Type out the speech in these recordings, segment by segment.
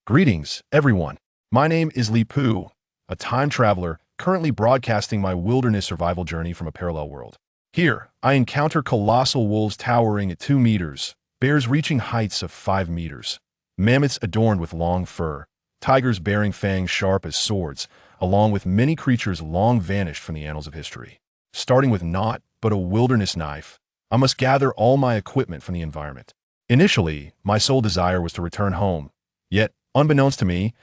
Greetings, everyone. My name is Li Pu, a time traveler currently broadcasting my wilderness survival journey from a parallel world. Here, I encounter colossal wolves towering at 2 meters, bears reaching heights of 5 meters, mammoths adorned with long fur, tigers bearing fangs sharp as swords, along with many creatures long vanished from the annals of history. Starting with naught but a wilderness knife, I must gather all my equipment from the environment. Initially, my sole desire was to return home, yet, unbeknownst to me,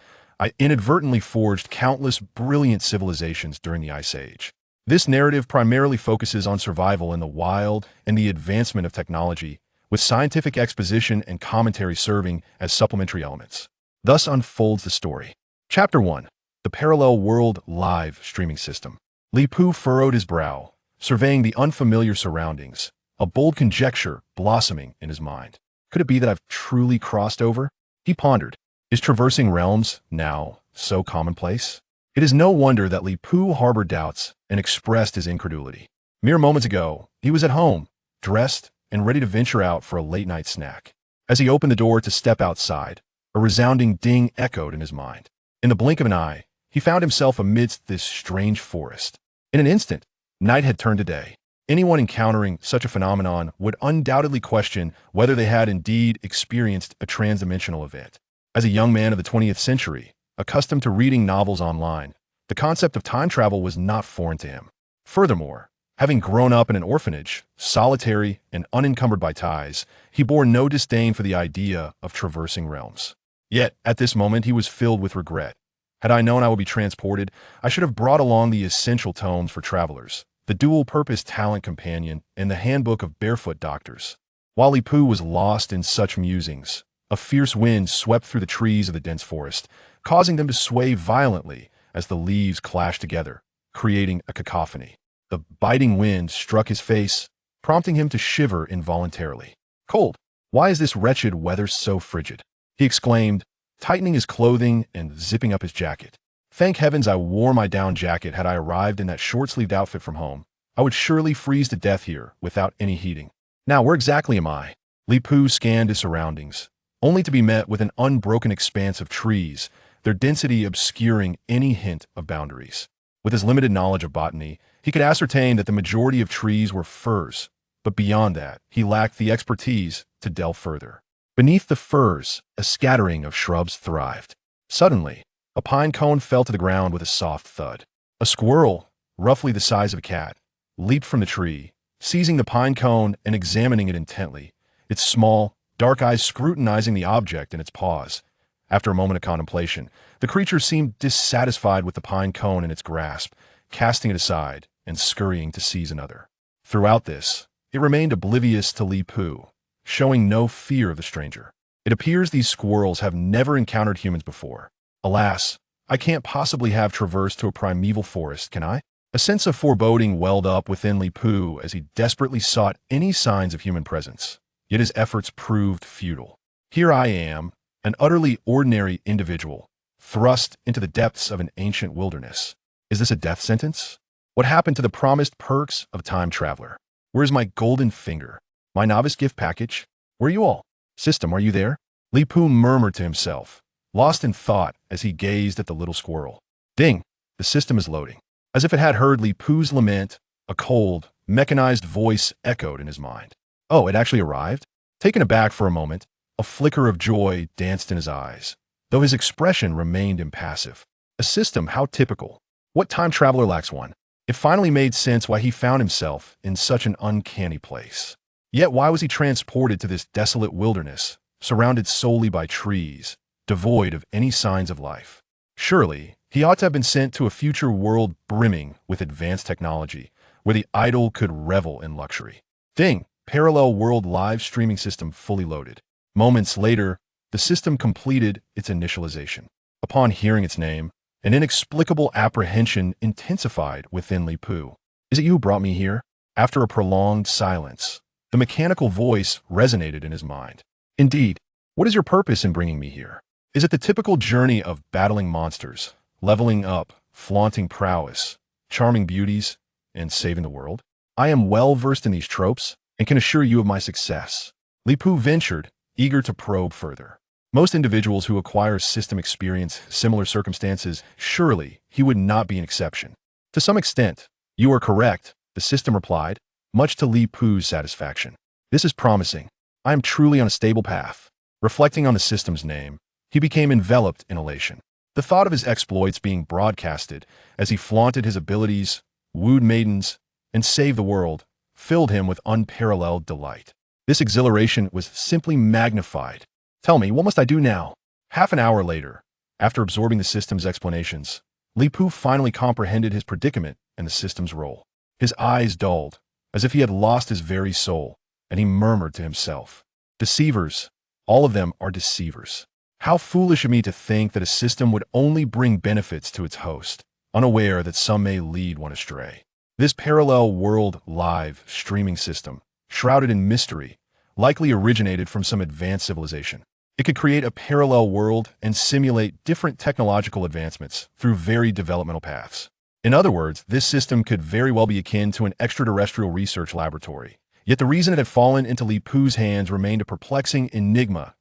I inadvertently forged countless brilliant civilizations during the Ice Age. This narrative primarily focuses on survival in the wild and the advancement of technology, with scientific exposition and commentary serving as supplementary elements. Thus unfolds the story. Chapter 1. The Parallel World Live Streaming System. Li Pu furrowed his brow, surveying the unfamiliar surroundings, a bold conjecture blossoming in his mind. Could it be that I've truly crossed over? He pondered. Is traversing realms now so commonplace? It is no wonder that Li Pu harbored doubts and expressed his incredulity. Mere moments ago, he was at home, dressed and ready to venture out for a late-night snack. As he opened the door to step outside, a resounding ding echoed in his mind. In the blink of an eye, he found himself amidst this strange forest. In an instant, night had turned to day. Anyone encountering such a phenomenon would undoubtedly question whether they had indeed experienced a transdimensional event. As a young man of the 20th century, accustomed to reading novels online, the concept of time travel was not foreign to him. Furthermore, having grown up in an orphanage, solitary and unencumbered by ties, he bore no disdain for the idea of traversing realms. Yet, at this moment, he was filled with regret. Had I known I would be transported, I should have brought along the essential tomes for travelers, the dual-purpose talent companion, and the handbook of barefoot doctors. While Li Pu was lost in such musings, a fierce wind swept through the trees of the dense forest, causing them to sway violently as the leaves clashed together, creating a cacophony. The biting wind struck his face, prompting him to shiver involuntarily. Cold. Why is this wretched weather so frigid? He exclaimed, tightening his clothing and zipping up his jacket. Thank heavens I wore my down jacket. Had I arrived in that short-sleeved outfit from home, I would surely freeze to death here without any heating. Now, where exactly am I? Li Pu scanned his surroundings, only to be met with an unbroken expanse of trees, their density obscuring any hint of boundaries. With his limited knowledge of botany, he could ascertain that the majority of trees were firs, but beyond that, he lacked the expertise to delve further. Beneath the firs, a scattering of shrubs thrived. Suddenly, a pine cone fell to the ground with a soft thud. A squirrel, roughly the size of a cat, leaped from the tree, seizing the pine cone and examining it intently, its small, dark eyes scrutinizing the object in its paws. After a moment of contemplation, the creature seemed dissatisfied with the pine cone in its grasp, casting it aside and scurrying to seize another. Throughout this, it remained oblivious to Li Pu, showing no fear of the stranger. It appears these squirrels have never encountered humans before. Alas, I can't possibly have traversed to a primeval forest, can I? A sense of foreboding welled up within Li Pu as he desperately sought any signs of human presence. Yet his efforts proved futile. Here I am, an utterly ordinary individual, thrust into the depths of an ancient wilderness. Is this a death sentence? What happened to the promised perks of a time traveler? Where is my golden finger? My novice gift package? Where are you all? System, are you there? Li Pu murmured to himself, lost in thought as he gazed at the little squirrel. Ding! The system is loading. As if it had heard Li Pu's lament, a cold, mechanized voice echoed in his mind. Oh, it actually arrived? Taken aback for a moment, a flicker of joy danced in his eyes, though his expression remained impassive. A system, how typical. What time traveler lacks one? It finally made sense why he found himself in such an uncanny place. Yet why was he transported to this desolate wilderness, surrounded solely by trees, devoid of any signs of life? Surely, he ought to have been sent to a future world brimming with advanced technology, where the idle could revel in luxury. Ding! Parallel World Live Streaming System fully loaded. Moments later, the system completed its initialization. Upon hearing its name, an inexplicable apprehension intensified within Li Pu. Is it you who brought me here? After a prolonged silence, the mechanical voice resonated in his mind. Indeed, what is your purpose in bringing me here? Is it the typical journey of battling monsters, leveling up, flaunting prowess, charming beauties, and saving the world? I am well versed in these tropes, and can assure you of my success. Li Pu ventured, eager to probe further. Most individuals who acquire system experience similar circumstances, surely he would not be an exception. To some extent, you are correct, the system replied, much to Li Pu's satisfaction. This is promising. I am truly on a stable path. Reflecting on the system's name, he became enveloped in elation. The thought of his exploits being broadcasted as he flaunted his abilities, wooed maidens, and saved the world filled him with unparalleled delight. This exhilaration was simply magnified. Tell me, what must I do now? Half an hour later, after absorbing the system's explanations, Li Pu finally comprehended his predicament and the system's role. His eyes dulled, as if he had lost his very soul, and he murmured to himself, "Deceivers, all of them are deceivers. How foolish of me to think that a system would only bring benefits to its host, unaware that some may lead one astray." This parallel world live streaming system, shrouded in mystery, likely originated from some advanced civilization. It could create a parallel world and simulate different technological advancements through varied developmental paths. In other words, this system could very well be akin to an extraterrestrial research laboratory. Yet the reason it had fallen into Li Pu's hands remained a perplexing enigma.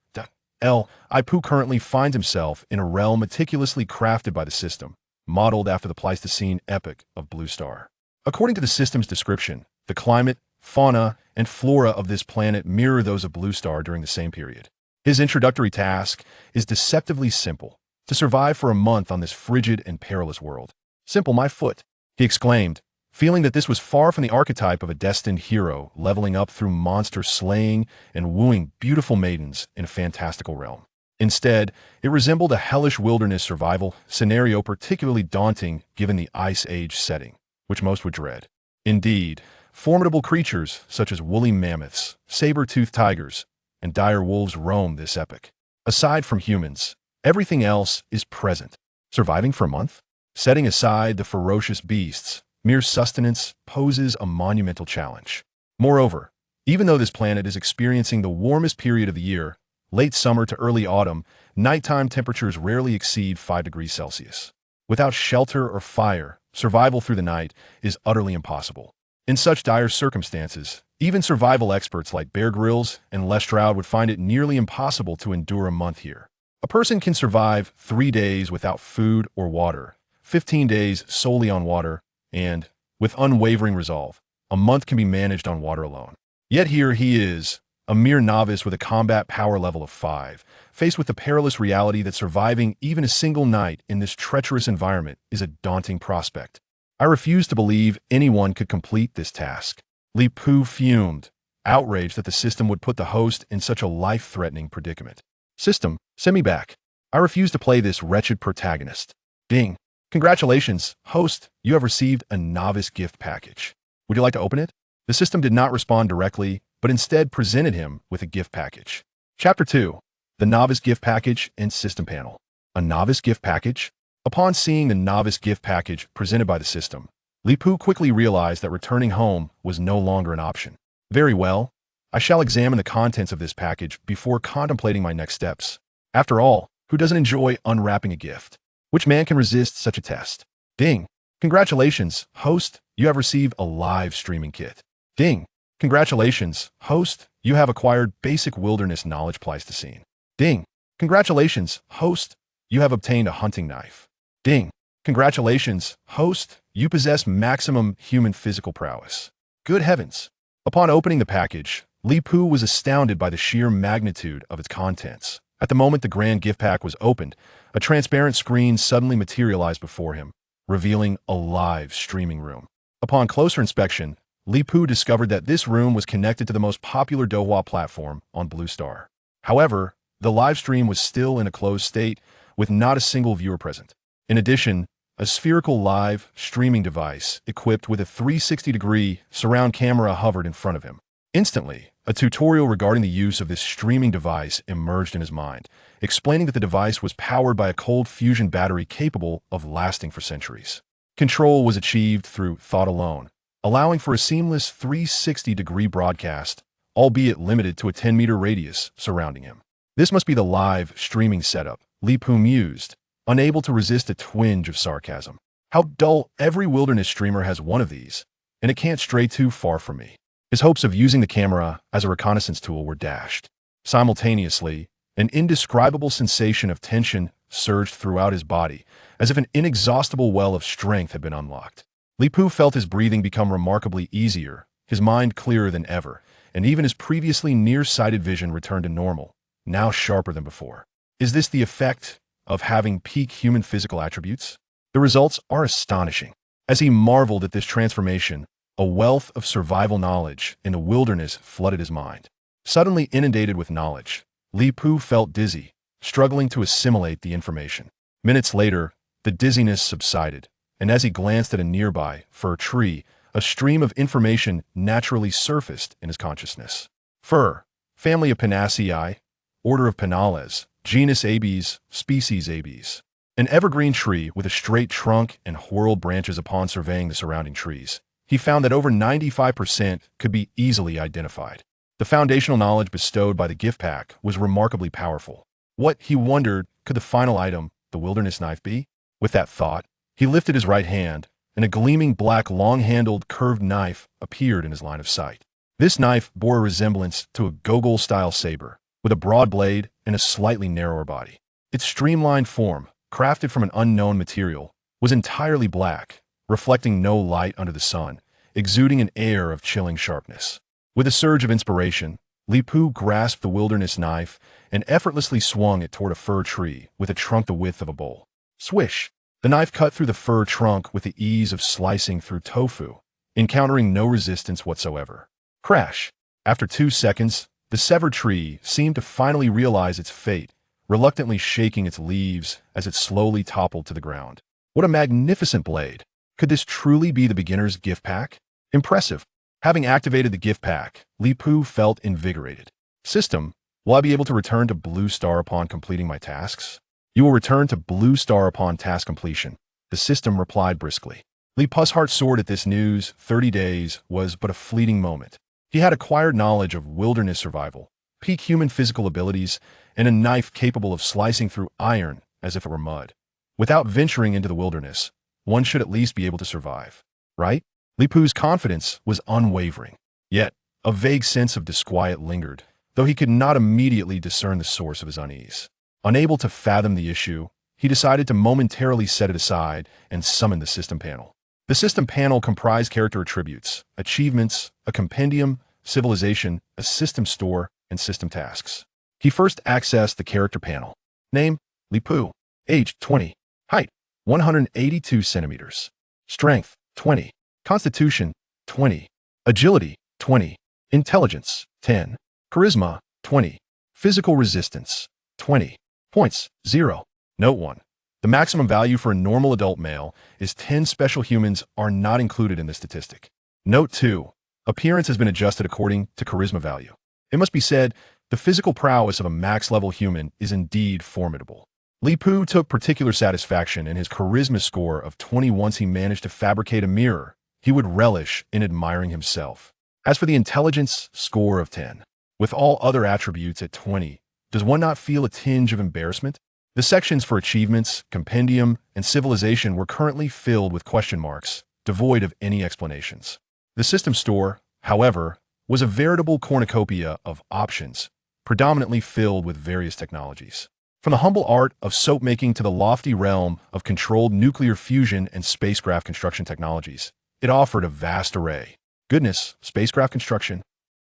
Li Pu currently finds himself in a realm meticulously crafted by the system, modeled after the Pleistocene epoch of Blue Star. According to the system's description, the climate, fauna, and flora of this planet mirror those of Blue Star during the same period. His introductory task is deceptively simple: to survive for a month on this frigid and perilous world. "Simple, my foot," he exclaimed, feeling that this was far from the archetype of a destined hero leveling up through monster slaying and wooing beautiful maidens in a fantastical realm. Instead, it resembled a hellish wilderness survival scenario particularly daunting given the Ice Age setting, which most would dread. Indeed, formidable creatures such as woolly mammoths, saber-toothed tigers, and dire wolves roam this epoch. Aside from humans, everything else is present. Surviving for a month? Setting aside the ferocious beasts, mere sustenance poses a monumental challenge. Moreover, even though this planet is experiencing the warmest period of the year, late summer to early autumn, nighttime temperatures rarely exceed 5 degrees Celsius. Without shelter or fire, survival through the night is utterly impossible. In such dire circumstances, even survival experts like Bear Grylls and Les Stroud would find it nearly impossible to endure a month here. A person can survive 3 days without food or water, 15 days solely on water, and, with unwavering resolve, a month can be managed on water alone. Yet here he is, a mere novice with a combat power level of 5, faced with the perilous reality that surviving even a single night in this treacherous environment is a daunting prospect. I refuse to believe anyone could complete this task. Li Pu fumed, outraged that the system would put the host in such a life-threatening predicament. "System, send me back. I refuse to play this wretched protagonist." Ding. "Congratulations, host, you have received a novice gift package. Would you like to open it?" The system did not respond directly, but instead presented him with a gift package. Chapter 2. The Novice Gift Package and System Panel. A novice gift package? Upon seeing the novice gift package presented by the system, Li Pu quickly realized that returning home was no longer an option. Very well, I shall examine the contents of this package before contemplating my next steps. After all, who doesn't enjoy unwrapping a gift? Which man can resist such a test? Ding. Congratulations, host, you have received a live streaming kit. Ding. Congratulations, host, you have acquired basic wilderness knowledge Pleistocene. Ding. Congratulations, host, you have obtained a hunting knife. Ding. Congratulations, host, you possess maximum human physical prowess. Good heavens. Upon opening the package, Li Pu was astounded by the sheer magnitude of its contents. At the moment the grand gift pack was opened, a transparent screen suddenly materialized before him, revealing a live streaming room. Upon closer inspection, Li Pu discovered that this room was connected to the most popular Dohua platform on Blue Star. However, the live stream was still in a closed state, with not a single viewer present. In addition, a spherical live streaming device equipped with a 360-degree surround camera hovered in front of him. Instantly, a tutorial regarding the use of this streaming device emerged in his mind, explaining that the device was powered by a cold fusion battery capable of lasting for centuries. Control was achieved through thought alone, allowing for a seamless 360-degree broadcast, albeit limited to a 10-meter radius surrounding him. This must be the live streaming setup, Li Pu mused, unable to resist a twinge of sarcasm. How dull! Every wilderness streamer has one of these, and it can't stray too far from me. His hopes of using the camera as a reconnaissance tool were dashed. Simultaneously, An indescribable sensation of tension surged throughout his body, as if an inexhaustible well of strength had been unlocked. Li Pu felt his breathing become remarkably easier, his mind clearer than ever, and even his previously nearsighted vision returned to normal, now sharper than before. Is this the effect of having peak human physical attributes? The results are astonishing. As he marveled at this transformation, a wealth of survival knowledge in the wilderness flooded his mind. Suddenly inundated with knowledge, Li Pu felt dizzy, struggling to assimilate the information. Minutes later, the dizziness subsided, and as he glanced at a nearby fir tree, a stream of information naturally surfaced in his consciousness. Fir, family of Pinaceae, order of Pinales, genus Abies, species Abies. An evergreen tree with a straight trunk and whorled branches. Upon surveying the surrounding trees, he found that over 95% could be easily identified. The foundational knowledge bestowed by the gift pack was remarkably powerful. What, he wondered, could the final item, the wilderness knife, be? With that thought, he lifted his right hand, and a gleaming black long-handled curved knife appeared in his line of sight. This knife bore a resemblance to a Gogol-style saber, with a broad blade and a slightly narrower body. Its streamlined form, crafted from an unknown material, was entirely black, reflecting no light under the sun, exuding an air of chilling sharpness. With a surge of inspiration, Li Pu grasped the wilderness knife and effortlessly swung it toward a fir tree with a trunk the width of a bowl. Swish! The knife cut through the fir trunk with the ease of slicing through tofu, encountering no resistance whatsoever. Crash! After 2 seconds, the severed tree seemed to finally realize its fate, reluctantly shaking its leaves as it slowly toppled to the ground. What a magnificent blade! Could this truly be the beginner's gift pack? Impressive! Having activated the gift pack, Li Pu felt invigorated. System, will I be able to return to Blue Star upon completing my tasks? You will return to Blue Star upon task completion, the system replied briskly. Li Pu's heart soared at this news. 30 days was but a fleeting moment. He had acquired knowledge of wilderness survival, peak human physical abilities, and a knife capable of slicing through iron as if it were mud. Without venturing into the wilderness, one should at least be able to survive, right? Li Pu's confidence was unwavering. Yet, a vague sense of disquiet lingered, though he could not immediately discern the source of his unease. Unable to fathom the issue, he decided to momentarily set it aside and summon the system panel. The system panel comprised character attributes, achievements, a compendium, civilization, a system store, and system tasks. He first accessed the character panel. Name, Li Pu. Age, 20. Height, 182 centimeters. Strength, 20. Constitution, 20. Agility, 20. Intelligence, 10. Charisma, 20. Physical resistance, 20. Points, 0. Note 1. The maximum value for a normal adult male is 10. Special humans are not included in this statistic. Note 2. Appearance has been adjusted according to charisma value. It must be said, the physical prowess of a max-level human is indeed formidable. Li Pu took particular satisfaction in his charisma score of 20. Once he managed to fabricate a mirror, he would relish in admiring himself. As for the intelligence score of 10, with all other attributes at 20, does one not feel a tinge of embarrassment? The sections for achievements, compendium, and civilization were currently filled with question marks, devoid of any explanations. The system store, however, was a veritable cornucopia of options, predominantly filled with various technologies. From the humble art of soap making to the lofty realm of controlled nuclear fusion and spacecraft construction technologies, it offered a vast array. Goodness, spacecraft construction.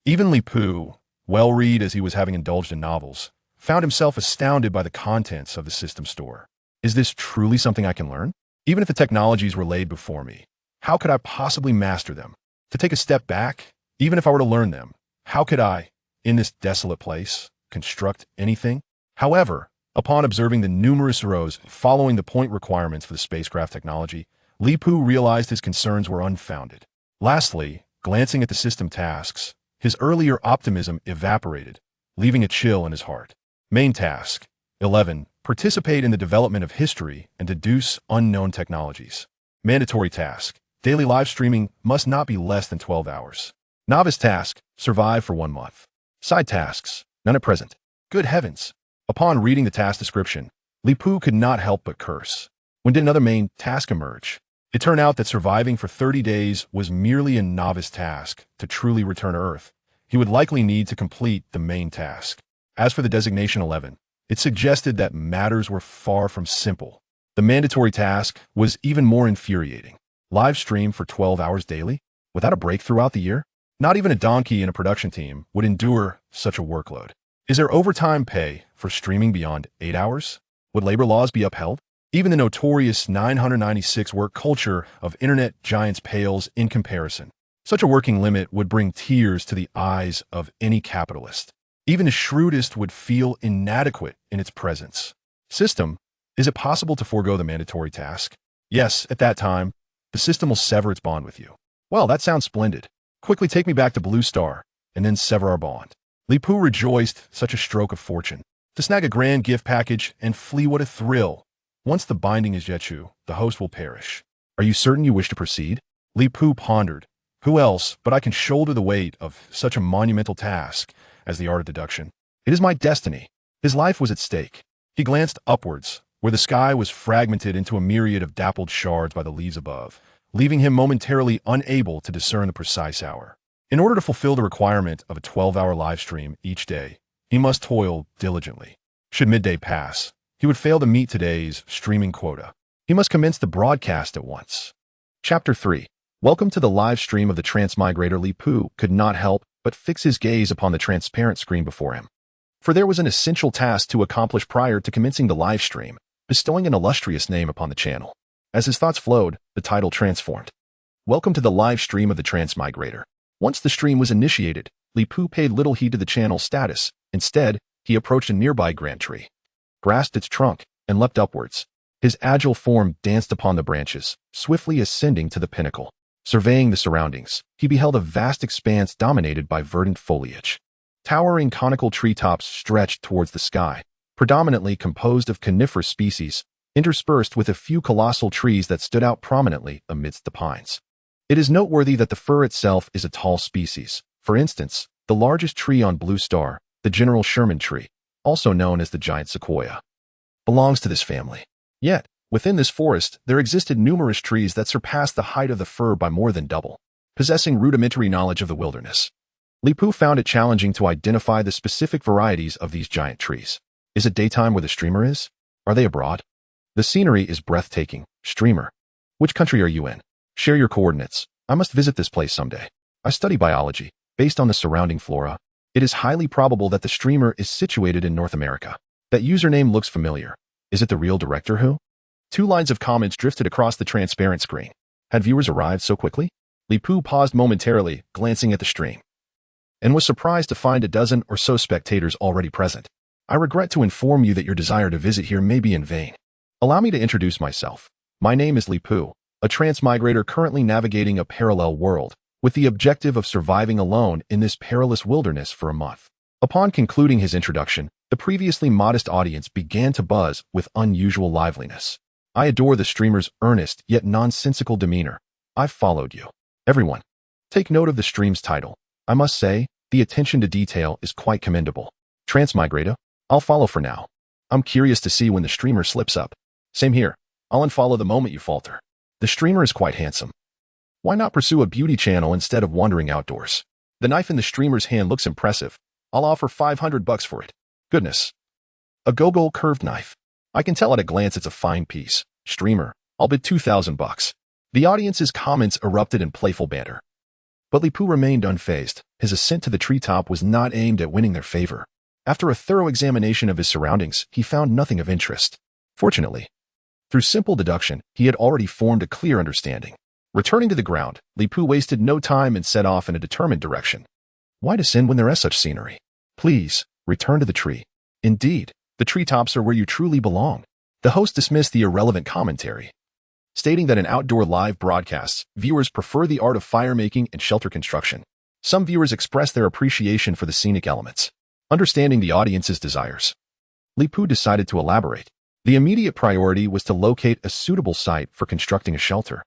Even Li Pu, well-read as he was having indulged in novels, found himself astounded by the contents of the system store. Is this truly something I can learn? Even if the technologies were laid before me, how could I possibly master them? To take a step back, even if I were to learn them, how could I, in this desolate place, construct anything? However, upon observing the numerous rows following the point requirements for the spacecraft technology, Li Pu realized his concerns were unfounded. Lastly, glancing at the system tasks, his earlier optimism evaporated, leaving a chill in his heart. Main task, 11. Participate in the development of history and deduce unknown technologies. Mandatory task, daily live streaming must not be less than 12 hours. Novice task, survive for 1 month. Side tasks, none at present. Good heavens! Upon reading the task description, Li Pu could not help but curse. When did another main task emerge? It turned out that surviving for 30 days was merely a novice task. To truly return to Earth, he would likely need to complete the main task. As for the designation 11, it suggested that matters were far from simple. The mandatory task was even more infuriating. Live stream for 12 hours daily, without a break throughout the year? Not even a donkey in a production team would endure such a workload. Is there overtime pay for streaming beyond 8 hours? Would labor laws be upheld? Even the notorious 996 work culture of internet giants pales in comparison. Such a working limit would bring tears to the eyes of any capitalist. Even the shrewdest would feel inadequate in its presence. System, is it possible to forego the mandatory task? Yes, at that time, the system will sever its bond with you. Well, that sounds splendid. Quickly take me back to Blue Star, and then sever our bond. Li Pu rejoiced such a stroke of fortune. To snag a grand gift package and flee, what a thrill. Once the binding is Jechu, the host will perish. Are you certain you wish to proceed? Li Pu pondered. Who else but I can shoulder the weight of such a monumental task as the art of deduction? It is my destiny. His life was at stake. He glanced upwards, where the sky was fragmented into a myriad of dappled shards by the leaves above, leaving him momentarily unable to discern the precise hour. In order to fulfill the requirement of a 12-hour live stream each day, he must toil diligently. Should midday pass, he would fail to meet today's streaming quota. He must commence the broadcast at once. Chapter 3. Welcome to the live stream of the Transmigrator. Li Pu could not help but fix his gaze upon the transparent screen before him. For there was an essential task to accomplish prior to commencing the live stream, bestowing an illustrious name upon the channel. As his thoughts flowed, the title transformed. Welcome to the live stream of the Transmigrator. Once the stream was initiated, Li Pu paid little heed to the channel's status. Instead, he approached a nearby grand tree, grasped its trunk, and leapt upwards. His agile form danced upon the branches, swiftly ascending to the pinnacle. Surveying the surroundings, he beheld a vast expanse dominated by verdant foliage. Towering conical treetops stretched towards the sky, predominantly composed of coniferous species, interspersed with a few colossal trees that stood out prominently amidst the pines. It is noteworthy that the fir itself is a tall species. For instance, the largest tree on Blue Star, the General Sherman tree, also known as the giant sequoia, belongs to this family. Yet, within this forest, there existed numerous trees that surpassed the height of the fir by more than double. Possessing rudimentary knowledge of the wilderness, Li Pu found it challenging to identify the specific varieties of these giant trees. Is it daytime where the streamer is? Are they abroad? The scenery is breathtaking. Streamer. Which country are you in? Share your coordinates. I must visit this place someday. I study biology. Based on the surrounding flora, it is highly probable that the streamer is situated in North America. That username looks familiar. Is it the real director who? 2 lines of comments drifted across the transparent screen. Had viewers arrived so quickly? Li Pu paused momentarily, glancing at the stream, and was surprised to find a dozen or so spectators already present. I regret to inform you that your desire to visit here may be in vain. Allow me to introduce myself. My name is Li Pu, a transmigrator currently navigating a parallel world, with the objective of surviving alone in this perilous wilderness for a month. Upon concluding his introduction, the previously modest audience began to buzz with unusual liveliness. I adore the streamer's earnest yet nonsensical demeanor. I've followed you. Everyone, take note of the stream's title. I must say, the attention to detail is quite commendable. Transmigrator, I'll follow for now. I'm curious to see when the streamer slips up. Same here. I'll unfollow the moment you falter. The streamer is quite handsome. Why not pursue a beauty channel instead of wandering outdoors? The knife in the streamer's hand looks impressive. I'll offer $500 for it. Goodness. A Gogol curved knife. I can tell at a glance it's a fine piece. Streamer, I'll bid $2,000. The audience's comments erupted in playful banter. But Li Pu remained unfazed. His ascent to the treetop was not aimed at winning their favor. After a thorough examination of his surroundings, he found nothing of interest. Fortunately, through simple deduction, he had already formed a clear understanding. Returning to the ground, Li Pu wasted no time and set off in a determined direction. Why descend when there is such scenery? Please, return to the tree. Indeed, the treetops are where you truly belong. The host dismissed the irrelevant commentary, stating that in outdoor live broadcasts, viewers prefer the art of fire-making and shelter construction. Some viewers express their appreciation for the scenic elements. Understanding the audience's desires, Li Pu decided to elaborate. The immediate priority was to locate a suitable site for constructing a shelter,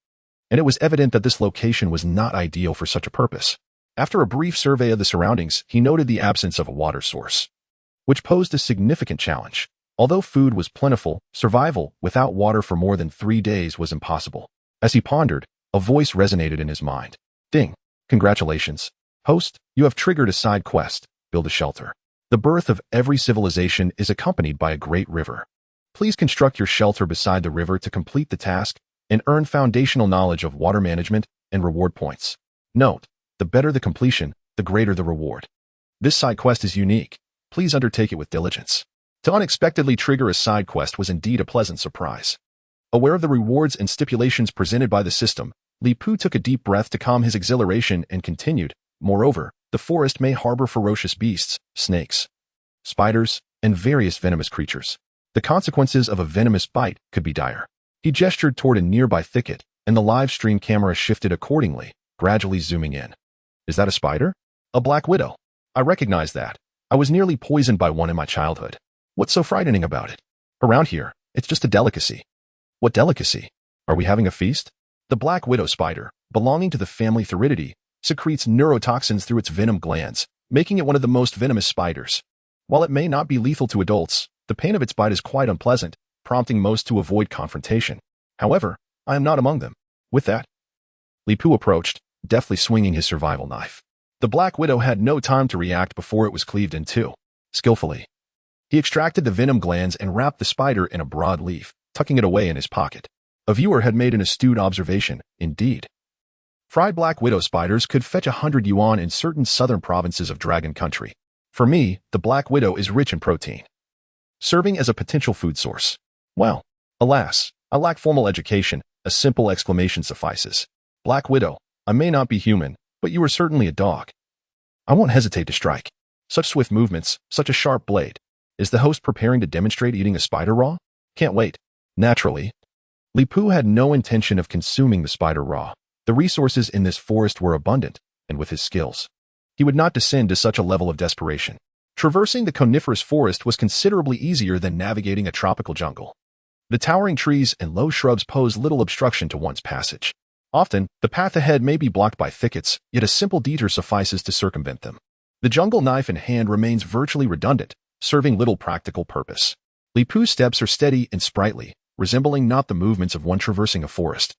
and it was evident that this location was not ideal for such a purpose. After a brief survey of the surroundings, he noted the absence of a water source, which posed a significant challenge. Although food was plentiful, survival without water for more than 3 days was impossible. As he pondered, a voice resonated in his mind. Ding! Congratulations. Host, you have triggered a side quest. Build a shelter. The birth of every civilization is accompanied by a great river. Please construct your shelter beside the river to complete the task and earn foundational knowledge of water management and reward points. Note, the better the completion, the greater the reward. This side quest is unique. Please undertake it with diligence. To unexpectedly trigger a side quest was indeed a pleasant surprise. Aware of the rewards and stipulations presented by the system, Li Pu took a deep breath to calm his exhilaration and continued, moreover, the forest may harbor ferocious beasts, snakes, spiders, and various venomous creatures. The consequences of a venomous bite could be dire. He gestured toward a nearby thicket, and the live stream camera shifted accordingly, gradually zooming in. Is that a spider? A black widow. I recognize that. I was nearly poisoned by one in my childhood. What's so frightening about it? Around here, it's just a delicacy. What delicacy? Are we having a feast? The black widow spider, belonging to the family Theridiidae, secretes neurotoxins through its venom glands, making it one of the most venomous spiders. While it may not be lethal to adults, the pain of its bite is quite unpleasant, prompting most to avoid confrontation. However, I am not among them. With that, Li Pu approached, deftly swinging his survival knife. The black widow had no time to react before it was cleaved in two. Skillfully, he extracted the venom glands and wrapped the spider in a broad leaf, tucking it away in his pocket. A viewer had made an astute observation, indeed. Fried black widow spiders could fetch 100 yuan in certain southern provinces of Dragon Country. For me, the black widow is rich in protein, serving as a potential food source. Well, alas, I lack formal education. A simple exclamation suffices. Black widow, I may not be human, but you are certainly a dog. I won't hesitate to strike. Such swift movements, such a sharp blade. Is the host preparing to demonstrate eating a spider raw? Can't wait. Naturally, Li Pu had no intention of consuming the spider raw. The resources in this forest were abundant, and with his skills, he would not descend to such a level of desperation. Traversing the coniferous forest was considerably easier than navigating a tropical jungle. The towering trees and low shrubs pose little obstruction to one's passage. Often, the path ahead may be blocked by thickets, yet a simple detour suffices to circumvent them. The jungle knife in hand remains virtually redundant, serving little practical purpose. Li Pu's steps are steady and sprightly, resembling not the movements of one traversing a forest,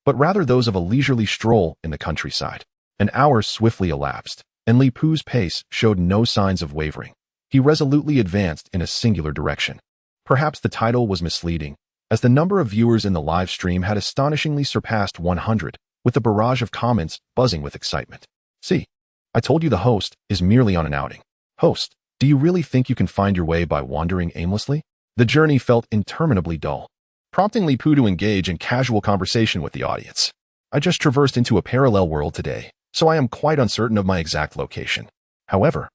but rather those of a leisurely stroll in the countryside. An hour swiftly elapsed, and Li Pu's pace showed no signs of wavering. He resolutely advanced in a singular direction. Perhaps the title was misleading, as the number of viewers in the live stream had astonishingly surpassed 100, with a barrage of comments buzzing with excitement. See, I told you the host is merely on an outing. Host, do you really think you can find your way by wandering aimlessly? The journey felt interminably dull, prompting Li Pu to engage in casual conversation with the audience. I just traversed into a parallel world today, so I am quite uncertain of my exact location. However,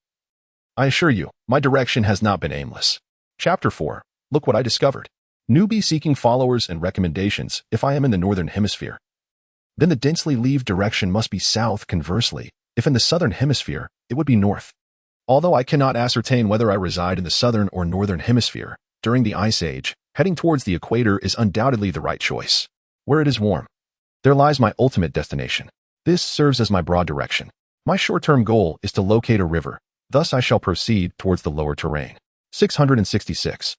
I assure you, my direction has not been aimless. Chapter 4. Look what I discovered. Newbie seeking followers and recommendations. If I am in the northern hemisphere, then the densely leaved direction must be south. Conversely, if in the southern hemisphere, it would be north. Although I cannot ascertain whether I reside in the southern or northern hemisphere, during the Ice Age, heading towards the equator is undoubtedly the right choice. Where it is warm, there lies my ultimate destination. This serves as my broad direction. My short-term goal is to locate a river, thus I shall proceed towards the lower terrain. 666.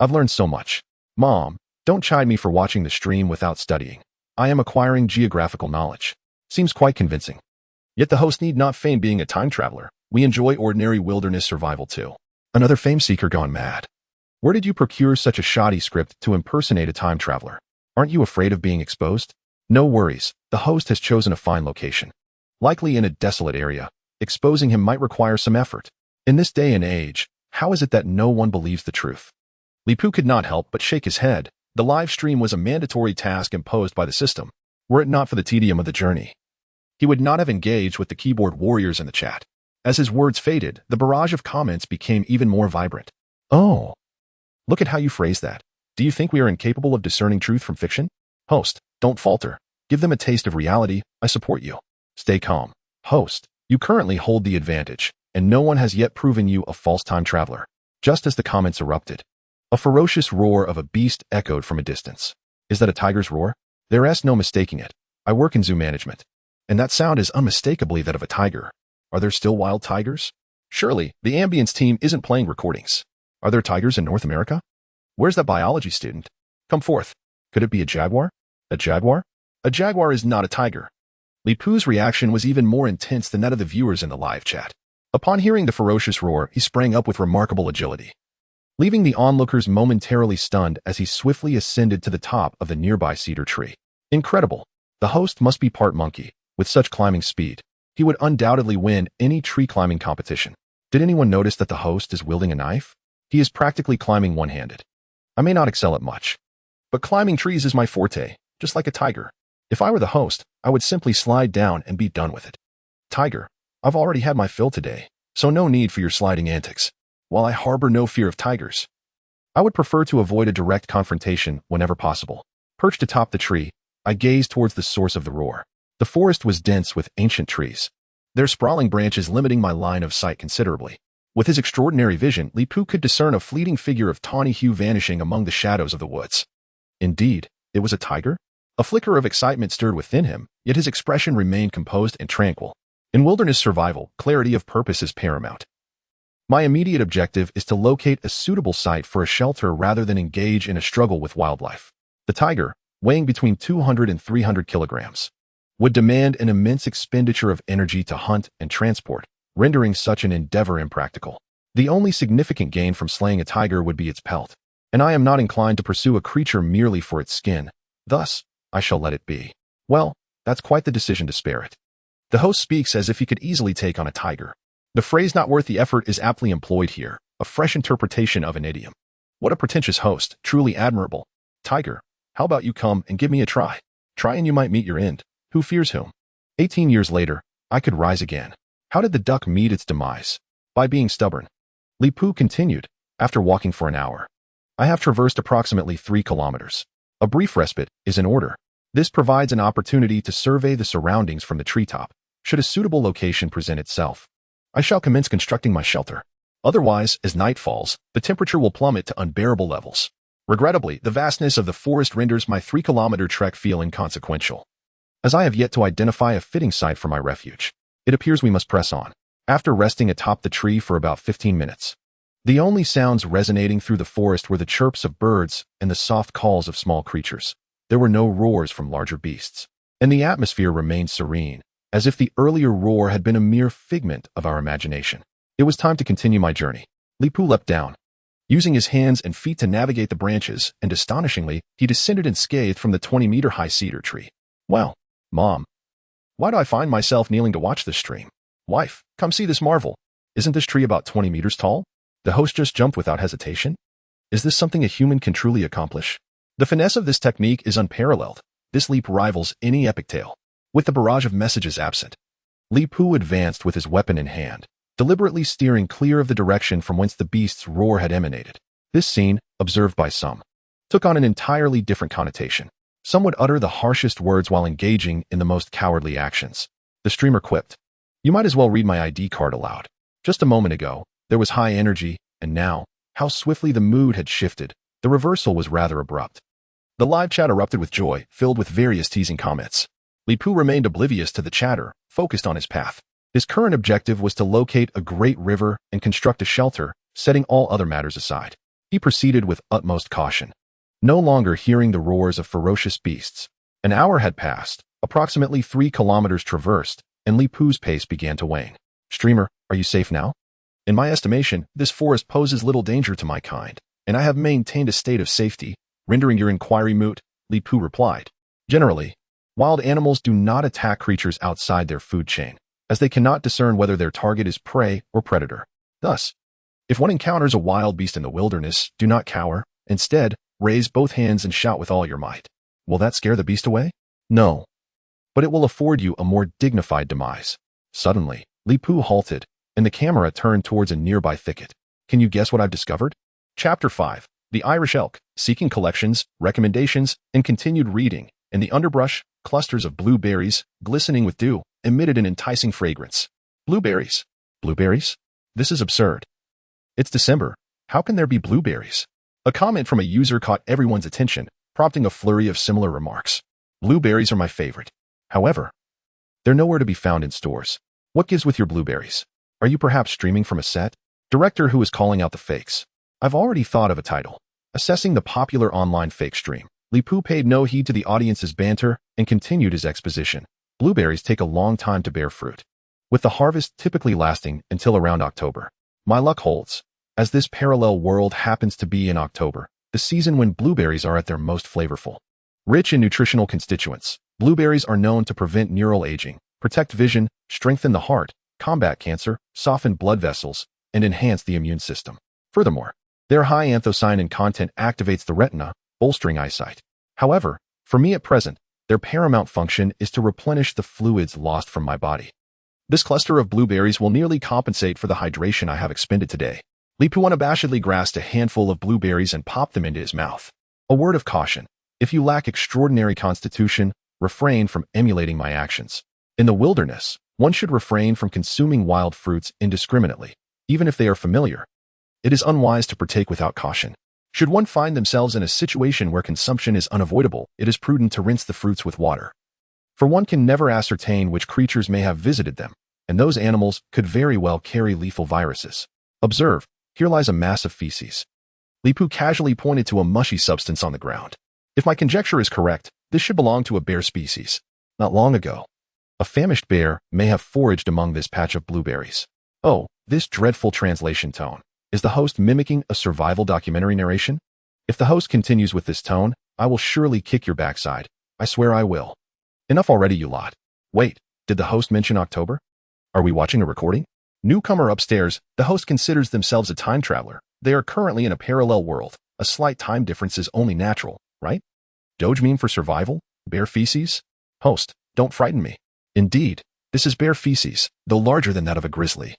I've learned so much. Mom, don't chide me for watching the stream without studying. I am acquiring geographical knowledge. Seems quite convincing. Yet the host need not feign being a time traveler. We enjoy ordinary wilderness survival too. Another fame seeker gone mad. Where did you procure such a shoddy script to impersonate a time traveler? Aren't you afraid of being exposed? No worries, the host has chosen a fine location. Likely in a desolate area, exposing him might require some effort. In this day and age, how is it that no one believes the truth? Li Pu could not help but shake his head. The live stream was a mandatory task imposed by the system. Were it not for the tedium of the journey, he would not have engaged with the keyboard warriors in the chat. As his words faded, the barrage of comments became even more vibrant. Oh, look at how you phrase that. Do you think we are incapable of discerning truth from fiction? Host, don't falter. Give them a taste of reality. I support you. Stay calm. Host, you currently hold the advantage, and no one has yet proven you a false time traveler. Just as the comments erupted, a ferocious roar of a beast echoed from a distance. Is that a tiger's roar? There's no mistaking it. I work in zoo management, and that sound is unmistakably that of a tiger. Are there still wild tigers? Surely, the ambience team isn't playing recordings. Are there tigers in North America? Where's that biology student? Come forth. Could it be a jaguar? A jaguar? A jaguar is not a tiger. Li Pu's reaction was even more intense than that of the viewers in the live chat. Upon hearing the ferocious roar, he sprang up with remarkable agility, leaving the onlookers momentarily stunned as he swiftly ascended to the top of the nearby cedar tree. Incredible. The host must be part monkey. With such climbing speed, he would undoubtedly win any tree climbing competition. Did anyone notice that the host is wielding a knife? He is practically climbing one-handed. I may not excel at much, but climbing trees is my forte, just like a tiger. If I were the host, I would simply slide down and be done with it. Tiger, I've already had my fill today, so no need for your sliding antics. While I harbor no fear of tigers, I would prefer to avoid a direct confrontation whenever possible. Perched atop the tree, I gazed towards the source of the roar. The forest was dense with ancient trees, their sprawling branches limiting my line of sight considerably. With his extraordinary vision, Li Pu could discern a fleeting figure of tawny hue vanishing among the shadows of the woods. Indeed, it was a tiger? A flicker of excitement stirred within him, yet his expression remained composed and tranquil. In wilderness survival, clarity of purpose is paramount. My immediate objective is to locate a suitable site for a shelter rather than engage in a struggle with wildlife. The tiger, weighing between 200 and 300 kilograms, would demand an immense expenditure of energy to hunt and transport, rendering such an endeavor impractical. The only significant gain from slaying a tiger would be its pelt, and I am not inclined to pursue a creature merely for its skin. Thus, I shall let it be. Well, that's quite the decision to spare it. The host speaks as if he could easily take on a tiger. The phrase "not worth the effort" is aptly employed here, a fresh interpretation of an idiom. What a pretentious host, truly admirable. Tiger, how about you come and give me a try? Try and you might meet your end. Who fears whom? 18 years later, I could rise again. How did the duck meet its demise? By being stubborn. Li Pu continued, after walking for an hour. I have traversed approximately 3 kilometers. A brief respite is in order. This provides an opportunity to survey the surroundings from the treetop. Should a suitable location present itself, I shall commence constructing my shelter. Otherwise, as night falls, the temperature will plummet to unbearable levels. Regrettably, the vastness of the forest renders my 3-kilometer trek feel inconsequential, as I have yet to identify a fitting site for my refuge. It appears we must press on. After resting atop the tree for about 15 minutes, the only sounds resonating through the forest were the chirps of birds and the soft calls of small creatures. There were no roars from larger beasts, and the atmosphere remained serene, as if the earlier roar had been a mere figment of our imagination. It was time to continue my journey. Li Pu leapt down, using his hands and feet to navigate the branches, and astonishingly, he descended unscathed from the 20-meter-high cedar tree. Well, Mom, why do I find myself kneeling to watch this stream? Wife, come see this marvel. Isn't this tree about 20 meters tall? The host just jumped without hesitation. Is this something a human can truly accomplish? The finesse of this technique is unparalleled. This leap rivals any epic tale. With the barrage of messages absent, Li Pu advanced with his weapon in hand, deliberately steering clear of the direction from whence the beast's roar had emanated. This scene, observed by some, took on an entirely different connotation. Some would utter the harshest words while engaging in the most cowardly actions. The streamer quipped, "You might as well read my ID card aloud. Just a moment ago, there was high energy, and now, how swiftly the mood had shifted. The reversal was rather abrupt." The live chat erupted with joy, filled with various teasing comments. Li Pu remained oblivious to the chatter, focused on his path. His current objective was to locate a great river and construct a shelter, setting all other matters aside. He proceeded with utmost caution, no longer hearing the roars of ferocious beasts. An hour had passed, approximately 3 kilometers traversed, and Li Pu's pace began to wane. "Streamer, are you safe now?" "In my estimation, this forest poses little danger to my kind, and I have maintained a state of safety." Rendering your inquiry moot, Li Pu replied, "Generally, wild animals do not attack creatures outside their food chain, as they cannot discern whether their target is prey or predator. Thus, if one encounters a wild beast in the wilderness, do not cower. Instead, raise both hands and shout with all your might. Will that scare the beast away? No. But it will afford you a more dignified demise." Suddenly, Li Pu halted, and the camera turned towards a nearby thicket. Can you guess what I've discovered? Chapter 5. The Irish Elk. Seeking collections, recommendations, and continued reading. In the underbrush, clusters of blueberries, glistening with dew, emitted an enticing fragrance. Blueberries? Blueberries? This is absurd. It's December. How can there be blueberries? A comment from a user caught everyone's attention, prompting a flurry of similar remarks. Blueberries are my favorite. However, they're nowhere to be found in stores. What gives with your blueberries? Are you perhaps streaming from a set? Director who is calling out the fakes. I've already thought of a title. Assessing the popular online fake stream. Li Pu paid no heed to the audience's banter and continued his exposition. Blueberries take a long time to bear fruit. with the harvest typically lasting until around October. My luck holds, as this parallel world happens to be in October, the season when blueberries are at their most flavorful. Rich in nutritional constituents, blueberries are known to prevent neural aging, protect vision, strengthen the heart, combat cancer, soften blood vessels, and enhance the immune system. Furthermore, their high anthocyanin content activates the retina, bolstering eyesight. However, for me at present, their paramount function is to replenish the fluids lost from my body. This cluster of blueberries will nearly compensate for the hydration I have expended today. Li Pu unabashedly grasped a handful of blueberries and popped them into his mouth. A word of caution: if you lack extraordinary constitution, refrain from emulating my actions. In the wilderness, one should refrain from consuming wild fruits indiscriminately, even if they are familiar. It is unwise to partake without caution. Should one find themselves in a situation where consumption is unavoidable, it is prudent to rinse the fruits with water. For one can never ascertain which creatures may have visited them, and those animals could very well carry lethal viruses. Observe, here lies a mass of feces. Li Pu casually pointed to a mushy substance on the ground. If my conjecture is correct, this should belong to a bear species. Not long ago, a famished bear may have foraged among this patch of blueberries. Oh, this dreadful translation tone. Is the host mimicking a survival documentary narration? If the host continues with this tone, I will surely kick your backside. I swear I will. Enough already, you lot. Wait, did the host mention October? Are we watching a recording? Newcomer upstairs, the host considers themselves a time traveler. They are currently in a parallel world. A slight time difference is only natural, right? Doge meme for survival? Bear feces? Host, don't frighten me. Indeed, this is bear feces, though larger than that of a grizzly.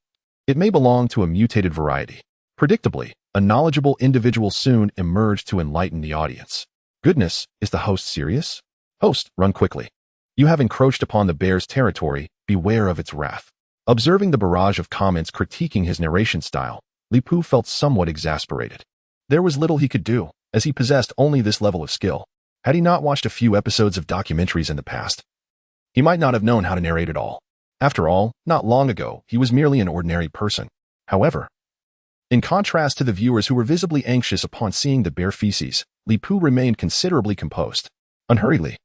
It may belong to a mutated variety. Predictably, a knowledgeable individual soon emerged to enlighten the audience. Goodness, is the host serious? Host, run quickly. You have encroached upon the bear's territory, beware of its wrath. Observing the barrage of comments critiquing his narration style, Li Pu felt somewhat exasperated. There was little he could do, as he possessed only this level of skill. Had he not watched a few episodes of documentaries in the past, he might not have known how to narrate it all. After all, not long ago, he was merely an ordinary person. However, in contrast to the viewers who were visibly anxious upon seeing the bear feces, Li Pu remained considerably composed. Unhurriedly,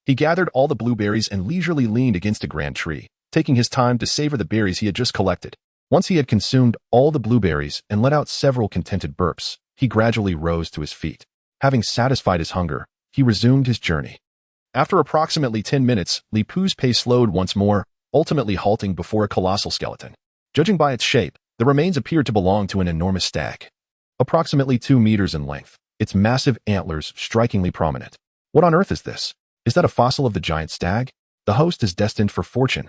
he gathered all the blueberries and leisurely leaned against a grand tree, taking his time to savor the berries he had just collected. Once he had consumed all the blueberries and let out several contented burps, he gradually rose to his feet. Having satisfied his hunger, he resumed his journey. After approximately 10 minutes, Li Pu's pace slowed once more, ultimately halting before a colossal skeleton. Judging by its shape, the remains appeared to belong to an enormous stag. Approximately 2 meters in length, its massive antlers strikingly prominent. What on earth is this? Is that a fossil of the giant stag? The host is destined for fortune.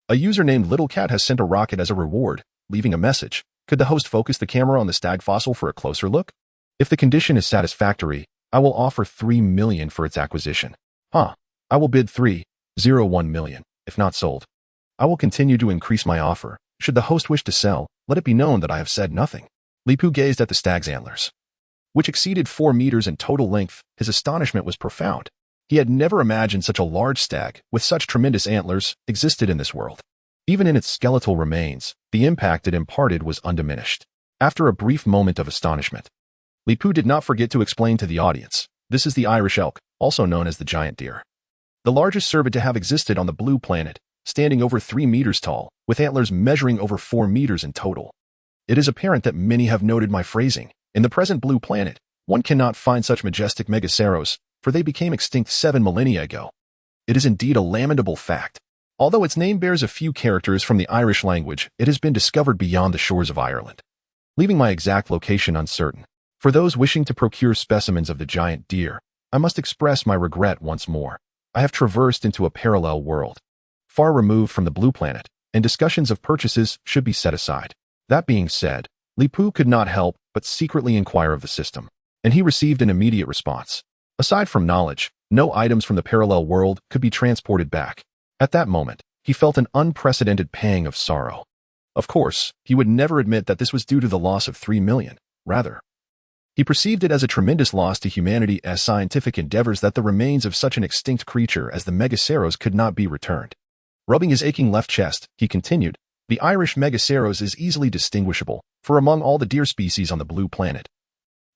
A user named Little Cat has sent a rocket as a reward, leaving a message. Could the host focus the camera on the stag fossil for a closer look? If the condition is satisfactory, I will offer 3 million for its acquisition. I will bid 3.01 million, if not sold. I will continue to increase my offer. Should the host wish to sell, let it be known that I have said nothing. Li Pu gazed at the stag's antlers, which exceeded 4 meters in total length. His astonishment was profound. He had never imagined such a large stag, with such tremendous antlers, existed in this world. Even in its skeletal remains, the impact it imparted was undiminished. After a brief moment of astonishment, Li Pu did not forget to explain to the audience, this is the Irish elk, also known as the giant deer. The largest cervid to have existed on the blue planet, standing over 3 meters tall, with antlers measuring over 4 meters in total. It is apparent that many have noted my phrasing. In the present blue planet, one cannot find such majestic megaceros, for they became extinct 7 millennia ago. It is indeed a lamentable fact. Although its name bears a few characters from the Irish language, it has been discovered beyond the shores of Ireland, leaving my exact location uncertain. For those wishing to procure specimens of the giant deer, I must express my regret once more. I have traversed into a parallel world, far removed from the blue planet, and discussions of purchases should be set aside. That being said, Li Pu could not help but secretly inquire of the system, and he received an immediate response. Aside from knowledge, no items from the parallel world could be transported back. At that moment, he felt an unprecedented pang of sorrow. Of course, he would never admit that this was due to the loss of 3 million. Rather, he perceived it as a tremendous loss to humanity as scientific endeavors that the remains of such an extinct creature as the Megaceros could not be returned. Rubbing his aching left chest, he continued, the Irish Megaceros is easily distinguishable, for among all the deer species on the blue planet,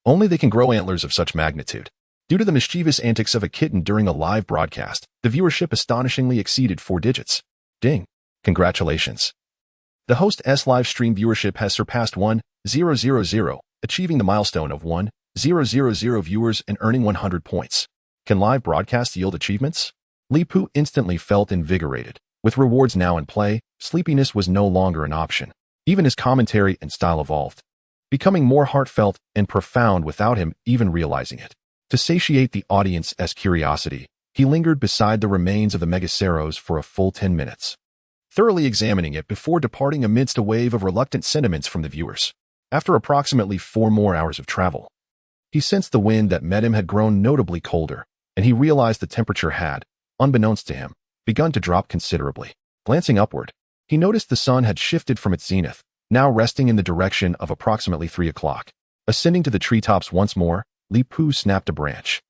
only they can grow antlers of such magnitude. Due to the mischievous antics of a kitten during a live broadcast, the viewership astonishingly exceeded 4 digits. Ding. Congratulations. The host's live stream viewership has surpassed 1,000, achieving the milestone of 1,000 viewers and earning 100 points. Can live broadcasts yield achievements? Li Pu instantly felt invigorated. With rewards now in play, sleepiness was no longer an option. Even his commentary and style evolved, becoming more heartfelt and profound without him even realizing it. To satiate the audience's curiosity, he lingered beside the remains of the Megaceros for a full 10 minutes, thoroughly examining it before departing amidst a wave of reluctant sentiments from the viewers. After approximately 4 more hours of travel, he sensed the wind that met him had grown notably colder, and he realized the temperature had, unbeknownst to him, begun to drop considerably. Glancing upward, he noticed the sun had shifted from its zenith, now resting in the direction of approximately 3 o'clock. Ascending to the treetops once more, Li Pu snapped a branch,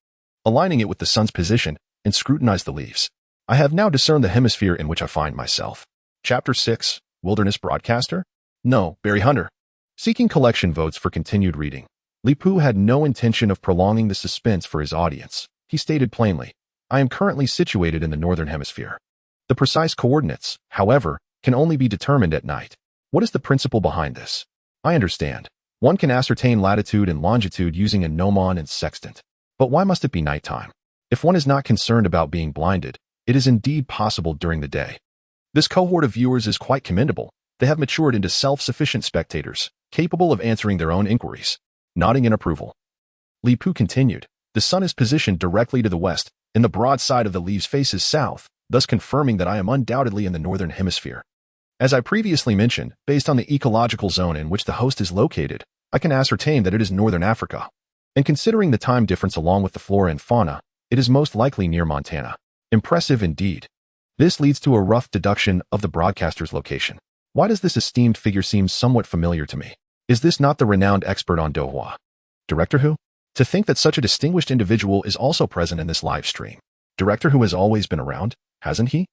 aligning it with the sun's position, and scrutinized the leaves. I have now discerned the hemisphere in which I find myself. Chapter 6, Wilderness Broadcaster? No, Berry Hunter. Seeking collection votes for continued reading, Li Pu had no intention of prolonging the suspense for his audience. He stated plainly, I am currently situated in the northern hemisphere. The precise coordinates, however, can only be determined at night. What is the principle behind this? I understand. One can ascertain latitude and longitude using a gnomon and sextant. But why must it be nighttime? If one is not concerned about being blinded, it is indeed possible during the day. This cohort of viewers is quite commendable. They have matured into self-sufficient spectators, capable of answering their own inquiries. Nodding in approval, Li Pu continued, the sun is positioned directly to the west, and the broad side of the leaves faces south, thus confirming that I am undoubtedly in the northern hemisphere. As I previously mentioned, based on the ecological zone in which the host is located, I can ascertain that it is northern Africa. And considering the time difference along with the flora and fauna, it is most likely near Montana. Impressive indeed. This leads to a rough deduction of the broadcaster's location. Why does this esteemed figure seem somewhat familiar to me? Is this not the renowned expert on Dohua? Director Who? To think that such a distinguished individual is also present in this live stream. Director Who has always been around, hasn't he?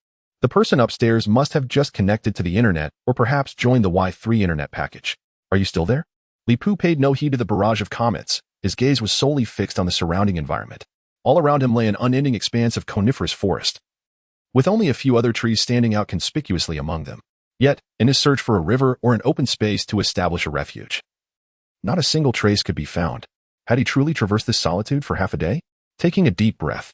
The person upstairs must have just connected to the internet or perhaps joined the Y3 internet package. Are you still there? Li Pu paid no heed to the barrage of comments. His gaze was solely fixed on the surrounding environment. All around him lay an unending expanse of coniferous forest, with only a few other trees standing out conspicuously among them. Yet, in his search for a river or an open space to establish a refuge, not a single trace could be found. Had he truly traversed this solitude for half a day? Taking a deep breath,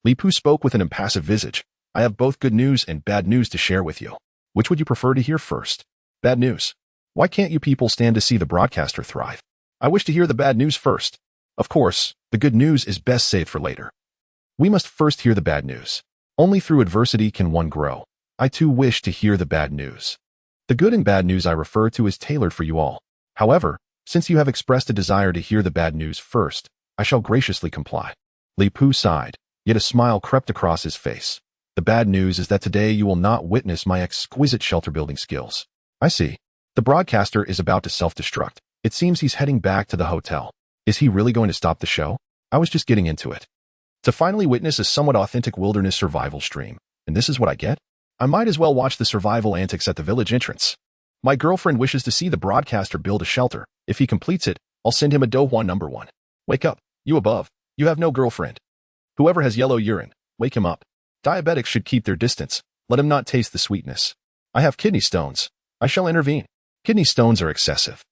Li Pu spoke with an impassive visage. I have both good news and bad news to share with you. Which would you prefer to hear first? Bad news. Why can't you people stand to see the broadcaster thrive? I wish to hear the bad news first. Of course, the good news is best saved for later. We must first hear the bad news. Only through adversity can one grow. I too wish to hear the bad news. The good and bad news I refer to is tailored for you all. However, since you have expressed a desire to hear the bad news first, I shall graciously comply. Li Pu sighed, yet a smile crept across his face. The bad news is that today you will not witness my exquisite shelter-building skills. I see. The broadcaster is about to self-destruct. It seems he's heading back to the hotel. Is he really going to stop the show? I was just getting into it. To finally witness a somewhat authentic wilderness survival stream. And this is what I get? I might as well watch the survival antics at the village entrance. My girlfriend wishes to see the broadcaster build a shelter. If he completes it, I'll send him a Dohua #1. Wake up, you above. You have no girlfriend. Whoever has yellow urine, wake him up. Diabetics should keep their distance. Let him not taste the sweetness. I have kidney stones. I shall intervene. Kidney stones are excessive.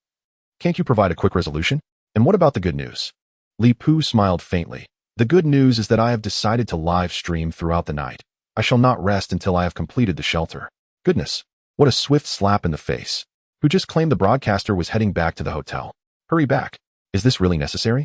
Can't you provide a quick resolution? And what about the good news? Li Pu smiled faintly. The good news is that I have decided to live stream throughout the night. I shall not rest until I have completed the shelter. Goodness, what a swift slap in the face. Who just claimed the broadcaster was heading back to the hotel? Hurry back. Is this really necessary?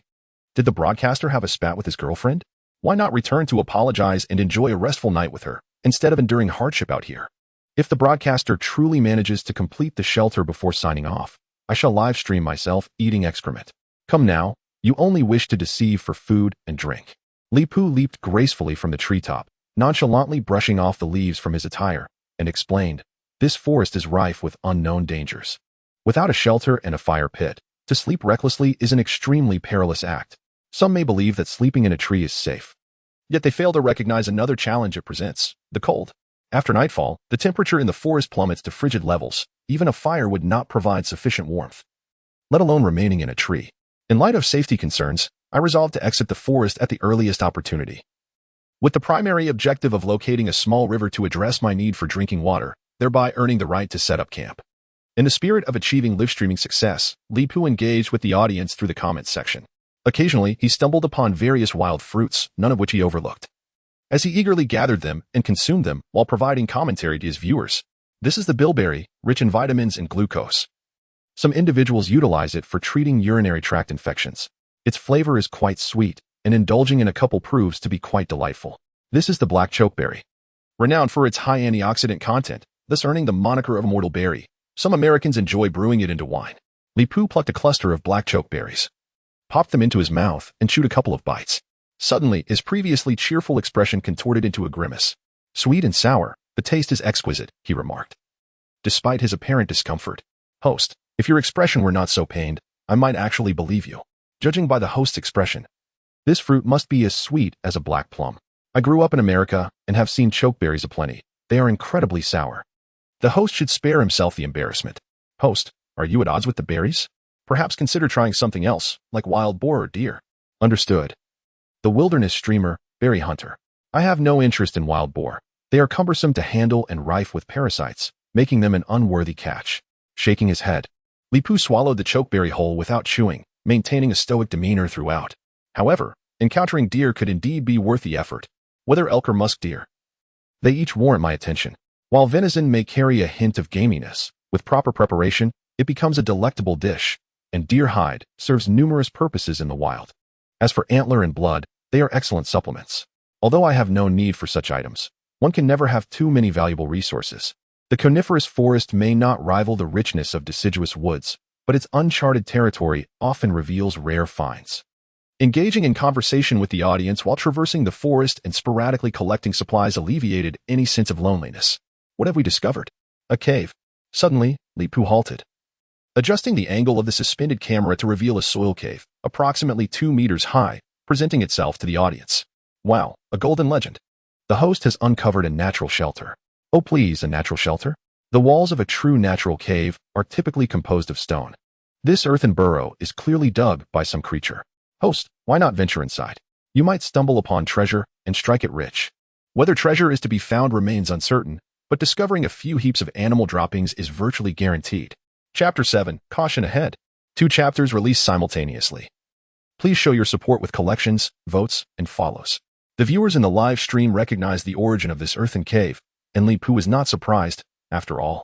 Did the broadcaster have a spat with his girlfriend? Why not return to apologize and enjoy a restful night with her, instead of enduring hardship out here? If the broadcaster truly manages to complete the shelter before signing off, I shall live stream myself eating excrement. Come now, you only wish to deceive for food and drink. Li Pu leaped gracefully from the treetop, nonchalantly brushing off the leaves from his attire, and explained, this forest is rife with unknown dangers. Without a shelter and a fire pit, to sleep recklessly is an extremely perilous act. Some may believe that sleeping in a tree is safe. Yet they fail to recognize another challenge it presents, the cold. After nightfall, the temperature in the forest plummets to frigid levels. Even a fire would not provide sufficient warmth, let alone remaining in a tree. In light of safety concerns, I resolved to exit the forest at the earliest opportunity. With the primary objective of locating a small river to address my need for drinking water, thereby earning the right to set up camp. In the spirit of achieving live streaming success, Li Pu engaged with the audience through the comments section. Occasionally, he stumbled upon various wild fruits, none of which he overlooked, as he eagerly gathered them and consumed them while providing commentary to his viewers. This is the bilberry, rich in vitamins and glucose. Some individuals utilize it for treating urinary tract infections. Its flavor is quite sweet, and indulging in a couple proves to be quite delightful. This is the black chokeberry. Renowned for its high antioxidant content, thus earning the moniker of immortal berry, some Americans enjoy brewing it into wine. Li Pu plucked a cluster of black chokeberries, popped them into his mouth, and chewed a couple of bites. Suddenly, his previously cheerful expression contorted into a grimace. Sweet and sour, the taste is exquisite, he remarked, despite his apparent discomfort. Host, if your expression were not so pained, I might actually believe you. Judging by the host's expression, this fruit must be as sweet as a black plum. I grew up in America and have seen chokeberries aplenty. They are incredibly sour. The host should spare himself the embarrassment. Host, are you at odds with the berries? Perhaps consider trying something else, like wild boar or deer. Understood. The wilderness streamer, berry hunter. I have no interest in wild boar. They are cumbersome to handle and rife with parasites, making them an unworthy catch. Shaking his head, Li Pu swallowed the chokeberry whole without chewing, maintaining a stoic demeanor throughout. However, encountering deer could indeed be worth the effort. Whether elk or musk deer, they each warrant my attention. While venison may carry a hint of gaminess, with proper preparation, it becomes a delectable dish, and deer hide serves numerous purposes in the wild. As for antler and blood, they are excellent supplements. Although I have no need for such items, one can never have too many valuable resources. The coniferous forest may not rival the richness of deciduous woods, but its uncharted territory often reveals rare finds. Engaging in conversation with the audience while traversing the forest and sporadically collecting supplies alleviated any sense of loneliness. What have we discovered? A cave. Suddenly, Li Pu halted, adjusting the angle of the suspended camera to reveal a soil cave, approximately 2 meters high, presenting itself to the audience. Wow, a golden legend. The host has uncovered a natural shelter. Oh please, a natural shelter? The walls of a true natural cave are typically composed of stone. This earthen burrow is clearly dug by some creature. Host, why not venture inside? You might stumble upon treasure and strike it rich. Whether treasure is to be found remains uncertain, but discovering a few heaps of animal droppings is virtually guaranteed. Chapter 7, Caution Ahead. 2 chapters released simultaneously. Please show your support with collections, votes, and follows. The viewers in the live stream recognize the origin of this earthen cave, and Li Pu is not surprised, after all.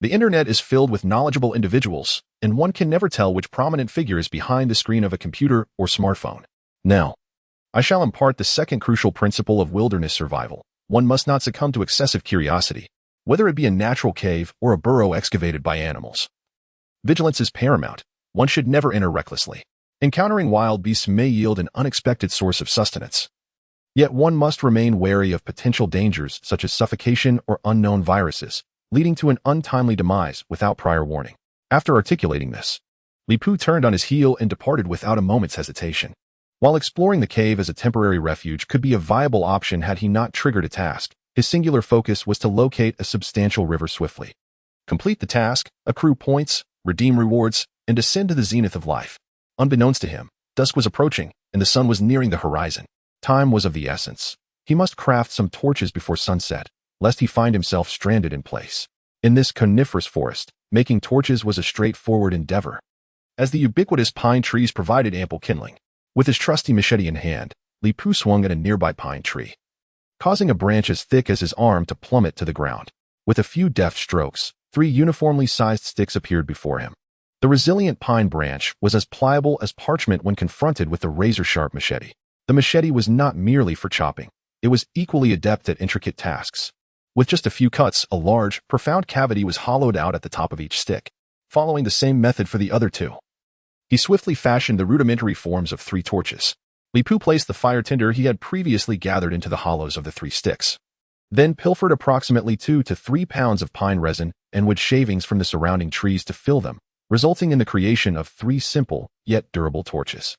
The internet is filled with knowledgeable individuals, and one can never tell which prominent figure is behind the screen of a computer or smartphone. Now, I shall impart the second crucial principle of wilderness survival. One must not succumb to excessive curiosity, whether it be a natural cave or a burrow excavated by animals. Vigilance is paramount. One should never enter recklessly. Encountering wild beasts may yield an unexpected source of sustenance. Yet one must remain wary of potential dangers such as suffocation or unknown viruses, leading to an untimely demise without prior warning. After articulating this, Li Pu turned on his heel and departed without a moment's hesitation. While exploring the cave as a temporary refuge could be a viable option had he not triggered a task, his singular focus was to locate a substantial river swiftly. Complete the task, accrue points, redeem rewards, and ascend to the zenith of life. Unbeknownst to him, dusk was approaching, and the sun was nearing the horizon. Time was of the essence. He must craft some torches before sunset, lest he find himself stranded in place. In this coniferous forest, making torches was a straightforward endeavor, as the ubiquitous pine trees provided ample kindling. With his trusty machete in hand, Li Pu swung at a nearby pine tree, causing a branch as thick as his arm to plummet to the ground. With a few deft strokes, 3 uniformly sized sticks appeared before him. The resilient pine branch was as pliable as parchment when confronted with the razor-sharp machete. The machete was not merely for chopping. It was equally adept at intricate tasks. With just a few cuts, a large, profound cavity was hollowed out at the top of each stick, following the same method for the other 2. He swiftly fashioned the rudimentary forms of 3 torches. Li Pu placed the fire tinder he had previously gathered into the hollows of the 3 sticks, then pilfered approximately 2 to 3 pounds of pine resin and wood shavings from the surrounding trees to fill them, resulting in the creation of 3 simple, yet durable torches.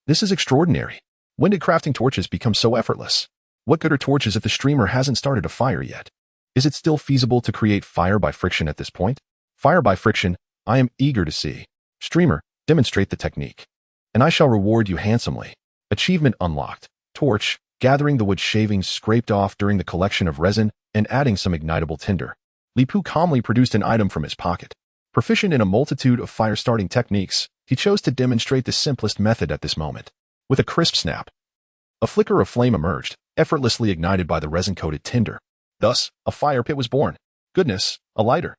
This is extraordinary. When did crafting torches become so effortless? What good are torches if the streamer hasn't started a fire yet? Is it still feasible to create fire by friction at this point? Fire by friction, I am eager to see. Streamer, demonstrate the technique, and I shall reward you handsomely. Achievement unlocked. Torch, gathering the wood shavings scraped off during the collection of resin and adding some ignitable tinder. Li Pu calmly produced an item from his pocket. Proficient in a multitude of fire-starting techniques, he chose to demonstrate the simplest method at this moment. With a crisp snap, a flicker of flame emerged, effortlessly ignited by the resin-coated tinder. Thus, a fire pit was born. Goodness, a lighter.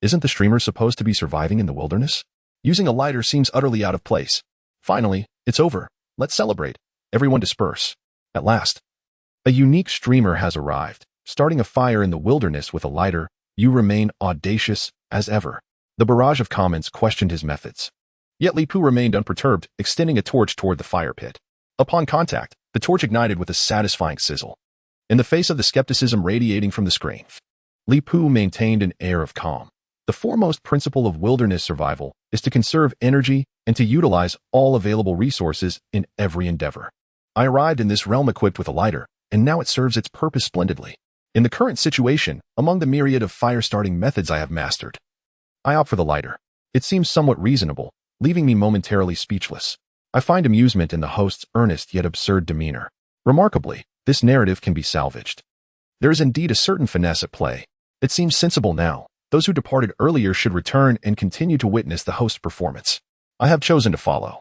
Isn't the streamer supposed to be surviving in the wilderness? Using a lighter seems utterly out of place. Finally, it's over. Let's celebrate. Everyone disperse. At last, a unique streamer has arrived. Starting a fire in the wilderness with a lighter, you remain audacious as ever. The barrage of comments questioned his methods. Yet Li Pu remained unperturbed, extending a torch toward the fire pit. Upon contact, the torch ignited with a satisfying sizzle. In the face of the skepticism radiating from the screen, Li Pu maintained an air of calm. The foremost principle of wilderness survival is to conserve energy and to utilize all available resources in every endeavor. I arrived in this realm equipped with a lighter, and now it serves its purpose splendidly. In the current situation, among the myriad of fire-starting methods I have mastered, I opt for the lighter. It seems somewhat reasonable, leaving me momentarily speechless. I find amusement in the host's earnest yet absurd demeanor. Remarkably, this narrative can be salvaged. There is indeed a certain finesse at play. It seems sensible now. Those who departed earlier should return and continue to witness the host's performance. I have chosen to follow.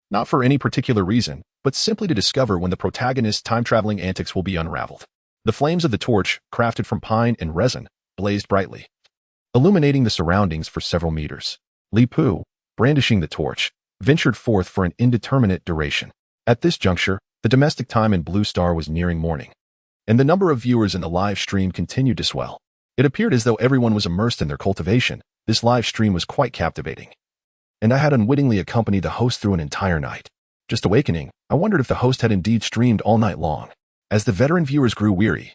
Not for any particular reason, but simply to discover when the protagonist's time-traveling antics will be unraveled. The flames of the torch, crafted from pine and resin, blazed brightly, illuminating the surroundings for several meters. Li Pu, brandishing the torch, ventured forth for an indeterminate duration. At this juncture, the domestic time in Blue Star was nearing morning, and the number of viewers in the live stream continued to swell. It appeared as though everyone was immersed in their cultivation. This live stream was quite captivating, and I had unwittingly accompanied the host through an entire night. Just awakening, I wondered if the host had indeed streamed all night long. As the veteran viewers grew weary,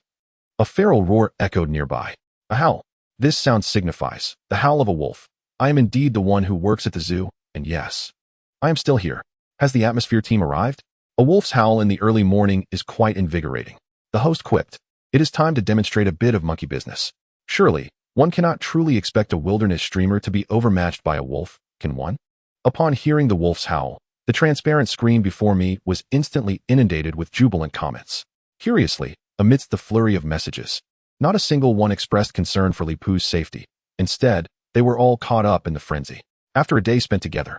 a feral roar echoed nearby. A howl. This sound signifies the howl of a wolf. I am indeed the one who works at the zoo, and yes, I am still here. Has the atmosphere team arrived? A wolf's howl in the early morning is quite invigorating. The host quipped. It is time to demonstrate a bit of monkey business. Surely, one cannot truly expect a wilderness streamer to be overmatched by a wolf, can one? Upon hearing the wolf's howl, the transparent screen before me was instantly inundated with jubilant comments. Curiously, amidst the flurry of messages, not a single one expressed concern for Li Pu's safety. Instead, they were all caught up in the frenzy. After a day spent together,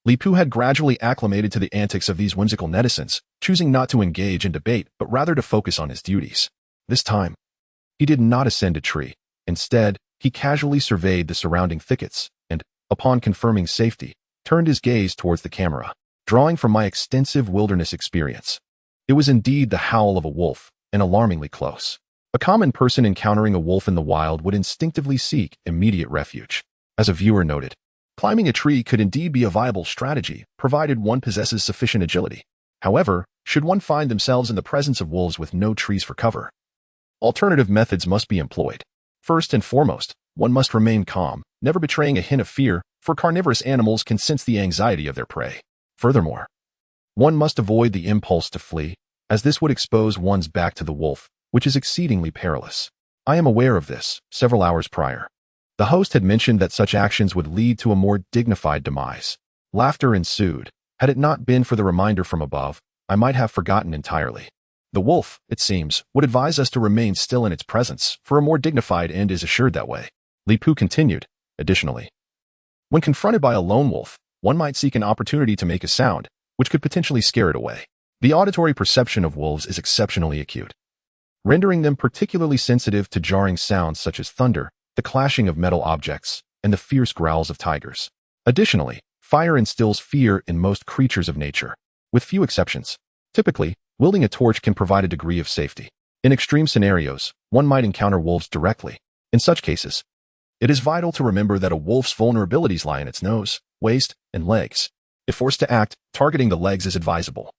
Li Pu had gradually acclimated to the antics of these whimsical netizens, choosing not to engage in debate but rather to focus on his duties. This time, he did not ascend a tree. Instead, he casually surveyed the surrounding thickets and, upon confirming safety, turned his gaze towards the camera. Drawing from my extensive wilderness experience, it was indeed the howl of a wolf, and alarmingly close. A common person encountering a wolf in the wild would instinctively seek immediate refuge. As a viewer noted, climbing a tree could indeed be a viable strategy, provided one possesses sufficient agility. However, should one find themselves in the presence of wolves with no trees for cover, alternative methods must be employed. First and foremost, one must remain calm, never betraying a hint of fear, for carnivorous animals can sense the anxiety of their prey. Furthermore, one must avoid the impulse to flee, as this would expose one's back to the wolf, which is exceedingly perilous. I am aware of this. Several hours prior, the host had mentioned that such actions would lead to a more dignified demise. Laughter ensued. Had it not been for the reminder from above, I might have forgotten entirely. The wolf, it seems, would advise us to remain still in its presence, for a more dignified end is assured that way. Li Pu continued. Additionally, when confronted by a lone wolf, one might seek an opportunity to make a sound, which could potentially scare it away. The auditory perception of wolves is exceptionally acute, rendering them particularly sensitive to jarring sounds such as thunder, the clashing of metal objects, and the fierce growls of tigers. Additionally, fire instills fear in most creatures of nature, with few exceptions. Typically, wielding a torch can provide a degree of safety. In extreme scenarios, one might encounter wolves directly. In such cases, it is vital to remember that a wolf's vulnerabilities lie in its nose, waist, and legs. If forced to act, targeting the legs is advisable.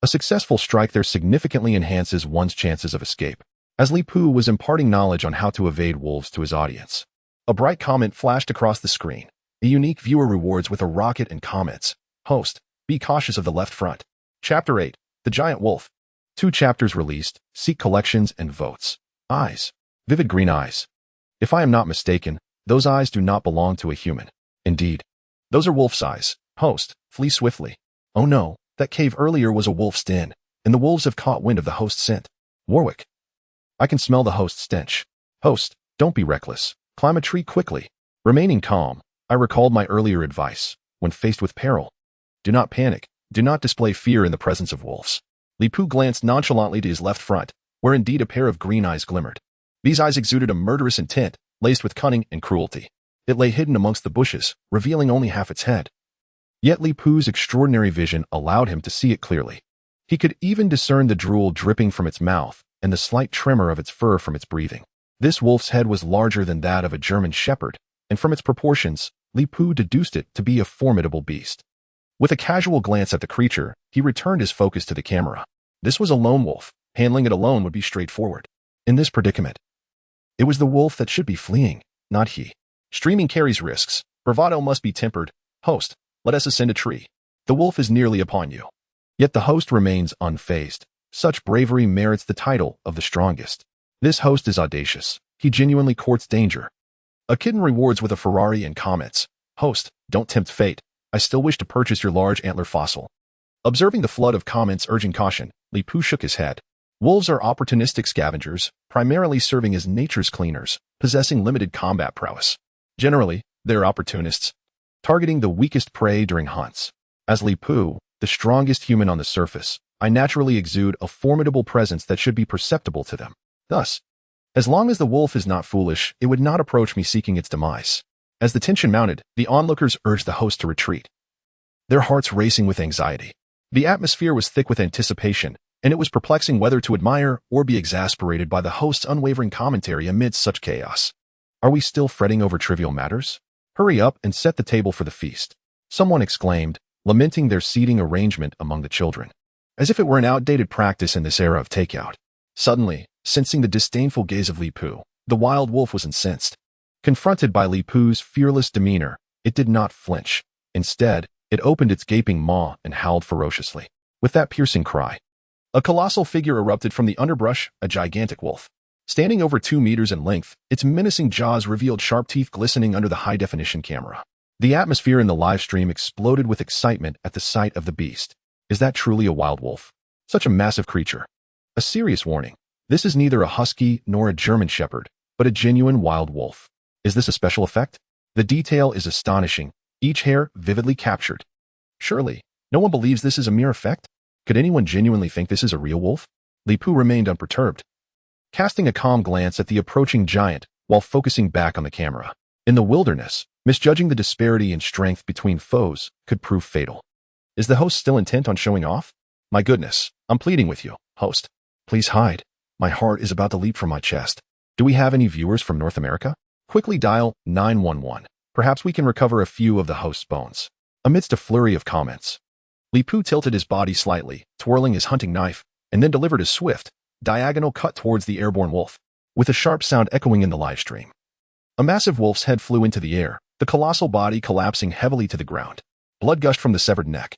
A successful strike there significantly enhances one's chances of escape. As Li Pu was imparting knowledge on how to evade wolves to his audience, a bright comment flashed across the screen. A unique viewer rewards with a rocket and comments. Host, be cautious of the left front. Chapter 8, The Giant Wolf. 2 chapters released, seek collections and votes. Eyes. Vivid green eyes. If I am not mistaken, those eyes do not belong to a human. Indeed, those are wolf's eyes. Host, flee swiftly. Oh no, that cave earlier was a wolf's den, and the wolves have caught wind of the host's scent. Warwick. I can smell the host's stench. Host, don't be reckless. Climb a tree quickly. Remaining calm, I recalled my earlier advice. When faced with peril, do not panic. Do not display fear in the presence of wolves. Li Pu glanced nonchalantly to his left front, where indeed a pair of green eyes glimmered. These eyes exuded a murderous intent, laced with cunning and cruelty. It lay hidden amongst the bushes, revealing only half its head. Yet Li Pu's extraordinary vision allowed him to see it clearly. He could even discern the drool dripping from its mouth and the slight tremor of its fur from its breathing. This wolf's head was larger than that of a German shepherd, and from its proportions, Li Pu deduced it to be a formidable beast. With a casual glance at the creature, he returned his focus to the camera. This was a lone wolf. Handling it alone would be straightforward. In this predicament, it was the wolf that should be fleeing, not he. Streaming carries risks. Bravado must be tempered. Host, let us ascend a tree. The wolf is nearly upon you. Yet the host remains unfazed. Such bravery merits the title of the strongest. This host is audacious. He genuinely courts danger. A kitten rewards with a Ferrari and comments, "Host, don't tempt fate. I still wish to purchase your large antler fossil." Observing the flood of comments urging caution, Li Pu shook his head. Wolves are opportunistic scavengers, primarily serving as nature's cleaners, possessing limited combat prowess. Generally, they're opportunists, targeting the weakest prey during hunts. As Li Pu, the strongest human on the surface, I naturally exude a formidable presence that should be perceptible to them. Thus, as long as the wolf is not foolish, it would not approach me seeking its demise. As the tension mounted, the onlookers urged the host to retreat, their hearts racing with anxiety. The atmosphere was thick with anticipation, and it was perplexing whether to admire or be exasperated by the host's unwavering commentary amidst such chaos. Are we still fretting over trivial matters? Hurry up and set the table for the feast, someone exclaimed, lamenting their seating arrangement among the children, as if it were an outdated practice in this era of takeout. Suddenly, sensing the disdainful gaze of Li Pu, the wild wolf was incensed. Confronted by Li Pu's fearless demeanor, it did not flinch. Instead, it opened its gaping maw and howled ferociously. With that piercing cry, a colossal figure erupted from the underbrush, a gigantic wolf. Standing over 2 meters in length, its menacing jaws revealed sharp teeth glistening under the high-definition camera. The atmosphere in the live stream exploded with excitement at the sight of the beast. Is that truly a wild wolf? Such a massive creature. A serious warning. This is neither a husky nor a German shepherd, but a genuine wild wolf. Is this a special effect? The detail is astonishing, each hair vividly captured. Surely, no one believes this is a mere effect? Could anyone genuinely think this is a real wolf? Li Pu remained unperturbed, casting a calm glance at the approaching giant while focusing back on the camera. In the wilderness, misjudging the disparity in strength between foes could prove fatal. Is the host still intent on showing off? My goodness, I'm pleading with you, host. Please hide. My heart is about to leap from my chest. Do we have any viewers from North America? Quickly dial 911. Perhaps we can recover a few of the host's bones. Amidst a flurry of comments, Li Pu tilted his body slightly, twirling his hunting knife, and then delivered a swift, diagonal cut towards the airborne wolf, with a sharp sound echoing in the live stream. A massive wolf's head flew into the air, the colossal body collapsing heavily to the ground. Blood gushed from the severed neck,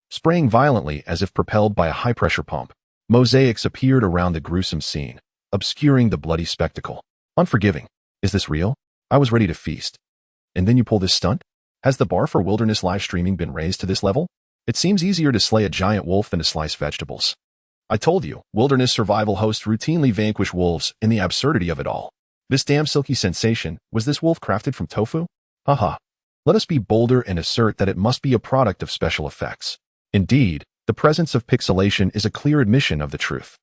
spraying violently as if propelled by a high-pressure pump. Mosaics appeared around the gruesome scene, obscuring the bloody spectacle. Unforgiving. Is this real? I was ready to feast. And then you pull this stunt? Has the bar for wilderness live streaming been raised to this level? It seems easier to slay a giant wolf than to slice vegetables. I told you, wilderness survival hosts routinely vanquish wolves in the absurdity of it all. This damn silky sensation, was this wolf crafted from tofu? Haha. Let us be bolder and assert that it must be a product of special effects. Indeed, the presence of pixelation is a clear admission of the truth.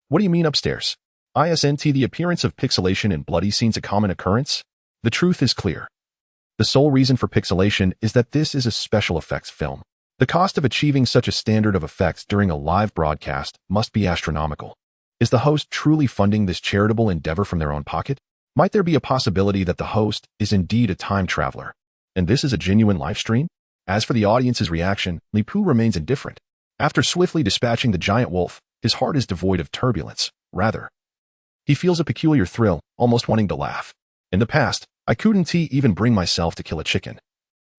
What do you mean upstairs? Isn't the appearance of pixelation in bloody scenes a common occurrence? The truth is clear. The sole reason for pixelation is that this is a special effects film. The cost of achieving such a standard of effects during a live broadcast must be astronomical. Is the host truly funding this charitable endeavor from their own pocket? Might there be a possibility that the host is indeed a time traveler, and this is a genuine live stream? As for the audience's reaction, Li Pu remains indifferent. After swiftly dispatching the giant wolf, his heart is devoid of turbulence. Rather, he feels a peculiar thrill, almost wanting to laugh. In the past, I couldn't even bring myself to kill a chicken.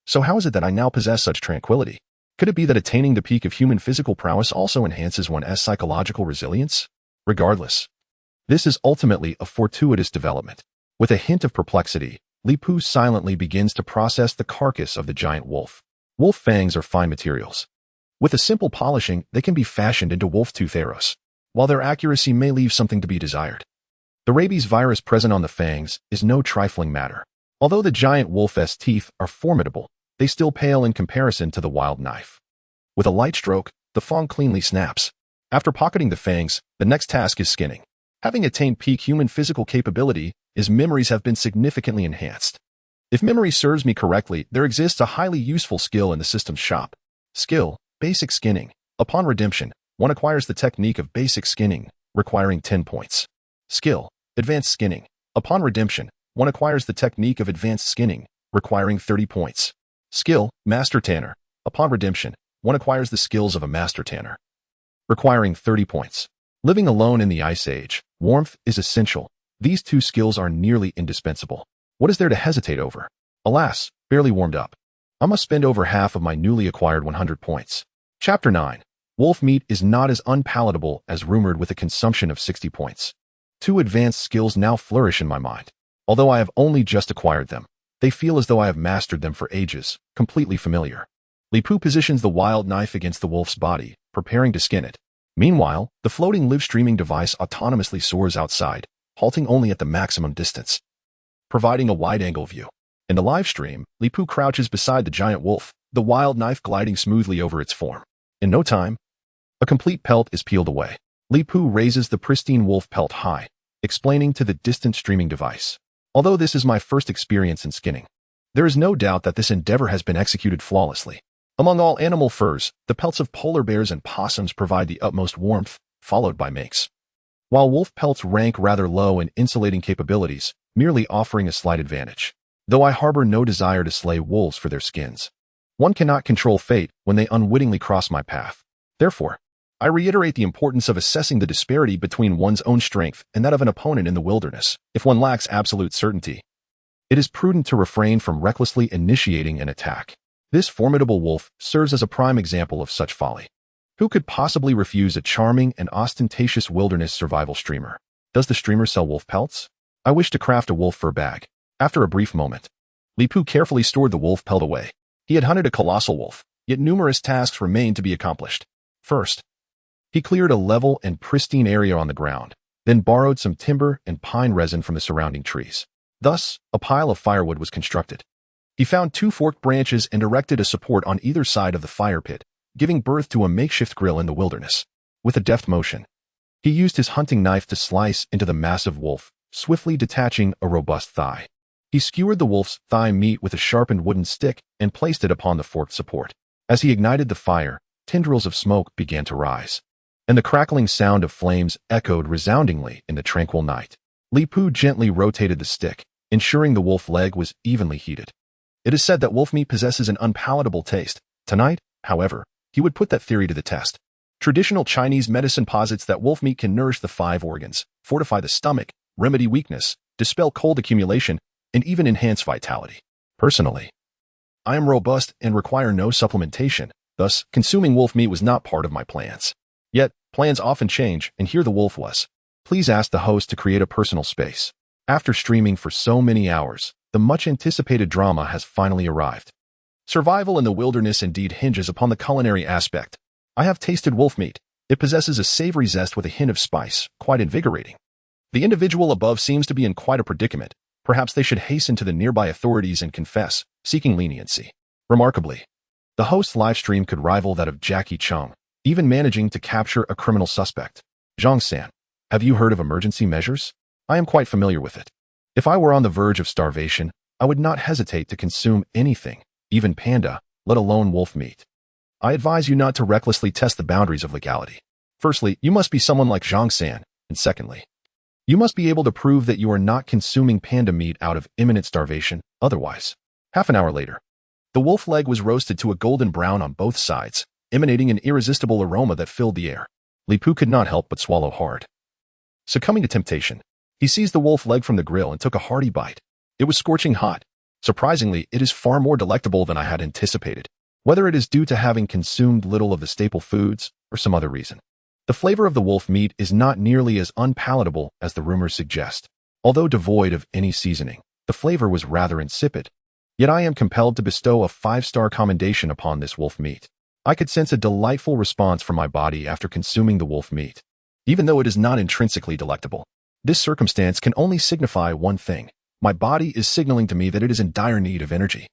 So how is it that I now possess such tranquility? Could it be that attaining the peak of human physical prowess also enhances one's psychological resilience? Regardless, this is ultimately a fortuitous development. With a hint of perplexity, Li Pu silently begins to process the carcass of the giant wolf. Wolf fangs are fine materials. With a simple polishing, they can be fashioned into wolf tooth arrows, while their accuracy may leave something to be desired. The rabies virus present on the fangs is no trifling matter. Although the giant wolf's teeth are formidable, they still pale in comparison to the wild knife. With a light stroke, the fang cleanly snaps. After pocketing the fangs, the next task is skinning. Having attained peak human physical capability, his memories have been significantly enhanced. If memory serves me correctly, there exists a highly useful skill in the system's shop. Skill, basic skinning. Upon redemption, one acquires the technique of basic skinning, requiring 10 points. Skill, advanced skinning. Upon redemption, one acquires the technique of advanced skinning, requiring 30 points. Skill, master tanner. Upon redemption, one acquires the skills of a master tanner, requiring 30 points. Living alone in the Ice Age, warmth is essential. These two skills are nearly indispensable. What is there to hesitate over? Alas, barely warmed up. I must spend over half of my newly acquired 100 points. Chapter 9. Wolf meat is not as unpalatable as rumored with a consumption of 60 points. Two advanced skills now flourish in my mind. Although I have only just acquired them, they feel as though I have mastered them for ages, completely familiar. Li Pu positions the wild knife against the wolf's body, preparing to skin it. Meanwhile, the floating live-streaming device autonomously soars outside, halting only at the maximum distance, providing a wide-angle view. In the live stream, Li Pu crouches beside the giant wolf, the wild knife gliding smoothly over its form. In no time, a complete pelt is peeled away. Li Pu raises the pristine wolf pelt high, explaining to the distant streaming device. Although this is my first experience in skinning, there is no doubt that this endeavor has been executed flawlessly. Among all animal furs, the pelts of polar bears and possums provide the utmost warmth, followed by minks. While wolf pelts rank rather low in insulating capabilities, merely offering a slight advantage. Though I harbor no desire to slay wolves for their skins. One cannot control fate when they unwittingly cross my path. Therefore, I reiterate the importance of assessing the disparity between one's own strength and that of an opponent in the wilderness. If one lacks absolute certainty, it is prudent to refrain from recklessly initiating an attack. This formidable wolf serves as a prime example of such folly. Who could possibly refuse a charming and ostentatious wilderness survival streamer? Does the streamer sell wolf pelts? I wish to craft a wolf fur bag. After a brief moment, Li Pu carefully stored the wolf pelt away. He had hunted a colossal wolf, yet numerous tasks remained to be accomplished. First, he cleared a level and pristine area on the ground, then borrowed some timber and pine resin from the surrounding trees. Thus, a pile of firewood was constructed. He found 2 forked branches and erected a support on either side of the fire pit, giving birth to a makeshift grill in the wilderness. With a deft motion, he used his hunting knife to slice into the massive wolf, swiftly detaching a robust thigh. He skewered the wolf's thigh meat with a sharpened wooden stick and placed it upon the forked support. As he ignited the fire, tendrils of smoke began to rise, and the crackling sound of flames echoed resoundingly in the tranquil night. Li Pu gently rotated the stick, ensuring the wolf leg was evenly heated. It is said that wolf meat possesses an unpalatable taste. Tonight, however, he would put that theory to the test. Traditional Chinese medicine posits that wolf meat can nourish the 5 organs, fortify the stomach, remedy weakness, dispel cold accumulation, and even enhance vitality. Personally, I am robust and require no supplementation, thus consuming wolf meat was not part of my plans. Yet, plans often change, and here the wolf was. Please ask the host to create a personal space. After streaming for so many hours, the much-anticipated drama has finally arrived. Survival in the wilderness indeed hinges upon the culinary aspect. I have tasted wolf meat. It possesses a savory zest with a hint of spice, quite invigorating. The individual above seems to be in quite a predicament. Perhaps they should hasten to the nearby authorities and confess, seeking leniency. Remarkably, the host's livestream could rival that of Jackie Chung, even managing to capture a criminal suspect. Zhang-san, have you heard of emergency measures? I am quite familiar with it. If I were on the verge of starvation, I would not hesitate to consume anything, even panda, let alone wolf meat. I advise you not to recklessly test the boundaries of legality. Firstly, you must be someone like Zhang-san, and secondly, you must be able to prove that you are not consuming panda meat out of imminent starvation, otherwise. Half an hour later, the wolf leg was roasted to a golden brown on both sides, emanating an irresistible aroma that filled the air. Li Pu could not help but swallow hard. Succumbing to temptation, he seized the wolf leg from the grill and took a hearty bite. It was scorching hot. Surprisingly, it is far more delectable than I had anticipated, whether it is due to having consumed little of the staple foods or some other reason. The flavor of the wolf meat is not nearly as unpalatable as the rumors suggest. Although devoid of any seasoning, the flavor was rather insipid. Yet I am compelled to bestow a 5-star commendation upon this wolf meat. I could sense a delightful response from my body after consuming the wolf meat, even though it is not intrinsically delectable. This circumstance can only signify one thing. My body is signaling to me that it is in dire need of energy.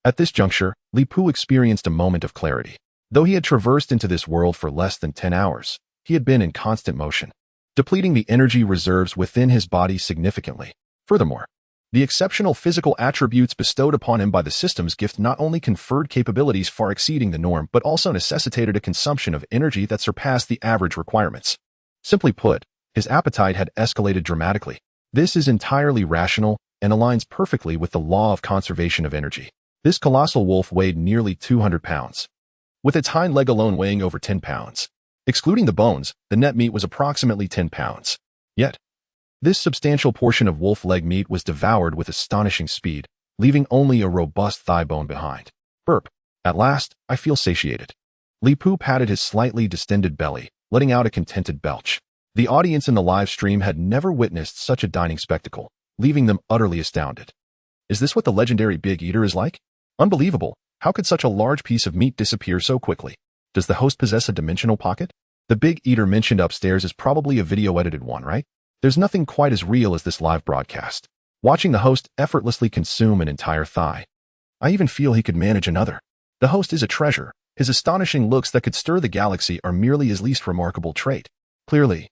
At this juncture, Li Pu experienced a moment of clarity. Though he had traversed into this world for less than 10 hours, he had been in constant motion, depleting the energy reserves within his body significantly. Furthermore, the exceptional physical attributes bestowed upon him by the system's gift not only conferred capabilities far exceeding the norm but also necessitated a consumption of energy that surpassed the average requirements. Simply put, his appetite had escalated dramatically. This is entirely rational and aligns perfectly with the law of conservation of energy. This colossal wolf weighed nearly 200 pounds, with its hind leg alone weighing over 10 pounds. Excluding the bones, the net meat was approximately 10 pounds. Yet, this substantial portion of wolf leg meat was devoured with astonishing speed, leaving only a robust thigh bone behind. Burp. At last, I feel satiated. Li Pu patted his slightly distended belly, letting out a contented belch. The audience in the live stream had never witnessed such a dining spectacle, leaving them utterly astounded. Is this what the legendary Big Eater is like? Unbelievable. How could such a large piece of meat disappear so quickly? Does the host possess a dimensional pocket? The Big Eater mentioned upstairs is probably a video-edited one, right? There's nothing quite as real as this live broadcast. Watching the host effortlessly consume an entire thigh. I even feel he could manage another. The host is a treasure. His astonishing looks that could stir the galaxy are merely his least remarkable trait. Clearly,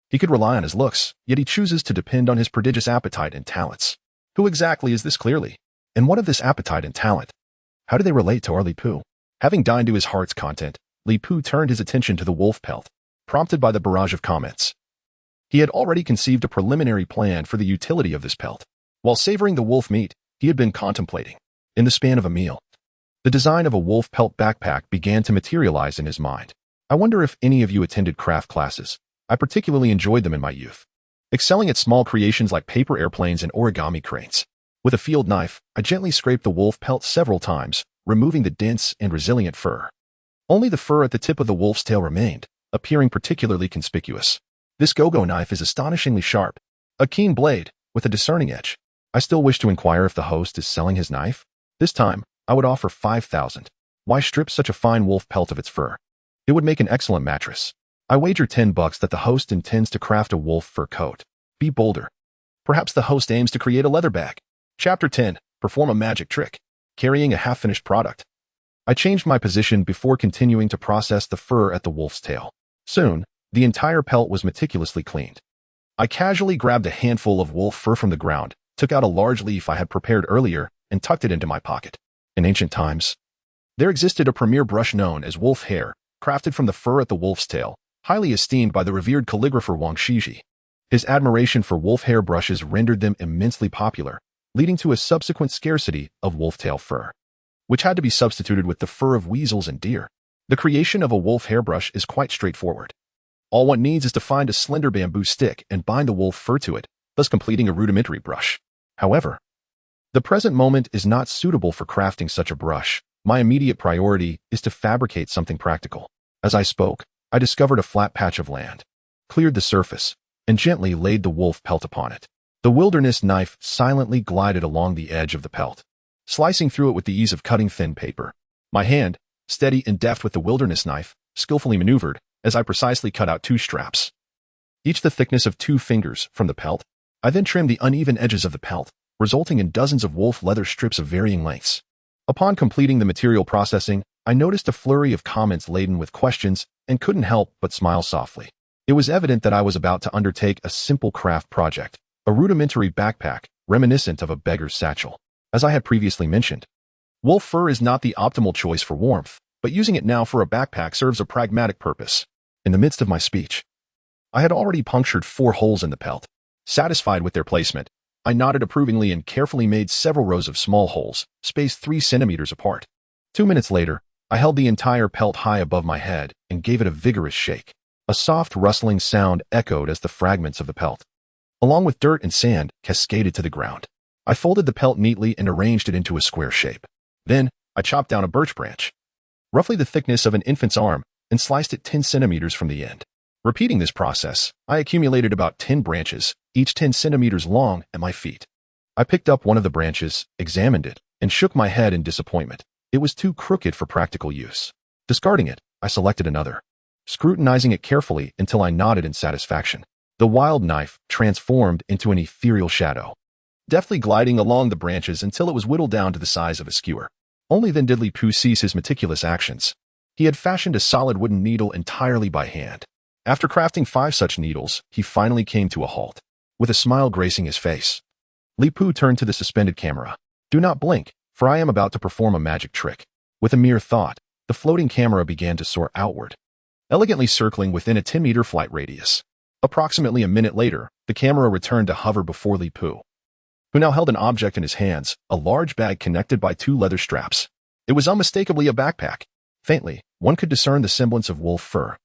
he could rely on his looks, yet he chooses to depend on his prodigious appetite and talents. Who exactly is this Clearly? And what of this appetite and talent? How do they relate to our Li Pu? Having dined to his heart's content, Li Pu turned his attention to the wolf pelt, prompted by the barrage of comments. He had already conceived a preliminary plan for the utility of this pelt. While savoring the wolf meat, he had been contemplating, in the span of a meal, the design of a wolf pelt backpack began to materialize in his mind. I wonder if any of you attended craft classes. I particularly enjoyed them in my youth, excelling at small creations like paper airplanes and origami cranes. With a field knife, I gently scraped the wolf pelt several times, removing the dense and resilient fur. Only the fur at the tip of the wolf's tail remained, appearing particularly conspicuous. This go-go knife is astonishingly sharp, a keen blade, with a discerning edge. I still wish to inquire if the host is selling his knife. This time, I would offer 5,000. Why strip such a fine wolf pelt of its fur? It would make an excellent mattress. I wager $10 that the host intends to craft a wolf fur coat. Be bolder. Perhaps the host aims to create a leather bag. Chapter 10. Perform a magic trick. Carrying a half-finished product. I changed my position before continuing to process the fur at the wolf's tail. Soon, the entire pelt was meticulously cleaned. I casually grabbed a handful of wolf fur from the ground, took out a large leaf I had prepared earlier, and tucked it into my pocket. In ancient times, there existed a premier brush known as wolf hair, crafted from the fur at the wolf's tail, highly esteemed by the revered calligrapher Wang Shiji. His admiration for wolf hair brushes rendered them immensely popular, leading to a subsequent scarcity of wolf tail fur, which had to be substituted with the fur of weasels and deer. The creation of a wolf hairbrush is quite straightforward. All one needs is to find a slender bamboo stick and bind the wolf fur to it, thus completing a rudimentary brush. However, the present moment is not suitable for crafting such a brush. My immediate priority is to fabricate something practical. As I spoke, I discovered a flat patch of land, cleared the surface, and gently laid the wolf pelt upon it. The wilderness knife silently glided along the edge of the pelt, slicing through it with the ease of cutting thin paper. My hand, steady and deft with the wilderness knife, skillfully maneuvered as I precisely cut out 2 straps, each the thickness of 2 fingers, from the pelt. I then trimmed the uneven edges of the pelt, resulting in dozens of wolf leather strips of varying lengths. Upon completing the material processing, I noticed a flurry of comments laden with questions and couldn't help but smile softly. It was evident that I was about to undertake a simple craft project, a rudimentary backpack reminiscent of a beggar's satchel. As I had previously mentioned, wolf fur is not the optimal choice for warmth, but using it now for a backpack serves a pragmatic purpose. In the midst of my speech, I had already punctured 4 holes in the pelt. Satisfied with their placement, I nodded approvingly and carefully made several rows of small holes, spaced 3 centimeters apart. 2 minutes later, I held the entire pelt high above my head and gave it a vigorous shake. A soft rustling sound echoed as the fragments of the pelt, along with dirt and sand, cascaded to the ground. I folded the pelt neatly and arranged it into a square shape. Then, I chopped down a birch branch, roughly the thickness of an infant's arm, and sliced it 10 centimeters from the end. Repeating this process, I accumulated about 10 branches, each 10 centimeters long, at my feet. I picked up one of the branches, examined it, and shook my head in disappointment. It was too crooked for practical use. Discarding it, I selected another, scrutinizing it carefully until I nodded in satisfaction. The wild knife transformed into an ethereal shadow, deftly gliding along the branches until it was whittled down to the size of a skewer. Only then did Li Pu cease his meticulous actions. He had fashioned a solid wooden needle entirely by hand. After crafting 5 such needles, he finally came to a halt, with a smile gracing his face. Li Pu turned to the suspended camera. "Do not blink, for I am about to perform a magic trick." With a mere thought, the floating camera began to soar outward, elegantly circling within a 10-meter flight radius. Approximately a minute later, the camera returned to hover before Li Pu, who now held an object in his hands, a large bag connected by 2 leather straps. It was unmistakably a backpack. Faintly, one could discern the semblance of wolf fur,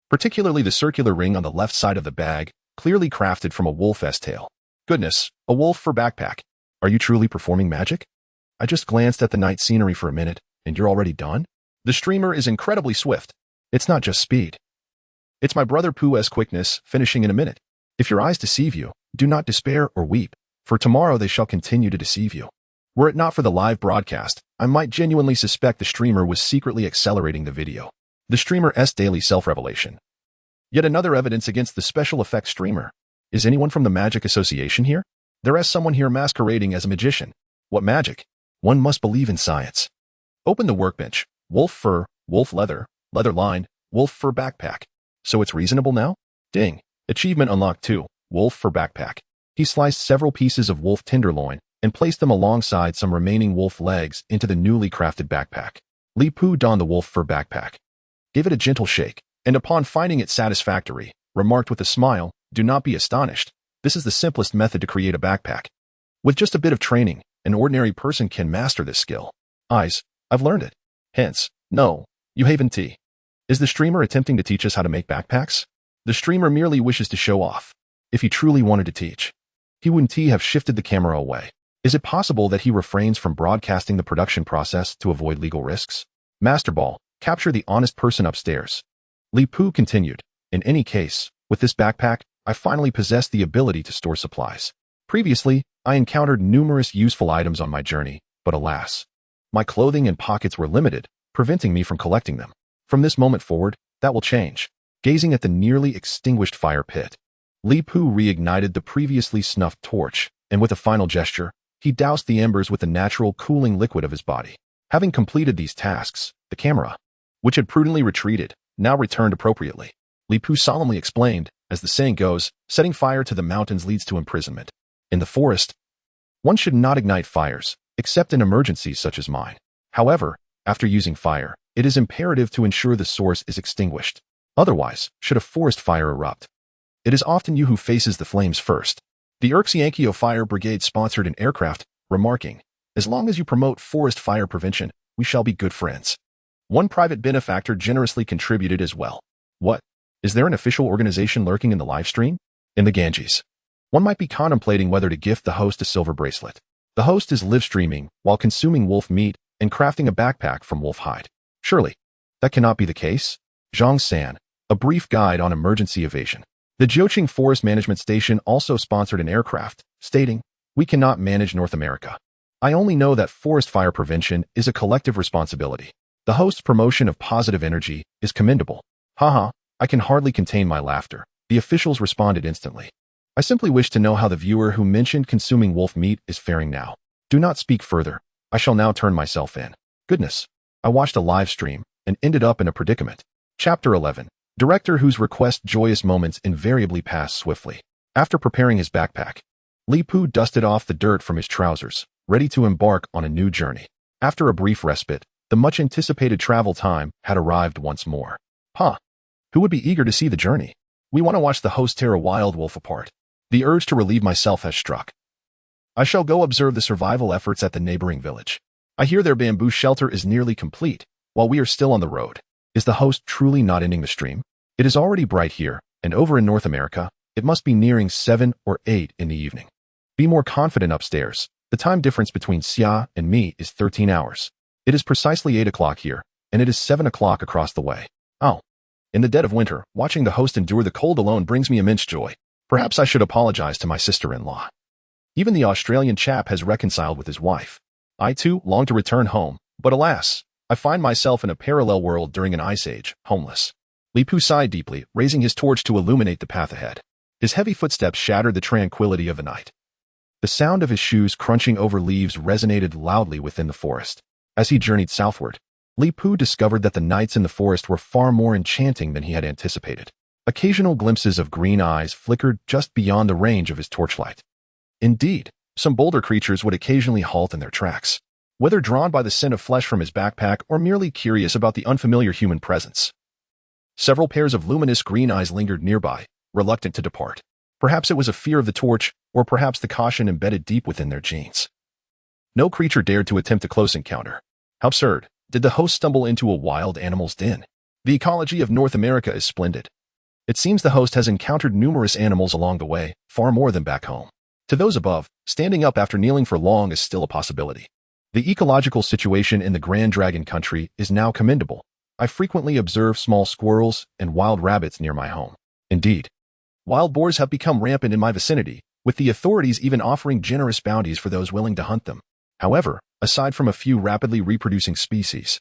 particularly the circular ring on the left side of the bag, clearly crafted from a wolf's tail. Goodness, a wolf fur backpack. Are you truly performing magic? I just glanced at the night scenery for a minute, and you're already done? The streamer is incredibly swift. It's not just speed. It's my brother Pu's quickness, finishing in a minute. If your eyes deceive you, do not despair or weep, for tomorrow they shall continue to deceive you. Were it not for the live broadcast, I might genuinely suspect the streamer was secretly accelerating the video. The streamer's daily self-revelation. Yet another evidence against the special effects streamer. Is anyone from the Magic Association here? There is someone here masquerading as a magician. What magic? One must believe in science. Open the workbench. Wolf fur, wolf leather, leather lined, wolf fur backpack. So it's reasonable now? Ding. Achievement unlocked 2, wolf fur backpack. He sliced several pieces of wolf tenderloin and placed them alongside some remaining wolf legs into the newly crafted backpack. Li Pu donned the wolf fur backpack, gave it a gentle shake, and upon finding it satisfactory, remarked with a smile, "Do not be astonished. This is the simplest method to create a backpack. With just a bit of training, an ordinary person can master this skill. I've learned it. Hence, no, you haven't. Is the streamer attempting to teach us how to make backpacks? The streamer merely wishes to show off. If he truly wanted to teach, he wouldn't have shifted the camera away. Is it possible that he refrains from broadcasting the production process to avoid legal risks? Master Ball, capture the honest person upstairs." Li Pu continued. "In any case, with this backpack, I finally possess the ability to store supplies. Previously, I encountered numerous useful items on my journey, but alas, my clothing and pockets were limited, preventing me from collecting them. From this moment forward, that will change." Gazing at the nearly extinguished fire pit, Li Pu reignited the previously snuffed torch, and with a final gesture, he doused the embers with the natural cooling liquid of his body. Having completed these tasks, the camera, which had prudently retreated, now returned appropriately. Li Pu solemnly explained, as the saying goes, setting fire to the mountains leads to imprisonment. In the forest, one should not ignite fires, except in emergencies such as mine. However, after using fire, it is imperative to ensure the source is extinguished. Otherwise, should a forest fire erupt, it is often you who faces the flames first. The Urxiankyo Fire Brigade sponsored an aircraft, remarking, "As long as you promote forest fire prevention, we shall be good friends." One private benefactor generously contributed as well. What? Is there an official organization lurking in the live stream? In the Ganges, one might be contemplating whether to gift the host a silver bracelet. The host is live streaming while consuming wolf meat and crafting a backpack from wolf hide. Surely, that cannot be the case. Zhang San, a brief guide on emergency evasion. The Jiuqing Forest Management Station also sponsored an aircraft, stating, "We cannot manage North America. I only know that forest fire prevention is a collective responsibility." The host's promotion of positive energy is commendable. Haha, I can hardly contain my laughter. The officials responded instantly. I simply wish to know how the viewer who mentioned consuming wolf meat is faring now. Do not speak further. I shall now turn myself in. Goodness, I watched a live stream and ended up in a predicament. Chapter 11. Director whose request joyous moments invariably pass swiftly. After preparing his backpack, Li Pu dusted off the dirt from his trousers, ready to embark on a new journey. After a brief respite, the much-anticipated travel time had arrived once more. Who would be eager to see the journey? We want to watch the host tear a wild wolf apart. The urge to relieve myself has struck. I shall go observe the survival efforts at the neighboring village. I hear their bamboo shelter is nearly complete, while we are still on the road. Is the host truly not ending the stream? It is already bright here, and over in North America, it must be nearing 7 or 8 in the evening. Be more confident upstairs. The time difference between Xia and me is 13 hours. It is precisely 8 o'clock here, and it is 7 o'clock across the way. Oh. In the dead of winter, watching the host endure the cold alone brings me immense joy. Perhaps I should apologize to my sister-in-law. Even the Australian chap has reconciled with his wife. I too long to return home, but alas, I find myself in a parallel world during an ice age, homeless. Li Pu sighed deeply, raising his torch to illuminate the path ahead. His heavy footsteps shattered the tranquility of the night. The sound of his shoes crunching over leaves resonated loudly within the forest. As he journeyed southward, Li Pu discovered that the nights in the forest were far more enchanting than he had anticipated. Occasional glimpses of green eyes flickered just beyond the range of his torchlight. Indeed, some bolder creatures would occasionally halt in their tracks, whether drawn by the scent of flesh from his backpack or merely curious about the unfamiliar human presence. Several pairs of luminous green eyes lingered nearby, reluctant to depart. Perhaps it was a fear of the torch, or perhaps the caution embedded deep within their genes. No creature dared to attempt a close encounter. How absurd. Did the host stumble into a wild animal's den? The ecology of North America is splendid. It seems the host has encountered numerous animals along the way, far more than back home. To those above, standing up after kneeling for long is still a possibility. The ecological situation in the Grand Dragon country is now commendable. I frequently observe small squirrels and wild rabbits near my home. Indeed, wild boars have become rampant in my vicinity, with the authorities even offering generous bounties for those willing to hunt them. However, aside from a few rapidly reproducing species,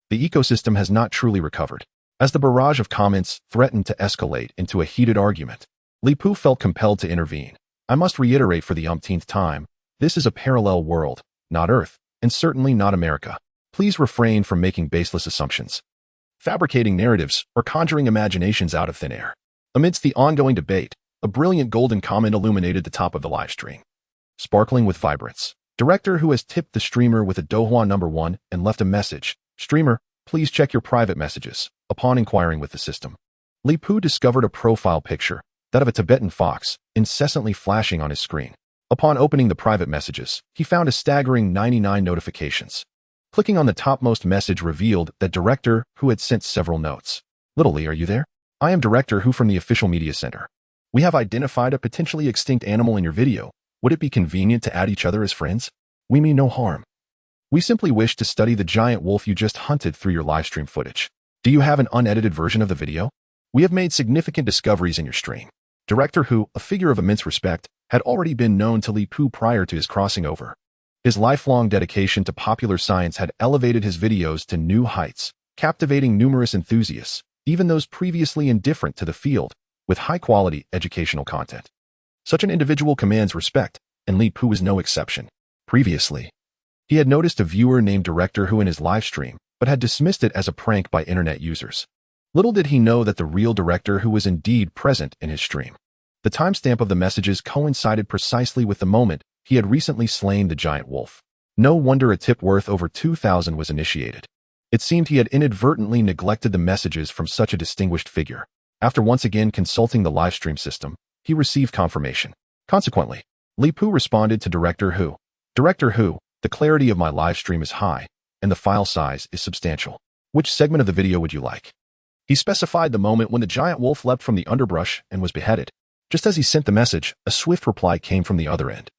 the ecosystem has not truly recovered. As the barrage of comments threatened to escalate into a heated argument, Li Pu felt compelled to intervene. I must reiterate for the umpteenth time, this is a parallel world, not Earth, and certainly not America. Please refrain from making baseless assumptions, fabricating narratives, or conjuring imaginations out of thin air. Amidst the ongoing debate, a brilliant golden comment illuminated the top of the live stream. Sparkling with vibrance, director who has tipped the streamer with a Dohwa number 1 and left a message. Streamer, please check your private messages. Upon inquiring with the system, Li Pu discovered a profile picture, that of a Tibetan fox, incessantly flashing on his screen. Upon opening the private messages, he found a staggering 99 notifications. Clicking on the topmost message revealed that director who had sent several notes. Little Lee, are you there? I am director who from the official media center. We have identified a potentially extinct animal in your video. Would it be convenient to add each other as friends? We mean no harm. We simply wish to study the giant wolf you just hunted through your livestream footage. Do you have an unedited version of the video? We have made significant discoveries in your stream. Director who, a figure of immense respect, had already been known to Li Pu prior to his crossing over. His lifelong dedication to popular science had elevated his videos to new heights, captivating numerous enthusiasts, even those previously indifferent to the field, with high-quality educational content. Such an individual commands respect, and Li Pu is no exception. Previously, he had noticed a viewer named Director who in his livestream, but had dismissed it as a prank by internet users. Little did he know that the real Director who was indeed present in his stream. The timestamp of the messages coincided precisely with the moment he had recently slain the giant wolf. No wonder a tip worth over 2,000 was initiated. It seemed he had inadvertently neglected the messages from such a distinguished figure. After once again consulting the livestream system, he received confirmation. Consequently, Li Pu responded to Director who, the clarity of my livestream is high, and the file size is substantial. Which segment of the video would you like? He specified the moment when the giant wolf leapt from the underbrush and was beheaded. Just as he sent the message, a swift reply came from the other end.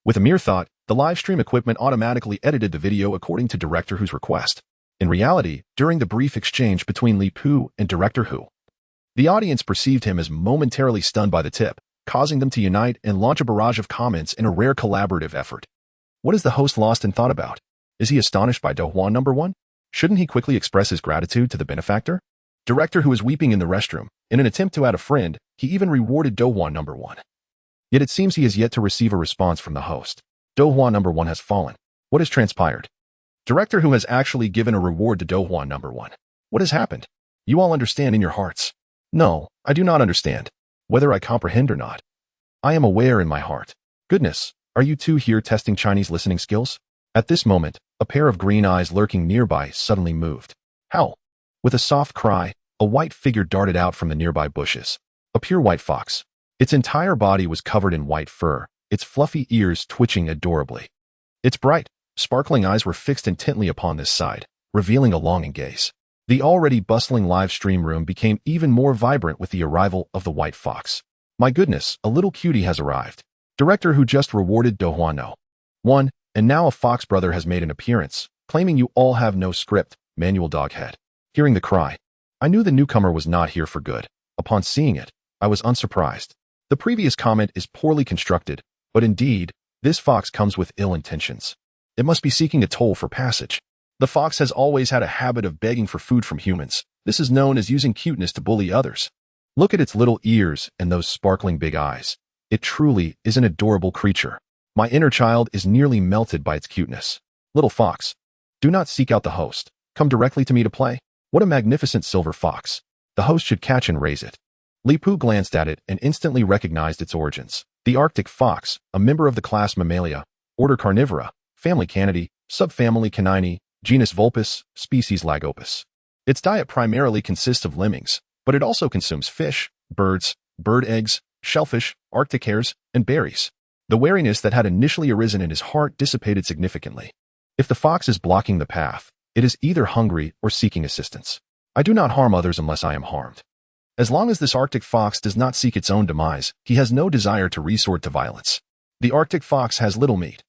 With a mere thought, the livestream equipment automatically edited the video according to Director who's request. In reality, during the brief exchange between Li Pu and Director who, the audience perceived him as momentarily stunned by the tip, causing them to unite and launch a barrage of comments in a rare collaborative effort. What is the host lost in thought about? Is he astonished by Dohwan number 1? Shouldn't he quickly express his gratitude to the benefactor? Director who was weeping in the restroom, in an attempt to add a friend, he even rewarded Dohwan number 1. Yet it seems he has yet to receive a response from the host. Dohwan number 1 has fallen. What has transpired? Director who has actually given a reward to Dohwan number 1. What has happened? You all understand in your hearts. No, I do not understand. Whether I comprehend or not. I am aware in my heart. Goodness, are you two here testing Chinese listening skills? At this moment, a pair of green eyes lurking nearby suddenly moved. How? With a soft cry, a white figure darted out from the nearby bushes. A pure white fox. Its entire body was covered in white fur, its fluffy ears twitching adorably. Its bright, sparkling eyes were fixed intently upon this side, revealing a longing gaze. The already bustling live stream room became even more vibrant with the arrival of the white fox. My goodness, a little cutie has arrived. Director who just rewarded Dohwano 1, and now a fox brother has made an appearance, claiming you all have no script, Manual Doghead. Hearing the cry, I knew the newcomer was not here for good. Upon seeing it, I was unsurprised. The previous comment is poorly constructed, but indeed, this fox comes with ill intentions. It must be seeking a toll for passage. The fox has always had a habit of begging for food from humans. This is known as using cuteness to bully others. Look at its little ears and those sparkling big eyes. It truly is an adorable creature. My inner child is nearly melted by its cuteness. Little fox, do not seek out the host. Come directly to me to play. What a magnificent silver fox. The host should catch and raise it. Li Pu glanced at it and instantly recognized its origins. The Arctic fox, a member of the class Mammalia, order Carnivora, family Canidae, subfamily Canini, genus Vulpes, species Lagopus. Its diet primarily consists of lemmings, but it also consumes fish, birds, bird eggs, shellfish, Arctic hares, and berries. The wariness that had initially arisen in his heart dissipated significantly. If the fox is blocking the path, it is either hungry or seeking assistance. I do not harm others unless I am harmed. As long as this Arctic fox does not seek its own demise, he has no desire to resort to violence. The Arctic fox has little meat.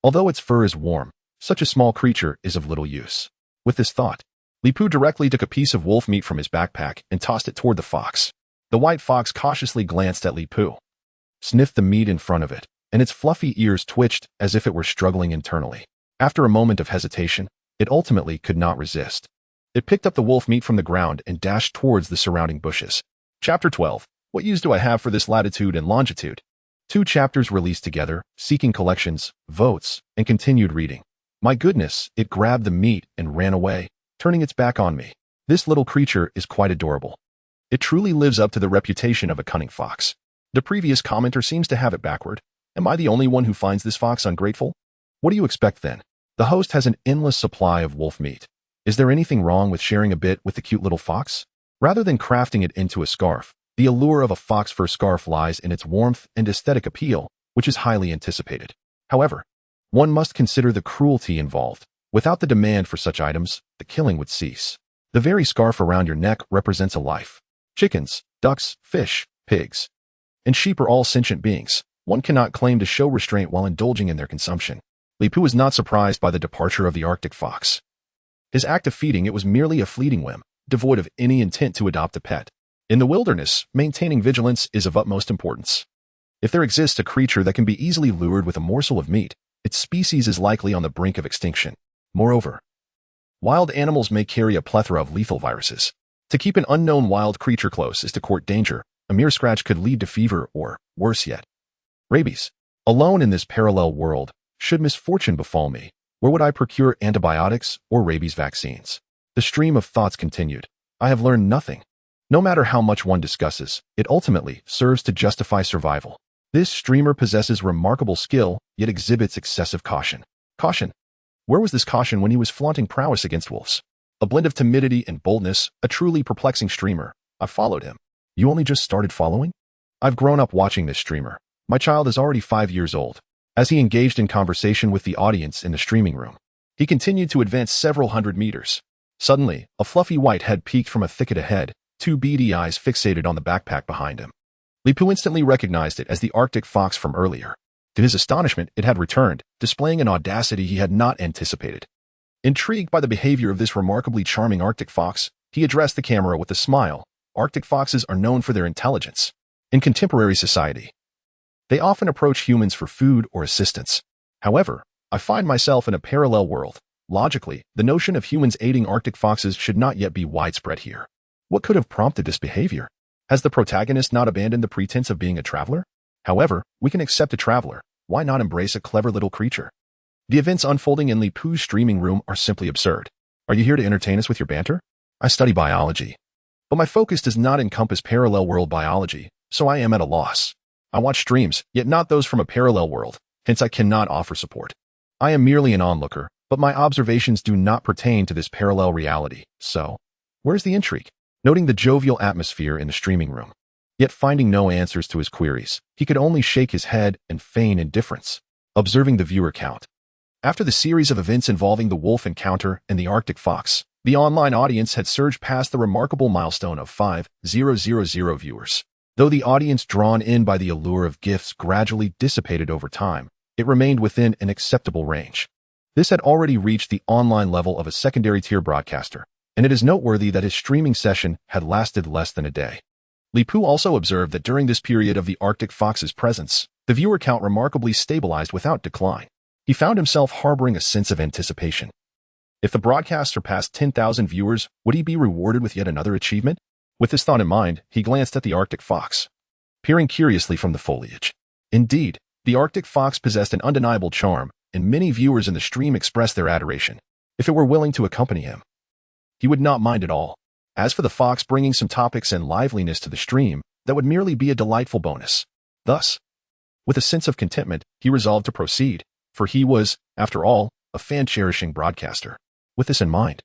Although its fur is warm, such a small creature is of little use. With this thought, Li Pu directly took a piece of wolf meat from his backpack and tossed it toward the fox. The white fox cautiously glanced at Li Pu, sniffed the meat in front of it, and its fluffy ears twitched as if it were struggling internally. After a moment of hesitation, it ultimately could not resist. It picked up the wolf meat from the ground and dashed towards the surrounding bushes. Chapter 12. What use do I have for this latitude and longitude? 2 chapters released together, seeking collections, votes, and continued reading. My goodness, it grabbed the meat and ran away, turning its back on me. This little creature is quite adorable. It truly lives up to the reputation of a cunning fox. The previous commenter seems to have it backward. Am I the only one who finds this fox ungrateful? What do you expect then? The host has an endless supply of wolf meat. Is there anything wrong with sharing a bit with the cute little fox? Rather than crafting it into a scarf, the allure of a fox fur scarf lies in its warmth and aesthetic appeal, which is highly anticipated. However, one must consider the cruelty involved. Without the demand for such items, the killing would cease. The very scarf around your neck represents a life. Chickens, ducks, fish, pigs, and sheep are all sentient beings. One cannot claim to show restraint while indulging in their consumption. Li Pu was not surprised by the departure of the Arctic fox. His act of feeding it was merely a fleeting whim, devoid of any intent to adopt a pet. In the wilderness, maintaining vigilance is of utmost importance. If there exists a creature that can be easily lured with a morsel of meat, its species is likely on the brink of extinction. Moreover, wild animals may carry a plethora of lethal viruses. To keep an unknown wild creature close is to court danger. A mere scratch could lead to fever or, worse yet, rabies. Alone in this parallel world, should misfortune befall me, where would I procure antibiotics or rabies vaccines? The stream of thoughts continued. I have learned nothing. No matter how much one discusses, it ultimately serves to justify survival. This streamer possesses remarkable skill, yet exhibits excessive caution. Caution? Where was this caution when he was flaunting prowess against wolves? A blend of timidity and boldness, a truly perplexing streamer. I followed him. You only just started following? I've grown up watching this streamer. My child is already 5 years old. As he engaged in conversation with the audience in the streaming room, he continued to advance several hundred meters. Suddenly, a fluffy white head peeked from a thicket ahead, 2 beady eyes fixated on the backpack behind him. Li Pu instantly recognized it as the Arctic fox from earlier. To his astonishment, it had returned, displaying an audacity he had not anticipated. Intrigued by the behavior of this remarkably charming Arctic fox, he addressed the camera with a smile. Arctic foxes are known for their intelligence. In contemporary society, they often approach humans for food or assistance. However, I find myself in a parallel world. Logically, the notion of humans aiding Arctic foxes should not yet be widespread here. What could have prompted this behavior? Has the protagonist not abandoned the pretense of being a traveler? However, we can accept a traveler. Why not embrace a clever little creature? The events unfolding in Li Pu's streaming room are simply absurd. Are you here to entertain us with your banter? I study biology, but my focus does not encompass parallel world biology, so I am at a loss. I watch streams, yet not those from a parallel world, hence I cannot offer support. I am merely an onlooker, but my observations do not pertain to this parallel reality, so where's the intrigue? Noting the jovial atmosphere in the streaming room, yet finding no answers to his queries, he could only shake his head and feign indifference. Observing the viewer count. After the series of events involving the wolf encounter and the Arctic fox, the online audience had surged past the remarkable milestone of 5,000 viewers. Though the audience drawn in by the allure of gifts gradually dissipated over time, it remained within an acceptable range. This had already reached the online level of a secondary tier broadcaster, and it is noteworthy that his streaming session had lasted less than a day. Li Pu also observed that during this period of the Arctic fox's presence, the viewer count remarkably stabilized without decline. He found himself harboring a sense of anticipation. If the broadcast surpassed 10,000 viewers, would he be rewarded with yet another achievement? With this thought in mind, he glanced at the Arctic fox, peering curiously from the foliage. Indeed, the Arctic fox possessed an undeniable charm, and many viewers in the stream expressed their adoration. If it were willing to accompany him, he would not mind at all. As for the fox bringing some topics and liveliness to the stream, that would merely be a delightful bonus. Thus, with a sense of contentment, he resolved to proceed, for he was, after all, a fan-cherishing broadcaster. With this in mind,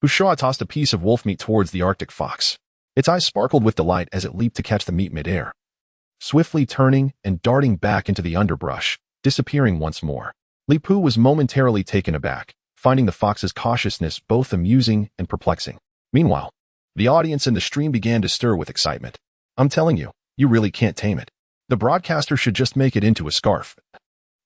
Bouchard tossed a piece of wolf meat towards the Arctic fox. Its eyes sparkled with delight as it leaped to catch the meat midair, swiftly turning and darting back into the underbrush, disappearing once more. Li Pu was momentarily taken aback, finding the fox's cautiousness both amusing and perplexing. Meanwhile, the audience in the stream began to stir with excitement. I'm telling you, you really can't tame it. The broadcaster should just make it into a scarf.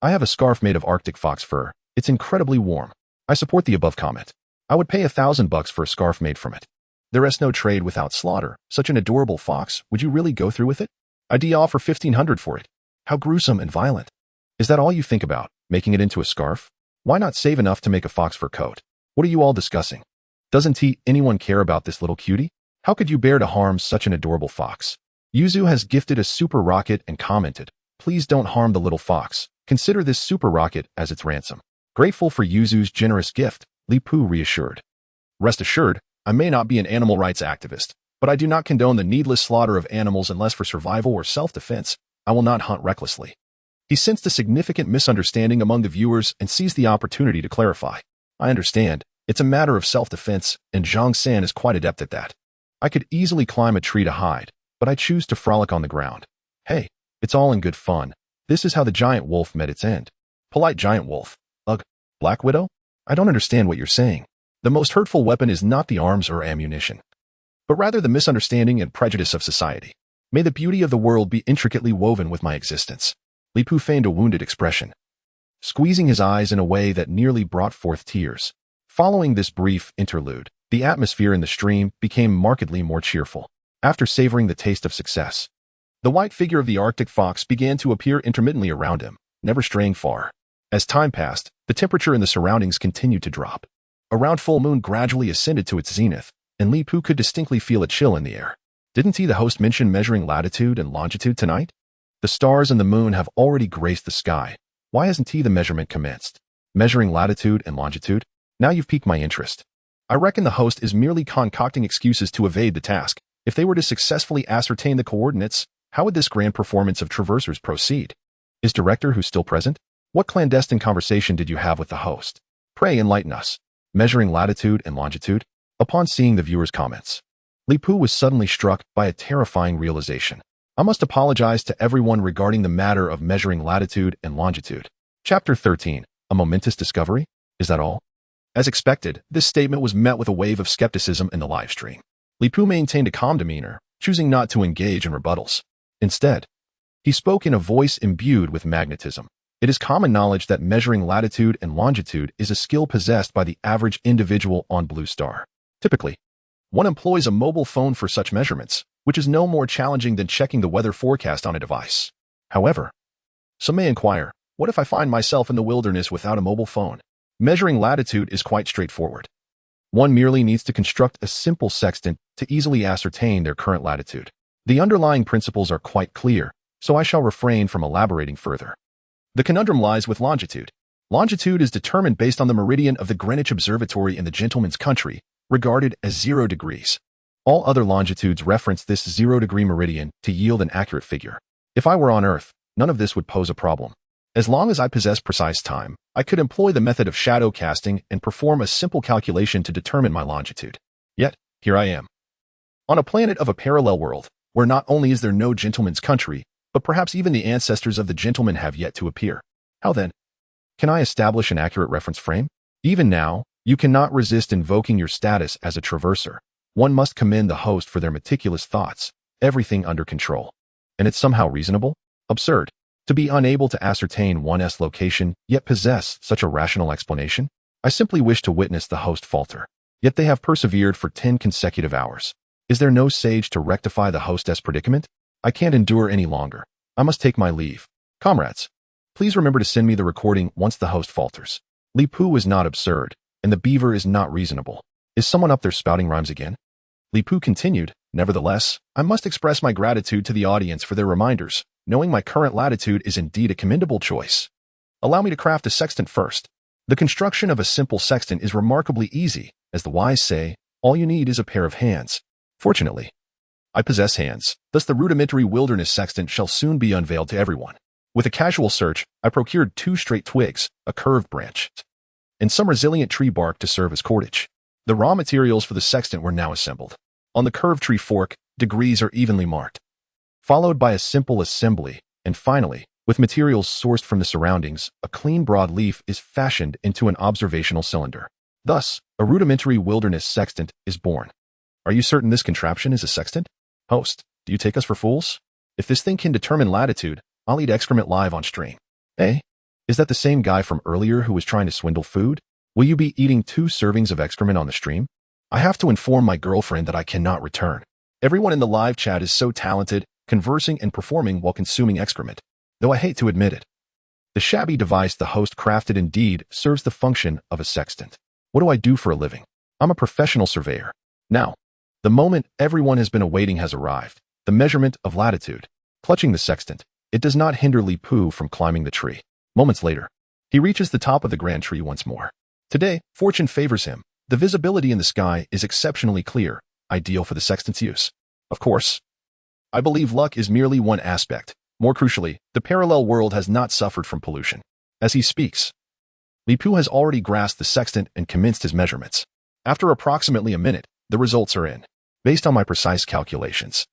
I have a scarf made of Arctic fox fur. It's incredibly warm. I support the above comment. I would pay $1,000 for a scarf made from it. There is no trade without slaughter. Such an adorable fox. Would you really go through with it? I'd offer $1,500 for it. How gruesome and violent. Is that all you think about, making it into a scarf? Why not save enough to make a fox fur coat? What are you all discussing? Doesn't anyone care about this little cutie? How could you bear to harm such an adorable fox? Yuzu has gifted a super rocket and commented, please don't harm the little fox. Consider this super rocket as its ransom. Grateful for Yuzu's generous gift, Li Pu reassured. Rest assured, I may not be an animal rights activist, but I do not condone the needless slaughter of animals unless for survival or self-defense. I will not hunt recklessly. He sensed a significant misunderstanding among the viewers and seized the opportunity to clarify. I understand. It's a matter of self-defense, and Zhang San is quite adept at that. I could easily climb a tree to hide, but I choose to frolic on the ground. Hey, it's all in good fun. This is how the giant wolf met its end. Polite giant wolf. Ugh, Black Widow? I don't understand what you're saying. The most hurtful weapon is not the arms or ammunition, but rather the misunderstanding and prejudice of society. May the beauty of the world be intricately woven with my existence. Li Pu feigned a wounded expression, squeezing his eyes in a way that nearly brought forth tears. Following this brief interlude, the atmosphere in the stream became markedly more cheerful. After savoring the taste of success, the white figure of the Arctic fox began to appear intermittently around him, never straying far. As time passed, the temperature in the surroundings continued to drop. A round full moon gradually ascended to its zenith, and Li Pu could distinctly feel a chill in the air. Didn't the host mention measuring latitude and longitude tonight? The stars and the moon have already graced the sky. Why hasn't the measurement commenced? Measuring latitude and longitude? Now you've piqued my interest. I reckon the host is merely concocting excuses to evade the task. If they were to successfully ascertain the coordinates, how would this grand performance of traversers proceed? Is Director Who still present? What clandestine conversation did you have with the host? Pray enlighten us. Measuring latitude and longitude? Upon seeing the viewers' comments, Li Pu was suddenly struck by a terrifying realization. I must apologize to everyone regarding the matter of measuring latitude and longitude. Chapter 13. A momentous discovery? Is that all? As expected, this statement was met with a wave of skepticism in the livestream. Li Pu maintained a calm demeanor, choosing not to engage in rebuttals. Instead, he spoke in a voice imbued with magnetism. It is common knowledge that measuring latitude and longitude is a skill possessed by the average individual on Blue Star. Typically, one employs a mobile phone for such measurements, which is no more challenging than checking the weather forecast on a device. However, some may inquire, what if I find myself in the wilderness without a mobile phone? Measuring latitude is quite straightforward. One merely needs to construct a simple sextant to easily ascertain their current latitude. The underlying principles are quite clear, so I shall refrain from elaborating further. The conundrum lies with longitude. Longitude is determined based on the meridian of the Greenwich Observatory in the gentleman's country, regarded as 0 degrees. All other longitudes reference this 0-degree meridian to yield an accurate figure. If I were on Earth, none of this would pose a problem. As long as I possess precise time, I could employ the method of shadow casting and perform a simple calculation to determine my longitude. Yet, here I am, on a planet of a parallel world, where not only is there no gentleman's country, but perhaps even the ancestors of the gentleman have yet to appear. How then can I establish an accurate reference frame? Even now, you cannot resist invoking your status as a traverser. One must commend the host for their meticulous thoughts, everything under control. And it's somehow reasonable? Absurd. To be unable to ascertain one's location, yet possess such a rational explanation? I simply wish to witness the host falter. Yet they have persevered for 10 consecutive hours. Is there no sage to rectify the hostess' predicament? I can't endure any longer. I must take my leave. Comrades, please remember to send me the recording once the host falters. Li Pu is not absurd, and the beaver is not reasonable. Is someone up there spouting rhymes again? Li Pu continued, Nevertheless, I must express my gratitude to the audience for their reminders, knowing my current latitude is indeed a commendable choice. Allow me to craft a sextant first. The construction of a simple sextant is remarkably easy. As the wise say, all you need is a pair of hands. Fortunately, I possess hands, thus the rudimentary wilderness sextant shall soon be unveiled to everyone. With a casual search, I procured 2 straight twigs, a curved branch, and some resilient tree bark to serve as cordage. The raw materials for the sextant were now assembled. On the curved tree fork, degrees are evenly marked, followed by a simple assembly, and finally, with materials sourced from the surroundings, a clean broad leaf is fashioned into an observational cylinder. Thus, a rudimentary wilderness sextant is born. Are you certain this contraption is a sextant? Host, do you take us for fools? If this thing can determine latitude, I'll eat excrement live on stream. Eh? Is that the same guy from earlier who was trying to swindle food? Will you be eating 2 servings of excrement on the stream? I have to inform my girlfriend that I cannot return. Everyone in the live chat is so talented, conversing and performing while consuming excrement, though I hate to admit it. The shabby device the host crafted indeed serves the function of a sextant. What do I do for a living? I'm a professional surveyor. Now, the moment everyone has been awaiting has arrived, the measurement of latitude. Clutching the sextant, it does not hinder Li Pu from climbing the tree. Moments later, he reaches the top of the grand tree once more. Today, fortune favors him. The visibility in the sky is exceptionally clear, ideal for the sextant's use. Of course, I believe luck is merely one aspect. More crucially, the parallel world has not suffered from pollution. As he speaks, Li Pu has already grasped the sextant and commenced his measurements. After approximately a minute, the results are in. Based on my precise calculations,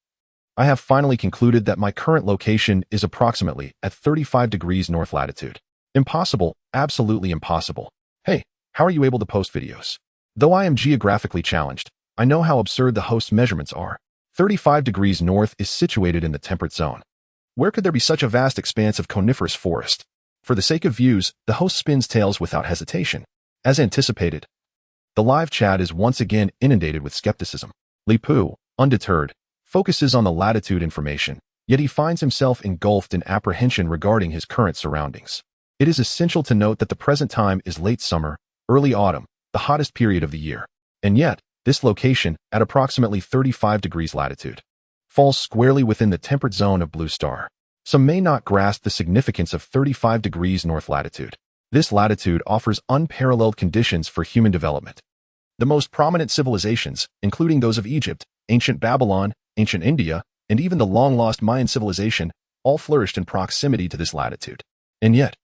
I have finally concluded that my current location is approximately at 35 degrees north latitude. Impossible, absolutely impossible. Hey, how are you able to post videos? Though I am geographically challenged, I know how absurd the host's measurements are. 35 degrees north is situated in the temperate zone. Where could there be such a vast expanse of coniferous forest? For the sake of views, the host spins tales without hesitation. As anticipated, the live chat is once again inundated with skepticism. Li Pu, undeterred, focuses on the latitude information, yet he finds himself engulfed in apprehension regarding his current surroundings. It is essential to note that the present time is late summer, early autumn, the hottest period of the year. And yet, this location, at approximately 35 degrees latitude, falls squarely within the temperate zone of Blue Star. Some may not grasp the significance of 35 degrees north latitude. This latitude offers unparalleled conditions for human development. The most prominent civilizations, including those of Egypt, ancient Babylon, ancient India, and even the long-lost Mayan civilization, all flourished in proximity to this latitude. And yet,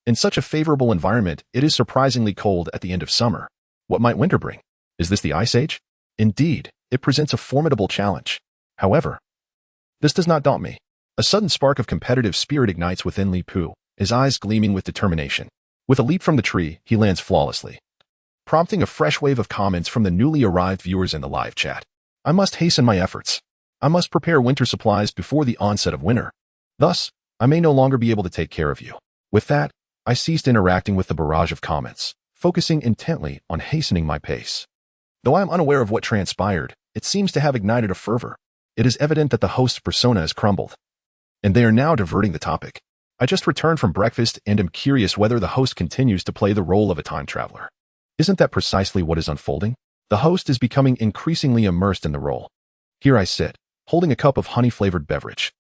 in such a favorable environment, it is surprisingly cold at the end of summer. What might winter bring? Is this the Ice Age? Indeed, it presents a formidable challenge. However, this does not daunt me. A sudden spark of competitive spirit ignites within Li Pu, his eyes gleaming with determination. With a leap from the tree, he lands flawlessly, prompting a fresh wave of comments from the newly arrived viewers in the live chat. I must hasten my efforts. I must prepare winter supplies before the onset of winter. Thus, I may no longer be able to take care of you. With that, I ceased interacting with the barrage of comments, focusing intently on hastening my pace. Though I am unaware of what transpired, it seems to have ignited a fervor. It is evident that the host's persona has crumbled, and they are now diverting the topic. I just returned from breakfast and am curious whether the host continues to play the role of a time traveler. Isn't that precisely what is unfolding? The host is becoming increasingly immersed in the role. Here I sit, holding a cup of honey-flavored beverage,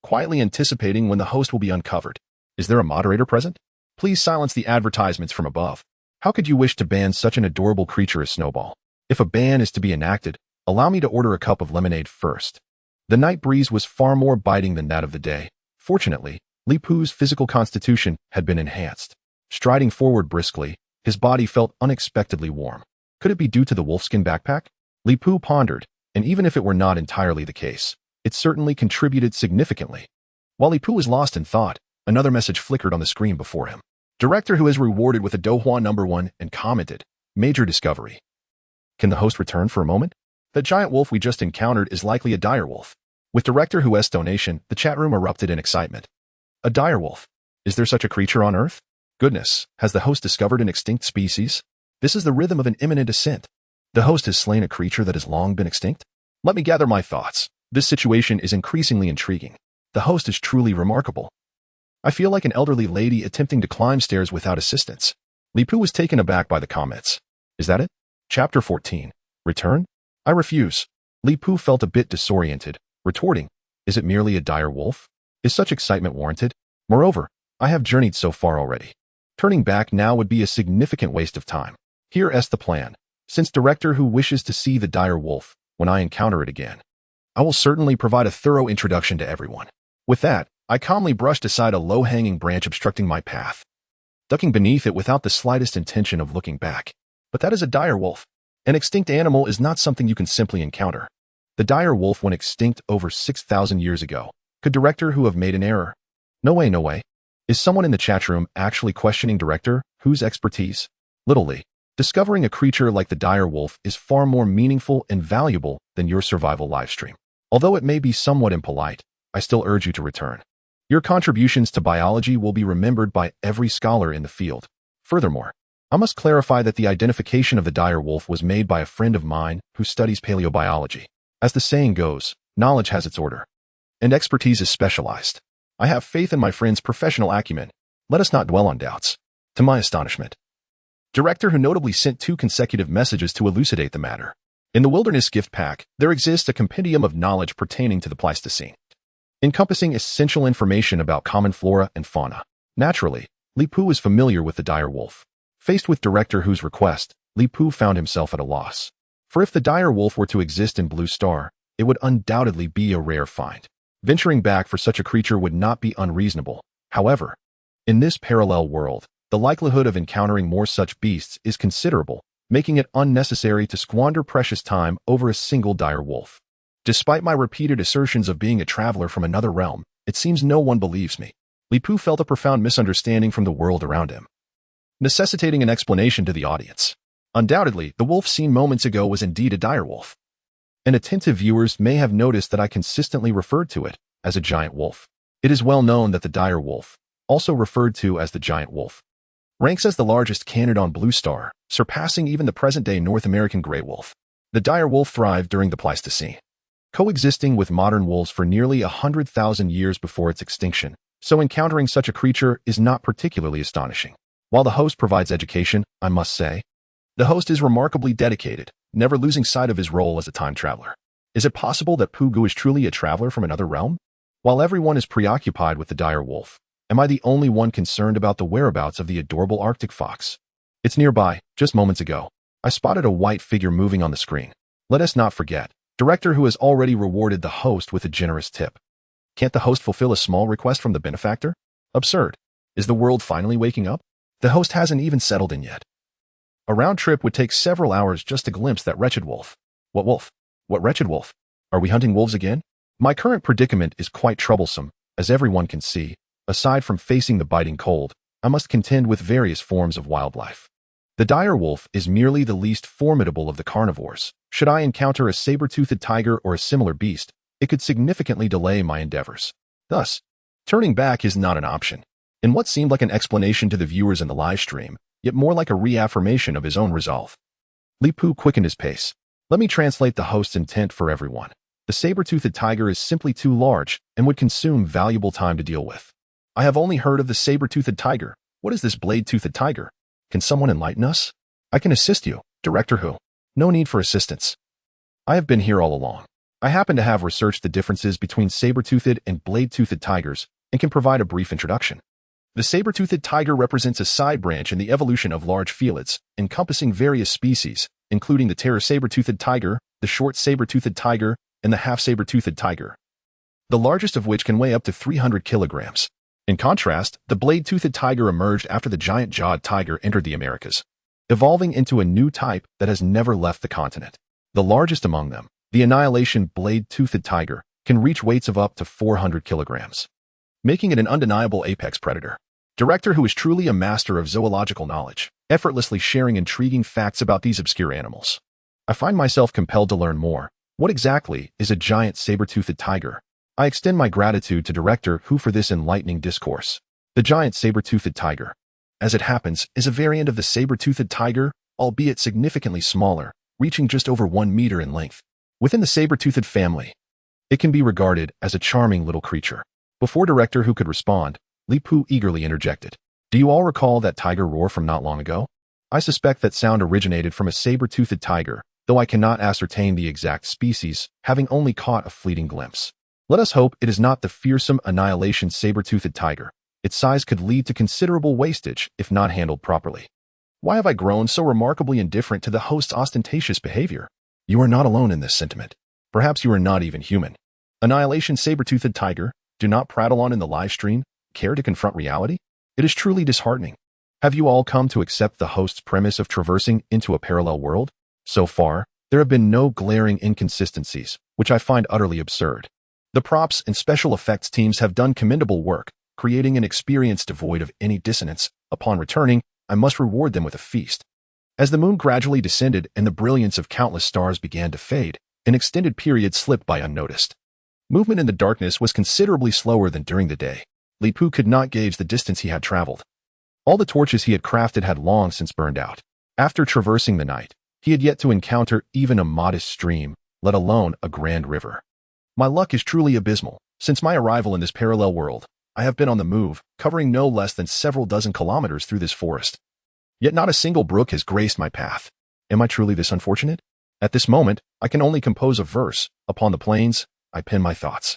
quietly anticipating when the host will be uncovered. Is there a moderator present? Please silence the advertisements from above. How could you wish to ban such an adorable creature as Snowball? If a ban is to be enacted, allow me to order a cup of lemonade first. The night breeze was far more biting than that of the day. Fortunately, Li Pu's physical constitution had been enhanced. Striding forward briskly, his body felt unexpectedly warm. Could it be due to the wolfskin backpack? Li Pu pondered, and even if it were not entirely the case, it certainly contributed significantly. While Li Pu was lost in thought, another message flickered on the screen before him. Director who is rewarded with a Dohua #1 and commented, "Major discovery." Can the host return for a moment? The giant wolf we just encountered is likely a direwolf. With Director Who's donation, the chat room erupted in excitement. A direwolf? Is there such a creature on Earth? Goodness, has the host discovered an extinct species? This is the rhythm of an imminent ascent. The host has slain a creature that has long been extinct? Let me gather my thoughts. This situation is increasingly intriguing. The host is truly remarkable. I feel like an elderly lady attempting to climb stairs without assistance. Li Pu was taken aback by the comments. Is that it? Chapter 14. Return? I refuse. Li Pu felt a bit disoriented, retorting, "Is it merely a dire wolf? Is such excitement warranted? Moreover, I have journeyed so far already. Turning back now would be a significant waste of time. Here's the plan. Since director who wishes to see the dire wolf, when I encounter it again, I will certainly provide a thorough introduction to everyone." With that, I calmly brushed aside a low-hanging branch obstructing my path, ducking beneath it without the slightest intention of looking back. But that is a dire wolf. An extinct animal is not something you can simply encounter. The dire wolf went extinct over 6,000 years ago. Could director who have made an error? No way, no way. Is someone in the chat room actually questioning director whose expertise? Little Lee, discovering a creature like the dire wolf is far more meaningful and valuable than your survival livestream. Although it may be somewhat impolite, I still urge you to return. Your contributions to biology will be remembered by every scholar in the field. Furthermore, I must clarify that the identification of the dire wolf was made by a friend of mine who studies paleobiology. As the saying goes, knowledge has its order, and expertise is specialized. I have faith in my friend's professional acumen. Let us not dwell on doubts. To my astonishment, director who notably sent 2 consecutive messages to elucidate the matter. In the Wilderness Gift Pack, there exists a compendium of knowledge pertaining to the Pleistocene, encompassing essential information about common flora and fauna. Naturally, Li Pu is familiar with the dire wolf. Faced with director whose request, Li Pu found himself at a loss. For if the dire wolf were to exist in Blue Star, it would undoubtedly be a rare find. Venturing back for such a creature would not be unreasonable. However, in this parallel world, the likelihood of encountering more such beasts is considerable, making it unnecessary to squander precious time over a single dire wolf. Despite my repeated assertions of being a traveler from another realm, it seems no one believes me. Li Pu felt a profound misunderstanding from the world around him, necessitating an explanation to the audience. Undoubtedly, the wolf seen moments ago was indeed a dire wolf, and attentive viewers may have noticed that I consistently referred to it as a giant wolf. It is well known that the dire wolf, also referred to as the giant wolf, ranks as the largest canid on Blue Star, surpassing even the present-day North American gray wolf. The dire wolf thrived during the Pleistocene, coexisting with modern wolves for nearly 100,000 years before its extinction, so encountering such a creature is not particularly astonishing. While the host provides education, I must say, the host is remarkably dedicated, never losing sight of his role as a time traveler. Is it possible that Pugu is truly a traveler from another realm? While everyone is preoccupied with the dire wolf, am I the only one concerned about the whereabouts of the adorable Arctic fox? It's nearby. Just moments ago, I spotted a white figure moving on the screen. Let us not forget, director who has already rewarded the host with a generous tip. Can't the host fulfill a small request from the benefactor? Absurd. Is the world finally waking up? The host hasn't even settled in yet. A round trip would take several hours just to glimpse that wretched wolf. What wolf? What wretched wolf? Are we hunting wolves again? My current predicament is quite troublesome, as everyone can see. Aside from facing the biting cold, I must contend with various forms of wildlife. The dire wolf is merely the least formidable of the carnivores. Should I encounter a saber-toothed tiger or a similar beast, it could significantly delay my endeavors. Thus, turning back is not an option. In what seemed like an explanation to the viewers in the live stream, yet more like a reaffirmation of his own resolve, Li Pu quickened his pace. Let me translate the host's intent for everyone. The saber-toothed tiger is simply too large and would consume valuable time to deal with. I have only heard of the saber-toothed tiger. What is this blade-toothed tiger? Can someone enlighten us? I can assist you, Director Who. No need for assistance. I have been here all along. I happen to have researched the differences between saber-toothed and blade-toothed tigers and can provide a brief introduction. The saber-toothed tiger represents a side branch in the evolution of large felids, encompassing various species, including the terror saber-toothed tiger, the short saber-toothed tiger, and the half saber-toothed tiger, the largest of which can weigh up to 300 kilograms. In contrast, the blade-toothed tiger emerged after the giant-jawed tiger entered the Americas, evolving into a new type that has never left the continent. The largest among them, the Annihilation blade-toothed tiger, can reach weights of up to 400 kilograms, making it an undeniable apex predator. Director Who is truly a master of zoological knowledge, effortlessly sharing intriguing facts about these obscure animals. I find myself compelled to learn more. What exactly is a giant saber-toothed tiger? I extend my gratitude to Director Who for this enlightening discourse. The giant saber-toothed tiger, as it happens, is a variant of the saber-toothed tiger, albeit significantly smaller, reaching just over 1 meter in length. Within the saber-toothed family, it can be regarded as a charming little creature. Before Director Who could respond, Li Pu eagerly interjected. Do you all recall that tiger roar from not long ago? I suspect that sound originated from a saber-toothed tiger, though I cannot ascertain the exact species, having only caught a fleeting glimpse. Let us hope it is not the fearsome annihilation saber-toothed tiger. Its size could lead to considerable wastage if not handled properly. Why have I grown so remarkably indifferent to the host's ostentatious behavior? You are not alone in this sentiment. Perhaps you are not even human. Annihilation saber-toothed tiger, do not prattle on in the live stream. Care to confront reality? It is truly disheartening. Have you all come to accept the host's premise of traversing into a parallel world? So far, there have been no glaring inconsistencies, which I find utterly absurd. The props and special effects teams have done commendable work, creating an experience devoid of any dissonance. Upon returning, I must reward them with a feast. As the moon gradually descended and the brilliance of countless stars began to fade, an extended period slipped by unnoticed. Movement in the darkness was considerably slower than during the day. Li Pu could not gauge the distance he had traveled. All the torches he had crafted had long since burned out. After traversing the night, he had yet to encounter even a modest stream, let alone a grand river. My luck is truly abysmal. Since my arrival in this parallel world, I have been on the move, covering no less than several dozen kilometers through this forest. Yet not a single brook has graced my path. Am I truly this unfortunate? At this moment, I can only compose a verse. Upon the plains, I pen my thoughts.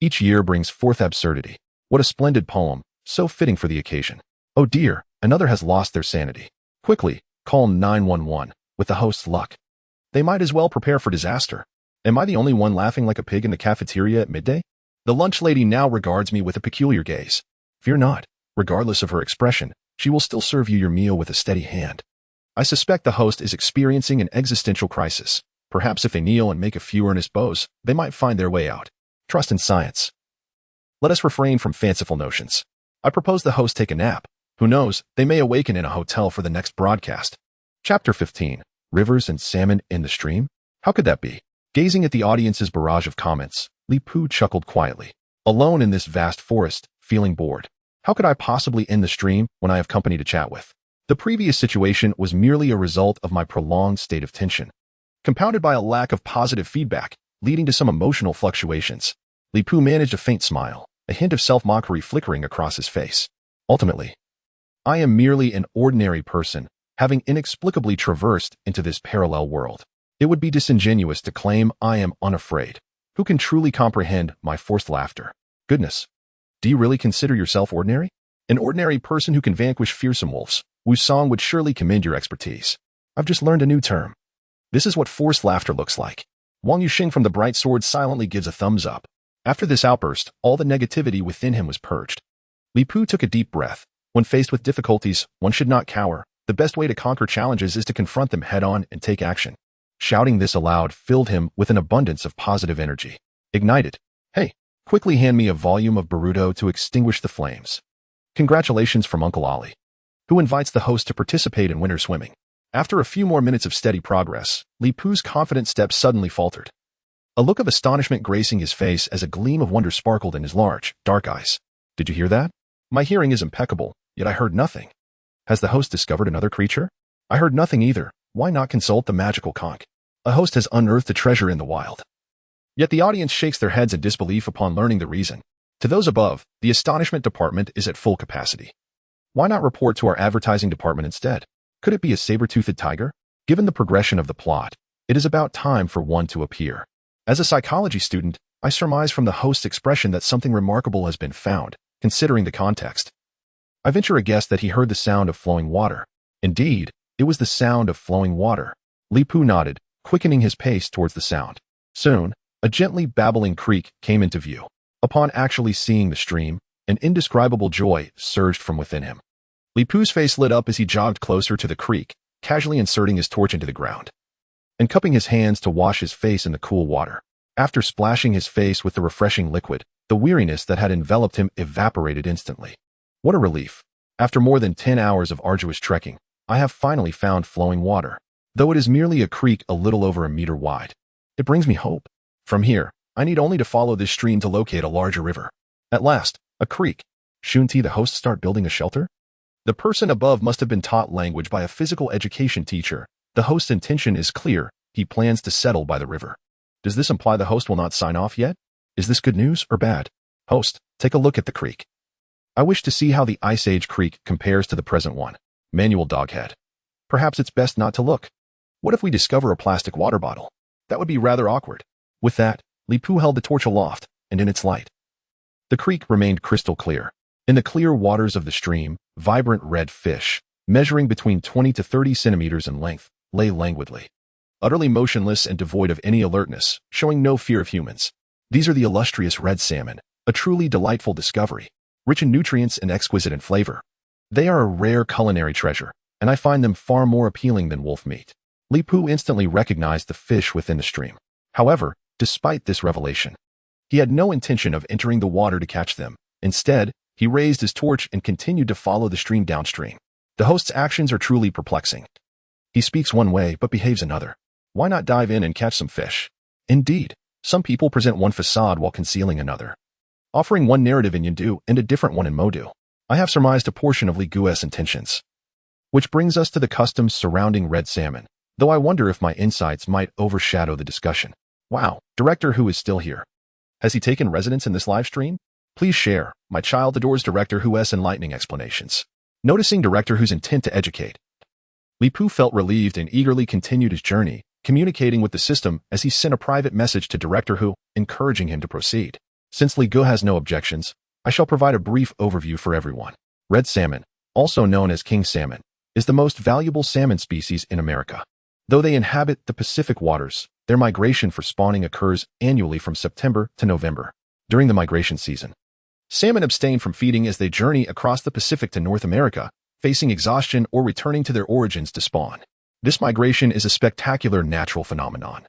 Each year brings forth absurdity. What a splendid poem, so fitting for the occasion. Oh dear, another has lost their sanity. Quickly, call 911, with the host's luck. They might as well prepare for disaster. Am I the only one laughing like a pig in the cafeteria at midday? The lunch lady now regards me with a peculiar gaze. Fear not, regardless of her expression, she will still serve you your meal with a steady hand. I suspect the host is experiencing an existential crisis. Perhaps if they kneel and make a few earnest bows, they might find their way out. Trust in science. Let us refrain from fanciful notions. I propose the host take a nap. Who knows, they may awaken in a hotel for the next broadcast. Chapter 15. Rivers and salmon in the stream? How could that be? Gazing at the audience's barrage of comments, Li Pu chuckled quietly. Alone in this vast forest, feeling bored. How could I possibly end the stream when I have company to chat with? The previous situation was merely a result of my prolonged state of tension, compounded by a lack of positive feedback, leading to some emotional fluctuations. Li Pu managed a faint smile, a hint of self-mockery flickering across his face. Ultimately, I am merely an ordinary person, having inexplicably traversed into this parallel world. It would be disingenuous to claim I am unafraid. Who can truly comprehend my forced laughter? Goodness, do you really consider yourself ordinary? An ordinary person who can vanquish fearsome wolves, Wu Song would surely commend your expertise. I've just learned a new term. This is what forced laughter looks like. Wang Yuxing from the Bright Sword silently gives a thumbs up. After this outburst, all the negativity within him was purged. Li Pu took a deep breath. When faced with difficulties, one should not cower. The best way to conquer challenges is to confront them head-on and take action. Shouting this aloud filled him with an abundance of positive energy. Ignited. Hey, quickly hand me a volume of Boruto to extinguish the flames. Congratulations from Uncle Ollie, who invites the host to participate in winter swimming. After a few more minutes of steady progress, Li Pu's confident steps suddenly faltered. A look of astonishment gracing his face as a gleam of wonder sparkled in his large, dark eyes. Did you hear that? My hearing is impeccable, yet I heard nothing. Has the host discovered another creature? I heard nothing either. Why not consult the magical conch? A host has unearthed a treasure in the wild. Yet the audience shakes their heads in disbelief upon learning the reason. To those above, the astonishment department is at full capacity. Why not report to our advertising department instead? Could it be a saber-toothed tiger? Given the progression of the plot, it is about time for one to appear. As a psychology student, I surmise from the host's expression that something remarkable has been found, considering the context. I venture a guess that he heard the sound of flowing water. Indeed, it was the sound of flowing water. Li Pu nodded, quickening his pace towards the sound. Soon, a gently babbling creek came into view. Upon actually seeing the stream, an indescribable joy surged from within him. Li Pu's face lit up as he jogged closer to the creek, casually inserting his torch into the ground and cupping his hands to wash his face in the cool water. After splashing his face with the refreshing liquid, the weariness that had enveloped him evaporated instantly. What a relief. After more than 10 hours of arduous trekking, I have finally found flowing water, though it is merely a creek a little over a meter wide. It brings me hope. From here, I need only to follow this stream to locate a larger river. At last, a creek. Shouldn't the host start building a shelter? The person above must have been taught language by a physical education teacher. The host's intention is clear. He plans to settle by the river. Does this imply the host will not sign off yet? Is this good news or bad? Host, take a look at the creek. I wish to see how the Ice Age creek compares to the present one. Manual Doghead. Perhaps it's best not to look. What if we discover a plastic water bottle? That would be rather awkward. With that, Li Pu held the torch aloft, and in its light, the creek remained crystal clear. In the clear waters of the stream, vibrant red fish, measuring between 20 to 30 centimeters in length, lay languidly, utterly motionless and devoid of any alertness, showing no fear of humans. These are the illustrious red salmon, a truly delightful discovery, rich in nutrients and exquisite in flavor. They are a rare culinary treasure, and I find them far more appealing than wolf meat. Li Pu instantly recognized the fish within the stream. However, despite this revelation, he had no intention of entering the water to catch them. Instead, he raised his torch and continued to follow the stream downstream. The host's actions are truly perplexing. He speaks one way but behaves another. Why not dive in and catch some fish? Indeed, some people present one facade while concealing another, offering one narrative in Yindu and a different one in Modu. I have surmised a portion of Li Gu's intentions. Which brings us to the customs surrounding red salmon, though I wonder if my insights might overshadow the discussion. Wow, Director Who is still here. Has he taken residence in this live stream? Please share. My child adores Director Who's enlightening explanations. Noticing Director Who's intent to educate, Li Pu felt relieved and eagerly continued his journey, communicating with the system as he sent a private message to Director Who, encouraging him to proceed. Since Li Gu has no objections, I shall provide a brief overview for everyone. Red salmon, also known as king salmon, is the most valuable salmon species in America. Though they inhabit the Pacific waters, their migration for spawning occurs annually from September to November. During the migration season, salmon abstain from feeding as they journey across the Pacific to North America, facing exhaustion or returning to their origins to spawn. This migration is a spectacular natural phenomenon,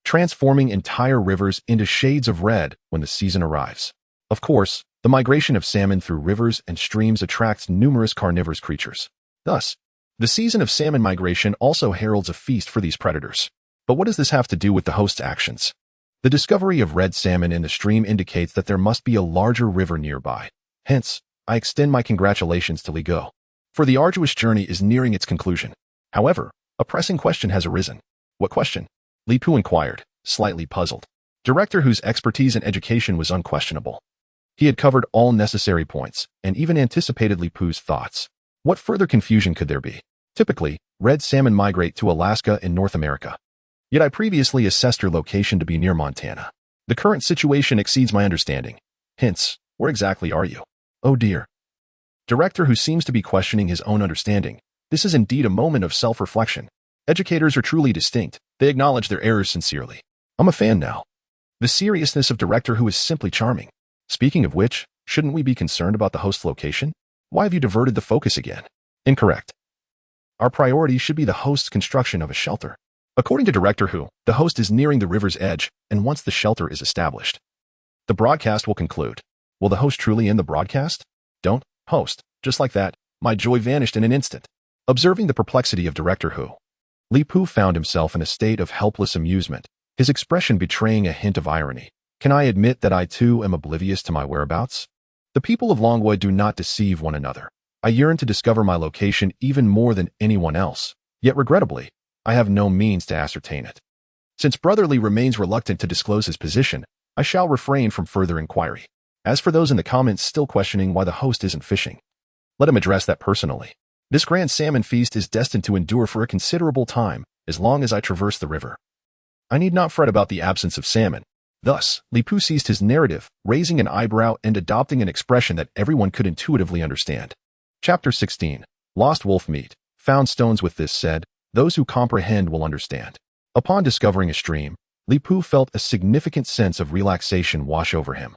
transforming entire rivers into shades of red when the season arrives. Of course, the migration of salmon through rivers and streams attracts numerous carnivorous creatures. Thus, the season of salmon migration also heralds a feast for these predators. But what does this have to do with the host's actions? The discovery of red salmon in the stream indicates that there must be a larger river nearby. Hence, I extend my congratulations to Li Gu, for the arduous journey is nearing its conclusion. However, a pressing question has arisen. What question? Li Pu inquired, slightly puzzled. Director Who's expertise in education was unquestionable. He had covered all necessary points, and even anticipated Li Pu's thoughts. What further confusion could there be? Typically, red salmon migrate to Alaska and North America. Yet I previously assessed your location to be near Montana. The current situation exceeds my understanding. Hence, where exactly are you? Oh dear. Director Who seems to be questioning his own understanding. This is indeed a moment of self-reflection. Educators are truly distinct. They acknowledge their errors sincerely. I'm a fan now. The seriousness of Director Who is simply charming. Speaking of which, shouldn't we be concerned about the host's location? Why have you diverted the focus again? Incorrect. Our priority should be the host's construction of a shelter. According to Director Who, the host is nearing the river's edge, and once the shelter is established, the broadcast will conclude. Will the host truly end the broadcast? Don't, host. Just like that, my joy vanished in an instant. Observing the perplexity of Director Who, Li Pu found himself in a state of helpless amusement, his expression betraying a hint of irony. Can I admit that I too am oblivious to my whereabouts? The people of Longwood do not deceive one another. I yearn to discover my location even more than anyone else, yet regrettably, I have no means to ascertain it. Since Brotherly remains reluctant to disclose his position, I shall refrain from further inquiry. As for those in the comments still questioning why the host isn't fishing, let him address that personally. This grand salmon feast is destined to endure for a considerable time, as long as I traverse the river. I need not fret about the absence of salmon. Thus, Li Pu ceased his narrative, raising an eyebrow and adopting an expression that everyone could intuitively understand. Chapter 16. Lost Wolf Meat. Found stones. With this said, those who comprehend will understand. Upon discovering a stream, Li Pu felt a significant sense of relaxation wash over him,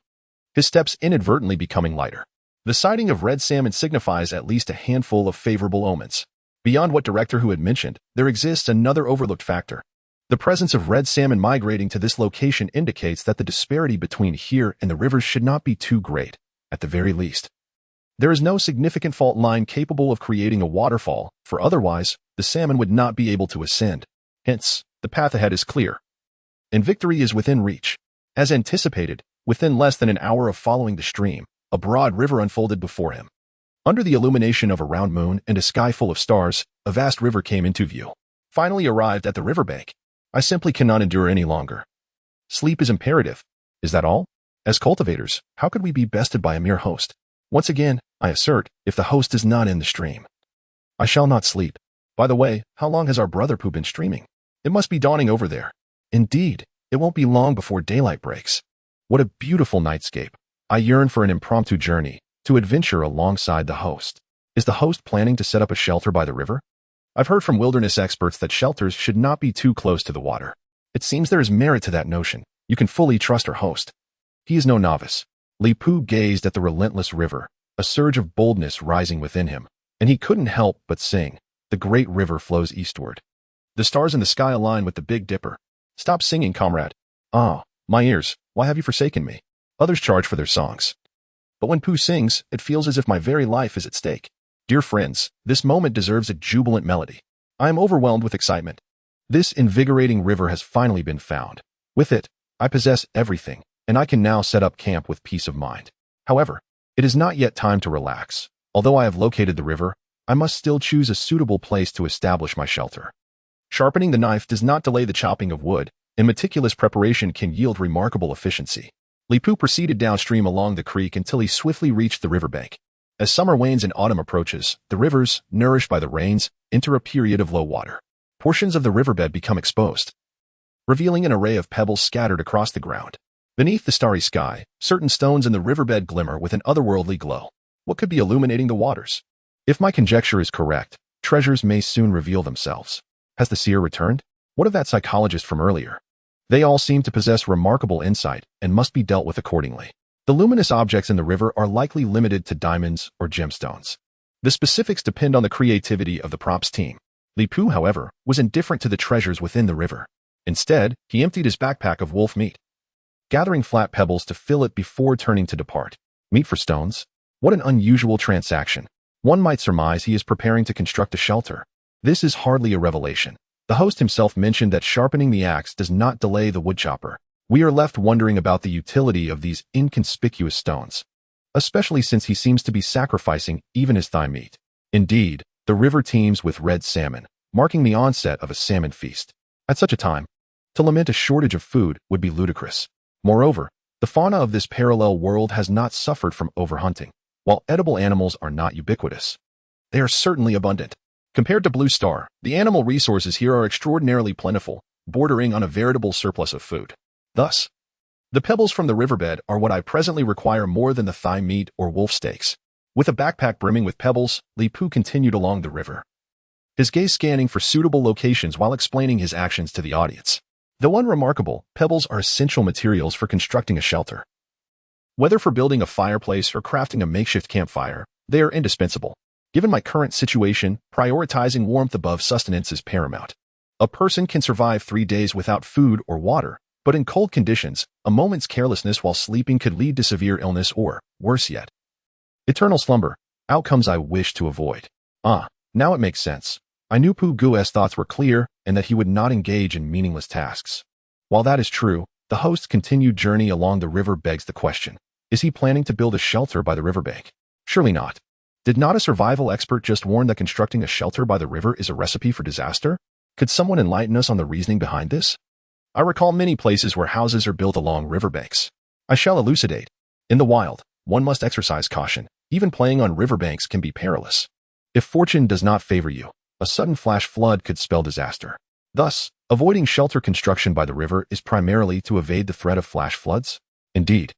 his steps inadvertently becoming lighter. The sighting of red salmon signifies at least a handful of favorable omens. Beyond what Director Who had mentioned, there exists another overlooked factor. The presence of red salmon migrating to this location indicates that the disparity between here and the rivers should not be too great, at the very least. There is no significant fault line capable of creating a waterfall, for otherwise, the salmon would not be able to ascend. Hence, the path ahead is clear, and victory is within reach. As anticipated, within less than an hour of following the stream, a broad river unfolded before him. Under the illumination of a round moon and a sky full of stars, a vast river came into view. Finally arrived at the riverbank. I simply cannot endure any longer. Sleep is imperative. Is that all? As cultivators, how could we be bested by a mere host? Once again, I assert, if the host is not in the stream, I shall not sleep. By the way, how long has our brother Pooh been streaming? It must be dawning over there. Indeed, it won't be long before daylight breaks. What a beautiful nightscape. I yearn for an impromptu journey, to adventure alongside the host. Is the host planning to set up a shelter by the river? I've heard from wilderness experts that shelters should not be too close to the water. It seems there is merit to that notion. You can fully trust our host. He is no novice. Li Pu gazed at the relentless river, a surge of boldness rising within him, and he couldn't help but sing. The great river flows eastward. The stars in the sky align with the Big Dipper. Stop singing, comrade. Ah, my ears, why have you forsaken me? Others charge for their songs. But when Pu sings, it feels as if my very life is at stake. Dear friends, this moment deserves a jubilant melody. I am overwhelmed with excitement. This invigorating river has finally been found. With it, I possess everything, and I can now set up camp with peace of mind. However, it is not yet time to relax. Although I have located the river, I must still choose a suitable place to establish my shelter. Sharpening the knife does not delay the chopping of wood, and meticulous preparation can yield remarkable efficiency. Li Pu proceeded downstream along the creek until he swiftly reached the riverbank. As summer wanes and autumn approaches, the rivers, nourished by the rains, enter a period of low water. Portions of the riverbed become exposed, revealing an array of pebbles scattered across the ground. Beneath the starry sky, certain stones in the riverbed glimmer with an otherworldly glow. What could be illuminating the waters? If my conjecture is correct, treasures may soon reveal themselves. Has the seer returned? What of that psychologist from earlier? They all seem to possess remarkable insight and must be dealt with accordingly. The luminous objects in the river are likely limited to diamonds or gemstones. The specifics depend on the creativity of the props team. Li Pu, however, was indifferent to the treasures within the river. Instead, he emptied his backpack of wolf meat, gathering flat pebbles to fill it before turning to depart. Meat for stones? What an unusual transaction. One might surmise he is preparing to construct a shelter. This is hardly a revelation. The host himself mentioned that sharpening the axe does not delay the woodchopper. We are left wondering about the utility of these inconspicuous stones, especially since he seems to be sacrificing even his thigh meat. Indeed, the river teems with red salmon, marking the onset of a salmon feast. At such a time, to lament a shortage of food would be ludicrous. Moreover, the fauna of this parallel world has not suffered from overhunting. While edible animals are not ubiquitous, they are certainly abundant. Compared to Blue Star, the animal resources here are extraordinarily plentiful, bordering on a veritable surplus of food. Thus, the pebbles from the riverbed are what I presently require more than the thigh meat or wolf steaks. With a backpack brimming with pebbles, Li Pu continued along the river, his gaze scanning for suitable locations while explaining his actions to the audience. Though unremarkable, pebbles are essential materials for constructing a shelter. Whether for building a fireplace or crafting a makeshift campfire, they are indispensable. Given my current situation, prioritizing warmth above sustenance is paramount. A person can survive 3 days without food or water, but in cold conditions, a moment's carelessness while sleeping could lead to severe illness or, worse yet, eternal slumber, outcomes I wish to avoid. Ah, now it makes sense. I knew Pu Gu's thoughts were clear and that he would not engage in meaningless tasks. While that is true, the host's continued journey along the river begs the question. Is he planning to build a shelter by the riverbank? Surely not. Did not a survival expert just warn that constructing a shelter by the river is a recipe for disaster? Could someone enlighten us on the reasoning behind this? I recall many places where houses are built along riverbanks. I shall elucidate. In the wild, one must exercise caution. Even playing on riverbanks can be perilous. If fortune does not favor you, a sudden flash flood could spell disaster. Thus, avoiding shelter construction by the river is primarily to evade the threat of flash floods? Indeed.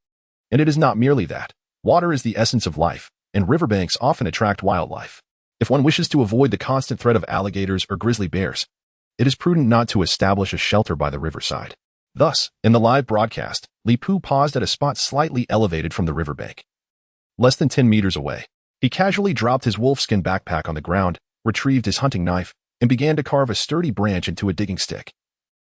And it is not merely that. Water is the essence of life, and riverbanks often attract wildlife. If one wishes to avoid the constant threat of alligators or grizzly bears, it is prudent not to establish a shelter by the riverside. Thus, in the live broadcast, Li Pu paused at a spot slightly elevated from the riverbank. Less than 10 meters away, he casually dropped his wolfskin backpack on the ground, retrieved his hunting knife, and began to carve a sturdy branch into a digging stick.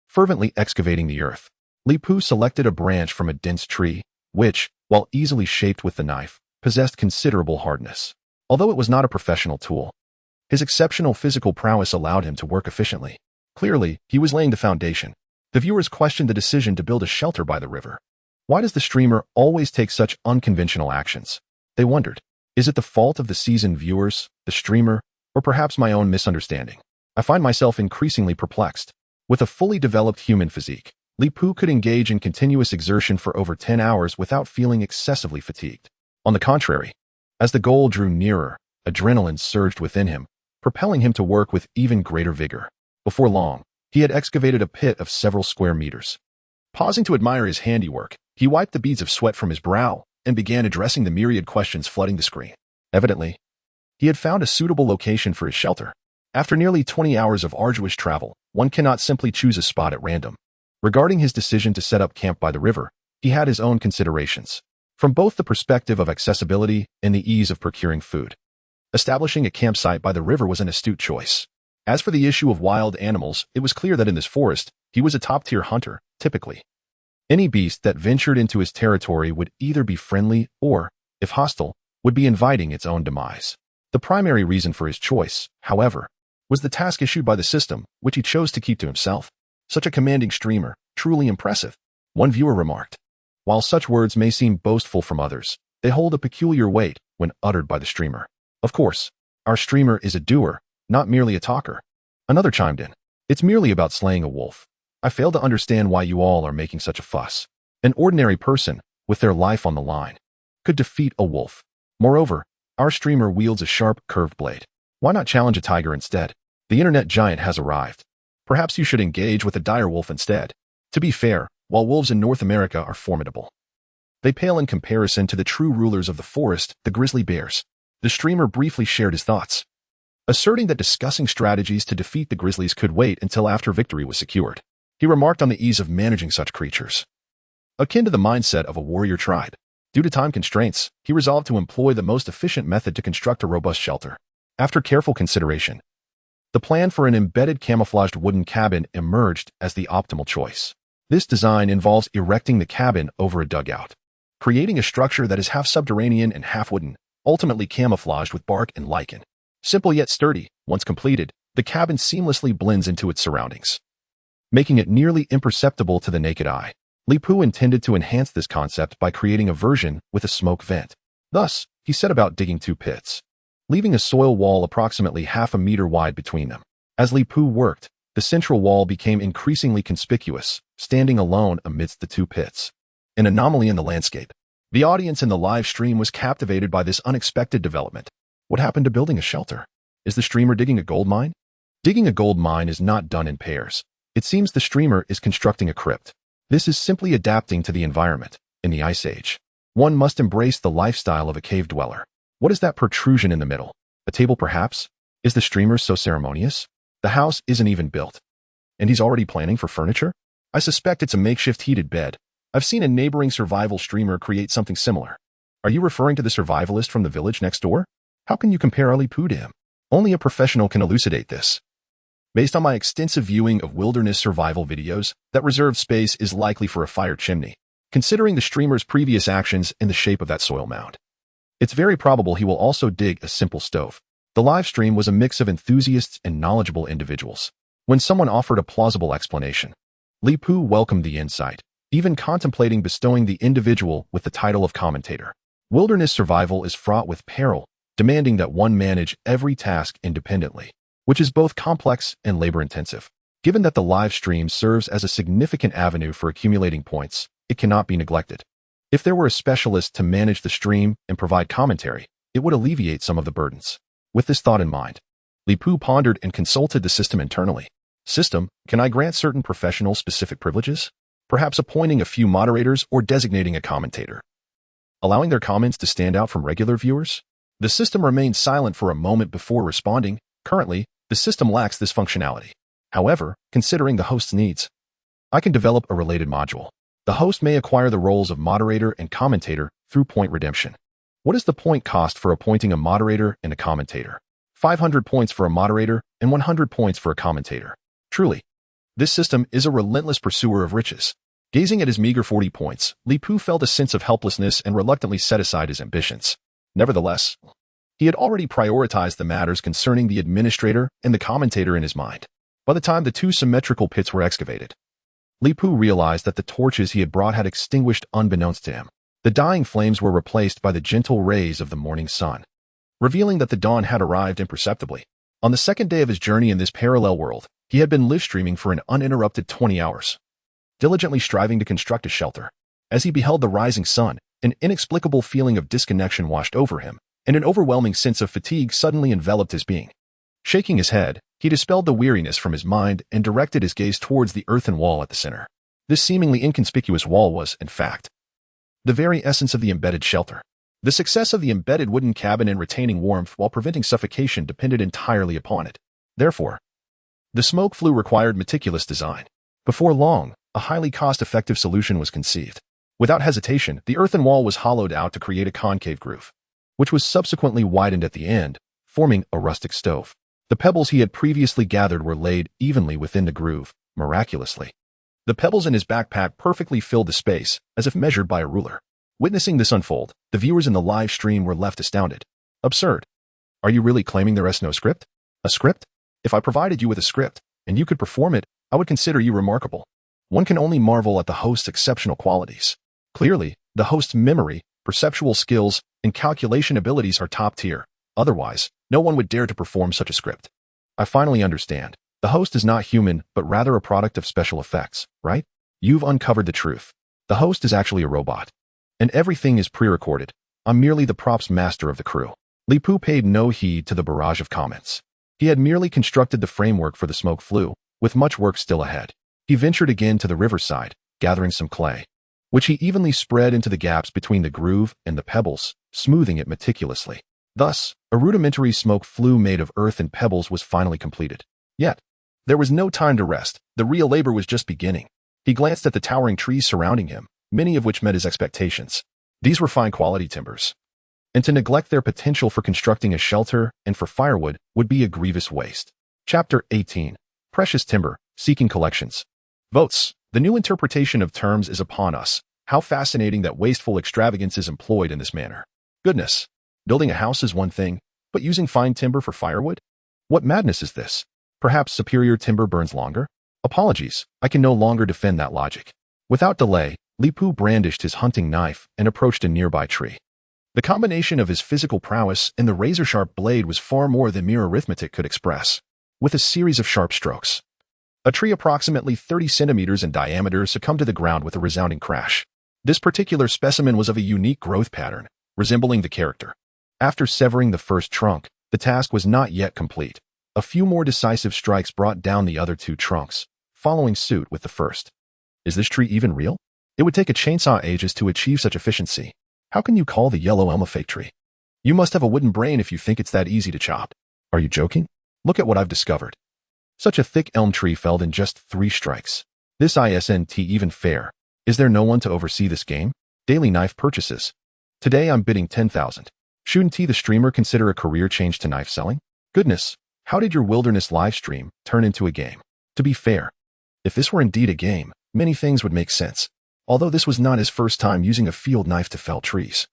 Fervently excavating the earth, Li Pu selected a branch from a dense tree, which, while easily shaped with the knife, possessed considerable hardness. Although it was not a professional tool, his exceptional physical prowess allowed him to work efficiently. Clearly, he was laying the foundation. The viewers questioned the decision to build a shelter by the river. Why does the streamer always take such unconventional actions? They wondered. Is it the fault of the seasoned viewers, the streamer, or perhaps my own misunderstanding? I find myself increasingly perplexed. With a fully developed human physique, Li Pu could engage in continuous exertion for over 10 hours without feeling excessively fatigued. On the contrary, as the goal drew nearer, adrenaline surged within him, propelling him to work with even greater vigor. Before long, He had excavated a pit of several square meters. Pausing to admire his handiwork, he wiped the beads of sweat from his brow and began addressing the myriad questions flooding the screen. Evidently, he had found a suitable location for his shelter. After nearly 20 hours of arduous travel, one cannot simply choose a spot at random. Regarding his decision to set up camp by the river, he had his own considerations, from both the perspective of accessibility and the ease of procuring food. Establishing a campsite by the river was an astute choice. As for the issue of wild animals, it was clear that in this forest, he was a top-tier hunter, typically. Any beast that ventured into his territory would either be friendly or, if hostile, would be inviting its own demise. The primary reason for his choice, however, was the task issued by the system, which he chose to keep to himself. Such a commanding streamer, truly impressive, one viewer remarked. While such words may seem boastful from others, they hold a peculiar weight when uttered by the streamer. Of course, our streamer is a doer, not merely a talker. Another chimed in. It's merely about slaying a wolf. I fail to understand why you all are making such a fuss. An ordinary person, with their life on the line, could defeat a wolf. Moreover, our streamer wields a sharp, curved blade. Why not challenge a tiger instead? The internet giant has arrived. Perhaps you should engage with a dire wolf instead. To be fair, while wolves in North America are formidable, they pale in comparison to the true rulers of the forest, the grizzly bears. The streamer briefly shared his thoughts, asserting that discussing strategies to defeat the grizzlies could wait until after victory was secured. He remarked on the ease of managing such creatures, akin to the mindset of a warrior tribe. Due to time constraints, he resolved to employ the most efficient method to construct a robust shelter. After careful consideration, the plan for an embedded camouflaged wooden cabin emerged as the optimal choice. This design involves erecting the cabin over a dugout, creating a structure that is half subterranean and half wooden, ultimately camouflaged with bark and lichen. Simple yet sturdy, once completed, the cabin seamlessly blends into its surroundings, making it nearly imperceptible to the naked eye. Li Pu intended to enhance this concept by creating a version with a smoke vent. Thus, he set about digging 2 pits, leaving a soil wall approximately half a meter wide between them. As Li Pu worked, the central wall became increasingly conspicuous, standing alone amidst the 2 pits. An anomaly in the landscape. The audience in the live stream was captivated by this unexpected development. What happened to building a shelter? Is the streamer digging a gold mine? Digging a gold mine is not done in pairs. It seems the streamer is constructing a crypt. This is simply adapting to the environment. In the Ice Age, one must embrace the lifestyle of a cave dweller. What is that protrusion in the middle? A table, perhaps? Is the streamer so ceremonious? The house isn't even built, and he's already planning for furniture? I suspect it's a makeshift heated bed. I've seen a neighboring survival streamer create something similar. Are you referring to the survivalist from the village next door? How can you compare Li Pu to him? Only a professional can elucidate this. Based on my extensive viewing of wilderness survival videos, that reserved space is likely for a fire chimney, considering the streamer's previous actions in the shape of that soil mound. It's very probable he will also dig a simple stove. The live stream was a mix of enthusiasts and knowledgeable individuals. When someone offered a plausible explanation, Li Pu welcomed the insight, even contemplating bestowing the individual with the title of commentator. Wilderness survival is fraught with peril, demanding that one manage every task independently, which is both complex and labor-intensive. Given that the live stream serves as a significant avenue for accumulating points, it cannot be neglected. If there were a specialist to manage the stream and provide commentary, it would alleviate some of the burdens. With this thought in mind, Li Pu pondered and consulted the system internally. System, can I grant certain professional-specific privileges? Perhaps appointing a few moderators or designating a commentator, allowing their comments to stand out from regular viewers? The system remained silent for a moment before responding. Currently, the system lacks this functionality. However, considering the host's needs, I can develop a related module. The host may acquire the roles of moderator and commentator through point redemption. What is the point cost for appointing a moderator and a commentator? 500 points for a moderator and 100 points for a commentator. Truly, this system is a relentless pursuer of riches. Gazing at his meager 40 points, Li Pu felt a sense of helplessness and reluctantly set aside his ambitions. Nevertheless, he had already prioritized the matters concerning the administrator and the commentator in his mind. By the time the 2 symmetrical pits were excavated, Li Pu realized that the torches he had brought had extinguished unbeknownst to him. The dying flames were replaced by the gentle rays of the morning sun, revealing that the dawn had arrived imperceptibly. On the 2nd day of his journey in this parallel world, he had been live streaming for an uninterrupted 20 hours, diligently striving to construct a shelter. As he beheld the rising sun, an inexplicable feeling of disconnection washed over him, and an overwhelming sense of fatigue suddenly enveloped his being. Shaking his head, He dispelled the weariness from his mind and directed his gaze towards the earthen wall at the center. This seemingly inconspicuous wall was, in fact, the very essence of the embedded shelter. The success of the embedded wooden cabin in retaining warmth while preventing suffocation depended entirely upon it. Therefore, the smoke flue required meticulous design. Before long, a highly cost-effective solution was conceived. Without hesitation, the earthen wall was hollowed out to create a concave groove, which was subsequently widened at the end, forming a rustic stove. The pebbles he had previously gathered were laid evenly within the groove, miraculously. The pebbles in his backpack perfectly filled the space, as if measured by a ruler. Witnessing this unfold, the viewers in the live stream were left astounded. Absurd. Are you really claiming there is no script? A script? If I provided you with a script, and you could perform it, I would consider you remarkable. One can only marvel at the host's exceptional qualities. Clearly, the host's memory, perceptual skills, and calculation abilities are top tier. Otherwise, no one would dare to perform such a script. I finally understand. The host is not human, but rather a product of special effects, right? You've uncovered the truth. The host is actually a robot. And everything is pre-recorded. I'm merely the props master of the crew. Li Pu paid no heed to the barrage of comments. He had merely constructed the framework for the smoke flue, with much work still ahead. He ventured again to the riverside, gathering some clay, which he evenly spread into the gaps between the groove and the pebbles, smoothing it meticulously. Thus, a rudimentary smoke flue made of earth and pebbles was finally completed. Yet, there was no time to rest. The real labor was just beginning. He glanced at the towering trees surrounding him, many of which met his expectations. These were fine quality timbers, and to neglect their potential for constructing a shelter and for firewood would be a grievous waste. Chapter 18. Precious Timber, Seeking Collections. Votes. The new interpretation of terms is upon us. How fascinating that wasteful extravagance is employed in this manner. Goodness. Building a house is one thing, but using fine timber for firewood? What madness is this? Perhaps superior timber burns longer? Apologies, I can no longer defend that logic. Without delay, Li Pu brandished his hunting knife and approached a nearby tree. The combination of his physical prowess and the razor-sharp blade was far more than mere arithmetic could express. With a series of sharp strokes, a tree approximately 30 centimeters in diameter succumbed to the ground with a resounding crash. This particular specimen was of a unique growth pattern, resembling the character. After severing the first trunk, the task was not yet complete. A few more decisive strikes brought down the other two trunks, following suit with the first. Is this tree even real? It would take a chainsaw ages to achieve such efficiency. How can you call the yellow elm a fake tree? You must have a wooden brain if you think it's that easy to chop. Are you joking? Look at what I've discovered. Such a thick elm tree felled in just 3 strikes. This isn't even fair. Is there no one to oversee this game? Daily knife purchases. Today I'm bidding 10,000. Shouldn't the streamer consider a career change to knife selling? Goodness, how did your wilderness live stream turn into a game? To be fair, if this were indeed a game, many things would make sense. Although this was not his first time using a field knife to fell trees.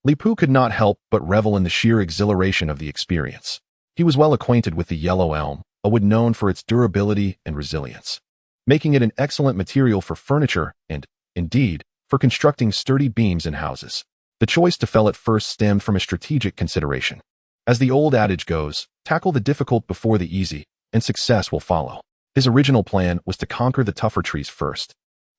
Li Pu could not help but revel in the sheer exhilaration of the experience. He was well acquainted with the yellow elm, a wood known for its durability and resilience, making it an excellent material for furniture and, indeed, for constructing sturdy beams in houses. The choice to fell it first stemmed from a strategic consideration. As the old adage goes, tackle the difficult before the easy, and success will follow. His original plan was to conquer the tougher trees first,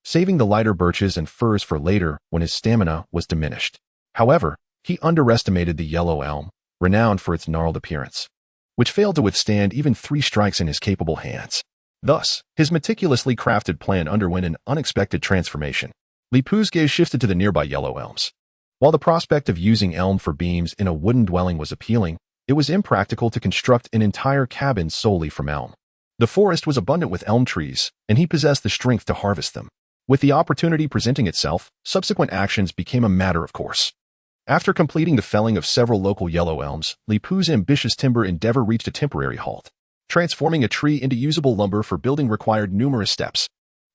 saving the lighter birches and firs for later when his stamina was diminished. However, he underestimated the yellow elm, renowned for its gnarled appearance, which failed to withstand even 3 strikes in his capable hands. Thus, his meticulously crafted plan underwent an unexpected transformation. Li Pu's gaze shifted to the nearby yellow elms. While the prospect of using elm for beams in a wooden dwelling was appealing, it was impractical to construct an entire cabin solely from elm. The forest was abundant with elm trees, and he possessed the strength to harvest them. With the opportunity presenting itself, subsequent actions became a matter of course. After completing the felling of several local yellow elms, Li Pu's ambitious timber endeavor reached a temporary halt. Transforming a tree into usable lumber for building required numerous steps.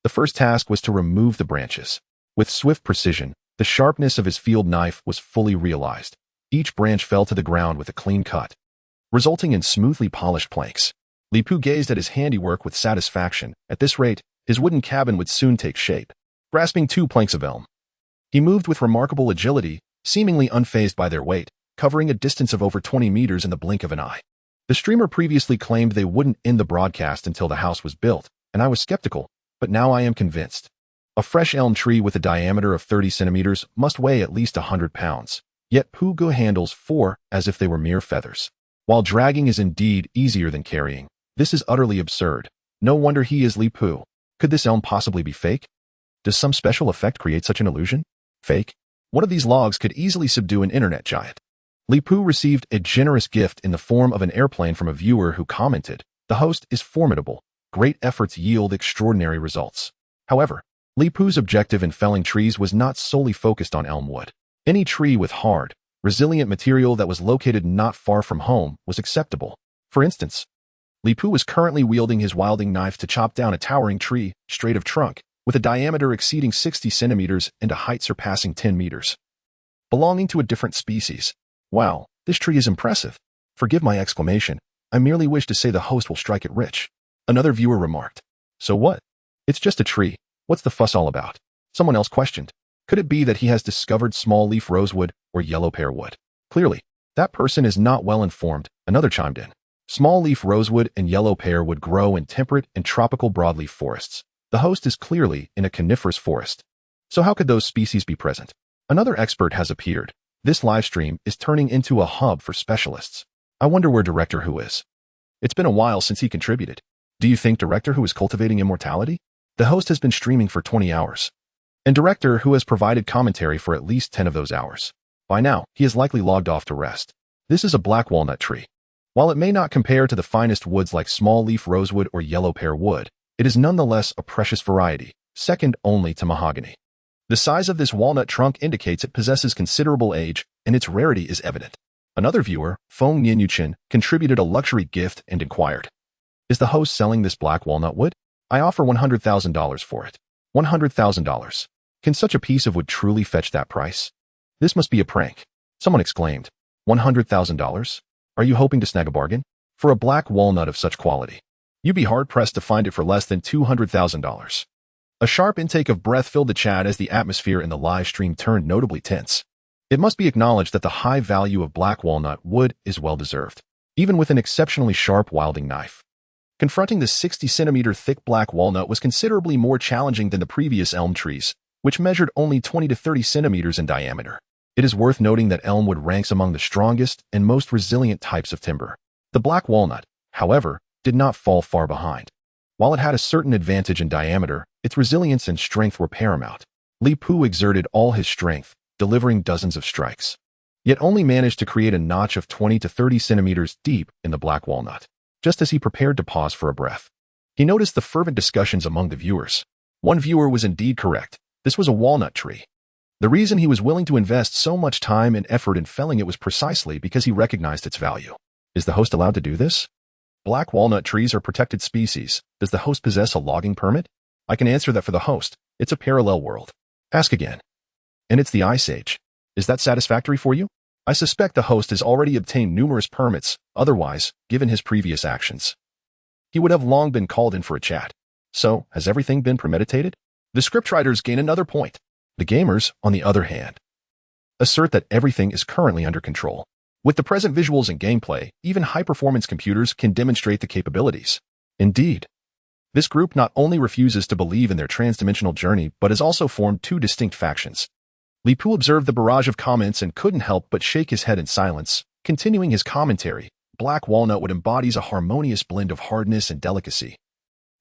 The first task was to remove the branches. With swift precision, the sharpness of his field knife was fully realized. Each branch fell to the ground with a clean cut, resulting in smoothly polished planks. Li Pu gazed at his handiwork with satisfaction. At this rate, his wooden cabin would soon take shape. Grasping 2 planks of elm, he moved with remarkable agility, seemingly unfazed by their weight, covering a distance of over 20 meters in the blink of an eye. The streamer previously claimed they wouldn't end the broadcast until the house was built, and I was skeptical, but now I am convinced. A fresh elm tree with a diameter of 30 centimeters must weigh at least 100 pounds, yet Pu Ge handles 4 as if they were mere feathers. While dragging is indeed easier than carrying, This is utterly absurd. No wonder he is Li Pu. Could this elm possibly be fake? Does some special effect create such an illusion? Fake? One of these logs could easily subdue an internet giant. Li Pu received a generous gift in the form of an airplane from a viewer who commented, "The host is formidable. Great efforts yield extraordinary results." However, Li Pu's objective in felling trees was not solely focused on elm wood. Any tree with hard, resilient material that was located not far from home was acceptable. For instance, Li Pu was currently wielding his wilding knife to chop down a towering tree, straight of trunk, with a diameter exceeding 60 centimeters and a height surpassing 10 meters. Belonging to a different species. Wow, this tree is impressive. Forgive my exclamation. I merely wish to say the host will strike it rich. Another viewer remarked. So what? It's just a tree. What's the fuss all about? Someone else questioned. Could it be that he has discovered small leaf rosewood or yellow pear wood? Clearly, that person is not well informed. Another chimed in. Small leaf rosewood and yellow pear would grow in temperate and tropical broadleaf forests. The host is clearly in a coniferous forest. So how could those species be present? Another expert has appeared. This livestream is turning into a hub for specialists. I wonder where Director Who is. It's been a while since he contributed. Do you think Director Who is cultivating immortality? The host has been streaming for 20 hours. And Director Who has provided commentary for at least 10 of those hours. By now, he has likely logged off to rest. This is a black walnut tree. While it may not compare to the finest woods like small leaf rosewood or yellow pear wood, it is nonetheless a precious variety, second only to mahogany. The size of this walnut trunk indicates it possesses considerable age, and its rarity is evident. Another viewer, Feng Nianyuchen, contributed a luxury gift and inquired, "Is the host selling this black walnut wood? I offer $100,000 for it." $100,000. Can such a piece of wood truly fetch that price? This must be a prank. Someone exclaimed, $100,000? Are you hoping to snag a bargain? For a black walnut of such quality, you'd be hard-pressed to find it for less than $200,000. A sharp intake of breath filled the chat as the atmosphere in the live stream turned notably tense. It must be acknowledged that the high value of black walnut wood is well-deserved, even with an exceptionally sharp wilding knife. Confronting the 60-centimeter thick black walnut was considerably more challenging than the previous elm trees, which measured only 20 to 30 centimeters in diameter. It is worth noting that elm wood ranks among the strongest and most resilient types of timber. The black walnut, however, did not fall far behind. While it had a certain advantage in diameter, its resilience and strength were paramount. Li Pu exerted all his strength, delivering dozens of strikes, yet only managed to create a notch of 20 to 30 centimeters deep in the black walnut. Just as he prepared to pause for a breath, he noticed the fervent discussions among the viewers. One viewer was indeed correct. This was a walnut tree. The reason he was willing to invest so much time and effort in felling it was precisely because he recognized its value. Is the host allowed to do this? Black walnut trees are protected species. Does the host possess a logging permit? I can answer that for the host. It's a parallel world. Ask again. And it's the Ice Age. Is that satisfactory for you? I suspect the host has already obtained numerous permits. Otherwise, given his previous actions, he would have long been called in for a chat. So, has everything been premeditated? The scriptwriters gain another point. The gamers, on the other hand, assert that everything is currently under control. With the present visuals and gameplay, even high-performance computers can demonstrate the capabilities. Indeed, this group not only refuses to believe in their transdimensional journey, but has also formed two distinct factions. Li Pu observed the barrage of comments and couldn't help but shake his head in silence. Continuing his commentary, black walnut wood embodies a harmonious blend of hardness and delicacy.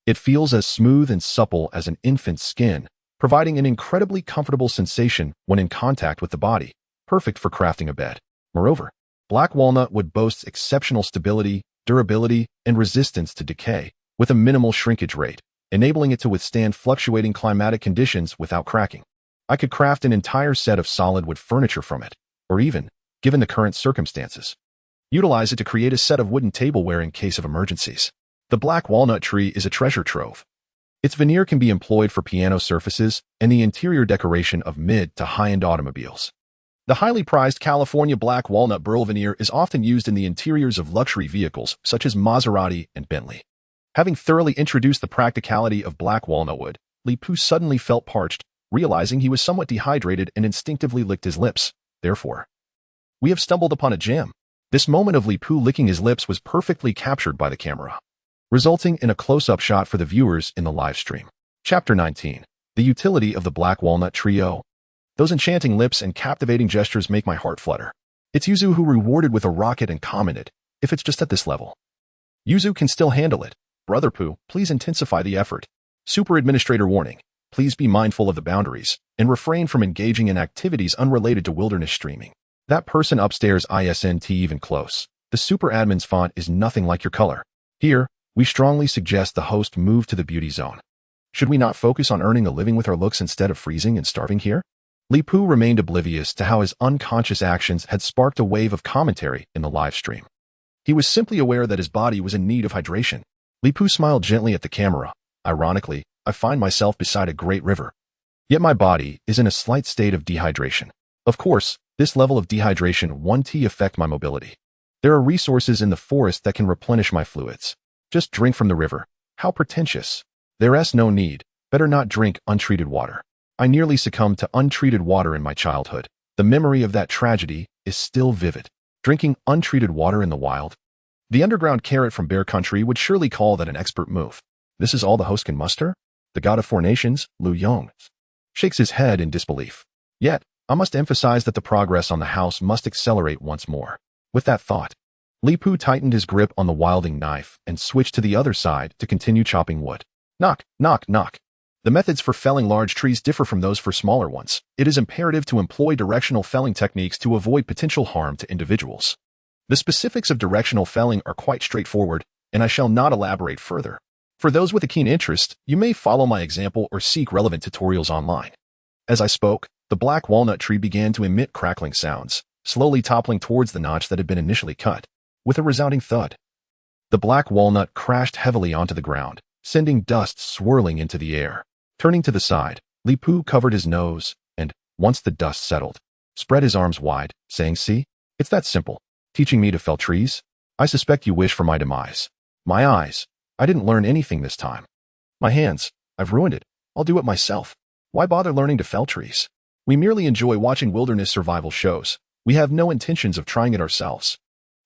It feels as smooth and supple as an infant's skin, providing an incredibly comfortable sensation when in contact with the body, perfect for crafting a bed. Moreover, black walnut wood boasts exceptional stability, durability, and resistance to decay, with a minimal shrinkage rate, enabling it to withstand fluctuating climatic conditions without cracking. I could craft an entire set of solid wood furniture from it, or even, given the current circumstances, utilize it to create a set of wooden tableware in case of emergencies. The black walnut tree is a treasure trove. Its veneer can be employed for piano surfaces and the interior decoration of mid to high-end automobiles. The highly prized California black walnut burl veneer is often used in the interiors of luxury vehicles such as Maserati and Bentley. Having thoroughly introduced the practicality of black walnut wood, Li Pu suddenly felt parched, realizing he was somewhat dehydrated and instinctively licked his lips. Therefore, we have stumbled upon a gem. This moment of Li Pu licking his lips was perfectly captured by the camera, resulting in a close-up shot for the viewers in the live stream. Chapter 19. The Utility of the Black Walnut Trio. Those enchanting lips and captivating gestures make my heart flutter. It's Yuzu who rewarded with a rocket and commented, if it's just at this level, Yuzu can still handle it. Brother Pooh, please intensify the effort. Super Administrator warning. Please be mindful of the boundaries and refrain from engaging in activities unrelated to wilderness streaming. That person upstairs isn't even close. The Super Admin's font is nothing like your color. Here, we strongly suggest the host move to the beauty zone. Should we not focus on earning a living with our looks instead of freezing and starving here? Li Pu remained oblivious to how his unconscious actions had sparked a wave of commentary in the live stream. He was simply aware that his body was in need of hydration. Li Pu smiled gently at the camera. Ironically, I find myself beside a great river. Yet my body is in a slight state of dehydration. Of course, this level of dehydration won't affect my mobility. There are resources in the forest that can replenish my fluids. Just drink from the river. How pretentious. There's no need. Better not drink untreated water. I nearly succumbed to untreated water in my childhood. The memory of that tragedy is still vivid. Drinking untreated water in the wild? The underground carrot from Bear Country would surely call that an expert move. This is all the host can muster? The god of four nations, Lu Yong, shakes his head in disbelief. Yet, I must emphasize that the progress on the house must accelerate once more. With that thought, Li Pu tightened his grip on the wilding knife and switched to the other side to continue chopping wood. Knock, knock, knock. The methods for felling large trees differ from those for smaller ones. It is imperative to employ directional felling techniques to avoid potential harm to individuals. The specifics of directional felling are quite straightforward, and I shall not elaborate further. For those with a keen interest, you may follow my example or seek relevant tutorials online. As I spoke, the black walnut tree began to emit crackling sounds, slowly toppling towards the notch that had been initially cut. With a resounding thud, the black walnut crashed heavily onto the ground, sending dust swirling into the air. Turning to the side, Li Pu covered his nose and, once the dust settled, spread his arms wide, saying, "See? It's that simple. Teaching me to fell trees? I suspect you wish for my demise. My eyes. I didn't learn anything this time. My hands. I've ruined it. I'll do it myself. Why bother learning to fell trees? We merely enjoy watching wilderness survival shows. We have no intentions of trying it ourselves.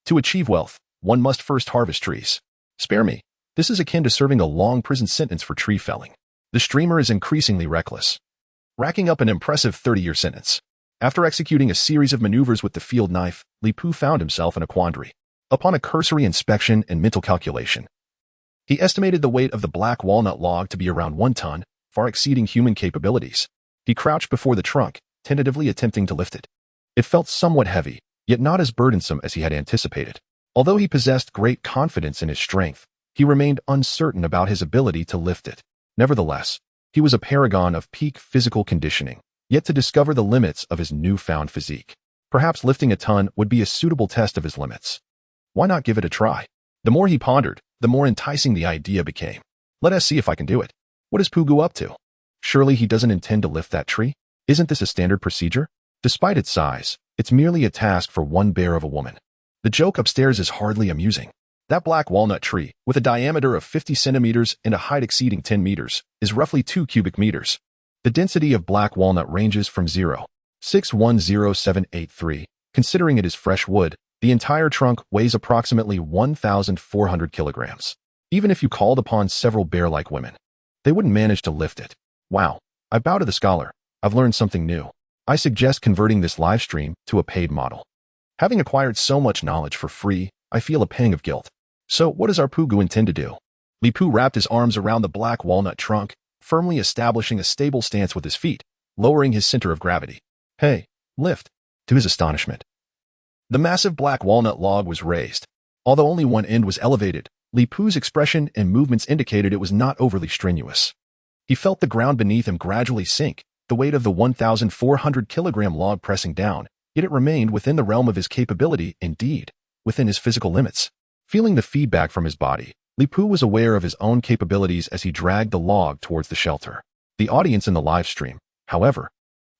To achieve wealth, one must first harvest trees. Spare me. This is akin to serving a long prison sentence for tree felling." The streamer is increasingly reckless, racking up an impressive 30-year sentence. After executing a series of maneuvers with the field knife, Li Pu found himself in a quandary. Upon a cursory inspection and mental calculation, he estimated the weight of the black walnut log to be around 1 ton, far exceeding human capabilities. He crouched before the trunk, tentatively attempting to lift it. It felt somewhat heavy, yet not as burdensome as he had anticipated. Although he possessed great confidence in his strength, he remained uncertain about his ability to lift it. Nevertheless, he was a paragon of peak physical conditioning, yet to discover the limits of his newfound physique. Perhaps lifting a ton would be a suitable test of his limits. Why not give it a try? The more he pondered, the more enticing the idea became. Let us see if I can do it. What is Pugu up to? Surely he doesn't intend to lift that tree? Isn't this a standard procedure? Despite its size, it's merely a task for one bear of a woman. The joke upstairs is hardly amusing. That black walnut tree, with a diameter of 50 centimeters and a height exceeding 10 meters, is roughly 2 cubic meters. The density of black walnut ranges from 0.610783. Considering it is fresh wood, the entire trunk weighs approximately 1,400 kilograms. Even if you called upon several bear-like women, they wouldn't manage to lift it. Wow. I bow to the scholar. I've learned something new. I suggest converting this live stream to a paid model. Having acquired so much knowledge for free, I feel a pang of guilt. So, what does our Pugu intend to do? Li Pu wrapped his arms around the black walnut trunk, firmly establishing a stable stance with his feet, lowering his center of gravity. Hey, lift. To his astonishment, the massive black walnut log was raised. Although only one end was elevated, Li Pu's expression and movements indicated it was not overly strenuous. He felt the ground beneath him gradually sink, the weight of the 1,400-kilogram log pressing down, yet it remained within the realm of his capability, indeed, within his physical limits. Feeling the feedback from his body, Li Pu was aware of his own capabilities as he dragged the log towards the shelter. The audience in the live stream, however,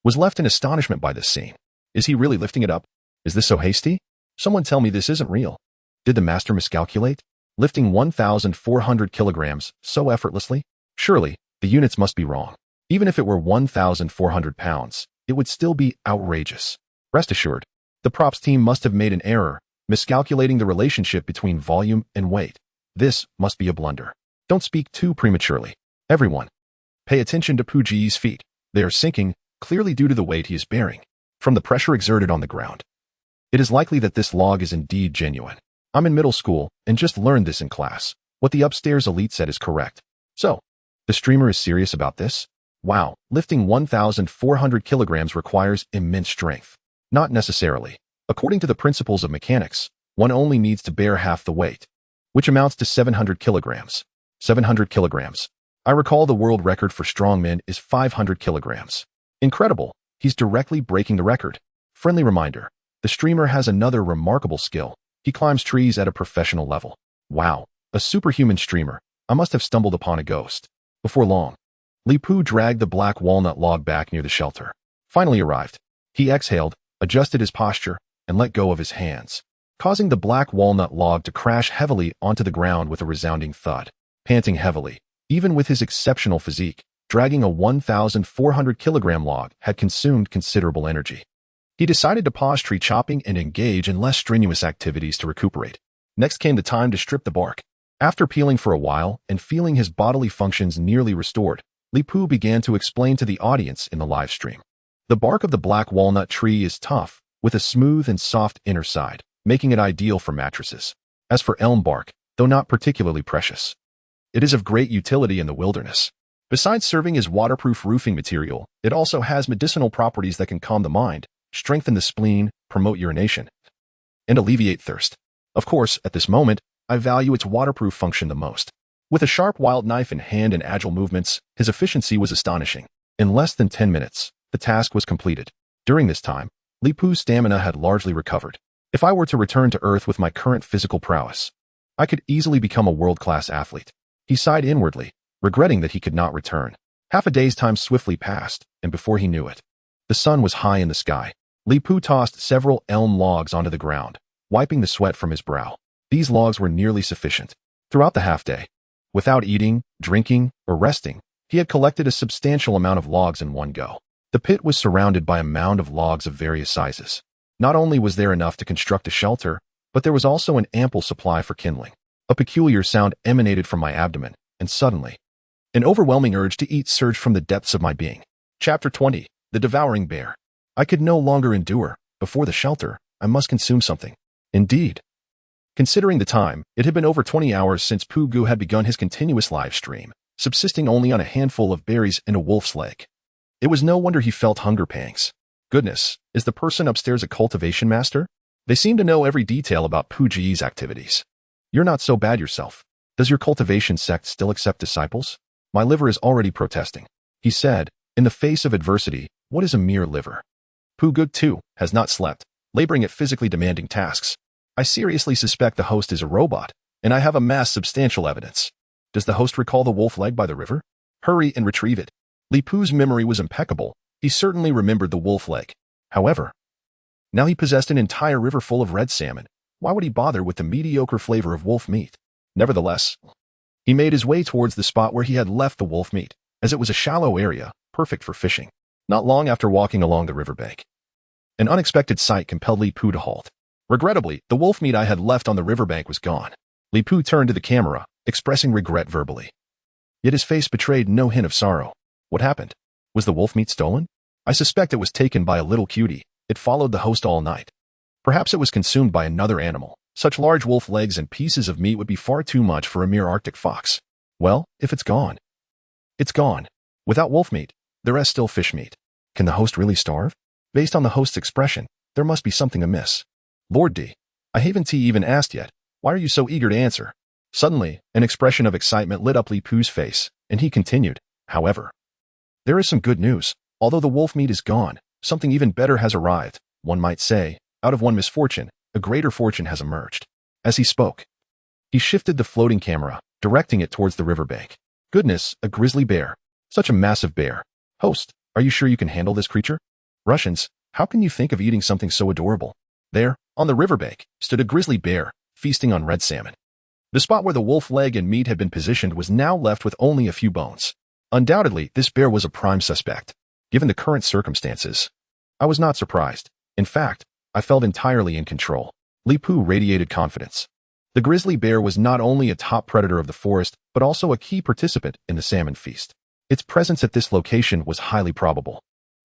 was left in astonishment by this scene. Is he really lifting it up? Is this so hasty? Someone tell me this isn't real. Did the master miscalculate? Lifting 1,400 kilograms so effortlessly? Surely, the units must be wrong. Even if it were 1,400 pounds, it would still be outrageous. Rest assured, the props team must have made an error, miscalculating the relationship between volume and weight. This must be a blunder. Don't speak too prematurely. Everyone, pay attention to Puji's feet. They are sinking, clearly due to the weight he is bearing, from the pressure exerted on the ground. It is likely that this log is indeed genuine. I'm in middle school and just learned this in class. What the upstairs elite said is correct. So, the streamer is serious about this? Wow, lifting 1,400 kilograms requires immense strength. Not necessarily. According to the principles of mechanics, one only needs to bear half the weight, which amounts to 700 kilograms. 700 kilograms. I recall the world record for strongmen is 500 kilograms. Incredible. He's directly breaking the record. Friendly reminder. The streamer has another remarkable skill. He climbs trees at a professional level. Wow, a superhuman streamer. I must have stumbled upon a ghost. Before long, Li Pu dragged the black walnut log back near the shelter. Finally arrived. He exhaled, adjusted his posture, and let go of his hands, causing the black walnut log to crash heavily onto the ground with a resounding thud. Panting heavily, even with his exceptional physique, dragging a 1,400 kilogram log had consumed considerable energy. He decided to pause tree chopping and engage in less strenuous activities to recuperate. Next came the time to strip the bark. After peeling for a while and feeling his bodily functions nearly restored, Li Pu began to explain to the audience in the live stream. The bark of the black walnut tree is tough, with a smooth and soft inner side, making it ideal for mattresses. As for elm bark, though not particularly precious, it is of great utility in the wilderness. Besides serving as waterproof roofing material, it also has medicinal properties that can calm the mind, strengthen the spleen, promote urination, and alleviate thirst. Of course, at this moment, I value its waterproof function the most. With a sharp wild knife in hand and agile movements, his efficiency was astonishing. In less than 10 minutes, the task was completed. During this time, Li Pu's stamina had largely recovered. If I were to return to Earth with my current physical prowess, I could easily become a world-class athlete. He sighed inwardly, regretting that he could not return. Half a day's time swiftly passed, and before he knew it, the sun was high in the sky. Li Pu tossed several elm logs onto the ground, wiping the sweat from his brow. These logs were nearly sufficient. Throughout the half-day, without eating, drinking, or resting, he had collected a substantial amount of logs in one go. The pit was surrounded by a mound of logs of various sizes. Not only was there enough to construct a shelter, but there was also an ample supply for kindling. A peculiar sound emanated from my abdomen, and suddenly, an overwhelming urge to eat surged from the depths of my being. Chapter 20. The Devouring Bear. I could no longer endure. Before the shelter, I must consume something. Indeed. Considering the time, it had been over 20 hours since Pu Gu had begun his continuous live stream, subsisting only on a handful of berries and a wolf's leg. It was no wonder he felt hunger pangs. Goodness, is the person upstairs a cultivation master? They seem to know every detail about Pu Ji's activities. You're not so bad yourself. Does your cultivation sect still accept disciples? My liver is already protesting. He said, in the face of adversity, what is a mere liver? Pu Gu, too, has not slept, laboring at physically demanding tasks. I seriously suspect the host is a robot, and I have amassed substantial evidence. Does the host recall the wolf leg by the river? Hurry and retrieve it. Li Pu's memory was impeccable. He certainly remembered the wolf leg. However, now he possessed an entire river full of red salmon. Why would he bother with the mediocre flavor of wolf meat? Nevertheless, he made his way towards the spot where he had left the wolf meat, as it was a shallow area, perfect for fishing. Not long after walking along the riverbank, an unexpected sight compelled Li Pu to halt. Regrettably, the wolf meat I had left on the riverbank was gone. Li Pu turned to the camera, expressing regret verbally. Yet his face betrayed no hint of sorrow. What happened? Was the wolf meat stolen? I suspect it was taken by a little cutie. It followed the host all night. Perhaps it was consumed by another animal. Such large wolf legs and pieces of meat would be far too much for a mere Arctic fox. Well, if it's gone, it's gone. Without wolf meat, there is still fish meat. Can the host really starve? Based on the host's expression, there must be something amiss. Lord D, I haven't even asked yet. Why are you so eager to answer? Suddenly, an expression of excitement lit up Li Pu's face, and he continued, however, there is some good news. Although the wolf meat is gone, something even better has arrived. One might say, out of one misfortune, a greater fortune has emerged. As he spoke, he shifted the floating camera, directing it towards the riverbank. Goodness, a grizzly bear. Such a massive bear. Host, are you sure you can handle this creature? Russians, how can you think of eating something so adorable? There, on the riverbank, stood a grizzly bear, feasting on red salmon. The spot where the wolf leg and meat had been positioned was now left with only a few bones. Undoubtedly, this bear was a prime suspect. Given the current circumstances, I was not surprised. In fact, I felt entirely in control. Li Pu radiated confidence. The grizzly bear was not only a top predator of the forest, but also a key participant in the salmon feast. Its presence at this location was highly probable.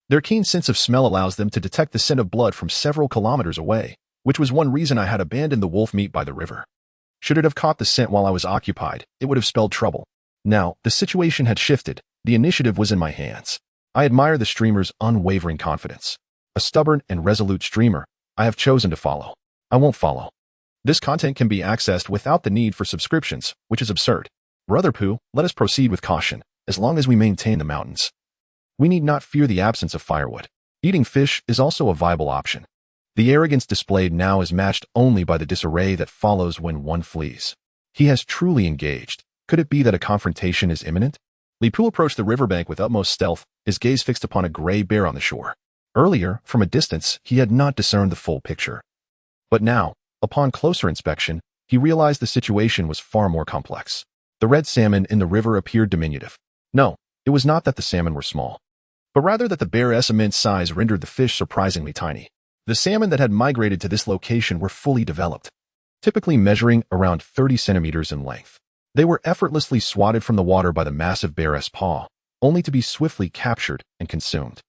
Their keen sense of smell allows them to detect the scent of blood from several kilometers away, which was one reason I had abandoned the wolf meat by the river. Should it have caught the scent while I was occupied, it would have spelled trouble. Now, the situation had shifted. The initiative was in my hands. I admire the streamer's unwavering confidence. A stubborn and resolute streamer, I have chosen to follow. I won't follow. This content can be accessed without the need for subscriptions, which is absurd. Brother Pooh, let us proceed with caution, as long as we maintain the mountains. We need not fear the absence of firewood. Eating fish is also a viable option. The arrogance displayed now is matched only by the disarray that follows when one flees. He has truly engaged. Could it be that a confrontation is imminent? Li Pu approached the riverbank with utmost stealth, his gaze fixed upon a gray bear on the shore. Earlier, from a distance, he had not discerned the full picture. But now, upon closer inspection, he realized the situation was far more complex. The red salmon in the river appeared diminutive. No, it was not that the salmon were small, but rather that the bear's immense size rendered the fish surprisingly tiny. The salmon that had migrated to this location were fully developed, typically measuring around 30 centimeters in length. They were effortlessly swatted from the water by the massive bear's paw, only to be swiftly captured and consumed.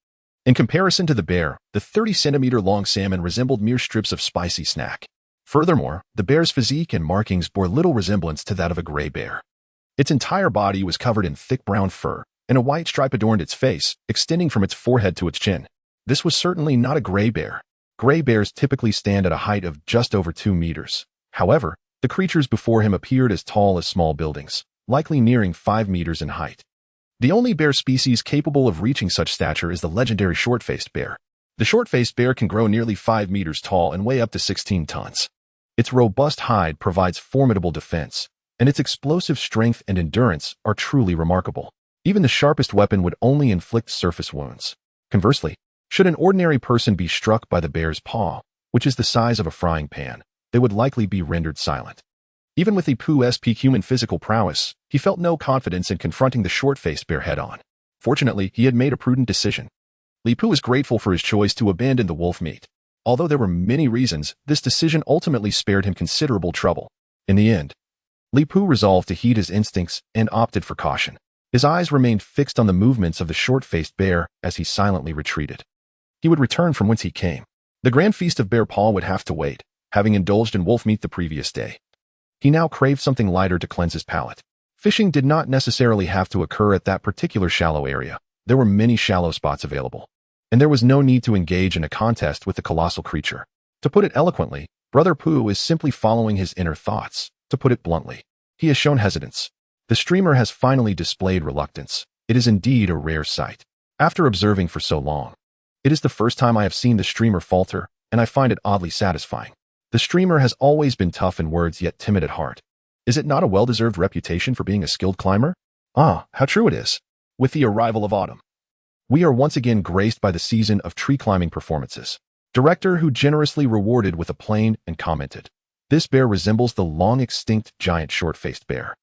In comparison to the bear, the 30-centimeter-long salmon resembled mere strips of spicy snack. Furthermore, the bear's physique and markings bore little resemblance to that of a gray bear. Its entire body was covered in thick brown fur, and a white stripe adorned its face, extending from its forehead to its chin. This was certainly not a gray bear. Gray bears typically stand at a height of just over 2 meters. However, the creatures before him appeared as tall as small buildings, likely nearing 5 meters in height. The only bear species capable of reaching such stature is the legendary short-faced bear. The short-faced bear can grow nearly 5 meters tall and weigh up to 16 tons. Its robust hide provides formidable defense, and its explosive strength and endurance are truly remarkable. Even the sharpest weapon would only inflict surface wounds. Conversely, should an ordinary person be struck by the bear's paw, which is the size of a frying pan, they would likely be rendered silent. Even with Li Pu's peak human physical prowess, he felt no confidence in confronting the short-faced bear head-on. Fortunately, he had made a prudent decision. Li Pu was grateful for his choice to abandon the wolf meat. Although there were many reasons, this decision ultimately spared him considerable trouble. In the end, Li Pu resolved to heed his instincts and opted for caution. His eyes remained fixed on the movements of the short-faced bear as he silently retreated. He would return from whence he came. The grand feast of bear paw would have to wait, having indulged in wolf meat the previous day. He now craved something lighter to cleanse his palate. Fishing did not necessarily have to occur at that particular shallow area. There were many shallow spots available, and there was no need to engage in a contest with the colossal creature. To put it eloquently, Brother Pooh is simply following his inner thoughts. To put it bluntly, he has shown hesitance. The streamer has finally displayed reluctance. It is indeed a rare sight. After observing for so long, it is the first time I have seen the streamer falter, and I find it oddly satisfying. The streamer has always been tough in words yet timid at heart. Is it not a well-deserved reputation for being a skilled climber? Ah, how true it is. With the arrival of autumn, we are once again graced by the season of tree climbing performances. Director who generously rewarded with a plane and commented, "This bear resembles the long-extinct giant short-faced bear."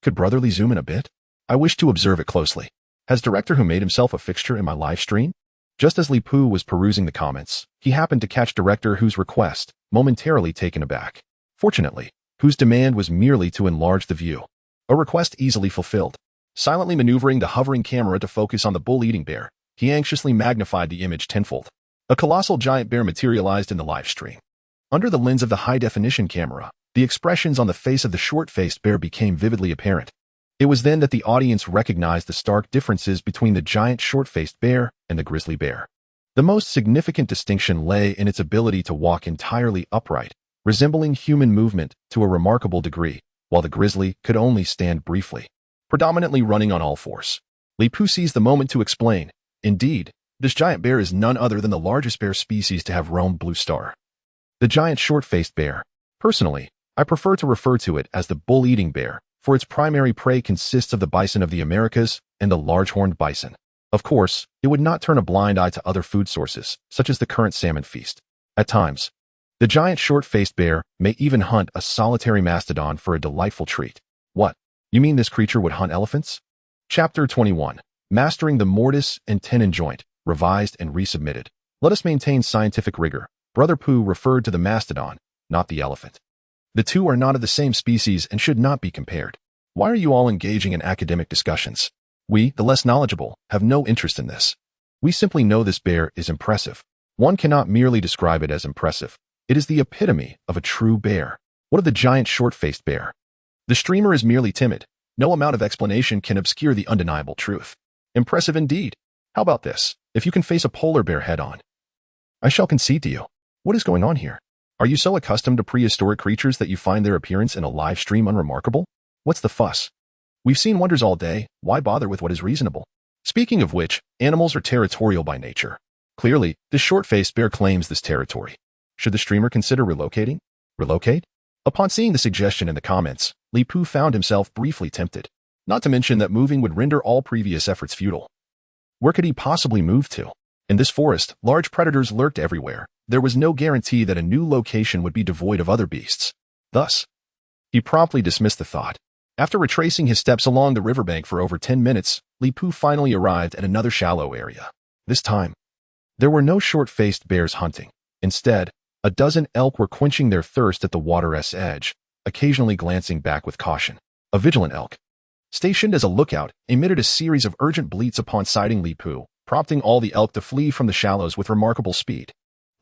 Could Brotherly zoom in a bit? I wish to observe it closely. Has Director who made himself a fixture in my live stream? Just as Li Pu was perusing the comments, he happened to catch Director Who's request, momentarily taken aback. Fortunately, Who's demand was merely to enlarge the view. A request easily fulfilled. Silently maneuvering the hovering camera to focus on the bull-eating bear, he anxiously magnified the image tenfold. A colossal giant bear materialized in the live stream. Under the lens of the high-definition camera, the expressions on the face of the short-faced bear became vividly apparent. It was then that the audience recognized the stark differences between the giant short-faced bear and the grizzly bear. The most significant distinction lay in its ability to walk entirely upright, resembling human movement to a remarkable degree, while the grizzly could only stand briefly, predominantly running on all fours. Li Pu seized the moment to explain, "Indeed, this giant bear is none other than the largest bear species to have roamed Blue Star. The giant short-faced bear. Personally, I prefer to refer to it as the bull-eating bear, for its primary prey consists of the bison of the Americas and the large-horned bison. Of course, it would not turn a blind eye to other food sources, such as the current salmon feast. At times, the giant short-faced bear may even hunt a solitary mastodon for a delightful treat." What? You mean this creature would hunt elephants? Chapter 21. Mastering the mortise and tenon joint, revised and resubmitted. Let us maintain scientific rigor. Brother Pooh referred to the mastodon, not the elephant. The two are not of the same species and should not be compared. Why are you all engaging in academic discussions? We, the less knowledgeable, have no interest in this. We simply know this bear is impressive. One cannot merely describe it as impressive. It is the epitome of a true bear. What of the giant short-faced bear? The streamer is merely timid. No amount of explanation can obscure the undeniable truth. Impressive indeed. How about this? If you can face a polar bear head-on, I shall concede to you. What is going on here? Are you so accustomed to prehistoric creatures that you find their appearance in a live stream unremarkable? What's the fuss? We've seen wonders all day. Why bother with what is reasonable? Speaking of which, animals are territorial by nature. Clearly, this short-faced bear claims this territory. Should the streamer consider relocating? Relocate? Upon seeing the suggestion in the comments, Li Pu found himself briefly tempted. Not to mention that moving would render all previous efforts futile. Where could he possibly move to? In this forest, large predators lurked everywhere. There was no guarantee that a new location would be devoid of other beasts. Thus, he promptly dismissed the thought. After retracing his steps along the riverbank for over 10 minutes, Li Pu finally arrived at another shallow area. This time, there were no short-faced bears hunting. Instead, a dozen elk were quenching their thirst at the water's edge, occasionally glancing back with caution. A vigilant elk, stationed as a lookout, emitted a series of urgent bleats upon sighting Li Pu, prompting all the elk to flee from the shallows with remarkable speed.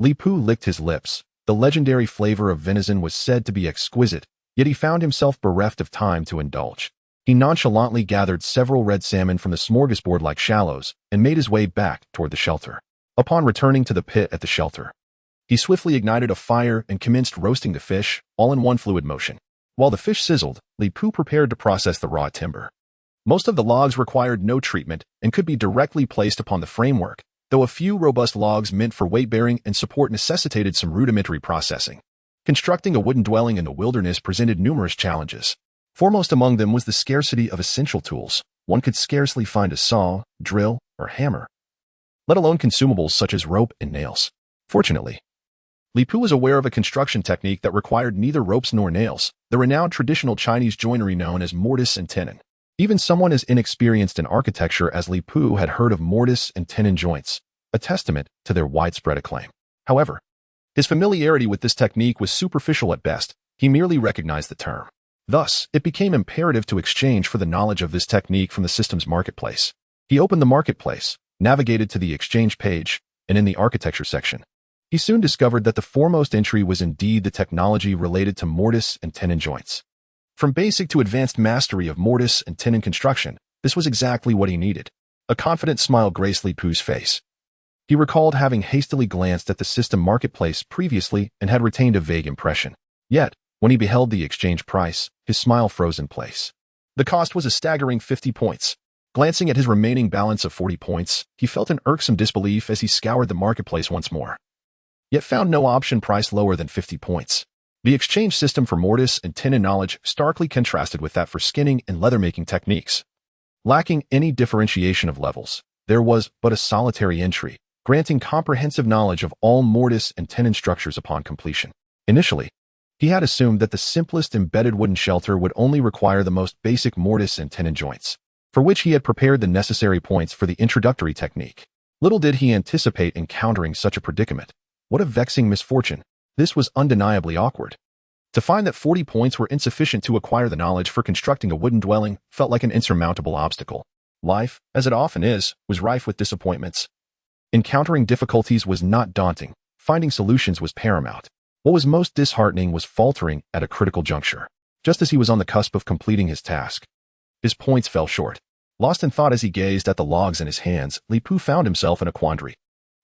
Li Pu licked his lips. The legendary flavor of venison was said to be exquisite, yet he found himself bereft of time to indulge. He nonchalantly gathered several red salmon from the smorgasbord-like shallows and made his way back toward the shelter. Upon returning to the pit at the shelter, he swiftly ignited a fire and commenced roasting the fish, all in one fluid motion. While the fish sizzled, Li Pu prepared to process the raw timber. Most of the logs required no treatment and could be directly placed upon the framework, though a few robust logs meant for weight-bearing and support necessitated some rudimentary processing. Constructing a wooden dwelling in the wilderness presented numerous challenges. Foremost among them was the scarcity of essential tools. One could scarcely find a saw, drill, or hammer, let alone consumables such as rope and nails. Fortunately, Li Pu was aware of a construction technique that required neither ropes nor nails, the renowned traditional Chinese joinery known as mortise and tenon. Even someone as inexperienced in architecture as Li Pu had heard of mortise and tenon joints, a testament to their widespread acclaim. However, his familiarity with this technique was superficial at best. He merely recognized the term. Thus, it became imperative to exchange for the knowledge of this technique from the system's marketplace. He opened the marketplace, navigated to the exchange page, and in the architecture section, he soon discovered that the foremost entry was indeed the technology related to mortise and tenon joints. From basic to advanced mastery of mortise and tenon construction, this was exactly what he needed. A confident smile graced Li Pu's face. He recalled having hastily glanced at the system marketplace previously and had retained a vague impression. Yet, when he beheld the exchange price, his smile froze in place. The cost was a staggering 50 points. Glancing at his remaining balance of 40 points, he felt an irksome disbelief as he scoured the marketplace once more, yet found no option priced lower than 50 points. The exchange system for mortise and tenon knowledge starkly contrasted with that for skinning and leather-making techniques. Lacking any differentiation of levels, there was but a solitary entry, granting comprehensive knowledge of all mortise and tenon structures upon completion. Initially, he had assumed that the simplest embedded wooden shelter would only require the most basic mortise and tenon joints, for which he had prepared the necessary points for the introductory technique. Little did he anticipate encountering such a predicament. What a vexing misfortune. This was undeniably awkward. To find that 40 points were insufficient to acquire the knowledge for constructing a wooden dwelling felt like an insurmountable obstacle. Life, as it often is, was rife with disappointments. Encountering difficulties was not daunting. Finding solutions was paramount. What was most disheartening was faltering at a critical juncture. Just as he was on the cusp of completing his task, his points fell short. Lost in thought as he gazed at the logs in his hands, Li Pu found himself in a quandary.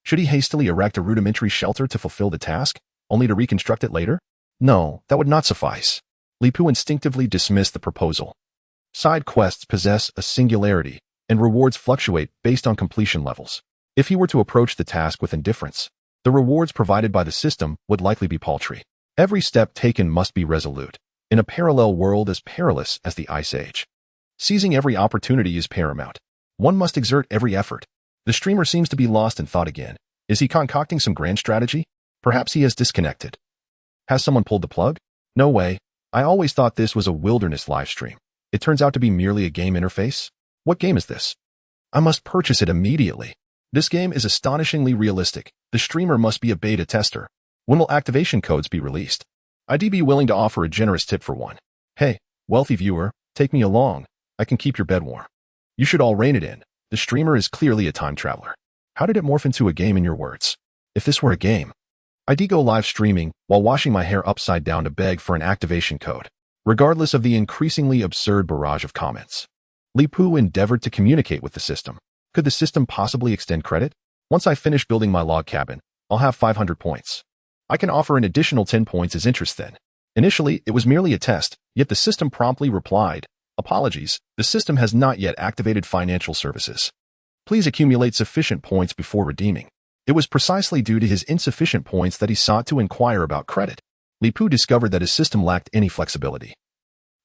Should he hastily erect a rudimentary shelter to fulfill the task, only to reconstruct it later? No, that would not suffice. Li Pu instinctively dismissed the proposal. Side quests possess a singularity, and rewards fluctuate based on completion levels. If he were to approach the task with indifference, the rewards provided by the system would likely be paltry. Every step taken must be resolute, in a parallel world as perilous as the Ice Age. Seizing every opportunity is paramount. One must exert every effort. The streamer seems to be lost in thought again. Is he concocting some grand strategy? Perhaps he has disconnected. Has someone pulled the plug? No way. I always thought this was a wilderness live stream. It turns out to be merely a game interface? What game is this? I must purchase it immediately. This game is astonishingly realistic. The streamer must be a beta tester. When will activation codes be released? I'd be willing to offer a generous tip for one. Hey, wealthy viewer, take me along. I can keep your bed warm. You should all rein it in. The streamer is clearly a time traveler. How did it morph into a game in your words? If this were a game, I'd go live streaming while washing my hair upside down to beg for an activation code. Regardless of the increasingly absurd barrage of comments, Li Pu endeavored to communicate with the system. Could the system possibly extend credit? Once I finish building my log cabin, I'll have 500 points. I can offer an additional 10 points as interest then. Initially, it was merely a test, yet the system promptly replied, "Apologies, the system has not yet activated financial services. Please accumulate sufficient points before redeeming." It was precisely due to his insufficient points that he sought to inquire about credit. Li Pu discovered that his system lacked any flexibility,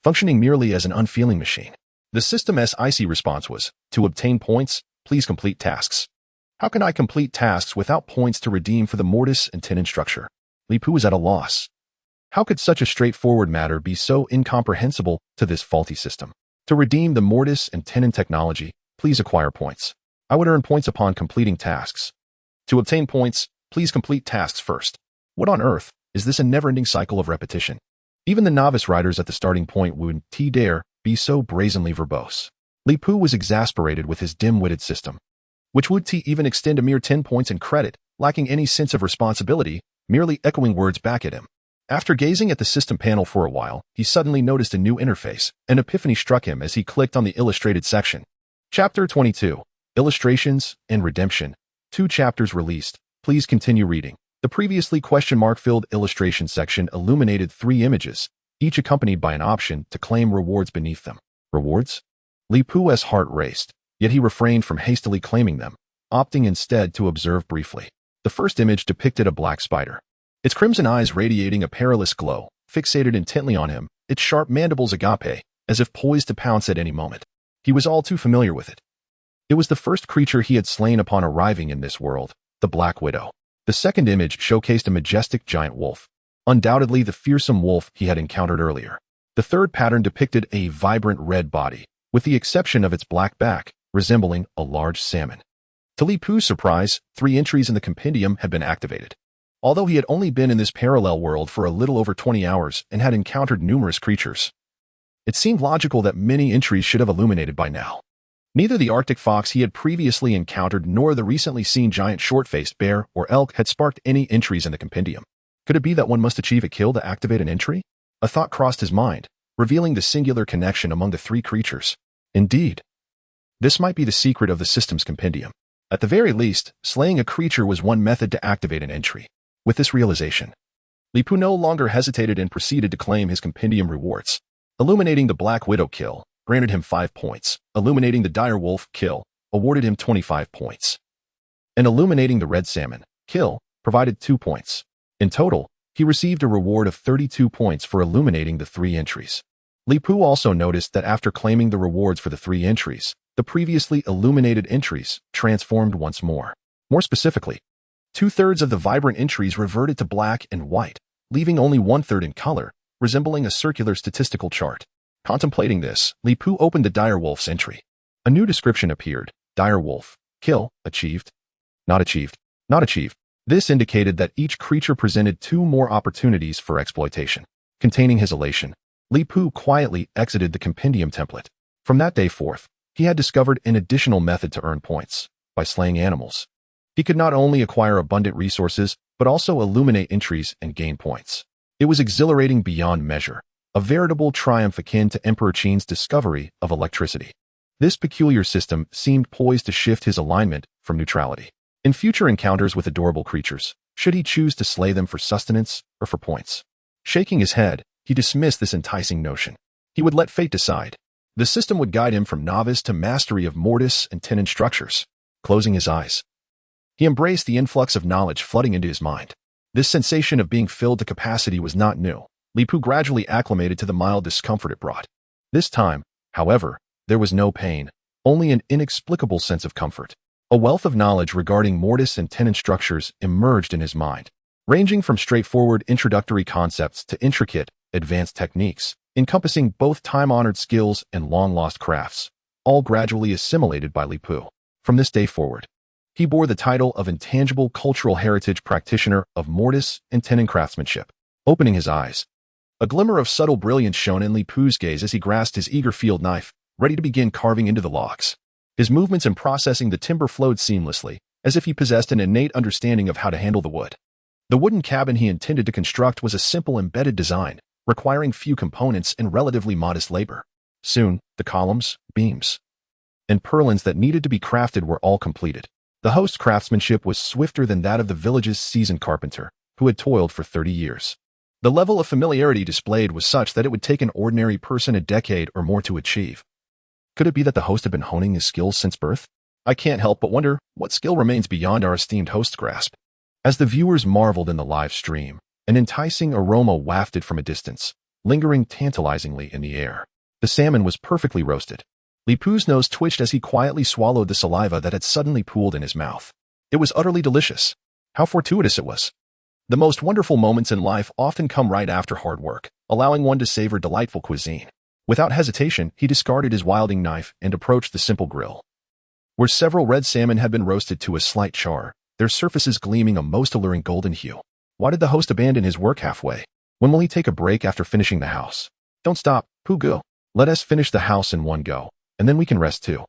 functioning merely as an unfeeling machine. The system's icy response was, "To obtain points, please complete tasks." How can I complete tasks without points to redeem for the mortise and tenon structure? Li Pu was at a loss. How could such a straightforward matter be so incomprehensible to this faulty system? To redeem the mortise and tenon technology, please acquire points. I would earn points upon completing tasks. To obtain points, please complete tasks first. What on earth is this a never-ending cycle of repetition? Even the novice riders at the starting point would dare be so brazenly verbose. Li Pu was exasperated with his dim-witted system, which would even extend a mere 10 points in credit, lacking any sense of responsibility, merely echoing words back at him. After gazing at the system panel for a while, he suddenly noticed a new interface. An epiphany struck him as he clicked on the illustrated section. Chapter 22. Illustrations and Redemption. 2 chapters released. Please continue reading. The previously question-mark-filled illustration section illuminated 3 images, each accompanied by an option to claim rewards beneath them. Rewards? Li Pu's heart raced, yet he refrained from hastily claiming them, opting instead to observe briefly. The first image depicted a black spider, its crimson eyes radiating a perilous glow, fixated intently on him, its sharp mandibles agape, as if poised to pounce at any moment. He was all too familiar with it. It was the first creature he had slain upon arriving in this world, the Black Widow. The second image showcased a majestic giant wolf, undoubtedly the fearsome wolf he had encountered earlier. The third pattern depicted a vibrant red body, with the exception of its black back, resembling a large salmon. To Li Pu's surprise, 3 entries in the compendium had been activated. Although he had only been in this parallel world for a little over 20 hours and had encountered numerous creatures, it seemed logical that many entries should have illuminated by now. Neither the Arctic fox he had previously encountered nor the recently seen giant short-faced bear or elk had sparked any entries in the compendium. Could it be that one must achieve a kill to activate an entry? A thought crossed his mind, revealing the singular connection among the 3 creatures. Indeed, this might be the secret of the system's compendium. At the very least, slaying a creature was one method to activate an entry. With this realization, Li Pu no longer hesitated and proceeded to claim his compendium rewards. Illuminating the Black Widow kill granted him 5 points. Illuminating the Dire Wolf kill awarded him 25 points. And illuminating the Red Salmon kill provided 2 points. In total, he received a reward of 32 points for illuminating the 3 entries. Li Pu also noticed that after claiming the rewards for the 3 entries, the previously illuminated entries transformed once more. More specifically, 2/3 of the vibrant entries reverted to black and white, leaving only 1/3 in color, resembling a circular statistical chart. Contemplating this, Li Pu opened the Dire Wolf's entry. A new description appeared. Dire Wolf. Kill. Achieved. Not achieved. Not achieved. This indicated that each creature presented 2 more opportunities for exploitation. Containing his elation, Li Pu quietly exited the compendium template. From that day forth, he had discovered an additional method to earn points, by slaying animals. He could not only acquire abundant resources, but also illuminate entries and gain points. It was exhilarating beyond measure, a veritable triumph akin to Emperor Qin's discovery of electricity. This peculiar system seemed poised to shift his alignment from neutrality. In future encounters with adorable creatures, should he choose to slay them for sustenance or for points? Shaking his head, he dismissed this enticing notion. He would let fate decide. The system would guide him from novice to mastery of mortise and tenon structures. Closing his eyes, he embraced the influx of knowledge flooding into his mind. This sensation of being filled to capacity was not new. Li Pu gradually acclimated to the mild discomfort it brought. This time, however, there was no pain, only an inexplicable sense of comfort. A wealth of knowledge regarding mortise and tenon structures emerged in his mind, ranging from straightforward introductory concepts to intricate, advanced techniques, encompassing both time-honored skills and long-lost crafts, all gradually assimilated by Li Pu. From this day forward, he bore the title of Intangible Cultural Heritage Practitioner of Mortise and Tenon Craftsmanship. Opening his eyes, a glimmer of subtle brilliance shone in Li Pu's gaze as he grasped his eager field knife, ready to begin carving into the logs. His movements in processing the timber flowed seamlessly, as if he possessed an innate understanding of how to handle the wood. The wooden cabin he intended to construct was a simple embedded design, requiring few components and relatively modest labor. Soon, the columns, beams, and purlins that needed to be crafted were all completed. The host's craftsmanship was swifter than that of the village's seasoned carpenter, who had toiled for 30 years. The level of familiarity displayed was such that it would take an ordinary person a decade or more to achieve. Could it be that the host had been honing his skills since birth? I can't help but wonder what skill remains beyond our esteemed host's grasp. As the viewers marveled in the live stream, an enticing aroma wafted from a distance, lingering tantalizingly in the air. The salmon was perfectly roasted. Li Pu's nose twitched as he quietly swallowed the saliva that had suddenly pooled in his mouth. It was utterly delicious. How fortuitous it was. The most wonderful moments in life often come right after hard work, allowing one to savor delightful cuisine. Without hesitation, he discarded his wilding knife and approached the simple grill, where several red salmon had been roasted to a slight char, their surfaces gleaming a most alluring golden hue. Why did the host abandon his work halfway? When will he take a break after finishing the house? Don't stop, Pugu. Let us finish the house in one go, and then we can rest too.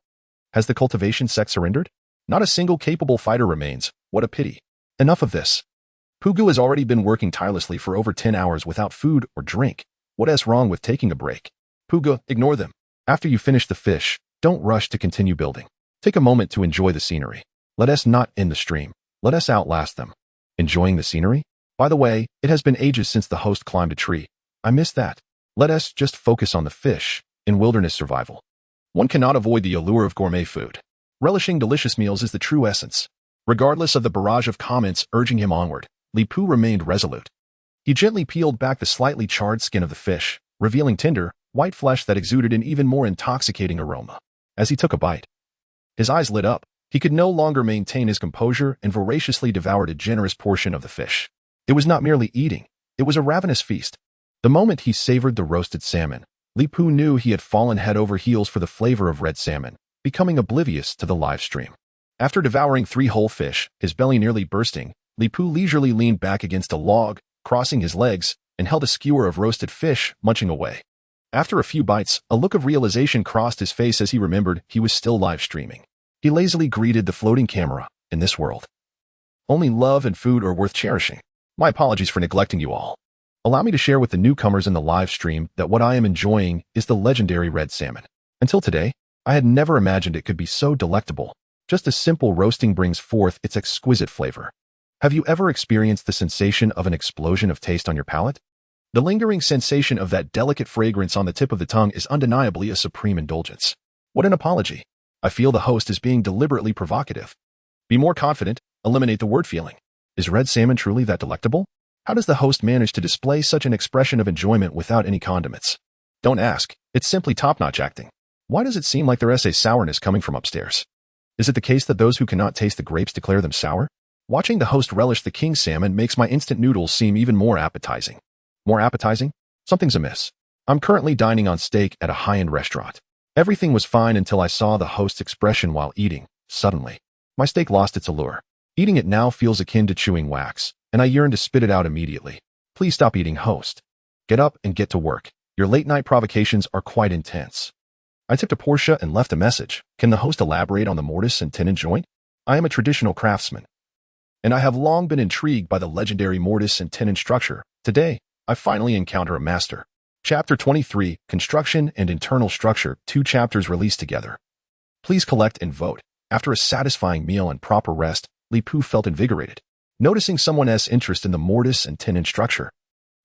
Has the cultivation sect surrendered? Not a single capable fighter remains. What a pity. Enough of this. Pugu has already been working tirelessly for over 10 hours without food or drink. What is wrong with taking a break? Pugu, ignore them. After you finish the fish, don't rush to continue building. Take a moment to enjoy the scenery. Let us not end the stream. Let us outlast them. Enjoying the scenery? By the way, it has been ages since the host climbed a tree. I miss that. Let us just focus on the fish in wilderness survival. One cannot avoid the allure of gourmet food. Relishing delicious meals is the true essence. Regardless of the barrage of comments urging him onward, Li Pu remained resolute. He gently peeled back the slightly charred skin of the fish, revealing tender, white flesh that exuded an even more intoxicating aroma. As he took a bite, his eyes lit up. He could no longer maintain his composure and voraciously devoured a generous portion of the fish. It was not merely eating, it was a ravenous feast. The moment he savored the roasted salmon, Li Pu knew he had fallen head over heels for the flavor of red salmon, becoming oblivious to the live stream. After devouring 3 whole fish, his belly nearly bursting, Li Pu leisurely leaned back against a log, crossing his legs, and held a skewer of roasted fish, munching away. After a few bites, a look of realization crossed his face as he remembered he was still live streaming. He lazily greeted the floating camera. In this world, only love and food are worth cherishing. My apologies for neglecting you all. Allow me to share with the newcomers in the live stream that what I am enjoying is the legendary red salmon. Until today, I had never imagined it could be so delectable. Just a simple roasting brings forth its exquisite flavor. Have you ever experienced the sensation of an explosion of taste on your palate? The lingering sensation of that delicate fragrance on the tip of the tongue is undeniably a supreme indulgence. What an apology. I feel the host is being deliberately provocative. Be more confident, eliminate the word feeling. Is red salmon truly that delectable? How does the host manage to display such an expression of enjoyment without any condiments? Don't ask, it's simply top-notch acting. Why does it seem like there is a sourness coming from upstairs? Is it the case that those who cannot taste the grapes declare them sour? Watching the host relish the king salmon makes my instant noodles seem even more appetizing. More appetizing? Something's amiss. I'm currently dining on steak at a high-end restaurant. Everything was fine until I saw the host's expression while eating. Suddenly, my steak lost its allure. Eating it now feels akin to chewing wax, and I yearn to spit it out immediately. Please stop eating, host. Get up and get to work. Your late-night provocations are quite intense. I tipped a Portia and left a message. Can the host elaborate on the mortise and tenon joint? I am a traditional craftsman, and I have long been intrigued by the legendary mortise and tenon structure. Today, I finally encounter a master. Chapter 23, Construction and Internal Structure, 2 chapters released together. Please collect and vote. After a satisfying meal and proper rest, Li Pu felt invigorated. Noticing someone else's interest in the mortise and tenon structure,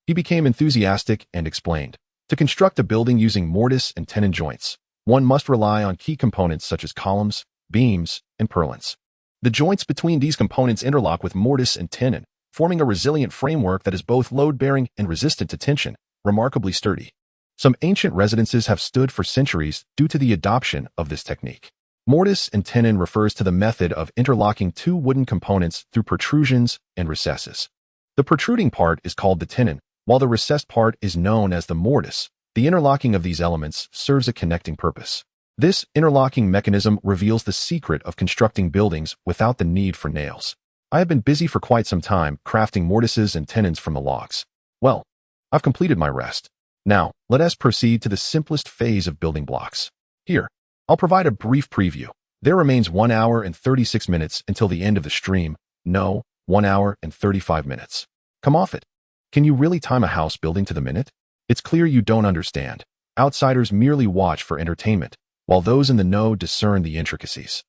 he became enthusiastic and explained. To construct a building using mortise and tenon joints, one must rely on key components such as columns, beams, and purlins. The joints between these components interlock with mortise and tenon, forming a resilient framework that is both load-bearing and resistant to tension, remarkably sturdy. Some ancient residences have stood for centuries due to the adoption of this technique. Mortise and tenon refers to the method of interlocking 2 wooden components through protrusions and recesses. The protruding part is called the tenon, while the recessed part is known as the mortise. The interlocking of these elements serves a connecting purpose. This interlocking mechanism reveals the secret of constructing buildings without the need for nails. I have been busy for quite some time crafting mortises and tenons from the logs. Well, I've completed my rest. Now, let us proceed to the simplest phase of building blocks. Here, I'll provide a brief preview. There remains 1 hour and 36 minutes until the end of the stream. No, 1 hour and 35 minutes. Come off it. Can you really time a house building to the minute? It's clear you don't understand. Outsiders merely watch for entertainment, while those in the know discern the intricacies.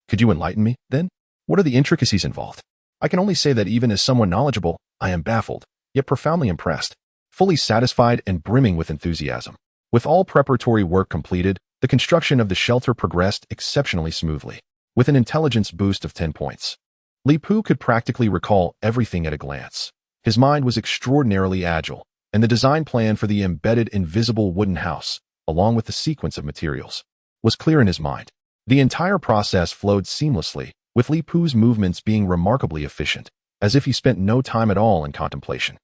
Could you enlighten me, then? What are the intricacies involved? I can only say that even as someone knowledgeable, I am baffled, yet profoundly impressed, fully satisfied and brimming with enthusiasm. With all preparatory work completed, the construction of the shelter progressed exceptionally smoothly, with an intelligence boost of 10 points. Li Pu could practically recall everything at a glance. His mind was extraordinarily agile, and the design plan for the embedded invisible wooden house, along with the sequence of materials, was clear in his mind. The entire process flowed seamlessly, with Li Pu's movements being remarkably efficient, as if he spent no time at all in contemplation.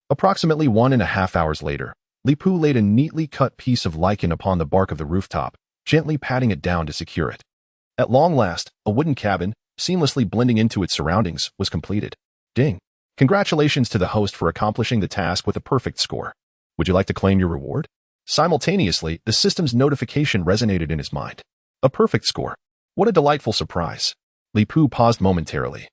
Approximately 1.5 hours later, Li Pu laid a neatly cut piece of lichen upon the bark of the rooftop, gently patting it down to secure it. At long last, a wooden cabin, seamlessly blending into its surroundings, was completed. Ding! Congratulations to the host for accomplishing the task with a perfect score. Would you like to claim your reward? Simultaneously, the system's notification resonated in his mind. A perfect score. What a delightful surprise. Li Pu paused momentarily,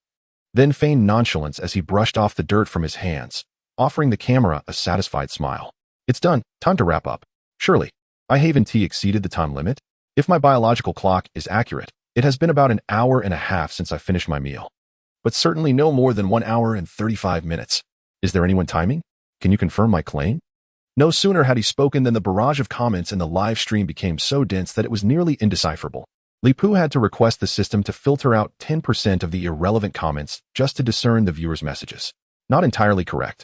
then feigned nonchalance as he brushed off the dirt from his hands, offering the camera a satisfied smile. It's done. Time to wrap up. Surely, I haven't exceeded the time limit? If my biological clock is accurate, it has been about 1.5 hours since I finished my meal. But certainly no more than 1 hour and 35 minutes. Is there anyone timing? Can you confirm my claim? No sooner had he spoken than the barrage of comments in the live stream became so dense that it was nearly indecipherable. Li Pu had to request the system to filter out 10% of the irrelevant comments just to discern the viewer's messages. Not entirely correct,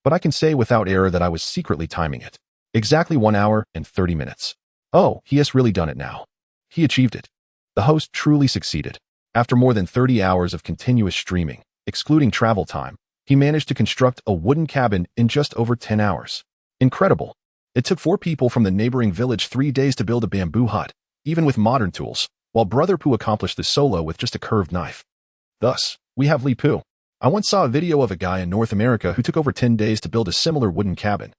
but I can say without error that I was secretly timing it. Exactly 1 hour and 30 minutes. Oh, he has really done it now. He achieved it. The host truly succeeded. After more than 30 hours of continuous streaming, excluding travel time, he managed to construct a wooden cabin in just over 10 hours. Incredible. It took 4 people from the neighboring village 3 days to build a bamboo hut, even with modern tools, while Brother Pu accomplished this solo with just a curved knife. Thus, we have Li Pu. I once saw a video of a guy in North America who took over 10 days to build a similar wooden cabin.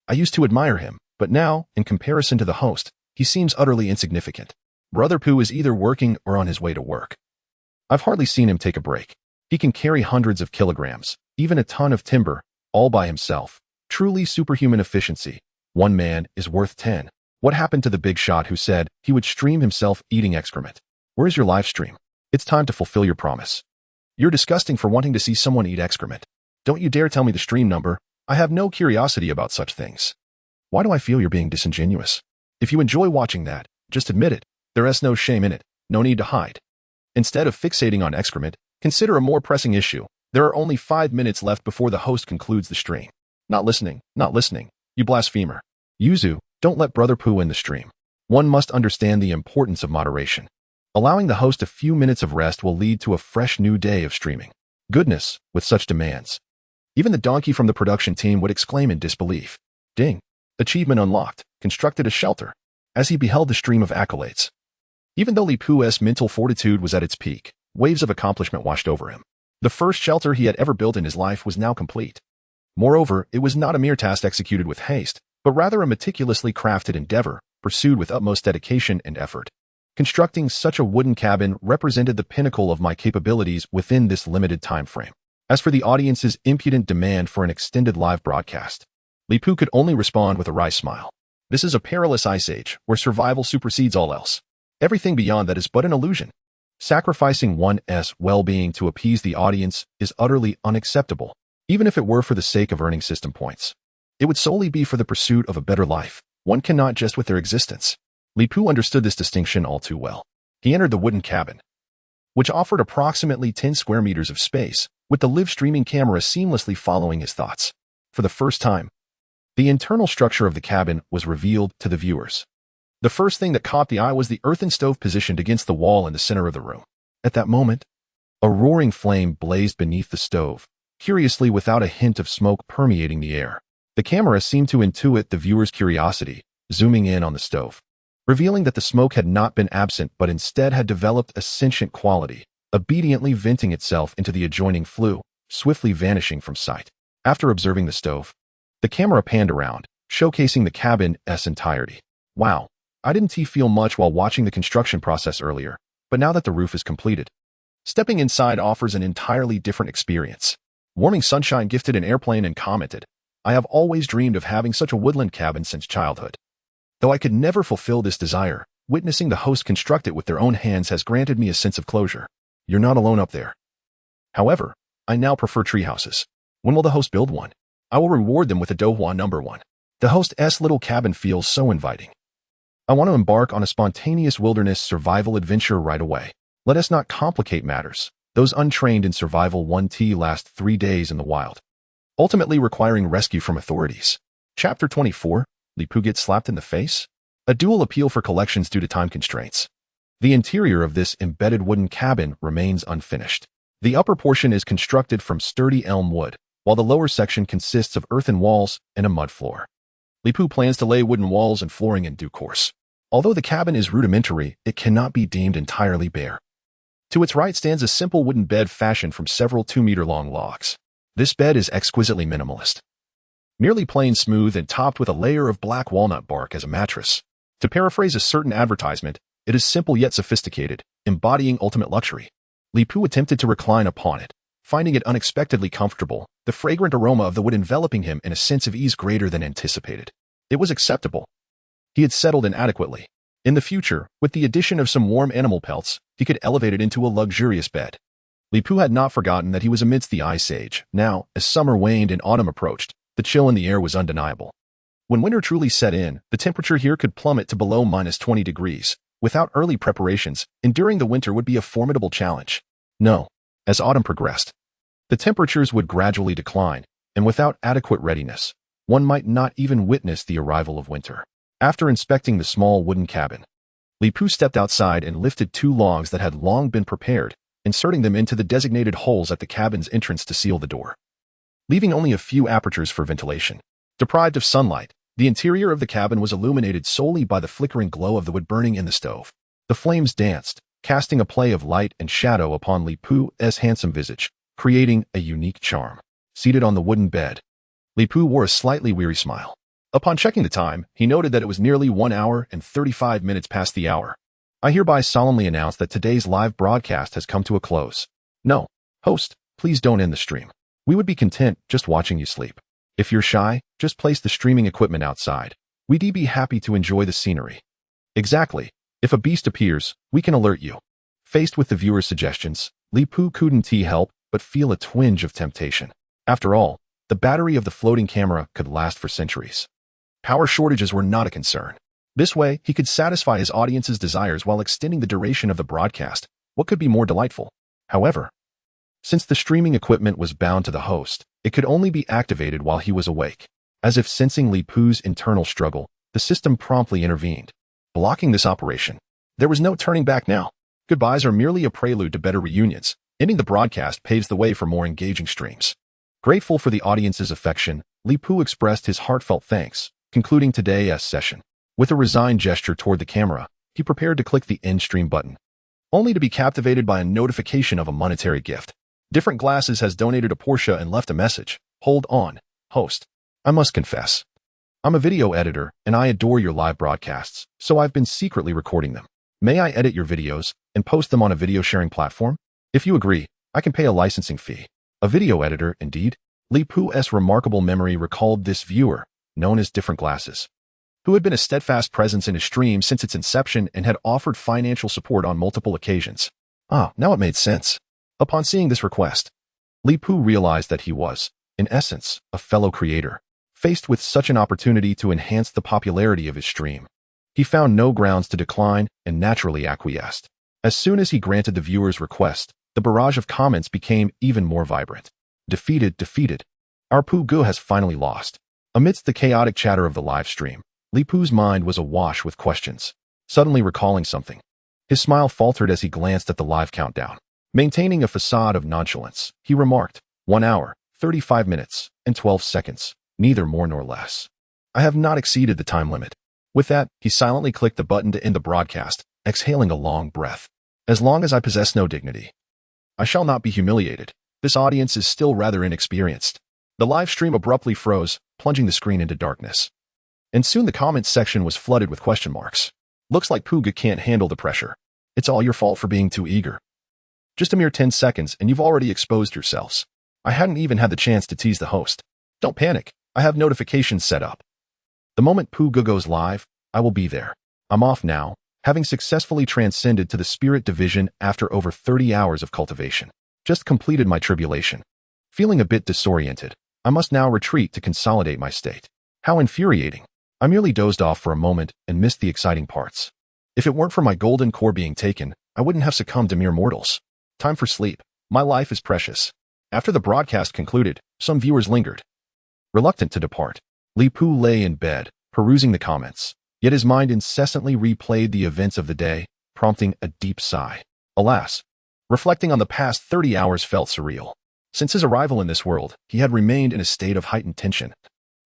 I used to admire him, but now, in comparison to the host, he seems utterly insignificant. Brother Pu is either working or on his way to work. I've hardly seen him take a break. He can carry hundreds of kilograms, even a ton of timber, all by himself. Truly superhuman efficiency. 1 man is worth 10. What happened to the big shot who said he would stream himself eating excrement? Where's your live stream? It's time to fulfill your promise. You're disgusting for wanting to see someone eat excrement. Don't you dare tell me the stream number. I have no curiosity about such things. Why do I feel you're being disingenuous? If you enjoy watching that, just admit it. There is no shame in it. No need to hide. Instead of fixating on excrement, consider a more pressing issue. There are only 5 minutes left before the host concludes the stream. Not listening, you blasphemer. Yuzu, don't let Brother Pu in the stream. One must understand the importance of moderation. Allowing the host a few minutes of rest will lead to a fresh new day of streaming. Goodness, with such demands. Even the donkey from the production team would exclaim in disbelief. Ding. Achievement unlocked. Constructed a shelter. As he beheld the stream of accolades. Even though Li Pu's mental fortitude was at its peak, waves of accomplishment washed over him. The first shelter he had ever built in his life was now complete. Moreover, it was not a mere task executed with haste, but rather a meticulously crafted endeavor, pursued with utmost dedication and effort. Constructing such a wooden cabin represented the pinnacle of my capabilities within this limited time frame. As for the audience's impudent demand for an extended live broadcast, Li Pu could only respond with a wry smile. This is a perilous ice age, where survival supersedes all else. Everything beyond that is but an illusion. Sacrificing one's well-being to appease the audience is utterly unacceptable, even if it were for the sake of earning system points. It would solely be for the pursuit of a better life. One cannot jest with their existence. Li Pu understood this distinction all too well. He entered the wooden cabin, which offered approximately 10 square meters of space, with the live streaming camera seamlessly following his thoughts. For the first time, the internal structure of the cabin was revealed to the viewers. The first thing that caught the eye was the earthen stove positioned against the wall in the center of the room. At that moment, a roaring flame blazed beneath the stove, curiously without a hint of smoke permeating the air. The camera seemed to intuit the viewer's curiosity, zooming in on the stove, revealing that the smoke had not been absent but instead had developed a sentient quality, obediently venting itself into the adjoining flue, swiftly vanishing from sight. After observing the stove, the camera panned around, showcasing the cabin's entirety. Wow, I didn't feel much while watching the construction process earlier, but now that the roof is completed, Stepping inside offers an entirely different experience. Warming Sunshine gifted an airplane and commented, "I have always dreamed of having such a woodland cabin since childhood. Though I could never fulfill this desire, witnessing the host construct it with their own hands has granted me a sense of closure. You're not alone up there. However, I now prefer treehouses. When will the host build one? I will reward them with a Dohwa number 1. The host's little cabin feels so inviting. I want to embark on a spontaneous wilderness survival adventure right away. Let us not complicate matters. Those untrained in survival 1T last 3 days in the wild, ultimately requiring rescue from authorities." Chapter 24, Li Pu gets slapped in the face? A dual appeal for collections due to time constraints. The interior of this embedded wooden cabin remains unfinished. The upper portion is constructed from sturdy elm wood, while the lower section consists of earthen walls and a mud floor. Li Pu plans to lay wooden walls and flooring in due course. Although the cabin is rudimentary, it cannot be deemed entirely bare. To its right stands a simple wooden bed fashioned from several 2-meter-long logs. This bed is exquisitely minimalist. Merely plain smooth and topped with a layer of black walnut bark as a mattress. To paraphrase a certain advertisement, it is simple yet sophisticated, embodying ultimate luxury. Li Pu attempted to recline upon it, finding it unexpectedly comfortable, the fragrant aroma of the wood enveloping him in a sense of ease greater than anticipated. It was acceptable. He had settled in adequately. In the future, with the addition of some warm animal pelts, he could elevate it into a luxurious bed. Li Pu had not forgotten that he was amidst the Ice Age. Now, as summer waned and autumn approached, the chill in the air was undeniable. When winter truly set in, the temperature here could plummet to below -20 degrees. Without early preparations, enduring the winter would be a formidable challenge. No. As autumn progressed, the temperatures would gradually decline, and without adequate readiness, one might not even witness the arrival of winter. After inspecting the small wooden cabin, Li Pu stepped outside and lifted 2 logs that had long been prepared, inserting them into the designated holes at the cabin's entrance to seal the door, leaving only a few apertures for ventilation. Deprived of sunlight, the interior of the cabin was illuminated solely by the flickering glow of the wood burning in the stove. The flames danced, casting a play of light and shadow upon Li Pu's handsome visage, creating a unique charm. Seated on the wooden bed, Li Pu wore a slightly weary smile. Upon checking the time, he noted that it was nearly 1 hour and 35 minutes past the hour. I hereby solemnly announce that today's live broadcast has come to a close. No, host, please don't end the stream. We would be content just watching you sleep. If you're shy, just place the streaming equipment outside. We'd be happy to enjoy the scenery. Exactly. If a beast appears, we can alert you. Faced with the viewer's suggestions, Li Pu couldn't help but feel a twinge of temptation. After all, the battery of the floating camera could last for centuries. Power shortages were not a concern. This way, he could satisfy his audience's desires while extending the duration of the broadcast. What could be more delightful? However, since the streaming equipment was bound to the host, it could only be activated while he was awake. As if sensing Li Pu's internal struggle, the system promptly intervened, blocking this operation. There was no turning back now. Goodbyes are merely a prelude to better reunions. Ending the broadcast paves the way for more engaging streams. Grateful for the audience's affection, Li Pu expressed his heartfelt thanks, concluding today's session. With a resigned gesture toward the camera, he prepared to click the end stream button, only to be captivated by a notification of a monetary gift. Different Glasses has donated a Porsche and left a message. Hold on, host. I must confess, I'm a video editor and I adore your live broadcasts, so I've been secretly recording them. May I edit your videos and post them on a video sharing platform? If you agree, I can pay a licensing fee. A video editor, indeed. Li Pu's remarkable memory recalled this viewer, known as Different Glasses, who had been a steadfast presence in his stream since its inception and had offered financial support on multiple occasions. Now it made sense. Upon seeing this request, Li Pu realized that he was, in essence, a fellow creator, faced with such an opportunity to enhance the popularity of his stream. He found no grounds to decline and naturally acquiesced. As soon as he granted the viewer's request, the barrage of comments became even more vibrant. Defeated. Our Pu has finally lost. Amidst the chaotic chatter of the live stream, Li Pu's mind was awash with questions. Suddenly recalling something, his smile faltered as he glanced at the live countdown. Maintaining a facade of nonchalance, he remarked, 1 hour, 35 minutes, and 12 seconds, neither more nor less. I have not exceeded the time limit. With that, he silently clicked the button to end the broadcast, exhaling a long breath. As long as I possess no dignity, I shall not be humiliated. This audience is still rather inexperienced. The live stream abruptly froze, plunging the screen into darkness. And soon the comments section was flooded with question marks. Looks like Puga can't handle the pressure. It's all your fault for being too eager. Just a mere 10 seconds and you've already exposed yourselves. I hadn't even had the chance to tease the host. Don't panic, I have notifications set up. The moment Pooga goes live, I will be there. I'm off now, having successfully transcended to the spirit division after over 30 hours of cultivation. Just completed my tribulation. Feeling a bit disoriented, I must now retreat to consolidate my state. How infuriating. I merely dozed off for a moment and missed the exciting parts. If it weren't for my golden core being taken, I wouldn't have succumbed to mere mortals. Time for sleep. My life is precious. After the broadcast concluded, some viewers lingered. Reluctant to depart, Li Pu lay in bed, perusing the comments. Yet his mind incessantly replayed the events of the day, prompting a deep sigh. Alas, reflecting on the past 30 hours felt surreal. Since his arrival in this world, he had remained in a state of heightened tension,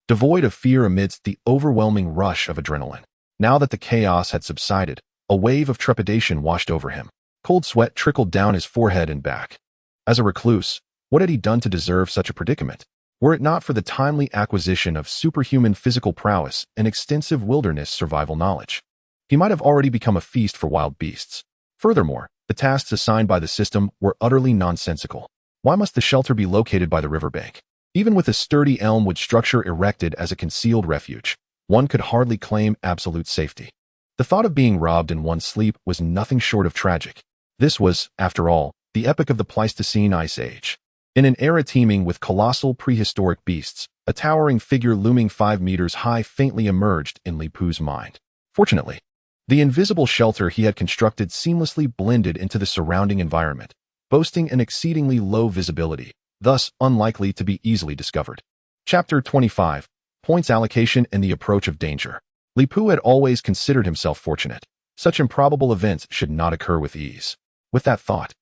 devoid of fear amidst the overwhelming rush of adrenaline. Now that the chaos had subsided, a wave of trepidation washed over him. Cold sweat trickled down his forehead and back. As a recluse, what had he done to deserve such a predicament? Were it not for the timely acquisition of superhuman physical prowess and extensive wilderness survival knowledge, he might have already become a feast for wild beasts. Furthermore, the tasks assigned by the system were utterly nonsensical. Why must the shelter be located by the riverbank? Even with a sturdy elmwood structure erected as a concealed refuge, one could hardly claim absolute safety. The thought of being robbed in one's sleep was nothing short of tragic. This was, after all, the epic of the Pleistocene Ice Age. In an era teeming with colossal prehistoric beasts, a towering figure looming 5 meters high faintly emerged in Li Pu's mind. Fortunately, the invisible shelter he had constructed seamlessly blended into the surrounding environment, boasting an exceedingly low visibility, thus unlikely to be easily discovered. Chapter 25. Points Allocation and the Approach of Danger. Li Pu had always considered himself fortunate. Such improbable events should not occur with ease. With that thought,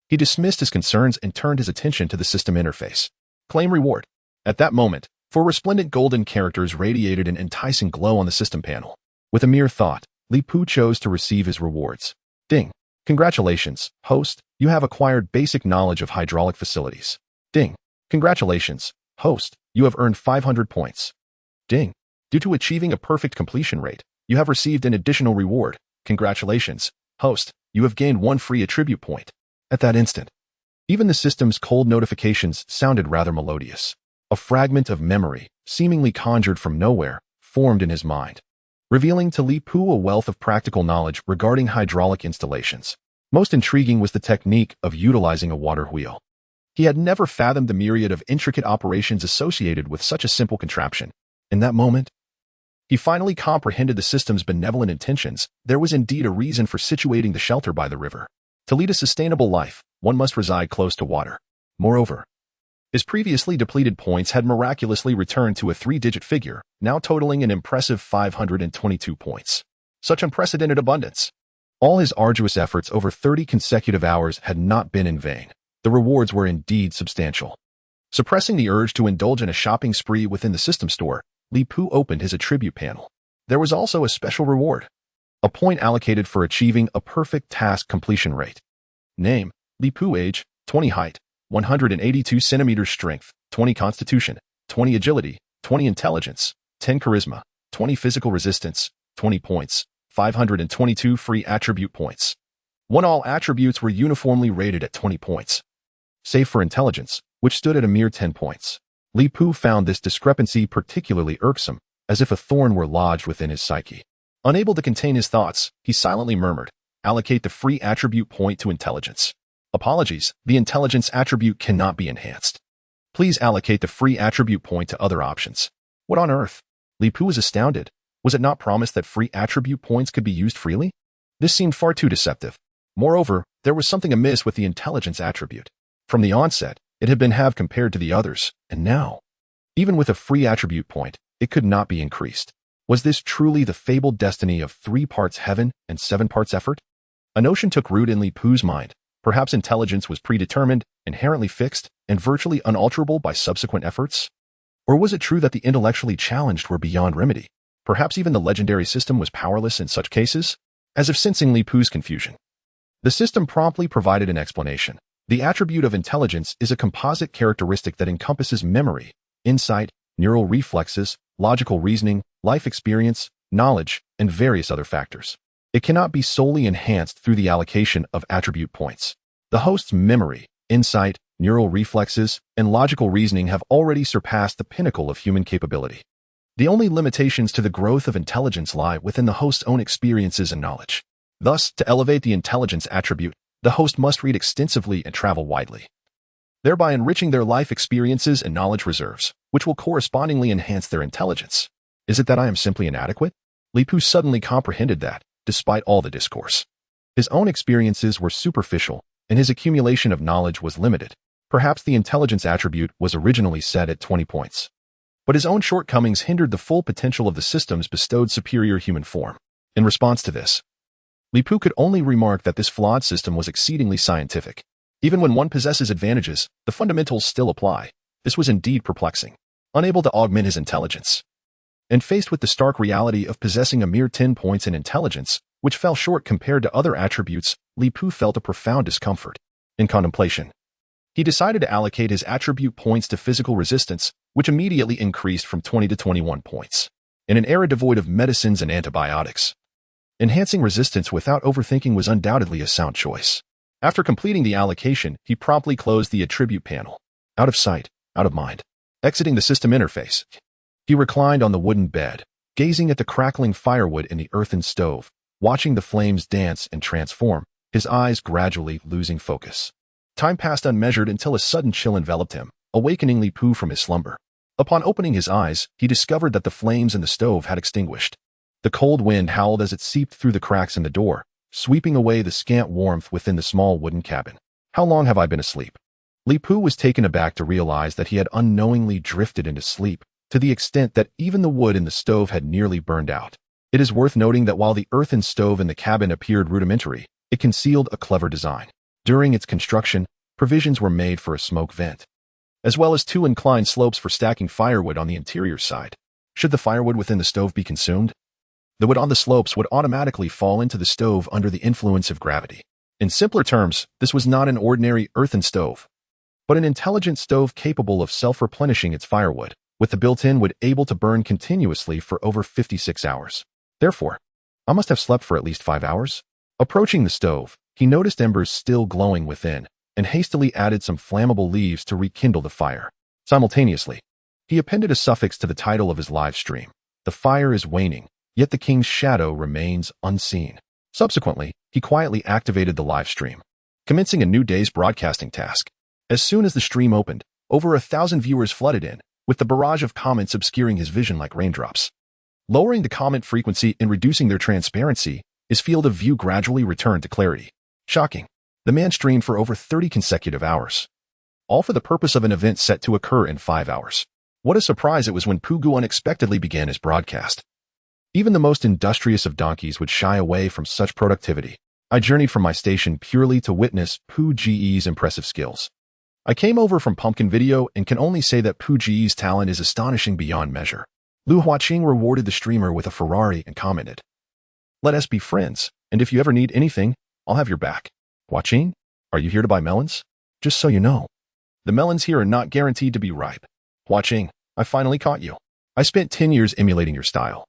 he dismissed his concerns and turned his attention to the system interface. Claim reward. At that moment, 4 resplendent golden characters radiated an enticing glow on the system panel. With a mere thought, Li Pu chose to receive his rewards. Ding. Congratulations, host, you have acquired basic knowledge of hydraulic facilities. Ding. Congratulations, host, you have earned 500 points. Ding. Due to achieving a perfect completion rate, you have received an additional reward. Congratulations, host, you have gained 1 free attribute point. At that instant, even the system's cold notifications sounded rather melodious. A fragment of memory, seemingly conjured from nowhere, formed in his mind, revealing to Li Pu a wealth of practical knowledge regarding hydraulic installations. Most intriguing was the technique of utilizing a water wheel. He had never fathomed the myriad of intricate operations associated with such a simple contraption. In that moment, he finally comprehended the system's benevolent intentions. There was indeed a reason for situating the shelter by the river. To lead a sustainable life, one must reside close to water. Moreover, his previously depleted points had miraculously returned to a 3-digit figure, now totaling an impressive 522 points. Such unprecedented abundance. All his arduous efforts over 30 consecutive hours had not been in vain. The rewards were indeed substantial. Suppressing the urge to indulge in a shopping spree within the system store, Li Pu opened his attribute panel. There was also a special reward. A point allocated for achieving a perfect task completion rate. Name, Li Pu. Age, 20. Height, 182 centimeters. Strength, 20. Constitution, 20. Agility, 20. Intelligence, 10. Charisma, 20. Physical resistance, 20 points, 522 free attribute points. All attributes were uniformly rated at 20 points, save for intelligence, which stood at a mere 10 points. Li Pu found this discrepancy particularly irksome, as if a thorn were lodged within his psyche. Unable to contain his thoughts, he silently murmured, "Allocate the free attribute point to intelligence." Apologies, the intelligence attribute cannot be enhanced. Please allocate the free attribute point to other options. What on earth? Li Pu was astounded. Was it not promised that free attribute points could be used freely? This seemed far too deceptive. Moreover, there was something amiss with the intelligence attribute. From the onset, it had been halved compared to the others, and now, even with a free attribute point, it could not be increased. Was this truly the fabled destiny of 3 parts heaven and 7 parts effort? A notion took root in Li Pu's mind. Perhaps intelligence was predetermined, inherently fixed, and virtually unalterable by subsequent efforts? Or was it true that the intellectually challenged were beyond remedy? Perhaps even the legendary system was powerless in such cases? As if sensing Li Pu's confusion, the system promptly provided an explanation. The attribute of intelligence is a composite characteristic that encompasses memory, insight, neural reflexes, logical reasoning, life experience, knowledge, and various other factors. It cannot be solely enhanced through the allocation of attribute points. The host's memory, insight, neural reflexes, and logical reasoning have already surpassed the pinnacle of human capability. The only limitations to the growth of intelligence lie within the host's own experiences and knowledge. Thus, to elevate the intelligence attribute, the host must read extensively and travel widely, thereby enriching their life experiences and knowledge reserves, which will correspondingly enhance their intelligence. Is it that I am simply inadequate? Lipu suddenly comprehended that, despite all the discourse, his own experiences were superficial, and his accumulation of knowledge was limited. Perhaps the intelligence attribute was originally set at 20 points. But his own shortcomings hindered the full potential of the system's bestowed superior human form. In response to this, Lipu could only remark that this flawed system was exceedingly scientific. Even when one possesses advantages, the fundamentals still apply. This was indeed perplexing. Unable to augment his intelligence, and faced with the stark reality of possessing a mere 10 points in intelligence, which fell short compared to other attributes, Lipu felt a profound discomfort. In contemplation, he decided to allocate his attribute points to physical resistance, which immediately increased from 20 to 21 points. In an era devoid of medicines and antibiotics, enhancing resistance without overthinking was undoubtedly a sound choice. After completing the allocation, he promptly closed the attribute panel. Out of sight, out of mind. Exiting the system interface, he reclined on the wooden bed, gazing at the crackling firewood in the earthen stove, watching the flames dance and transform, his eyes gradually losing focus. Time passed unmeasured until a sudden chill enveloped him, awakening Lipu from his slumber. Upon opening his eyes, he discovered that the flames in the stove had extinguished. The cold wind howled as it seeped through the cracks in the door, sweeping away the scant warmth within the small wooden cabin. How long have I been asleep? Lipu was taken aback to realize that he had unknowingly drifted into sleep, to the extent that even the wood in the stove had nearly burned out. It is worth noting that while the earthen stove in the cabin appeared rudimentary, it concealed a clever design. During its construction, provisions were made for a smoke vent, as well as 2 inclined slopes for stacking firewood on the interior side. Should the firewood within the stove be consumed, the wood on the slopes would automatically fall into the stove under the influence of gravity. In simpler terms, this was not an ordinary earthen stove, but an intelligent stove capable of self-replenishing its firewood, with the built-in wood able to burn continuously for over 56 hours. Therefore, I must have slept for at least 5 hours. Approaching the stove, he noticed embers still glowing within, and hastily added some flammable leaves to rekindle the fire. Simultaneously, he appended a suffix to the title of his live stream. The fire is waning, yet the king's shadow remains unseen. Subsequently, he quietly activated the live stream, commencing a new day's broadcasting task. As soon as the stream opened, over 1,000 viewers flooded in, with the barrage of comments obscuring his vision like raindrops. Lowering the comment frequency and reducing their transparency, his field of view gradually returned to clarity. Shocking. The man streamed for over 30 consecutive hours, all for the purpose of an event set to occur in 5 hours. What a surprise it was when Pugu unexpectedly began his broadcast. Even the most industrious of donkeys would shy away from such productivity. I journeyed from my station purely to witness Pugu's impressive skills. I came over from Pumpkin Video and can only say that Pugu's talent is astonishing beyond measure. Lu Huaqing rewarded the streamer with a Ferrari and commented, "Let us be friends, and if you ever need anything, I'll have your back." Huaqing, are you here to buy melons? Just so you know, the melons here are not guaranteed to be ripe. Huaqing, I finally caught you. I spent 10 years emulating your style,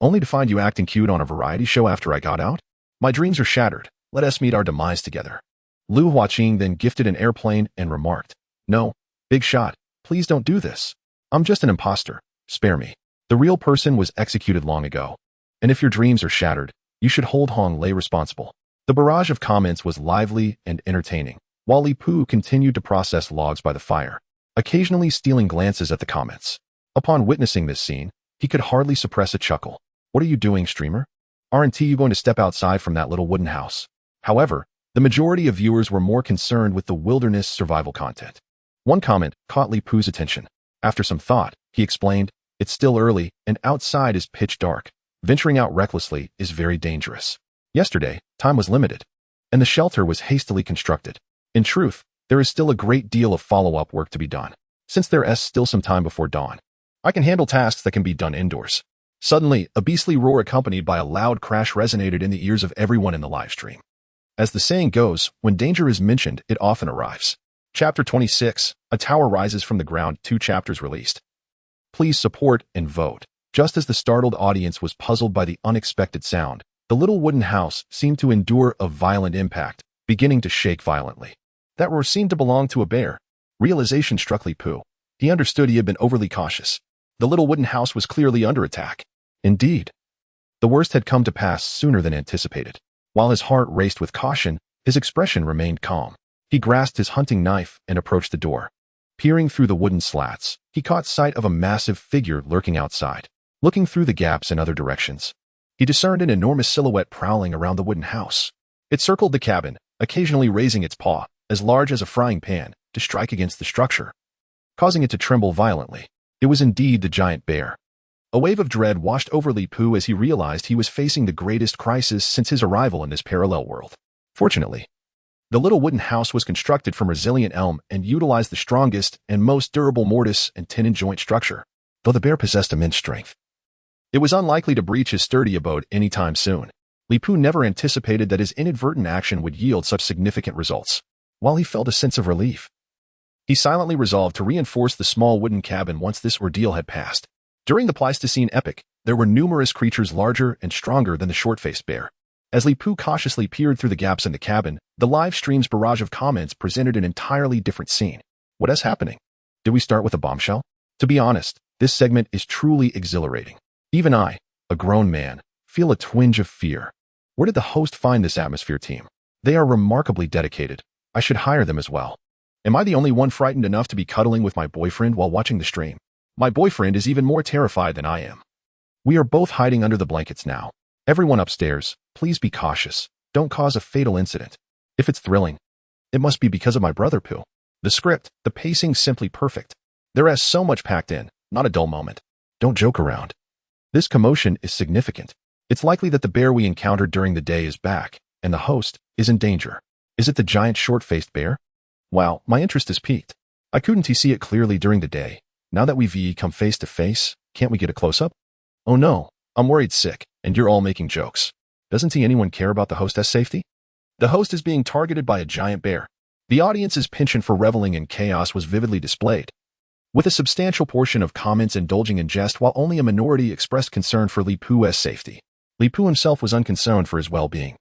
only to find you acting cute on a variety show after I got out. My dreams are shattered. Let us meet our demise together. Lu Huaqing then gifted an airplane and remarked, "No, big shot, please don't do this. I'm just an imposter. Spare me. The real person was executed long ago. And if your dreams are shattered, you should hold Hong Lei responsible." The barrage of comments was lively and entertaining, while Li Pu continued to process logs by the fire, occasionally stealing glances at the comments. Upon witnessing this scene, he could hardly suppress a chuckle. What are you doing, streamer? Aren't you going to step outside from that little wooden house? However, the majority of viewers were more concerned with the wilderness survival content. One comment caught Li Pu's attention. After some thought, he explained, "It's still early, and outside is pitch dark. Venturing out recklessly is very dangerous. Yesterday, time was limited, and the shelter was hastily constructed. In truth, there is still a great deal of follow-up work to be done, since there is still some time before dawn. I can handle tasks that can be done indoors." Suddenly, a beastly roar accompanied by a loud crash resonated in the ears of everyone in the live stream. As the saying goes, when danger is mentioned, it often arrives. Chapter 26, A Tower Rises from the Ground, 2 chapters released. Please support and vote. Just as the startled audience was puzzled by the unexpected sound, the little wooden house seemed to endure a violent impact, beginning to shake violently. That roar seemed to belong to a bear. Realization struck Li Pu. He understood he had been overly cautious. The little wooden house was clearly under attack. Indeed, the worst had come to pass sooner than anticipated. While his heart raced with caution, his expression remained calm. He grasped his hunting knife and approached the door. Peering through the wooden slats, he caught sight of a massive figure lurking outside. Looking through the gaps in other directions, he discerned an enormous silhouette prowling around the wooden house. It circled the cabin, occasionally raising its paw, as large as a frying pan, to strike against the structure, causing it to tremble violently. It was indeed the giant bear. A wave of dread washed over Li Pu as he realized he was facing the greatest crisis since his arrival in this parallel world. Fortunately, the little wooden house was constructed from resilient elm and utilized the strongest and most durable mortise and tenon joint structure, though the bear possessed immense strength. It was unlikely to breach his sturdy abode anytime soon. Li Pu never anticipated that his inadvertent action would yield such significant results. While he felt a sense of relief, he silently resolved to reinforce the small wooden cabin once this ordeal had passed. During the Pleistocene epoch, there were numerous creatures larger and stronger than the short-faced bear. As Li Pu cautiously peered through the gaps in the cabin, the live stream's barrage of comments presented an entirely different scene. What is happening? Did we start with a bombshell? To be honest, this segment is truly exhilarating. Even I, a grown man, feel a twinge of fear. Where did the host find this atmosphere team? They are remarkably dedicated. I should hire them as well. Am I the only one frightened enough to be cuddling with my boyfriend while watching the stream? My boyfriend is even more terrified than I am. We are both hiding under the blankets now. Everyone upstairs, please be cautious. Don't cause a fatal incident. If it's thrilling, it must be because of my brother Pooh. The script, the pacing simply perfect. There is so much packed in, not a dull moment. Don't joke around. This commotion is significant. It's likely that the bear we encountered during the day is back, and the host is in danger. Is it the giant short-faced bear? Wow, my interest is piqued. I couldn't see it clearly during the day. Now that we've come face to face, can't we get a close-up? Oh no, I'm worried sick, and you're all making jokes. Doesn't anyone care about the hostess' safety? The host is being targeted by a giant bear. The audience's penchant for reveling in chaos was vividly displayed, with a substantial portion of comments indulging in jest while only a minority expressed concern for Li Pu's safety. Li Pu himself was unconcerned for his well-being.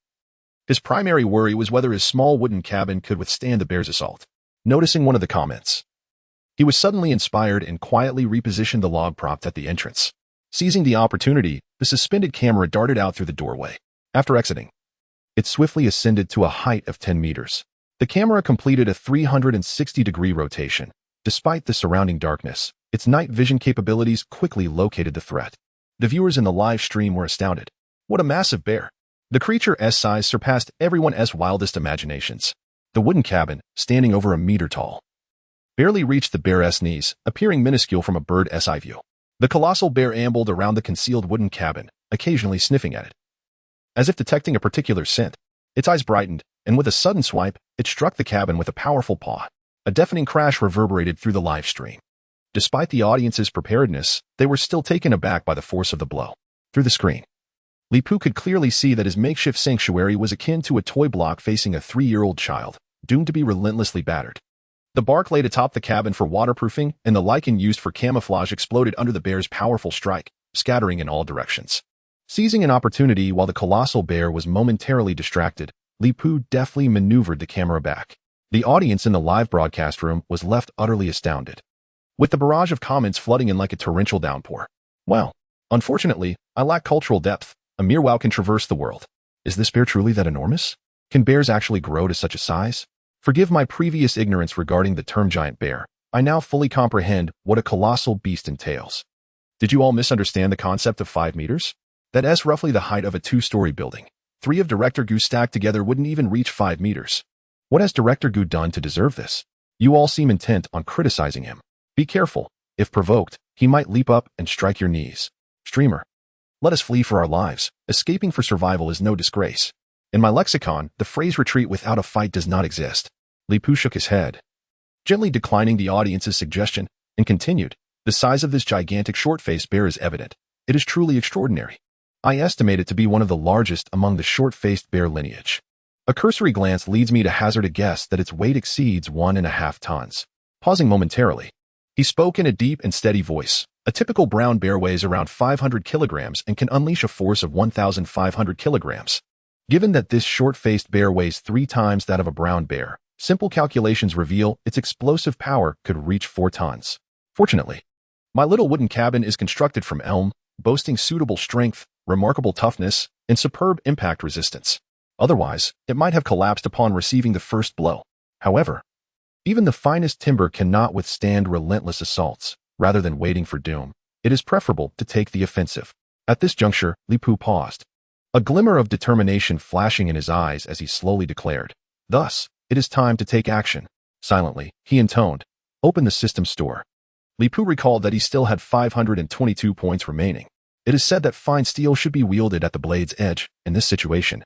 His primary worry was whether his small wooden cabin could withstand the bear's assault. Noticing one of the comments, he was suddenly inspired and quietly repositioned the log prop at the entrance. Seizing the opportunity, the suspended camera darted out through the doorway. After exiting, it swiftly ascended to a height of 10 meters. The camera completed a 360-degree rotation. Despite the surrounding darkness, its night vision capabilities quickly located the threat. The viewers in the live stream were astounded. What a massive bear! The creature's size surpassed everyone's wildest imaginations. The wooden cabin, standing over a meter tall, barely reached the bear's knees, appearing minuscule from a bird's eye view. The colossal bear ambled around the concealed wooden cabin, occasionally sniffing at it. As if detecting a particular scent, its eyes brightened, and with a sudden swipe, it struck the cabin with a powerful paw. A deafening crash reverberated through the live stream. Despite the audience's preparedness, they were still taken aback by the force of the blow. Through the screen, Li Pu could clearly see that his makeshift sanctuary was akin to a toy block facing a 3-year-old child, doomed to be relentlessly battered. The bark laid atop the cabin for waterproofing, and the lichen used for camouflage exploded under the bear's powerful strike, scattering in all directions. Seizing an opportunity while the colossal bear was momentarily distracted, Li Pu deftly maneuvered the camera back. The audience in the live broadcast room was left utterly astounded, with the barrage of comments flooding in like a torrential downpour. Well, unfortunately, I lack cultural depth. A mere wow can traverse the world. Is this bear truly that enormous? Can bears actually grow to such a size? Forgive my previous ignorance regarding the term giant bear. I now fully comprehend what a colossal beast entails. Did you all misunderstand the concept of 5 meters? That is roughly the height of a 2-story building. 3 of Director Gu stacked together wouldn't even reach 5 meters. What has Director Gu done to deserve this? You all seem intent on criticizing him. Be careful. If provoked, he might leap up and strike your knees. Streamer, let us flee for our lives. Escaping for survival is no disgrace. In my lexicon, the phrase retreat without a fight does not exist. Li Pu shook his head, gently declining the audience's suggestion, and continued. The size of this gigantic short-faced bear is evident. It is truly extraordinary. I estimate it to be one of the largest among the short-faced bear lineage. A cursory glance leads me to hazard a guess that its weight exceeds 1.5 tons. Pausing momentarily, he spoke in a deep and steady voice. A typical brown bear weighs around 500 kilograms and can unleash a force of 1,500 kilograms. Given that this short-faced bear weighs 3 times that of a brown bear, simple calculations reveal its explosive power could reach 4 tons. Fortunately, my little wooden cabin is constructed from elm, boasting suitable strength, remarkable toughness, and superb impact resistance. Otherwise, it might have collapsed upon receiving the first blow. However, even the finest timber cannot withstand relentless assaults. Rather than waiting for doom, it is preferable to take the offensive. At this juncture, Lipu paused, a glimmer of determination flashing in his eyes as he slowly declared, "Thus, it is time to take action." Silently, he intoned, "Open the system store." Lipu recalled that he still had 522 points remaining. It is said that fine steel should be wielded at the blade's edge in this situation.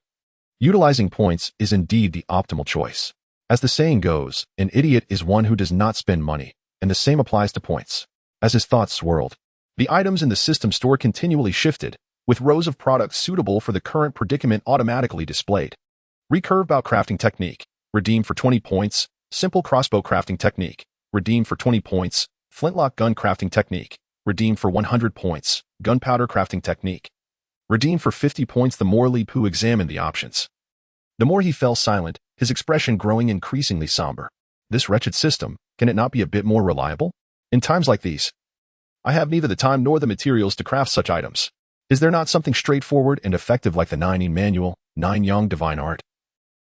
Utilizing points is indeed the optimal choice. As the saying goes, an idiot is one who does not spend money, and the same applies to points. As his thoughts swirled, the items in the system store continually shifted, with rows of products suitable for the current predicament automatically displayed. Recurve bow crafting technique, redeem for 20 points. Simple crossbow crafting technique, redeem for 20 points. Flintlock gun crafting technique, redeem for 100 points. Gunpowder crafting technique, redeem for 50 points. The more Lipu examined the options, the more he fell silent, his expression growing increasingly somber. This wretched system, can it not be a bit more reliable? In times like these, I have neither the time nor the materials to craft such items. Is there not something straightforward and effective like the 9 manual, 9 Yang divine art?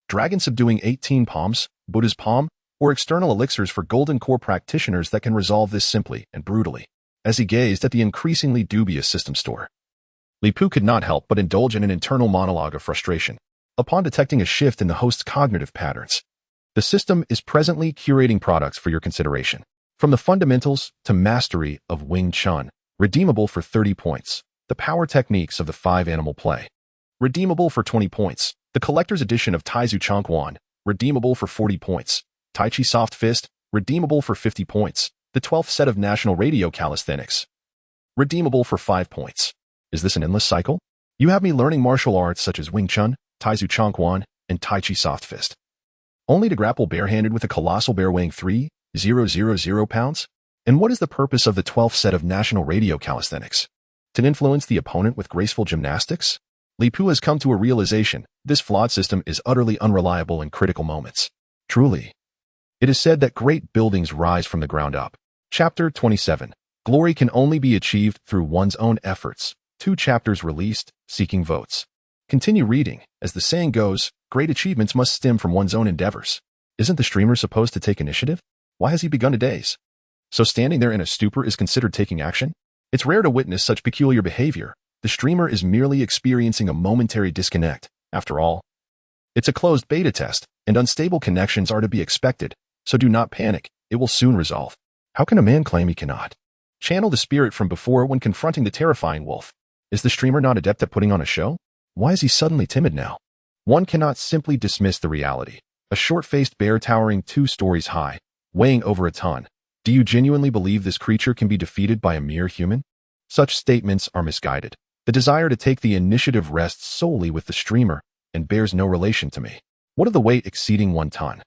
Dragon subduing 18 palms, Buddha's palm, or external elixirs for golden core practitioners that can resolve this simply and brutally? As he gazed at the increasingly dubious system store, Lipu could not help but indulge in an internal monologue of frustration. Upon detecting a shift in the host's cognitive patterns, the system is presently curating products for your consideration. From the fundamentals to mastery of Wing Chun, redeemable for 30 points. The power techniques of the 5 animal play, redeemable for 20 points. The collector's edition of Taizu Chongquan, redeemable for 40 points. Tai Chi Soft Fist, redeemable for 50 points. The 12th set of National Radio Calisthenics, redeemable for 5 points. Is this an endless cycle? You have me learning martial arts such as Wing Chun, Taizu Chongquan, and Tai Chi Soft Fist, only to grapple barehanded with a colossal bear weighing 3,000 pounds? And what is the purpose of the 12th set of National Radio Calisthenics? To influence the opponent with graceful gymnastics? Lipu has come to a realization: this flawed system is utterly unreliable in critical moments. Truly, it is said that great buildings rise from the ground up. Chapter 27. Glory can only be achieved through one's own efforts. 2 chapters released, seeking votes. Continue reading. As the saying goes, great achievements must stem from one's own endeavors. Isn't the streamer supposed to take initiative? Why has he begun to daze? So standing there in a stupor is considered taking action? It's rare to witness such peculiar behavior. The streamer is merely experiencing a momentary disconnect. After all, it's a closed beta test, and unstable connections are to be expected, so do not panic. It will soon resolve. How can a man claim he cannot channel the spirit from before when confronting the terrifying wolf? Is the streamer not adept at putting on a show? Why is he suddenly timid now? One cannot simply dismiss the reality. A short-faced bear towering 2 stories high, weighing over a ton. Do you genuinely believe this creature can be defeated by a mere human? Such statements are misguided. The desire to take the initiative rests solely with the streamer and bears no relation to me. What of the weight exceeding 1 ton?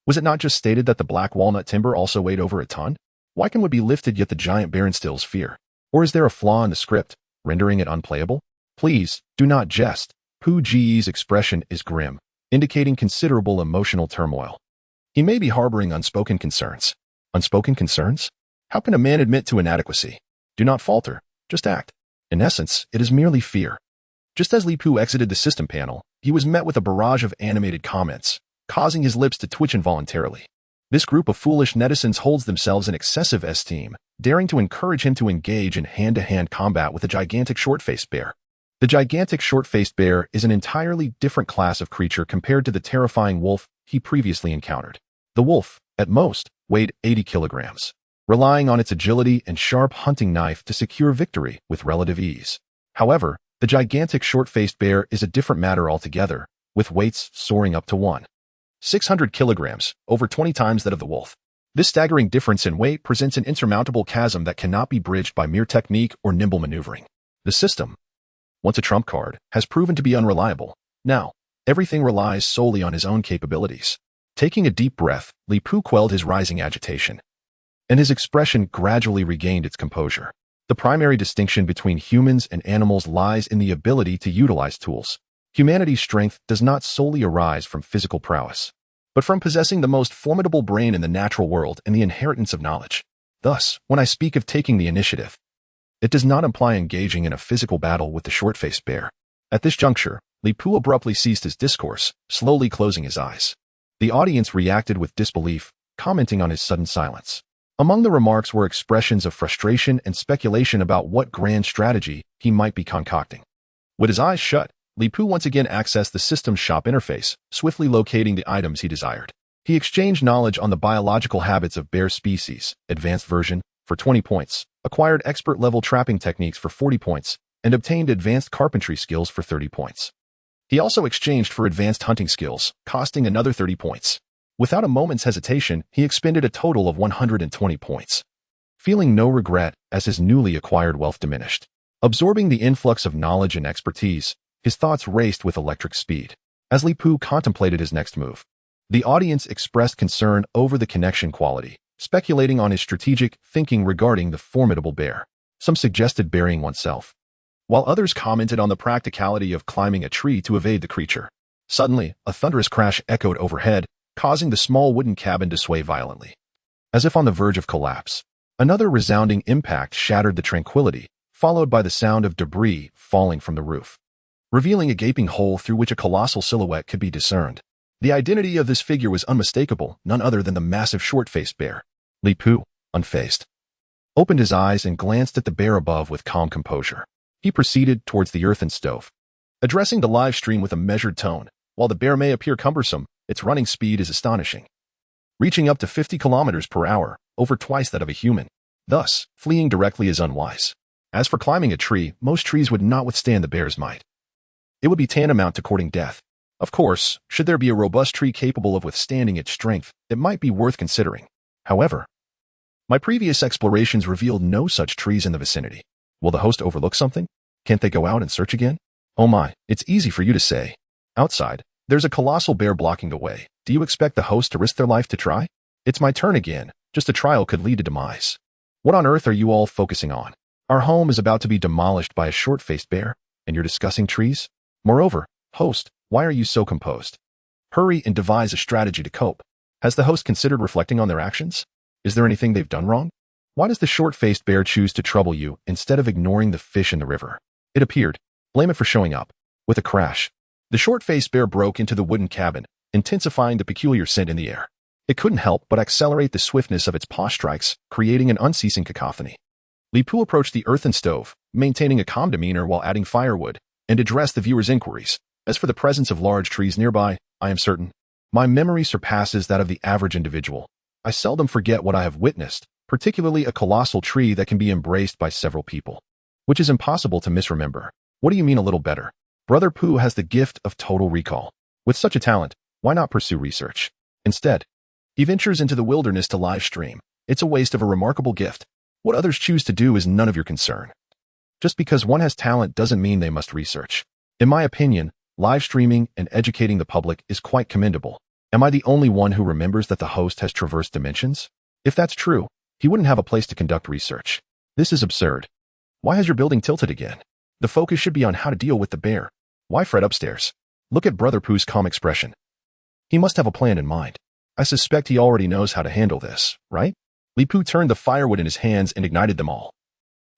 Was it not just stated that the black walnut timber also weighed over a ton? Why can would be lifted yet the giant bear instills fear? Or is there a flaw in the script, rendering it unplayable? Please, do not jest. Pu Ji's expression is grim, indicating considerable emotional turmoil. He may be harboring unspoken concerns. Unspoken concerns? How can a man admit to inadequacy? Do not falter, just act. In essence, it is merely fear. Just as Lipu exited the system panel, he was met with a barrage of animated comments, causing his lips to twitch involuntarily. This group of foolish netizens holds themselves in excessive esteem, daring to encourage him to engage in hand-to-hand combat with a gigantic short-faced bear. The gigantic short-faced bear is an entirely different class of creature compared to the terrifying wolf he previously encountered. The wolf, at most, weighed 80 kilograms, relying on its agility and sharp hunting knife to secure victory with relative ease. However, the gigantic short-faced bear is a different matter altogether, with weights soaring up to 1,600 kilograms, over 20 times that of the wolf. This staggering difference in weight presents an insurmountable chasm that cannot be bridged by mere technique or nimble maneuvering. The system, once a trump card, has proven to be unreliable. Now, everything relies solely on his own capabilities. Taking a deep breath, Lipu quelled his rising agitation, and his expression gradually regained its composure. The primary distinction between humans and animals lies in the ability to utilize tools. Humanity's strength does not solely arise from physical prowess, but from possessing the most formidable brain in the natural world and the inheritance of knowledge. Thus, when I speak of taking the initiative, it does not imply engaging in a physical battle with the short-faced bear. At this juncture, Li Pu abruptly ceased his discourse, slowly closing his eyes. The audience reacted with disbelief, commenting on his sudden silence. Among the remarks were expressions of frustration and speculation about what grand strategy he might be concocting. With his eyes shut, Li Pu once again accessed the system's shop interface, swiftly locating the items he desired. He exchanged knowledge on the biological habits of bear species, advanced version, for 20 points, acquired expert-level trapping techniques for 40 points, and obtained advanced carpentry skills for 30 points. He also exchanged for advanced hunting skills, costing another 30 points. Without a moment's hesitation, he expended a total of 120 points, feeling no regret as his newly acquired wealth diminished. Absorbing the influx of knowledge and expertise, his thoughts raced with electric speed. As Li Pu contemplated his next move, the audience expressed concern over the connection quality, speculating on his strategic thinking regarding the formidable bear. Some suggested burying oneself, while others commented on the practicality of climbing a tree to evade the creature. Suddenly, a thunderous crash echoed overhead, causing the small wooden cabin to sway violently, as if on the verge of collapse. Another resounding impact shattered the tranquility, followed by the sound of debris falling from the roof, revealing a gaping hole through which a colossal silhouette could be discerned. The identity of this figure was unmistakable, none other than the massive short-faced bear. Li Pu, unfazed, opened his eyes and glanced at the bear above with calm composure. He proceeded towards the earthen stove, addressing the live stream with a measured tone. While the bear may appear cumbersome, its running speed is astonishing, reaching up to 50 kilometers per hour, over twice that of a human. Thus, fleeing directly is unwise. As for climbing a tree, most trees would not withstand the bear's might. It would be tantamount to courting death. Of course, should there be a robust tree capable of withstanding its strength, it might be worth considering. However, my previous explorations revealed no such trees in the vicinity. Will the host overlook something? Can't they go out and search again? Oh my, it's easy for you to say. Outside, there's a colossal bear blocking the way. Do you expect the host to risk their life to try? It's my turn again. Just a trial could lead to demise. What on earth are you all focusing on? Our home is about to be demolished by a short-faced bear, and you're discussing trees? Moreover, host, why are you so composed? Hurry and devise a strategy to cope. Has the host considered reflecting on their actions? Is there anything they've done wrong? Why does the short-faced bear choose to trouble you instead of ignoring the fish in the river? It appeared. Blame it for showing up. With a crash, the short-faced bear broke into the wooden cabin, intensifying the peculiar scent in the air. It couldn't help but accelerate the swiftness of its paw strikes, creating an unceasing cacophony. Li Pu approached the earthen stove, maintaining a calm demeanor while adding firewood, and addressed the viewer's inquiries. As for the presence of large trees nearby, I am certain my memory surpasses that of the average individual. I seldom forget what I have witnessed, particularly a colossal tree that can be embraced by several people, which is impossible to misremember. What do you mean a little better? Brother Pu has the gift of total recall. With such a talent, why not pursue research? Instead, he ventures into the wilderness to live stream. It's a waste of a remarkable gift. What others choose to do is none of your concern. Just because one has talent doesn't mean they must research. In my opinion, live streaming and educating the public is quite commendable. Am I the only one who remembers that the host has traversed dimensions? If that's true, he wouldn't have a place to conduct research. This is absurd. Why has your building tilted again? The focus should be on how to deal with the bear. Why fret upstairs? Look at Brother Pu's calm expression. He must have a plan in mind. I suspect he already knows how to handle this, right? Li Pu turned the firewood in his hands and ignited them all.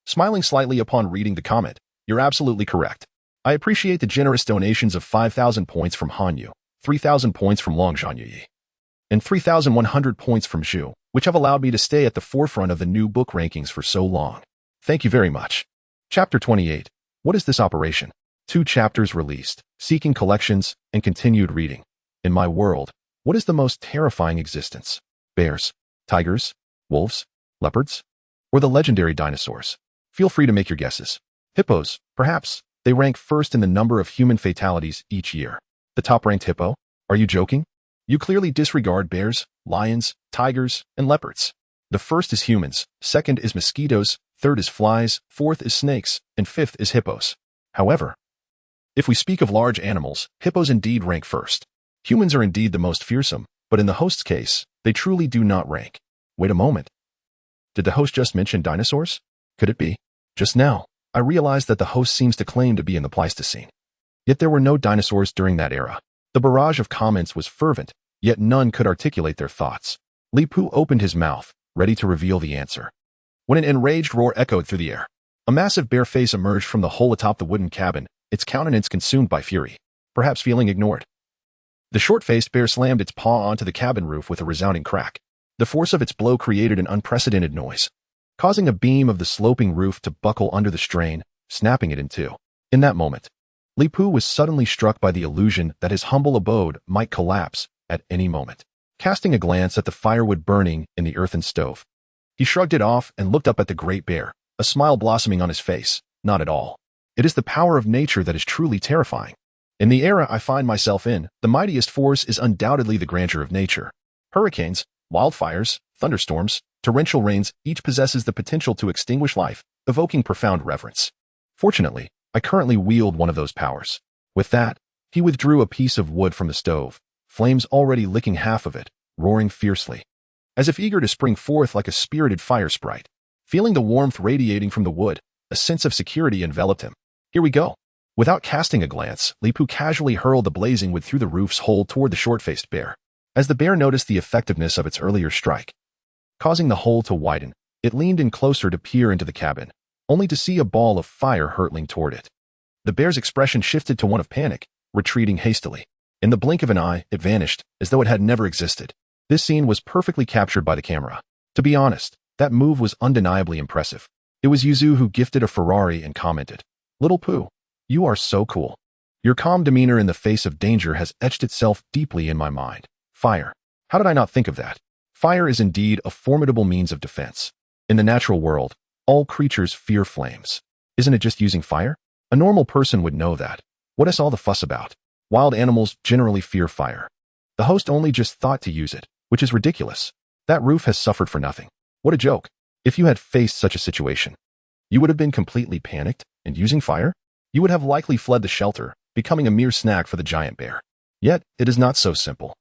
Smiling slightly upon reading the comment, you're absolutely correct. I appreciate the generous donations of 5,000 points from Hanyu, 3,000 points from Long Zhanyi, and 3,100 points from Zhu, which have allowed me to stay at the forefront of the new book rankings for so long. Thank you very much. Chapter 28. What is this operation? 2 chapters released, seeking collections and continued reading. In my world, what is the most terrifying existence? Bears, tigers, wolves, leopards, or the legendary dinosaurs? Feel free to make your guesses. Hippos, perhaps. They rank first in the number of human fatalities each year. The top-ranked hippo? Are you joking? You clearly disregard bears, lions, tigers, and leopards. The first is humans, second is mosquitoes, third is flies, fourth is snakes, and fifth is hippos. However, if we speak of large animals, hippos indeed rank first. Humans are indeed the most fearsome, but in the host's case, they truly do not rank. Wait a moment. Did the host just mention dinosaurs? Could it be? Just now, I realized that the host seems to claim to be in the Pleistocene. Yet there were no dinosaurs during that era. The barrage of comments was fervent, yet none could articulate their thoughts. Li Pu opened his mouth, ready to reveal the answer, when an enraged roar echoed through the air. A massive bare face emerged from the hole atop the wooden cabin, its countenance consumed by fury, perhaps feeling ignored. The short-faced bear slammed its paw onto the cabin roof with a resounding crack. The force of its blow created an unprecedented noise, causing a beam of the sloping roof to buckle under the strain, snapping it in two. In that moment, Li Pu was suddenly struck by the illusion that his humble abode might collapse at any moment. Casting a glance at the firewood burning in the earthen stove, he shrugged it off and looked up at the great bear, a smile blossoming on his face. Not at all. It is the power of nature that is truly terrifying. In the era I find myself in, the mightiest force is undoubtedly the grandeur of nature. Hurricanes, wildfires, thunderstorms, torrential rains, each possesses the potential to extinguish life, evoking profound reverence. Fortunately, I currently wield one of those powers. With that, he withdrew a piece of wood from the stove, flames already licking half of it, roaring fiercely, as if eager to spring forth like a spirited fire sprite. Feeling the warmth radiating from the wood, a sense of security enveloped him. Here we go. Without casting a glance, Li Pu casually hurled the blazing wood through the roof's hole toward the short-faced bear. As the bear noticed the effectiveness of its earlier strike, causing the hole to widen, it leaned in closer to peer into the cabin, only to see a ball of fire hurtling toward it. The bear's expression shifted to one of panic, retreating hastily. In the blink of an eye, it vanished, as though it had never existed. This scene was perfectly captured by the camera. To be honest, that move was undeniably impressive. It was Yuzu who gifted a Ferrari and commented, "Little Pooh, you are so cool. Your calm demeanor in the face of danger has etched itself deeply in my mind." Fire. How did I not think of that? Fire is indeed a formidable means of defense. In the natural world, all creatures fear flames. Isn't it just using fire? A normal person would know that. What is all the fuss about? Wild animals generally fear fire. The host only just thought to use it, which is ridiculous. That roof has suffered for nothing. What a joke. If you had faced such a situation, you would have been completely panicked and using fire? You would have likely fled the shelter, becoming a mere snack for the giant bear. Yet, it is not so simple.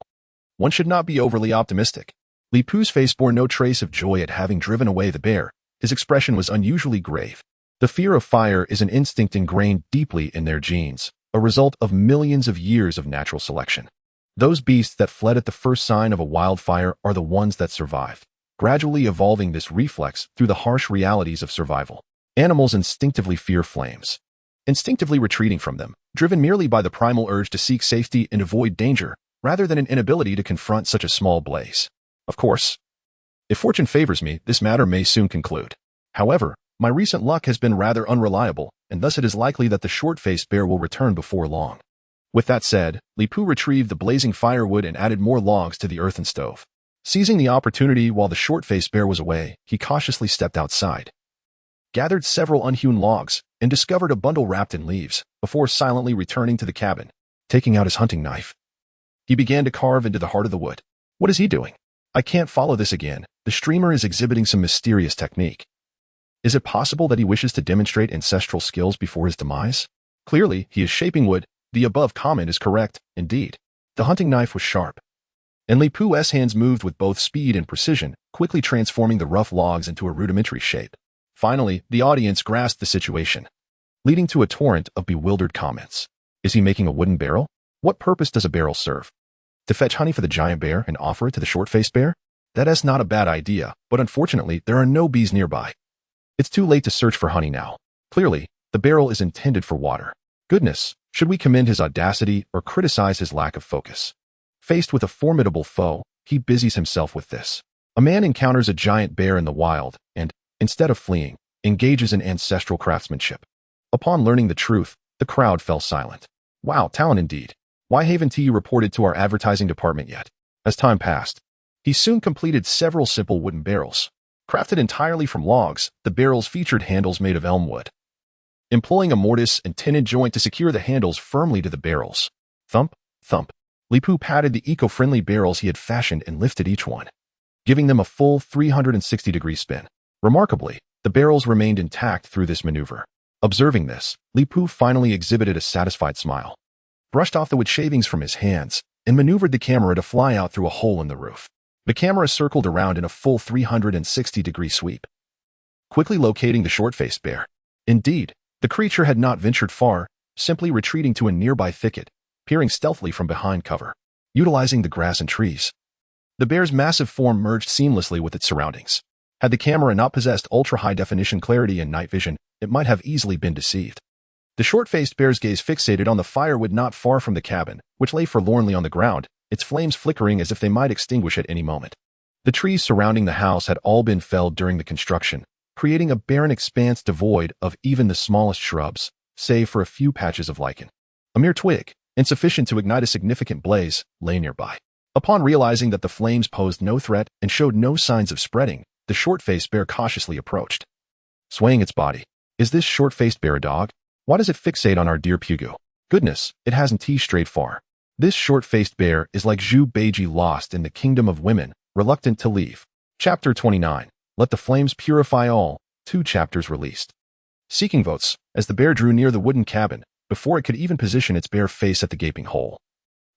One should not be overly optimistic. Li Pu's face bore no trace of joy at having driven away the bear. His expression was unusually grave. The fear of fire is an instinct ingrained deeply in their genes, a result of millions of years of natural selection. Those beasts that fled at the first sign of a wildfire are the ones that survived, gradually evolving this reflex through the harsh realities of survival. Animals instinctively fear flames, instinctively retreating from them, driven merely by the primal urge to seek safety and avoid danger, rather than an inability to confront such a small blaze. Of course, if fortune favors me, this matter may soon conclude. However, my recent luck has been rather unreliable, and thus it is likely that the short-faced bear will return before long. With that said, Li Pu retrieved the blazing firewood and added more logs to the earthen stove. Seizing the opportunity while the short-faced bear was away, he cautiously stepped outside, gathered several unhewn logs, and discovered a bundle wrapped in leaves, before silently returning to the cabin. Taking out his hunting knife, he began to carve into the heart of the wood. What is he doing? I can't follow this again. The streamer is exhibiting some mysterious technique. Is it possible that he wishes to demonstrate ancestral skills before his demise? Clearly, he is shaping wood. The above comment is correct, indeed. The hunting knife was sharp, and Li Pu's hands moved with both speed and precision, quickly transforming the rough logs into a rudimentary shape. Finally, the audience grasped the situation, leading to a torrent of bewildered comments. Is he making a wooden barrel? What purpose does a barrel serve? To fetch honey for the giant bear and offer it to the short-faced bear? That is not a bad idea, but unfortunately, there are no bees nearby. It's too late to search for honey now. Clearly, the barrel is intended for water. Goodness, should we commend his audacity or criticize his lack of focus? Faced with a formidable foe, he busies himself with this. A man encounters a giant bear in the wild and, instead of fleeing, engages in ancestral craftsmanship. Upon learning the truth, the crowd fell silent. Wow, talent indeed. Why haven't he reported to our advertising department yet? As time passed, he soon completed several simple wooden barrels. Crafted entirely from logs, the barrels featured handles made of elm wood, employing a mortise and tenon joint to secure the handles firmly to the barrels. Thump, thump. Li Pu patted the eco-friendly barrels he had fashioned and lifted each one, giving them a full 360-degree spin. Remarkably, the barrels remained intact through this maneuver. Observing this, Li Pu finally exhibited a satisfied smile, brushed off the wood shavings from his hands, and maneuvered the camera to fly out through a hole in the roof. The camera circled around in a full 360-degree sweep, quickly locating the short-faced bear. Indeed, the creature had not ventured far, simply retreating to a nearby thicket, peering stealthily from behind cover, utilizing the grass and trees. The bear's massive form merged seamlessly with its surroundings. Had the camera not possessed ultra-high-definition clarity and night vision, it might have easily been deceived. The short-faced bear's gaze fixated on the firewood not far from the cabin, which lay forlornly on the ground, its flames flickering as if they might extinguish at any moment. The trees surrounding the house had all been felled during the construction, creating a barren expanse devoid of even the smallest shrubs, save for a few patches of lichen. A mere twig, insufficient to ignite a significant blaze, lay nearby. Upon realizing that the flames posed no threat and showed no signs of spreading, the short-faced bear cautiously approached. Swaying its body. Is this short-faced bear a dog? Why does it fixate on our dear Pugu? Goodness, it hasn't strayed far. This short-faced bear is like Zhu Beiji lost in the kingdom of women, reluctant to leave. Chapter 29. Let the flames purify all. 2 chapters released. Seeking votes, as the bear drew near the wooden cabin, before it could even position its bare face at the gaping hole.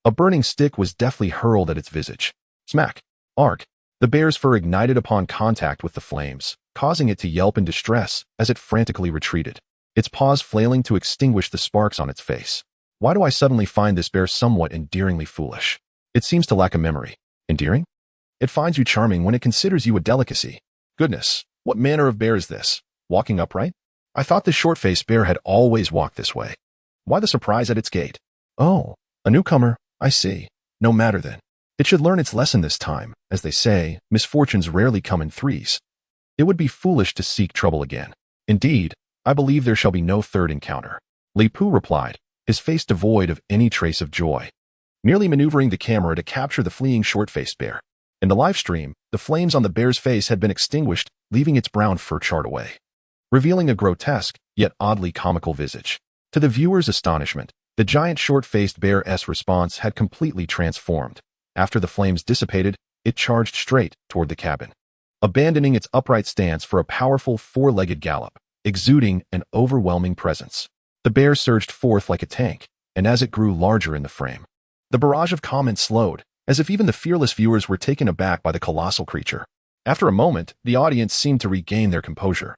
A burning stick was deftly hurled at its visage. Smack. Arc. The bear's fur ignited upon contact with the flames, causing it to yelp in distress as it frantically retreated, its paws flailing to extinguish the sparks on its face. Why do I suddenly find this bear somewhat endearingly foolish? It seems to lack a memory. Endearing? It finds you charming when it considers you a delicacy. Goodness, what manner of bear is this? Walking upright? I thought this short-faced bear had always walked this way. Why the surprise at its gait? Oh, a newcomer, I see. No matter then. It should learn its lesson this time. As they say, misfortunes rarely come in threes. It would be foolish to seek trouble again. Indeed, I believe there shall be no third encounter. Li Pu replied, his face devoid of any trace of joy, merely maneuvering the camera to capture the fleeing short-faced bear. In the live stream, the flames on the bear's face had been extinguished, leaving its brown fur charred away, revealing a grotesque, yet oddly comical visage. To the viewer's astonishment, the giant short-faced bear's response had completely transformed. After the flames dissipated, it charged straight toward the cabin, abandoning its upright stance for a powerful 4-legged gallop, exuding an overwhelming presence. The bear surged forth like a tank, and as it grew larger in the frame, the barrage of comments slowed, as if even the fearless viewers were taken aback by the colossal creature. After a moment, the audience seemed to regain their composure,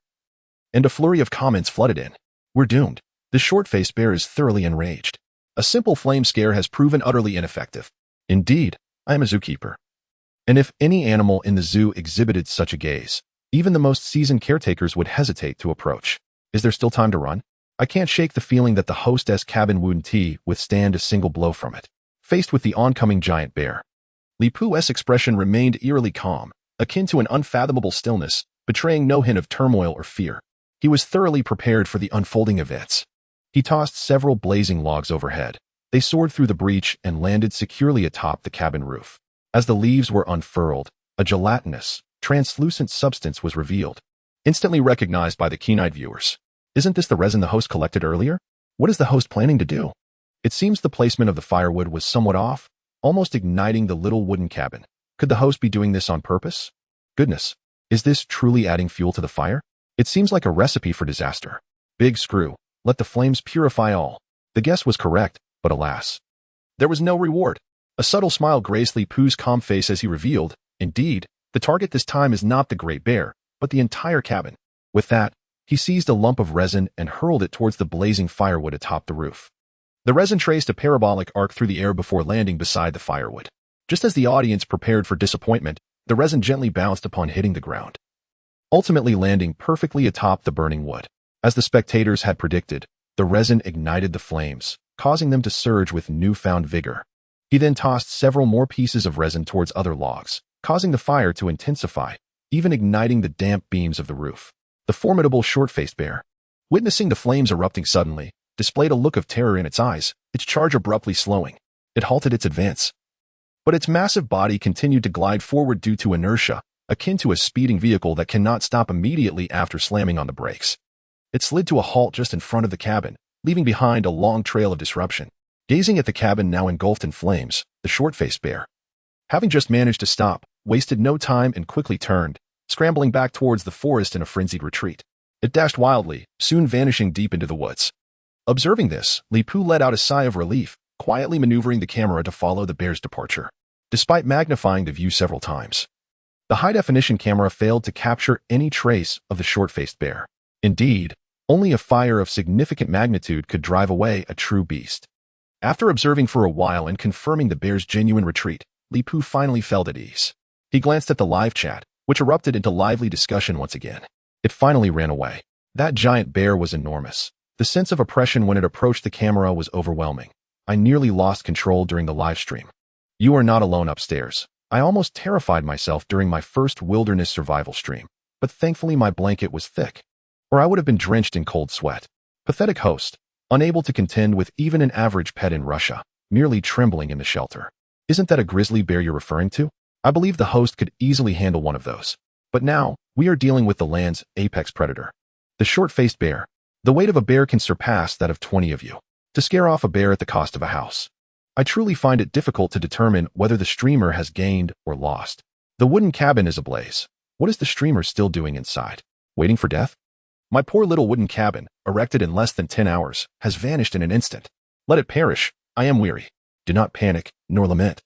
and a flurry of comments flooded in. We're doomed. The short-faced bear is thoroughly enraged. A simple flame scare has proven utterly ineffective. Indeed, I am a zookeeper. And if any animal in the zoo exhibited such a gaze, even the most seasoned caretakers would hesitate to approach. Is there still time to run? I can't shake the feeling that the hostess cabin wouldn't withstand a single blow from it. Faced with the oncoming giant bear, Li Pu's expression remained eerily calm, akin to an unfathomable stillness, betraying no hint of turmoil or fear. He was thoroughly prepared for the unfolding events. He tossed several blazing logs overhead. They soared through the breach and landed securely atop the cabin roof. As the leaves were unfurled, a gelatinous, translucent substance was revealed, instantly recognized by the keen-eyed viewers. Isn't this the resin the host collected earlier? What is the host planning to do? It seems the placement of the firewood was somewhat off, almost igniting the little wooden cabin. Could the host be doing this on purpose? Goodness, is this truly adding fuel to the fire? It seems like a recipe for disaster. Big screw, let the flames purify all. The guess was correct, but alas, there was no reward. A subtle smile graced Li Pu's calm face as he revealed, indeed, the target this time is not the great bear, but the entire cabin. With that, he seized a lump of resin and hurled it towards the blazing firewood atop the roof. The resin traced a parabolic arc through the air before landing beside the firewood. Just as the audience prepared for disappointment, the resin gently bounced upon hitting the ground, ultimately landing perfectly atop the burning wood. As the spectators had predicted, the resin ignited the flames, causing them to surge with newfound vigor. He then tossed several more pieces of resin towards other logs, causing the fire to intensify, even igniting the damp beams of the roof. The formidable short-faced bear, witnessing the flames erupting suddenly, displayed a look of terror in its eyes, its charge abruptly slowing. It halted its advance, but its massive body continued to glide forward due to inertia, akin to a speeding vehicle that cannot stop immediately after slamming on the brakes. It slid to a halt just in front of the cabin, leaving behind a long trail of disruption. Gazing at the cabin now engulfed in flames, the short-faced bear, having just managed to stop, wasted no time and quickly turned, scrambling back towards the forest in a frenzied retreat. It dashed wildly, soon vanishing deep into the woods. Observing this, Li Pu let out a sigh of relief, quietly maneuvering the camera to follow the bear's departure. Despite magnifying the view several times, the high-definition camera failed to capture any trace of the short-faced bear. Indeed, Only a fire of significant magnitude could drive away a true beast. After observing for a while and confirming the bear's genuine retreat, Li Pu finally felt at ease. He glanced at the live chat, which erupted into lively discussion once again. It finally ran away. That giant bear was enormous. The sense of oppression when it approached the camera was overwhelming. I nearly lost control during the live stream. You are not alone upstairs. I almost terrified myself during my first wilderness survival stream, but thankfully my blanket was thick, or I would have been drenched in cold sweat. Pathetic host, unable to contend with even an average pet in Russia, merely trembling in the shelter. Isn't that a grizzly bear you're referring to? I believe the host could easily handle one of those. But now, we are dealing with the land's apex predator. The short-faced bear. The weight of a bear can surpass that of 20 of you. To scare off a bear at the cost of a house. I truly find it difficult to determine whether the streamer has gained or lost. The wooden cabin is ablaze. What is the streamer still doing inside? Waiting for death? My poor little wooden cabin, erected in less than 10 hours, has vanished in an instant. Let it perish. I am weary. Do not panic, nor lament.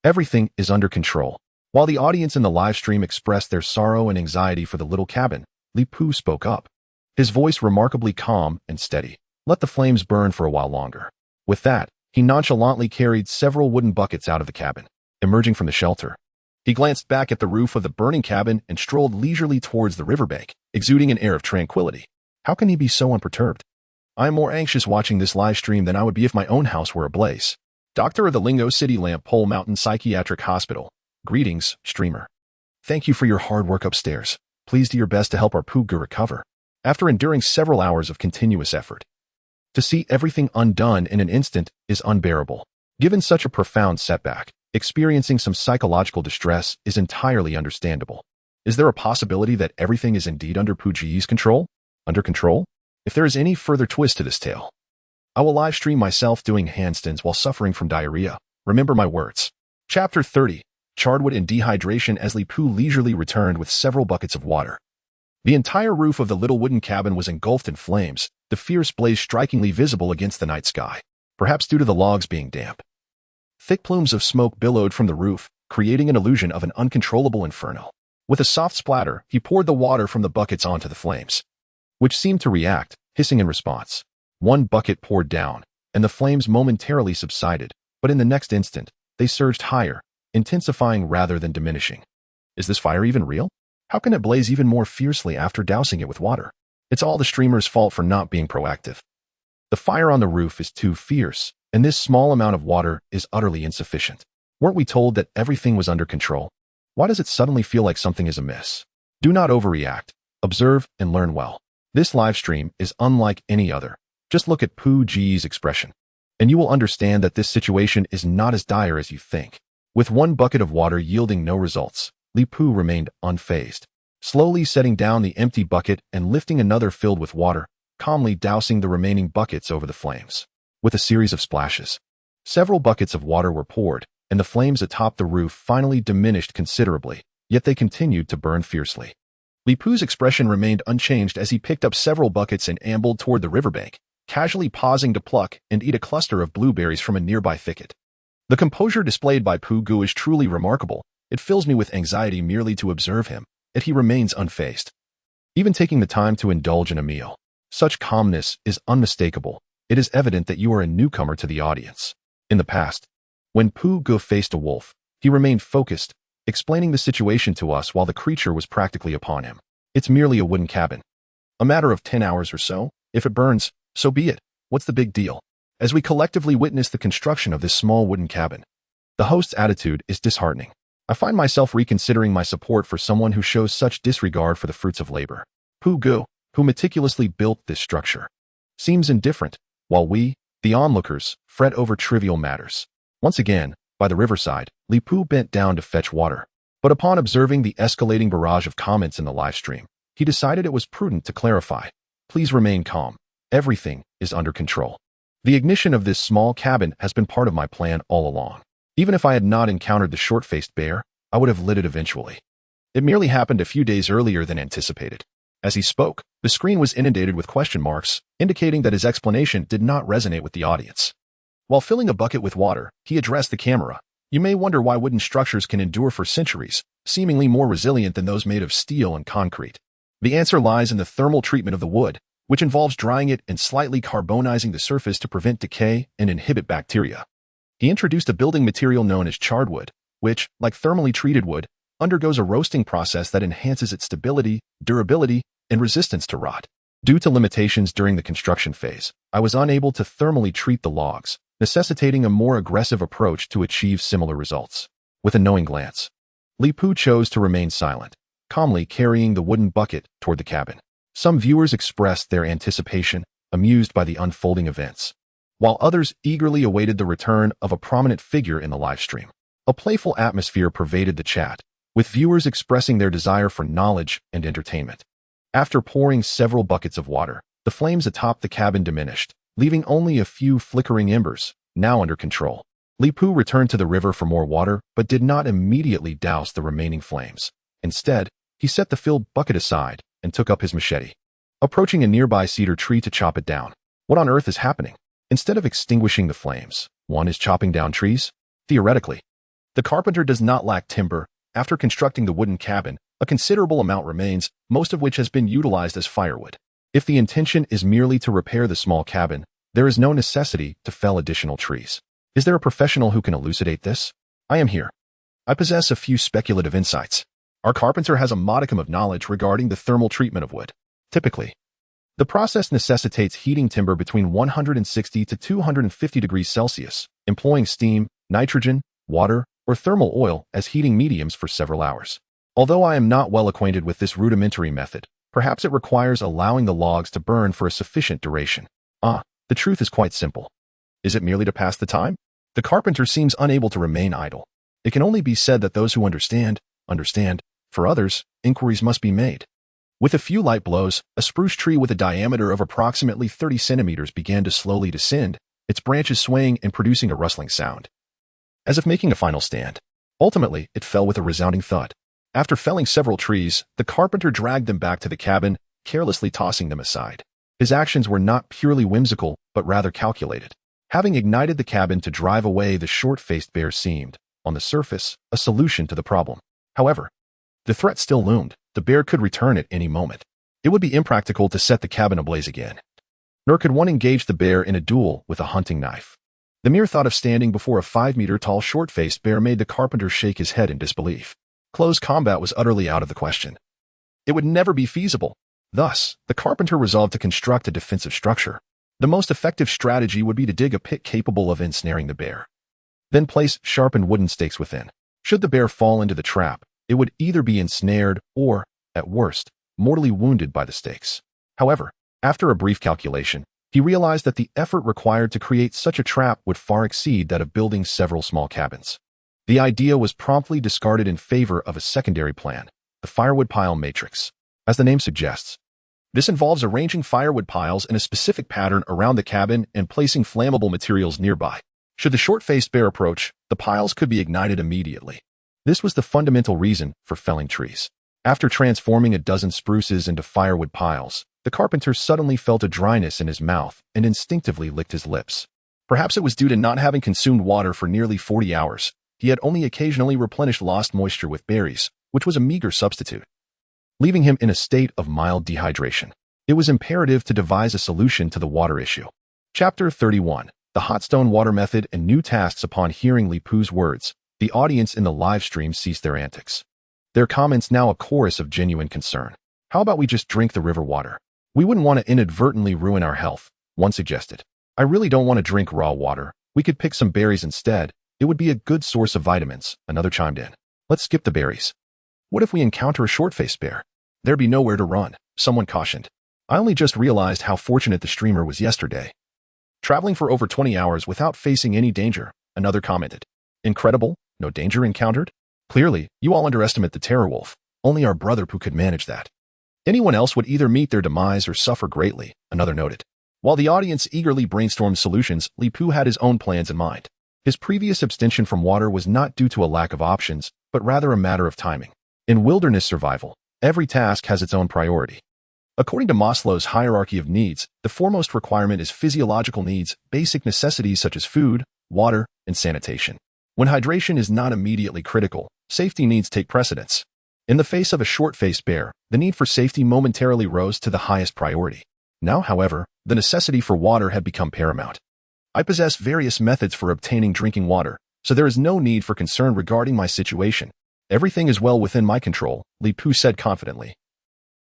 Everything is under control. While the audience in the live stream expressed their sorrow and anxiety for the little cabin, Li Pu spoke up. His voice remarkably calm and steady. Let the flames burn for a while longer. With that, he nonchalantly carried several wooden buckets out of the cabin. Emerging from the shelter, he glanced back at the roof of the burning cabin and strolled leisurely towards the riverbank, exuding an air of tranquility. How can he be so unperturbed? I am more anxious watching this live stream than I would be if my own house were ablaze. Doctor of the Lingo City Lamp Pole Mountain Psychiatric Hospital. Greetings, streamer. Thank you for your hard work upstairs. Please do your best to help our Pugu recover. After enduring several hours of continuous effort, to see everything undone in an instant is unbearable. Given such a profound setback, experiencing some psychological distress is entirely understandable. Is there a possibility that everything is indeed under Puji's control? Under control? If there is any further twist to this tale, I will live stream myself doing handstands while suffering from diarrhea. Remember my words. Chapter 30. Charredwood and dehydration. As Li Pu leisurely returned with several buckets of water. The entire roof of the little wooden cabin was engulfed in flames, the fierce blaze strikingly visible against the night sky, perhaps due to the logs being damp. Thick plumes of smoke billowed from the roof, creating an illusion of an uncontrollable inferno. With a soft splatter, he poured the water from the buckets onto the flames, which seemed to react, hissing in response. One bucket poured down, and the flames momentarily subsided, but in the next instant, they surged higher, intensifying rather than diminishing. Is this fire even real? How can it blaze even more fiercely after dousing it with water? It's all the streamer's fault for not being proactive. The fire on the roof is too fierce, and this small amount of water is utterly insufficient. Weren't we told that everything was under control? Why does it suddenly feel like something is amiss? Do not overreact. Observe and learn well. This live stream is unlike any other. Just look at Puji's expression, and you will understand that this situation is not as dire as you think. With one bucket of water yielding no results, Li Pu remained unfazed, slowly setting down the empty bucket and lifting another filled with water, calmly dousing the remaining buckets over the flames. With a series of splashes, several buckets of water were poured, and the flames atop the roof finally diminished considerably, yet they continued to burn fiercely. Li Pu's expression remained unchanged as he picked up several buckets and ambled toward the riverbank, casually pausing to pluck and eat a cluster of blueberries from a nearby thicket. The composure displayed by Pugu is truly remarkable. It fills me with anxiety merely to observe him, yet he remains unfazed, even taking the time to indulge in a meal. Such calmness is unmistakable. It is evident that you are a newcomer to the audience. In the past, when Pugu faced a wolf, he remained focused, explaining the situation to us while the creature was practically upon him. It's merely a wooden cabin. A matter of 10 hours or so. If it burns, so be it. What's the big deal? As we collectively witness the construction of this small wooden cabin, the host's attitude is disheartening. I find myself reconsidering my support for someone who shows such disregard for the fruits of labor. Pugu, who meticulously built this structure, seems indifferent, while we, the onlookers, fret over trivial matters. Once again, by the riverside, Li Pu bent down to fetch water. But upon observing the escalating barrage of comments in the live stream, he decided it was prudent to clarify. Please remain calm. Everything is under control. The ignition of this small cabin has been part of my plan all along. Even if I had not encountered the short-faced bear, I would have lit it eventually. It merely happened a few days earlier than anticipated. As he spoke, the screen was inundated with question marks, indicating that his explanation did not resonate with the audience. While filling a bucket with water, he addressed the camera. You may wonder why wooden structures can endure for centuries, seemingly more resilient than those made of steel and concrete. The answer lies in the thermal treatment of the wood, which involves drying it and slightly carbonizing the surface to prevent decay and inhibit bacteria. He introduced a building material known as charred wood, which, like thermally treated wood, undergoes a roasting process that enhances its stability, durability, and resistance to rot. Due to limitations during the construction phase, I was unable to thermally treat the logs, necessitating a more aggressive approach to achieve similar results. With a knowing glance, Li Pu chose to remain silent, calmly carrying the wooden bucket toward the cabin. Some viewers expressed their anticipation, amused by the unfolding events, while others eagerly awaited the return of a prominent figure in the live stream. A playful atmosphere pervaded the chat, with viewers expressing their desire for knowledge and entertainment. After pouring several buckets of water, the flames atop the cabin diminished, leaving only a few flickering embers, now under control. Li Pu returned to the river for more water, but did not immediately douse the remaining flames. Instead, he set the filled bucket aside and took up his machete, approaching a nearby cedar tree to chop it down. What on earth is happening? Instead of extinguishing the flames, one is chopping down trees? Theoretically. The carpenter does not lack timber. After constructing the wooden cabin, a considerable amount remains, most of which has been utilized as firewood. If the intention is merely to repair the small cabin, there is no necessity to fell additional trees. Is there a professional who can elucidate this? I am here. I possess a few speculative insights. Our carpenter has a modicum of knowledge regarding the thermal treatment of wood. Typically, the process necessitates heating timber between 160 to 250 degrees Celsius, employing steam, nitrogen, water, or thermal oil as heating mediums for several hours. Although I am not well acquainted with this rudimentary method, perhaps it requires allowing the logs to burn for a sufficient duration. The truth is quite simple. Is it merely to pass the time? The carpenter seems unable to remain idle. It can only be said that those who understand. For others, inquiries must be made. With a few light blows, a spruce tree with a diameter of approximately 30 centimeters began to slowly descend, its branches swaying and producing a rustling sound, as if making a final stand. Ultimately, it fell with a resounding thud. After felling several trees, the carpenter dragged them back to the cabin, carelessly tossing them aside. His actions were not purely whimsical, but rather calculated. Having ignited the cabin to drive away the short-faced bear seemed, on the surface, a solution to the problem. However, the threat still loomed. The bear could return at any moment. It would be impractical to set the cabin ablaze again. Nor could one engage the bear in a duel with a hunting knife. The mere thought of standing before a 5-meter-tall short-faced bear made the carpenter shake his head in disbelief. Close combat was utterly out of the question. It would never be feasible. Thus, the carpenter resolved to construct a defensive structure. The most effective strategy would be to dig a pit capable of ensnaring the bear. Then place sharpened wooden stakes within. Should the bear fall into the trap, it would either be ensnared or, at worst, mortally wounded by the stakes. However, after a brief calculation, he realized that the effort required to create such a trap would far exceed that of building several small cabins. The idea was promptly discarded in favor of a secondary plan, the firewood pile matrix. As the name suggests, this involves arranging firewood piles in a specific pattern around the cabin and placing flammable materials nearby. Should the short-faced bear approach, the piles could be ignited immediately. This was the fundamental reason for felling trees. After transforming a dozen spruces into firewood piles, the carpenter suddenly felt a dryness in his mouth and instinctively licked his lips. Perhaps it was due to not having consumed water for nearly 40 hours. He had only occasionally replenished lost moisture with berries, which was a meager substitute, leaving him in a state of mild dehydration. It was imperative to devise a solution to the water issue. Chapter 31. The Hot Stone Water Method and New Tasks. Upon hearing Li Pu's words, the audience in the live stream ceased their antics. Their comments now a chorus of genuine concern. How about we just drink the river water? We wouldn't want to inadvertently ruin our health, one suggested. I really don't want to drink raw water. We could pick some berries instead. It would be a good source of vitamins, another chimed in. Let's skip the berries. What if we encounter a short-faced bear? There'd be nowhere to run, someone cautioned. I only just realized how fortunate the streamer was yesterday, traveling for over 20 hours without facing any danger, another commented. Incredible, no danger encountered? Clearly, you all underestimate the terror wolf. Only our brother Pooh could manage that. Anyone else would either meet their demise or suffer greatly, another noted. While the audience eagerly brainstormed solutions, Li Pu had his own plans in mind. His previous abstention from water was not due to a lack of options, but rather a matter of timing. In wilderness survival, every task has its own priority. According to Maslow's hierarchy of needs, the foremost requirement is physiological needs, basic necessities such as food, water, and sanitation. When hydration is not immediately critical, safety needs take precedence. In the face of a short-faced bear, the need for safety momentarily rose to the highest priority. Now, however, the necessity for water had become paramount. I possess various methods for obtaining drinking water, so there is no need for concern regarding my situation. Everything is well within my control, Li Pu said confidently,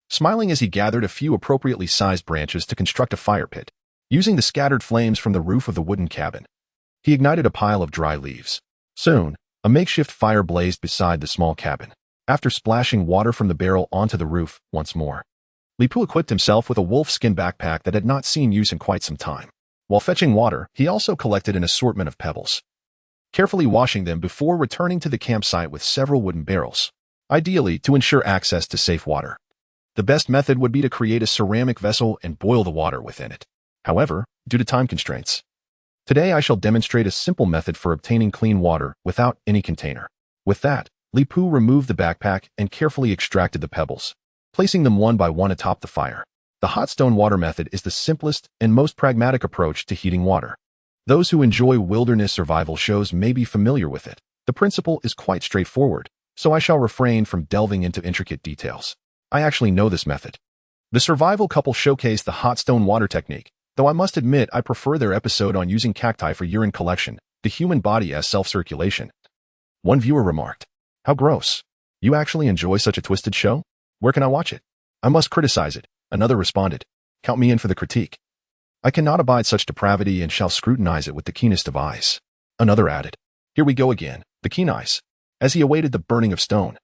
smiling as he gathered a few appropriately sized branches to construct a fire pit. Using the scattered flames from the roof of the wooden cabin, he ignited a pile of dry leaves. Soon, a makeshift fire blazed beside the small cabin. After splashing water from the barrel onto the roof once more, Li Pu equipped himself with a wolfskin backpack that had not seen use in quite some time. While fetching water, he also collected an assortment of pebbles, carefully washing them before returning to the campsite with several wooden barrels, ideally to ensure access to safe water. The best method would be to create a ceramic vessel and boil the water within it. However, due to time constraints, today I shall demonstrate a simple method for obtaining clean water without any container. With that, Li Pu removed the backpack and carefully extracted the pebbles, placing them one by one atop the fire. The hot stone water method is the simplest and most pragmatic approach to heating water. Those who enjoy wilderness survival shows may be familiar with it. The principle is quite straightforward, so I shall refrain from delving into intricate details. I actually know this method. The survival couple showcased the hot stone water technique, though I must admit I prefer their episode on using cacti for urine collection, the human body as self-circulation. One viewer remarked, "How gross. You actually enjoy such a twisted show? Where can I watch it? I must criticize it." Another responded, "Count me in for the critique. I cannot abide such depravity and shall scrutinize it with the keenest of eyes." Another added, "Here we go again, the keen eyes," as he awaited the burning of stone.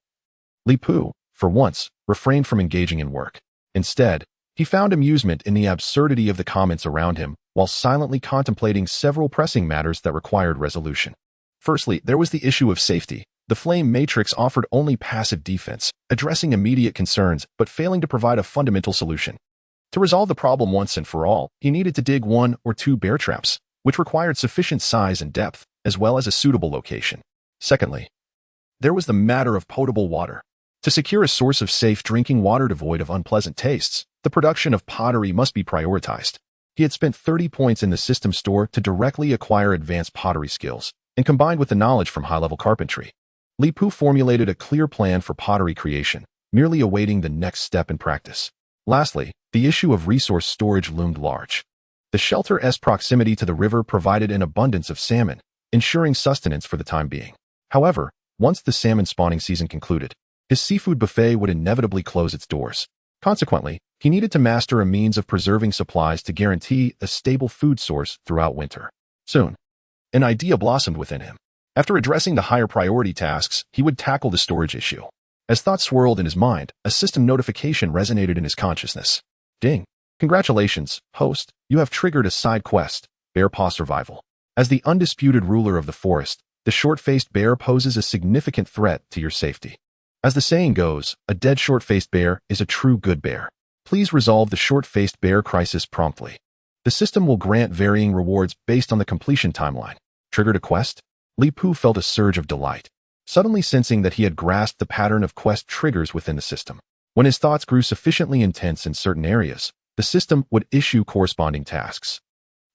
Li Pu, for once, refrained from engaging in work. Instead, he found amusement in the absurdity of the comments around him while silently contemplating several pressing matters that required resolution. Firstly, there was the issue of safety. The flame matrix offered only passive defense, addressing immediate concerns but failing to provide a fundamental solution. To resolve the problem once and for all, he needed to dig 1 or 2 bear traps, which required sufficient size and depth, as well as a suitable location. Secondly, there was the matter of potable water. To secure a source of safe drinking water devoid of unpleasant tastes, the production of pottery must be prioritized. He had spent 30 points in the system store to directly acquire advanced pottery skills, and combined with the knowledge from high-level carpentry, Li Pu formulated a clear plan for pottery creation, merely awaiting the next step in practice. Lastly, the issue of resource storage loomed large. The shelter's proximity to the river provided an abundance of salmon, ensuring sustenance for the time being. However, once the salmon spawning season concluded, his seafood buffet would inevitably close its doors. Consequently, he needed to master a means of preserving supplies to guarantee a stable food source throughout winter. Soon, an idea blossomed within him. After addressing the higher priority tasks, he would tackle the storage issue. As thoughts swirled in his mind, a system notification resonated in his consciousness. Ding! Congratulations, host, you have triggered a side quest, Bear Paw Survival. As the undisputed ruler of the forest, the short-faced bear poses a significant threat to your safety. As the saying goes, a dead short-faced bear is a true good bear. Please resolve the short-faced bear crisis promptly. The system will grant varying rewards based on the completion timeline. Triggered a quest? Li Pu felt a surge of delight, suddenly sensing that he had grasped the pattern of quest triggers within the system. When his thoughts grew sufficiently intense in certain areas, the system would issue corresponding tasks.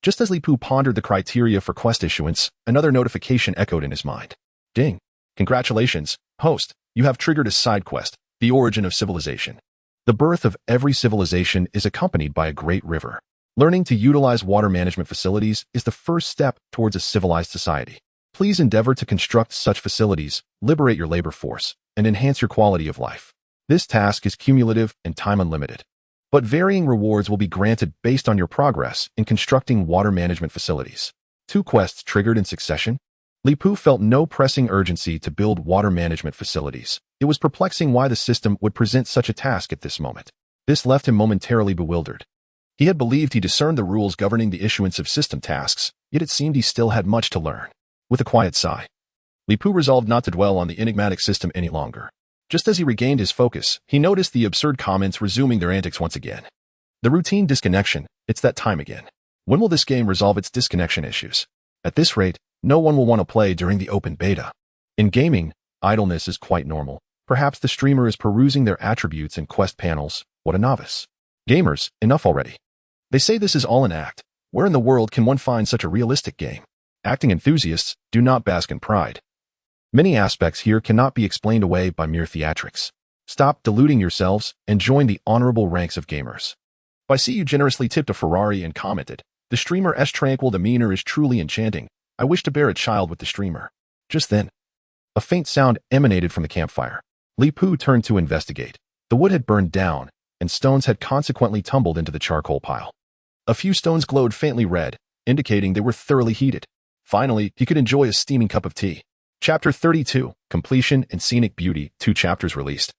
Just as Li Pu pondered the criteria for quest issuance, another notification echoed in his mind. Ding! Congratulations, host, you have triggered a side quest, the origin of civilization. The birth of every civilization is accompanied by a great river. Learning to utilize water management facilities is the first step towards a civilized society. Please endeavor to construct such facilities, liberate your labor force, and enhance your quality of life. This task is cumulative and time unlimited, but varying rewards will be granted based on your progress in constructing water management facilities. 2 quests triggered in succession? Li Pu felt no pressing urgency to build water management facilities. It was perplexing why the system would present such a task at this moment. This left him momentarily bewildered. He had believed he discerned the rules governing the issuance of system tasks, yet it seemed he still had much to learn. With a quiet sigh, Li Pu resolved not to dwell on the enigmatic system any longer. Just as he regained his focus, he noticed the absurd comments resuming their antics once again. The routine disconnection, it's that time again. When will this game resolve its disconnection issues? At this rate, no one will want to play during the open beta. In gaming, idleness is quite normal. Perhaps the streamer is perusing their attributes and quest panels. What a novice. Gamers, enough already. They say this is all an act. Where in the world can one find such a realistic game? Acting enthusiasts do not bask in pride. Many aspects here cannot be explained away by mere theatrics. Stop deluding yourselves and join the honorable ranks of gamers. I see you generously tipped a Ferrari and commented, "The streamer's tranquil demeanor is truly enchanting. I wish to bear a child with the streamer." Just then, a faint sound emanated from the campfire. Li Pu turned to investigate. The wood had burned down, and stones had consequently tumbled into the charcoal pile. A few stones glowed faintly red, indicating they were thoroughly heated. Finally, he could enjoy a steaming cup of tea. Chapter 32, Completion and Scenic Beauty, 2 chapters released.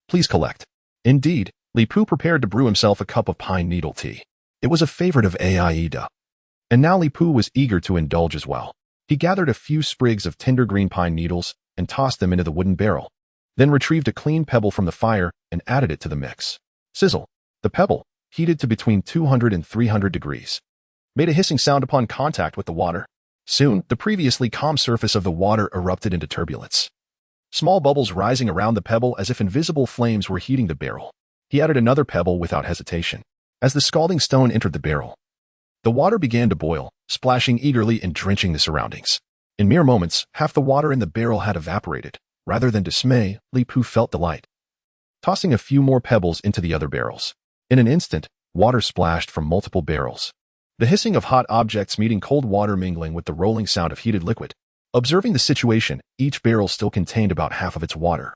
Please collect. Indeed, Li Pu prepared to brew himself a cup of pine needle tea. It was a favorite of Aida. And now Li Pu was eager to indulge as well. He gathered a few sprigs of tender green pine needles and tossed them into the wooden barrel, then retrieved a clean pebble from the fire and added it to the mix. Sizzle. The pebble, heated to between 200 and 300 degrees, made a hissing sound upon contact with the water. Soon, the previously calm surface of the water erupted into turbulence. Small bubbles rising around the pebble as if invisible flames were heating the barrel. He added another pebble without hesitation. As the scalding stone entered the barrel, the water began to boil, splashing eagerly and drenching the surroundings. In mere moments, half the water in the barrel had evaporated. Rather than dismay, Li Pu felt delight. Tossing a few more pebbles into the other barrels. In an instant, water splashed from multiple barrels. The hissing of hot objects meeting cold water mingling with the rolling sound of heated liquid. Observing the situation, each barrel still contained about half of its water.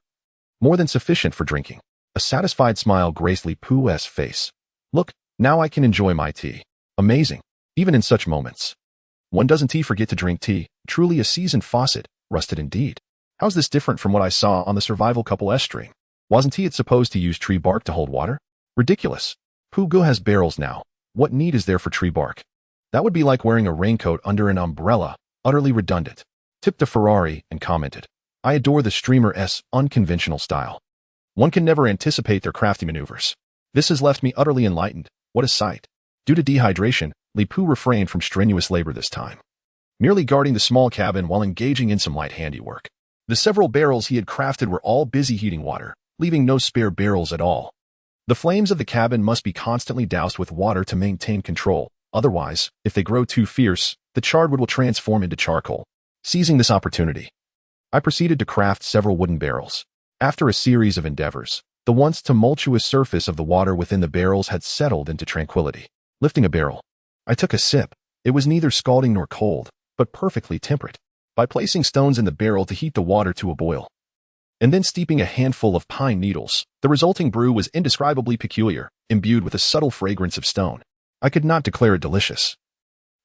More than sufficient for drinking. A satisfied smile graced Li Pu's face. Look, now I can enjoy my tea. Amazing. Even in such moments. One doesn't forget to drink tea, truly a seasoned faucet, rusted indeed. How's this different from what I saw on the Survival Couple S stream? Wasn't it supposed to use tree bark to hold water? Ridiculous. Pugu has barrels now. What need is there for tree bark? That would be like wearing a raincoat under an umbrella, utterly redundant. Tipped a Ferrari and commented, I adore the streamer's unconventional style. One can never anticipate their crafty maneuvers. This has left me utterly enlightened. What a sight. Due to dehydration, Li Pu refrained from strenuous labor this time, merely guarding the small cabin while engaging in some light handiwork. The several barrels he had crafted were all busy heating water, leaving no spare barrels at all. The flames of the cabin must be constantly doused with water to maintain control. Otherwise, if they grow too fierce, the charred wood will transform into charcoal. Seizing this opportunity, I proceeded to craft several wooden barrels. After a series of endeavors, the once tumultuous surface of the water within the barrels had settled into tranquility. Lifting a barrel, I took a sip. It was neither scalding nor cold, but perfectly temperate. By placing stones in the barrel to heat the water to a boil, and then steeping a handful of pine needles, the resulting brew was indescribably peculiar, imbued with a subtle fragrance of stone. I could not declare it delicious,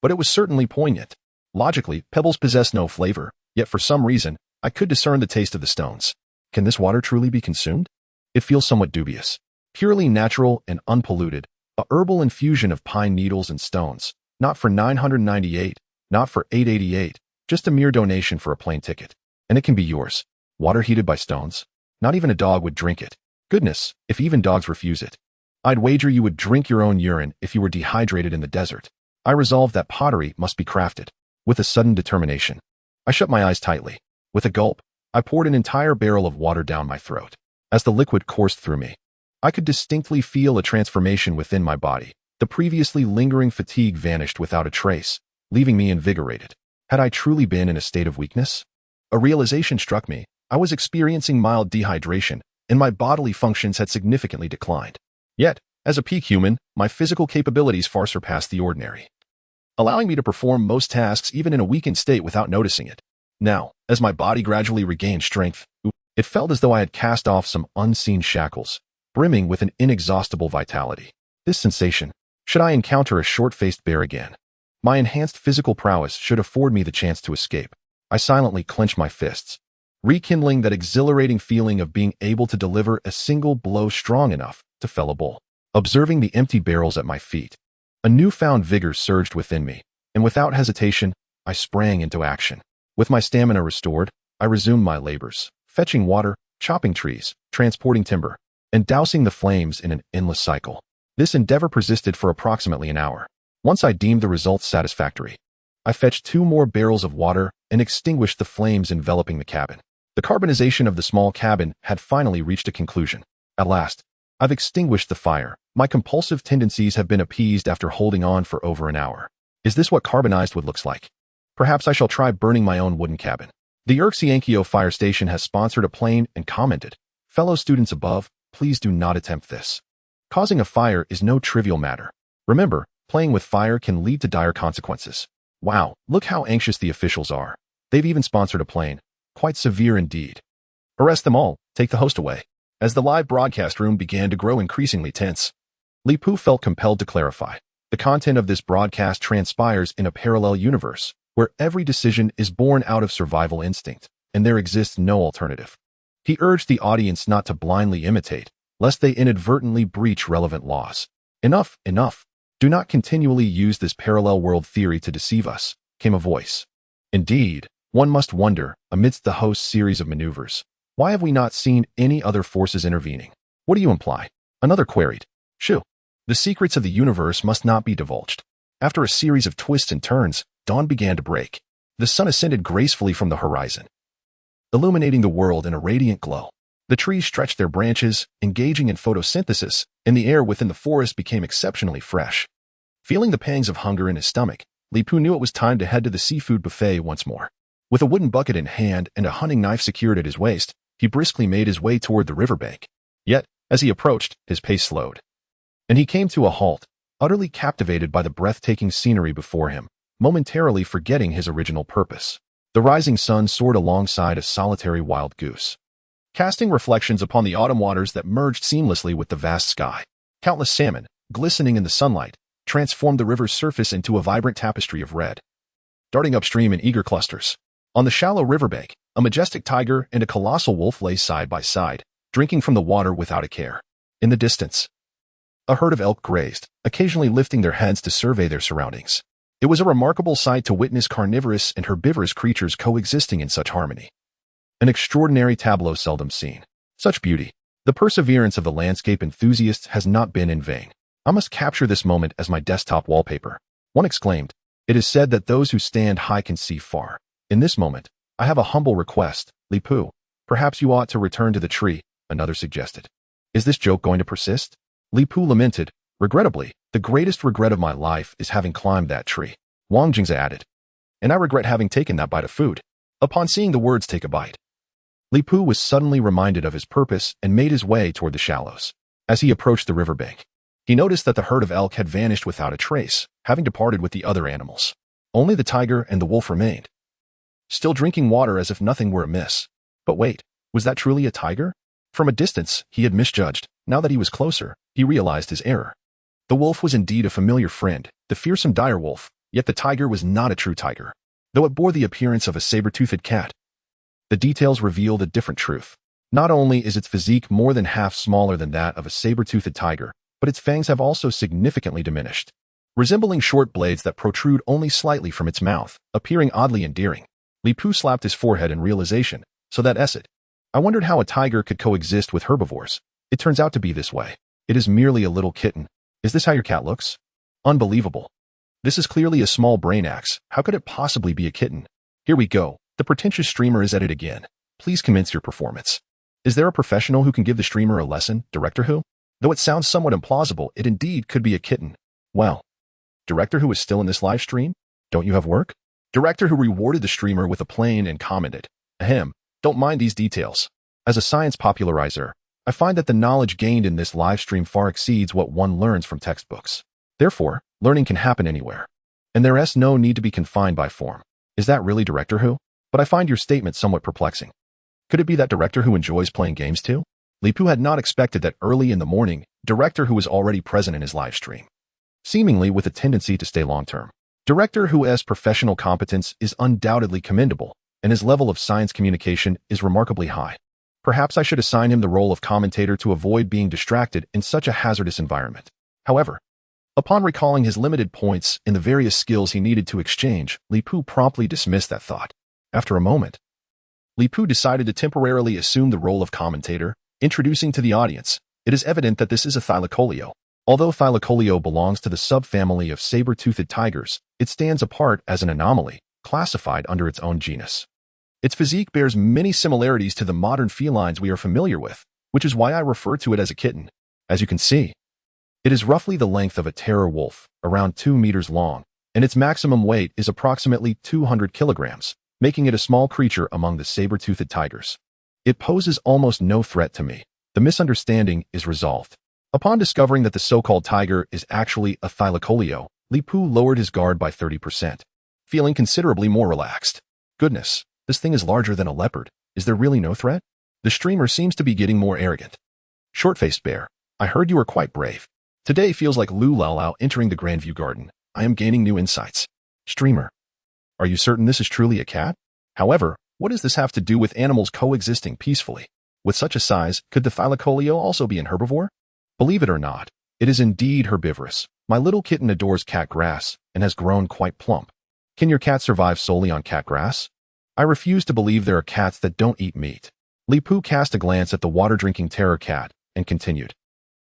but it was certainly poignant. Logically, pebbles possess no flavor, yet for some reason, I could discern the taste of the stones. Can this water truly be consumed? It feels somewhat dubious. Purely natural and unpolluted, a herbal infusion of pine needles and stones, not for 998, not for 888, just a mere donation for a plane ticket. And it can be yours. Water heated by stones? Not even a dog would drink it. Goodness, if even dogs refuse it. I'd wager you would drink your own urine if you were dehydrated in the desert. I resolved that pottery must be crafted. With a sudden determination, I shut my eyes tightly. With a gulp, I poured an entire barrel of water down my throat. As the liquid coursed through me, I could distinctly feel a transformation within my body. The previously lingering fatigue vanished without a trace, leaving me invigorated. Had I truly been in a state of weakness? A realization struck me. I was experiencing mild dehydration, and my bodily functions had significantly declined. Yet, as a peak human, my physical capabilities far surpassed the ordinary, allowing me to perform most tasks even in a weakened state without noticing it. Now, as my body gradually regained strength, it felt as though I had cast off some unseen shackles, brimming with an inexhaustible vitality. This sensation, should I encounter a short-faced bear again, my enhanced physical prowess should afford me the chance to escape. I silently clenched my fists, rekindling that exhilarating feeling of being able to deliver a single blow strong enough to fell a bull. Observing the empty barrels at my feet, a newfound vigor surged within me, and without hesitation, I sprang into action. With my stamina restored, I resumed my labors, fetching water, chopping trees, transporting timber, and dousing the flames in an endless cycle. This endeavor persisted for approximately an hour. Once I deemed the results satisfactory, I fetched 2 more barrels of water and extinguished the flames enveloping the cabin. The carbonization of the small cabin had finally reached a conclusion. At last, I've extinguished the fire. My compulsive tendencies have been appeased after holding on for over an hour. Is this what carbonized wood looks like? Perhaps I shall try burning my own wooden cabin. The Urxiankyo fire station has sponsored a plane and commented, fellow students above, please do not attempt this. Causing a fire is no trivial matter. Remember, playing with fire can lead to dire consequences. Wow, look how anxious the officials are. They've even sponsored a plane. Quite severe indeed. Arrest them all, take the host away. As the live broadcast room began to grow increasingly tense, Li Pu felt compelled to clarify. The content of this broadcast transpires in a parallel universe, where every decision is born out of survival instinct, and there exists no alternative. He urged the audience not to blindly imitate, lest they inadvertently breach relevant laws. Enough, enough. Do not continually use this parallel world theory to deceive us, came a voice. Indeed, one must wonder, amidst the host's series of maneuvers, why have we not seen any other forces intervening? What do you imply? Another queried. Shoo. The secrets of the universe must not be divulged. After a series of twists and turns, dawn began to break. The sun ascended gracefully from the horizon, illuminating the world in a radiant glow. The trees stretched their branches, engaging in photosynthesis, and the air within the forest became exceptionally fresh. Feeling the pangs of hunger in his stomach, Li Pu knew it was time to head to the seafood buffet once more. With a wooden bucket in hand and a hunting knife secured at his waist, he briskly made his way toward the riverbank. Yet, as he approached, his pace slowed, and he came to a halt, utterly captivated by the breathtaking scenery before him, momentarily forgetting his original purpose. The rising sun soared alongside a solitary wild goose, casting reflections upon the autumn waters that merged seamlessly with the vast sky. Countless salmon, glistening in the sunlight, transformed the river's surface into a vibrant tapestry of red, darting upstream in eager clusters. On the shallow riverbank, a majestic tiger and a colossal wolf lay side by side, drinking from the water without a care. In the distance, a herd of elk grazed, occasionally lifting their heads to survey their surroundings. It was a remarkable sight to witness carnivorous and herbivorous creatures coexisting in such harmony. An extraordinary tableau seldom seen. Such beauty. The perseverance of the landscape enthusiast has not been in vain. I must capture this moment as my desktop wallpaper. One exclaimed. It is said that those who stand high can see far. In this moment, I have a humble request, Li Pu. Perhaps you ought to return to the tree, another suggested. Is this joke going to persist? Li Pu lamented. Regrettably, the greatest regret of my life is having climbed that tree. Wang Jingzi added. And I regret having taken that bite of food. Upon seeing the words take a bite, Li Pu was suddenly reminded of his purpose and made his way toward the shallows. As he approached the riverbank, he noticed that the herd of elk had vanished without a trace, having departed with the other animals. Only the tiger and the wolf remained, still drinking water as if nothing were amiss. But wait, was that truly a tiger? From a distance, he had misjudged. Now that he was closer, he realized his error. The wolf was indeed a familiar friend, the fearsome dire wolf, yet the tiger was not a true tiger. Though it bore the appearance of a saber-toothed cat, the details revealed a different truth. Not only is its physique more than half smaller than that of a saber-toothed tiger, but its fangs have also significantly diminished, resembling short blades that protrude only slightly from its mouth, appearing oddly endearing. Li Pu slapped his forehead in realization, so that is it. I wondered how a tiger could coexist with herbivores. It turns out to be this way. It is merely a little kitten. Is this how your cat looks? Unbelievable. This is clearly a small brain axe. How could it possibly be a kitten? Here we go. The pretentious streamer is at it again. Please commence your performance. Is there a professional who can give the streamer a lesson, Director Who? Though it sounds somewhat implausible, it indeed could be a kitten. Well, Director Who is still in this live stream? Don't you have work? Director Who rewarded the streamer with a plane and commented, Ahem, don't mind these details. As a science popularizer, I find that the knowledge gained in this live stream far exceeds what one learns from textbooks. Therefore, learning can happen anywhere. And there is no need to be confined by form. Is that really Director Who? But I find your statement somewhat perplexing. Could it be that Director Who enjoys playing games too? Li Pu had not expected that early in the morning, Director Who was already present in his live stream, seemingly with a tendency to stay long-term. Director Who's professional competence is undoubtedly commendable, and his level of science communication is remarkably high. Perhaps I should assign him the role of commentator to avoid being distracted in such a hazardous environment. However, upon recalling his limited points in the various skills he needed to exchange, Li Pu promptly dismissed that thought. After a moment, Li Pu decided to temporarily assume the role of commentator, introducing to the audience. It is evident that this is a thylacoleo. Although thylacoleo belongs to the subfamily of saber-toothed tigers, it stands apart as an anomaly, classified under its own genus. Its physique bears many similarities to the modern felines we are familiar with, which is why I refer to it as a kitten. As you can see, it is roughly the length of a terror wolf, around 2 meters long, and its maximum weight is approximately 200 kilograms, making it a small creature among the saber-toothed tigers. It poses almost no threat to me. The misunderstanding is resolved. Upon discovering that the so-called tiger is actually a thylacoleo, Li Pu lowered his guard by 30%, feeling considerably more relaxed. Goodness, this thing is larger than a leopard. Is there really no threat? The streamer seems to be getting more arrogant. Short-faced bear, I heard you were quite brave. Today feels like Lu Lao Lao entering the Grandview Garden. I am gaining new insights. Streamer, are you certain this is truly a cat? However, what does this have to do with animals coexisting peacefully? With such a size, could the thylacoleo also be an herbivore? Believe it or not, it is indeed herbivorous. My little kitten adores cat grass and has grown quite plump. Can your cat survive solely on cat grass? I refuse to believe there are cats that don't eat meat. Li Pu cast a glance at the water-drinking terror cat and continued.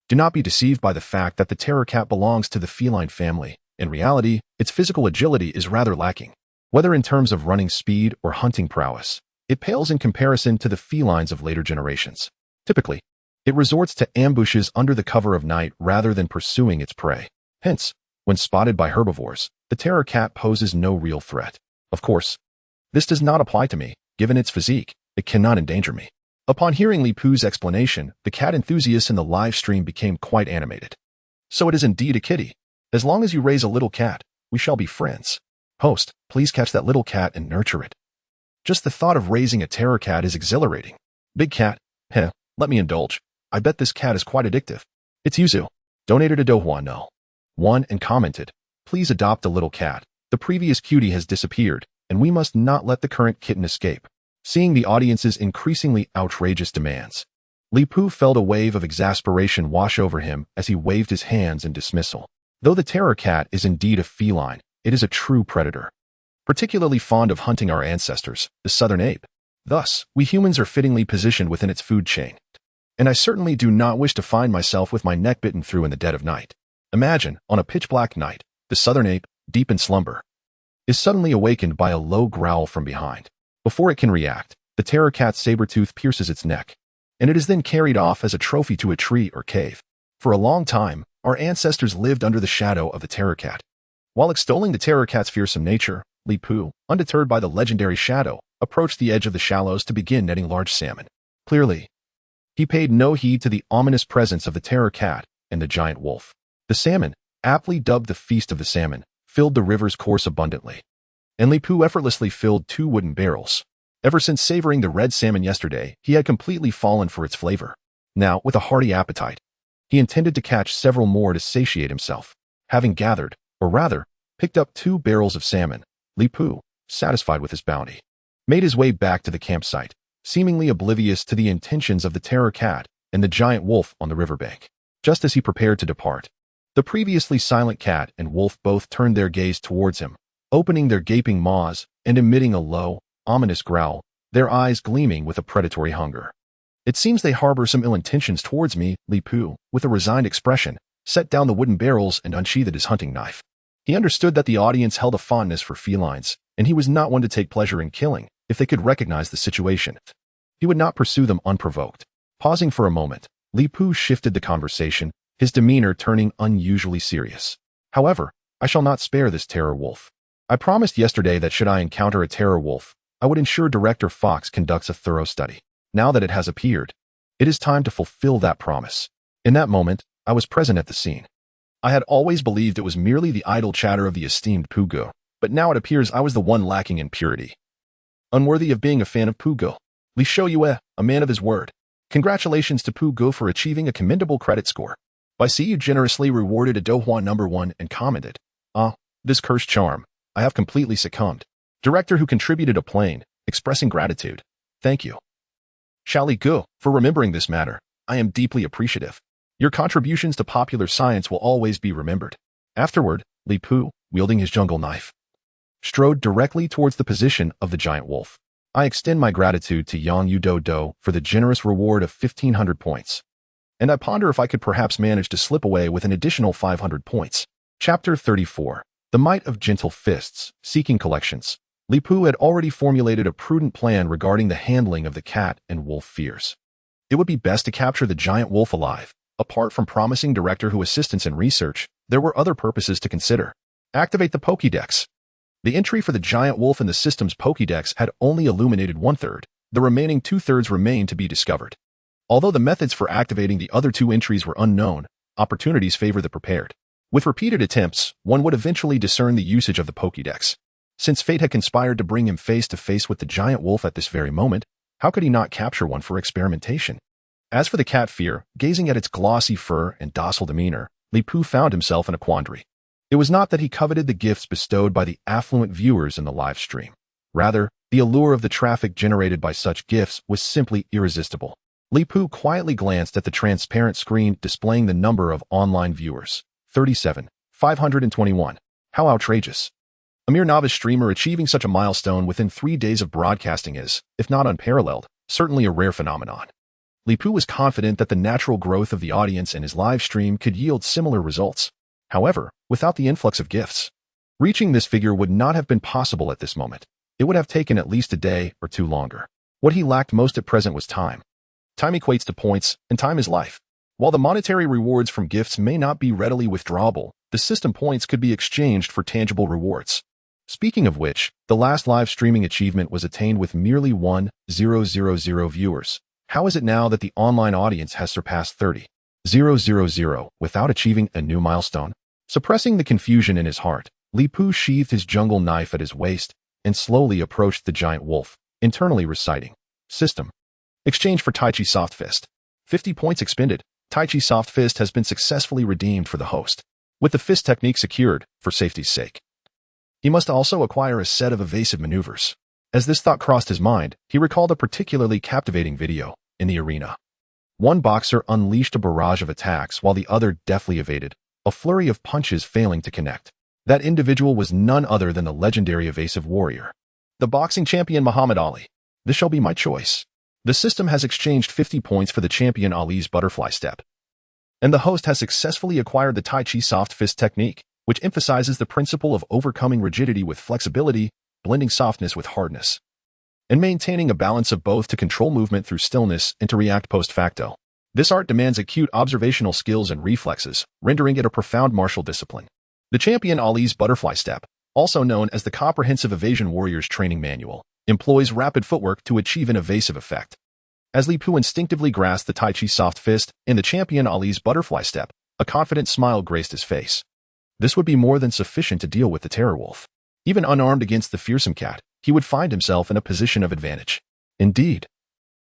Do not be deceived by the fact that the terror cat belongs to the feline family. In reality, its physical agility is rather lacking. Whether in terms of running speed or hunting prowess, it pales in comparison to the felines of later generations. Typically, it resorts to ambushes under the cover of night rather than pursuing its prey. Hence, when spotted by herbivores, the terror cat poses no real threat. Of course, this does not apply to me. Given its physique, it cannot endanger me. Upon hearing Li Pu's explanation, the cat enthusiasts in the live stream became quite animated. So it is indeed a kitty. As long as you raise a little cat, we shall be friends. Host, please catch that little cat and nurture it. Just the thought of raising a terror cat is exhilarating. Big cat, let me indulge. I bet this cat is quite addictive. It's Yuzu. Donated a Dohuano. One and commented, please adopt a little cat. The previous cutie has disappeared, and we must not let the current kitten escape. Seeing the audience's increasingly outrageous demands, Li Pu felt a wave of exasperation wash over him as he waved his hands in dismissal. Though the terror cat is indeed a feline, it is a true predator, particularly fond of hunting our ancestors, the southern ape. Thus, we humans are fittingly positioned within its food chain. And I certainly do not wish to find myself with my neck bitten through in the dead of night. Imagine, on a pitch-black night, the southern ape, deep in slumber, is suddenly awakened by a low growl from behind. Before it can react, the terror cat's saber tooth pierces its neck, and it is then carried off as a trophy to a tree or cave. For a long time, our ancestors lived under the shadow of the terror cat. While extolling the terror cat's fearsome nature, Li Pu, undeterred by the legendary shadow, approached the edge of the shallows to begin netting large salmon. Clearly, he paid no heed to the ominous presence of the terror cat and the giant wolf. The salmon, aptly dubbed the Feast of the Salmon, filled the river's course abundantly, and Li Pu effortlessly filled 2 wooden barrels. Ever since savoring the red salmon yesterday, he had completely fallen for its flavor. Now, with a hearty appetite, he intended to catch several more to satiate himself. Having gathered, or rather, picked up 2 barrels of salmon, Li Pu, satisfied with his bounty, made his way back to the campsite, seemingly oblivious to the intentions of the terror cat and the giant wolf on the riverbank. Just as he prepared to depart, the previously silent cat and wolf both turned their gaze towards him, opening their gaping maws and emitting a low, ominous growl, their eyes gleaming with a predatory hunger. It seems they harbor some ill intentions towards me, Li Pu, with a resigned expression, set down the wooden barrels and unsheathed his hunting knife. He understood that the audience held a fondness for felines, and he was not one to take pleasure in killing if they could recognize the situation. He would not pursue them unprovoked. Pausing for a moment, Li Pu shifted the conversation, his demeanor turning unusually serious. However, I shall not spare this terror wolf. I promised yesterday that should I encounter a terror wolf, I would ensure Director Fox conducts a thorough study. Now that it has appeared, it is time to fulfill that promise. In that moment, I was present at the scene. I had always believed it was merely the idle chatter of the esteemed Pugo, but now it appears I was the one lacking in purity. Unworthy of being a fan of Pugo, Li Shouyue, a man of his word. Congratulations to Pugo for achieving a commendable credit score. By C, you generously rewarded a Dohua #1 and commented, this cursed charm, I have completely succumbed. Director who contributed a plane, expressing gratitude. Thank you. Shali Gu, for remembering this matter, I am deeply appreciative. Your contributions to popular science will always be remembered. Afterward, Li Pu, wielding his jungle knife, strode directly towards the position of the giant wolf. I extend my gratitude to Yang Yudo Do for the generous reward of 1,500 points. And I ponder if I could perhaps manage to slip away with an additional 500 points. Chapter 34. The Might of Gentle Fists, Seeking Collections. Li Pu had already formulated a prudent plan regarding the handling of the cat and wolf fears. It would be best to capture the giant wolf alive. Apart from promising Director Who assistance in research, there were other purposes to consider. Activate the Pokédex. The entry for the giant wolf in the system's Pokédex had only illuminated 1/3. The remaining 2/3 remained to be discovered. Although the methods for activating the other 2 entries were unknown, opportunities favor the prepared. With repeated attempts, one would eventually discern the usage of the Pokédex. Since fate had conspired to bring him face to face with the giant wolf at this very moment, how could he not capture one for experimentation? As for the cat fear, gazing at its glossy fur and docile demeanor, Li Pu found himself in a quandary. It was not that he coveted the gifts bestowed by the affluent viewers in the live stream. Rather, the allure of the traffic generated by such gifts was simply irresistible. Li Pu quietly glanced at the transparent screen displaying the number of online viewers. 37,521. How outrageous. A mere novice streamer achieving such a milestone within 3 days of broadcasting is, if not unparalleled, certainly a rare phenomenon. Li Pu was confident that the natural growth of the audience in his live stream could yield similar results. However, without the influx of gifts, reaching this figure would not have been possible at this moment. It would have taken at least a day or two longer. What he lacked most at present was time. Time equates to points, and time is life. While the monetary rewards from gifts may not be readily withdrawable, the system points could be exchanged for tangible rewards. Speaking of which, the last live streaming achievement was attained with merely 1,000 viewers. How is it now that the online audience has surpassed 30,000 without achieving a new milestone? Suppressing the confusion in his heart, Li Pu sheathed his jungle knife at his waist and slowly approached the giant wolf, internally reciting, System. Exchange for Tai Chi Soft Fist. 50 points expended. Tai Chi Soft Fist has been successfully redeemed for the host. With the fist technique secured, for safety's sake, he must also acquire a set of evasive maneuvers. As this thought crossed his mind, he recalled a particularly captivating video in the arena. One boxer unleashed a barrage of attacks while the other deftly evaded, a flurry of punches failing to connect. That individual was none other than the legendary evasive warrior, the boxing champion Muhammad Ali. This shall be my choice. The system has exchanged 50 points for the champion Ali's butterfly step, and the host has successfully acquired the Tai Chi Soft Fist technique, which emphasizes the principle of overcoming rigidity with flexibility, blending softness with hardness, and maintaining a balance of both to control movement through stillness and to react post facto. This art demands acute observational skills and reflexes, rendering it a profound martial discipline. The champion Ali's butterfly step, also known as the Comprehensive Evasion Warrior's Training Manual, employs rapid footwork to achieve an evasive effect. As Li Pu instinctively grasped the Tai Chi Soft Fist and the champion Ali's butterfly step, a confident smile graced his face. This would be more than sufficient to deal with the terror wolf. Even unarmed against the fearsome cat, he would find himself in a position of advantage. Indeed,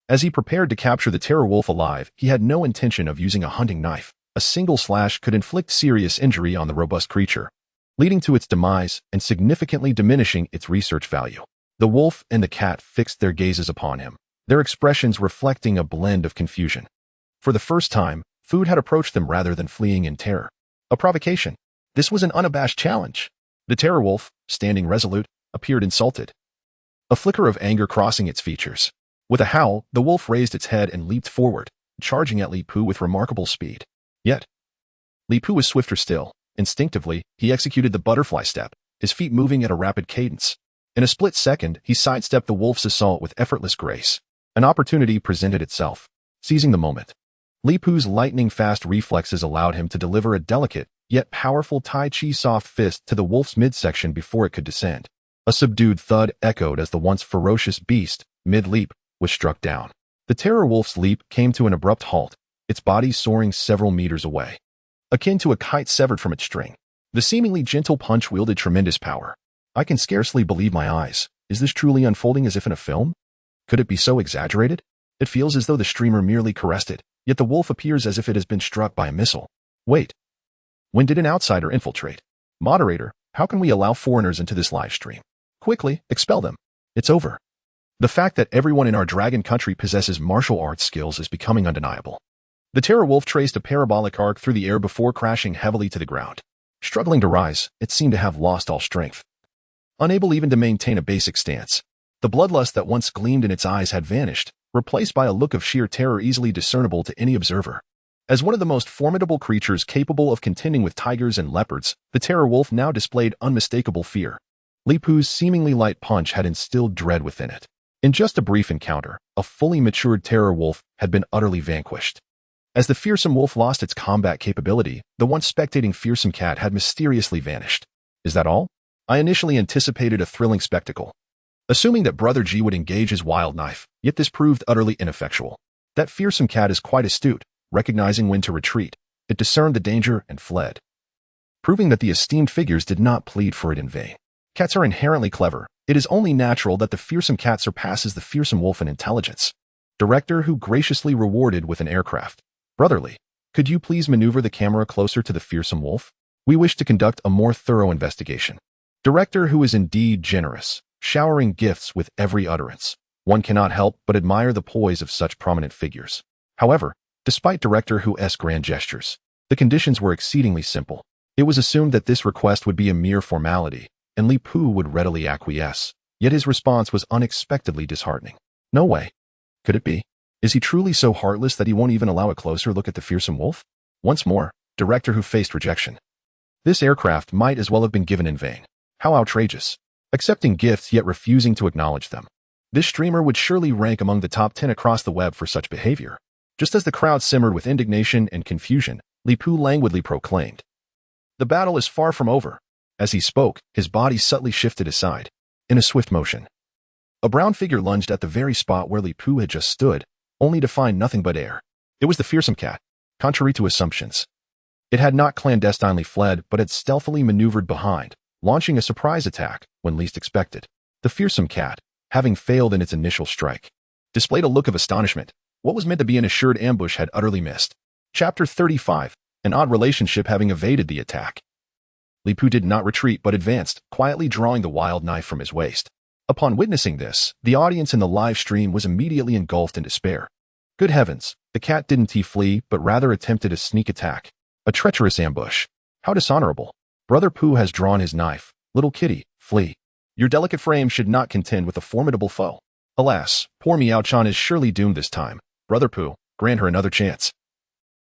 as he prepared to capture the terror wolf alive, he had no intention of using a hunting knife. A single slash could inflict serious injury on the robust creature, leading to its demise and significantly diminishing its research value. The wolf and the cat fixed their gazes upon him, their expressions reflecting a blend of confusion. For the first time, food had approached them rather than fleeing in terror. A provocation. This was an unabashed challenge. The terror wolf, standing resolute, appeared insulted, a flicker of anger crossing its features. With a howl, the wolf raised its head and leaped forward, charging at Li Pu with remarkable speed. Yet, Li Pu was swifter still. Instinctively, he executed the butterfly step, his feet moving at a rapid cadence. In a split second, he sidestepped the wolf's assault with effortless grace. An opportunity presented itself. Seizing the moment, Li Pu's lightning-fast reflexes allowed him to deliver a delicate, yet powerful Tai Chi Soft Fist to the wolf's midsection before it could descend. A subdued thud echoed as the once ferocious beast, mid-leap, was struck down. The terror wolf's leap came to an abrupt halt, its body soaring several meters away, akin to a kite severed from its string. The seemingly gentle punch wielded tremendous power. I can scarcely believe my eyes. Is this truly unfolding as if in a film? Could it be so exaggerated? It feels as though the streamer merely caressed it, yet the wolf appears as if it has been struck by a missile. Wait. When did an outsider infiltrate? Moderator, how can we allow foreigners into this live stream? Quickly, expel them. It's over. The fact that everyone in our dragon country possesses martial arts skills is becoming undeniable. The terror wolf traced a parabolic arc through the air before crashing heavily to the ground. Struggling to rise, it seemed to have lost all strength. Unable even to maintain a basic stance, the bloodlust that once gleamed in its eyes had vanished, replaced by a look of sheer terror easily discernible to any observer. As one of the most formidable creatures capable of contending with tigers and leopards, the terror wolf now displayed unmistakable fear. Li Pu's seemingly light punch had instilled dread within it. In just a brief encounter, a fully matured terror wolf had been utterly vanquished. As the fearsome wolf lost its combat capability, the once spectating fearsome cat had mysteriously vanished. Is that all? I initially anticipated a thrilling spectacle, assuming that Brother G would engage his wild knife, yet this proved utterly ineffectual. That fearsome cat is quite astute, recognizing when to retreat. It discerned the danger and fled, proving that the esteemed figures did not plead for it in vain. Cats are inherently clever. It is only natural that the fearsome cat surpasses the fearsome wolf in intelligence. Director, who graciously rewarded with an aircraft. Brotherly, could you please maneuver the camera closer to the fearsome wolf? We wish to conduct a more thorough investigation. Director, who is indeed generous, showering gifts with every utterance. One cannot help but admire the poise of such prominent figures. However, despite Director Who's grand gestures, the conditions were exceedingly simple. It was assumed that this request would be a mere formality, and Li Pu would readily acquiesce, yet his response was unexpectedly disheartening. No way. Could it be? Is he truly so heartless that he won't even allow a closer look at the fearsome wolf? Once more, Director Who faced rejection. This aircraft might as well have been given in vain. How outrageous. Accepting gifts yet refusing to acknowledge them. This streamer would surely rank among the top 10 across the web for such behavior. Just as the crowd simmered with indignation and confusion, Li Pu languidly proclaimed, "The battle is far from over." As he spoke, his body subtly shifted aside. In a swift motion, a brown figure lunged at the very spot where Li Pu had just stood, only to find nothing but air. It was the fearsome cat. Contrary to assumptions, it had not clandestinely fled, but had stealthily maneuvered behind, launching a surprise attack when least expected. The fearsome cat, having failed in its initial strike, displayed a look of astonishment. What was meant to be an assured ambush had utterly missed. Chapter 35, an odd relationship having evaded the attack. Li Pu did not retreat but advanced, quietly drawing the wild knife from his waist. Upon witnessing this, the audience in the live stream was immediately engulfed in despair. Good heavens, the cat didn't flee but rather attempted a sneak attack. A treacherous ambush. How dishonorable. Brother Pu has drawn his knife. Little kitty, flee. Your delicate frame should not contend with a formidable foe. Alas, poor Meow-chan is surely doomed this time. Brother Pu, grant her another chance.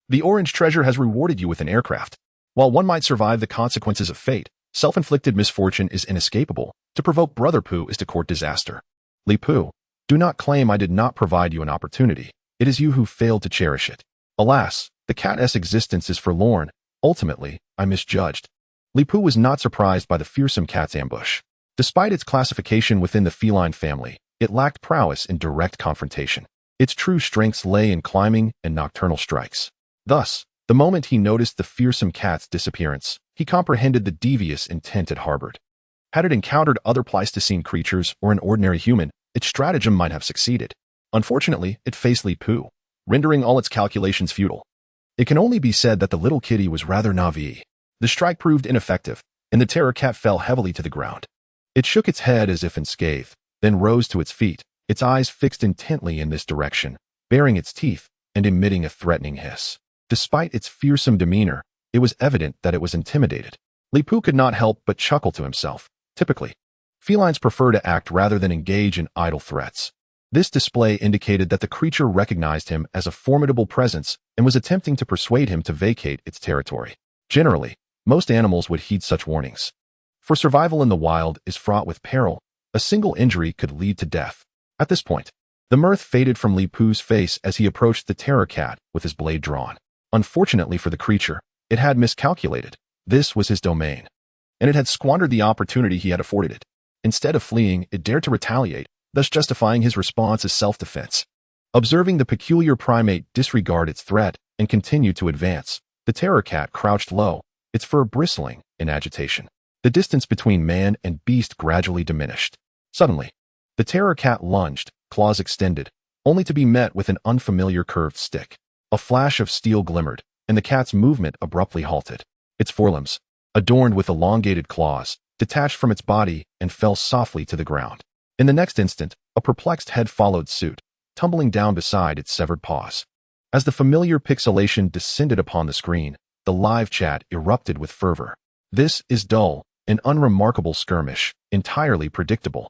The orange treasure has rewarded you with an aircraft. While one might survive the consequences of fate, self-inflicted misfortune is inescapable. To provoke Brother Pu is to court disaster. Li Pu, do not claim I did not provide you an opportunity. It is you who failed to cherish it. Alas, the cat's existence is forlorn. Ultimately, I misjudged. Li Pu was not surprised by the fearsome cat's ambush. Despite its classification within the feline family, it lacked prowess in direct confrontation. Its true strengths lay in climbing and nocturnal strikes. Thus, the moment he noticed the fearsome cat's disappearance, he comprehended the devious intent it harbored. Had it encountered other Pleistocene creatures or an ordinary human, its stratagem might have succeeded. Unfortunately, it faced Li Pu, rendering all its calculations futile. It can only be said that the little kitty was rather naive. The strike proved ineffective, and the terror cat fell heavily to the ground. It shook its head as if in scathe, then rose to its feet, its eyes fixed intently in this direction, baring its teeth and emitting a threatening hiss. Despite its fearsome demeanor, it was evident that it was intimidated. Li Pu could not help but chuckle to himself. Typically, felines prefer to act rather than engage in idle threats. This display indicated that the creature recognized him as a formidable presence and was attempting to persuade him to vacate its territory. Generally, most animals would heed such warnings. For survival in the wild is fraught with peril. A single injury could lead to death. At this point, the mirth faded from Li Pu's face as he approached the terror cat with his blade drawn. Unfortunately for the creature, it had miscalculated. This was his domain, and it had squandered the opportunity he had afforded it. Instead of fleeing, it dared to retaliate, thus justifying his response as self-defense. Observing the peculiar primate disregard its threat and continue to advance, the terror cat crouched low, its fur bristling in agitation. The distance between man and beast gradually diminished. Suddenly, the terror cat lunged, claws extended, only to be met with an unfamiliar curved stick. A flash of steel glimmered, and the cat's movement abruptly halted. Its forelimbs, adorned with elongated claws, detached from its body and fell softly to the ground. In the next instant, a perplexed head followed suit, tumbling down beside its severed paws. As the familiar pixelation descended upon the screen, the live chat erupted with fervor. This is dull, an unremarkable skirmish, entirely predictable.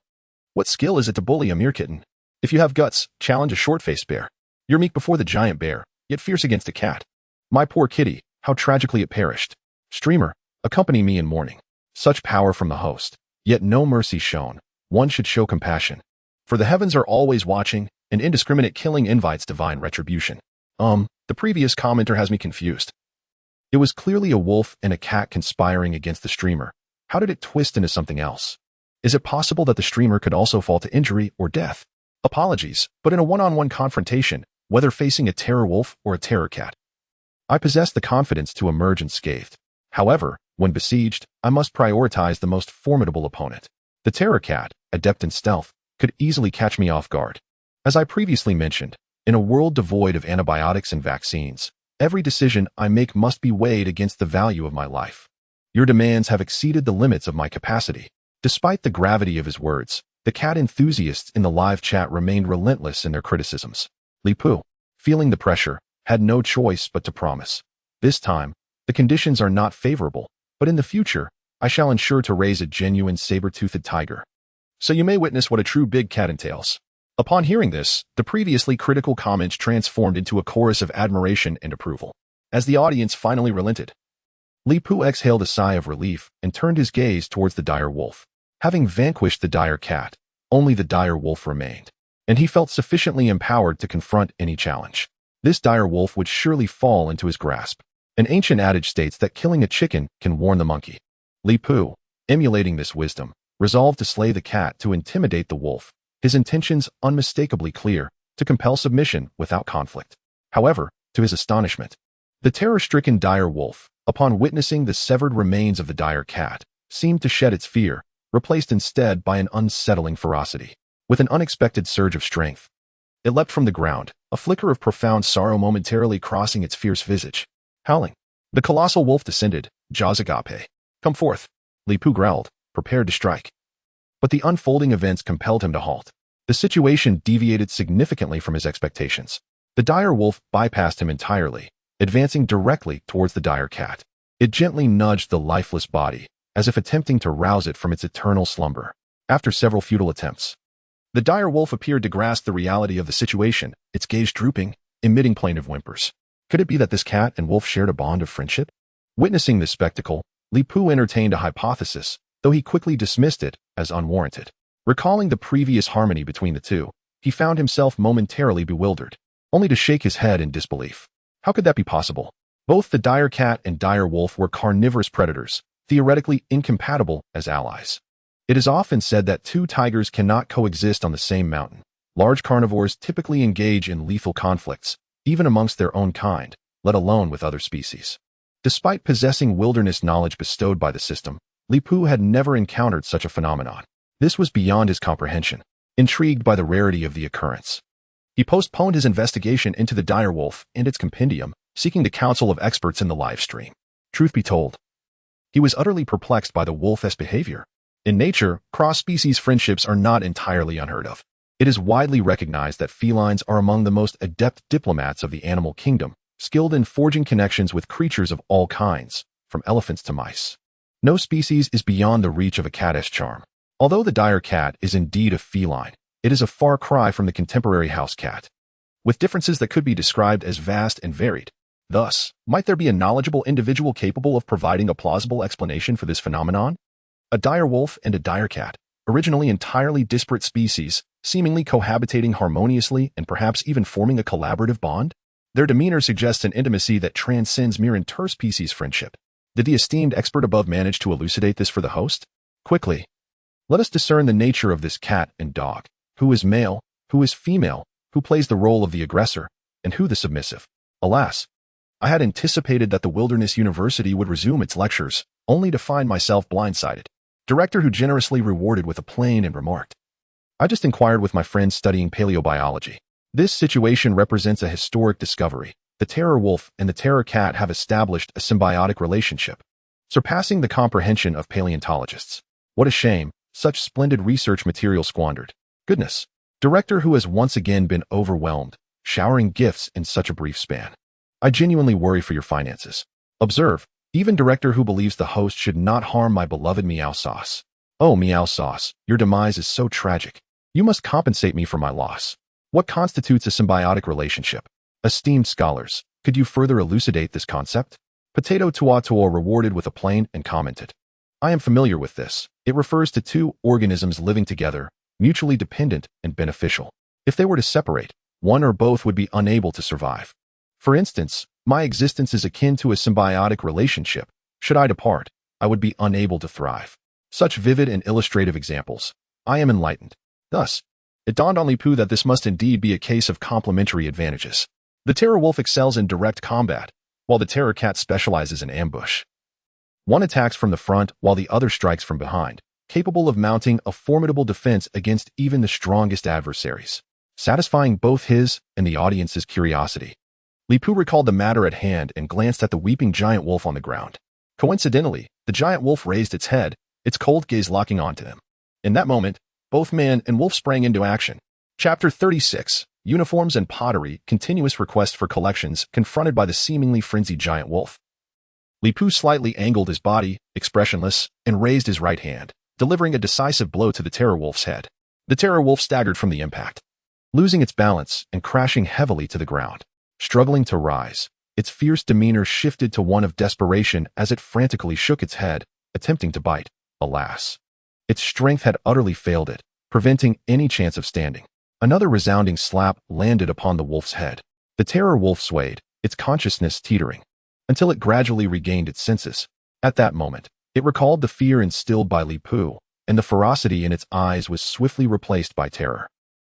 What skill is it to bully a mere kitten? If you have guts, challenge a short-faced bear. You're meek before the giant bear, yet fierce against a cat. My poor kitty, how tragically it perished. Streamer, accompany me in mourning. Such power from the host, yet no mercy shown. One should show compassion. For the heavens are always watching, and indiscriminate killing invites divine retribution. The previous commenter has me confused. It was clearly a wolf and a cat conspiring against the streamer. How did it twist into something else? Is it possible that the streamer could also fall to injury or death? Apologies, but in a one-on-one confrontation, whether facing a terror wolf or a terror cat, I possess the confidence to emerge unscathed. However, when besieged, I must prioritize the most formidable opponent. The terror cat, adept in stealth, could easily catch me off guard. As I previously mentioned, in a world devoid of antibiotics and vaccines, every decision I make must be weighed against the value of my life. Your demands have exceeded the limits of my capacity. Despite the gravity of his words, the cat enthusiasts in the live chat remained relentless in their criticisms. Li Pu, feeling the pressure, had no choice but to promise. This time, the conditions are not favorable, but in the future, I shall ensure to raise a genuine saber-toothed tiger. So you may witness what a true big cat entails. Upon hearing this, the previously critical comments transformed into a chorus of admiration and approval. As the audience finally relented, Li Pu exhaled a sigh of relief and turned his gaze towards the dire wolf. Having vanquished the dire cat, only the dire wolf remained, and he felt sufficiently empowered to confront any challenge. This dire wolf would surely fall into his grasp. An ancient adage states that killing a chicken can warn the monkey. Li Pu, emulating this wisdom, resolved to slay the cat to intimidate the wolf, his intentions unmistakably clear, to compel submission without conflict. However, to his astonishment, the terror-stricken dire wolf, upon witnessing the severed remains of the dire cat, seemed to shed its fear, replaced instead by an unsettling ferocity. With an unexpected surge of strength, it leapt from the ground, a flicker of profound sorrow momentarily crossing its fierce visage. Howling, the colossal wolf descended, jaws agape. Come forth, Li Pu growled, prepared to strike. But the unfolding events compelled him to halt. The situation deviated significantly from his expectations. The dire wolf bypassed him entirely, advancing directly towards the dire cat. It gently nudged the lifeless body, as if attempting to rouse it from its eternal slumber. After several futile attempts, the dire wolf appeared to grasp the reality of the situation, its gaze drooping, emitting plaintive whimpers. Could it be that this cat and wolf shared a bond of friendship? Witnessing this spectacle, Li Pu entertained a hypothesis, though he quickly dismissed it as unwarranted. Recalling the previous harmony between the two, he found himself momentarily bewildered, only to shake his head in disbelief. How could that be possible? Both the dire cat and dire wolf were carnivorous predators, theoretically incompatible as allies. It is often said that two tigers cannot coexist on the same mountain. Large carnivores typically engage in lethal conflicts, even amongst their own kind, let alone with other species. Despite possessing wilderness knowledge bestowed by the system, Li Pu had never encountered such a phenomenon. This was beyond his comprehension. Intrigued by the rarity of the occurrence, he postponed his investigation into the dire wolf and its compendium, seeking the counsel of experts in the live stream. Truth be told, he was utterly perplexed by the wolf's behavior. In nature, cross-species friendships are not entirely unheard of. It is widely recognized that felines are among the most adept diplomats of the animal kingdom, skilled in forging connections with creatures of all kinds, from elephants to mice. No species is beyond the reach of a cat's charm. Although the dire cat is indeed a feline, it is a far cry from the contemporary house cat, with differences that could be described as vast and varied. Thus, might there be a knowledgeable individual capable of providing a plausible explanation for this phenomenon? A dire wolf and a dire cat, originally entirely disparate species, seemingly cohabitating harmoniously and perhaps even forming a collaborative bond? Their demeanor suggests an intimacy that transcends mere interspecies friendship. Did the esteemed expert above manage to elucidate this for the host? Quickly, let us discern the nature of this cat and dog. Who is male? Who is female? Who plays the role of the aggressor? And who the submissive? Alas, I had anticipated that the Wilderness University would resume its lectures, only to find myself blindsided. Director who generously rewarded with a plane and remarked, I just inquired with my friends studying paleobiology. This situation represents a historic discovery. The terror wolf and the terror cat have established a symbiotic relationship, surpassing the comprehension of paleontologists. What a shame, such splendid research material squandered. Goodness. Director who has once again been overwhelmed, showering gifts in such a brief span. I genuinely worry for your finances. Observe, even director who believes the host should not harm my beloved Meow Sauce. Oh, Meow Sauce, your demise is so tragic. You must compensate me for my loss. What constitutes a symbiotic relationship? Esteemed scholars, could you further elucidate this concept? Potato Tuatua rewarded with a plane and commented, I am familiar with this. It refers to two organisms living together, mutually dependent and beneficial. If they were to separate, one or both would be unable to survive. For instance, my existence is akin to a symbiotic relationship. Should I depart, I would be unable to thrive. Such vivid and illustrative examples. I am enlightened. Thus, it dawned on Li Pu that this must indeed be a case of complementary advantages. The terror wolf excels in direct combat, while the terror cat specializes in ambush. One attacks from the front while the other strikes from behind, capable of mounting a formidable defense against even the strongest adversaries, satisfying both his and the audience's curiosity. Li Pu recalled the matter at hand and glanced at the weeping giant wolf on the ground. Coincidentally, the giant wolf raised its head, its cold gaze locking onto him. In that moment, both man and wolf sprang into action. Chapter 36, Uniforms and Pottery, Continuous Request for Collections, confronted by the seemingly frenzied giant wolf. Li Pu slightly angled his body, expressionless, and raised his right hand, delivering a decisive blow to the terror wolf's head. The terror wolf staggered from the impact, losing its balance and crashing heavily to the ground. Struggling to rise, its fierce demeanor shifted to one of desperation as it frantically shook its head, attempting to bite. Alas, its strength had utterly failed it, preventing any chance of standing. Another resounding slap landed upon the wolf's head. The terror wolf swayed, its consciousness teetering, until it gradually regained its senses. At that moment, it recalled the fear instilled by Li Pu, and the ferocity in its eyes was swiftly replaced by terror.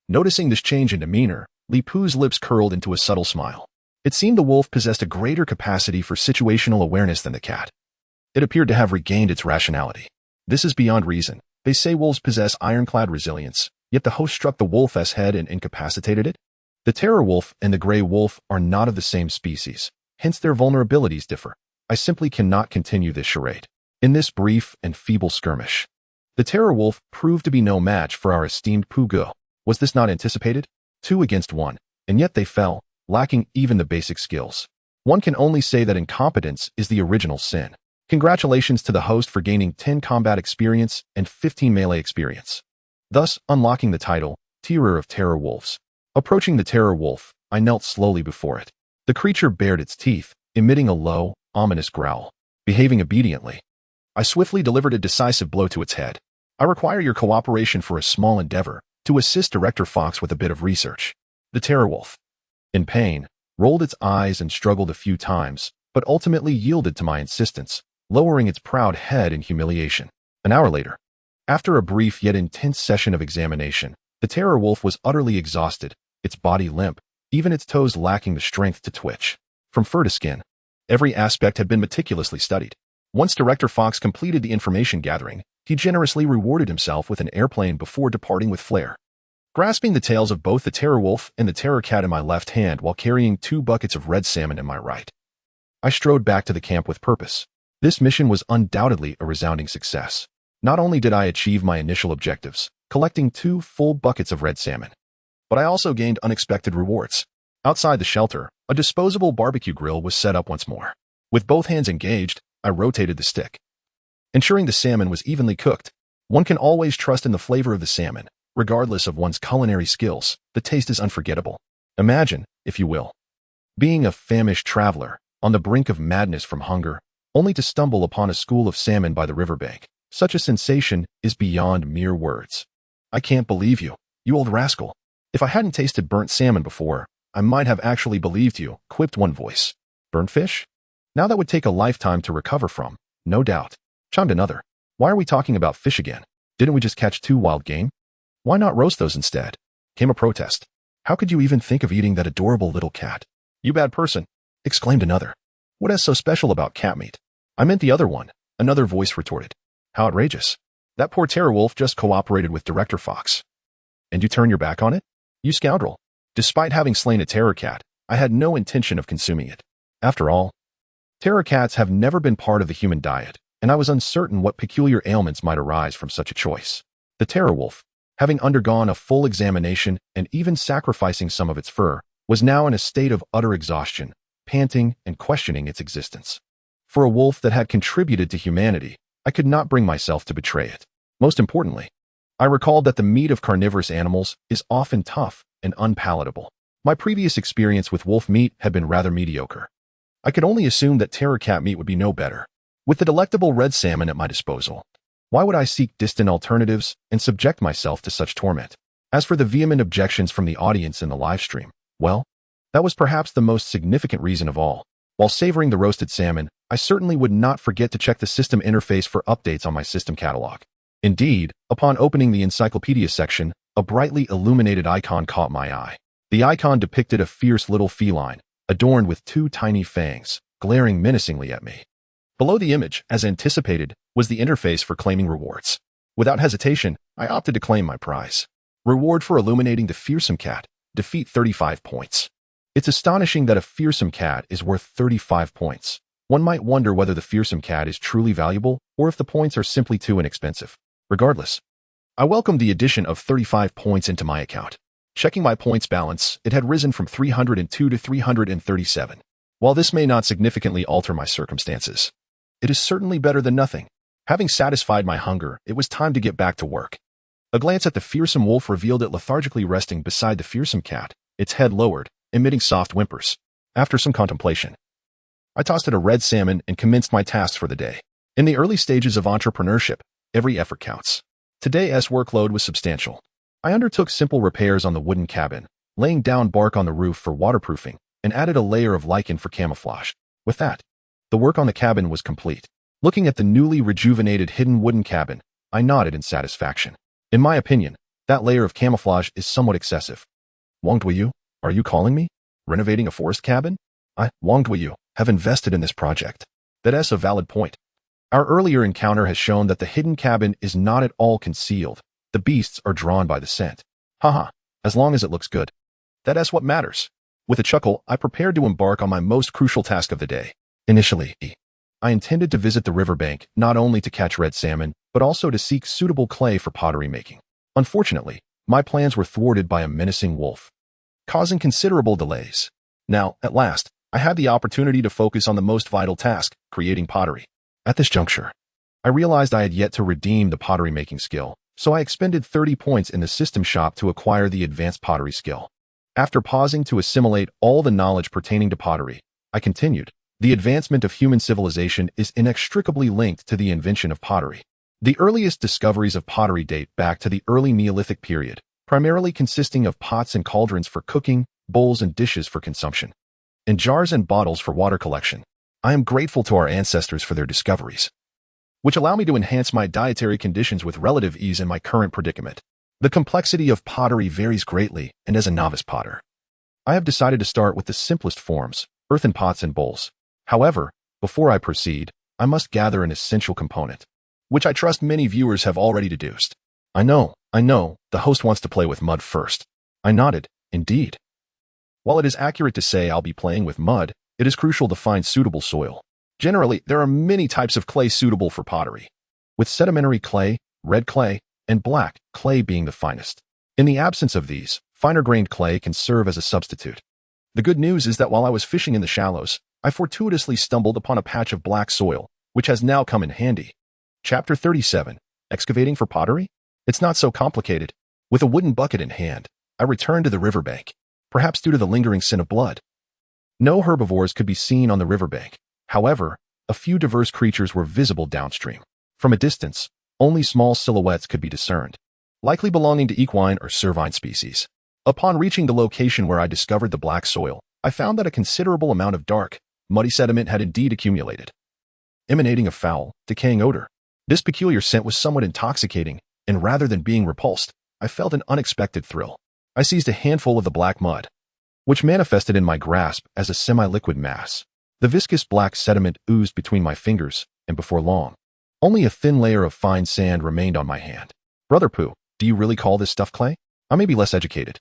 Noticing this change in demeanor, Li Pu's lips curled into a subtle smile. It seemed the wolf possessed a greater capacity for situational awareness than the cat. It appeared to have regained its rationality. This is beyond reason. They say wolves possess ironclad resilience, yet the host struck the wolf's head and incapacitated it? The terror wolf and the gray wolf are not of the same species, hence their vulnerabilities differ. I simply cannot continue this charade. In this brief and feeble skirmish, the terror wolf proved to be no match for our esteemed Pugo. Was this not anticipated? 2 against 1, and yet they fell, lacking even the basic skills. One can only say that incompetence is the original sin. Congratulations to the host for gaining 10 combat experience and 15 melee experience, thus unlocking the title, Terror of Terror Wolves. Approaching the terror wolf, I knelt slowly before it. The creature bared its teeth, emitting a low, ominous growl. Behaving obediently, I swiftly delivered a decisive blow to its head. I require your cooperation for a small endeavor, to assist Director Fox with a bit of research. The terror wolf, in pain, rolled its eyes and struggled a few times, but ultimately yielded to my insistence, lowering its proud head in humiliation. An hour later, after a brief yet intense session of examination, the terror wolf was utterly exhausted, its body limp, even its toes lacking the strength to twitch. From fur to skin, every aspect had been meticulously studied. Once Director Fox completed the information gathering, he generously rewarded himself with an airplane before departing with flair. Grasping the tails of both the terror wolf and the terror cat in my left hand while carrying 2 buckets of red salmon in my right, I strode back to the camp with purpose. This mission was undoubtedly a resounding success. Not only did I achieve my initial objectives, collecting 2 full buckets of red salmon, but I also gained unexpected rewards. Outside the shelter, a disposable barbecue grill was set up once more. With both hands engaged, I rotated the stick, ensuring the salmon was evenly cooked. One can always trust in the flavor of the salmon. Regardless of one's culinary skills, the taste is unforgettable. Imagine, if you will, being a famished traveler, on the brink of madness from hunger, only to stumble upon a school of salmon by the riverbank. Such a sensation is beyond mere words. I can't believe you, you old rascal. If I hadn't tasted burnt salmon before, I might have actually believed you, quipped one voice. Burnt fish? Now that would take a lifetime to recover from, no doubt, chimed another. Why are we talking about fish again? Didn't we just catch 2 wild game? Why not roast those instead? Came a protest. How could you even think of eating that adorable little cat? You bad person, exclaimed another. What is so special about cat meat? I meant the other one, another voice retorted. How outrageous. That poor terror wolf just cooperated with Director Fox. And you turn your back on it? You scoundrel. Despite having slain a terror cat, I had no intention of consuming it. After all, terror cats have never been part of the human diet, and I was uncertain what peculiar ailments might arise from such a choice. The terror wolf, having undergone a full examination and even sacrificing some of its fur, was now in a state of utter exhaustion, panting and questioning its existence. For a wolf that had contributed to humanity, I could not bring myself to betray it. Most importantly, I recalled that the meat of carnivorous animals is often tough and unpalatable. My previous experience with wolf meat had been rather mediocre. I could only assume that terror cat meat would be no better. With the delectable red salmon at my disposal, why would I seek distant alternatives and subject myself to such torment? As for the vehement objections from the audience in the live stream, well, that was perhaps the most significant reason of all. While savoring the roasted salmon, I certainly would not forget to check the system interface for updates on my system catalog. Indeed, upon opening the encyclopedia section, a brightly illuminated icon caught my eye. The icon depicted a fierce little feline, adorned with 2 tiny fangs, glaring menacingly at me. Below the image, as anticipated, was the interface for claiming rewards. Without hesitation, I opted to claim my prize. Reward for illuminating the fearsome cat. Defeat 35 points. It's astonishing that a fearsome cat is worth 35 points. One might wonder whether the fearsome cat is truly valuable or if the points are simply too inexpensive. Regardless, I welcomed the addition of 35 points into my account. Checking my points balance, it had risen from 302 to 337. While this may not significantly alter my circumstances, it is certainly better than nothing. Having satisfied my hunger, it was time to get back to work. A glance at the fearsome wolf revealed it lethargically resting beside the fearsome cat, its head lowered, emitting soft whimpers. After some contemplation, I tossed it a red salmon and commenced my tasks for the day. In the early stages of entrepreneurship, every effort counts. Today's workload was substantial. I undertook simple repairs on the wooden cabin, laying down bark on the roof for waterproofing, and added a layer of lichen for camouflage. With that, the work on the cabin was complete. Looking at the newly rejuvenated hidden wooden cabin, I nodded in satisfaction. In my opinion, that layer of camouflage is somewhat excessive. Wang Duiyu, are you calling me? Renovating a forest cabin? Wang Duiyu, have invested in this project. That's a valid point. Our earlier encounter has shown that the hidden cabin is not at all concealed. The beasts are drawn by the scent. Haha, as long as it looks good. That's what matters. With a chuckle, I prepared to embark on my most crucial task of the day. Initially, I intended to visit the riverbank not only to catch red salmon, but also to seek suitable clay for pottery making. Unfortunately, my plans were thwarted by a menacing wolf, causing considerable delays. Now, at last, I had the opportunity to focus on the most vital task, creating pottery. At this juncture, I realized I had yet to redeem the pottery making skill, so I expended 30 points in the system shop to acquire the advanced pottery skill. After pausing to assimilate all the knowledge pertaining to pottery, I continued. The advancement of human civilization is inextricably linked to the invention of pottery. The earliest discoveries of pottery date back to the early Neolithic period, primarily consisting of pots and cauldrons for cooking, bowls and dishes for consumption, and jars and bottles for water collection. I am grateful to our ancestors for their discoveries, which allow me to enhance my dietary conditions with relative ease in my current predicament. The complexity of pottery varies greatly, and as a novice potter, I have decided to start with the simplest forms, earthen pots and bowls. However, before I proceed, I must gather an essential component, which I trust many viewers have already deduced. I know, the host wants to play with mud first. I nodded, indeed. While it is accurate to say I'll be playing with mud, it is crucial to find suitable soil. Generally, there are many types of clay suitable for pottery, with sedimentary clay, red clay, and black clay being the finest. In the absence of these, finer-grained clay can serve as a substitute. The good news is that while I was fishing in the shallows, I fortuitously stumbled upon a patch of black soil, which has now come in handy. Chapter 37. Excavating for pottery? It's not so complicated. With a wooden bucket in hand, I returned to the riverbank, perhaps due to the lingering scent of blood. No herbivores could be seen on the riverbank. However, a few diverse creatures were visible downstream. From a distance, only small silhouettes could be discerned, likely belonging to equine or cervine species. Upon reaching the location where I discovered the black soil, I found that a considerable amount of dark, muddy sediment had indeed accumulated, emanating a foul, decaying odor. This peculiar scent was somewhat intoxicating, and rather than being repulsed, I felt an unexpected thrill. I seized a handful of the black mud, which manifested in my grasp as a semi-liquid mass. The viscous black sediment oozed between my fingers, and before long, only a thin layer of fine sand remained on my hand. Brother Pooh, do you really call this stuff clay? I may be less educated,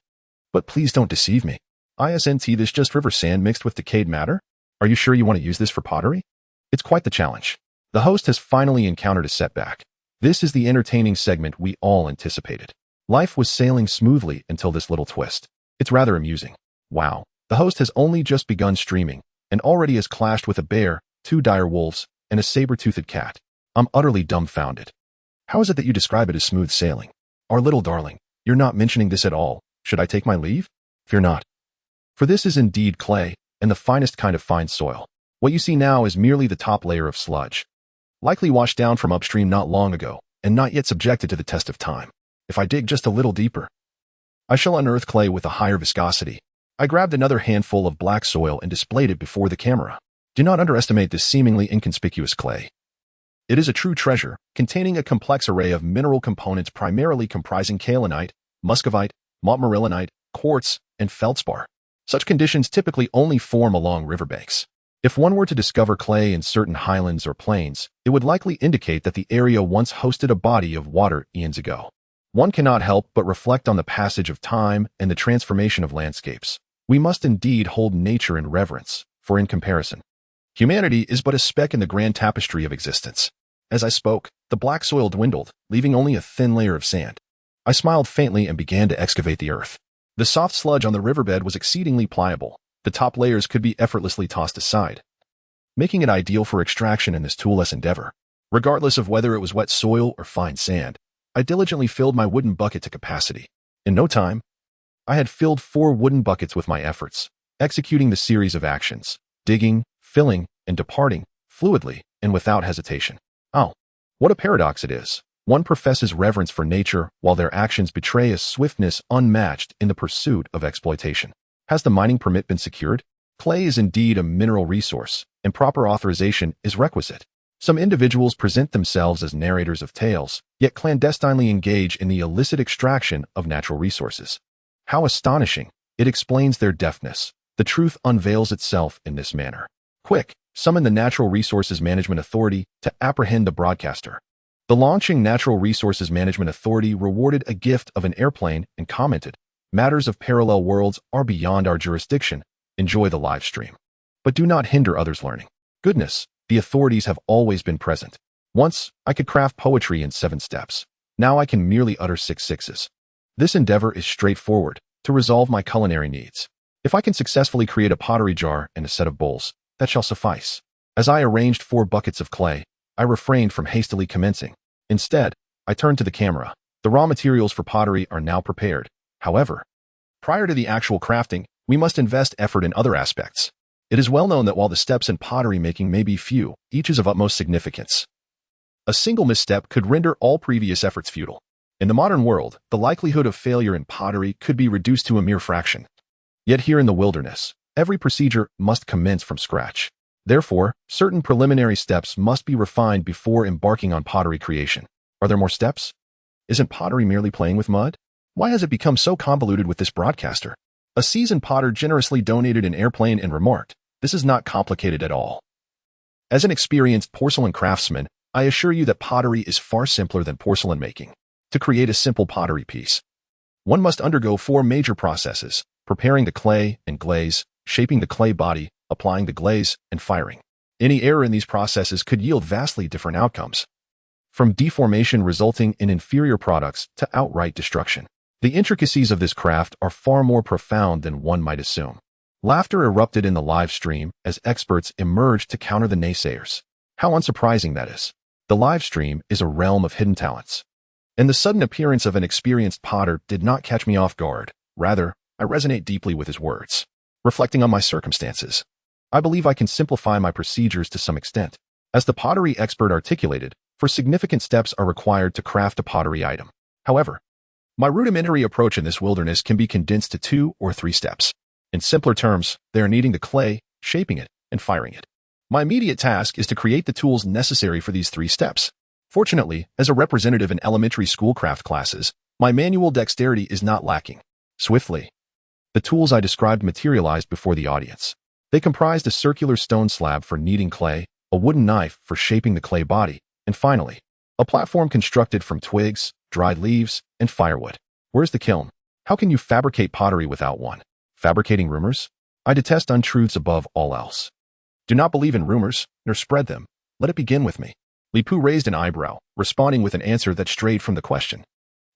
but please don't deceive me. Isn't this just river sand mixed with decayed matter? Are you sure you want to use this for pottery? It's quite the challenge. The host has finally encountered a setback. This is the entertaining segment we all anticipated. Life was sailing smoothly until this little twist. It's rather amusing. Wow, the host has only just begun streaming, and already has clashed with a bear, 2 dire wolves, and a saber-toothed cat. I'm utterly dumbfounded. How is it that you describe it as smooth sailing? Our little darling, you're not mentioning this at all. Should I take my leave? Fear not. For this is indeed clay, and the finest kind of fine soil. What you see now is merely the top layer of sludge, likely washed down from upstream not long ago, and not yet subjected to the test of time. If I dig just a little deeper, I shall unearth clay with a higher viscosity. I grabbed another handful of black soil and displayed it before the camera. Do not underestimate this seemingly inconspicuous clay. It is a true treasure, containing a complex array of mineral components primarily comprising kaolinite, muscovite, montmorillonite, quartz, and feldspar. Such conditions typically only form along riverbanks. If one were to discover clay in certain highlands or plains, it would likely indicate that the area once hosted a body of water eons ago. One cannot help but reflect on the passage of time and the transformation of landscapes. We must indeed hold nature in reverence, for in comparison, humanity is but a speck in the grand tapestry of existence. As I spoke, the black soil dwindled, leaving only a thin layer of sand. I smiled faintly and began to excavate the earth. The soft sludge on the riverbed was exceedingly pliable. The top layers could be effortlessly tossed aside, making it ideal for extraction in this toolless endeavor. Regardless of whether it was wet soil or fine sand, I diligently filled my wooden bucket to capacity. In no time, I had filled 4 wooden buckets with my efforts, executing the series of actions, digging, filling, and departing, fluidly and without hesitation. Oh, what a paradox it is. One professes reverence for nature while their actions betray a swiftness unmatched in the pursuit of exploitation. Has the mining permit been secured? Clay is indeed a mineral resource, and proper authorization is requisite. Some individuals present themselves as narrators of tales, yet clandestinely engage in the illicit extraction of natural resources. How astonishing! It explains their deafness. The truth unveils itself in this manner. Quick, summon the Natural Resources Management Authority to apprehend the broadcaster. The launching Natural Resources Management Authority rewarded a gift of an airplane and commented, "Matters of parallel worlds are beyond our jurisdiction. Enjoy the live stream. But do not hinder others' learning." Goodness, the authorities have always been present. Once, I could craft poetry in 7 steps. Now I can merely utter 6 sixes. This endeavor is straightforward, to resolve my culinary needs. If I can successfully create a pottery jar and a set of bowls, that shall suffice. As I arranged 4 buckets of clay, I refrained from hastily commencing. Instead, I turned to the camera. The raw materials for pottery are now prepared. However, prior to the actual crafting, we must invest effort in other aspects. It is well known that while the steps in pottery making may be few, each is of utmost significance. A single misstep could render all previous efforts futile. In the modern world, the likelihood of failure in pottery could be reduced to a mere fraction. Yet here in the wilderness, every procedure must commence from scratch. Therefore, certain preliminary steps must be refined before embarking on pottery creation. Are there more steps? Isn't pottery merely playing with mud? Why has it become so convoluted with this broadcaster? A seasoned potter generously donated an airplane and remarked, "This is not complicated at all." As an experienced porcelain craftsman, I assure you that pottery is far simpler than porcelain making. To create a simple pottery piece, one must undergo 4 major processes: preparing the clay and glaze, shaping the clay body, applying the glaze, and firing. Any error in these processes could yield vastly different outcomes, from deformation resulting in inferior products to outright destruction. The intricacies of this craft are far more profound than one might assume. Laughter erupted in the live stream as experts emerged to counter the naysayers. How unsurprising that is. The live stream is a realm of hidden talents. And the sudden appearance of an experienced potter did not catch me off guard. Rather, I resonate deeply with his words. Reflecting on my circumstances, I believe I can simplify my procedures to some extent. As the pottery expert articulated, for significant steps are required to craft a pottery item. However, my rudimentary approach in this wilderness can be condensed to 2 or 3 steps. In simpler terms, they are kneading the clay, shaping it, and firing it. My immediate task is to create the tools necessary for these 3 steps. Fortunately, as a representative in elementary school craft classes, my manual dexterity is not lacking. Swiftly, the tools I described materialized before the audience. They comprised a circular stone slab for kneading clay, a wooden knife for shaping the clay body, and finally, a platform constructed from twigs, dried leaves, and firewood. Where's the kiln? How can you fabricate pottery without one? Fabricating rumors? I detest untruths above all else. Do not believe in rumors, nor spread them. Let it begin with me. Li Pu raised an eyebrow, responding with an answer that strayed from the question.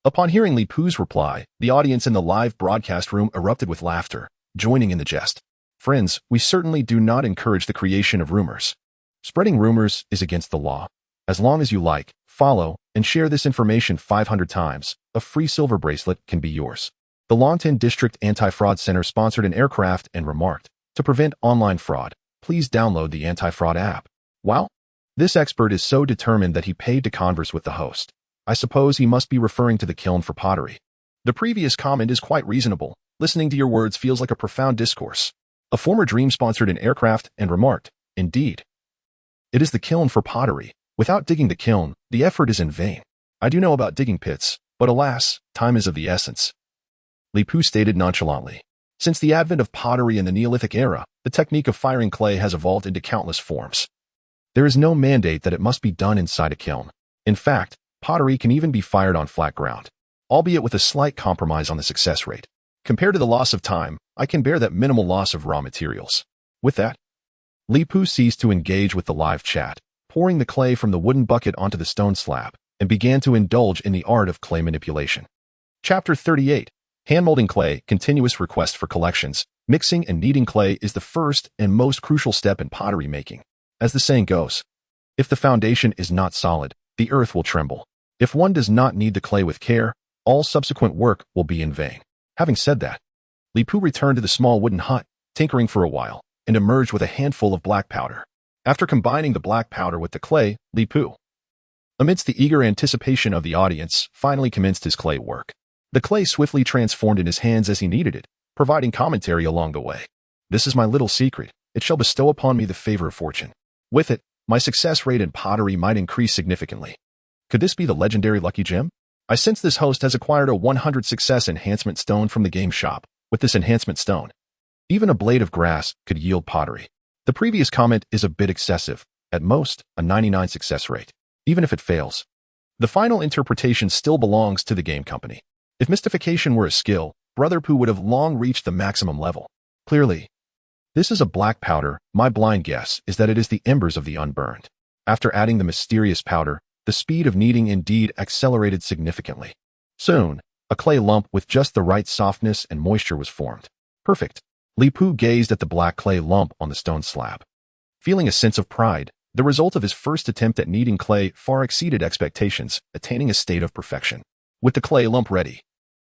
Upon hearing Li Pu's reply, the audience in the live broadcast room erupted with laughter, joining in the jest. Friends, we certainly do not encourage the creation of rumors. Spreading rumors is against the law. As long as you like, follow, and share this information 500 times, a free silver bracelet can be yours. The Longtan District Anti-Fraud Center sponsored an aircraft and remarked, "To prevent online fraud, please download the anti-fraud app." Wow! This expert is so determined that he paid to converse with the host. I suppose he must be referring to the kiln for pottery. The previous comment is quite reasonable. Listening to your words feels like a profound discourse. A former dream sponsored an aircraft and remarked, "Indeed. It is the kiln for pottery. Without digging the kiln, the effort is in vain. I do know about digging pits, but alas, time is of the essence." Li Pu stated nonchalantly. Since the advent of pottery in the Neolithic era, the technique of firing clay has evolved into countless forms. There is no mandate that it must be done inside a kiln. In fact, pottery can even be fired on flat ground, albeit with a slight compromise on the success rate. Compared to the loss of time, I can bear that minimal loss of raw materials. With that, Lipu ceased to engage with the live chat, pouring the clay from the wooden bucket onto the stone slab, and began to indulge in the art of clay manipulation. Chapter 38. Handmolding clay, continuous request for collections. Mixing and kneading clay is the first and most crucial step in pottery making. As the saying goes, if the foundation is not solid, the earth will tremble. If one does not knead the clay with care, all subsequent work will be in vain. Having said that, Lipu returned to the small wooden hut, tinkering for a while, and emerged with a handful of black powder. After combining the black powder with the clay, Lipu, amidst the eager anticipation of the audience, finally commenced his clay work. The clay swiftly transformed in his hands as he kneaded it, providing commentary along the way. This is my little secret. It shall bestow upon me the favor of fortune. With it, my success rate in pottery might increase significantly. Could this be the legendary Lucky Gem? I sense this host has acquired a 100 success enhancement stone from the game shop. With this enhancement stone, even a blade of grass could yield pottery. The previous comment is a bit excessive, at most, a 99 success rate. Even if it fails, the final interpretation still belongs to the game company. If mystification were a skill, Brother Pooh would have long reached the maximum level. Clearly, this is a black powder. My blind guess is that it is the embers of the unburned. After adding the mysterious powder, the speed of kneading indeed accelerated significantly. Soon, a clay lump with just the right softness and moisture was formed. Perfect. Lipu gazed at the black clay lump on the stone slab. Feeling a sense of pride, the result of his first attempt at kneading clay far exceeded expectations, attaining a state of perfection. With the clay lump ready,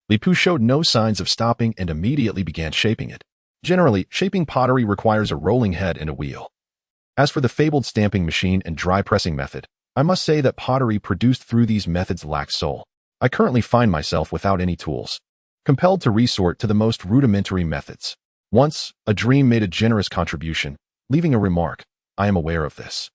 Lipu showed no signs of stopping and immediately began shaping it. Generally, shaping pottery requires a rolling head and a wheel. As for the fabled stamping machine and dry pressing method, I must say that pottery produced through these methods lacks soul. I currently find myself without any tools, compelled to resort to the most rudimentary methods. Once, a dream made a generous contribution, leaving a remark. I am aware of this.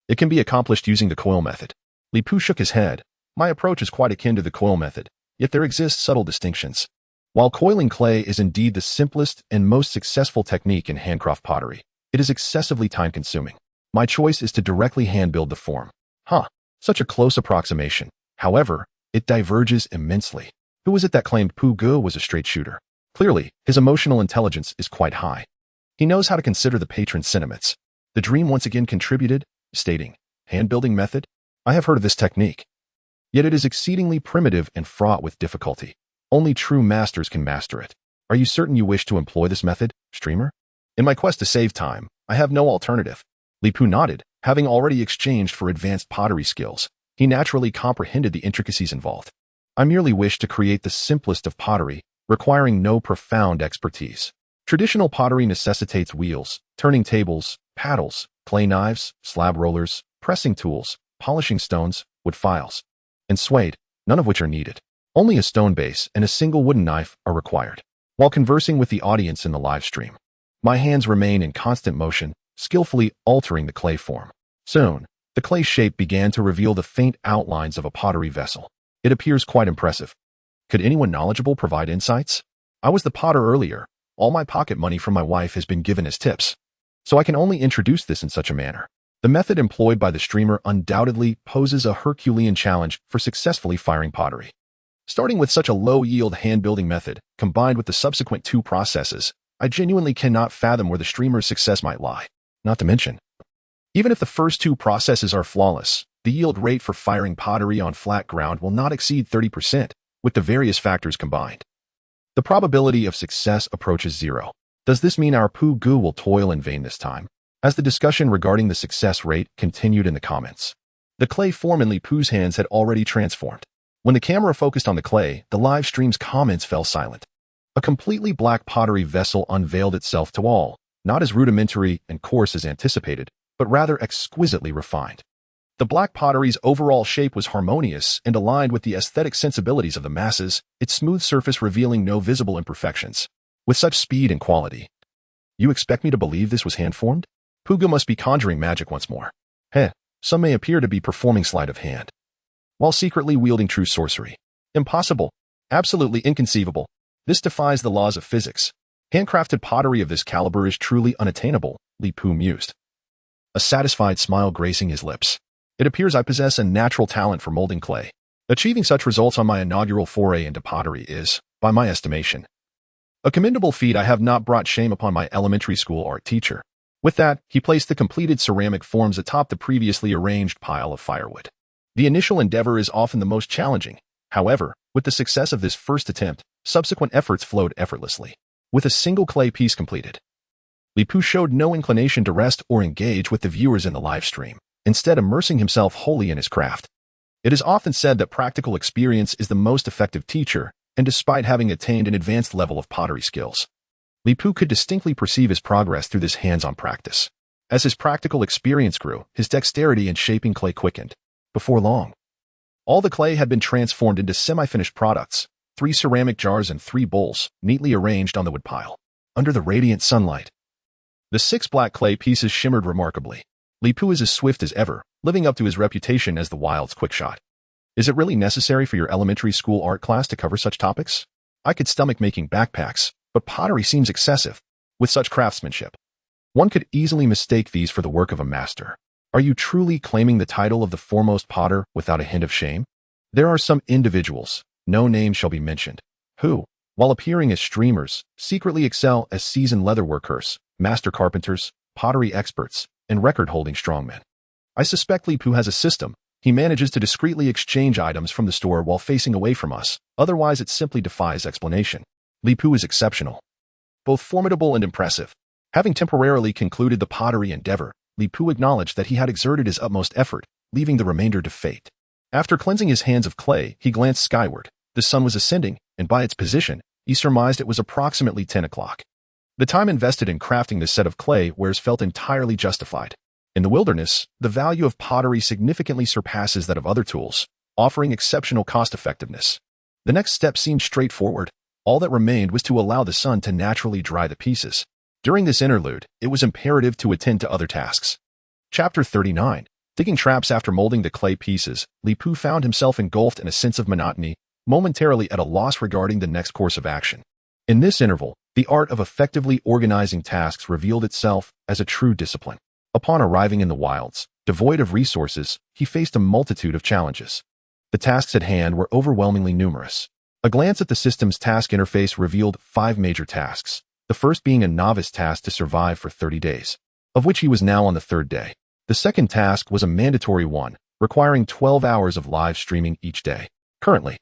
It can be accomplished using the coil method. Lipu shook his head. My approach is quite akin to the coil method, yet there exist subtle distinctions. While coiling clay is indeed the simplest and most successful technique in handcraft pottery, it is excessively time-consuming. My choice is to directly hand-build the form. Such a close approximation. However, it diverges immensely. Who was it that claimed Pooh Gu was a straight shooter? Clearly, his emotional intelligence is quite high. He knows how to consider the patron's sentiments. The dream once again contributed, stating, hand-building method? I have heard of this technique. Yet it is exceedingly primitive and fraught with difficulty. Only true masters can master it. Are you certain you wish to employ this method, streamer? In my quest to save time, I have no alternative. Lipu nodded, having already exchanged for advanced pottery skills. He naturally comprehended the intricacies involved. I merely wish to create the simplest of pottery, requiring no profound expertise. Traditional pottery necessitates wheels, turning tables, paddles, clay knives, slab rollers, pressing tools, polishing stones, wood files, and suede, none of which are needed. Only a stone base and a single wooden knife are required. While conversing with the audience in the live stream, my hands remain in constant motion, skillfully altering the clay form. Soon, the clay shape began to reveal the faint outlines of a pottery vessel. It appears quite impressive. Could anyone knowledgeable provide insights? I was the potter earlier. All my pocket money from my wife has been given as tips, so I can only introduce this in such a manner. The method employed by the streamer undoubtedly poses a Herculean challenge for successfully firing pottery. Starting with such a low-yield hand-building method, combined with the subsequent two processes, I genuinely cannot fathom where the streamer's success might lie. Not to mention, even if the first two processes are flawless, the yield rate for firing pottery on flat ground will not exceed 30%, with the various factors combined. The probability of success approaches zero. Does this mean our Pooh Gu will toil in vain this time? As the discussion regarding the success rate continued in the comments, the clay form in Lipu's hands had already transformed. When the camera focused on the clay, the live stream's comments fell silent. A completely black pottery vessel unveiled itself to all, not as rudimentary and coarse as anticipated, but rather exquisitely refined. The black pottery's overall shape was harmonious and aligned with the aesthetic sensibilities of the masses, its smooth surface revealing no visible imperfections. With such speed and quality, you expect me to believe this was hand-formed? Pooh Gu must be conjuring magic once more. Some may appear to be performing sleight of hand, while secretly wielding true sorcery. Impossible. Absolutely inconceivable. This defies the laws of physics. Handcrafted pottery of this caliber is truly unattainable, Li Pu mused, a satisfied smile gracing his lips. It appears I possess a natural talent for molding clay. Achieving such results on my inaugural foray into pottery is, by my estimation, a commendable feat. I have not brought shame upon my elementary school art teacher. With that, he placed the completed ceramic forms atop the previously arranged pile of firewood. The initial endeavor is often the most challenging. However, with the success of this first attempt, subsequent efforts flowed effortlessly. With a single clay piece completed, Li Pu showed no inclination to rest or engage with the viewers in the live stream, instead immersing himself wholly in his craft. It is often said that practical experience is the most effective teacher, and despite having attained an advanced level of pottery skills, Li Pu could distinctly perceive his progress through this hands-on practice. As his practical experience grew, his dexterity in shaping clay quickened. Before long, all the clay had been transformed into semi-finished products, 3 ceramic jars and 3 bowls, neatly arranged on the wood pile. Under the radiant sunlight, the 6 black clay pieces shimmered remarkably. Li Pu is as swift as ever, living up to his reputation as the wild's quickshot. Is it really necessary for your elementary school art class to cover such topics? I could stomach making backpacks, but pottery seems excessive. With such craftsmanship, one could easily mistake these for the work of a master. Are you truly claiming the title of the foremost potter without a hint of shame? There are some individuals, no name shall be mentioned, who, while appearing as streamers, secretly excel as seasoned leatherworkers, master carpenters, pottery experts, and record-holding strongmen. I suspect Li Pu has a system. He manages to discreetly exchange items from the store while facing away from us, otherwise it simply defies explanation. Li Pu is exceptional, both formidable and impressive. Having temporarily concluded the pottery endeavor, Li Pu acknowledged that he had exerted his utmost effort, leaving the remainder to fate. After cleansing his hands of clay, he glanced skyward. The sun was ascending, and by its position, he surmised it was approximately 10 o'clock. The time invested in crafting this set of clay wares felt entirely justified. In the wilderness, the value of pottery significantly surpasses that of other tools, offering exceptional cost-effectiveness. The next step seemed straightforward. All that remained was to allow the sun to naturally dry the pieces. During this interlude, it was imperative to attend to other tasks. Chapter 39. Digging traps. After molding the clay pieces, Li Pu found himself engulfed in a sense of monotony, momentarily at a loss regarding the next course of action. In this interval, the art of effectively organizing tasks revealed itself as a true discipline. Upon arriving in the wilds, devoid of resources, he faced a multitude of challenges. The tasks at hand were overwhelmingly numerous. A glance at the system's task interface revealed 5 major tasks, the first being a novice task to survive for 30 days, of which he was now on the 3rd day. The second task was a mandatory one, requiring 12 hours of live streaming each day. Currently,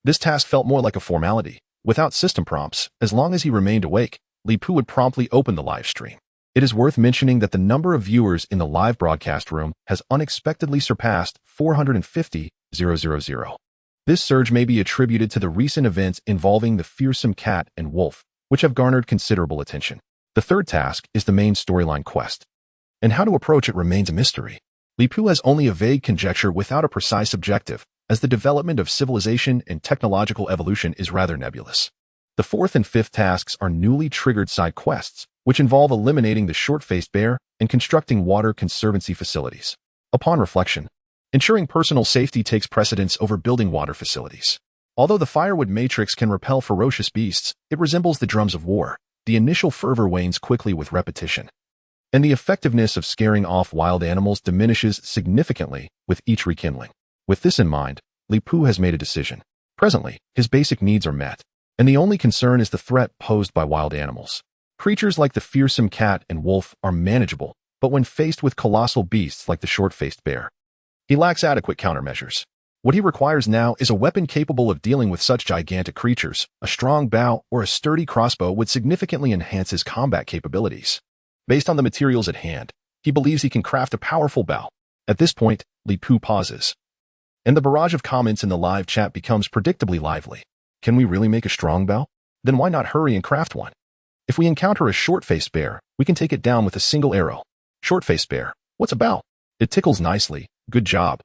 this task felt more like a formality. Without system prompts, as long as he remained awake, Li Pu would promptly open the live stream. It is worth mentioning that the number of viewers in the live broadcast room has unexpectedly surpassed 450,000. This surge may be attributed to the recent events involving the fearsome cat and wolf, which have garnered considerable attention. The third task is the main storyline quest, and how to approach it remains a mystery. Li Pu has only a vague conjecture without a precise objective, as the development of civilization and technological evolution is rather nebulous. The fourth and fifth tasks are newly triggered side quests, which involve eliminating the short-faced bear and constructing water conservancy facilities. Upon reflection, ensuring personal safety takes precedence over building water facilities. Although the firewood matrix can repel ferocious beasts, it resembles the drums of war. The initial fervor wanes quickly with repetition, and the effectiveness of scaring off wild animals diminishes significantly with each rekindling. With this in mind, Li Pu has made a decision. Presently, his basic needs are met, and the only concern is the threat posed by wild animals. Creatures like the fearsome cat and wolf are manageable, but when faced with colossal beasts like the short-faced bear, he lacks adequate countermeasures. What he requires now is a weapon capable of dealing with such gigantic creatures. A strong bow or a sturdy crossbow would significantly enhance his combat capabilities. Based on the materials at hand, he believes he can craft a powerful bow. At this point, Li Pu pauses, and the barrage of comments in the live chat becomes predictably lively. Can we really make a strong bow? Then why not hurry and craft one? If we encounter a short-faced bear, we can take it down with a single arrow. Short-faced bear, what's a bow? It tickles nicely. Good job.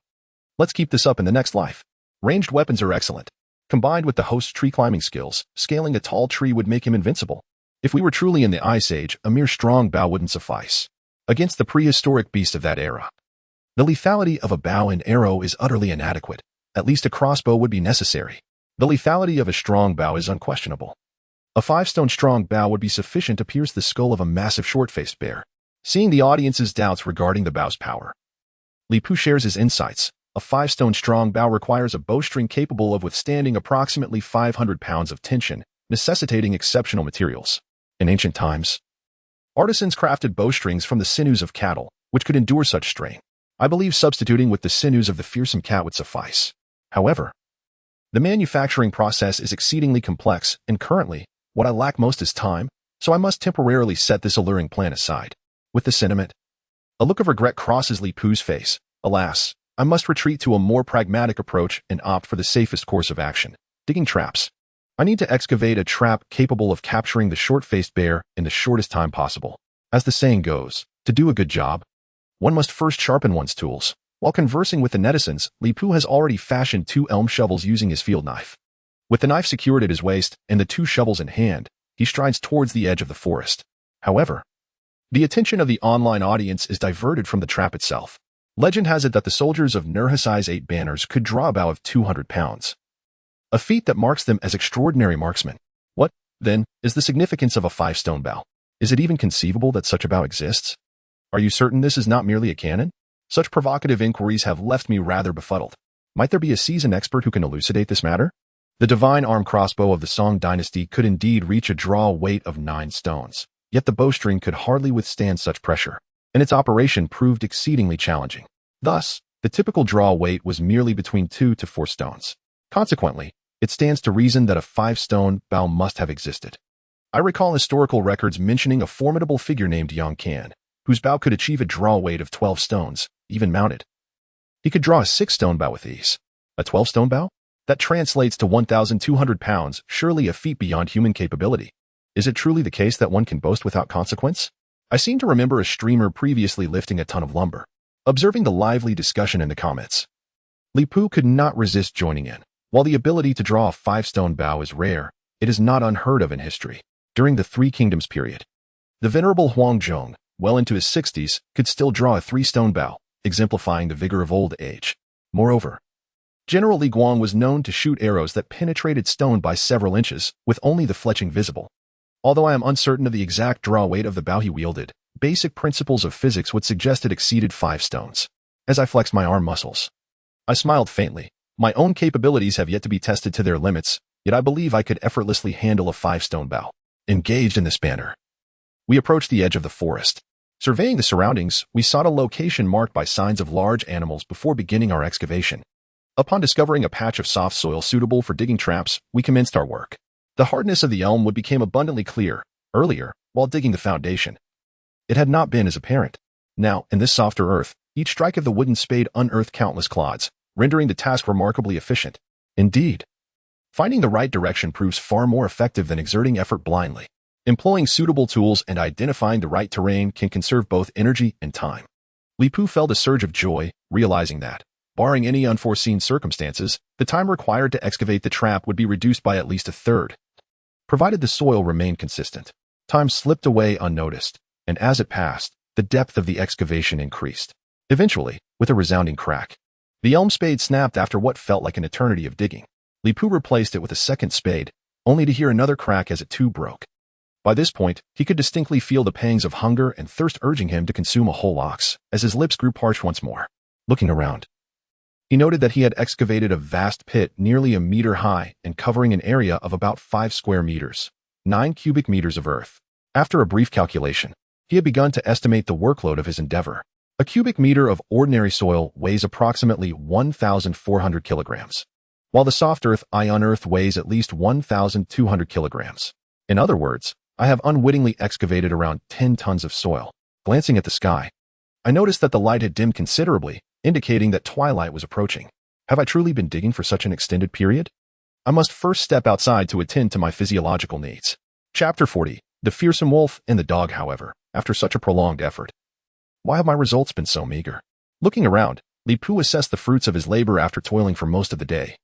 Let's keep this up in the next life. Ranged weapons are excellent. Combined with the host's tree climbing skills, scaling a tall tree would make him invincible. If we were truly in the Ice Age, a mere strong bow wouldn't suffice against the prehistoric beast of that era. The lethality of a bow and arrow is utterly inadequate. At least a crossbow would be necessary. The lethality of a strong bow is unquestionable. A 5-stone strong bough would be sufficient to pierce the skull of a massive short-faced bear. Seeing the audience's doubts regarding the bow's power, Li Pu shares his insights. A 5-stone strong bow requires a bowstring capable of withstanding approximately 500 pounds of tension, necessitating exceptional materials. In ancient times, artisans crafted bowstrings from the sinews of cattle, which could endure such strain. I believe substituting with the sinews of the fearsome cat would suffice. However, the manufacturing process is exceedingly complex, and currently, what I lack most is time, so I must temporarily set this alluring plan aside. With the sentiment, a look of regret crosses Li Pu's face. Alas, I must retreat to a more pragmatic approach and opt for the safest course of action: digging traps. I need to excavate a trap capable of capturing the short-faced bear in the shortest time possible. As the saying goes, to do a good job, one must first sharpen one's tools. While conversing with the netizens, Li Pu has already fashioned 2 elm shovels using his field knife. With the knife secured at his waist and the 2 shovels in hand, he strides towards the edge of the forest. However, the attention of the online audience is diverted from the trap itself. Legend has it that the soldiers of Nurhasai's 8 banners could draw a bow of 200 pounds. A feat that marks them as extraordinary marksmen. What, then, is the significance of a 5-stone bow? Is it even conceivable that such a bow exists? Are you certain this is not merely a cannon? Such provocative inquiries have left me rather befuddled. Might there be a seasoned expert who can elucidate this matter? The divine arm crossbow of the Song dynasty could indeed reach a draw weight of 9 stones, yet the bowstring could hardly withstand such pressure, and its operation proved exceedingly challenging. Thus, the typical draw weight was merely between 2 to 4 stones. Consequently, it stands to reason that a 5-stone bow must have existed. I recall historical records mentioning a formidable figure named Yang Kan, whose bow could achieve a draw weight of 12 stones, even mounted. He could draw a 6-stone bow with ease. A 12-stone bow? That translates to 1,200 pounds, surely a feat beyond human capability. Is it truly the case that one can boast without consequence? I seem to remember a streamer previously lifting a ton of lumber. Observing the lively discussion in the comments, Li Pu could not resist joining in. While the ability to draw a 5-stone bow is rare, it is not unheard of in history. During the Three Kingdoms period, the venerable Huang Zhong, well into his 60s, could still draw a 3-stone bow, exemplifying the vigor of old age. Moreover, General Li Guang was known to shoot arrows that penetrated stone by several inches, with only the fletching visible. Although I am uncertain of the exact draw weight of the bow he wielded, basic principles of physics would suggest it exceeded 5 stones. As I flexed my arm muscles, I smiled faintly. My own capabilities have yet to be tested to their limits, yet I believe I could effortlessly handle a 5-stone bow. Engaged in this manner, we approached the edge of the forest. Surveying the surroundings, we sought a location marked by signs of large animals before beginning our excavation. Upon discovering a patch of soft soil suitable for digging traps, we commenced our work. The hardness of the elm wood became abundantly clear. Earlier, while digging the foundation, it had not been as apparent. Now, in this softer earth, each strike of the wooden spade unearthed countless clods, rendering the task remarkably efficient. Indeed, finding the right direction proves far more effective than exerting effort blindly. Employing suitable tools and identifying the right terrain can conserve both energy and time. Li Pu felt a surge of joy, realizing that, barring any unforeseen circumstances, the time required to excavate the trap would be reduced by at least a third, provided the soil remained consistent. Time slipped away unnoticed, and as it passed, the depth of the excavation increased. Eventually, with a resounding crack, the elm spade snapped after what felt like an eternity of digging. Li Pu replaced it with a second spade, only to hear another crack as it too broke. By this point, he could distinctly feel the pangs of hunger and thirst urging him to consume a whole ox, as his lips grew parched once more. Looking around, he noted that he had excavated a vast pit nearly a meter high and covering an area of about 5 square meters, 9 cubic meters of earth. After a brief calculation, he had begun to estimate the workload of his endeavor. A cubic meter of ordinary soil weighs approximately 1,400 kilograms, while the soft earth I unearthed weighs at least 1,200 kilograms. In other words, I have unwittingly excavated around 10 tons of soil. Glancing at the sky, I noticed that the light had dimmed considerably, indicating that twilight was approaching. Have I truly been digging for such an extended period? I must first step outside to attend to my physiological needs. Chapter 40. The fearsome wolf and the dog. However, after such a prolonged effort, why have my results been so meager? Looking around, Li Pu assessed the fruits of his labor after toiling for most of the day,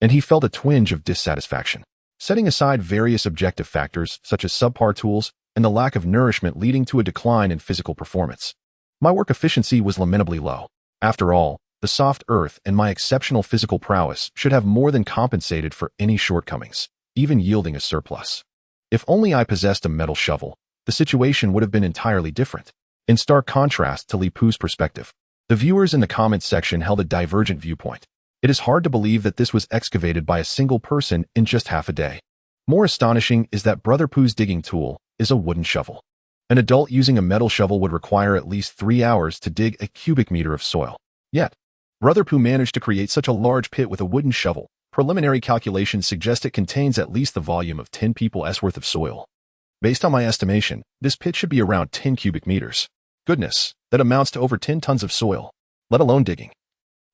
and he felt a twinge of dissatisfaction. Setting aside various objective factors such as subpar tools and the lack of nourishment leading to a decline in physical performance, my work efficiency was lamentably low. After all, the soft earth and my exceptional physical prowess should have more than compensated for any shortcomings, even yielding a surplus. If only I possessed a metal shovel, the situation would have been entirely different. In stark contrast to Li Pu's perspective, the viewers in the comments section held a divergent viewpoint. It is hard to believe that this was excavated by a single person in just half a day. More astonishing is that Brother Pu's digging tool is a wooden shovel. An adult using a metal shovel would require at least 3 hours to dig a cubic meter of soil. Yet, Brother Pu managed to create such a large pit with a wooden shovel. Preliminary calculations suggest it contains at least the volume of 10 people's worth of soil. Based on my estimation, this pit should be around 10 cubic meters. Goodness, that amounts to over 10 tons of soil, let alone digging.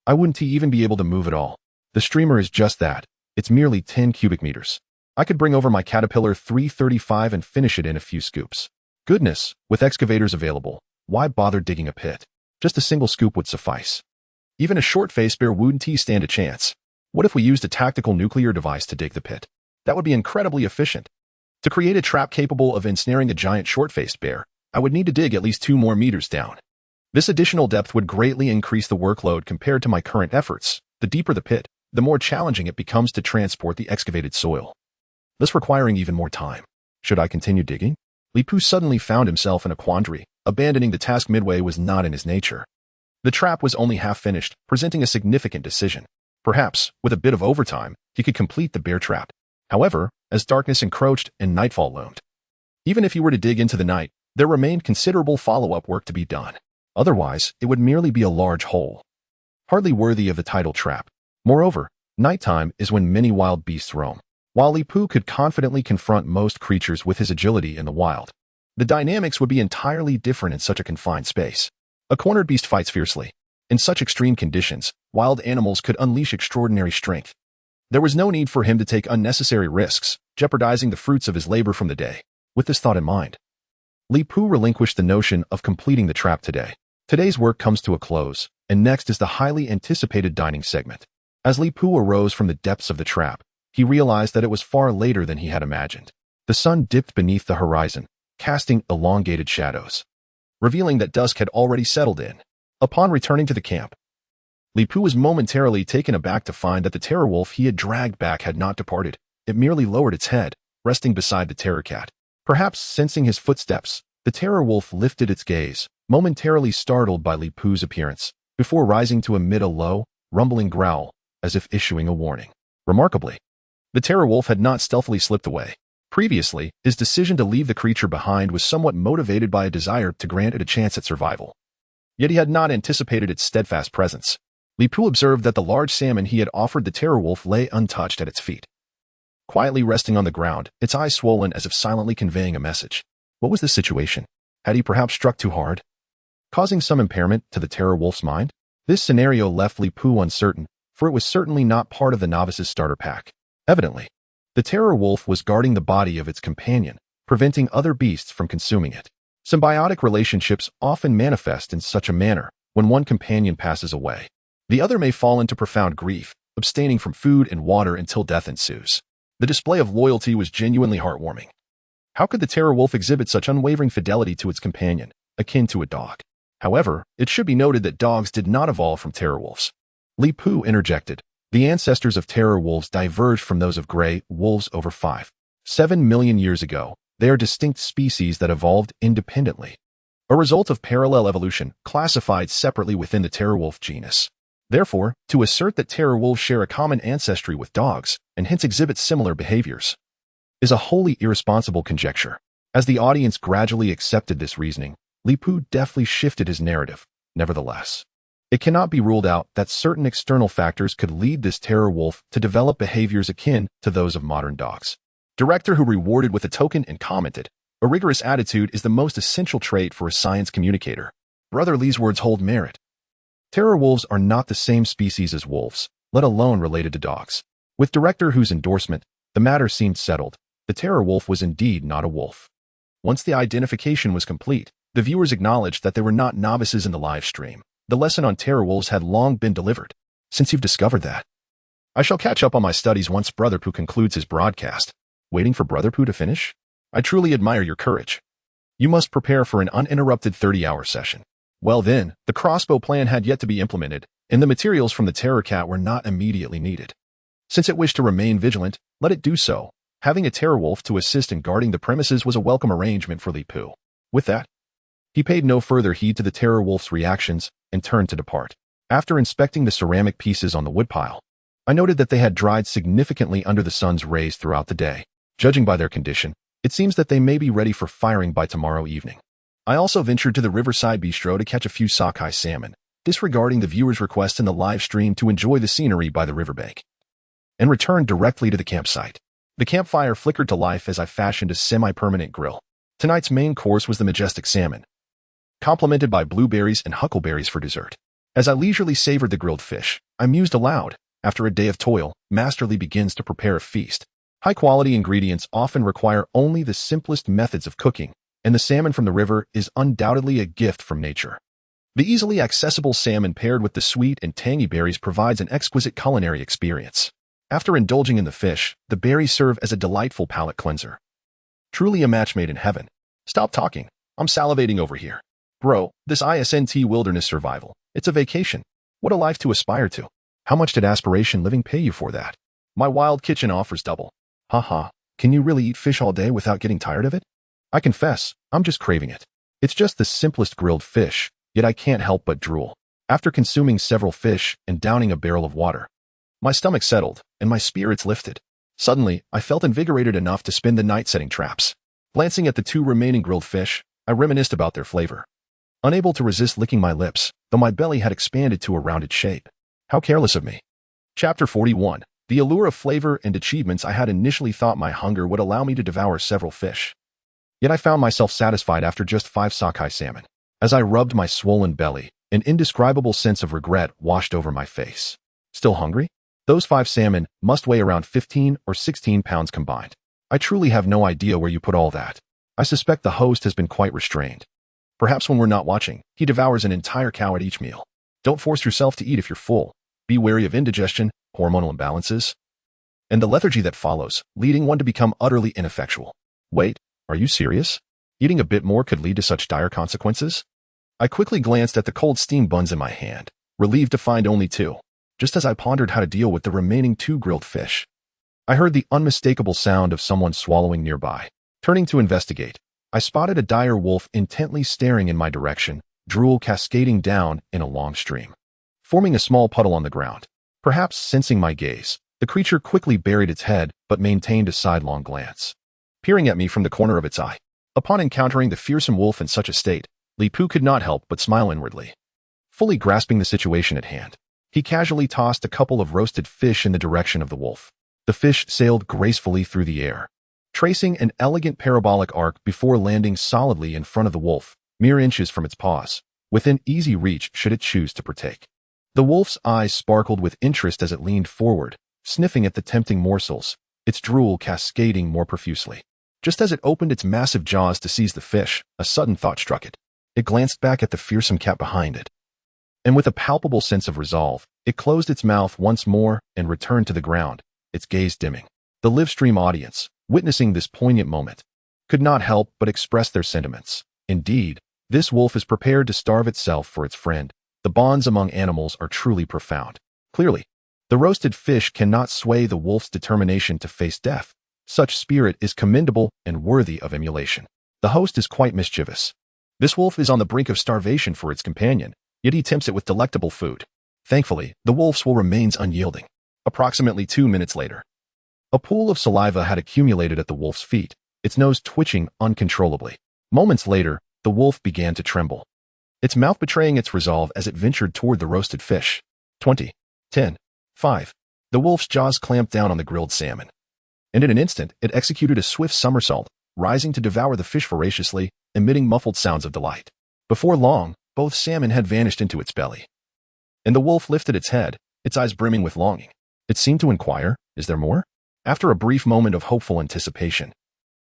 I wouldn't even be able to move at all. The streamer is just that. It's merely 10 cubic meters. I could bring over my Caterpillar 335 and finish it in a few scoops. Goodness, with excavators available, why bother digging a pit? Just a single scoop would suffice. Even a short-faced bear wouldn't stand a chance. What if we used a tactical nuclear device to dig the pit? That would be incredibly efficient. To create a trap capable of ensnaring a giant short-faced bear, I would need to dig at least 2 more meters down. This additional depth would greatly increase the workload compared to my current efforts. The deeper the pit, the more challenging it becomes to transport the excavated soil, thus requiring even more time. Should I continue digging? Li Pu suddenly found himself in a quandary. Abandoning the task midway was not in his nature. The trap was only half finished, presenting a significant decision. Perhaps, with a bit of overtime, he could complete the bear trap. However, as darkness encroached and nightfall loomed, even if he were to dig into the night, there remained considerable follow-up work to be done. Otherwise, it would merely be a large hole, hardly worthy of the title trap. Moreover, nighttime is when many wild beasts roam. While Li Pu could confidently confront most creatures with his agility in the wild, the dynamics would be entirely different in such a confined space. A cornered beast fights fiercely. In such extreme conditions, wild animals could unleash extraordinary strength. There was no need for him to take unnecessary risks, jeopardizing the fruits of his labor from the day. With this thought in mind, Li Pu relinquished the notion of completing the trap today. Today's work comes to a close, and next is the highly anticipated dining segment. As Li Pu arose from the depths of the trap, he realized that it was far later than he had imagined. The sun dipped beneath the horizon, casting elongated shadows, revealing that dusk had already settled in. Upon returning to the camp, Li Pu was momentarily taken aback to find that the terror wolf he had dragged back had not departed. It merely lowered its head, resting beside the terror cat. Perhaps sensing his footsteps, the terror wolf lifted its gaze, momentarily startled by Li Pu's appearance, before rising to emit a low, rumbling growl, as if issuing a warning. Remarkably, the terror wolf had not stealthily slipped away. Previously, his decision to leave the creature behind was somewhat motivated by a desire to grant it a chance at survival. Yet he had not anticipated its steadfast presence. Li Pu observed that the large salmon he had offered the terror wolf lay untouched at its feet, quietly resting on the ground, its eyes swollen as if silently conveying a message. What was the situation? Had he perhaps struck too hard, causing some impairment to the terror wolf's mind? This scenario left Li Pu uncertain, for it was certainly not part of the novice's starter pack. Evidently, the terror wolf was guarding the body of its companion, preventing other beasts from consuming it. Symbiotic relationships often manifest in such a manner. When one companion passes away, the other may fall into profound grief, abstaining from food and water until death ensues. The display of loyalty was genuinely heartwarming. How could the terror wolf exhibit such unwavering fidelity to its companion, akin to a dog? However, it should be noted that dogs did not evolve from terror wolves. Li Pu interjected. The ancestors of terror wolves diverged from those of gray wolves over 5-7 million years ago. They are distinct species that evolved independently, a result of parallel evolution, classified separately within the terror wolf genus. Therefore, to assert that terror wolves share a common ancestry with dogs, and hence exhibit similar behaviors, is a wholly irresponsible conjecture. As the audience gradually accepted this reasoning, Li Pu deftly shifted his narrative. Nevertheless, it cannot be ruled out that certain external factors could lead this terror wolf to develop behaviors akin to those of modern dogs. Director who rewarded with a token and commented, "A rigorous attitude is the most essential trait for a science communicator." Brother Li's words hold merit. Terror wolves are not the same species as wolves, let alone related to dogs. With Director whose endorsement, the matter seemed settled. The terror wolf was indeed not a wolf. Once the identification was complete, the viewers acknowledged that they were not novices in the live stream. The lesson on terror wolves had long been delivered. Since you've discovered that, I shall catch up on my studies once Brother Pu concludes his broadcast. Waiting for Brother Pu to finish? I truly admire your courage. You must prepare for an uninterrupted 30-hour session. Well then, the crossbow plan had yet to be implemented, and the materials from the terror cat were not immediately needed. Since it wished to remain vigilant, let it do so. Having a terror wolf to assist in guarding the premises was a welcome arrangement for Li Pu. With that, he paid no further heed to the terror wolf's reactions and turned to depart. After inspecting the ceramic pieces on the woodpile, I noted that they had dried significantly under the sun's rays throughout the day. Judging by their condition, it seems that they may be ready for firing by tomorrow evening. I also ventured to the riverside bistro to catch a few sockeye salmon, disregarding the viewer's request in the live stream to enjoy the scenery by the riverbank, and returned directly to the campsite. The campfire flickered to life as I fashioned a semi-permanent grill. Tonight's main course was the majestic salmon, complemented by blueberries and huckleberries for dessert. As I leisurely savored the grilled fish, I mused aloud. After a day of toil, Master Li begins to prepare a feast. High-quality ingredients often require only the simplest methods of cooking, and the salmon from the river is undoubtedly a gift from nature. The easily accessible salmon paired with the sweet and tangy berries provides an exquisite culinary experience. After indulging in the fish, the berries serve as a delightful palate cleanser. Truly a match made in heaven. Stop talking. I'm salivating over here. Bro, this ISNT wilderness survival, it's a vacation. What a life to aspire to. How much did aspiration living pay you for that? My wild kitchen offers double. Haha, can you really eat fish all day without getting tired of it? I confess, I'm just craving it. It's just the simplest grilled fish, yet I can't help but drool. After consuming several fish and downing a barrel of water, my stomach settled and my spirits lifted. Suddenly, I felt invigorated enough to spend the night setting traps. Glancing at the 2 remaining grilled fish, I reminisced about their flavor. Unable to resist licking my lips, though my belly had expanded to a rounded shape. How careless of me. Chapter 41. The allure of flavor and achievements. I had initially thought my hunger would allow me to devour several fish. Yet I found myself satisfied after just 5 sockeye salmon. As I rubbed my swollen belly, an indescribable sense of regret washed over my face. Still hungry? Those 5 salmon must weigh around 15 or 16 pounds combined. I truly have no idea where you put all that. I suspect the host has been quite restrained. Perhaps when we're not watching, he devours an entire cow at each meal. Don't force yourself to eat if you're full. Be wary of indigestion, hormonal imbalances, and the lethargy that follows, leading one to become utterly ineffectual. Wait, are you serious? Eating a bit more could lead to such dire consequences? I quickly glanced at the cold steam buns in my hand, relieved to find only 2. Just as I pondered how to deal with the remaining 2 grilled fish, I heard the unmistakable sound of someone swallowing nearby. Turning to investigate, I spotted a dire wolf intently staring in my direction, drool cascading down in a long stream, forming a small puddle on the ground. Perhaps sensing my gaze, the creature quickly buried its head but maintained a sidelong glance, peering at me from the corner of its eye. Upon encountering the fearsome wolf in such a state, Li Pu could not help but smile inwardly. Fully grasping the situation at hand, he casually tossed a couple of roasted fish in the direction of the wolf. The fish sailed gracefully through the air, tracing an elegant parabolic arc before landing solidly in front of the wolf, mere inches from its paws, within easy reach should it choose to partake. The wolf's eyes sparkled with interest as it leaned forward, sniffing at the tempting morsels, its drool cascading more profusely. Just as it opened its massive jaws to seize the fish, a sudden thought struck it. It glanced back at the fearsome cat behind it, and with a palpable sense of resolve, it closed its mouth once more and returned to the ground, its gaze dimming. The live stream audience, witnessing this poignant moment, could not help but express their sentiments. Indeed, this wolf is prepared to starve itself for its friend. The bonds among animals are truly profound. Clearly, the roasted fish cannot sway the wolf's determination to face death. Such spirit is commendable and worthy of emulation. The host is quite mischievous. This wolf is on the brink of starvation for its companion, yet he tempts it with delectable food. Thankfully, the wolf's will remains unyielding. Approximately 2 minutes later, a pool of saliva had accumulated at the wolf's feet, its nose twitching uncontrollably. Moments later, the wolf began to tremble, its mouth betraying its resolve as it ventured toward the roasted fish. 20, 10, 5. The wolf's jaws clamped down on the grilled salmon, and in an instant it executed a swift somersault, rising to devour the fish voraciously, emitting muffled sounds of delight. Before long, both salmon had vanished into its belly, and the wolf lifted its head, its eyes brimming with longing. It seemed to inquire, "Is there more?" After a brief moment of hopeful anticipation,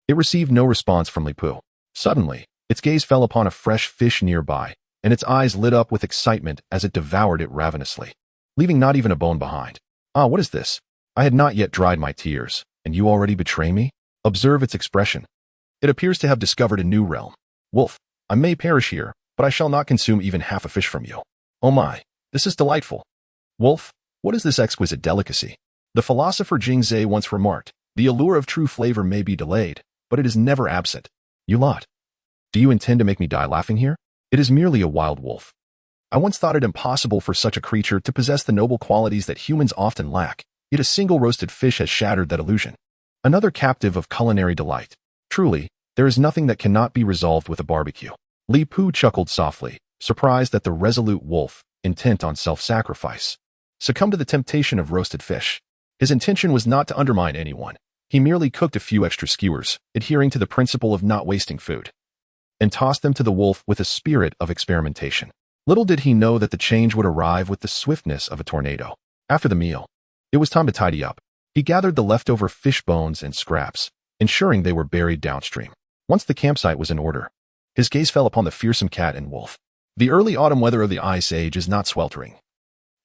it received no response from Li Pu. Suddenly, its gaze fell upon a fresh fish nearby, and its eyes lit up with excitement as it devoured it ravenously, leaving not even a bone behind. Ah, what is this? I had not yet dried my tears, and you already betray me? Observe its expression. It appears to have discovered a new realm. Wolf, I may perish here, but I shall not consume even half a fish from you. Oh my, this is delightful. Wolf, what is this exquisite delicacy? The philosopher Jing Zhe once remarked, The allure of true flavor may be delayed, but it is never absent. You lot. Do you intend to make me die laughing here? It is merely a wild wolf. I once thought it impossible for such a creature to possess the noble qualities that humans often lack, yet a single roasted fish has shattered that illusion. Another captive of culinary delight. Truly, there is nothing that cannot be resolved with a barbecue. Li Pu chuckled softly, surprised that the resolute wolf, intent on self-sacrifice, succumbed to the temptation of roasted fish. His intention was not to undermine anyone. He merely cooked a few extra skewers, adhering to the principle of not wasting food, and tossed them to the wolf with a spirit of experimentation. Little did he know that the change would arrive with the swiftness of a tornado. After the meal, it was time to tidy up. He gathered the leftover fish bones and scraps, ensuring they were buried downstream. Once the campsite was in order, his gaze fell upon the fearsome cat and wolf. The early autumn weather of the Ice Age is not sweltering,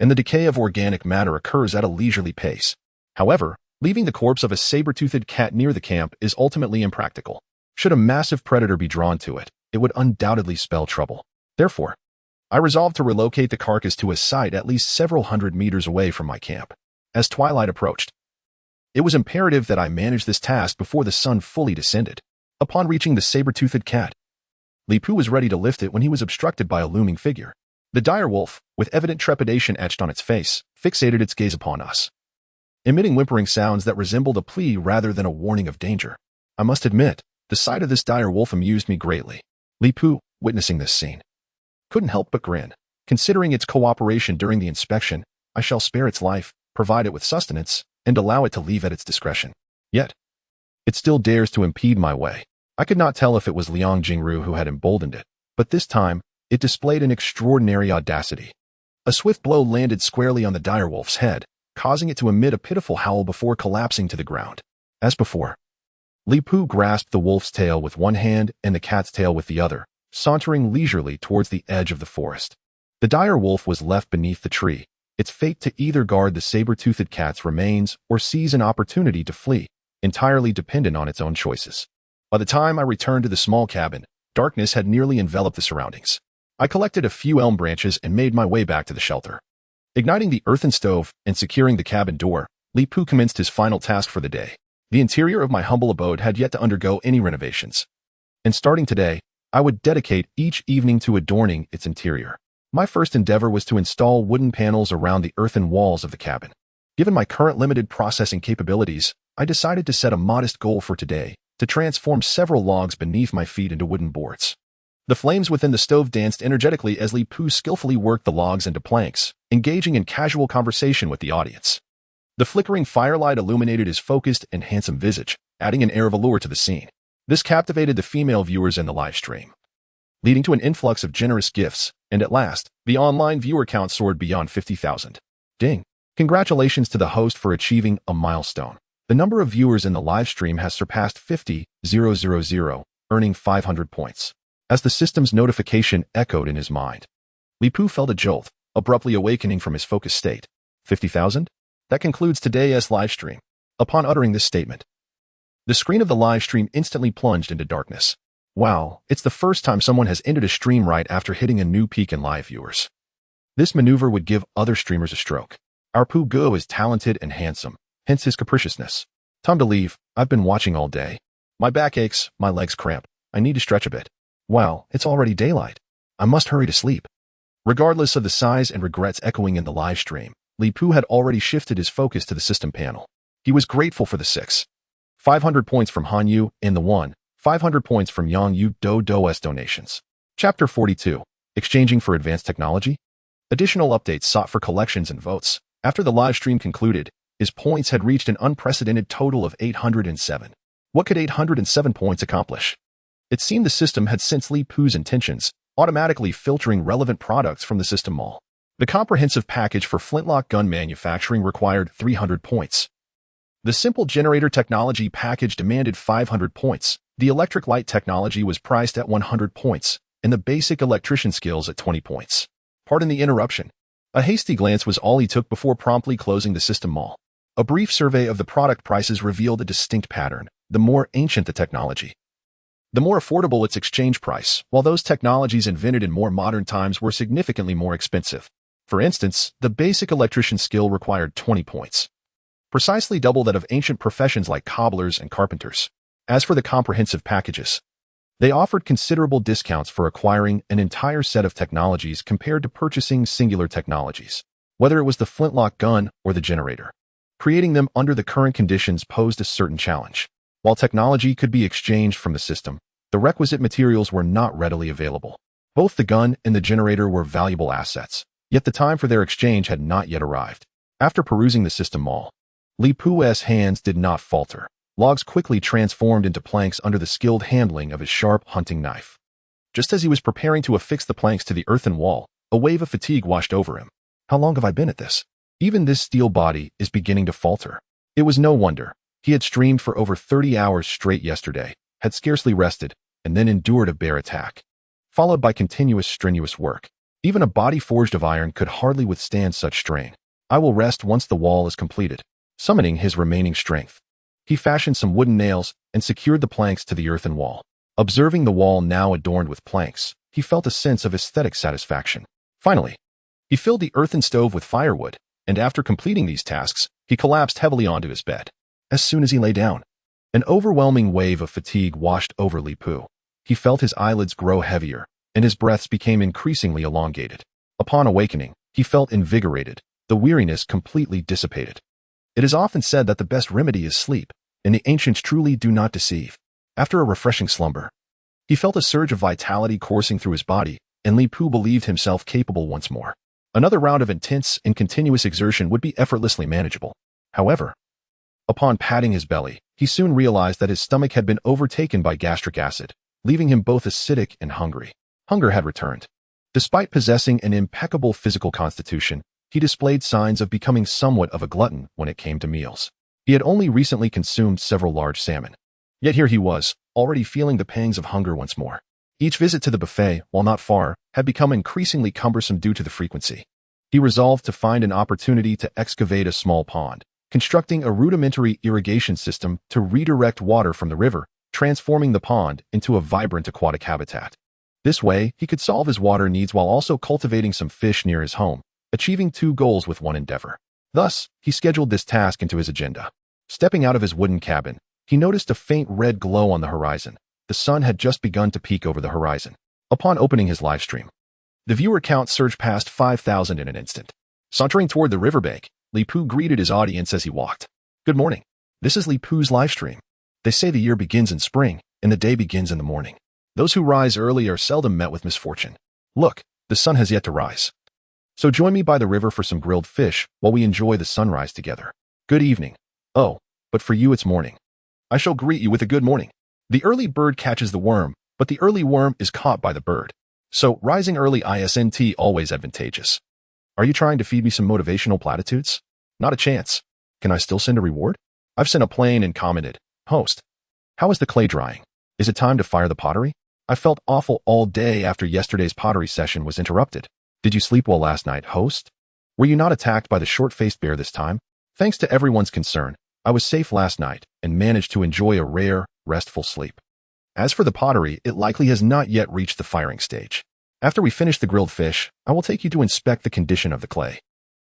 and the decay of organic matter occurs at a leisurely pace. However, leaving the corpse of a saber-toothed cat near the camp is ultimately impractical. Should a massive predator be drawn to it, it would undoubtedly spell trouble. Therefore, I resolved to relocate the carcass to a site at least several hundred meters away from my camp. As twilight approached, it was imperative that I manage this task before the sun fully descended. Upon reaching the saber-toothed cat, Li Pu was ready to lift it when he was obstructed by a looming figure. The dire wolf, with evident trepidation etched on its face, fixated its gaze upon us, emitting whimpering sounds that resembled a plea rather than a warning of danger. I must admit, the sight of this dire wolf amused me greatly. Li Pu, witnessing this scene, couldn't help but grin. Considering its cooperation during the inspection, I shall spare its life, provide it with sustenance, and allow it to leave at its discretion. Yet, it still dares to impede my way. I could not tell if it was Liang Jingru who had emboldened it, but this time, it displayed an extraordinary audacity. A swift blow landed squarely on the dire wolf's head, causing it to emit a pitiful howl before collapsing to the ground. As before, Li Pu grasped the wolf's tail with one hand and the cat's tail with the other, sauntering leisurely towards the edge of the forest. The dire wolf was left beneath the tree, its fate to either guard the saber-toothed cat's remains or seize an opportunity to flee, entirely dependent on its own choices. By the time I returned to the small cabin, darkness had nearly enveloped the surroundings. I collected a few elm branches and made my way back to the shelter. Igniting the earthen stove and securing the cabin door, Li Pu commenced his final task for the day. The interior of my humble abode had yet to undergo any renovations, and starting today, I would dedicate each evening to adorning its interior. My first endeavor was to install wooden panels around the earthen walls of the cabin. Given my current limited processing capabilities, I decided to set a modest goal for today, to transform several logs beneath my feet into wooden boards. The flames within the stove danced energetically as Li Pu skillfully worked the logs into planks, engaging in casual conversation with the audience. The flickering firelight illuminated his focused and handsome visage, adding an air of allure to the scene. This captivated the female viewers in the live stream, leading to an influx of generous gifts, and at last, the online viewer count soared beyond 50,000. Ding! Congratulations to the host for achieving a milestone. The number of viewers in the live stream has surpassed 50,000, earning 500 points. As the system's notification echoed in his mind, Li Pu felt a jolt, abruptly awakening from his focused state. 50,000? That concludes today's live stream. Upon uttering this statement, the screen of the live stream instantly plunged into darkness. Wow, it's the first time someone has ended a stream right after hitting a new peak in live viewers. This maneuver would give other streamers a stroke. Our Pu Go is talented and handsome, hence his capriciousness. Time to leave. I've been watching all day. My back aches, my legs cramp. I need to stretch a bit. Wow, it's already daylight. I must hurry to sleep. Regardless of the sighs and regrets echoing in the live stream, Li Pu had already shifted his focus to the system panel. He was grateful for the 500 points from Han Yu and the 500 points from Yang Yu Do's donations. Chapter 42. Exchanging for Advanced Technology? Additional updates sought for collections and votes. After the live stream concluded, his points had reached an unprecedented total of 807. What could 807 points accomplish? It seemed the system had sensed Li Pu's intentions, automatically filtering relevant products from the system mall. The comprehensive package for flintlock gun manufacturing required 300 points. The simple generator technology package demanded 500 points. The electric light technology was priced at 100 points, and the basic electrician skills at 20 points. Pardon the interruption. A hasty glance was all he took before promptly closing the system mall. A brief survey of the product prices revealed a distinct pattern. The more ancient the technology, the more affordable its exchange price, while those technologies invented in more modern times were significantly more expensive. For instance, the basic electrician skill required 20 points. precisely double that of ancient professions like cobblers and carpenters. As for the comprehensive packages, they offered considerable discounts for acquiring an entire set of technologies compared to purchasing singular technologies, whether it was the flintlock gun or the generator. Creating them under the current conditions posed a certain challenge. While technology could be exchanged from the system, the requisite materials were not readily available. Both the gun and the generator were valuable assets, yet the time for their exchange had not yet arrived. After perusing the system all, Li Pu's hands did not falter. Logs quickly transformed into planks under the skilled handling of his sharp hunting knife. Just as he was preparing to affix the planks to the earthen wall, a wave of fatigue washed over him. How long have I been at this? Even this steel body is beginning to falter. It was no wonder. He had streamed for over 30 hours straight yesterday, had scarcely rested, and then endured a bear attack, followed by continuous strenuous work. Even a body forged of iron could hardly withstand such strain. I will rest once the wall is completed. Summoning his remaining strength, he fashioned some wooden nails and secured the planks to the earthen wall. Observing the wall now adorned with planks, he felt a sense of aesthetic satisfaction. Finally, he filled the earthen stove with firewood, and after completing these tasks, he collapsed heavily onto his bed. As soon as he lay down, an overwhelming wave of fatigue washed over Li Pu. He felt his eyelids grow heavier, and his breaths became increasingly elongated. Upon awakening, he felt invigorated. The weariness completely dissipated. It is often said that the best remedy is sleep, and the ancients truly do not deceive. After a refreshing slumber, he felt a surge of vitality coursing through his body, and Li Pu believed himself capable once more. Another round of intense and continuous exertion would be effortlessly manageable. However, upon patting his belly, he soon realized that his stomach had been overtaken by gastric acid, leaving him both acidic and hungry. Hunger had returned. Despite possessing an impeccable physical constitution, he displayed signs of becoming somewhat of a glutton when it came to meals. He had only recently consumed several large salmon. Yet here he was, already feeling the pangs of hunger once more. Each visit to the buffet, while not far, had become increasingly cumbersome due to the frequency. He resolved to find an opportunity to excavate a small pond, constructing a rudimentary irrigation system to redirect water from the river, transforming the pond into a vibrant aquatic habitat. This way, he could solve his water needs while also cultivating some fish near his home, achieving two goals with one endeavor. Thus, he scheduled this task into his agenda. Stepping out of his wooden cabin, he noticed a faint red glow on the horizon. The sun had just begun to peek over the horizon. Upon opening his live stream, the viewer count surged past 5,000 in an instant. Sauntering toward the riverbank, Li Pu greeted his audience as he walked. Good morning. This is Li Pu's live stream. They say the year begins in spring, and the day begins in the morning. Those who rise early are seldom met with misfortune. Look, the sun has yet to rise. So join me by the river for some grilled fish while we enjoy the sunrise together. Good evening. Oh, but for you it's morning. I shall greet you with a good morning. The early bird catches the worm, but the early worm is caught by the bird. So rising early isn't always advantageous. Are you trying to feed me some motivational platitudes? Not a chance. Can I still send a reward? I've sent a plane and commented, Host, how is the clay drying? Is it time to fire the pottery? I felt awful all day after yesterday's pottery session was interrupted. Did you sleep well last night, host? Were you not attacked by the short-faced bear this time? Thanks to everyone's concern, I was safe last night and managed to enjoy a rare, restful sleep. As for the pottery, it likely has not yet reached the firing stage. After we finish the grilled fish, I will take you to inspect the condition of the clay.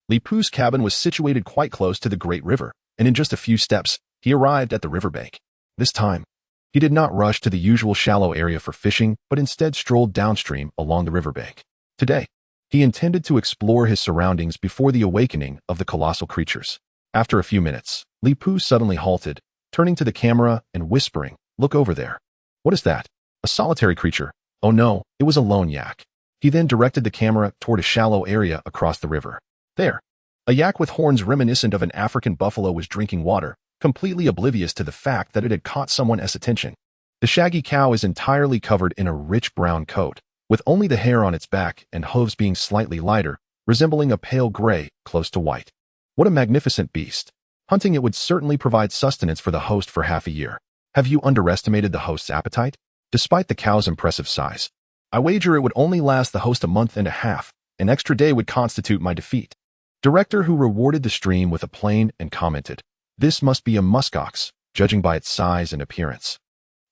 Li Pu's cabin was situated quite close to the great river, and in just a few steps, he arrived at the riverbank. This time, he did not rush to the usual shallow area for fishing, but instead strolled downstream along the riverbank. Today, he intended to explore his surroundings before the awakening of the colossal creatures. After a few minutes, Li Pu suddenly halted, turning to the camera and whispering, Look over there. What is that? A solitary creature. Oh no, it was a lone yak. He then directed the camera toward a shallow area across the river. There, a yak with horns reminiscent of an African buffalo was drinking water, completely oblivious to the fact that it had caught someone's attention. The shaggy cow is entirely covered in a rich brown coat, with only the hair on its back and hooves being slightly lighter, resembling a pale gray close to white. What a magnificent beast. Hunting it would certainly provide sustenance for the host for half a year. Have you underestimated the host's appetite? Despite the cow's impressive size, I wager it would only last the host a month and a half. An extra day would constitute my defeat. Director who rewarded the stream with a plane and commented, This must be a muskox, judging by its size and appearance.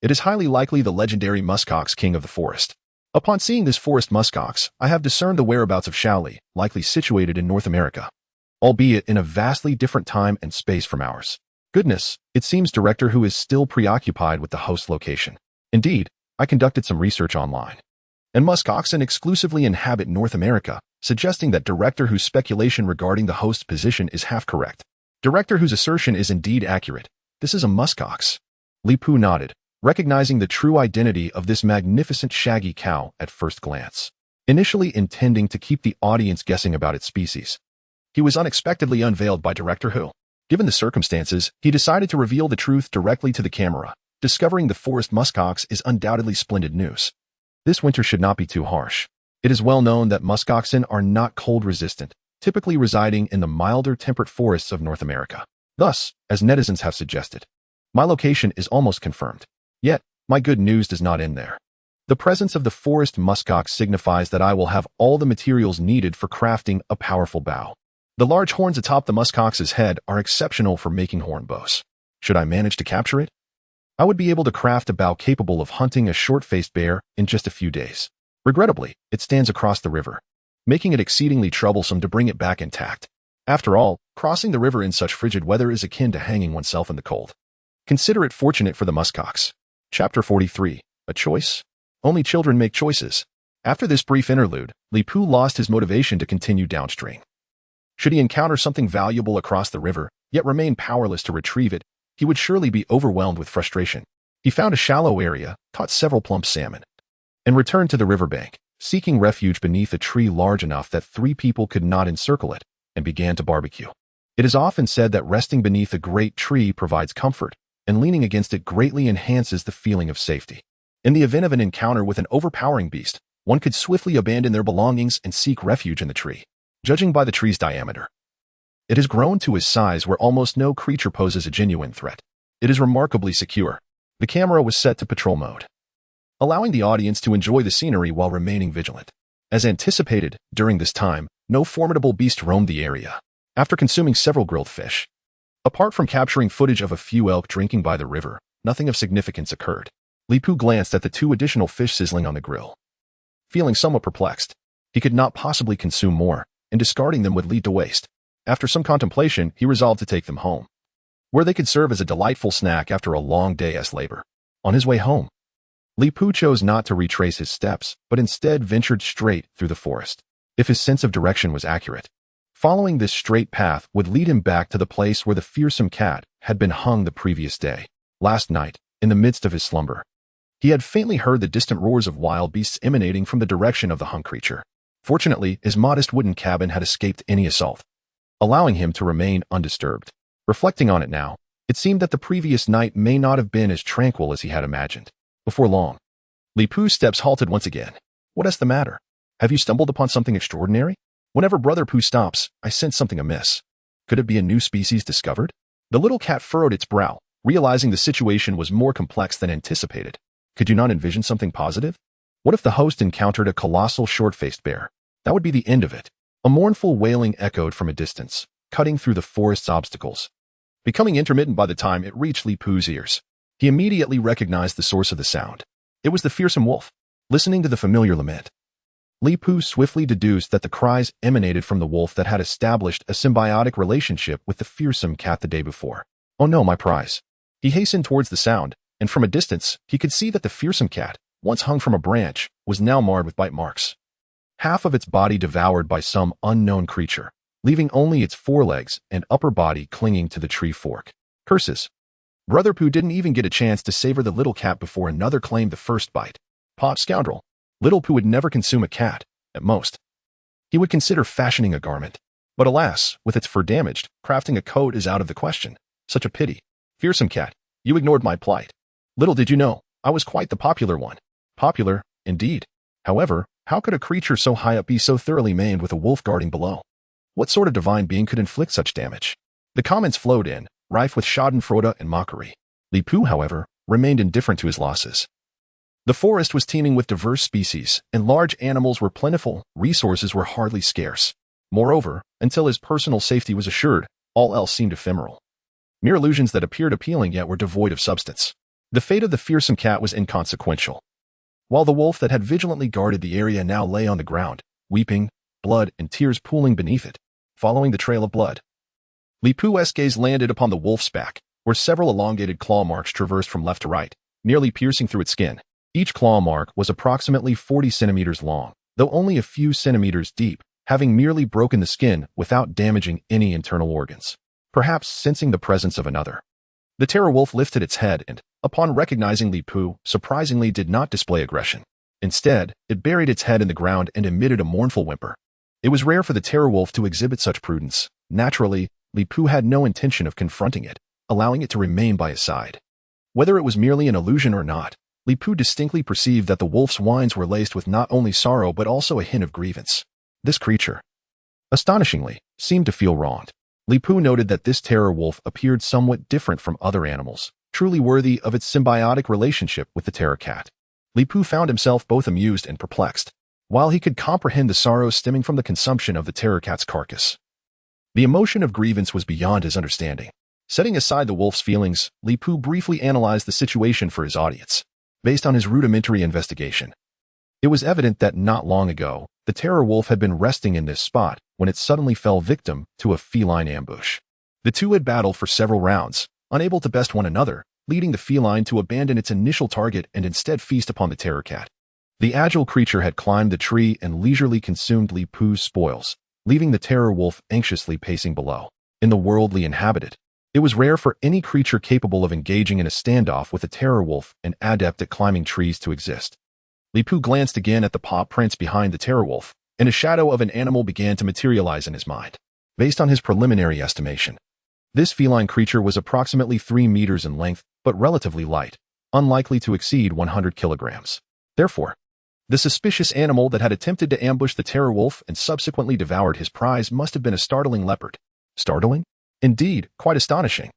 It is highly likely the legendary muskox king of the forest. Upon seeing this forest muskox, I have discerned the whereabouts of Shaoli, likely situated in North America. albeit in a vastly different time and space from ours. Goodness, it seems Director Who is still preoccupied with the host location. Indeed, I conducted some research online. And musk oxen exclusively inhabit North America, suggesting that Director Who's speculation regarding the host's position is half correct. Director Who's assertion is indeed accurate. This is a musk ox. Li Pu nodded, recognizing the true identity of this magnificent shaggy cow at first glance. Initially intending to keep the audience guessing about its species, he was unexpectedly unveiled by Director Who. Given the circumstances, he decided to reveal the truth directly to the camera. Discovering the forest muskox is undoubtedly splendid news. This winter should not be too harsh. It is well known that muskoxen are not cold-resistant, typically residing in the milder temperate forests of North America. Thus, as netizens have suggested, my location is almost confirmed. Yet, my good news does not end there. The presence of the forest muskox signifies that I will have all the materials needed for crafting a powerful bow. The large horns atop the muskox's head are exceptional for making horn bows. Should I manage to capture it, I would be able to craft a bow capable of hunting a short-faced bear in just a few days. Regrettably, it stands across the river, making it exceedingly troublesome to bring it back intact. After all, crossing the river in such frigid weather is akin to hanging oneself in the cold. Consider it fortunate for the muskox. Chapter 43. A choice? Only children make choices. After this brief interlude, Li Pu lost his motivation to continue downstream. Should he encounter something valuable across the river, yet remain powerless to retrieve it, he would surely be overwhelmed with frustration. He found a shallow area, caught several plump salmon, and returned to the riverbank, seeking refuge beneath a tree large enough that 3 people could not encircle it, and began to barbecue. It is often said that resting beneath a great tree provides comfort, and leaning against it greatly enhances the feeling of safety. In the event of an encounter with an overpowering beast, one could swiftly abandon their belongings and seek refuge in the tree. Judging by the tree's diameter, it has grown to a size where almost no creature poses a genuine threat. It is remarkably secure. The camera was set to patrol mode, allowing the audience to enjoy the scenery while remaining vigilant. As anticipated, during this time, no formidable beast roamed the area. After consuming several grilled fish, apart from capturing footage of a few elk drinking by the river, nothing of significance occurred. Li Pu glanced at the 2 additional fish sizzling on the grill. Feeling somewhat perplexed, he could not possibly consume more, and discarding them would lead to waste. After some contemplation, he resolved to take them home, where they could serve as a delightful snack after a long day's labor. On his way home, Li Pu chose not to retrace his steps, but instead ventured straight through the forest. If his sense of direction was accurate, following this straight path would lead him back to the place where the fearsome cat had been hung the previous day. Last night, in the midst of his slumber, he had faintly heard the distant roars of wild beasts emanating from the direction of the hung creature. Fortunately, his modest wooden cabin had escaped any assault, allowing him to remain undisturbed. Reflecting on it now, it seemed that the previous night may not have been as tranquil as he had imagined. Before long, Li Pu's steps halted once again. What is the matter? Have you stumbled upon something extraordinary? Whenever Brother Pu stops, I sense something amiss. Could it be a new species discovered? The little cat furrowed its brow, realizing the situation was more complex than anticipated. Could you not envision something positive? What if the host encountered a colossal short-faced bear? That would be the end of it. A mournful wailing echoed from a distance, cutting through the forest's obstacles, becoming intermittent by the time it reached Li Pu's ears. He immediately recognized the source of the sound. It was the fearsome wolf. Listening to the familiar lament, Li Pu swiftly deduced that the cries emanated from the wolf that had established a symbiotic relationship with the fearsome cat the day before. Oh no, my prize. He hastened towards the sound, and from a distance, he could see that the fearsome cat, once hung from a branch, was now marred with bite marks. Half of its body devoured by some unknown creature, leaving only its forelegs and upper body clinging to the tree fork. Curses. Brother Pu didn't even get a chance to savor the little cat before another claimed the first bite. Pot scoundrel. Little Pu would never consume a cat, at most. He would consider fashioning a garment. But alas, with its fur damaged, crafting a coat is out of the question. Such a pity. Fearsome cat, you ignored my plight. Little did you know, I was quite the popular one. Popular, indeed. However, how could a creature so high up be so thoroughly maimed with a wolf guarding below? What sort of divine being could inflict such damage? The comments flowed in, rife with schadenfreude and mockery. Li Pu, however, remained indifferent to his losses. The forest was teeming with diverse species, and large animals were plentiful, resources were hardly scarce. Moreover, until his personal safety was assured, all else seemed ephemeral. Mere illusions that appeared appealing yet were devoid of substance. The fate of the fearsome cat was inconsequential. While the wolf that had vigilantly guarded the area now lay on the ground, weeping, blood and tears pooling beneath it, following the trail of blood. Li Pu's gaze landed upon the wolf's back, where several elongated claw marks traversed from left to right, nearly piercing through its skin. Each claw mark was approximately 40 centimeters long, though only a few centimeters deep, having merely broken the skin without damaging any internal organs, perhaps sensing the presence of another. The terror wolf lifted its head and, upon recognizing Li Pu, surprisingly did not display aggression. Instead, it buried its head in the ground and emitted a mournful whimper. It was rare for the terror wolf to exhibit such prudence. Naturally, Li Pu had no intention of confronting it, allowing it to remain by his side. Whether it was merely an illusion or not, Li Pu distinctly perceived that the wolf's whines were laced with not only sorrow but also a hint of grievance. This creature, astonishingly, seemed to feel wronged. Li Pu noted that this terror wolf appeared somewhat different from other animals, truly worthy of its symbiotic relationship with the terror cat. Li Pu found himself both amused and perplexed, while he could comprehend the sorrow stemming from the consumption of the terror cat's carcass. The emotion of grievance was beyond his understanding. Setting aside the wolf's feelings, Li Pu briefly analyzed the situation for his audience. Based on his rudimentary investigation, it was evident that not long ago, the terror wolf had been resting in this spot when it suddenly fell victim to a feline ambush. The two had battled for several rounds, unable to best one another, leading the feline to abandon its initial target and instead feast upon the terror cat. The agile creature had climbed the tree and leisurely consumed Li Pu's spoils, leaving the terror wolf anxiously pacing below. In the world Li inhabited, it was rare for any creature capable of engaging in a standoff with a terror wolf and adept at climbing trees to exist. Li Pu glanced again at the paw prints behind the terror wolf, and a shadow of an animal began to materialize in his mind. Based on his preliminary estimation, this feline creature was approximately 3 meters in length, but relatively light, unlikely to exceed 100 kilograms. Therefore, the suspicious animal that had attempted to ambush the terror wolf and subsequently devoured his prize must have been a startling leopard. Startling? Indeed, quite astonishing.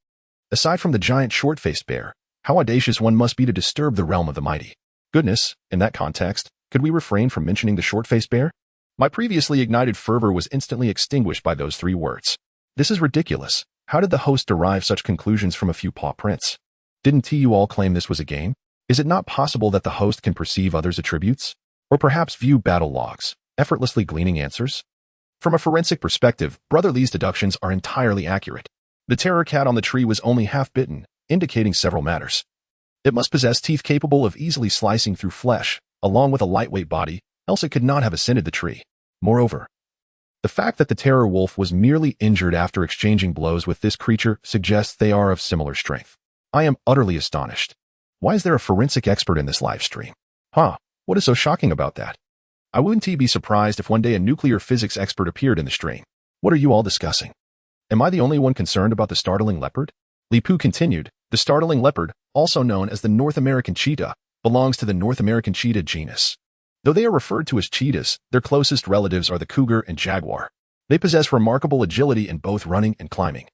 Aside from the giant short-faced bear, how audacious one must be to disturb the realm of the mighty. Goodness, in that context, could we refrain from mentioning the short-faced bear? My previously ignited fervor was instantly extinguished by those 3 words. This is ridiculous. How did the host derive such conclusions from a few paw prints? Didn't you all claim this was a game? Is it not possible that the host can perceive others' attributes? Or perhaps view battle logs, effortlessly gleaning answers? From a forensic perspective, Brother Li's deductions are entirely accurate. The terror cat on the tree was only half bitten, indicating several matters. It must possess teeth capable of easily slicing through flesh, along with a lightweight body, else it could not have ascended the tree. Moreover, the fact that the terror wolf was merely injured after exchanging blows with this creature suggests they are of similar strength. I am utterly astonished. Why is there a forensic expert in this live stream? What is so shocking about that? I wouldn't be surprised if one day a nuclear physics expert appeared in the stream. What are you all discussing? Am I the only one concerned about the startling leopard? Li Pu continued, the startling leopard, also known as the North American cheetah, belongs to the North American cheetah genus. Though they are referred to as cheetahs, their closest relatives are the cougar and jaguar. They possess remarkable agility in both running and climbing,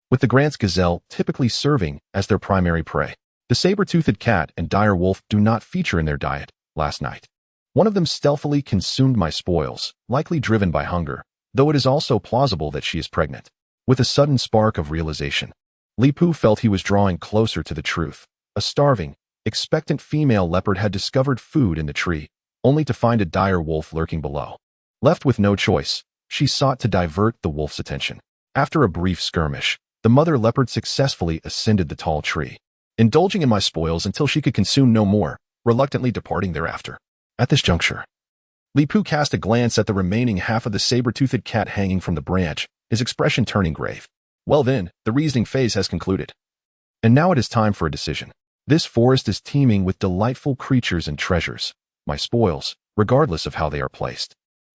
with the Grant's gazelle typically serving as their primary prey. The saber-toothed cat and dire wolf do not feature in their diet. Last night, one of them stealthily consumed my spoils, likely driven by hunger, though it is also plausible that she is pregnant. With a sudden spark of realization, Li Pu felt he was drawing closer to the truth. A starving, expectant female leopard had discovered food in the tree, only to find a dire wolf lurking below. Left with no choice, she sought to divert the wolf's attention. After a brief skirmish, the mother leopard successfully ascended the tall tree, indulging in my spoils until she could consume no more, reluctantly departing thereafter. At this juncture, Li Pu cast a glance at the remaining half of the saber-toothed cat hanging from the branch, his expression turning grave. Well then, the reasoning phase has concluded. And now it is time for a decision. This forest is teeming with delightful creatures and treasures. My spoils, regardless of how they are placed,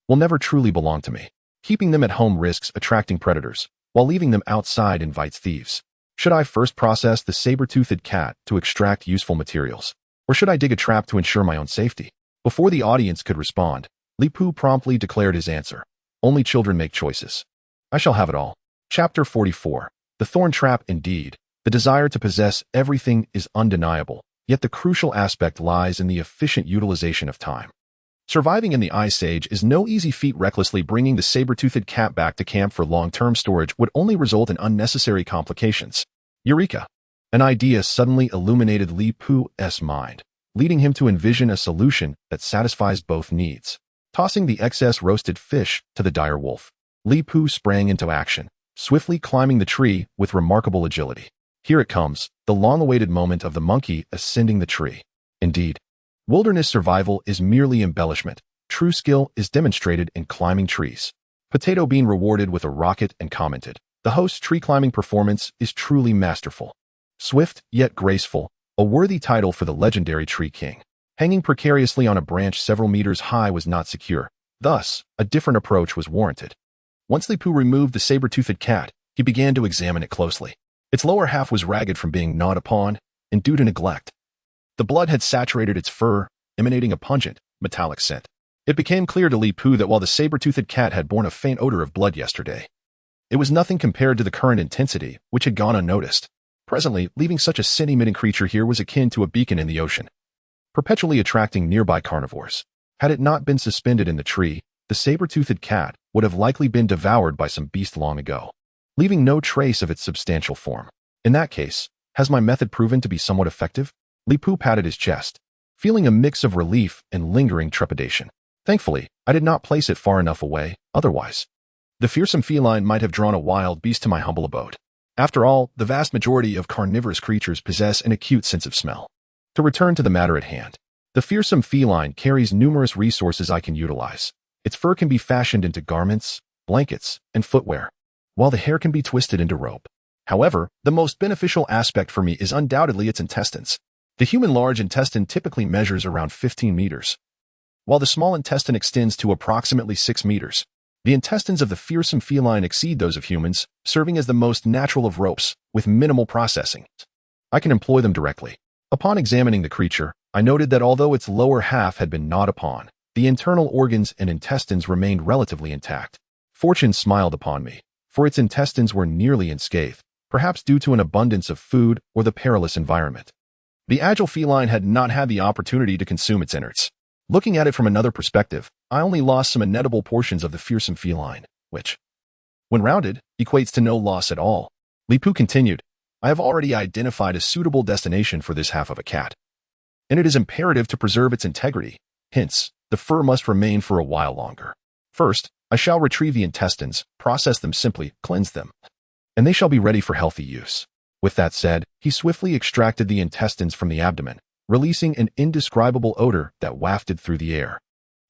will never truly belong to me. Keeping them at home risks attracting predators, while leaving them outside invites thieves. Should I first process the saber-toothed cat to extract useful materials? Or should I dig a trap to ensure my own safety? Before the audience could respond, Li Pu promptly declared his answer. Only children make choices. I shall have it all. Chapter 44. The thorn trap. Indeed, the desire to possess everything is undeniable, yet the crucial aspect lies in the efficient utilization of time. Surviving in the Ice Age is no easy feat. Recklessly bringing the saber-toothed cat back to camp for long-term storage would only result in unnecessary complications. Eureka! An idea suddenly illuminated Li Pu's mind, leading him to envision a solution that satisfies both needs. Tossing the excess roasted fish to the dire wolf, Li Pu sprang into action, swiftly climbing the tree with remarkable agility. Here it comes, the long-awaited moment of the monkey ascending the tree. Indeed, wilderness survival is merely embellishment. True skill is demonstrated in climbing trees. Potato Bean rewarded with a rocket and commented, "The host's tree-climbing performance is truly masterful. Swift, yet graceful, a worthy title for the legendary Tree King." Hanging precariously on a branch several meters high was not secure. Thus, a different approach was warranted. Once Li Pu removed the saber-toothed cat, he began to examine it closely. Its lower half was ragged from being gnawed upon, and due to neglect. The blood had saturated its fur, emanating a pungent, metallic scent. It became clear to Li Pu that while the saber-toothed cat had borne a faint odor of blood yesterday, it was nothing compared to the current intensity, which had gone unnoticed. Presently, leaving such a sin-emitting creature here was akin to a beacon in the ocean, perpetually attracting nearby carnivores. Had it not been suspended in the tree, the saber-toothed cat would have likely been devoured by some beast long ago, leaving no trace of its substantial form. In that case, has my method proven to be somewhat effective? Li Pu patted his chest, feeling a mix of relief and lingering trepidation. Thankfully, I did not place it far enough away, otherwise the fearsome feline might have drawn a wild beast to my humble abode. After all, the vast majority of carnivorous creatures possess an acute sense of smell. To return to the matter at hand, the fearsome feline carries numerous resources I can utilize. Its fur can be fashioned into garments, blankets, and footwear, while the hair can be twisted into rope. However, the most beneficial aspect for me is undoubtedly its intestines. The human large intestine typically measures around 15 meters, while the small intestine extends to approximately 6 meters. The intestines of the fearsome feline exceed those of humans, serving as the most natural of ropes, with minimal processing. I can employ them directly. Upon examining the creature, I noted that although its lower half had been gnawed upon, the internal organs and intestines remained relatively intact. Fortune smiled upon me, for its intestines were nearly unscathed, perhaps due to an abundance of food or the perilous environment. The agile feline had not had the opportunity to consume its innards. Looking at it from another perspective, I only lost some inedible portions of the fearsome feline, which, when rounded, equates to no loss at all. Li Pu continued, "I have already identified a suitable destination for this half of a cat, and it is imperative to preserve its integrity. Hence, the fur must remain for a while longer. First, I shall retrieve the intestines, process them simply, cleanse them, and they shall be ready for healthy use." With that said, he swiftly extracted the intestines from the abdomen, releasing an indescribable odor that wafted through the air.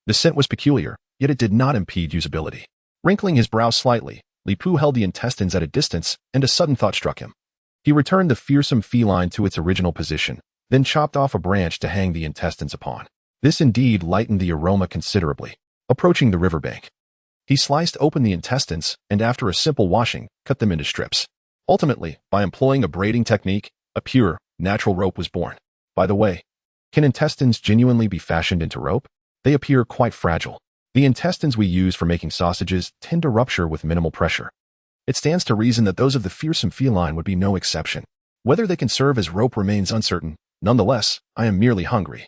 The scent was peculiar, yet it did not impede usability. Wrinkling his brow slightly, Li Pu held the intestines at a distance, and a sudden thought struck him. He returned the fearsome feline to its original position, then chopped off a branch to hang the intestines upon. This indeed lightened the aroma considerably. Approaching the riverbank, he sliced open the intestines, and after a simple washing, cut them into strips. Ultimately, by employing a braiding technique, a pure, natural rope was born. By the way, can intestines genuinely be fashioned into rope? They appear quite fragile. The intestines we use for making sausages tend to rupture with minimal pressure. It stands to reason that those of the fearsome feline would be no exception. Whether they can serve as rope remains uncertain. Nonetheless, I am merely hungry.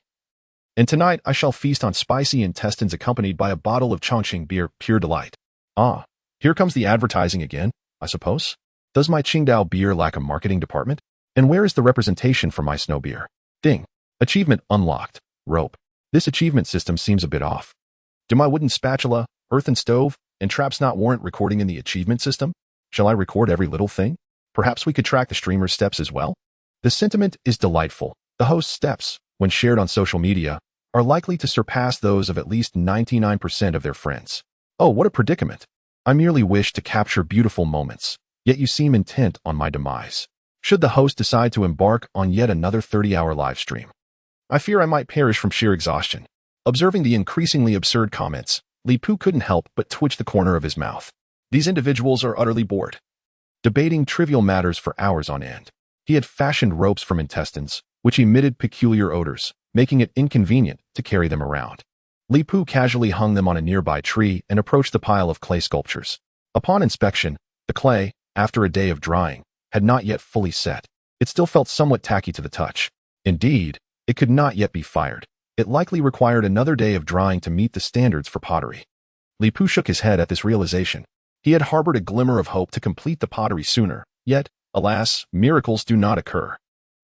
And tonight I shall feast on spicy intestines accompanied by a bottle of Chongqing beer, pure delight. Ah, here comes the advertising again, I suppose. Does my Qingdao beer lack a marketing department? And where is the representation for my snow beer? Ding. Achievement unlocked. Rope. This achievement system seems a bit off. Do my wooden spatula, earthen stove, and traps not warrant recording in the achievement system? Shall I record every little thing? Perhaps we could track the streamer's steps as well? The sentiment is delightful. The host's steps, when shared on social media, are likely to surpass those of at least 99% of their friends. Oh, what a predicament. I merely wish to capture beautiful moments, yet you seem intent on my demise. Should the host decide to embark on yet another 30-hour live stream, I fear I might perish from sheer exhaustion. Observing the increasingly absurd comments, Li Pu couldn't help but twitch the corner of his mouth. These individuals are utterly bored, debating trivial matters for hours on end. He had fashioned ropes from intestines, which emitted peculiar odors, making it inconvenient to carry them around. Li Pu casually hung them on a nearby tree and approached the pile of clay sculptures. Upon inspection, the clay, after a day of drying, had not yet fully set. It still felt somewhat tacky to the touch. Indeed, it could not yet be fired. It likely required another day of drying to meet the standards for pottery. Li Pu shook his head at this realization. He had harbored a glimmer of hope to complete the pottery sooner, yet, alas, miracles do not occur.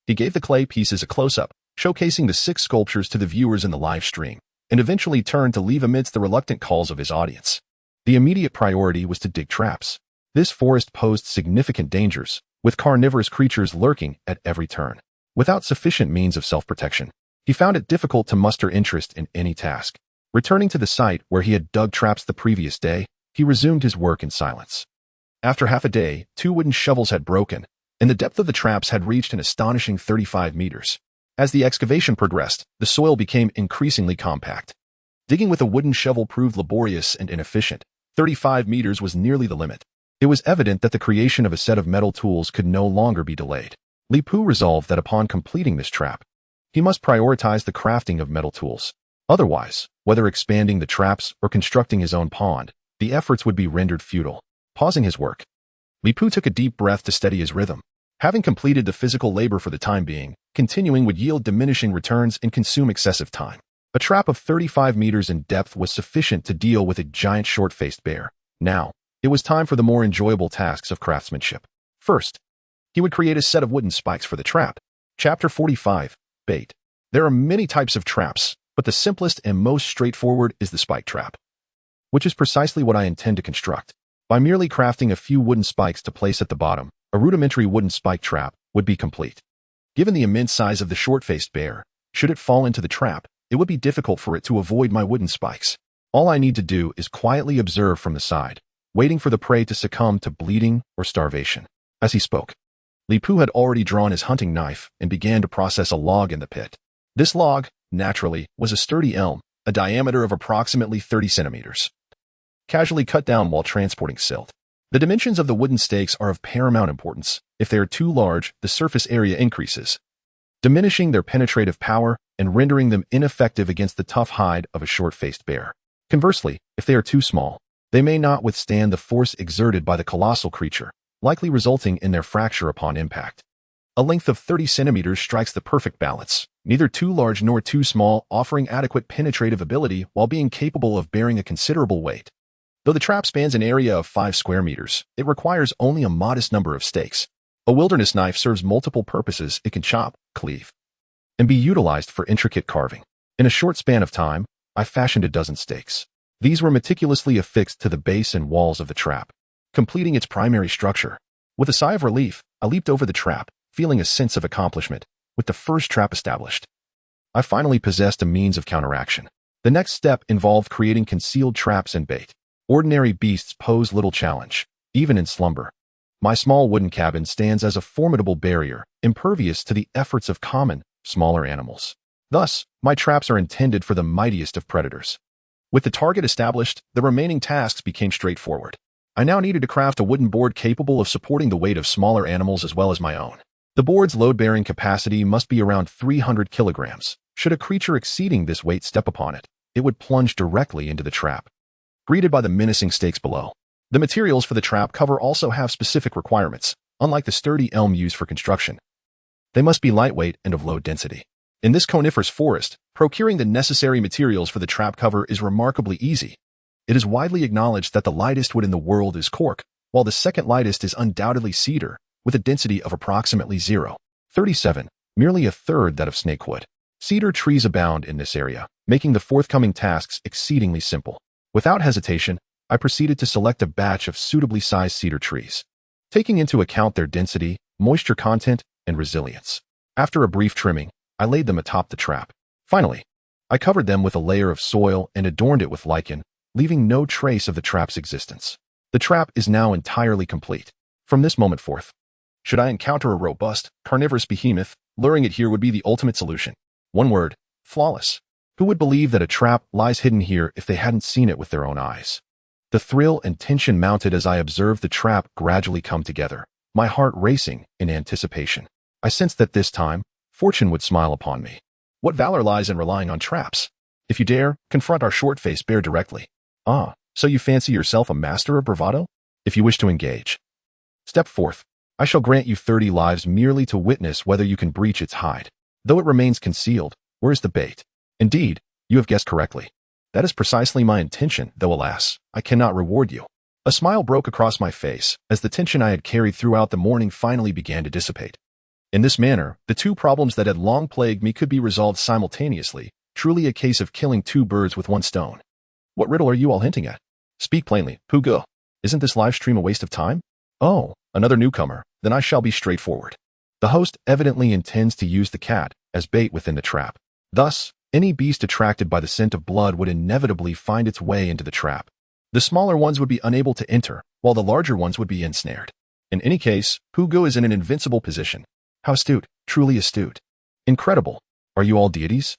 He gave the clay pieces a close-up, showcasing the 6 sculptures to the viewers in the live stream, and eventually turned to leave amidst the reluctant calls of his audience. The immediate priority was to dig traps. This forest posed significant dangers, with carnivorous creatures lurking at every turn. Without sufficient means of self-protection, he found it difficult to muster interest in any task. Returning to the site where he had dug traps the previous day, he resumed his work in silence. After half a day, 2 wooden shovels had broken, and the depth of the traps had reached an astonishing 35 meters. As the excavation progressed, the soil became increasingly compact. Digging with a wooden shovel proved laborious and inefficient. 35 meters was nearly the limit. It was evident that the creation of a set of metal tools could no longer be delayed. Li Pu resolved that upon completing this trap, he must prioritize the crafting of metal tools. Otherwise, whether expanding the traps or constructing his own pond, the efforts would be rendered futile. Pausing his work, Li Pu took a deep breath to steady his rhythm. Having completed the physical labor for the time being, continuing would yield diminishing returns and consume excessive time. A trap of 35 meters in depth was sufficient to deal with a giant short-faced bear. Now, it was time for the more enjoyable tasks of craftsmanship. First, he would create a set of wooden spikes for the trap. Chapter 45, Bait. There are many types of traps, but the simplest and most straightforward is the spike trap, which is precisely what I intend to construct. By merely crafting a few wooden spikes to place at the bottom, a rudimentary wooden spike trap would be complete. Given the immense size of the short-faced bear, should it fall into the trap, it would be difficult for it to avoid my wooden spikes. All I need to do is quietly observe from the side, waiting for the prey to succumb to bleeding or starvation. As he spoke, Li Pu had already drawn his hunting knife and began to process a log in the pit. This log, naturally, was a sturdy elm, a diameter of approximately 30 centimeters, casually cut down while transporting silt. The dimensions of the wooden stakes are of paramount importance. If they are too large, the surface area increases, diminishing their penetrative power and rendering them ineffective against the tough hide of a short-faced bear. Conversely, if they are too small, they may not withstand the force exerted by the colossal creature, likely resulting in their fracture upon impact. A length of 30 centimeters strikes the perfect balance, neither too large nor too small, offering adequate penetrative ability while being capable of bearing a considerable weight. Though the trap spans an area of 5 square meters, it requires only a modest number of stakes. A wilderness knife serves multiple purposes. It can chop, cleave, and be utilized for intricate carving. In a short span of time, I fashioned a dozen stakes. These were meticulously affixed to the base and walls of the trap, completing its primary structure. With a sigh of relief, I leaped over the trap, feeling a sense of accomplishment. With the first trap established, I finally possessed a means of counteraction. The next step involved creating concealed traps and bait. Ordinary beasts pose little challenge, even in slumber. My small wooden cabin stands as a formidable barrier, impervious to the efforts of common, smaller animals. Thus, my traps are intended for the mightiest of predators. With the target established, the remaining tasks became straightforward. I now needed to craft a wooden board capable of supporting the weight of smaller animals as well as my own. The board's load-bearing capacity must be around 300 kilograms. Should a creature exceeding this weight step upon it, it would plunge directly into the trap, greeted by the menacing stakes below. The materials for the trap cover also have specific requirements. Unlike the sturdy elm used for construction, they must be lightweight and of low density. In this coniferous forest, procuring the necessary materials for the trap cover is remarkably easy. It is widely acknowledged that the lightest wood in the world is cork, while the second lightest is undoubtedly cedar, with a density of approximately 0.37, merely a third that of snakewood. Cedar trees abound in this area, making the forthcoming tasks exceedingly simple. Without hesitation, I proceeded to select a batch of suitably sized cedar trees, taking into account their density, moisture content, and resilience. After a brief trimming, I laid them atop the trap. Finally, I covered them with a layer of soil and adorned it with lichen, leaving no trace of the trap's existence. The trap is now entirely complete. From this moment forth, should I encounter a robust, carnivorous behemoth, luring it here would be the ultimate solution. One word: flawless. Who would believe that a trap lies hidden here if they hadn't seen it with their own eyes? The thrill and tension mounted as I observed the trap gradually come together, my heart racing in anticipation. I sensed that this time, fortune would smile upon me. What valor lies in relying on traps? If you dare, confront our short-faced bear directly. Ah, so you fancy yourself a master of bravado? If you wish to engage, step forth. I shall grant you 30 lives merely to witness whether you can breach its hide. Though it remains concealed, where is the bait? Indeed, you have guessed correctly. That is precisely my intention, though alas, I cannot reward you. A smile broke across my face as the tension I had carried throughout the morning finally began to dissipate. In this manner, the two problems that had long plagued me could be resolved simultaneously, truly a case of killing two birds with one stone. What riddle are you all hinting at? Speak plainly, Pugo. Isn't this live stream a waste of time? Oh, another newcomer. Then I shall be straightforward. The host evidently intends to use the cat as bait within the trap. Thus, any beast attracted by the scent of blood would inevitably find its way into the trap. The smaller ones would be unable to enter, while the larger ones would be ensnared. In any case, Pugo is in an invincible position. How astute, truly astute. Incredible. Are you all deities?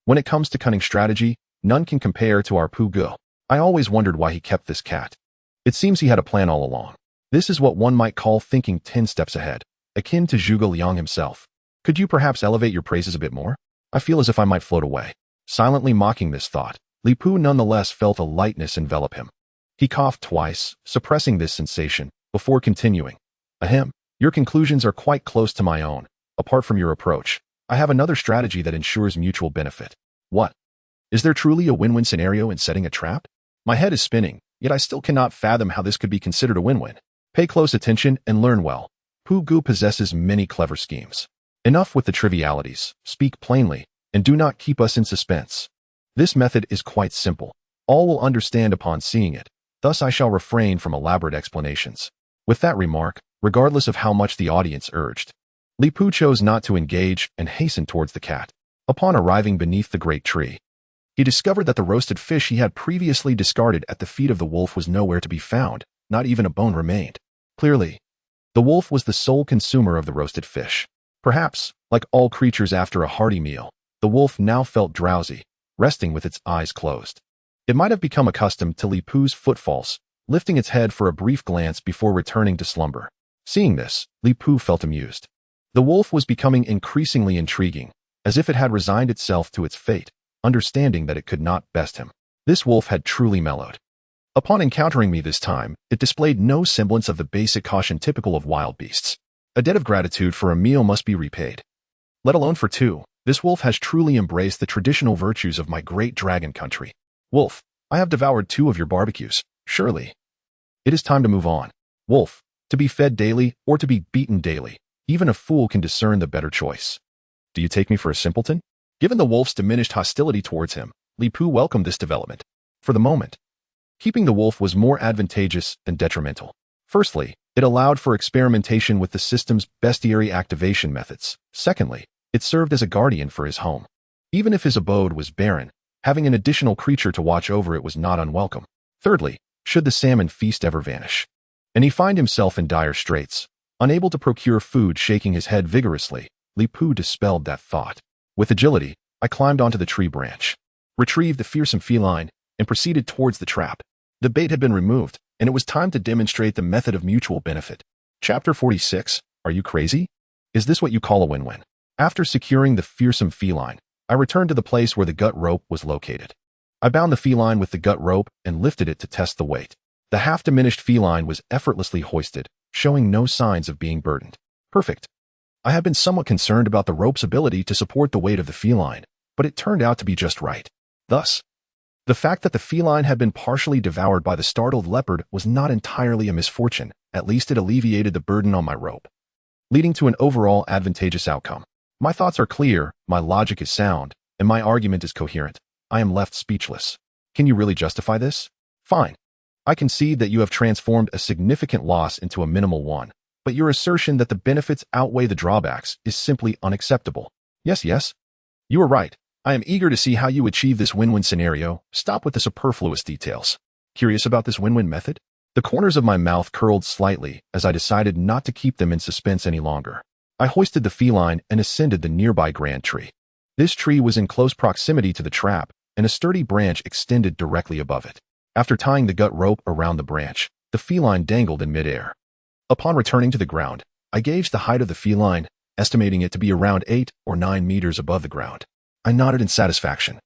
When it comes to cunning strategy, none can compare to our Pugo. I always wondered why he kept this cat. It seems he had a plan all along. This is what one might call thinking 10 steps ahead, akin to Zhuge Liang himself. Could you perhaps elevate your praises a bit more? I feel as if I might float away. Silently mocking this thought, Li Pu nonetheless felt a lightness envelop him. He coughed twice, suppressing this sensation, before continuing. Ahem, your conclusions are quite close to my own. Apart from your approach, I have another strategy that ensures mutual benefit. What? Is there truly a win-win scenario in setting a trap? My head is spinning, yet I still cannot fathom how this could be considered a win-win. Pay close attention and learn well. Pugo possesses many clever schemes. Enough with the trivialities, speak plainly, and do not keep us in suspense. This method is quite simple. All will understand upon seeing it, thus I shall refrain from elaborate explanations. With that remark, regardless of how much the audience urged, Li Pu chose not to engage and hastened towards the cat. Upon arriving beneath the great tree, he discovered that the roasted fish he had previously discarded at the feet of the wolf was nowhere to be found, not even a bone remained. Clearly, the wolf was the sole consumer of the roasted fish. Perhaps, like all creatures after a hearty meal, the wolf now felt drowsy, resting with its eyes closed. It might have become accustomed to Li Pu's footfalls, lifting its head for a brief glance before returning to slumber. Seeing this, Li Pu felt amused. The wolf was becoming increasingly intriguing, as if it had resigned itself to its fate, understanding that it could not best him. This wolf had truly mellowed. Upon encountering me this time, it displayed no semblance of the basic caution typical of wild beasts. A debt of gratitude for a meal must be repaid. Let alone for two, this wolf has truly embraced the traditional virtues of my great dragon country. Wolf, I have devoured 2 of your barbecues, surely. It is time to move on. Wolf, to be fed daily or to be beaten daily, even a fool can discern the better choice. Do you take me for a simpleton? Given the wolf's diminished hostility towards him, Li Pu welcomed this development. For the moment, keeping the wolf was more advantageous than detrimental. Firstly, it allowed for experimentation with the system's bestiary activation methods. Secondly, it served as a guardian for his home. Even if his abode was barren, having an additional creature to watch over it was not unwelcome. Thirdly, should the salmon feast ever vanish, and he find himself in dire straits, unable to procure food, shaking his head vigorously, Li Pu dispelled that thought. With agility, I climbed onto the tree branch, retrieved the fearsome feline, and proceeded towards the trap. The bait had been removed, and it was time to demonstrate the method of mutual benefit. Chapter 46. Are you crazy? Is this what you call a win-win? After securing the fearsome feline, I returned to the place where the gut rope was located. I bound the feline with the gut rope and lifted it to test the weight. The half-diminished feline was effortlessly hoisted, showing no signs of being burdened. Perfect. I had been somewhat concerned about the rope's ability to support the weight of the feline, but it turned out to be just right. Thus, the fact that the feline had been partially devoured by the startled leopard was not entirely a misfortune. At least it alleviated the burden on my rope, leading to an overall advantageous outcome. My thoughts are clear, my logic is sound, and my argument is coherent. I am left speechless. Can you really justify this? Fine. I concede that you have transformed a significant loss into a minimal one, but your assertion that the benefits outweigh the drawbacks is simply unacceptable. Yes. You are right. I am eager to see how you achieve this win-win scenario. Stop with the superfluous details. Curious about this win-win method? The corners of my mouth curled slightly as I decided not to keep them in suspense any longer. I hoisted the feline and ascended the nearby grand tree. This tree was in close proximity to the trap, and a sturdy branch extended directly above it. After tying the gut rope around the branch, the feline dangled in midair. Upon returning to the ground, I gauged the height of the feline, estimating it to be around 8 or 9 meters above the ground. I nodded in satisfaction.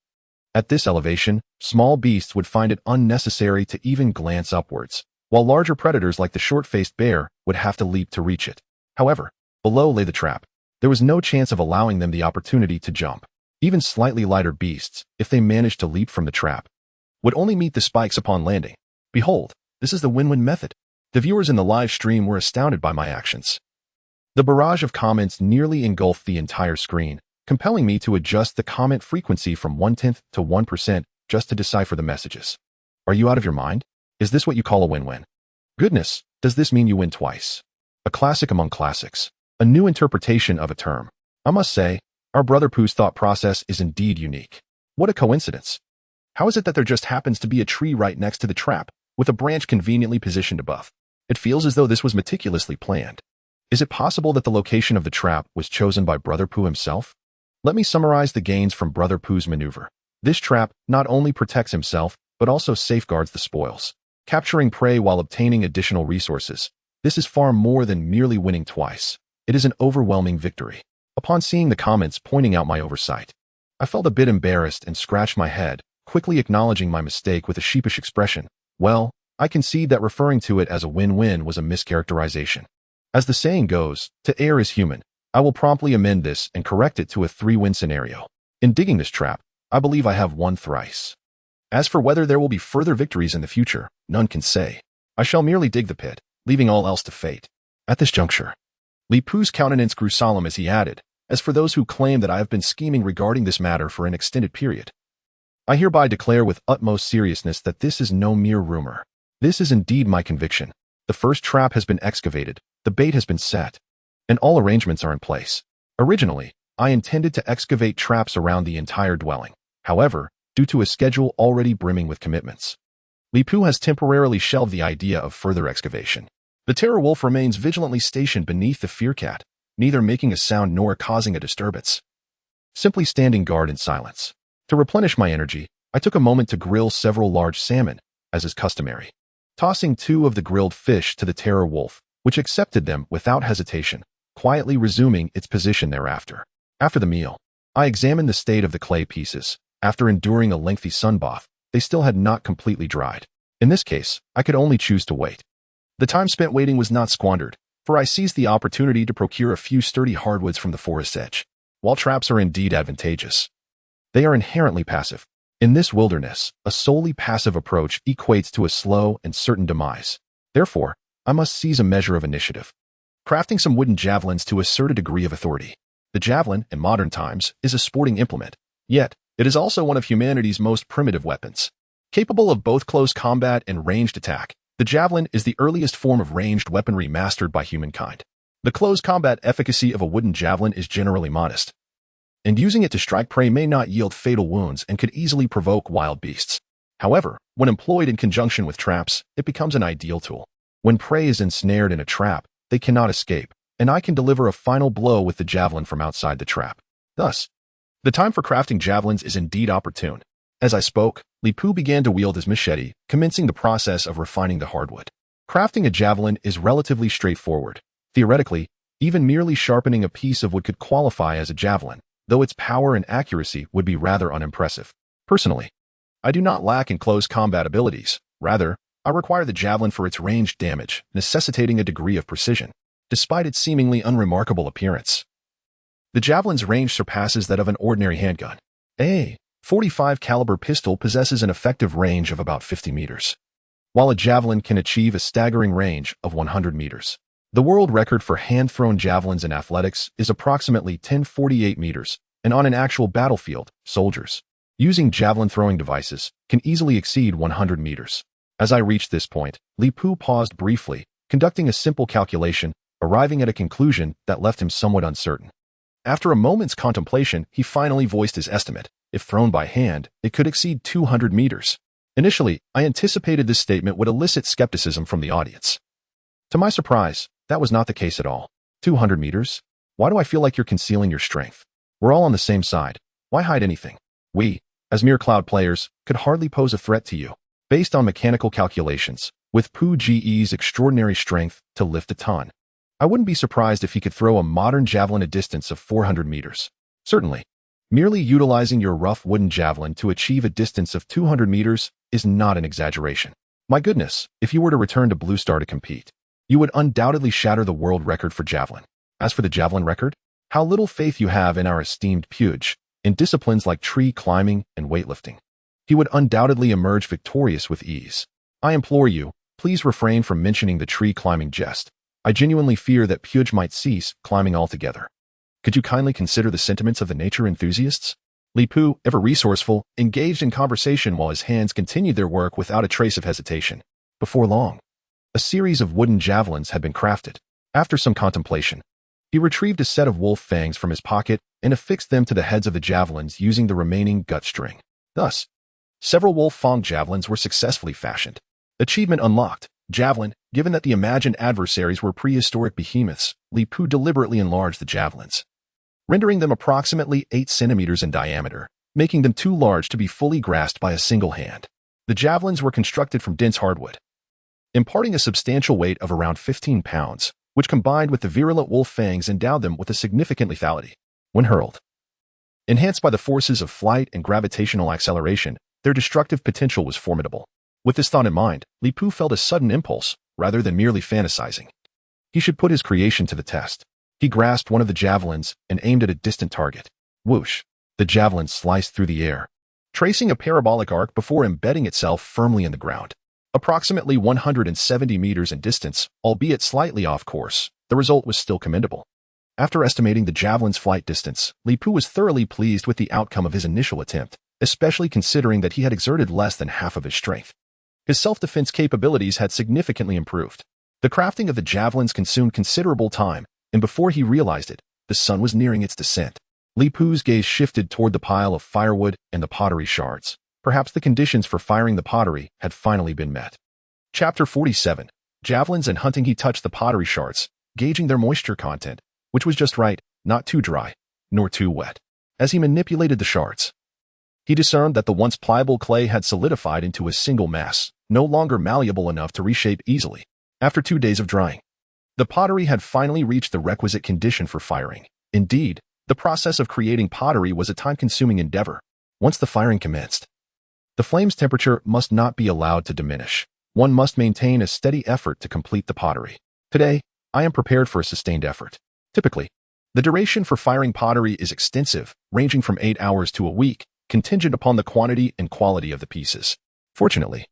At this elevation, small beasts would find it unnecessary to even glance upwards, while larger predators like the short-faced bear would have to leap to reach it. However, below lay the trap. There was no chance of allowing them the opportunity to jump. Even slightly lighter beasts, if they managed to leap from the trap, would only meet the spikes upon landing. Behold, this is the win-win method. The viewers in the live stream were astounded by my actions. The barrage of comments nearly engulfed the entire screen, compelling me to adjust the comment frequency from 0.1% to 1% just to decipher the messages. Are you out of your mind? Is this what you call a win-win? Goodness, does this mean you win twice? A classic among classics. A new interpretation of a term. I must say, our brother Pooh's thought process is indeed unique. What a coincidence. How is it that there just happens to be a tree right next to the trap, with a branch conveniently positioned above? It feels as though this was meticulously planned. Is it possible that the location of the trap was chosen by Brother Pooh himself? Let me summarize the gains from Brother Pooh's maneuver. This trap not only protects himself, but also safeguards the spoils, capturing prey while obtaining additional resources. This is far more than merely winning twice. It is an overwhelming victory. Upon seeing the comments pointing out my oversight, I felt a bit embarrassed and scratched my head, quickly acknowledging my mistake with a sheepish expression. Well, I concede that referring to it as a win-win was a mischaracterization. As the saying goes, to err is human. I will promptly amend this and correct it to a 3-win scenario. In digging this trap, I believe I have won thrice. As for whether there will be further victories in the future, none can say. I shall merely dig the pit, leaving all else to fate. At this juncture, Li Pooh's countenance grew solemn as he added, as for those who claim that I have been scheming regarding this matter for an extended period, I hereby declare with utmost seriousness that this is no mere rumor. This is indeed my conviction. The first trap has been excavated, the bait has been set, and all arrangements are in place. Originally, I intended to excavate traps around the entire dwelling. However, due to a schedule already brimming with commitments, Li Pooh has temporarily shelved the idea of further excavation. The terror wolf remains vigilantly stationed beneath the fear cat, neither making a sound nor causing a disturbance, simply standing guard in silence. To replenish my energy, I took a moment to grill several large salmon, as is customary, tossing 2 of the grilled fish to the terror wolf, which accepted them without hesitation, quietly resuming its position thereafter. After the meal, I examined the state of the clay pieces. After enduring a lengthy sun bath, they still had not completely dried. In this case, I could only choose to wait. The time spent waiting was not squandered, for I seized the opportunity to procure a few sturdy hardwoods from the forest edge. While traps are indeed advantageous, they are inherently passive. In this wilderness, a solely passive approach equates to a slow and certain demise. Therefore, I must seize a measure of initiative, crafting some wooden javelins to assert a degree of authority. The javelin, in modern times, is a sporting implement, yet it is also one of humanity's most primitive weapons. Capable of both close combat and ranged attack, the javelin is the earliest form of ranged weaponry mastered by humankind. The close combat efficacy of a wooden javelin is generally modest, and using it to strike prey may not yield fatal wounds and could easily provoke wild beasts. However, when employed in conjunction with traps, it becomes an ideal tool. When prey is ensnared in a trap, they cannot escape, and I can deliver a final blow with the javelin from outside the trap. Thus, the time for crafting javelins is indeed opportune. As I spoke, Li Pooh began to wield his machete, commencing the process of refining the hardwood. Crafting a javelin is relatively straightforward. Theoretically, even merely sharpening a piece of wood could qualify as a javelin, though its power and accuracy would be rather unimpressive. Personally, I do not lack in close combat abilities. Rather, I require the javelin for its ranged damage, necessitating a degree of precision, despite its seemingly unremarkable appearance. The javelin's range surpasses that of an ordinary handgun. A .45 caliber pistol possesses an effective range of about 50 meters, while a javelin can achieve a staggering range of 100 meters. The world record for hand-thrown javelins in athletics is approximately 1048 meters, and on an actual battlefield, soldiers, using javelin-throwing devices, can easily exceed 100 meters. As I reached this point, Li Pooh paused briefly, conducting a simple calculation, arriving at a conclusion that left him somewhat uncertain. After a moment's contemplation, he finally voiced his estimate. If thrown by hand, it could exceed 200 meters. Initially, I anticipated this statement would elicit skepticism from the audience. To my surprise, that was not the case at all. 200 meters? Why do I feel like you're concealing your strength? We're all on the same side. Why hide anything? We, as mere cloud players, could hardly pose a threat to you. Based on mechanical calculations, with Pooh GE's extraordinary strength to lift a ton, I wouldn't be surprised if he could throw a modern javelin a distance of 400 meters. Certainly, merely utilizing your rough wooden javelin to achieve a distance of 200 meters is not an exaggeration. My goodness, if you were to return to Blue Star to compete, you would undoubtedly shatter the world record for javelin. As for the javelin record, how little faith you have in our esteemed Puge, in disciplines like tree climbing and weightlifting. He would undoubtedly emerge victorious with ease. I implore you, please refrain from mentioning the tree climbing jest. I genuinely fear that Puge might cease climbing altogether. Could you kindly consider the sentiments of the nature enthusiasts? Li Pooh, ever resourceful, engaged in conversation while his hands continued their work without a trace of hesitation. Before long, a series of wooden javelins had been crafted. After some contemplation, he retrieved a set of wolf fangs from his pocket and affixed them to the heads of the javelins using the remaining gut string. Thus, several wolf fang javelins were successfully fashioned. Achievement unlocked. Javelin. Given that the imagined adversaries were prehistoric behemoths, Li Pu deliberately enlarged the javelins, rendering them approximately 8 centimeters in diameter, making them too large to be fully grasped by a single hand. The javelins were constructed from dense hardwood, imparting a substantial weight of around 15 pounds, which combined with the virulent wolf fangs endowed them with a significant lethality. When hurled, enhanced by the forces of flight and gravitational acceleration, their destructive potential was formidable. With this thought in mind, Li Pu felt a sudden impulse, rather than merely fantasizing. He should put his creation to the test. He grasped one of the javelins and aimed at a distant target. Whoosh! The javelin sliced through the air, tracing a parabolic arc before embedding itself firmly in the ground. Approximately 170 meters in distance, albeit slightly off course, the result was still commendable. After estimating the javelin's flight distance, Li Pu was thoroughly pleased with the outcome of his initial attempt, especially considering that he had exerted less than half of his strength. His self-defense capabilities had significantly improved. The crafting of the javelins consumed considerable time, and before he realized it, the sun was nearing its descent. Li Pu's gaze shifted toward the pile of firewood and the pottery shards. Perhaps the conditions for firing the pottery had finally been met. Chapter 47. Javelins and Hunting. He touched the pottery shards, gauging their moisture content, which was just right, not too dry, nor too wet. As he manipulated the shards, he discerned that the once pliable clay had solidified into a single mass, no longer malleable enough to reshape easily. After 2 days of drying, the pottery had finally reached the requisite condition for firing. Indeed, the process of creating pottery was a time-consuming endeavor. Once the firing commenced, the flame's temperature must not be allowed to diminish. One must maintain a steady effort to complete the pottery. Today, I am prepared for a sustained effort. Typically, the duration for firing pottery is extensive, ranging from 8 hours to a week, contingent upon the quantity and quality of the pieces. Fortunately,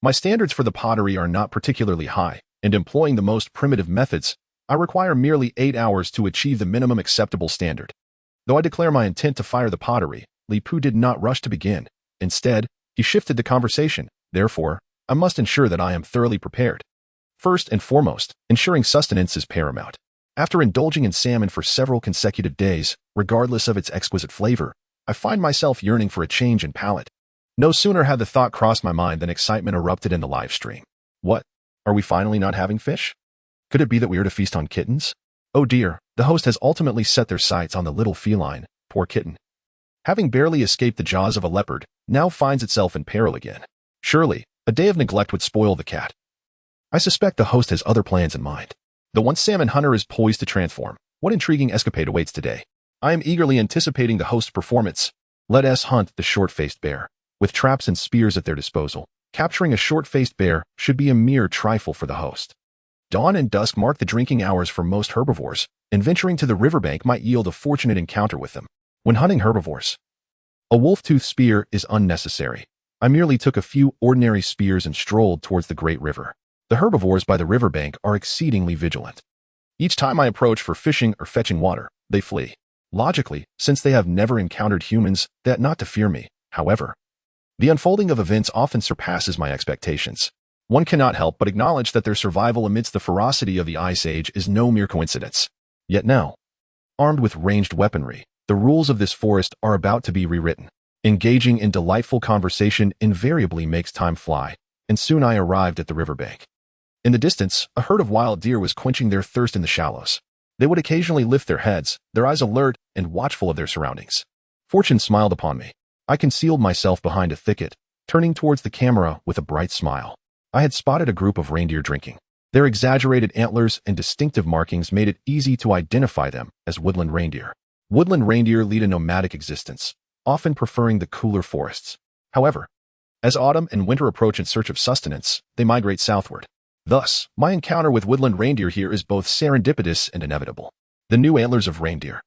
my standards for the pottery are not particularly high, and employing the most primitive methods, I require merely 8 hours to achieve the minimum acceptable standard. Though I declare my intent to fire the pottery, Li Pu did not rush to begin. Instead, he shifted the conversation. Therefore, I must ensure that I am thoroughly prepared. First and foremost, ensuring sustenance is paramount. After indulging in salmon for several consecutive days, regardless of its exquisite flavor, I find myself yearning for a change in palate. No sooner had the thought crossed my mind than excitement erupted in the live stream. What? Are we finally not having fish? Could it be that we are to feast on kittens? Oh dear, the host has ultimately set their sights on the little feline, poor kitten. Having barely escaped the jaws of a leopard, now finds itself in peril again. Surely, a day of neglect would spoil the cat. I suspect the host has other plans in mind. The once salmon hunter is poised to transform. What intriguing escapade awaits today? I am eagerly anticipating the host's performance. Let us hunt the short-faced bear. With traps and spears at their disposal, capturing a short-faced bear should be a mere trifle for the host. Dawn and dusk mark the drinking hours for most herbivores, and venturing to the riverbank might yield a fortunate encounter with them. When hunting herbivores, a wolf-tooth spear is unnecessary. I merely took a few ordinary spears and strolled towards the great river. The herbivores by the riverbank are exceedingly vigilant. Each time I approach for fishing or fetching water, they flee. Logically, since they have never encountered humans, they ought not to fear me. However, the unfolding of events often surpasses my expectations. One cannot help but acknowledge that their survival amidst the ferocity of the Ice Age is no mere coincidence. Yet now, armed with ranged weaponry, the rules of this forest are about to be rewritten. Engaging in delightful conversation invariably makes time fly, and soon I arrived at the riverbank. In the distance, a herd of wild deer was quenching their thirst in the shallows. They would occasionally lift their heads, their eyes alert and watchful of their surroundings. Fortune smiled upon me. I concealed myself behind a thicket, turning towards the camera with a bright smile. I had spotted a group of reindeer drinking. Their exaggerated antlers and distinctive markings made it easy to identify them as woodland reindeer. Woodland reindeer lead a nomadic existence, often preferring the cooler forests. However, as autumn and winter approach in search of sustenance, they migrate southward. Thus, my encounter with woodland reindeer here is both serendipitous and inevitable. The new antlers of reindeer,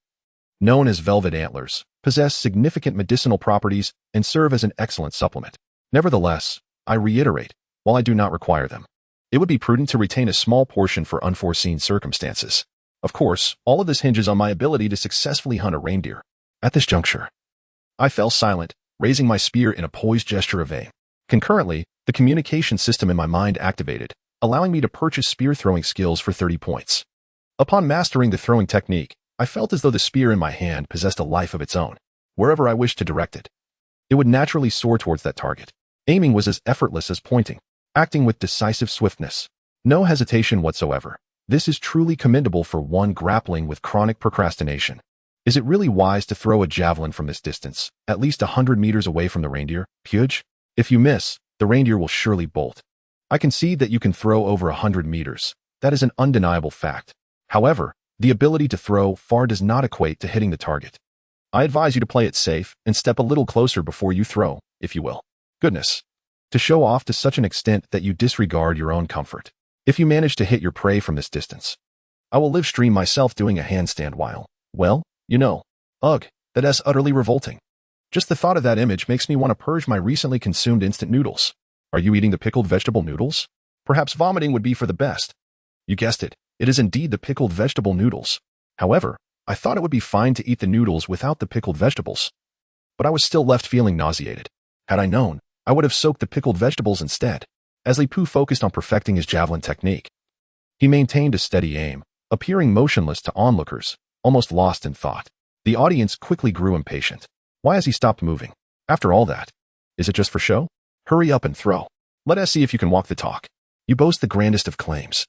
known as velvet antlers, possess significant medicinal properties and serve as an excellent supplement. Nevertheless, I reiterate, while I do not require them, it would be prudent to retain a small portion for unforeseen circumstances. Of course, all of this hinges on my ability to successfully hunt a reindeer. At this juncture, I fell silent, raising my spear in a poised gesture of aim. Concurrently, The communication system in my mind activated, allowing me to purchase spear throwing skills for 30 points. Upon mastering the throwing technique, I felt as though the spear in my hand possessed a life of its own. Wherever I wished to direct it, it would naturally soar towards that target. Aiming was as effortless as pointing, acting with decisive swiftness. No hesitation whatsoever. This is truly commendable for one grappling with chronic procrastination. Is it really wise to throw a javelin from this distance, at least 100 meters away from the reindeer? Puge? If you miss, the reindeer will surely bolt. I concede that you can throw over 100 meters. That is an undeniable fact. However, the ability to throw far does not equate to hitting the target. I advise you to play it safe and step a little closer before you throw, if you will. Goodness. To show off to such an extent that you disregard your own comfort. If you manage to hit your prey from this distance, I will live stream myself doing a handstand while, well, you know. Ugh, that is utterly revolting. Just the thought of that image makes me want to purge my recently consumed instant noodles. Are you eating the pickled vegetable noodles? Perhaps vomiting would be for the best. You guessed it, it is indeed the pickled vegetable noodles. However, I thought it would be fine to eat the noodles without the pickled vegetables. But I was still left feeling nauseated. Had I known, I would have soaked the pickled vegetables instead. As Li Pu focused on perfecting his javelin technique, he maintained a steady aim, appearing motionless to onlookers, almost lost in thought. The audience quickly grew impatient. Why has he stopped moving? After all that, is it just for show? Hurry up and throw. Let us see if you can walk the talk. You boast the grandest of claims.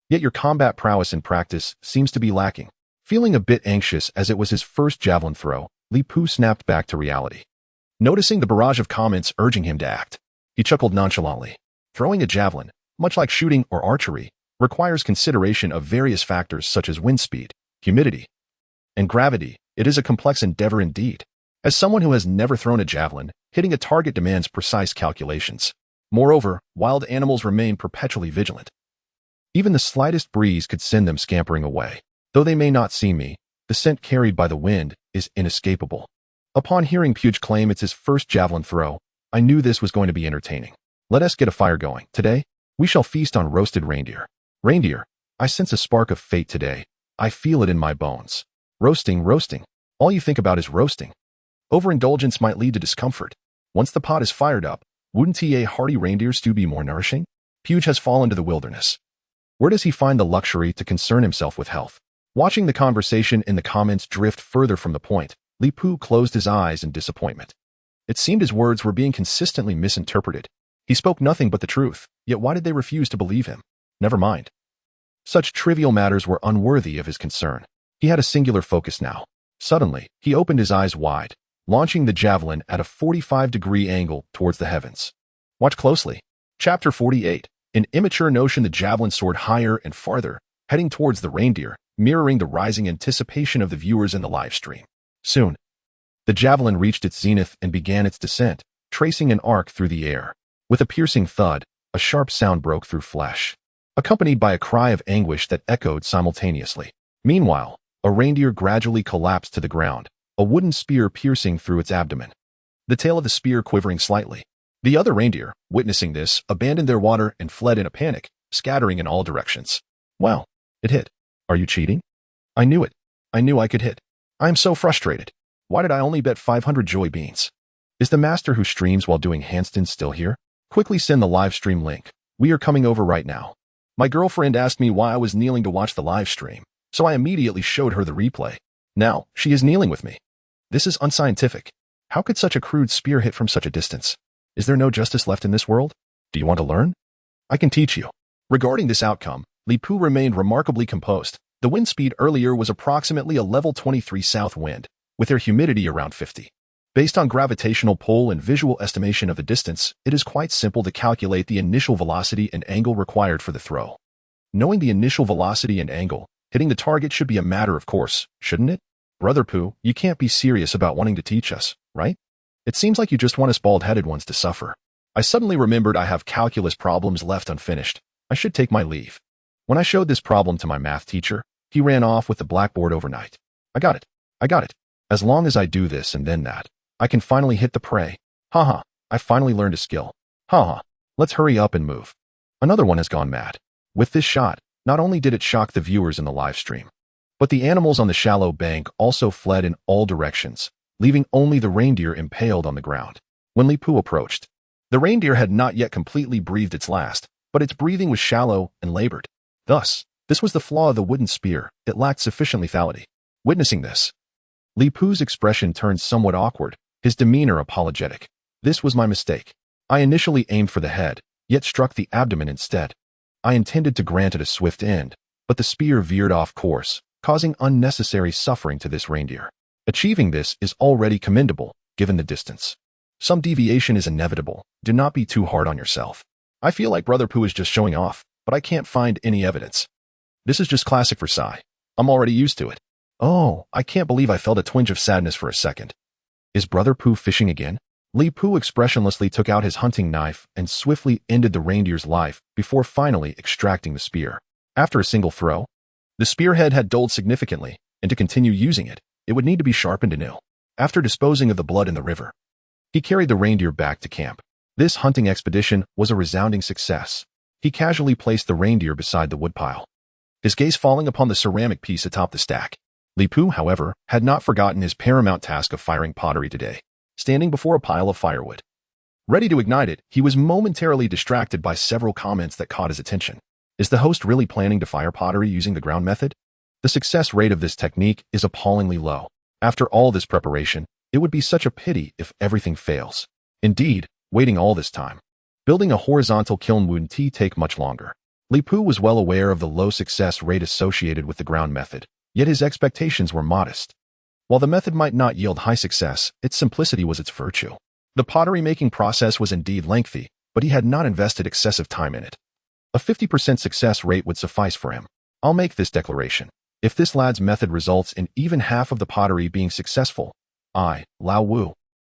Yet your combat prowess in practice seems to be lacking. Feeling a bit anxious as it was his first javelin throw, Li Pu snapped back to reality. Noticing the barrage of comments urging him to act, he chuckled nonchalantly. Throwing a javelin, much like shooting or archery, requires consideration of various factors such as wind speed, humidity, and gravity. It is a complex endeavor indeed. As someone who has never thrown a javelin, hitting a target demands precise calculations. Moreover, wild animals remain perpetually vigilant. Even the slightest breeze could send them scampering away. Though they may not see me, the scent carried by the wind is inescapable. Upon hearing Puge claim it's his first javelin throw, I knew this was going to be entertaining. Let us get a fire going. Today, we shall feast on roasted reindeer. Reindeer, I sense a spark of fate today. I feel it in my bones. Roasting, roasting. All you think about is roasting. Overindulgence might lead to discomfort. Once the pot is fired up, wouldn't a hearty reindeer stew be more nourishing? Puge has fallen to the wilderness. Where does he find the luxury to concern himself with health? Watching the conversation in the comments drift further from the point, Li Pu closed his eyes in disappointment. It seemed his words were being consistently misinterpreted. He spoke nothing but the truth, yet why did they refuse to believe him? Never mind. Such trivial matters were unworthy of his concern. He had a singular focus now. Suddenly, he opened his eyes wide, launching the javelin at a 45-degree angle towards the heavens. Watch closely. Chapter 48. An immature notion the javelin soared higher and farther, heading towards the reindeer, mirroring the rising anticipation of the viewers in the live stream. Soon, the javelin reached its zenith and began its descent, tracing an arc through the air. With a piercing thud, a sharp sound broke through flesh, accompanied by a cry of anguish that echoed simultaneously. Meanwhile, a reindeer gradually collapsed to the ground, a wooden spear piercing through its abdomen. The tail of the spear quivering slightly. The other reindeer, witnessing this, abandoned their water and fled in a panic, scattering in all directions. Wow, it hit. Are you cheating? I knew it. I knew I could hit. I am so frustrated. Why did I only bet 500 joy beans? Is the master who streams while doing handstands still here? Quickly send the live stream link. We are coming over right now. My girlfriend asked me why I was kneeling to watch the live stream, so I immediately showed her the replay. Now, she is kneeling with me. This is unscientific. How could such a crude spear hit from such a distance? Is there no justice left in this world? Do you want to learn? I can teach you. Regarding this outcome, Li Pu remained remarkably composed. The wind speed earlier was approximately a level 23 south wind, with their humidity around 50. Based on gravitational pull and visual estimation of the distance, it is quite simple to calculate the initial velocity and angle required for the throw. Knowing the initial velocity and angle, hitting the target should be a matter of course, shouldn't it? Brother Pu, you can't be serious about wanting to teach us, right? It seems like you just want us bald-headed ones to suffer. I suddenly remembered I have calculus problems left unfinished. I should take my leave. When I showed this problem to my math teacher, he ran off with the blackboard overnight. I got it. I got it. As long as I do this and then that, I can finally hit the prey. Haha, I finally learned a skill. Haha, let's hurry up and move. Another one has gone mad. With this shot, not only did it shock the viewers in the live stream, but the animals on the shallow bank also fled in all directions, leaving only the reindeer impaled on the ground. When Li Pu approached, The reindeer had not yet completely breathed its last, but its breathing was shallow and labored. Thus, this was the flaw of the wooden spear. It lacked sufficient lethality. Witnessing this, Li Pu's expression turned somewhat awkward, his demeanor apologetic. This was my mistake. I initially aimed for the head, yet struck the abdomen instead. I intended to grant it a swift end, but the spear veered off course, causing unnecessary suffering to this reindeer. Achieving this is already commendable, given the distance. Some deviation is inevitable. Do not be too hard on yourself. I feel like Brother Pooh is just showing off, but I can't find any evidence. This is just classic for Sai. I'm already used to it. Oh, I can't believe I felt a twinge of sadness for a second. Is Brother Pooh fishing again? Li Pooh expressionlessly took out his hunting knife and swiftly ended the reindeer's life before finally extracting the spear. After a single throw, the spearhead had dulled significantly, and to continue using it, it would need to be sharpened anew. After disposing of the blood in the river, he carried the reindeer back to camp. This hunting expedition was a resounding success. He casually placed the reindeer beside the woodpile, his gaze falling upon the ceramic piece atop the stack. Li Pooh, however, had not forgotten his paramount task of firing pottery today. Standing before a pile of firewood, ready to ignite it, he was momentarily distracted by several comments that caught his attention. Is the host really planning to fire pottery using the ground method? The success rate of this technique is appallingly low. After all this preparation, it would be such a pity if everything fails. Indeed, waiting all this time, building a horizontal kiln wouldn't take much longer. Li Pooh was well aware of the low success rate associated with the ground method, yet his expectations were modest. While the method might not yield high success, its simplicity was its virtue. The pottery-making process was indeed lengthy, but he had not invested excessive time in it. A 50% success rate would suffice for him. I'll make this declaration. If this lad's method results in even half of the pottery being successful, I, Lao Wu,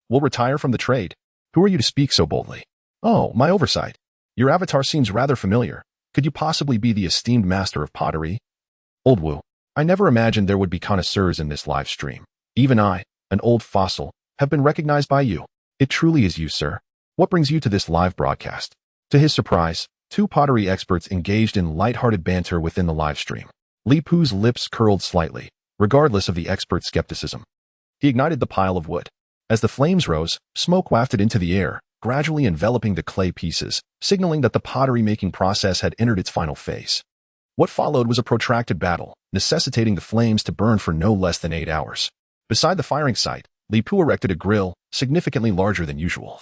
will retire from the trade. Who are you to speak so boldly? Oh, my oversight. Your avatar seems rather familiar. Could you possibly be the esteemed master of pottery? Old Wu. I never imagined there would be connoisseurs in this live stream. Even I, an old fossil, have been recognized by you. It truly is you, sir. What brings you to this live broadcast? To his surprise, two pottery experts engaged in light-hearted banter within the live stream. Li Poo's lips curled slightly, regardless of the expert's skepticism. He ignited the pile of wood. As the flames rose, smoke wafted into the air, gradually enveloping the clay pieces, signaling that the pottery-making process had entered its final phase. What followed was a protracted battle, necessitating the flames to burn for no less than 8 hours. Beside the firing site, Li Pooh erected a grill, significantly larger than usual,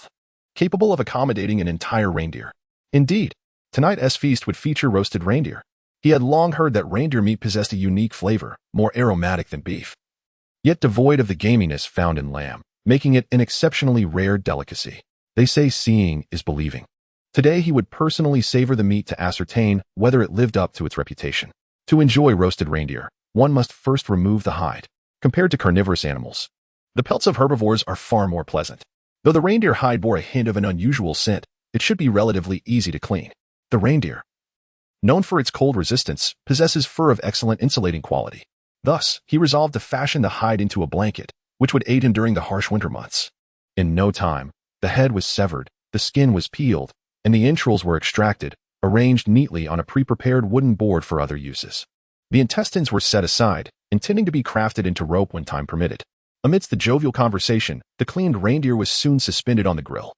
capable of accommodating an entire reindeer. Indeed, tonight's feast would feature roasted reindeer. He had long heard that reindeer meat possessed a unique flavor, more aromatic than beef, yet devoid of the gaminess found in lamb, making it an exceptionally rare delicacy. They say seeing is believing. Today he would personally savor the meat to ascertain whether it lived up to its reputation. To enjoy roasted reindeer, one must first remove the hide. Compared to carnivorous animals, the pelts of herbivores are far more pleasant. Though the reindeer hide bore a hint of an unusual scent, it should be relatively easy to clean. The reindeer, known for its cold resistance, possesses fur of excellent insulating quality. Thus, he resolved to fashion the hide into a blanket, which would aid him during the harsh winter months. In no time, the head was severed, the skin was peeled, and the entrails were extracted, arranged neatly on a pre-prepared wooden board for other uses. The intestines were set aside, intending to be crafted into rope when time permitted. Amidst the jovial conversation, the cleaned reindeer was soon suspended on the grill.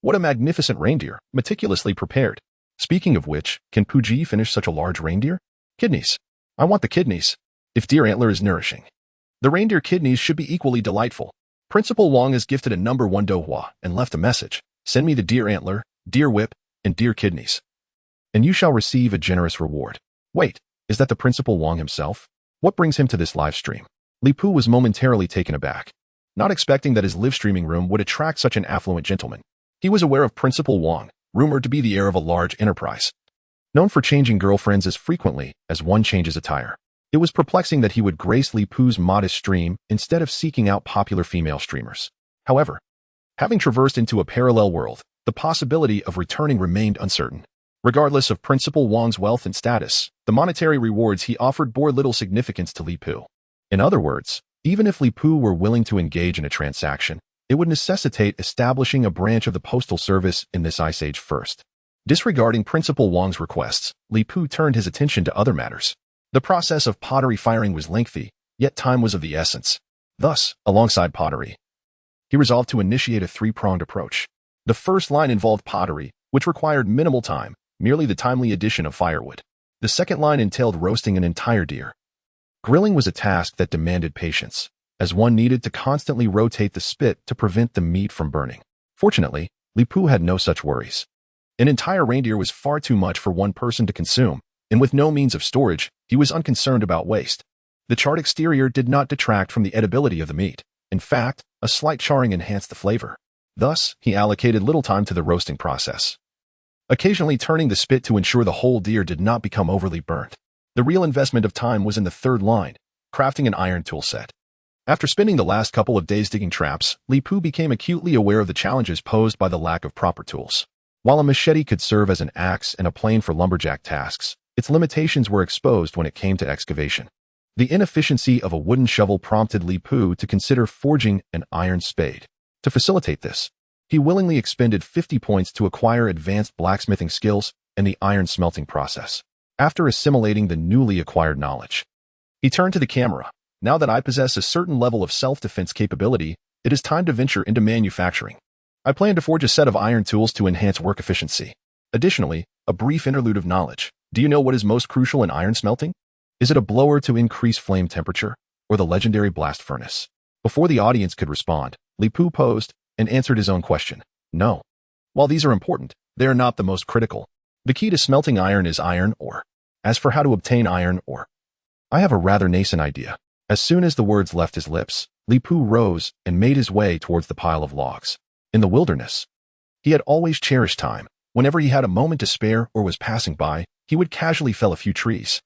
What a magnificent reindeer, meticulously prepared. Speaking of which, can Puji finish such a large reindeer? Kidneys. I want the kidneys. If deer antler is nourishing, the reindeer kidneys should be equally delightful. Principal Wong has gifted a number 1 dohua and left a message. Send me the deer antler, deer whip, and deer kidneys, and you shall receive a generous reward. Wait, is that the Principal Wong himself? What brings him to this live stream? Li Pooh was momentarily taken aback, not expecting that his live streaming room would attract such an affluent gentleman. He was aware of Principal Wong, rumored to be the heir of a large enterprise, known for changing girlfriends as frequently as one changes attire. It was perplexing that he would grace Li Pooh's modest stream instead of seeking out popular female streamers. However, having traversed into a parallel world, the possibility of returning remained uncertain. Regardless of Principal Wong's wealth and status, the monetary rewards he offered bore little significance to Li Pooh. In other words, even if Li Pooh were willing to engage in a transaction, it would necessitate establishing a branch of the postal service in this ice age first. Disregarding Principal Wong's requests, Li Pooh turned his attention to other matters. The process of pottery firing was lengthy, yet time was of the essence. Thus, alongside pottery, he resolved to initiate a 3-pronged approach. The first line involved pottery, which required minimal time, merely the timely addition of firewood. The second line entailed roasting an entire deer. Grilling was a task that demanded patience, as one needed to constantly rotate the spit to prevent the meat from burning. Fortunately, Lipu had no such worries. An entire reindeer was far too much for one person to consume, and with no means of storage, he was unconcerned about waste. The charred exterior did not detract from the edibility of the meat. In fact, a slight charring enhanced the flavor. Thus, he allocated little time to the roasting process, occasionally turning the spit to ensure the whole deer did not become overly burnt. The real investment of time was in the third line, crafting an iron tool set. After spending the last couple of days digging traps, Lipu became acutely aware of the challenges posed by the lack of proper tools. While a machete could serve as an axe and a plane for lumberjack tasks, its limitations were exposed when it came to excavation. The inefficiency of a wooden shovel prompted Lipu to consider forging an iron spade. To facilitate this, he willingly expended 50 points to acquire advanced blacksmithing skills and the iron smelting process. After assimilating the newly acquired knowledge, he turned to the camera. Now that I possess a certain level of self-defense capability, it is time to venture into manufacturing. I plan to forge a set of iron tools to enhance work efficiency. Additionally, a brief interlude of knowledge. Do you know what is most crucial in iron smelting? Is it a blower to increase flame temperature, or the legendary blast furnace? Before the audience could respond, Lipu posed and answered his own question. No. While these are important, they are not the most critical. The key to smelting iron is iron ore. As for how to obtain iron ore, I have a rather nascent idea. As soon as the words left his lips, Lipu rose and made his way towards the pile of logs. In the wilderness, he had always cherished time. Whenever he had a moment to spare or was passing by, he would casually fell a few trees.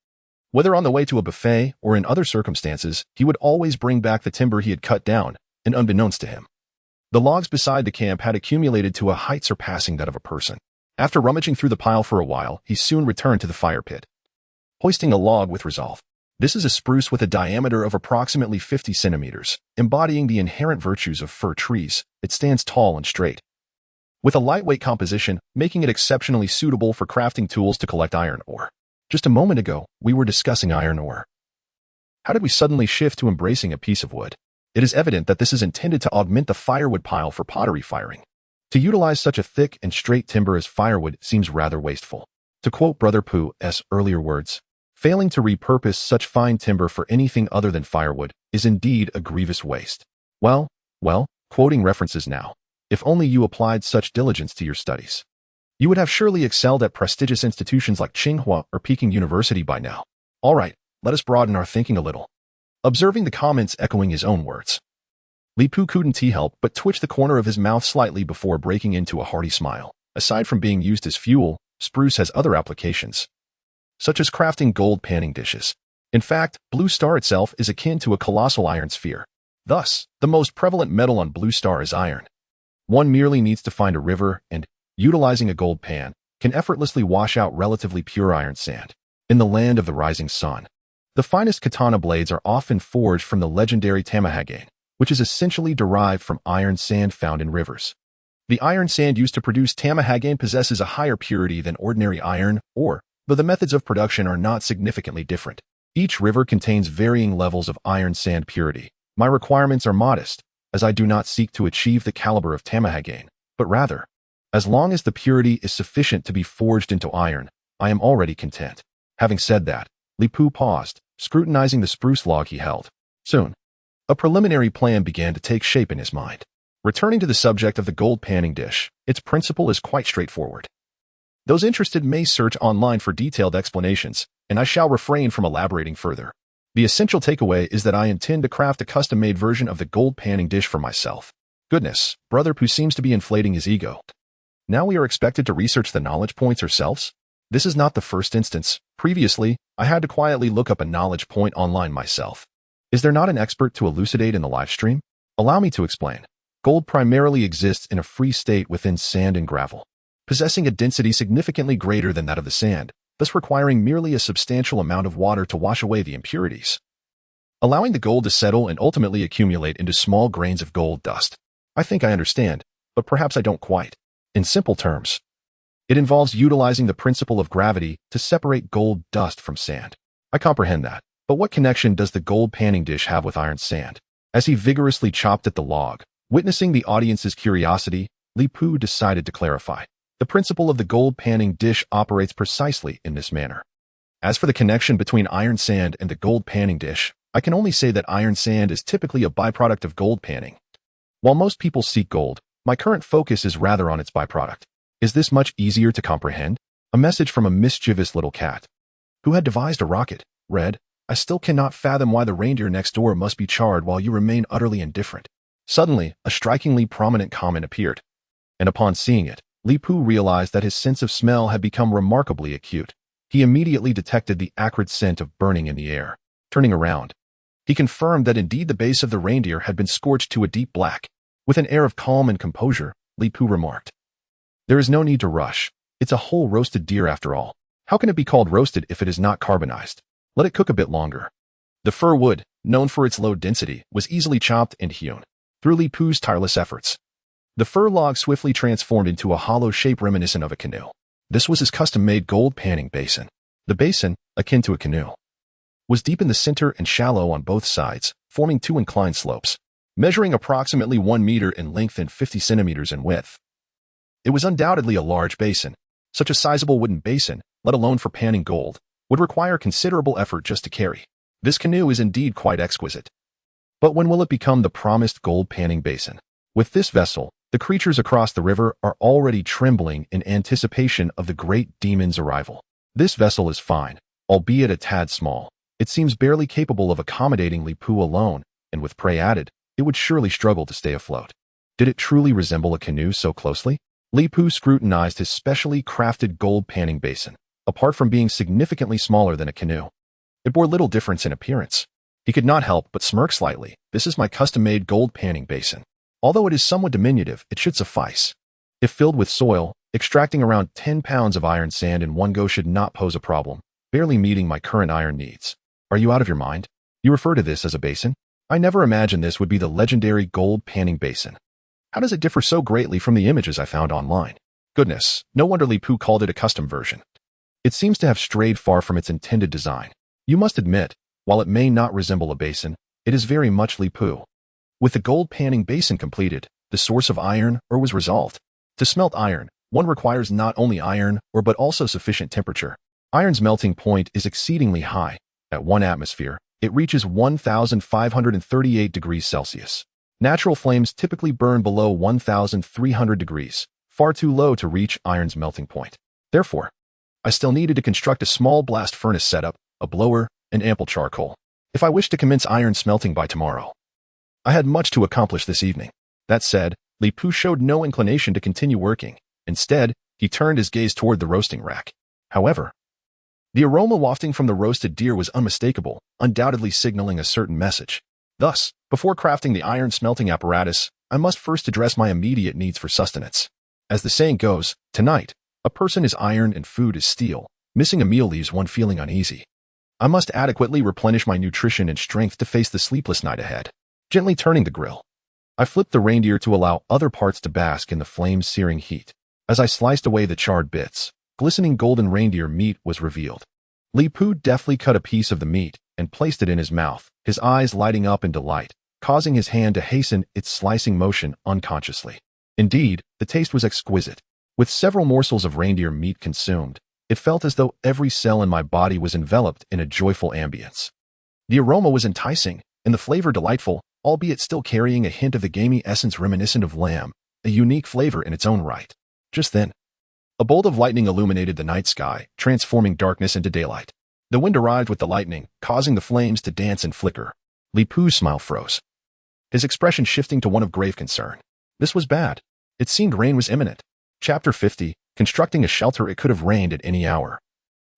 Whether on the way to a buffet or in other circumstances, he would always bring back the timber he had cut down, and unbeknownst to him, the logs beside the camp had accumulated to a height surpassing that of a person. After rummaging through the pile for a while, he soon returned to the fire pit, hoisting a log with resolve. This is a spruce with a diameter of approximately 50 centimeters, embodying the inherent virtues of fir trees. It stands tall and straight, with a lightweight composition, making it exceptionally suitable for crafting tools to collect iron ore. Just a moment ago, we were discussing iron ore. How did we suddenly shift to embracing a piece of wood? It is evident that this is intended to augment the firewood pile for pottery firing. To utilize such a thick and straight timber as firewood seems rather wasteful. To quote Brother Pooh's earlier words, failing to repurpose such fine timber for anything other than firewood is indeed a grievous waste. Well, quoting references now. If only you applied such diligence to your studies, you would have surely excelled at prestigious institutions like Tsinghua or Peking University by now. All right, let us broaden our thinking a little. Observing the comments echoing his own words, Lipu couldn't help but twitch the corner of his mouth slightly before breaking into a hearty smile. Aside from being used as fuel, spruce has other applications, such as crafting gold panning dishes. In fact, Blue Star itself is akin to a colossal iron sphere. Thus, the most prevalent metal on Blue Star is iron. One merely needs to find a river and, utilizing a gold pan, can effortlessly wash out relatively pure iron sand. In the land of the rising sun, the finest katana blades are often forged from the legendary tamahagane, which is essentially derived from iron sand found in rivers. The iron sand used to produce tamahagane possesses a higher purity than ordinary iron ore, though the methods of production are not significantly different. Each river contains varying levels of iron sand purity. My requirements are modest, as I do not seek to achieve the caliber of tamahagane, but rather, as long as the purity is sufficient to be forged into iron, I am already content. Having said that, Lipu paused, scrutinizing the spruce log he held. Soon, a preliminary plan began to take shape in his mind. Returning to the subject of the gold panning dish, its principle is quite straightforward. Those interested may search online for detailed explanations, and I shall refrain from elaborating further. The essential takeaway is that I intend to craft a custom-made version of the gold panning dish for myself. Goodness, Brother Pooh seems to be inflating his ego. Now we are expected to research the knowledge points ourselves? This is not the first instance. Previously, I had to quietly look up a knowledge point online myself. Is there not an expert to elucidate in the live stream? Allow me to explain. Gold primarily exists in a free state within sand and gravel, possessing a density significantly greater than that of the sand, thus requiring merely a substantial amount of water to wash away the impurities, allowing the gold to settle and ultimately accumulate into small grains of gold dust. I think I understand, but perhaps I don't quite. In simple terms, it involves utilizing the principle of gravity to separate gold dust from sand. I comprehend that, but what connection does the gold panning dish have with iron sand? As he vigorously chopped at the log, witnessing the audience's curiosity, Li Pu decided to clarify. The principle of the gold panning dish operates precisely in this manner. As for the connection between iron sand and the gold panning dish, I can only say that iron sand is typically a byproduct of gold panning. While most people seek gold, my current focus is rather on its byproduct. Is this much easier to comprehend? A message from a mischievous little cat. Who had devised a rocket? Read, I still cannot fathom why the reindeer next door must be charred while you remain utterly indifferent. Suddenly, a strikingly prominent comment appeared. And upon seeing it, Li Pu realized that his sense of smell had become remarkably acute. He immediately detected the acrid scent of burning in the air. Turning around, he confirmed that indeed the base of the reindeer had been scorched to a deep black. With an air of calm and composure, Li Pu remarked, There is no need to rush. It's a whole roasted deer after all. How can it be called roasted if it is not carbonized? Let it cook a bit longer. The fir wood, known for its low density, was easily chopped and hewn. Through Li Pu's tireless efforts, the fir log swiftly transformed into a hollow shape reminiscent of a canoe. This was his custom-made gold panning basin. The basin, akin to a canoe, was deep in the center and shallow on both sides, forming two inclined slopes, measuring approximately 1 meter in length and 50 centimeters in width. It was undoubtedly a large basin. Such a sizable wooden basin, let alone for panning gold, would require considerable effort just to carry. This canoe is indeed quite exquisite. But when will it become the promised gold panning basin? With this vessel, the creatures across the river are already trembling in anticipation of the great demon's arrival. This vessel is fine, albeit a tad small. It seems barely capable of accommodating Li Pu alone, and with prey added, it would surely struggle to stay afloat. Did it truly resemble a canoe so closely? Li Pu scrutinized his specially crafted gold panning basin. Apart from being significantly smaller than a canoe, it bore little difference in appearance. He could not help but smirk slightly. This is my custom-made gold panning basin. Although it is somewhat diminutive, it should suffice. If filled with soil, extracting around 10 pounds of iron sand in one go should not pose a problem, barely meeting my current iron needs. Are you out of your mind? You refer to this as a basin? I never imagined this would be the legendary gold panning basin. How does it differ so greatly from the images I found online? Goodness, no wonder Li Pu called it a custom version. It seems to have strayed far from its intended design. You must admit, while it may not resemble a basin, it is very much Li Pu. With the gold panning basin completed, the source of iron ore was resolved. To smelt iron, one requires not only iron ore but also sufficient temperature. Iron's melting point is exceedingly high. At 1 atmosphere, it reaches 1,538 degrees Celsius. Natural flames typically burn below 1,300 degrees, far too low to reach iron's melting point. Therefore, I still needed to construct a small blast furnace setup, a blower, and ample charcoal, if I wished to commence iron smelting by tomorrow. I had much to accomplish this evening. That said, Li Pu showed no inclination to continue working. Instead, he turned his gaze toward the roasting rack. However, the aroma wafting from the roasted deer was unmistakable, undoubtedly signaling a certain message. Thus, before crafting the iron smelting apparatus, I must first address my immediate needs for sustenance. As the saying goes, tonight, a person is iron and food is steel. Missing a meal leaves one feeling uneasy. I must adequately replenish my nutrition and strength to face the sleepless night ahead. Gently turning the grill, I flipped the reindeer to allow other parts to bask in the flame's searing heat. As I sliced away the charred bits, glistening golden reindeer meat was revealed. Li Pu deftly cut a piece of the meat and placed it in his mouth, his eyes lighting up in delight, causing his hand to hasten its slicing motion unconsciously. Indeed, the taste was exquisite. With several morsels of reindeer meat consumed, it felt as though every cell in my body was enveloped in a joyful ambience. The aroma was enticing, and the flavor delightful, albeit still carrying a hint of the gamey essence reminiscent of lamb, a unique flavor in its own right. Just then, a bolt of lightning illuminated the night sky, transforming darkness into daylight. The wind arrived with the lightning, causing the flames to dance and flicker. Li Pu's smile froze, his expression shifting to one of grave concern. This was bad. It seemed rain was imminent. Chapter 50, Constructing a Shelter. It could have rained at any hour.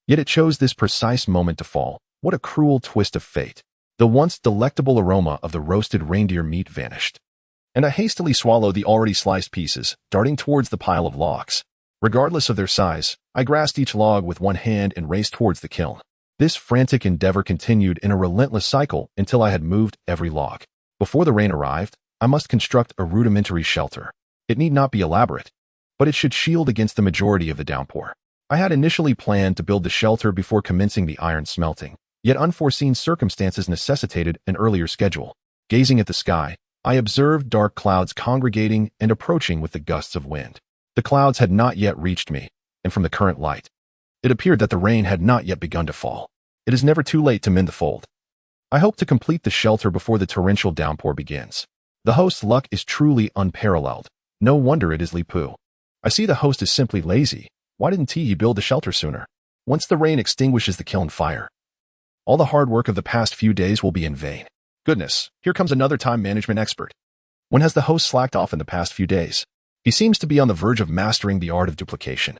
Yet it chose this precise moment to fall. What a cruel twist of fate. The once delectable aroma of the roasted reindeer meat vanished, and I hastily swallowed the already sliced pieces, darting towards the pile of logs. Regardless of their size, I grasped each log with one hand and raced towards the kiln. This frantic endeavor continued in a relentless cycle until I had moved every log. Before the rain arrived, I must construct a rudimentary shelter. It need not be elaborate, but it should shield against the majority of the downpour. I had initially planned to build the shelter before commencing the iron smelting, yet unforeseen circumstances necessitated an earlier schedule. Gazing at the sky, I observed dark clouds congregating and approaching with the gusts of wind. The clouds had not yet reached me, and from the current light, it appeared that the rain had not yet begun to fall. It is never too late to mend the fold. I hope to complete the shelter before the torrential downpour begins. The host's luck is truly unparalleled. No wonder it is Li Pu. I see the host is simply lazy. Why didn't he build the shelter sooner? Once the rain extinguishes the kiln fire, all the hard work of the past few days will be in vain. Goodness, here comes another time management expert. When has the host slacked off in the past few days? He seems to be on the verge of mastering the art of duplication.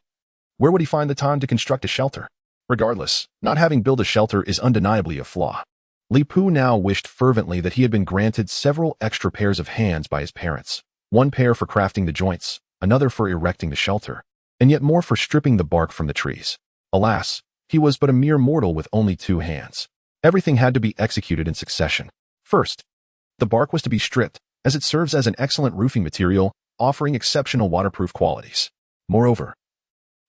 Where would he find the time to construct a shelter? Regardless, not having built a shelter is undeniably a flaw. Li Pu now wished fervently that he had been granted several extra pairs of hands by his parents. One pair for crafting the joints, another for erecting the shelter, and yet more for stripping the bark from the trees. Alas, he was but a mere mortal with only 2 hands. Everything had to be executed in succession. First, the bark was to be stripped, as it serves as an excellent roofing material, offering exceptional waterproof qualities. Moreover,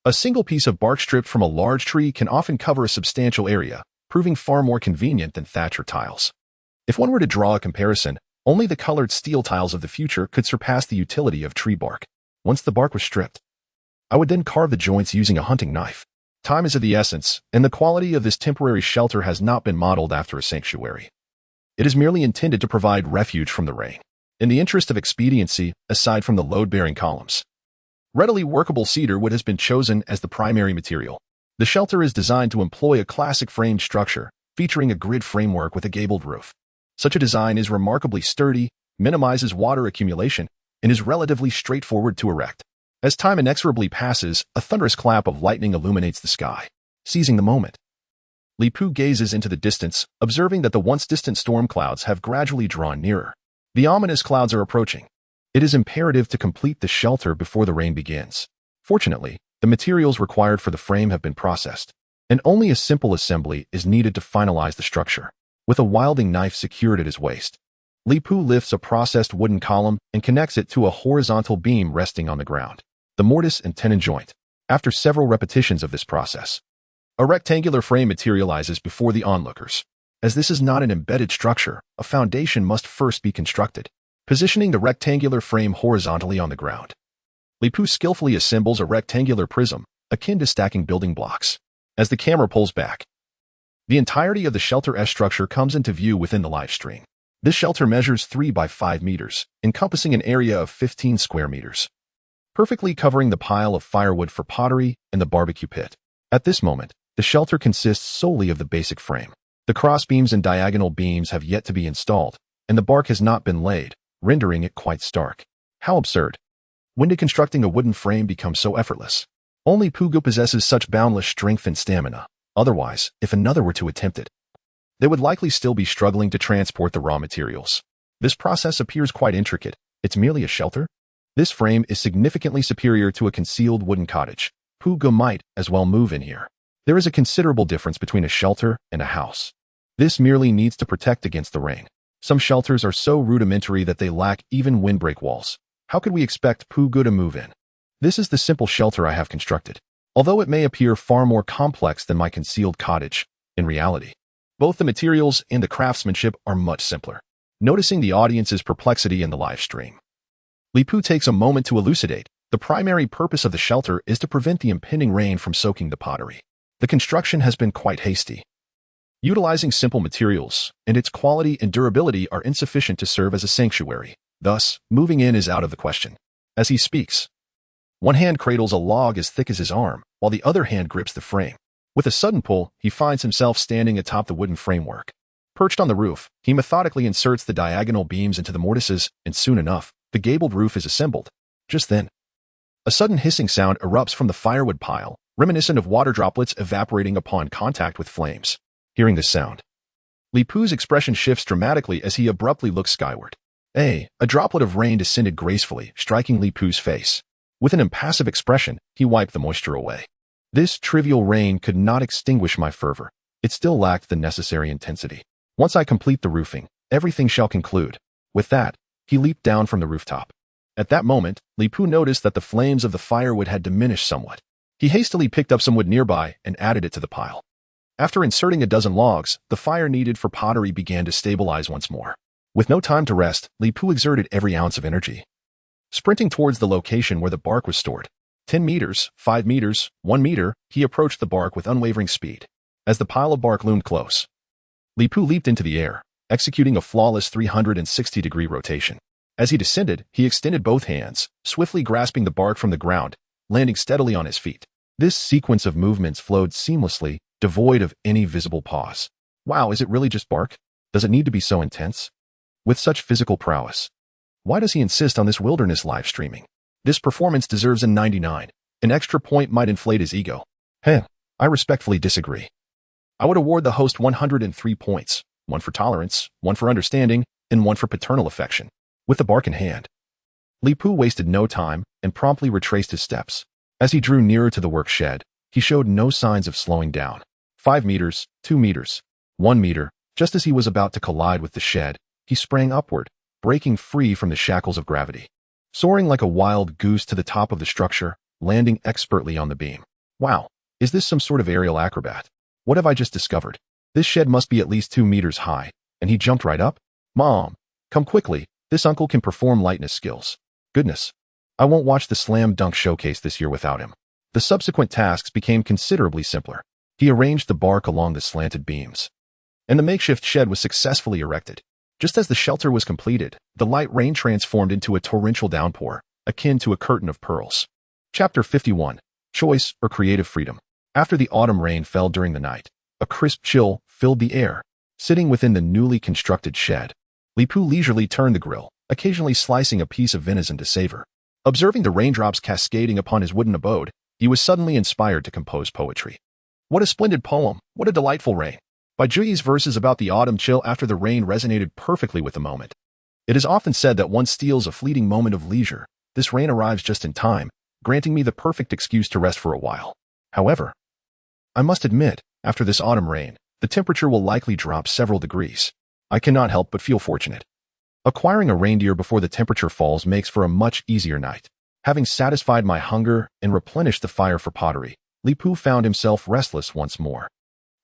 a single piece of bark stripped from a large tree can often cover a substantial area, proving far more convenient than thatch or tiles. If one were to draw a comparison, only the colored steel tiles of the future could surpass the utility of tree bark. Once the bark was stripped, I would then carve the joints using a hunting knife. Time is of the essence, and the quality of this temporary shelter has not been modeled after a sanctuary. It is merely intended to provide refuge from the rain. In the interest of expediency, aside from the load-bearing columns, readily workable cedar wood has been chosen as the primary material. The shelter is designed to employ a classic framed structure, featuring a grid framework with a gabled roof. Such a design is remarkably sturdy, minimizes water accumulation, and is relatively straightforward to erect. As time inexorably passes, a thunderous clap of lightning illuminates the sky. Seizing the moment, Li Pu gazes into the distance, observing that the once distant storm clouds have gradually drawn nearer. The ominous clouds are approaching. It is imperative to complete the shelter before the rain begins. Fortunately, the materials required for the frame have been processed, and only a simple assembly is needed to finalize the structure. With a wilding knife secured at his waist, Li Pu lifts a processed wooden column and connects it to a horizontal beam resting on the ground. The mortise and tenon joint. After several repetitions of this process, a rectangular frame materializes before the onlookers. As this is not an embedded structure, a foundation must first be constructed. Positioning the rectangular frame horizontally on the ground, Li Pu skillfully assembles a rectangular prism, akin to stacking building blocks. As the camera pulls back, the entirety of the shelter S structure comes into view within the live stream. This shelter measures 3 by 5 meters, encompassing an area of 15 square meters, perfectly covering the pile of firewood for pottery and the barbecue pit. At this moment, the shelter consists solely of the basic frame. The crossbeams and diagonal beams have yet to be installed, and the bark has not been laid, rendering it quite stark. How absurd. When did constructing a wooden frame become so effortless? Only Pugu possesses such boundless strength and stamina. Otherwise, if another were to attempt it, they would likely still be struggling to transport the raw materials. This process appears quite intricate. It's merely a shelter? This frame is significantly superior to a concealed wooden cottage. Pugu might as well move in here. There is a considerable difference between a shelter and a house. This merely needs to protect against the rain. Some shelters are so rudimentary that they lack even windbreak walls. How could we expect Pugu to move in? This is the simple shelter I have constructed. Although it may appear far more complex than my concealed cottage, in reality, both the materials and the craftsmanship are much simpler. Noticing the audience's perplexity in the live stream, Li Pu takes a moment to elucidate. The primary purpose of the shelter is to prevent the impending rain from soaking the pottery. The construction has been quite hasty. Utilizing simple materials, and its quality and durability are insufficient to serve as a sanctuary. Thus, moving in is out of the question. As he speaks, one hand cradles a log as thick as his arm, while the other hand grips the frame. With a sudden pull, he finds himself standing atop the wooden framework. Perched on the roof, he methodically inserts the diagonal beams into the mortises, and soon enough, the gabled roof is assembled. Just then, a sudden hissing sound erupts from the firewood pile, reminiscent of water droplets evaporating upon contact with flames. Hearing this sound, Li Pu's expression shifts dramatically as he abruptly looks skyward. A droplet of rain descended gracefully, striking Li Pu's face. With an impassive expression, he wiped the moisture away. This trivial rain could not extinguish my fervor. It still lacked the necessary intensity. Once I complete the roofing, everything shall conclude. With that, he leaped down from the rooftop. At that moment, Li Pu noticed that the flames of the firewood had diminished somewhat. He hastily picked up some wood nearby and added it to the pile. After inserting a dozen logs, the fire needed for pottery began to stabilize once more. With no time to rest, Li Pu exerted every ounce of energy, sprinting towards the location where the bark was stored. 10 meters, 5 meters, 1 meter, he approached the bark with unwavering speed. As the pile of bark loomed close, Li Pu leaped into the air, executing a flawless 360-degree rotation. As he descended, he extended both hands, swiftly grasping the bark from the ground, landing steadily on his feet. This sequence of movements flowed seamlessly, devoid of any visible pause. Wow, is it really just bark? Does it need to be so intense? With such physical prowess, why does he insist on this wilderness live streaming? This performance deserves a 99. An extra point might inflate his ego. I respectfully disagree. I would award the host 103 points, 1 for tolerance, 1 for understanding, and 1 for paternal affection. With the bark in hand, Li Pu wasted no time and promptly retraced his steps. As he drew nearer to the work shed, he showed no signs of slowing down. 5 meters, 2 meters, 1 meter, just as he was about to collide with the shed, he sprang upward, breaking free from the shackles of gravity. Soaring like a wild goose to the top of the structure, landing expertly on the beam. Wow, is this some sort of aerial acrobat? What have I just discovered? This shed must be at least 2 meters high, and he jumped right up? Mom, come quickly, this uncle can perform lightness skills. Goodness, I won't watch the slam dunk showcase this year without him. The subsequent tasks became considerably simpler. He arranged the bark along the slanted beams, and the makeshift shed was successfully erected. Just as the shelter was completed, the light rain transformed into a torrential downpour, akin to a curtain of pearls. Chapter 51. Choice or Creative Freedom. After the autumn rain fell during the night, a crisp chill filled the air. Sitting within the newly constructed shed, Li Pu leisurely turned the grill, occasionally slicing a piece of venison to savor. Observing the raindrops cascading upon his wooden abode, he was suddenly inspired to compose poetry. What a splendid poem! What a delightful rain! By Juyi's verses about the autumn chill after the rain resonated perfectly with the moment. It is often said that one steals a fleeting moment of leisure. This rain arrives just in time, granting me the perfect excuse to rest for a while. However, I must admit, after this autumn rain, the temperature will likely drop several degrees. I cannot help but feel fortunate. Acquiring a reindeer before the temperature falls makes for a much easier night. Having satisfied my hunger and replenished the fire for pottery, Li Pu found himself restless once more.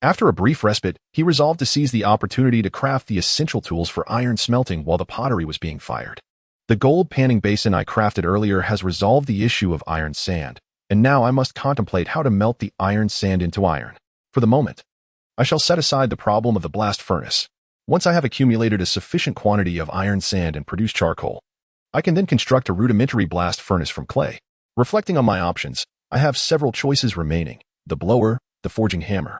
After a brief respite, he resolved to seize the opportunity to craft the essential tools for iron smelting while the pottery was being fired. The gold panning basin I crafted earlier has resolved the issue of iron sand, and now I must contemplate how to melt the iron sand into iron. For the moment, I shall set aside the problem of the blast furnace. Once I have accumulated a sufficient quantity of iron sand and produced charcoal, I can then construct a rudimentary blast furnace from clay. Reflecting on my options, I have several choices remaining: the blower, the forging hammer,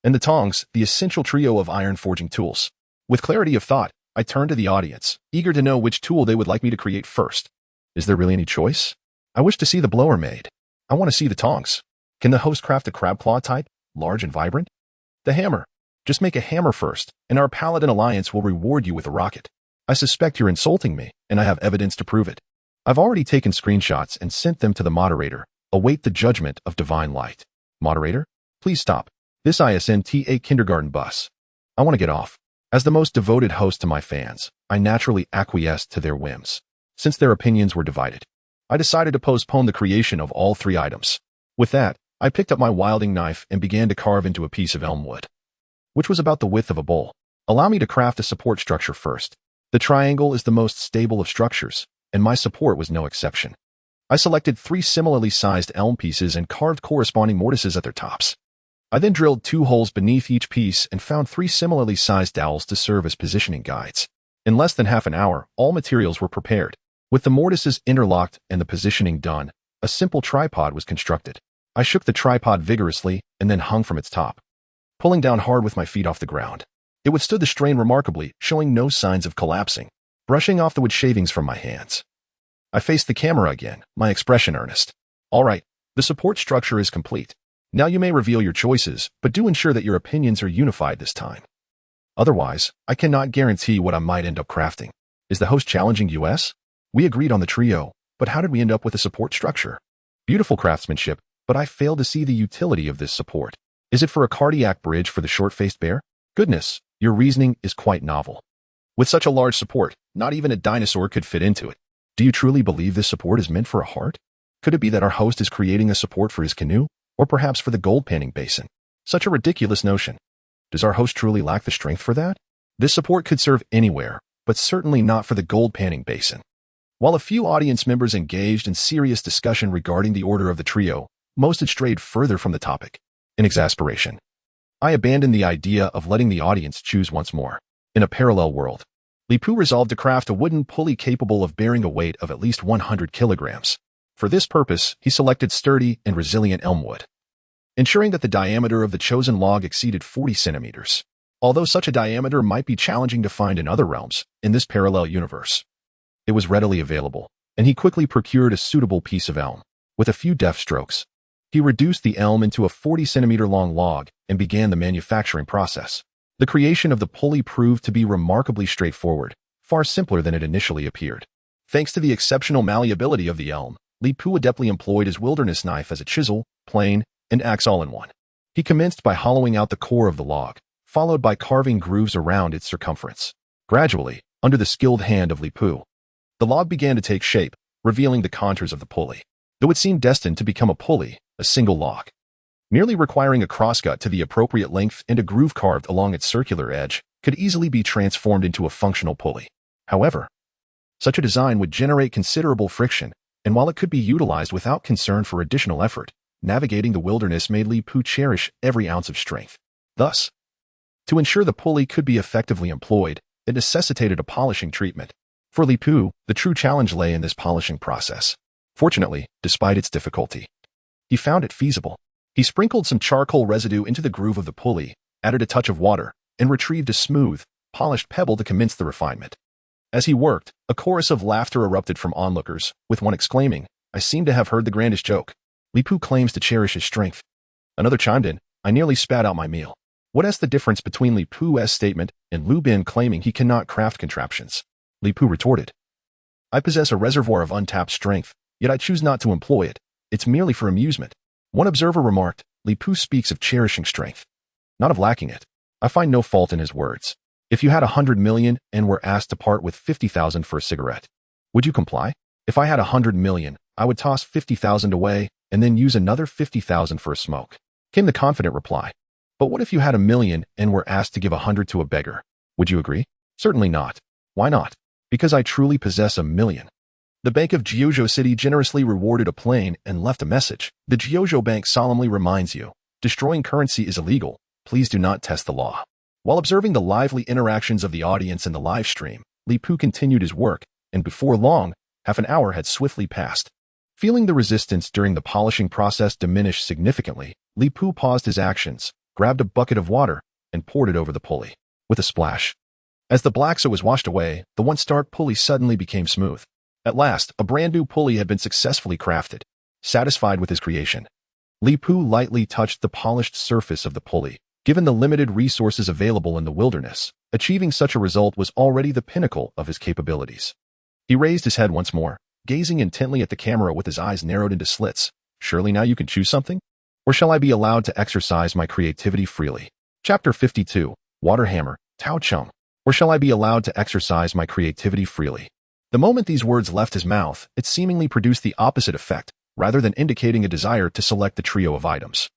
and the tongs, the essential trio of iron forging tools. With clarity of thought, I turned to the audience, eager to know which tool they would like me to create first. Is there really any choice? I wish to see the blower made. I want to see the tongs. Can the host craft a crab claw type, large and vibrant? The hammer. Just make a hammer first, and our Paladin Alliance will reward you with a rocket. I suspect you're insulting me, and I have evidence to prove it. I've already taken screenshots and sent them to the moderator. Await the judgment of divine light. Moderator, please stop. This ISNTA kindergarten bus. I want to get off. As the most devoted host to my fans, I naturally acquiesced to their whims. Since their opinions were divided, I decided to postpone the creation of all 3 items. With that, I picked up my wilding knife and began to carve into a piece of elm wood, which was about the width of a bowl. Allow me to craft a support structure first. The triangle is the most stable of structures, and my support was no exception. I selected 3 similarly sized elm pieces and carved corresponding mortises at their tops. I then drilled 2 holes beneath each piece and found 3 similarly sized dowels to serve as positioning guides. In less than half an hour, all materials were prepared. With the mortises interlocked and the positioning done, a simple tripod was constructed. I shook the tripod vigorously and then hung from its top, pulling down hard with my feet off the ground. It withstood the strain remarkably, showing no signs of collapsing. Brushing off the wood shavings from my hands, I faced the camera again, my expression earnest. All right, the support structure is complete. Now you may reveal your choices, but do ensure that your opinions are unified this time. Otherwise, I cannot guarantee what I might end up crafting. Is the host challenging us? We agreed on the trio, but how did we end up with a support structure? Beautiful craftsmanship, but I fail to see the utility of this support. Is it for a cardiac bridge for the short-faced bear? Goodness, your reasoning is quite novel. With such a large support, not even a dinosaur could fit into it. Do you truly believe this support is meant for a heart? Could it be that our host is creating a support for his canoe? Or perhaps for the gold panning basin? Such a ridiculous notion. Does our host truly lack the strength for that? This support could serve anywhere, but certainly not for the gold panning basin. While a few audience members engaged in serious discussion regarding the order of the trio, most had strayed further from the topic. In exasperation, I abandoned the idea of letting the audience choose once more. In a parallel world, Li Pu resolved to craft a wooden pulley capable of bearing a weight of at least 100 kilograms. For this purpose, he selected sturdy and resilient elm wood, ensuring that the diameter of the chosen log exceeded 40 centimeters. Although such a diameter might be challenging to find in other realms, in this parallel universe, it was readily available, and he quickly procured a suitable piece of elm. With a few deft strokes, he reduced the elm into a 40-centimeter-long log and began the manufacturing process. The creation of the pulley proved to be remarkably straightforward, far simpler than it initially appeared. Thanks to the exceptional malleability of the elm, Li Pu adeptly employed his wilderness knife as a chisel, plane, and axe all in one. He commenced by hollowing out the core of the log, followed by carving grooves around its circumference. Gradually, under the skilled hand of Li Pu, the log began to take shape, revealing the contours of the pulley. Though it seemed destined to become a pulley, a single log, merely requiring a crosscut to the appropriate length and a groove carved along its circular edge, could easily be transformed into a functional pulley. However, such a design would generate considerable friction, and while it could be utilized without concern for additional effort, navigating the wilderness made Li Pu cherish every ounce of strength. Thus, to ensure the pulley could be effectively employed, it necessitated a polishing treatment. For Li Pu, the true challenge lay in this polishing process. Fortunately, despite its difficulty, he found it feasible. He sprinkled some charcoal residue into the groove of the pulley, added a touch of water, and retrieved a smooth, polished pebble to commence the refinement. As he worked, a chorus of laughter erupted from onlookers, with one exclaiming, "I seem to have heard the grandest joke. Li Pu claims to cherish his strength." Another chimed in, "I nearly spat out my meal." What is the difference between Li Pu's statement and Lu Bin claiming he cannot craft contraptions? Li Pu retorted, "I possess a reservoir of untapped strength, yet I choose not to employ it. It's merely for amusement." One observer remarked, "Li Pu speaks of cherishing strength, not of lacking it." I find no fault in his words. If you had 100 million and were asked to part with 50,000 for a cigarette, would you comply? If I had 100 million, I would toss 50,000 away and then use another 50,000 for a smoke, came the confident reply. But what if you had 1,000,000 and were asked to give 100 to a beggar? Would you agree? Certainly not. Why not? Because I truly possess 1,000,000. The Bank of Jiuzhou City generously rewarded a plane and left a message. The Jiuzhou Bank solemnly reminds you, destroying currency is illegal. Please do not test the law. While observing the lively interactions of the audience in the live stream, Li Pu continued his work, and before long, half an hour had swiftly passed. Feeling the resistance during the polishing process diminish significantly, Li Pu paused his actions, grabbed a bucket of water, and poured it over the pulley. With a splash, as the black soot was washed away, the once stark pulley suddenly became smooth. At last, a brand new pulley had been successfully crafted. Satisfied with his creation, Li Pu lightly touched the polished surface of the pulley. Given the limited resources available in the wilderness, achieving such a result was already the pinnacle of his capabilities. He raised his head once more, gazing intently at the camera with his eyes narrowed into slits. "Surely now you can choose something? Or shall I be allowed to exercise my creativity freely?" Chapter 52, Water Hammer, Tao Chung. Or shall I be allowed to exercise my creativity freely? The moment these words left his mouth, it seemingly produced the opposite effect, rather than indicating a desire to select the trio of items.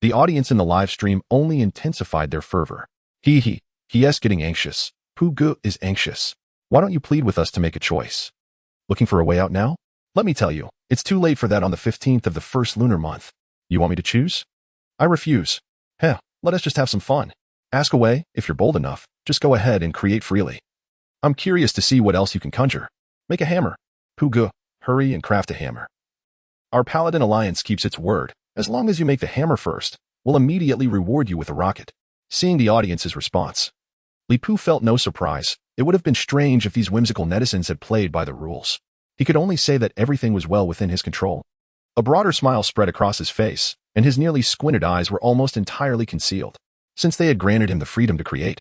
The audience in the live stream only intensified their fervor. He is getting anxious. Pu Gu is anxious. Why don't you plead with us to make a choice? Looking for a way out now? Let me tell you, it's too late for that on the 15th of the first lunar month. You want me to choose? I refuse. Let us just have some fun. Ask away, if you're bold enough. Just go ahead and create freely. I'm curious to see what else you can conjure. Make a hammer. Pu Gu, hurry and craft a hammer. Our Paladin Alliance keeps its word. As long as you make the hammer first, we'll immediately reward you with a rocket. Seeing the audience's response, Li Pu felt no surprise. It would have been strange if these whimsical netizens had played by the rules. He could only say that everything was well within his control. A broader smile spread across his face, and his nearly squinted eyes were almost entirely concealed, since they had granted him the freedom to create.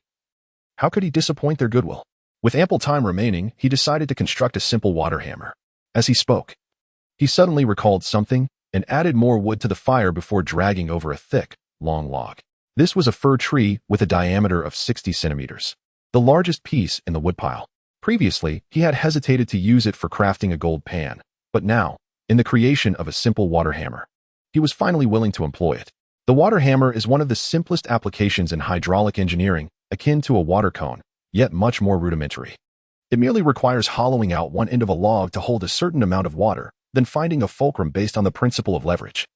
How could he disappoint their goodwill? With ample time remaining, he decided to construct a simple water hammer. As he spoke, he suddenly recalled something and added more wood to the fire before dragging over a thick, long log. This was a fir tree with a diameter of 60 centimeters, the largest piece in the woodpile. Previously, he had hesitated to use it for crafting a gold pan, but now, in the creation of a simple water hammer, he was finally willing to employ it. The water hammer is one of the simplest applications in hydraulic engineering, akin to a water cone, yet much more rudimentary. It merely requires hollowing out one end of a log to hold a certain amount of water, then finding a fulcrum based on the principle of leverage.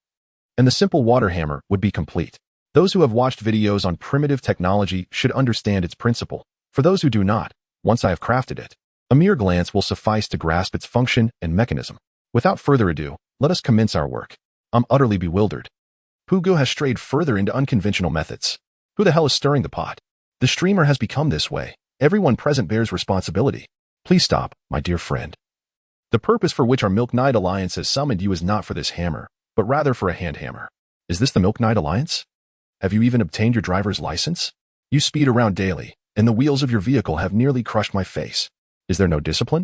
And the simple water hammer would be complete. Those who have watched videos on primitive technology should understand its principle. For those who do not, once I have crafted it, a mere glance will suffice to grasp its function and mechanism. Without further ado, let us commence our work. I'm utterly bewildered. Pugu has strayed further into unconventional methods. Who the hell is stirring the pot? The streamer has become this way. Everyone present bears responsibility. Please stop, my dear friend. The purpose for which our Milk Knight Alliance has summoned you is not for this hammer, but rather for a hand hammer. Is this the Milk Knight Alliance? Have you even obtained your driver's license? You speed around daily, and the wheels of your vehicle have nearly crushed my face. Is there no discipline?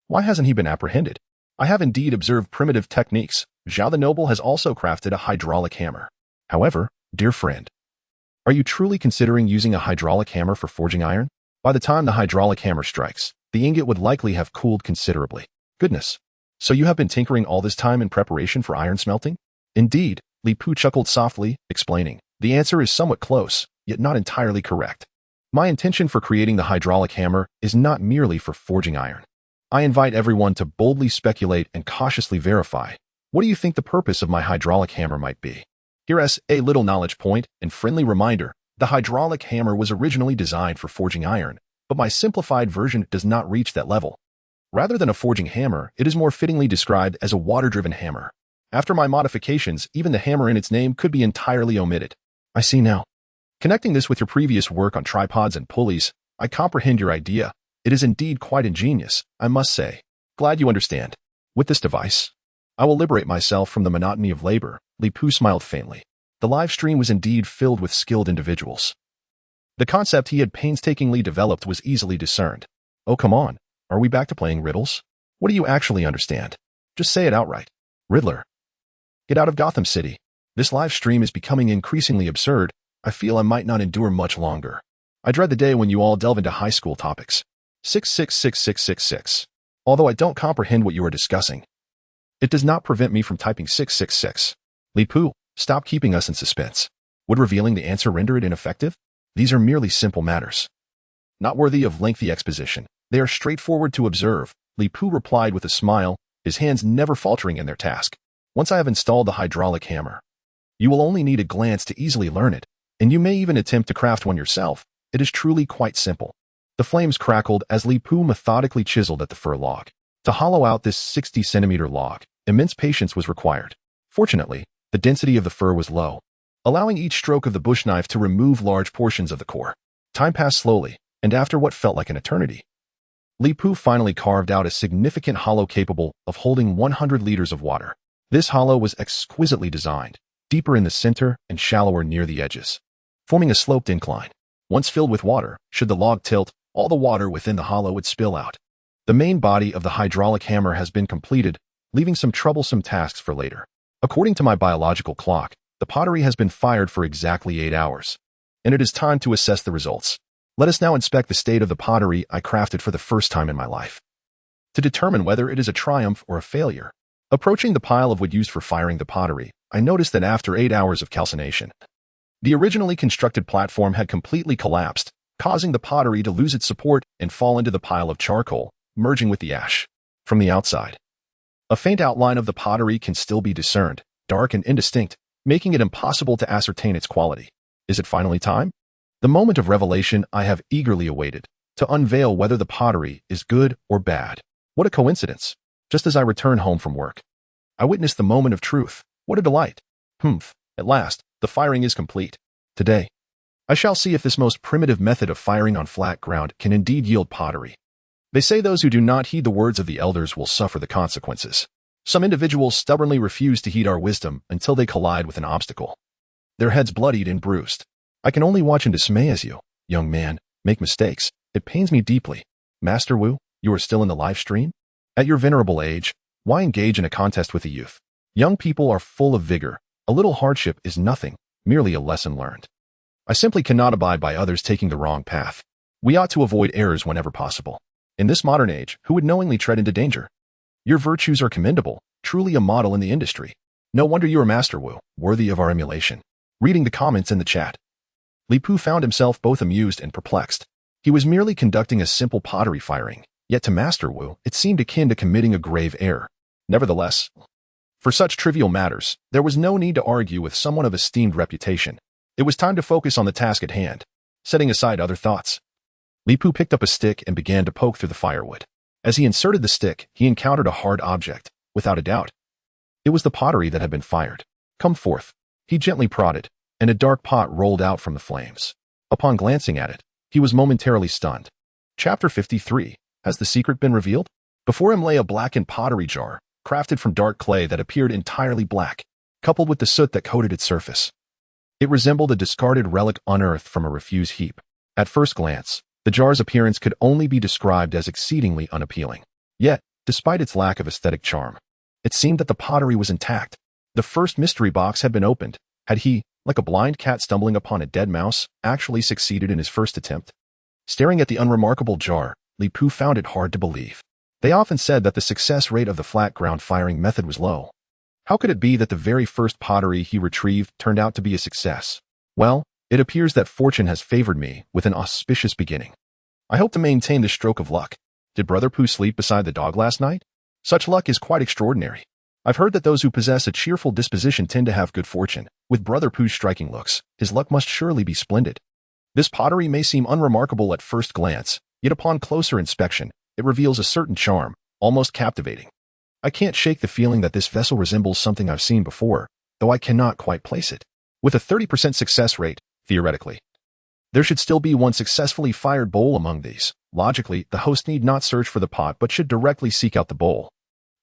Why hasn't he been apprehended? I have indeed observed primitive techniques. Zhao the Noble has also crafted a hydraulic hammer. However, dear friend, are you truly considering using a hydraulic hammer for forging iron? By the time the hydraulic hammer strikes, the ingot would likely have cooled considerably. Goodness. So you have been tinkering all this time in preparation for iron smelting? Indeed, Li Pu chuckled softly, explaining. The answer is somewhat close, yet not entirely correct. My intention for creating the hydraulic hammer is not merely for forging iron. I invite everyone to boldly speculate and cautiously verify. What do you think the purpose of my hydraulic hammer might be? Here's a little knowledge point and friendly reminder. The hydraulic hammer was originally designed for forging iron, but my simplified version does not reach that level. Rather than a forging hammer, it is more fittingly described as a water-driven hammer. After my modifications, even the hammer in its name could be entirely omitted. I see now. Connecting this with your previous work on tripods and pulleys, I comprehend your idea. It is indeed quite ingenious, I must say. Glad you understand. With this device, I will liberate myself from the monotony of labor. Li Pu smiled faintly. The live stream was indeed filled with skilled individuals. The concept he had painstakingly developed was easily discerned. Oh, come on. Are we back to playing riddles? What do you actually understand? Just say it outright. Riddler. Get out of Gotham City. This live stream is becoming increasingly absurd. I feel I might not endure much longer. I dread the day when you all delve into high school topics. 666666. Although I don't comprehend what you are discussing, it does not prevent me from typing 666. Li Pu, stop keeping us in suspense. Would revealing the answer render it ineffective? These are merely simple matters, not worthy of lengthy exposition. They are straightforward to observe, Li Pu replied with a smile, his hands never faltering in their task. Once I have installed the hydraulic hammer, you will only need a glance to easily learn it, and you may even attempt to craft one yourself. It is truly quite simple. The flames crackled as Li Pu methodically chiseled at the fir log. To hollow out this 60-centimeter log, immense patience was required. Fortunately, the density of the fir was low, allowing each stroke of the bush knife to remove large portions of the core. Time passed slowly, and after what felt like an eternity, Li Pu finally carved out a significant hollow capable of holding 100 liters of water. This hollow was exquisitely designed, deeper in the center and shallower near the edges, forming a sloped incline. Once filled with water, should the log tilt, all the water within the hollow would spill out. The main body of the hydraulic hammer has been completed, leaving some troublesome tasks for later. According to my biological clock, the pottery has been fired for exactly 8 hours, and it is time to assess the results. Let us now inspect the state of the pottery I crafted for the first time in my life, to determine whether it is a triumph or a failure. Approaching the pile of wood used for firing the pottery, I noticed that after 8 hours of calcination, the originally constructed platform had completely collapsed, causing the pottery to lose its support and fall into the pile of charcoal, merging with the ash. From the outside, a faint outline of the pottery can still be discerned, dark and indistinct, making it impossible to ascertain its quality. Is it finally time? The moment of revelation I have eagerly awaited, to unveil whether the pottery is good or bad. What a coincidence! Just as I return home from work, I witnessed the moment of truth. What a delight! At last, the firing is complete. Today, I shall see if this most primitive method of firing on flat ground can indeed yield pottery. They say those who do not heed the words of the elders will suffer the consequences. Some individuals stubbornly refuse to heed our wisdom until they collide with an obstacle, their heads bloodied and bruised. I can only watch in dismay as you, young man, make mistakes. It pains me deeply. Master Wu, you are still in the live stream? At your venerable age, why engage in a contest with the youth? Young people are full of vigor. A little hardship is nothing, merely a lesson learned. I simply cannot abide by others taking the wrong path. We ought to avoid errors whenever possible. In this modern age, who would knowingly tread into danger? Your virtues are commendable, truly a model in the industry. No wonder you are Master Wu, worthy of our emulation. Reading the comments in the chat, Li Pu found himself both amused and perplexed. He was merely conducting a simple pottery firing, Yet to Master Wu, it seemed akin to committing a grave error. Nevertheless, for such trivial matters, there was no need to argue with someone of esteemed reputation. It was time to focus on the task at hand, setting aside other thoughts. Li Pu picked up a stick and began to poke through the firewood. As he inserted the stick, he encountered a hard object, without a doubt. It was the pottery that had been fired. Come forth. He gently prodded, and a dark pot rolled out from the flames. Upon glancing at it, he was momentarily stunned. Chapter 53. Has the secret been revealed? Before him lay a blackened pottery jar, crafted from dark clay that appeared entirely black, coupled with the soot that coated its surface. It resembled a discarded relic unearthed from a refuse heap. At first glance, the jar's appearance could only be described as exceedingly unappealing. Yet, despite its lack of aesthetic charm, it seemed that the pottery was intact. The first mystery box had been opened. Had he, like a blind cat stumbling upon a dead mouse, actually succeeded in his first attempt? Staring at the unremarkable jar, Li Pu found it hard to believe. They often said that the success rate of the flat ground firing method was low. How could it be that the very first pottery he retrieved turned out to be a success? Well, it appears that fortune has favored me with an auspicious beginning. I hope to maintain this stroke of luck. Did Brother Pooh sleep beside the dog last night? Such luck is quite extraordinary. I've heard that those who possess a cheerful disposition tend to have good fortune. With Brother Pooh's striking looks, his luck must surely be splendid. This pottery may seem unremarkable at first glance, yet upon closer inspection, it reveals a certain charm, almost captivating. I can't shake the feeling that this vessel resembles something I've seen before, though I cannot quite place it. With a 30% success rate, theoretically, there should still be one successfully fired bowl among these. Logically, the host need not search for the pot but should directly seek out the bowl,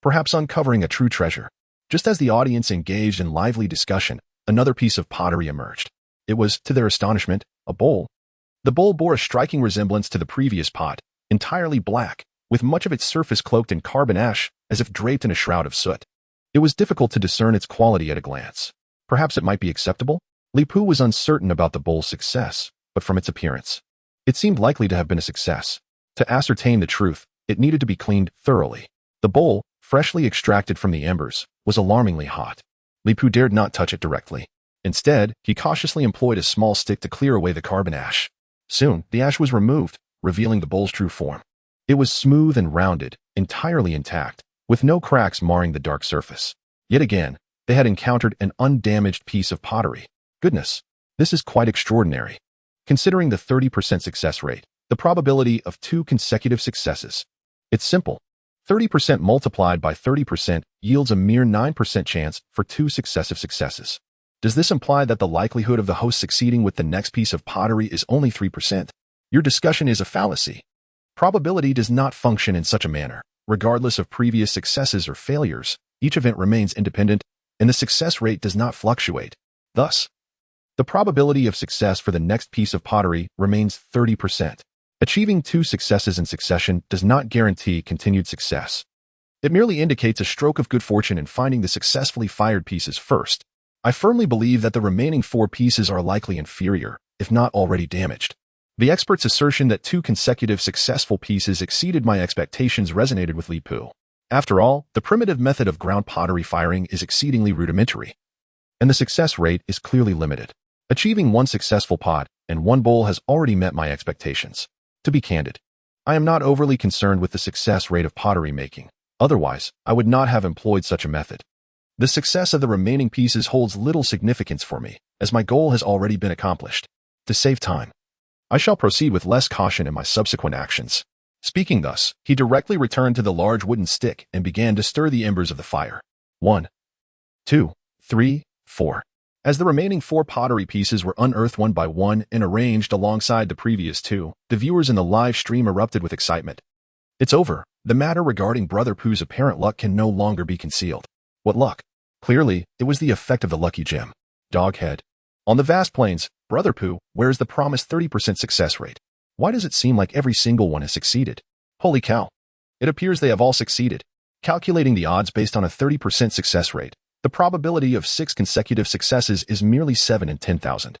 perhaps uncovering a true treasure. Just as the audience engaged in lively discussion, another piece of pottery emerged. It was, to their astonishment, a bowl. The bowl bore a striking resemblance to the previous pot, entirely black, with much of its surface cloaked in carbon ash, as if draped in a shroud of soot. It was difficult to discern its quality at a glance. Perhaps it might be acceptable? Li Pu was uncertain about the bowl's success, but from its appearance, it seemed likely to have been a success. To ascertain the truth, it needed to be cleaned thoroughly. The bowl, freshly extracted from the embers, was alarmingly hot. Li Pu dared not touch it directly. Instead, he cautiously employed a small stick to clear away the carbon ash. Soon, the ash was removed, revealing the bowl's true form. It was smooth and rounded, entirely intact, with no cracks marring the dark surface. Yet again, they had encountered an undamaged piece of pottery. Goodness, this is quite extraordinary. Considering the 30% success rate, the probability of 2 consecutive successes. It's simple. 30% multiplied by 30% yields a mere 9% chance for 2 successive successes. Does this imply that the likelihood of the host succeeding with the next piece of pottery is only 3%? Your discussion is a fallacy. Probability does not function in such a manner. Regardless of previous successes or failures, each event remains independent, and the success rate does not fluctuate. Thus, the probability of success for the next piece of pottery remains 30%. Achieving 2 successes in succession does not guarantee continued success. It merely indicates a stroke of good fortune in finding the successfully fired pieces first. I firmly believe that the remaining 4 pieces are likely inferior, if not already damaged. The expert's assertion that 2 consecutive successful pieces exceeded my expectations resonated with Li Pu. After all, the primitive method of ground pottery firing is exceedingly rudimentary, and the success rate is clearly limited. Achieving 1 successful pot and 1 bowl has already met my expectations. To be candid, I am not overly concerned with the success rate of pottery making. Otherwise, I would not have employed such a method. The success of the remaining pieces holds little significance for me, as my goal has already been accomplished. To save time, I shall proceed with less caution in my subsequent actions. Speaking thus, he directly returned to the large wooden stick and began to stir the embers of the fire. 1, 2, 3, 4. As the remaining 4 pottery pieces were unearthed one by one and arranged alongside the previous 2, the viewers in the live stream erupted with excitement. It's over. The matter regarding Brother Pooh's apparent luck can no longer be concealed. What luck? Clearly, it was the effect of the lucky gem. Doghead. On the vast plains, Brother Pooh, where is the promised 30% success rate? Why does it seem like every single one has succeeded? Holy cow. It appears they have all succeeded. Calculating the odds based on a 30% success rate, the probability of 6 consecutive successes is merely 7 in 10,000.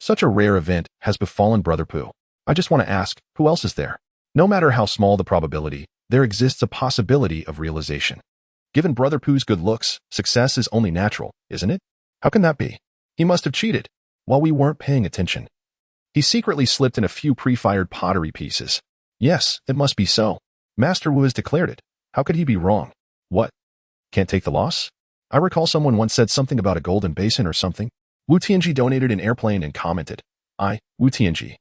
Such a rare event has befallen Brother Pooh. I just want to ask, who else is there? No matter how small the probability, there exists a possibility of realization. Given Brother Pooh's good looks, success is only natural, isn't it? How can that be? He must have cheated, while we weren't paying attention. He secretly slipped in a few pre-fired pottery pieces. Yes, it must be so. Master Wu has declared it. How could he be wrong? What? Can't take the loss? I recall someone once said something about a golden basin or something. Wu Tianji donated an airplane and commented, Wu Tianji,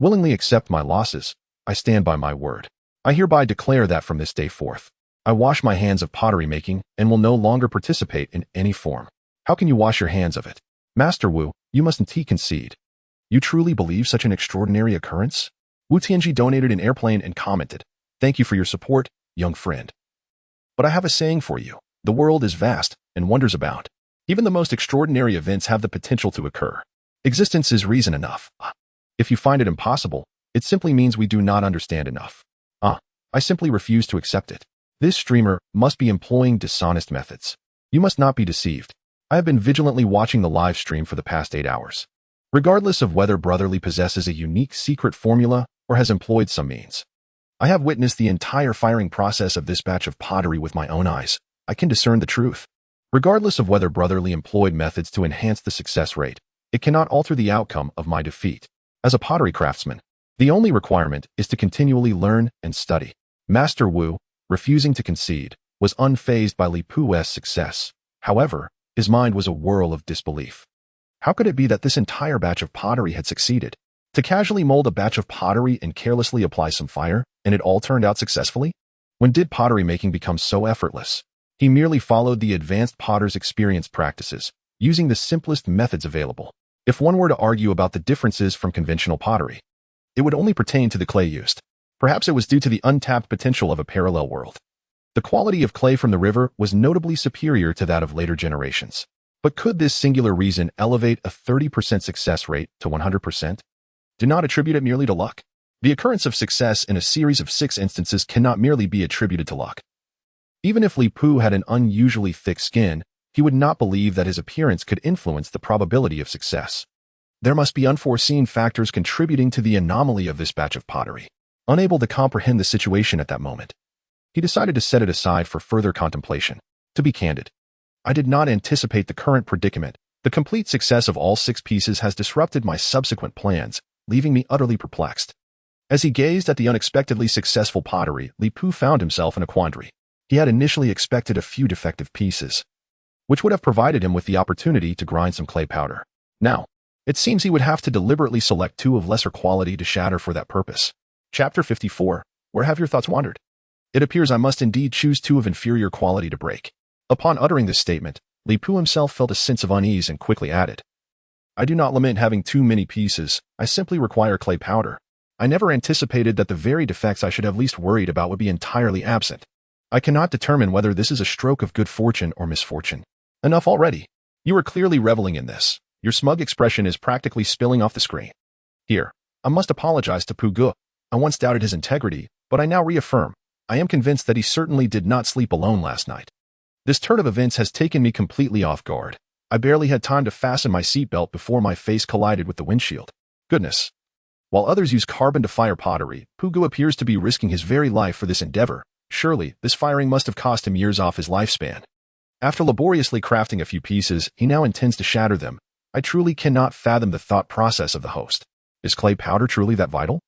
willingly accept my losses. I stand by my word. I hereby declare that from this day forth, I wash my hands of pottery making and will no longer participate in any form. How can you wash your hands of it? Master Wu, you mustn't concede. You truly believe such an extraordinary occurrence? Wu Tianji donated an airplane and commented, thank you for your support, young friend. But I have a saying for you. The world is vast, and wonders abound. Even the most extraordinary events have the potential to occur. Existence is reason enough. If you find it impossible, it simply means we do not understand enough. I simply refuse to accept it. This streamer must be employing dishonest methods. You must not be deceived. I have been vigilantly watching the live stream for the past 8 hours. Regardless of whether Brotherly possesses a unique secret formula or has employed some means, I have witnessed the entire firing process of this batch of pottery with my own eyes. I can discern the truth. Regardless of whether Brotherly employed methods to enhance the success rate, it cannot alter the outcome of my defeat. As a pottery craftsman, the only requirement is to continually learn and study. Master Wu, refusing to concede, was unfazed by Li Pu's success. However, his mind was a whirl of disbelief. How could it be that this entire batch of pottery had succeeded? To casually mold a batch of pottery and carelessly apply some fire, and it all turned out successfully? When did pottery making become so effortless? He merely followed the advanced potter's experience practices, using the simplest methods available. If one were to argue about the differences from conventional pottery, it would only pertain to the clay used. Perhaps it was due to the untapped potential of a parallel world. The quality of clay from the river was notably superior to that of later generations. But could this singular reason elevate a 30% success rate to 100%? Do not attribute it merely to luck. The occurrence of success in a series of 6 instances cannot merely be attributed to luck. Even if Li Pu had an unusually thick skin, he would not believe that his appearance could influence the probability of success. There must be unforeseen factors contributing to the anomaly of this batch of pottery. Unable to comprehend the situation at that moment, he decided to set it aside for further contemplation. To be candid, I did not anticipate the current predicament. The complete success of all 6 pieces has disrupted my subsequent plans, leaving me utterly perplexed. As he gazed at the unexpectedly successful pottery, Li Pu found himself in a quandary. He had initially expected a few defective pieces, which would have provided him with the opportunity to grind some clay powder. Now, it seems he would have to deliberately select 2 of lesser quality to shatter for that purpose. Chapter 54. Where have your thoughts wandered? It appears I must indeed choose 2 of inferior quality to break. Upon uttering this statement, Li Pu himself felt a sense of unease and quickly added, I do not lament having too many pieces, I simply require clay powder. I never anticipated that the very defects I should have least worried about would be entirely absent. I cannot determine whether this is a stroke of good fortune or misfortune. Enough already. You are clearly reveling in this. Your smug expression is practically spilling off the screen. Here, I must apologize to Pu Ge. I once doubted his integrity, but I now reaffirm. I am convinced that he certainly did not sleep alone last night. This turn of events has taken me completely off guard. I barely had time to fasten my seatbelt before my face collided with the windshield. Goodness. While others use carbon to fire pottery, Pu Ge appears to be risking his very life for this endeavor. Surely, this firing must have cost him years off his lifespan. After laboriously crafting a few pieces, he now intends to shatter them. I truly cannot fathom the thought process of the host. Is clay powder truly that vital?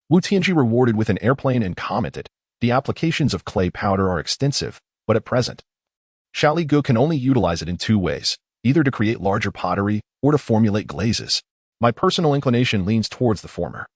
Wu Tianji rewarded with an airplane and commented, the applications of clay powder are extensive, but at present, Xiaoli Gu can only utilize it in 2 ways, either to create larger pottery or to formulate glazes. My personal inclination leans towards the former.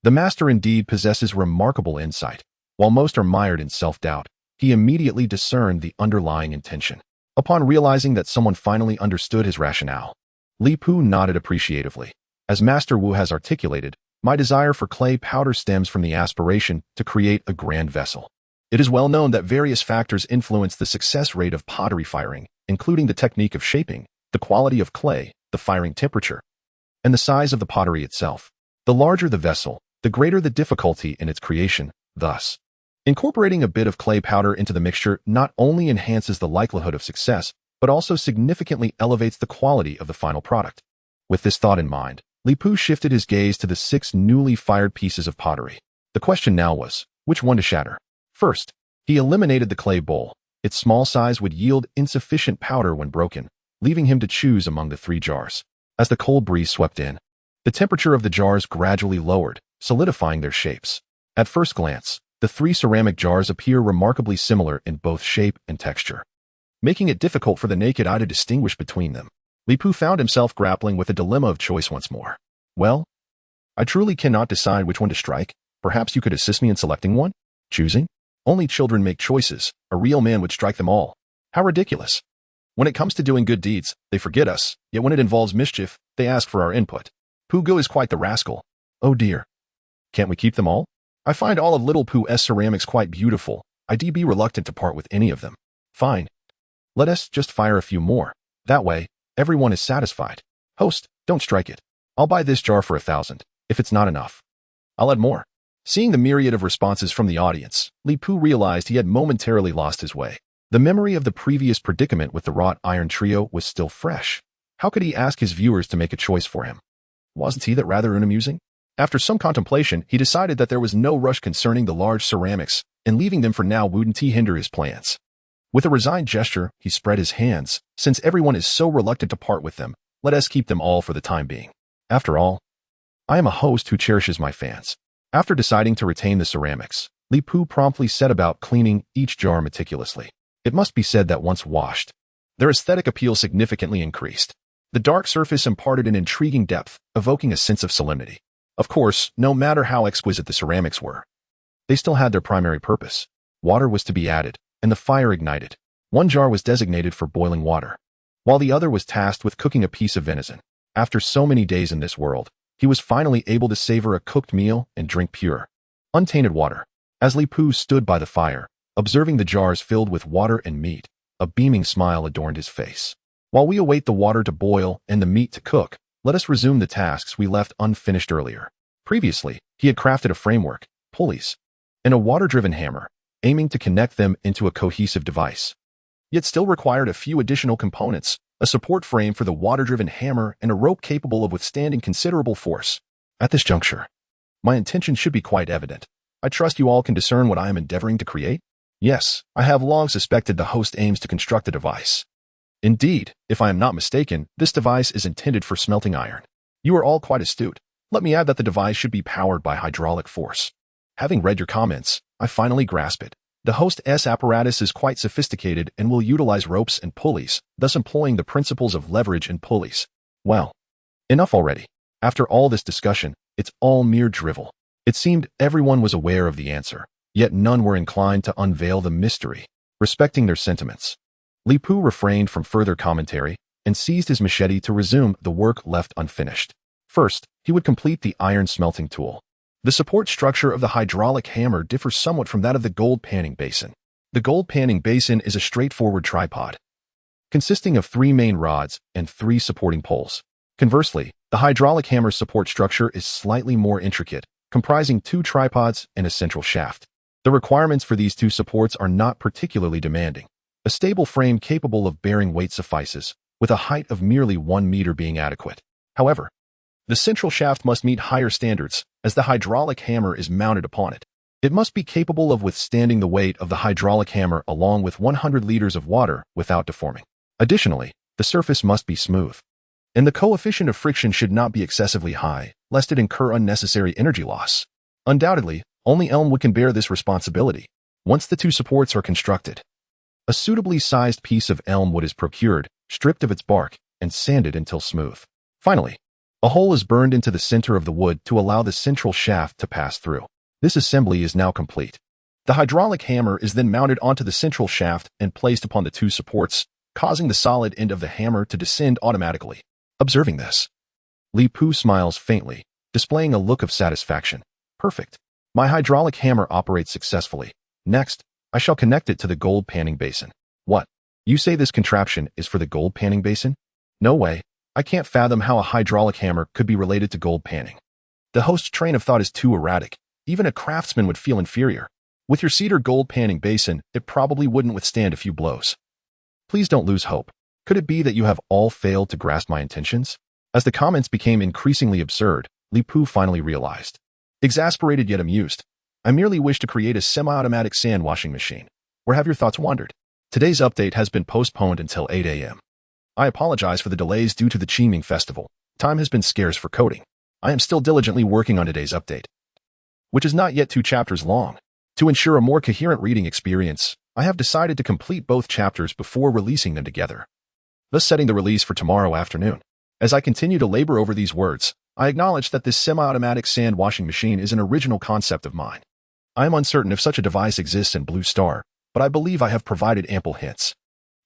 The master indeed possesses remarkable insight. While most are mired in self-doubt, he immediately discerned the underlying intention. Upon realizing that someone finally understood his rationale, Li Pu nodded appreciatively. As Master Wu has articulated, my desire for clay powder stems from the aspiration to create a grand vessel. It is well known that various factors influence the success rate of pottery firing, including the technique of shaping, the quality of clay, the firing temperature, and the size of the pottery itself. The larger the vessel, the greater the difficulty in its creation. Thus, incorporating a bit of clay powder into the mixture not only enhances the likelihood of success, but also significantly elevates the quality of the final product. With this thought in mind, Li Pu shifted his gaze to the 6 newly fired pieces of pottery. The question now was, which one to shatter? First, he eliminated the clay bowl. Its small size would yield insufficient powder when broken, leaving him to choose among the 3 jars. As the cold breeze swept in, the temperature of the jars gradually lowered, solidifying their shapes. At first glance, The three ceramic jars appear remarkably similar in both shape and texture, making it difficult for the naked eye to distinguish between them. Li Pu found himself grappling with a dilemma of choice once more. Well, I truly cannot decide which one to strike. Perhaps you could assist me in selecting one? Choosing? Only children make choices. A real man would strike them all. How ridiculous. When it comes to doing good deeds, they forget us, yet when it involves mischief, they ask for our input. Pugo is quite the rascal. Oh dear. Can't we keep them all? I find all of little Pooh's ceramics quite beautiful. I'd be reluctant to part with any of them. Fine. Let us just fire a few more. That way, everyone is satisfied. Host, don't strike it. I'll buy this jar for 1,000. If it's not enough, I'll add more. Seeing the myriad of responses from the audience, Li Pu realized he had momentarily lost his way. The memory of the previous predicament with the wrought iron trio was still fresh. How could he ask his viewers to make a choice for him? Wasn't he that rather unamusing? After some contemplation, he decided that there was no rush concerning the large ceramics, and leaving them for now wouldn't hinder his plans. With a resigned gesture, he spread his hands. Since everyone is so reluctant to part with them, let us keep them all for the time being. After all, I am a host who cherishes my fans. After deciding to retain the ceramics, Li Pu promptly set about cleaning each jar meticulously. It must be said that once washed, their aesthetic appeal significantly increased. The dark surface imparted an intriguing depth, evoking a sense of solemnity. Of course, no matter how exquisite the ceramics were, they still had their primary purpose. Water was to be added, and the fire ignited. One jar was designated for boiling water, while the other was tasked with cooking a piece of venison. After so many days in this world, he was finally able to savor a cooked meal and drink pure, untainted water. As Li Pu stood by the fire, observing the jars filled with water and meat, a beaming smile adorned his face. While we await the water to boil and the meat to cook, let us resume the tasks we left unfinished earlier. Previously, he had crafted a framework, pulleys, and a water-driven hammer, aiming to connect them into a cohesive device. Yet still required a few additional components, a support frame for the water-driven hammer and a rope capable of withstanding considerable force. At this juncture, my intention should be quite evident. I trust you all can discern what I am endeavoring to create? Yes, I have long suspected the host aims to construct a device. Indeed, if I am not mistaken, this device is intended for smelting iron. You are all quite astute. Let me add that the device should be powered by hydraulic force. Having read your comments, I finally grasp it. The host's apparatus is quite sophisticated and will utilize ropes and pulleys, thus employing the principles of leverage and pulleys. Well, enough already. After all this discussion, it's all mere drivel. It seemed everyone was aware of the answer, yet none were inclined to unveil the mystery. Respecting their sentiments, Li Pu refrained from further commentary and seized his machete to resume the work left unfinished. First, he would complete the iron smelting tool. The support structure of the hydraulic hammer differs somewhat from that of the gold panning basin. The gold panning basin is a straightforward tripod, consisting of 3 main rods and 3 supporting poles. Conversely, the hydraulic hammer's support structure is slightly more intricate, comprising 2 tripods and a central shaft. The requirements for these 2 supports are not particularly demanding. A stable frame capable of bearing weight suffices, with a height of merely 1 meter being adequate. However, the central shaft must meet higher standards, as the hydraulic hammer is mounted upon it. It must be capable of withstanding the weight of the hydraulic hammer along with 100 liters of water without deforming. Additionally, the surface must be smooth, and the coefficient of friction should not be excessively high, lest it incur unnecessary energy loss. Undoubtedly, only Elmwood can bear this responsibility. Once the 2 supports are constructed, a suitably sized piece of elm wood is procured, stripped of its bark, and sanded until smooth. Finally, a hole is burned into the center of the wood to allow the central shaft to pass through. This assembly is now complete. The hydraulic hammer is then mounted onto the central shaft and placed upon the 2 supports, causing the solid end of the hammer to descend automatically. Observing this, Li Pu smiles faintly, displaying a look of satisfaction. Perfect. My hydraulic hammer operates successfully. Next, I shall connect it to the gold panning basin. What? You say this contraption is for the gold panning basin? No way. I can't fathom how a hydraulic hammer could be related to gold panning. The host's train of thought is too erratic. Even a craftsman would feel inferior. With your cedar gold panning basin, it probably wouldn't withstand a few blows. Please don't lose hope. Could it be that you have all failed to grasp my intentions? As the comments became increasingly absurd, Li Pu finally realized. Exasperated yet amused, I merely wish to create a semi-automatic sand washing machine. Where have your thoughts wandered? Today's update has been postponed until 8 a.m. I apologize for the delays due to the Qingming festival. Time has been scarce for coding. I am still diligently working on today's update, which is not yet 2 chapters long. To ensure a more coherent reading experience, I have decided to complete both chapters before releasing them together, thus setting the release for tomorrow afternoon. As I continue to labor over these words, I acknowledge that this semi-automatic sand washing machine is an original concept of mine. I am uncertain if such a device exists in Blue Star, but I believe I have provided ample hints.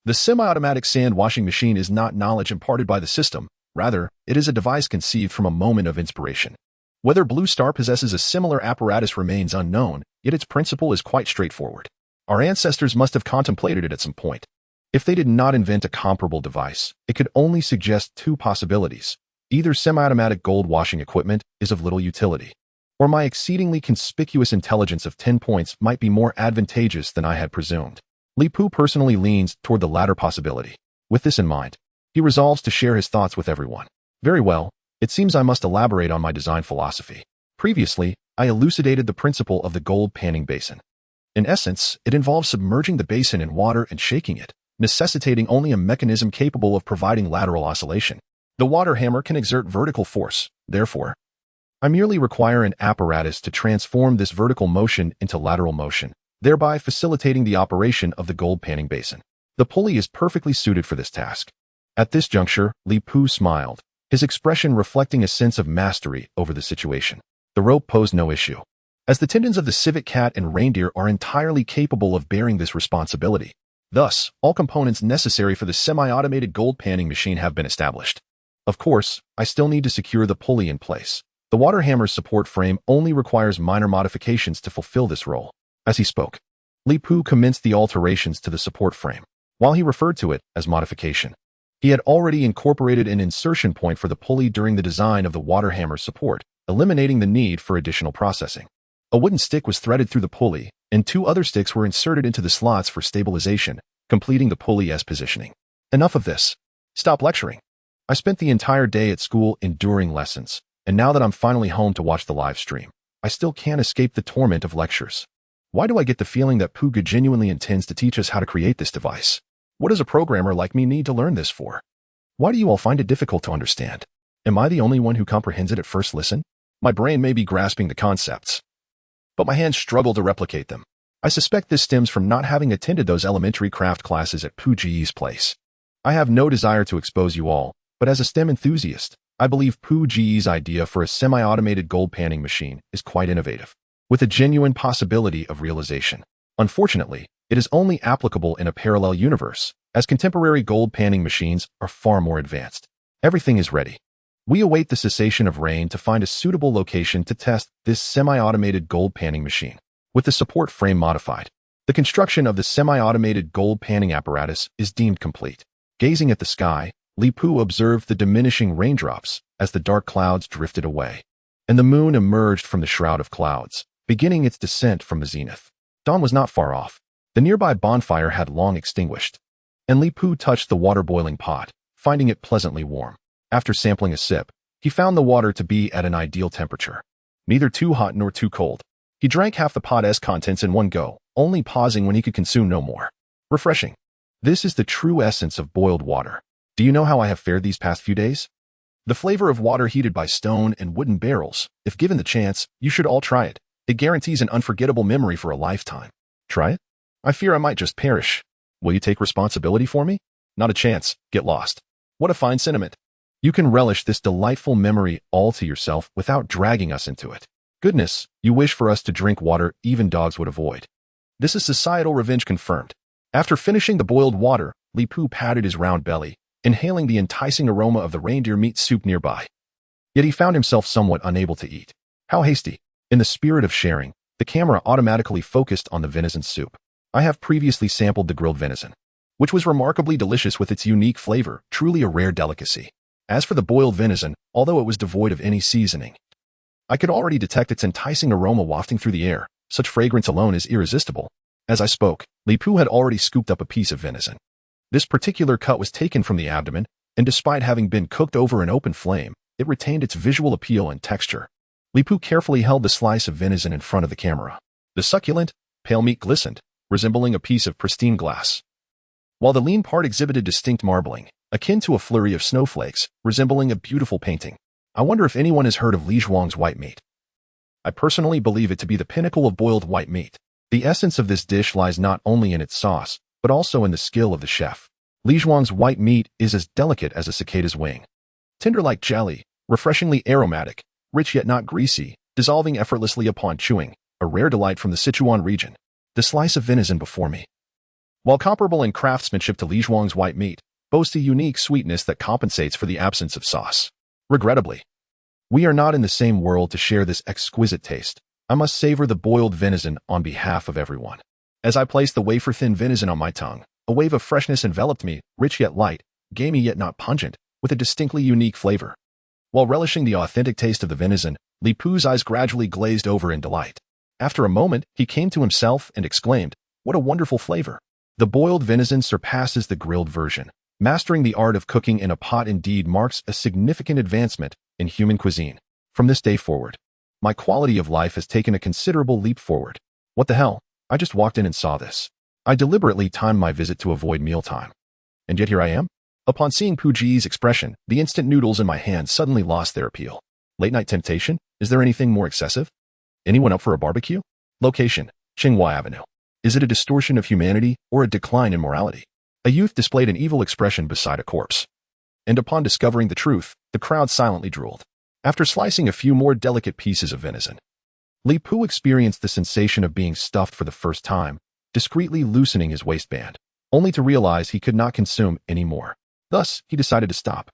The semi-automatic sand washing machine is not knowledge imparted by the system. Rather, it is a device conceived from a moment of inspiration. Whether Blue Star possesses a similar apparatus remains unknown, yet its principle is quite straightforward. Our ancestors must have contemplated it at some point. If they did not invent a comparable device, it could only suggest two possibilities. Either semi-automatic gold washing equipment is of little utility, or my exceedingly conspicuous intelligence of 10 points might be more advantageous than I had presumed. Li Pu personally leans toward the latter possibility. With this in mind, he resolves to share his thoughts with everyone. Very well, it seems I must elaborate on my design philosophy. Previously, I elucidated the principle of the gold panning basin. In essence, it involves submerging the basin in water and shaking it, necessitating only a mechanism capable of providing lateral oscillation. The water hammer can exert vertical force, therefore, I merely require an apparatus to transform this vertical motion into lateral motion, thereby facilitating the operation of the gold panning basin. The pulley is perfectly suited for this task. At this juncture, Li Pu smiled, his expression reflecting a sense of mastery over the situation. The rope posed no issue, as the tendons of the civet cat and reindeer are entirely capable of bearing this responsibility. Thus, all components necessary for the semi-automated gold panning machine have been established. Of course, I still need to secure the pulley in place. The water hammer's support frame only requires minor modifications to fulfill this role. As he spoke, Li Pu commenced the alterations to the support frame. While he referred to it as modification, he had already incorporated an insertion point for the pulley during the design of the water hammer's support, eliminating the need for additional processing. A wooden stick was threaded through the pulley, and two other sticks were inserted into the slots for stabilization, completing the pulley as positioning. Enough of this. Stop lecturing. I spent the entire day at school enduring lessons, and now that I'm finally home to watch the live stream, I still can't escape the torment of lectures. Why do I get the feeling that Puga genuinely intends to teach us how to create this device? What does a programmer like me need to learn this for? Why do you all find it difficult to understand? Am I the only one who comprehends it at first listen? My brain may be grasping the concepts, but my hands struggle to replicate them. I suspect this stems from not having attended those elementary craft classes at Puji's place. I have no desire to expose you all, but as a STEM enthusiast, I believe Puji's idea for a semi-automated gold panning machine is quite innovative, with a genuine possibility of realization. Unfortunately, it is only applicable in a parallel universe, as contemporary gold panning machines are far more advanced. Everything is ready. We await the cessation of rain to find a suitable location to test this semi-automated gold panning machine. With the support frame modified, the construction of the semi-automated gold panning apparatus is deemed complete. Gazing at the sky, Li Pu observed the diminishing raindrops as the dark clouds drifted away, and the moon emerged from the shroud of clouds, beginning its descent from the zenith. Dawn was not far off. The nearby bonfire had long extinguished, and Li Pu touched the water-boiling pot, finding it pleasantly warm. After sampling a sip, he found the water to be at an ideal temperature, neither too hot nor too cold. He drank half the pot's contents in one go, only pausing when he could consume no more. Refreshing. This is the true essence of boiled water. Do you know how I have fared these past few days? The flavor of water heated by stone and wooden barrels. If given the chance, you should all try it. It guarantees an unforgettable memory for a lifetime. Try it? I fear I might just perish. Will you take responsibility for me? Not a chance. Get lost. What a fine sentiment. You can relish this delightful memory all to yourself without dragging us into it. Goodness, you wish for us to drink water even dogs would avoid. This is societal revenge confirmed. After finishing the boiled water, Li Pu patted his round belly, inhaling the enticing aroma of the reindeer meat soup nearby. Yet he found himself somewhat unable to eat. How hasty. In the spirit of sharing, the camera automatically focused on the venison soup. I have previously sampled the grilled venison, which was remarkably delicious with its unique flavor, truly a rare delicacy. As for the boiled venison, although it was devoid of any seasoning, I could already detect its enticing aroma wafting through the air. Such fragrance alone is irresistible. As I spoke, Li Pu had already scooped up a piece of venison. This particular cut was taken from the abdomen, and despite having been cooked over an open flame, it retained its visual appeal and texture. Li Pu carefully held the slice of venison in front of the camera. The succulent, pale meat glistened, resembling a piece of pristine glass, while the lean part exhibited distinct marbling, akin to a flurry of snowflakes, resembling a beautiful painting. I wonder if anyone has heard of Li Zhuang's white meat. I personally believe it to be the pinnacle of boiled white meat. The essence of this dish lies not only in its sauce, but also in the skill of the chef. Li Zhuang's white meat is as delicate as a cicada's wing. Tender like jelly, refreshingly aromatic, rich yet not greasy, dissolving effortlessly upon chewing, a rare delight from the Sichuan region. The slice of venison before me, while comparable in craftsmanship to Li Zhuang's white meat, boasts a unique sweetness that compensates for the absence of sauce. Regrettably, we are not in the same world to share this exquisite taste. I must savor the boiled venison on behalf of everyone. As I placed the wafer-thin venison on my tongue, a wave of freshness enveloped me, rich yet light, gamey yet not pungent, with a distinctly unique flavor. While relishing the authentic taste of the venison, Li Pu's eyes gradually glazed over in delight. After a moment, he came to himself and exclaimed, "What a wonderful flavor!" The boiled venison surpasses the grilled version. Mastering the art of cooking in a pot indeed marks a significant advancement in human cuisine. From this day forward, my quality of life has taken a considerable leap forward. What the hell? I just walked in and saw this. I deliberately timed my visit to avoid mealtime. And yet here I am? Upon seeing Puji's expression, the instant noodles in my hand suddenly lost their appeal. Late-night temptation? Is there anything more excessive? Anyone up for a barbecue? Location: Tsinghua Avenue. Is it a distortion of humanity or a decline in morality? A youth displayed an evil expression beside a corpse. And upon discovering the truth, the crowd silently drooled. After slicing a few more delicate pieces of venison, Li Pu experienced the sensation of being stuffed for the first time, discreetly loosening his waistband, only to realize he could not consume any more. Thus, he decided to stop.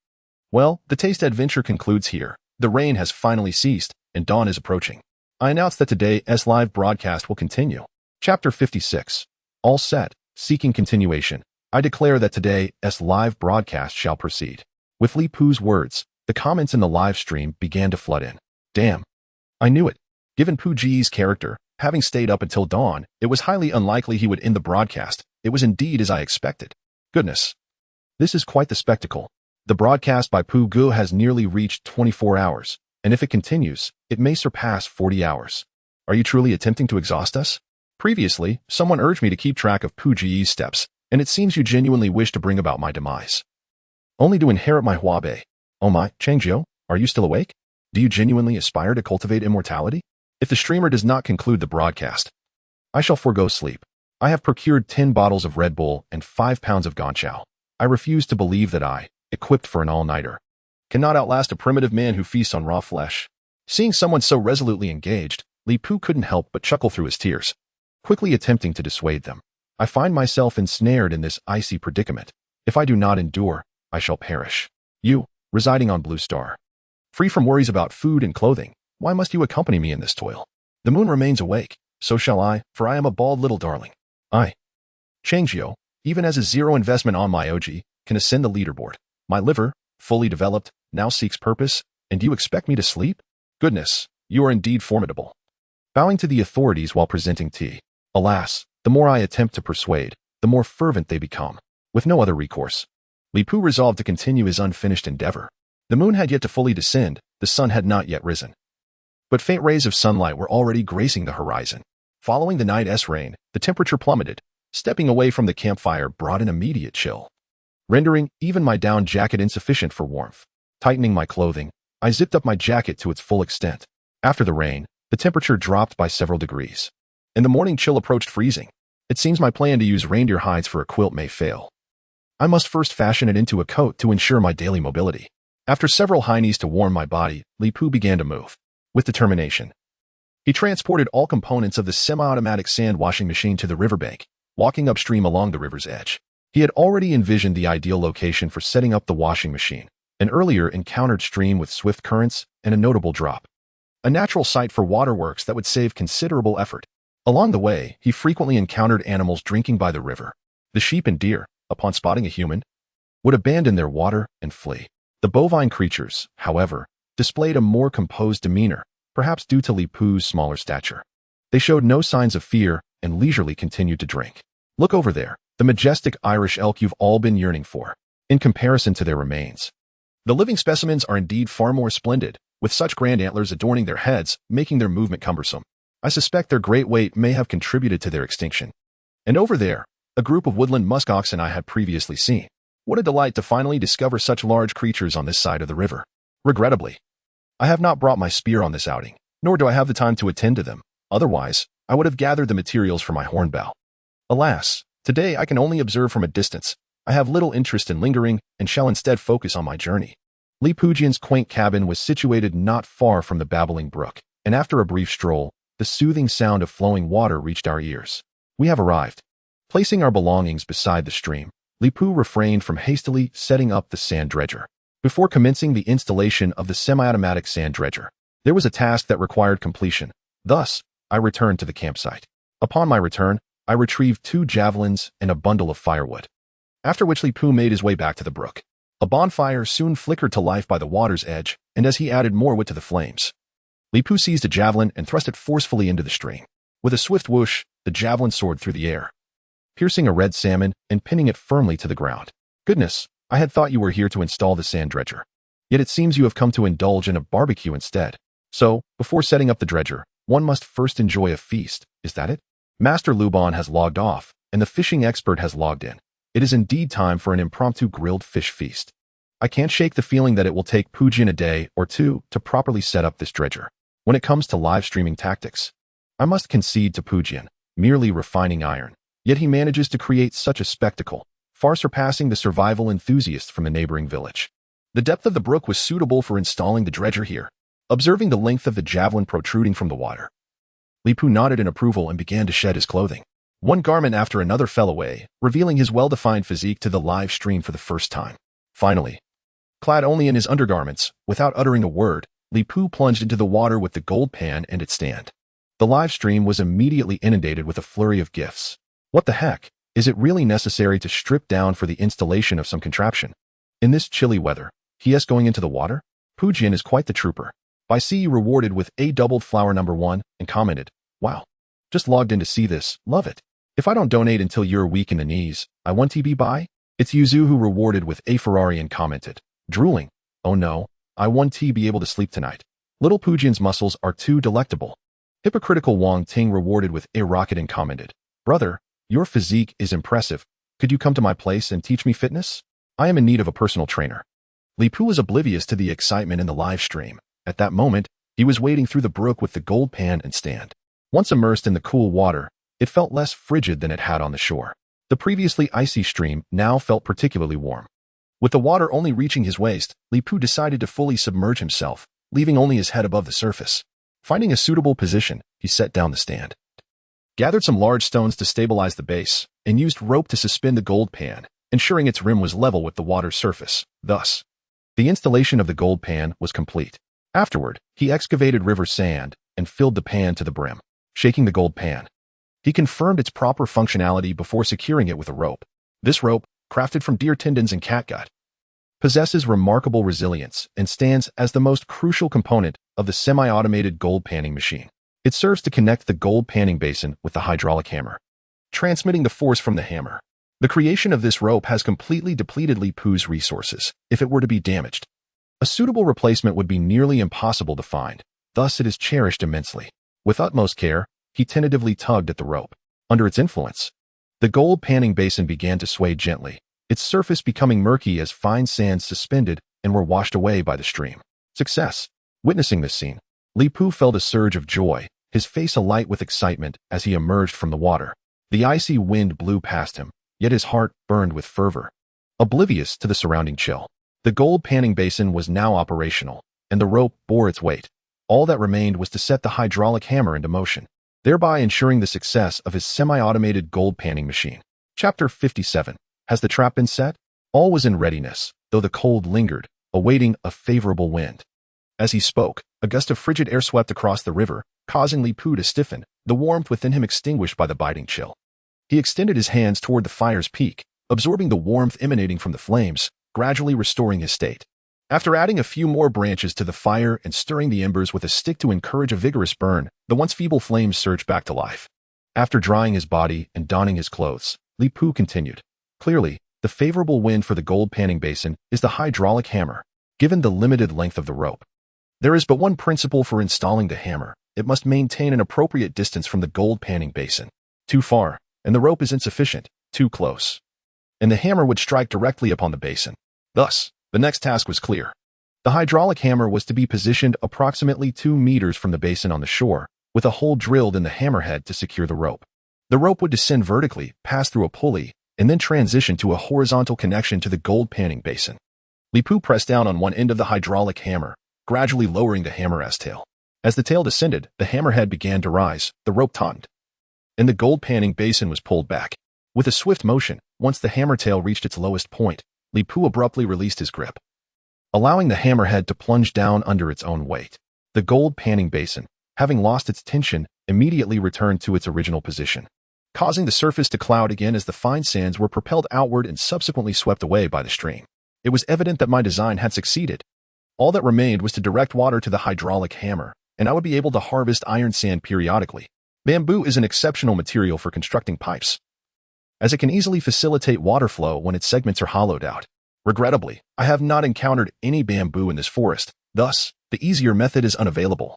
Well, the taste adventure concludes here. The rain has finally ceased, and dawn is approaching. I announce that today's live broadcast will continue. Chapter 56. All set, seeking continuation. I declare that today's live broadcast shall proceed. With Li Pu's words, the comments in the live stream began to flood in. Damn. I knew it. Given Puji's character, having stayed up until dawn, it was highly unlikely he would end the broadcast. It was indeed as I expected. Goodness. This is quite the spectacle. The broadcast by Pu Gu has nearly reached 24 hours, and if it continues, it may surpass 40 hours. Are you truly attempting to exhaust us? Previously, someone urged me to keep track of Puji's steps, and it seems you genuinely wish to bring about my demise. Only to inherit my Huabei. Oh my, Changzhou, are you still awake? Do you genuinely aspire to cultivate immortality? If the streamer does not conclude the broadcast, I shall forego sleep. I have procured 10 bottles of Red Bull and 5 pounds of Ganqiao. I refuse to believe that I, equipped for an all-nighter, cannot outlast a primitive man who feasts on raw flesh. Seeing someone so resolutely engaged, Li Pu couldn't help but chuckle through his tears, quickly attempting to dissuade them. I find myself ensnared in this icy predicament. If I do not endure, I shall perish. You, residing on Blue Star, free from worries about food and clothing, why must you accompany me in this toil? The moon remains awake, so shall I, for I am a bald little darling. I, Changzhou, even as a zero investment on my OG, can ascend the leaderboard. My liver, fully developed, now seeks purpose, and you expect me to sleep? Goodness, you are indeed formidable. Bowing to the authorities while presenting tea. Alas, the more I attempt to persuade, the more fervent they become. With no other recourse, Li Pu resolved to continue his unfinished endeavor. The moon had yet to fully descend, the sun had not yet risen. But faint rays of sunlight were already gracing the horizon. Following the night's rain, the temperature plummeted. Stepping away from the campfire brought an immediate chill, rendering even my down jacket insufficient for warmth. Tightening my clothing, I zipped up my jacket to its full extent. After the rain, the temperature dropped by several degrees, and the morning chill approached freezing. It seems my plan to use reindeer hides for a quilt may fail. I must first fashion it into a coat to ensure my daily mobility. After several heinies to warm my body, Li Pu began to move. With determination, he transported all components of the semi-automatic sand washing machine to the riverbank, walking upstream along the river's edge. He had already envisioned the ideal location for setting up the washing machine, an earlier encountered stream with swift currents and a notable drop. A natural site for waterworks that would save considerable effort. Along the way, he frequently encountered animals drinking by the river. The sheep and deer, upon spotting a human, would abandon their water and flee. The bovine creatures, however, displayed a more composed demeanor, perhaps due to Li Pu's smaller stature. They showed no signs of fear and leisurely continued to drink. Look over there, the majestic Irish elk you've all been yearning for, in comparison to their remains. The living specimens are indeed far more splendid, with such grand antlers adorning their heads, making their movement cumbersome. I suspect their great weight may have contributed to their extinction. And over there, a group of woodland musk oxen I had previously seen. What a delight to finally discover such large creatures on this side of the river. Regrettably, I have not brought my spear on this outing, nor do I have the time to attend to them. Otherwise, I would have gathered the materials for my hornbow. Alas, today I can only observe from a distance. I have little interest in lingering and shall instead focus on my journey. Li Pujian's quaint cabin was situated not far from the babbling brook, and after a brief stroll, the soothing sound of flowing water reached our ears. We have arrived. Placing our belongings beside the stream, Li Pu refrained from hastily setting up the sand dredger. Before commencing the installation of the semi-automatic sand dredger, there was a task that required completion. Thus, I returned to the campsite. Upon my return, I retrieved 2 javelins and a bundle of firewood. After which Li Pu made his way back to the brook. A bonfire soon flickered to life by the water's edge, and as he added more wood to the flames, Li Pu seized a javelin and thrust it forcefully into the stream. With a swift whoosh, the javelin soared through the air, piercing a red salmon and pinning it firmly to the ground. Goodness, I had thought you were here to install the sand dredger. Yet it seems you have come to indulge in a barbecue instead. So, before setting up the dredger, one must first enjoy a feast, is that it? Master Luban has logged off, and the fishing expert has logged in. It is indeed time for an impromptu grilled fish feast. I can't shake the feeling that it will take Pujian a day or 2 to properly set up this dredger. When it comes to live streaming tactics, I must concede to Pujian, merely refining iron. Yet he manages to create such a spectacle, far surpassing the survival enthusiasts from the neighboring village. The depth of the brook was suitable for installing the dredger here. Observing the length of the javelin protruding from the water, Li Pu nodded in approval and began to shed his clothing. One garment after another fell away, revealing his well-defined physique to the live stream for the first time. Finally, clad only in his undergarments, without uttering a word, Li Pu plunged into the water with the gold pan and its stand. The live stream was immediately inundated with a flurry of gifts. What the heck? Is it really necessary to strip down for the installation of some contraption? In this chilly weather, he is going into the water? Pujian is quite the trooper. I see you rewarded with a doubled flower number 1 and commented, "Wow. Just logged in to see this. Love it. If I don't donate until you're weak in the knees, I want TB by?" It's Yuzu who rewarded with a Ferrari and commented, drooling, "Oh no, I want to be able to sleep tonight. Little Pujian's muscles are too delectable." Hypocritical Wang Ting rewarded with a rocket and commented, "Brother, your physique is impressive. Could you come to my place and teach me fitness? I am in need of a personal trainer." Li Pu was oblivious to the excitement in the live stream. At that moment, he was wading through the brook with the gold pan and stand. Once immersed in the cool water, it felt less frigid than it had on the shore. The previously icy stream now felt particularly warm. With the water only reaching his waist, Li Pu decided to fully submerge himself, leaving only his head above the surface. Finding a suitable position, he set down the stand, gathered some large stones to stabilize the base, and used rope to suspend the gold pan, ensuring its rim was level with the water's surface. Thus, the installation of the gold pan was complete. Afterward, he excavated river sand and filled the pan to the brim. Shaking the gold pan, he confirmed its proper functionality before securing it with a rope. This rope, crafted from deer tendons and catgut, possesses remarkable resilience and stands as the most crucial component of the semi-automated gold panning machine. It serves to connect the gold panning basin with the hydraulic hammer, transmitting the force from the hammer. The creation of this rope has completely depleted Li Pu's resources. If it were to be damaged, a suitable replacement would be nearly impossible to find. Thus, it is cherished immensely. With utmost care, he tentatively tugged at the rope. Under its influence, the gold panning basin began to sway gently, its surface becoming murky as fine sands suspended and were washed away by the stream. Success! Witnessing this scene, Li Pu felt a surge of joy, his face alight with excitement as he emerged from the water. The icy wind blew past him, yet his heart burned with fervor. Oblivious to the surrounding chill, the gold panning basin was now operational, and the rope bore its weight. All that remained was to set the hydraulic hammer into motion, thereby ensuring the success of his semi-automated gold panning machine. Chapter 57. Has the trap been set? All was in readiness, though the cold lingered, awaiting a favorable wind. As he spoke, a gust of frigid air swept across the river, causing Li Pu to stiffen, the warmth within him extinguished by the biting chill. He extended his hands toward the fire's peak, absorbing the warmth emanating from the flames, gradually restoring his state. After adding a few more branches to the fire and stirring the embers with a stick to encourage a vigorous burn, the once feeble flames surged back to life. After drying his body and donning his clothes, Li Pu continued, "Clearly, the favorable wind for the gold panning basin is the hydraulic hammer, given the limited length of the rope. There is but one principle for installing the hammer. It must maintain an appropriate distance from the gold panning basin. Too far, and the rope is insufficient. Too close, and the hammer would strike directly upon the basin. Thus, the next task was clear. The hydraulic hammer was to be positioned approximately 2 meters from the basin on the shore, with a hole drilled in the hammerhead to secure the rope. The rope would descend vertically, pass through a pulley, and then transition to a horizontal connection to the gold panning basin. Li Pu pressed down on one end of the hydraulic hammer, gradually lowering the hammer's tail. As the tail descended, the hammerhead began to rise, the rope tautened, and the gold panning basin was pulled back. With a swift motion, once the hammer tail reached its lowest point, Li Pu abruptly released his grip, allowing the hammerhead to plunge down under its own weight. The gold panning basin, having lost its tension, immediately returned to its original position, causing the surface to cloud again as the fine sands were propelled outward and subsequently swept away by the stream. It was evident that my design had succeeded. All that remained was to direct water to the hydraulic hammer, and I would be able to harvest iron sand periodically. Bamboo is an exceptional material for constructing pipes, as it can easily facilitate water flow when its segments are hollowed out. Regrettably, I have not encountered any bamboo in this forest, thus, the easier method is unavailable,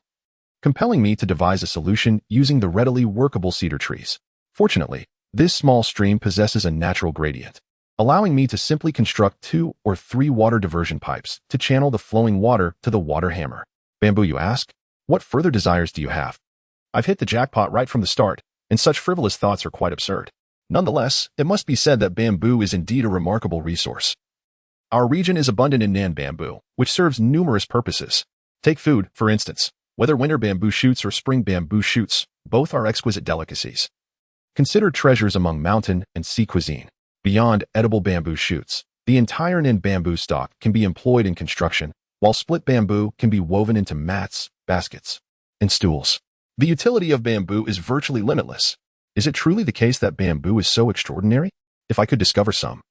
compelling me to devise a solution using the readily workable cedar trees. Fortunately, this small stream possesses a natural gradient, allowing me to simply construct 2 or 3 water diversion pipes to channel the flowing water to the water hammer. Bamboo, you ask? What further desires do you have? I've hit the jackpot right from the start, and such frivolous thoughts are quite absurd. Nonetheless, it must be said that bamboo is indeed a remarkable resource. Our region is abundant in nan bamboo, which serves numerous purposes. Take food, for instance. Whether winter bamboo shoots or spring bamboo shoots, both are exquisite delicacies, considered treasures among mountain and sea cuisine. Beyond edible bamboo shoots, the entire nan bamboo stalk can be employed in construction, while split bamboo can be woven into mats, baskets, and stools. The utility of bamboo is virtually limitless. Is it truly the case that bamboo is so extraordinary? If I could discover some,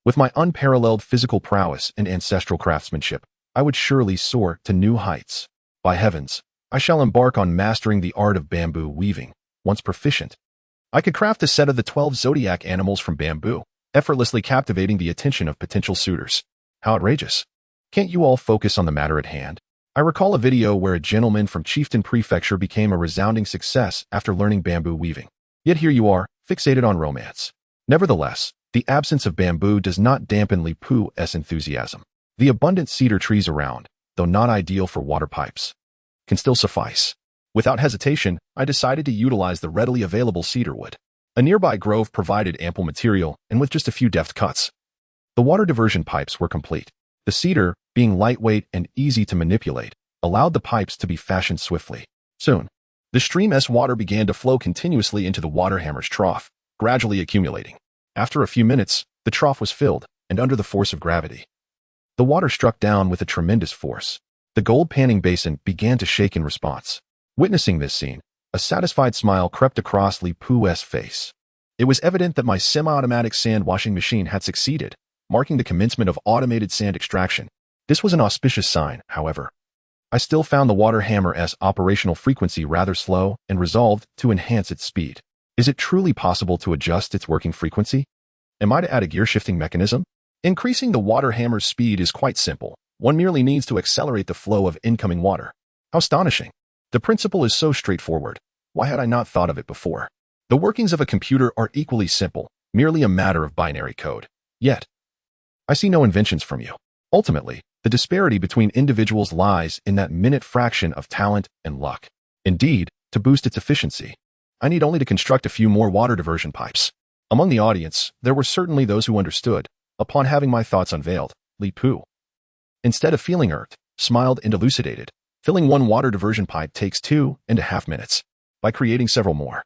with my unparalleled physical prowess and ancestral craftsmanship, I would surely soar to new heights. By heavens, I shall embark on mastering the art of bamboo weaving. Once proficient, I could craft a set of the 12 zodiac animals from bamboo, effortlessly captivating the attention of potential suitors. How outrageous. Can't you all focus on the matter at hand? I recall a video where a gentleman from Chieftain Prefecture became a resounding success after learning bamboo weaving. Yet here you are, fixated on romance. Nevertheless, the absence of bamboo does not dampen Li Pu's enthusiasm. The abundant cedar trees around, though not ideal for water pipes, can still suffice. Without hesitation, I decided to utilize the readily available cedar wood. A nearby grove provided ample material, and with just a few deft cuts, the water diversion pipes were complete. The cedar, being lightweight and easy to manipulate, allowed the pipes to be fashioned swiftly. Soon, the stream's water began to flow continuously into the water hammer's trough, gradually accumulating. After a few minutes, the trough was filled, and under the force of gravity, the water struck down with a tremendous force. The gold panning basin began to shake in response. Witnessing this scene, a satisfied smile crept across Li Pu's face. It was evident that my semi-automatic sand washing machine had succeeded, marking the commencement of automated sand extraction. This was an auspicious sign, however. I still found the water hammer's operational frequency rather slow and resolved to enhance its speed. Is it truly possible to adjust its working frequency? Am I to add a gear-shifting mechanism? Increasing the water hammer's speed is quite simple. One merely needs to accelerate the flow of incoming water. How astonishing! The principle is so straightforward. Why had I not thought of it before? The workings of a computer are equally simple, merely a matter of binary code. Yet, I see no inventions from you. Ultimately, the disparity between individuals lies in that minute fraction of talent and luck. Indeed, to boost its efficiency, I need only to construct a few more water diversion pipes. Among the audience, there were certainly those who understood. Upon having my thoughts unveiled, Li Pu, instead of feeling irked, smiled and elucidated. Filling one water diversion pipe takes 2.5 minutes. By creating several more,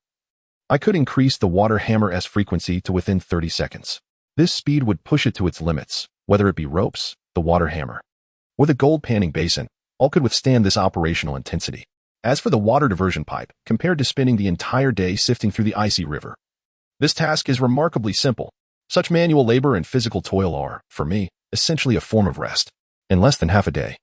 I could increase the water hammer's frequency to within 30 seconds. This speed would push it to its limits, whether it be ropes, the water hammer, or the gold panning basin. All could withstand this operational intensity. As for the water diversion pipe, compared to spending the entire day sifting through the icy river, this task is remarkably simple. Such manual labor and physical toil are, for me, essentially a form of rest. In less than half a day,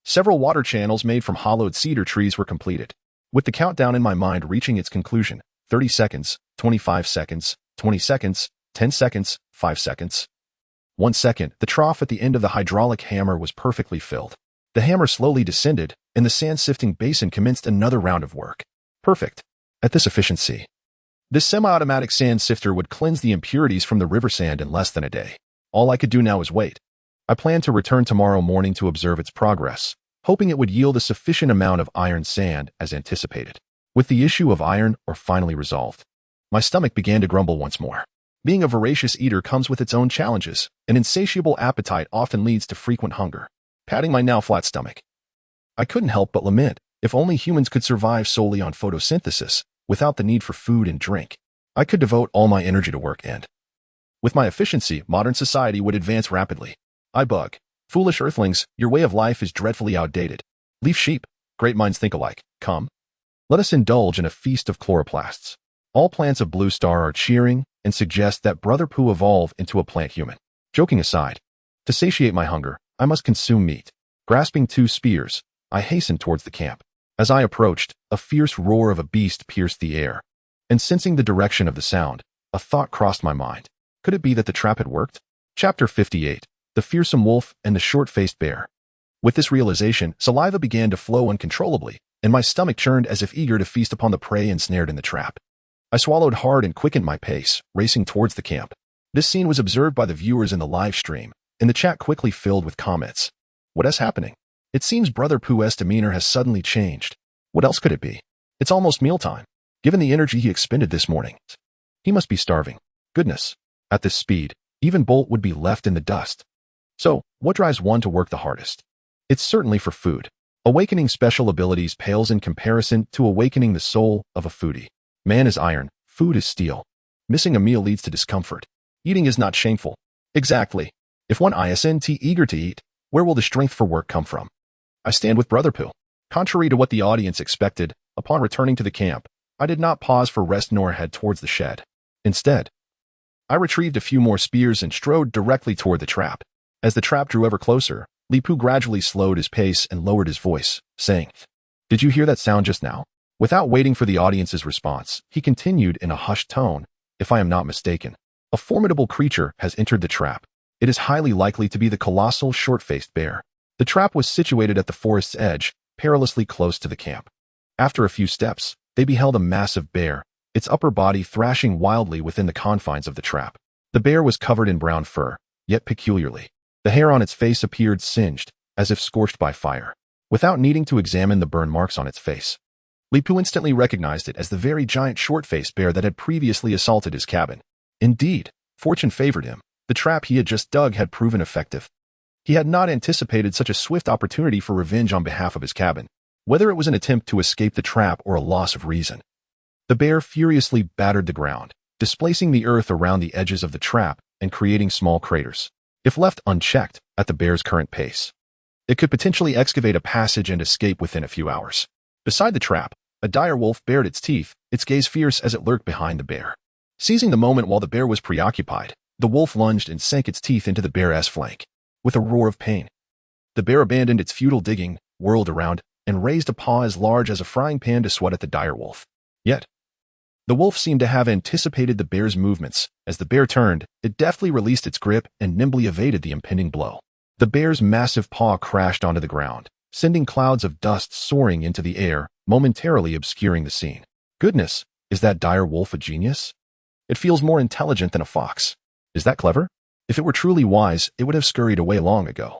several water channels made from hollowed cedar trees were completed, with the countdown in my mind reaching its conclusion: 30 seconds, 25 seconds, 20 seconds, 10 seconds, 5 seconds. 1 second, the trough at the end of the hydraulic hammer was perfectly filled. The hammer slowly descended, and the sand-sifting basin commenced another round of work. Perfect. At this efficiency, this semi-automatic sand sifter would cleanse the impurities from the river sand in less than a day. All I could do now is wait. I planned to return tomorrow morning to observe its progress, hoping it would yield a sufficient amount of iron sand as anticipated. With the issue of iron ore finally resolved, my stomach began to grumble once more. Being a voracious eater comes with its own challenges. An insatiable appetite often leads to frequent hunger. Patting my now flat stomach, I couldn't help but lament, if only humans could survive solely on photosynthesis, without the need for food and drink, I could devote all my energy to work and, with my efficiency, modern society would advance rapidly. I bug. Foolish earthlings, your way of life is dreadfully outdated. Leaf sheep, great minds think alike. Come. Let us indulge in a feast of chloroplasts. All plants of Blue Star are cheering and suggest that Brother Pooh evolve into a plant human. Joking aside, to satiate my hunger, I must consume meat. Grasping 2 spears, I hastened towards the camp. As I approached, a fierce roar of a beast pierced the air. And sensing the direction of the sound, a thought crossed my mind. Could it be that the trap had worked? Chapter 58. The Fearsome Wolf and the Short-Faced Bear. With this realization, saliva began to flow uncontrollably, and my stomach churned as if eager to feast upon the prey ensnared in the trap. I swallowed hard and quickened my pace, racing towards the camp. This scene was observed by the viewers in the live stream, and the chat quickly filled with comments. What is happening? It seems Brother Pooh's demeanor has suddenly changed. What else could it be? It's almost mealtime. Given the energy he expended this morning, he must be starving. Goodness. At this speed, even Bolt would be left in the dust. So, what drives one to work the hardest? It's certainly for food. Awakening special abilities pales in comparison to awakening the soul of a foodie. Man is iron, food is steel. Missing a meal leads to discomfort. Eating is not shameful. Exactly. If one isn't eager to eat, where will the strength for work come from? I stand with Brother Pooh. Contrary to what the audience expected, upon returning to the camp, I did not pause for rest nor head towards the shed. Instead, I retrieved a few more spears and strode directly toward the trap. As the trap drew ever closer, Leepu gradually slowed his pace and lowered his voice, saying, "Did you hear that sound just now?" Without waiting for the audience's response, he continued in a hushed tone, "If I am not mistaken, a formidable creature has entered the trap. It is highly likely to be the colossal short-faced bear." The trap was situated at the forest's edge, perilously close to the camp. After a few steps, they beheld a massive bear, its upper body thrashing wildly within the confines of the trap. The bear was covered in brown fur, yet peculiarly. The hair on its face appeared singed, as if scorched by fire. Without needing to examine the burn marks on its face, Leepu instantly recognized it as the very giant short-faced bear that had previously assaulted his cabin. Indeed, fortune favored him. The trap he had just dug had proven effective. He had not anticipated such a swift opportunity for revenge on behalf of his cabin, whether it was an attempt to escape the trap or a loss of reason. The bear furiously battered the ground, displacing the earth around the edges of the trap and creating small craters. If left unchecked at the bear's current pace, it could potentially excavate a passage and escape within a few hours. Beside the trap, a dire wolf bared its teeth, its gaze fierce as it lurked behind the bear. Seizing the moment while the bear was preoccupied, the wolf lunged and sank its teeth into the bear's flank. With a roar of pain, the bear abandoned its futile digging, whirled around, and raised a paw as large as a frying pan to swat at the dire wolf. Yet, the wolf seemed to have anticipated the bear's movements. As the bear turned, it deftly released its grip and nimbly evaded the impending blow. The bear's massive paw crashed onto the ground, sending clouds of dust soaring into the air, momentarily obscuring the scene. Goodness, is that dire wolf a genius? It feels more intelligent than a fox. Is that clever? If it were truly wise, it would have scurried away long ago.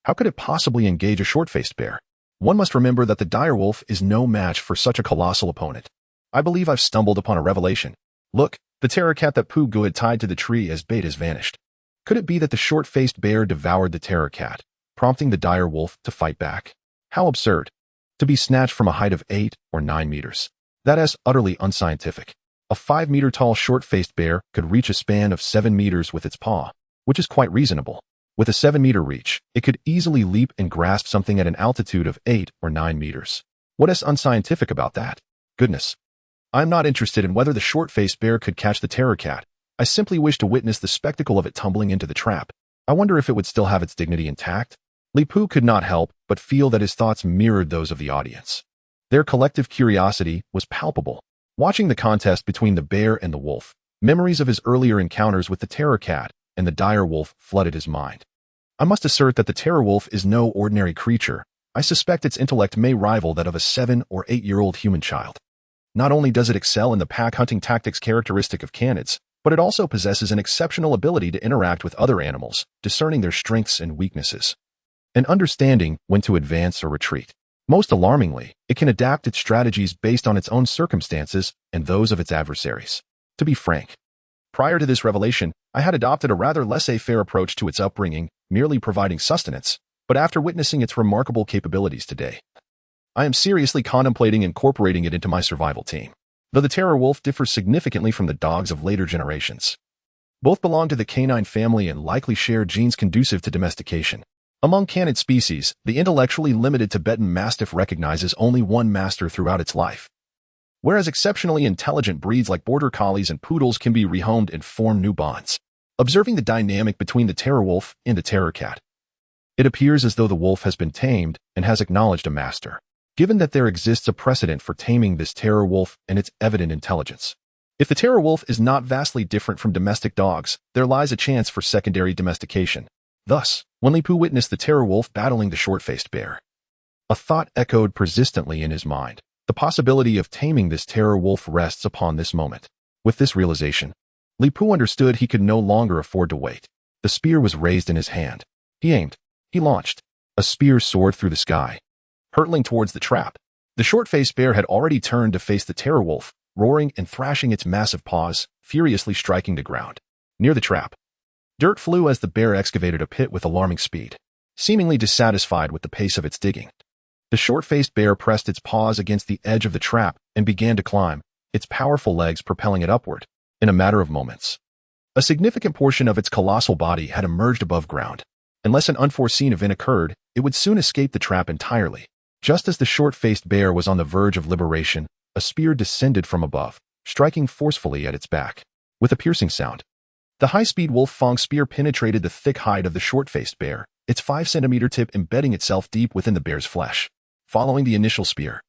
How could it possibly engage a short-faced bear? One must remember that the dire wolf is no match for such a colossal opponent. I believe I've stumbled upon a revelation. Look, the terror cat that Pooh had tied to the tree as bait has vanished. Could it be that the short-faced bear devoured the terror cat, prompting the dire wolf to fight back? How absurd. To be snatched from a height of 8 or 9 meters. That is utterly unscientific. A 5-meter-tall short-faced bear could reach a span of 7 meters with its paw, which is quite reasonable. With a 7-meter reach, it could easily leap and grasp something at an altitude of 8 or 9 meters. What is unscientific about that? Goodness. I'm not interested in whether the short-faced bear could catch the terror cat. I simply wish to witness the spectacle of it tumbling into the trap. I wonder if it would still have its dignity intact. Leepu could not help but feel that his thoughts mirrored those of the audience. Their collective curiosity was palpable. Watching the contest between the bear and the wolf, memories of his earlier encounters with the terror cat and the dire wolf flooded his mind. I must assert that the terror wolf is no ordinary creature. I suspect its intellect may rival that of a 7 or 8-year-old human child. Not only does it excel in the pack hunting tactics characteristic of canids, but it also possesses an exceptional ability to interact with other animals, discerning their strengths and weaknesses, and understanding when to advance or retreat. Most alarmingly, it can adapt its strategies based on its own circumstances and those of its adversaries. To be frank, prior to this revelation, I had adopted a rather laissez-faire approach to its upbringing, merely providing sustenance, but after witnessing its remarkable capabilities today, I am seriously contemplating incorporating it into my survival team. Though the terror wolf differs significantly from the dogs of later generations, both belong to the canine family and likely share genes conducive to domestication. Among canid species, the intellectually limited Tibetan Mastiff recognizes only one master throughout its life, whereas exceptionally intelligent breeds like Border Collies and Poodles can be rehomed and form new bonds. Observing the dynamic between the terror wolf and the terror cat, it appears as though the wolf has been tamed and has acknowledged a master. Given that there exists a precedent for taming this terror wolf and its evident intelligence, if the terror wolf is not vastly different from domestic dogs, there lies a chance for secondary domestication. Thus, when Li Pu witnessed the terror wolf battling the short-faced bear, a thought echoed persistently in his mind. The possibility of taming this terror wolf rests upon this moment. With this realization, Li Pu understood he could no longer afford to wait. The spear was raised in his hand. He aimed. He launched. A spear soared through the sky, hurtling towards the trap. The short-faced bear had already turned to face the terror wolf, roaring and thrashing its massive paws, furiously striking the ground. Near the trap, dirt flew as the bear excavated a pit with alarming speed, seemingly dissatisfied with the pace of its digging. The short-faced bear pressed its paws against the edge of the trap and began to climb, its powerful legs propelling it upward. In a matter of moments, a significant portion of its colossal body had emerged above ground. Unless an unforeseen event occurred, it would soon escape the trap entirely. Just as the short-faced bear was on the verge of liberation, a spear descended from above, striking forcefully at its back. With a piercing sound, the high-speed wolf fang spear penetrated the thick hide of the short-faced bear, its 5-centimeter tip embedding itself deep within the bear's flesh. Following the initial spear,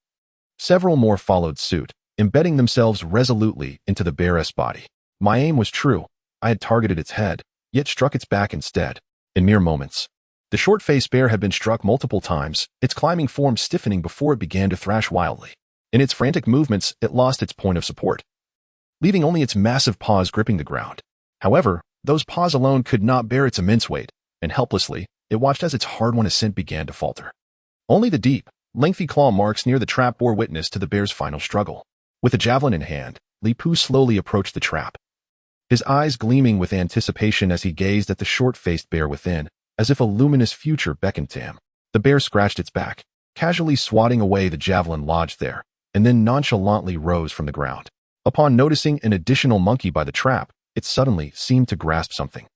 several more followed suit, embedding themselves resolutely into the bear's body. My aim was true. I had targeted its head, yet struck its back instead. In mere moments, the short-faced bear had been struck multiple times, its climbing form stiffening before it began to thrash wildly. In its frantic movements, it lost its point of support, leaving only its massive paws gripping the ground. However, those paws alone could not bear its immense weight, and helplessly, it watched as its hard-won ascent began to falter. Only the deep, lengthy claw marks near the trap bore witness to the bear's final struggle. With a javelin in hand, Li Pu slowly approached the trap, his eyes gleaming with anticipation as he gazed at the short-faced bear within, as if a luminous future beckoned to him. The bear scratched its back, casually swatting away the javelin lodged there, and then nonchalantly rose from the ground. Upon noticing an additional monkey by the trap, it suddenly seemed to grasp something,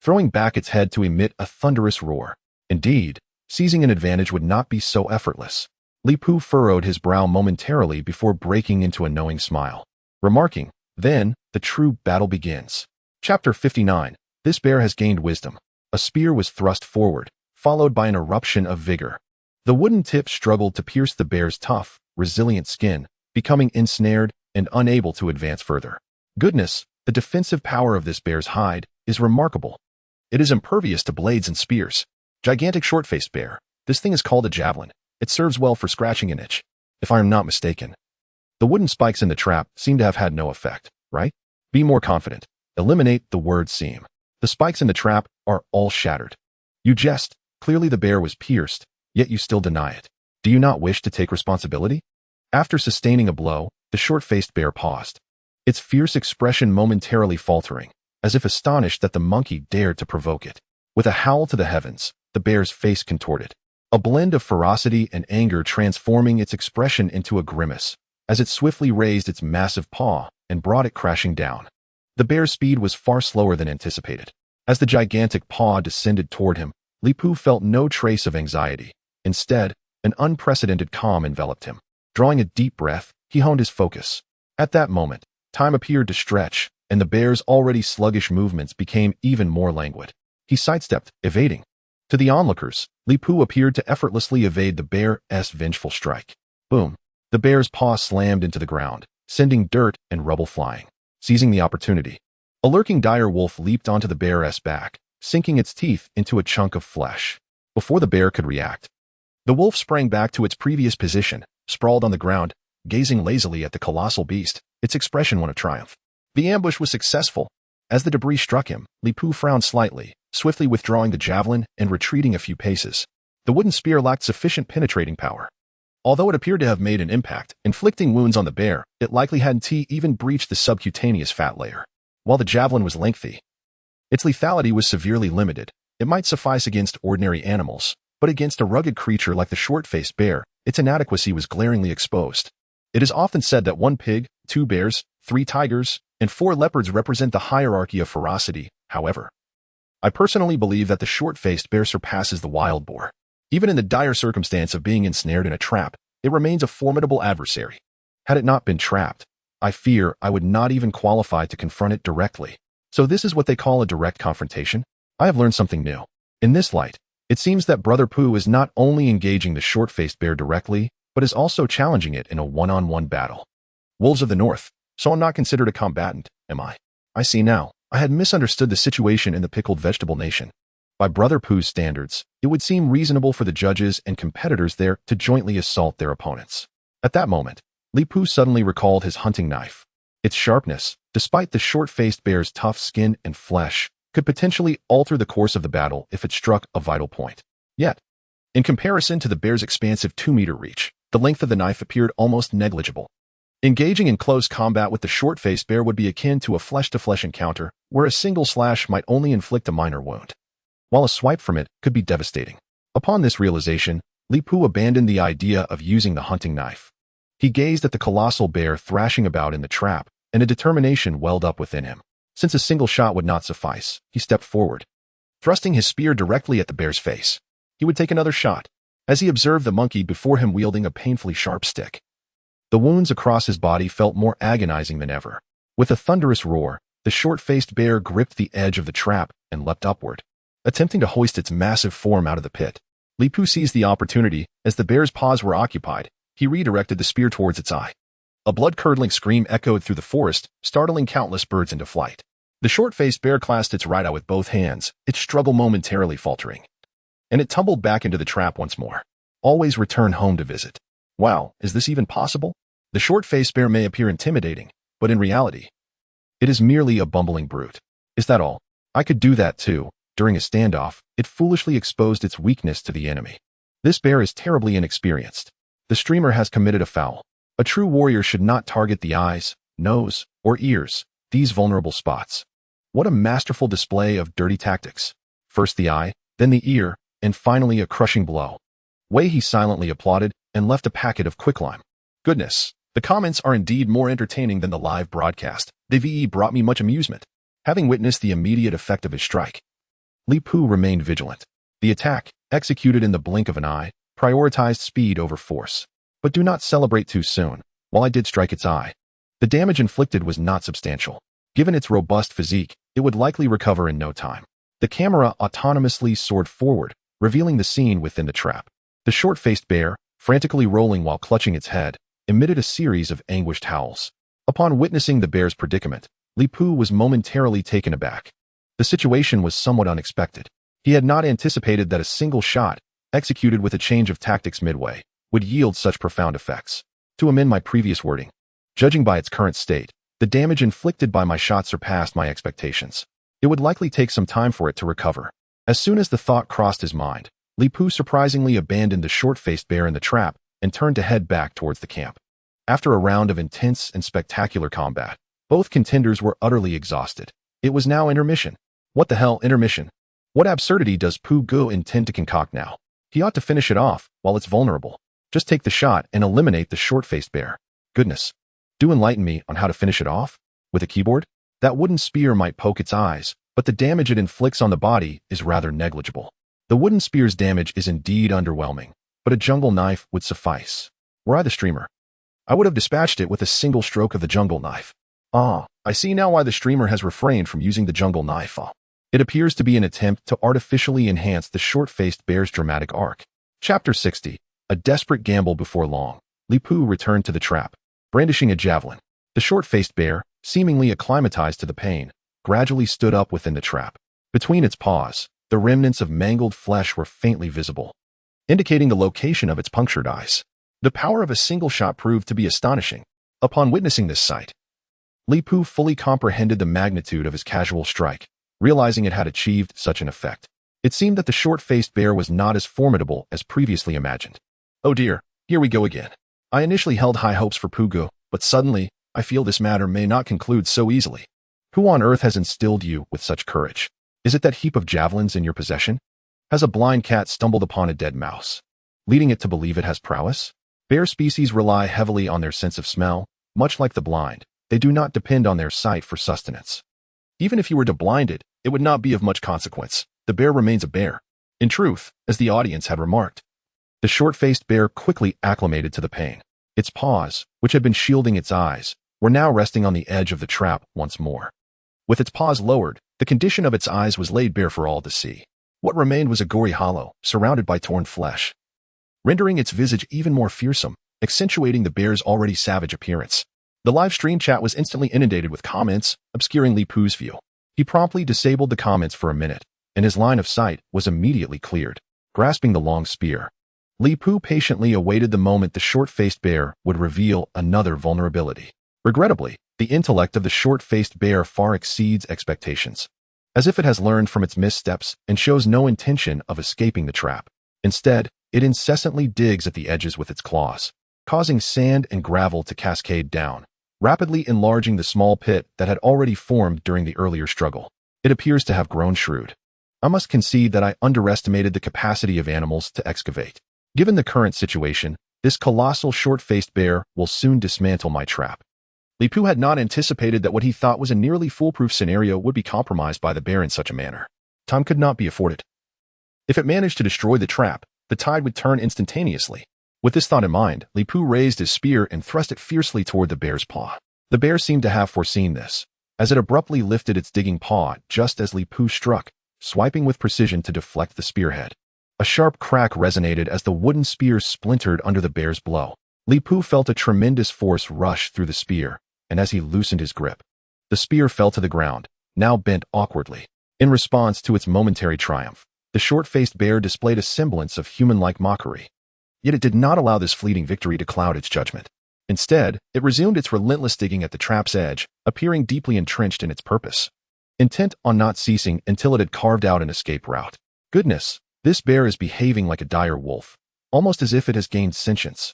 throwing back its head to emit a thunderous roar. Indeed, seizing an advantage would not be so effortless. Li Pu furrowed his brow momentarily before breaking into a knowing smile, remarking, "Then, the true battle begins." Chapter 59. This bear has gained wisdom. A spear was thrust forward, followed by an eruption of vigor. The wooden tip struggled to pierce the bear's tough, resilient skin, becoming ensnared and unable to advance further. Goodness, the defensive power of this bear's hide is remarkable. It is impervious to blades and spears. Gigantic short-faced bear. This thing is called a javelin. It serves well for scratching an itch, if I am not mistaken. The wooden spikes in the trap seem to have had no effect, right? Be more confident. Eliminate the word seem. The spikes in the trap are all shattered. You jest. Clearly the bear was pierced, yet you still deny it. Do you not wish to take responsibility? After sustaining a blow, the short-faced bear paused, its fierce expression momentarily faltering, as if astonished that the monkey dared to provoke it. With a howl to the heavens, the bear's face contorted, a blend of ferocity and anger transforming its expression into a grimace, as it swiftly raised its massive paw and brought it crashing down. The bear's speed was far slower than anticipated. As the gigantic paw descended toward him, Li Pu felt no trace of anxiety. Instead, an unprecedented calm enveloped him. Drawing a deep breath, he honed his focus. At that moment, time appeared to stretch, and the bear's already sluggish movements became even more languid. He sidestepped, evading. To the onlookers, Li Pu appeared to effortlessly evade the bear's vengeful strike. Boom! The bear's paw slammed into the ground, sending dirt and rubble flying. Seizing the opportunity, a lurking dire wolf leaped onto the bear's back, sinking its teeth into a chunk of flesh. Before the bear could react, the wolf sprang back to its previous position, sprawled on the ground, gazing lazily at the colossal beast, its expression one of triumph. The ambush was successful. As the debris struck him, Li Pu frowned slightly, swiftly withdrawing the javelin and retreating a few paces. The wooden spear lacked sufficient penetrating power. Although it appeared to have made an impact, inflicting wounds on the bear, it likely hadn't even breached the subcutaneous fat layer. While the javelin was lengthy, its lethality was severely limited. It might suffice against ordinary animals, but against a rugged creature like the short-faced bear, its inadequacy was glaringly exposed. It is often said that 1 pig, 2 bears, 3 tigers, and 4 leopards represent the hierarchy of ferocity. However, I personally believe that the short-faced bear surpasses the wild boar. Even in the dire circumstance of being ensnared in a trap, it remains a formidable adversary. Had it not been trapped, I fear I would not even qualify to confront it directly. So this is what they call a direct confrontation? I have learned something new. In this light, it seems that Brother Pooh is not only engaging the short-faced bear directly, but is also challenging it in a one-on-one battle. Wolves of the North, so I'm not considered a combatant, am I? I see now. I had misunderstood the situation in the pickled vegetable nation. By Brother Pooh's standards, it would seem reasonable for the judges and competitors there to jointly assault their opponents. At that moment, Li Pooh suddenly recalled his hunting knife. Its sharpness, despite the short-faced bear's tough skin and flesh, could potentially alter the course of the battle if it struck a vital point. Yet, in comparison to the bear's expansive 2-meter reach, the length of the knife appeared almost negligible. Engaging in close combat with the short-faced bear would be akin to a flesh-to-flesh encounter, where a single slash might only inflict a minor wound, while a swipe from it could be devastating. Upon this realization, Li Pooh abandoned the idea of using the hunting knife. He gazed at the colossal bear thrashing about in the trap, and a determination welled up within him. Since a single shot would not suffice, he stepped forward, thrusting his spear directly at the bear's face. He would take another shot, as he observed the monkey before him wielding a painfully sharp stick. The wounds across his body felt more agonizing than ever. With a thunderous roar, the short-faced bear gripped the edge of the trap and leapt upward, attempting to hoist its massive form out of the pit. Li Pooh seized the opportunity. As the bear's paws were occupied, he redirected the spear towards its eye. A blood-curdling scream echoed through the forest, startling countless birds into flight. The short-faced bear clasped its right eye with both hands, its struggle momentarily faltering, and it tumbled back into the trap once more. Always return home to visit. Wow, is this even possible? The short-faced bear may appear intimidating, but in reality, it is merely a bumbling brute. Is that all? I could do that too. During a standoff, it foolishly exposed its weakness to the enemy. This bear is terribly inexperienced. The streamer has committed a foul. A true warrior should not target the eyes, nose, or ears, these vulnerable spots. What a masterful display of dirty tactics. First the eye, then the ear, and finally a crushing blow. Wei he silently applauded and left a packet of quicklime. Goodness, the comments are indeed more entertaining than the live broadcast. The VE brought me much amusement. Having witnessed the immediate effect of his strike, Li Pooh remained vigilant. The attack, executed in the blink of an eye, prioritized speed over force. But do not celebrate too soon. While I did strike its eye, the damage inflicted was not substantial. Given its robust physique, it would likely recover in no time. The camera autonomously soared forward, revealing the scene within the trap. The short-faced bear, frantically rolling while clutching its head, emitted a series of anguished howls. Upon witnessing the bear's predicament, Li Pooh was momentarily taken aback. The situation was somewhat unexpected. He had not anticipated that a single shot, executed with a change of tactics midway, would yield such profound effects. To amend my previous wording, judging by its current state, the damage inflicted by my shot surpassed my expectations. It would likely take some time for it to recover. As soon as the thought crossed his mind, Li Pooh surprisingly abandoned the short-faced bear in the trap and turned to head back towards the camp. After a round of intense and spectacular combat, both contenders were utterly exhausted. It was now intermission. What the hell, intermission? What absurdity does Pooh Go intend to concoct now? He ought to finish it off while it's vulnerable. Just take the shot and eliminate the short-faced bear. Goodness. Do enlighten me on how to finish it off? With a keyboard? That wooden spear might poke its eyes, but the damage it inflicts on the body is rather negligible. The wooden spear's damage is indeed underwhelming, but a jungle knife would suffice. Were I the streamer, I would have dispatched it with a single stroke of the jungle knife. Ah, I see now why the streamer has refrained from using the jungle knife. It appears to be an attempt to artificially enhance the short-faced bear's dramatic arc. Chapter 60. A desperate gamble before long. Li Pooh returned to the trap, brandishing a javelin. The short-faced bear, seemingly acclimatized to the pain, gradually stood up within the trap. Between its paws, the remnants of mangled flesh were faintly visible, indicating the location of its punctured eyes. The power of a single shot proved to be astonishing. Upon witnessing this sight, Li Pooh fully comprehended the magnitude of his casual strike, realizing it had achieved such an effect. It seemed that the short-faced bear was not as formidable as previously imagined. Oh dear, Here we go again. I initially held high hopes for Pugu, but suddenly, I feel this matter may not conclude so easily. Who on earth has instilled you with such courage? Is it that heap of javelins in your possession? Has a blind cat stumbled upon a dead mouse, leading it to believe it has prowess? Bear species rely heavily on their sense of smell. Much like the blind, they do not depend on their sight for sustenance. Even if you were to blind it, it would not be of much consequence. The bear remains a bear. In truth, as the audience had remarked, the short-faced bear quickly acclimated to the pain. Its paws, which had been shielding its eyes, were now resting on the edge of the trap once more. With its paws lowered, the condition of its eyes was laid bare for all to see. What remained was a gory hollow, surrounded by torn flesh, rendering its visage even more fearsome, accentuating the bear's already savage appearance. The live stream chat was instantly inundated with comments, obscuring Li Pu's view. He promptly disabled the comments for a minute, and his line of sight was immediately cleared. Grasping the long spear, Li Pu patiently awaited the moment the short-faced bear would reveal another vulnerability. Regrettably, the intellect of the short-faced bear far exceeds expectations. As if it has learned from its missteps and shows no intention of escaping the trap. Instead, it incessantly digs at the edges with its claws, causing sand and gravel to cascade down, rapidly enlarging the small pit that had already formed during the earlier struggle. It appears to have grown shrewd. I must concede that I underestimated the capacity of animals to excavate. Given the current situation, this colossal short-faced bear will soon dismantle my trap. Li Pu had not anticipated that what he thought was a nearly foolproof scenario would be compromised by the bear in such a manner. Time could not be afforded. If it managed to destroy the trap, the tide would turn instantaneously. With this thought in mind, Li Pu raised his spear and thrust it fiercely toward the bear's paw. The bear seemed to have foreseen this, as it abruptly lifted its digging paw just as Li Pu struck, swiping with precision to deflect the spearhead. A sharp crack resonated as the wooden spear splintered under the bear's blow. Li Pu felt a tremendous force rush through the spear, and as he loosened his grip, the spear fell to the ground, now bent awkwardly. In response to its momentary triumph, the short-faced bear displayed a semblance of human-like mockery. Yet it did not allow this fleeting victory to cloud its judgment. Instead, it resumed its relentless digging at the trap's edge, appearing deeply entrenched in its purpose, intent on not ceasing until it had carved out an escape route. Goodness, this bear is behaving like a dire wolf, almost as if it has gained sentience.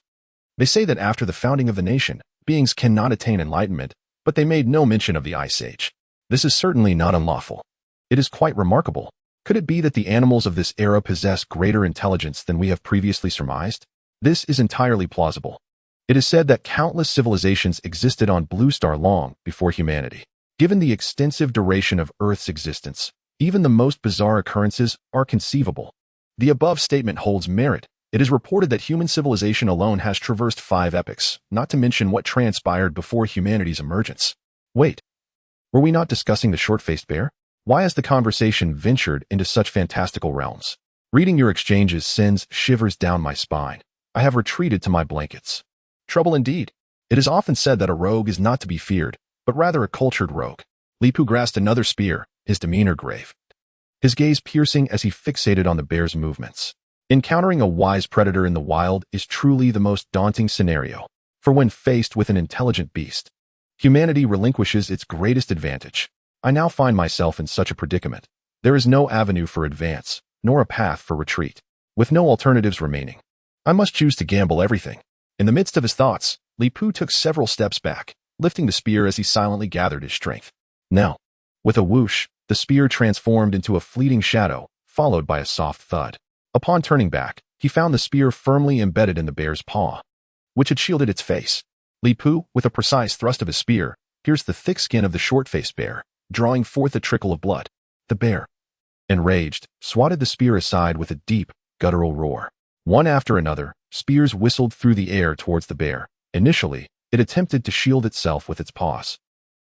They say that after the founding of the nation, beings cannot attain enlightenment, but they made no mention of the Ice Age. This is certainly not unlawful. It is quite remarkable. Could it be that the animals of this era possess greater intelligence than we have previously surmised? This is entirely plausible. It is said that countless civilizations existed on Blue Star long before humanity. Given the extensive duration of Earth's existence, even the most bizarre occurrences are conceivable. The above statement holds merit. It is reported that human civilization alone has traversed 5 epochs, not to mention what transpired before humanity's emergence. Wait, were we not discussing the short-faced bear? Why has the conversation ventured into such fantastical realms? Reading your exchanges sends shivers down my spine. I have retreated to my blankets. Trouble indeed. It is often said that a rogue is not to be feared, but rather a cultured rogue. Li Pu grasped another spear, his demeanor grave, his gaze piercing as he fixated on the bear's movements. Encountering a wise predator in the wild is truly the most daunting scenario, for when faced with an intelligent beast, humanity relinquishes its greatest advantage. I now find myself in such a predicament. There is no avenue for advance, nor a path for retreat. With no alternatives remaining, I must choose to gamble everything. In the midst of his thoughts, Li Pu took several steps back, lifting the spear as he silently gathered his strength. Now, with a whoosh, the spear transformed into a fleeting shadow, followed by a soft thud. Upon turning back, he found the spear firmly embedded in the bear's paw, which had shielded its face. Li Pu, with a precise thrust of his spear, pierced the thick skin of the short-faced bear, drawing forth a trickle of blood. The bear, enraged, swatted the spear aside with a deep, guttural roar. One after another, spears whistled through the air towards the bear. Initially, it attempted to shield itself with its paws,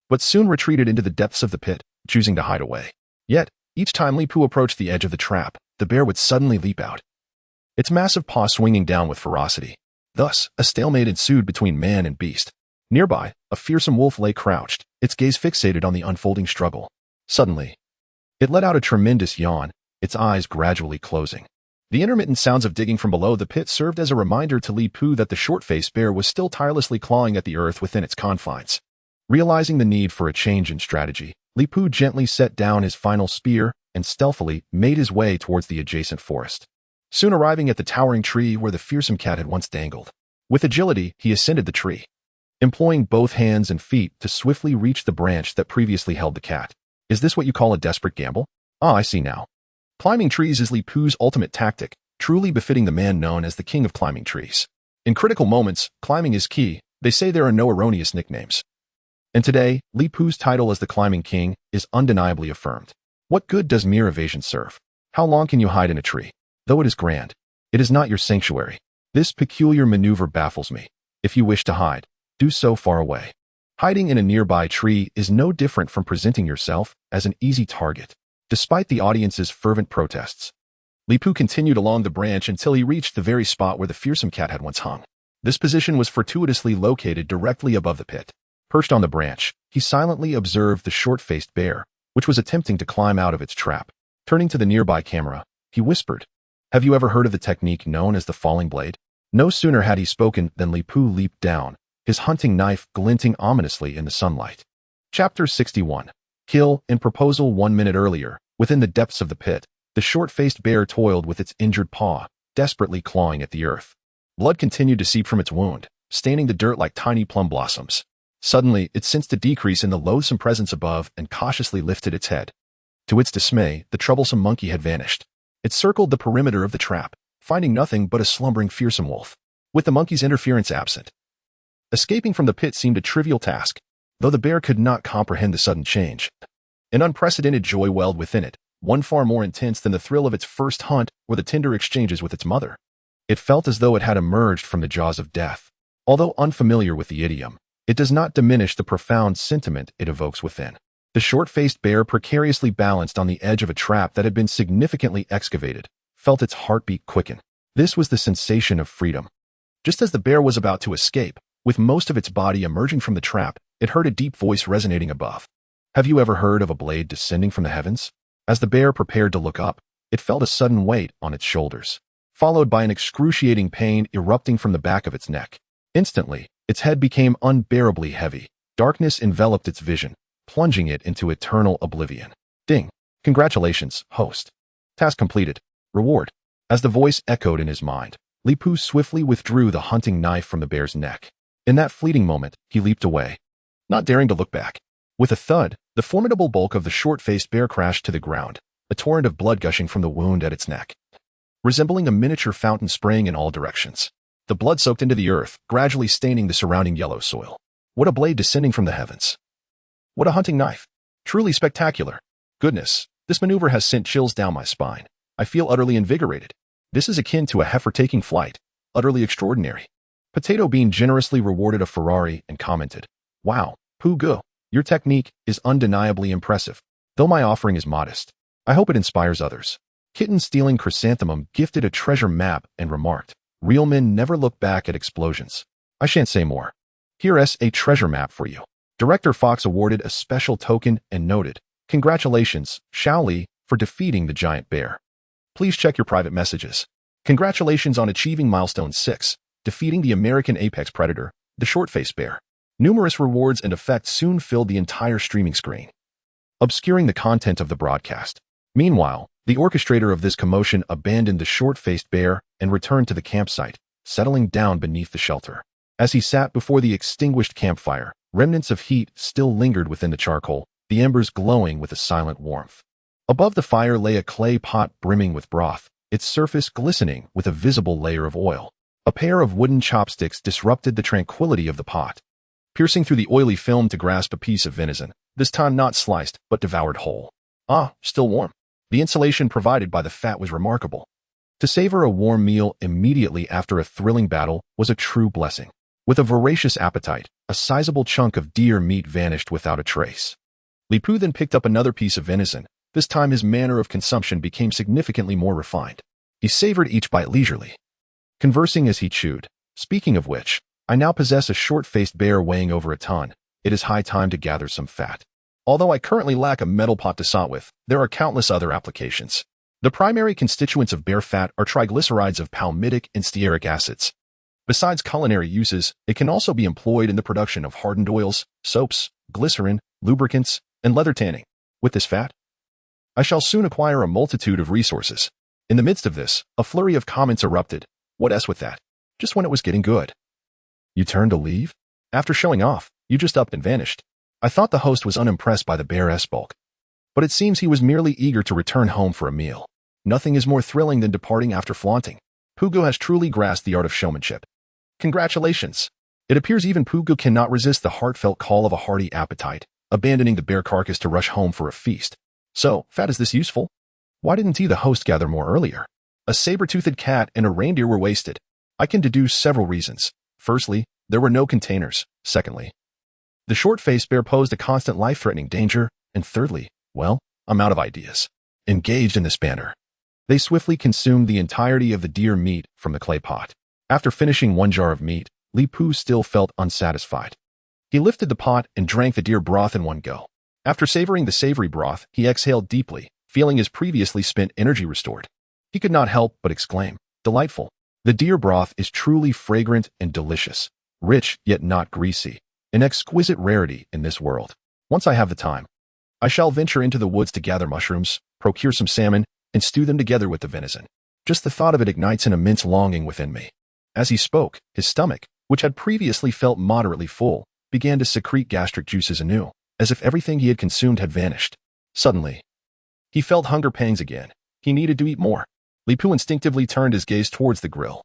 but soon retreated into the depths of the pit, choosing to hide away. Yet, each time Li Pu approached the edge of the trap, the bear would suddenly leap out, its massive paw swinging down with ferocity. Thus, a stalemate ensued between man and beast. Nearby, a fearsome wolf lay crouched, its gaze fixated on the unfolding struggle. Suddenly, it let out a tremendous yawn, its eyes gradually closing. The intermittent sounds of digging from below the pit served as a reminder to Li Pu that the short-faced bear was still tirelessly clawing at the earth within its confines. Realizing the need for a change in strategy, Li Pu gently set down his final spear and stealthily made his way towards the adjacent forest, soon arriving at the towering tree where the fearsome cat had once dangled. With agility, he ascended the tree, employing both hands and feet to swiftly reach the branch that previously held the cat. Is this what you call a desperate gamble? Ah, I see now. Climbing trees is Li Pu's ultimate tactic, truly befitting the man known as the king of climbing trees. In critical moments, climbing is key. They say there are no erroneous nicknames. And today, Li Pu's title as the climbing king is undeniably affirmed. What good does mere evasion serve? How long can you hide in a tree? Though it is grand, it is not your sanctuary. This peculiar maneuver baffles me. If you wish to hide, do so far away. Hiding in a nearby tree is no different from presenting yourself as an easy target. Despite the audience's fervent protests, Li Pu continued along the branch until he reached the very spot where the fearsome cat had once hung. This position was fortuitously located directly above the pit. Perched on the branch, he silently observed the short-faced bear, which was attempting to climb out of its trap. Turning to the nearby camera, he whispered, "Have you ever heard of the technique known as the falling blade?" No sooner had he spoken than Li Pu leaped down, his hunting knife glinting ominously in the sunlight. Chapter 61. Kill and proposal. 1 minute earlier, within the depths of the pit, the short-faced bear toiled with its injured paw, desperately clawing at the earth. Blood continued to seep from its wound, staining the dirt like tiny plum blossoms. Suddenly, it sensed a decrease in the loathsome presence above and cautiously lifted its head. To its dismay, the troublesome monkey had vanished. It circled the perimeter of the trap, finding nothing but a slumbering fearsome wolf, with the monkey's interference absent. Escaping from the pit seemed a trivial task, though the bear could not comprehend the sudden change. An unprecedented joy welled within it, one far more intense than the thrill of its first hunt or the tender exchanges with its mother. It felt as though it had emerged from the jaws of death. Although unfamiliar with the idiom, it does not diminish the profound sentiment it evokes within. The short-faced bear, precariously balanced on the edge of a trap that had been significantly excavated, felt its heartbeat quicken. This was the sensation of freedom. Just as the bear was about to escape, with most of its body emerging from the trap, it heard a deep voice resonating above. Have you ever heard of a blade descending from the heavens? As the bear prepared to look up, it felt a sudden weight on its shoulders, followed by an excruciating pain erupting from the back of its neck. Instantly, its head became unbearably heavy. Darkness enveloped its vision, plunging it into eternal oblivion. Ding! Congratulations, host. Task completed. Reward. As the voice echoed in his mind, Li Pu swiftly withdrew the hunting knife from the bear's neck. In that fleeting moment, he leaped away, not daring to look back. With a thud, the formidable bulk of the short-faced bear crashed to the ground, a torrent of blood gushing from the wound at its neck, resembling a miniature fountain spraying in all directions. The blood soaked into the earth, gradually staining the surrounding yellow soil. What a blade descending from the heavens! What a hunting knife! Truly spectacular! Goodness, this maneuver has sent chills down my spine. I feel utterly invigorated. This is akin to a heifer taking flight. Utterly extraordinary. Potato Bean generously rewarded a Ferrari and commented, "Wow, Poo Go, your technique is undeniably impressive. Though my offering is modest, I hope it inspires others." Kitten Stealing Chrysanthemum gifted a treasure map and remarked, "Real men never look back at explosions. I shan't say more. Here's a treasure map for you." Director Fox awarded a special token and noted, "Congratulations, Xiao Li, for defeating the giant bear. Please check your private messages. Congratulations on achieving milestone 6, defeating the American apex predator, the short-faced bear." Numerous rewards and effects soon filled the entire streaming screen, obscuring the content of the broadcast. Meanwhile, the orchestrator of this commotion abandoned the short-faced bear and returned to the campsite, settling down beneath the shelter. As he sat before the extinguished campfire, remnants of heat still lingered within the charcoal, the embers glowing with a silent warmth. Above the fire lay a clay pot brimming with broth, its surface glistening with a visible layer of oil. A pair of wooden chopsticks disrupted the tranquility of the pot, piercing through the oily film to grasp a piece of venison, this time not sliced, but devoured whole. Ah, still warm. The insulation provided by the fat was remarkable. To savor a warm meal immediately after a thrilling battle was a true blessing. With a voracious appetite, a sizable chunk of deer meat vanished without a trace. Li Pu then picked up another piece of venison. This time his manner of consumption became significantly more refined. He savored each bite leisurely, conversing as he chewed. Speaking of which, I now possess a short-faced bear weighing over a ton. It is high time to gather some fat. Although I currently lack a metal pot to saw with, there are countless other applications. The primary constituents of bear fat are triglycerides of palmitic and stearic acids. Besides culinary uses, it can also be employed in the production of hardened oils, soaps, glycerin, lubricants, and leather tanning. With this fat, I shall soon acquire a multitude of resources. In the midst of this, a flurry of comments erupted. What s with that? Just when it was getting good. You turned to leave? After showing off, you just upped and vanished. I thought the host was unimpressed by the bear's bulk, but it seems he was merely eager to return home for a meal. Nothing is more thrilling than departing after flaunting. Pugu has truly grasped the art of showmanship. Congratulations! It appears even Pugu cannot resist the heartfelt call of a hearty appetite, abandoning the bear carcass to rush home for a feast. So, fat is this useful? Why didn't he, the host, gather more earlier? A saber-toothed cat and a reindeer were wasted. I can deduce several reasons. Firstly, there were no containers. Secondly, the short-faced bear posed a constant life-threatening danger. And thirdly, well, I'm out of ideas. Engaged in this banter, they swiftly consumed the entirety of the deer meat from the clay pot. After finishing one jar of meat, Li Pu still felt unsatisfied. He lifted the pot and drank the deer broth in one go. After savoring the savory broth, he exhaled deeply, feeling his previously spent energy restored. He could not help but exclaim, "Delightful! The deer broth is truly fragrant and delicious, rich yet not greasy, an exquisite rarity in this world. Once I have the time, I shall venture into the woods to gather mushrooms, procure some salmon, and stew them together with the venison. Just the thought of it ignites an immense longing within me." As he spoke, his stomach, which had previously felt moderately full, began to secrete gastric juices anew, as if everything he had consumed had vanished. Suddenly, he felt hunger pangs again. He needed to eat more. Li Pu instinctively turned his gaze towards the grill,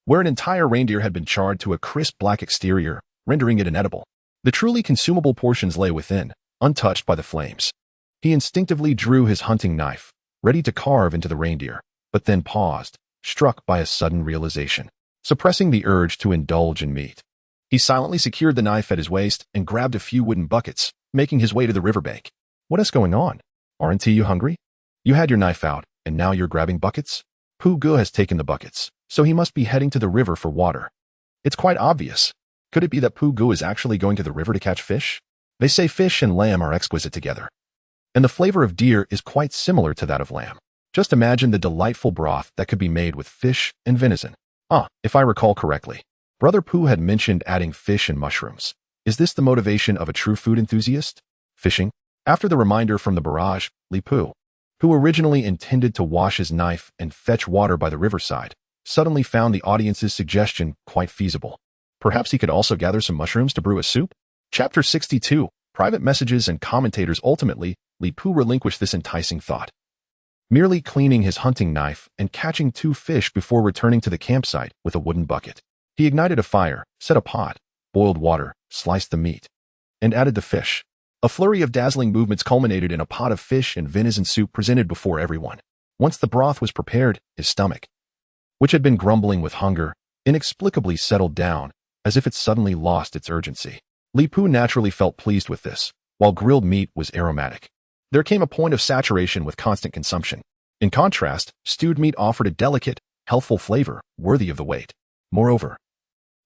where an entire reindeer had been charred to a crisp black exterior, rendering it inedible. The truly consumable portions lay within, untouched by the flames. He instinctively drew his hunting knife, ready to carve into the reindeer, but then paused, struck by a sudden realization. Suppressing the urge to indulge in meat, he silently secured the knife at his waist and grabbed a few wooden buckets, making his way to the riverbank. What is going on? Aren't you hungry? You had your knife out, and now you're grabbing buckets? Pugu has taken the buckets, so he must be heading to the river for water. It's quite obvious. Could it be that Pugu is actually going to the river to catch fish? They say fish and lamb are exquisite together, and the flavor of deer is quite similar to that of lamb. Just imagine the delightful broth that could be made with fish and venison. If I recall correctly, Brother Pooh had mentioned adding fish and mushrooms. Is this the motivation of a true food enthusiast? Fishing? After the reminder from the barrage, Li Pu, who originally intended to wash his knife and fetch water by the riverside, suddenly found the audience's suggestion quite feasible. Perhaps he could also gather some mushrooms to brew a soup? Chapter 62, Private Messages and Commentators. Ultimately, Li Pu relinquished this enticing thought, merely cleaning his hunting knife and catching 2 fish before returning to the campsite with a wooden bucket. He ignited a fire, set a pot, boiled water, sliced the meat, and added the fish. A flurry of dazzling movements culminated in a pot of fish and venison soup presented before everyone. Once the broth was prepared, his stomach, which had been grumbling with hunger, inexplicably settled down, as if it suddenly lost its urgency. Li Pu naturally felt pleased with this, while grilled meat was aromatic. There came a point of saturation with constant consumption. In contrast, stewed meat offered a delicate, healthful flavor, worthy of the wait. Moreover,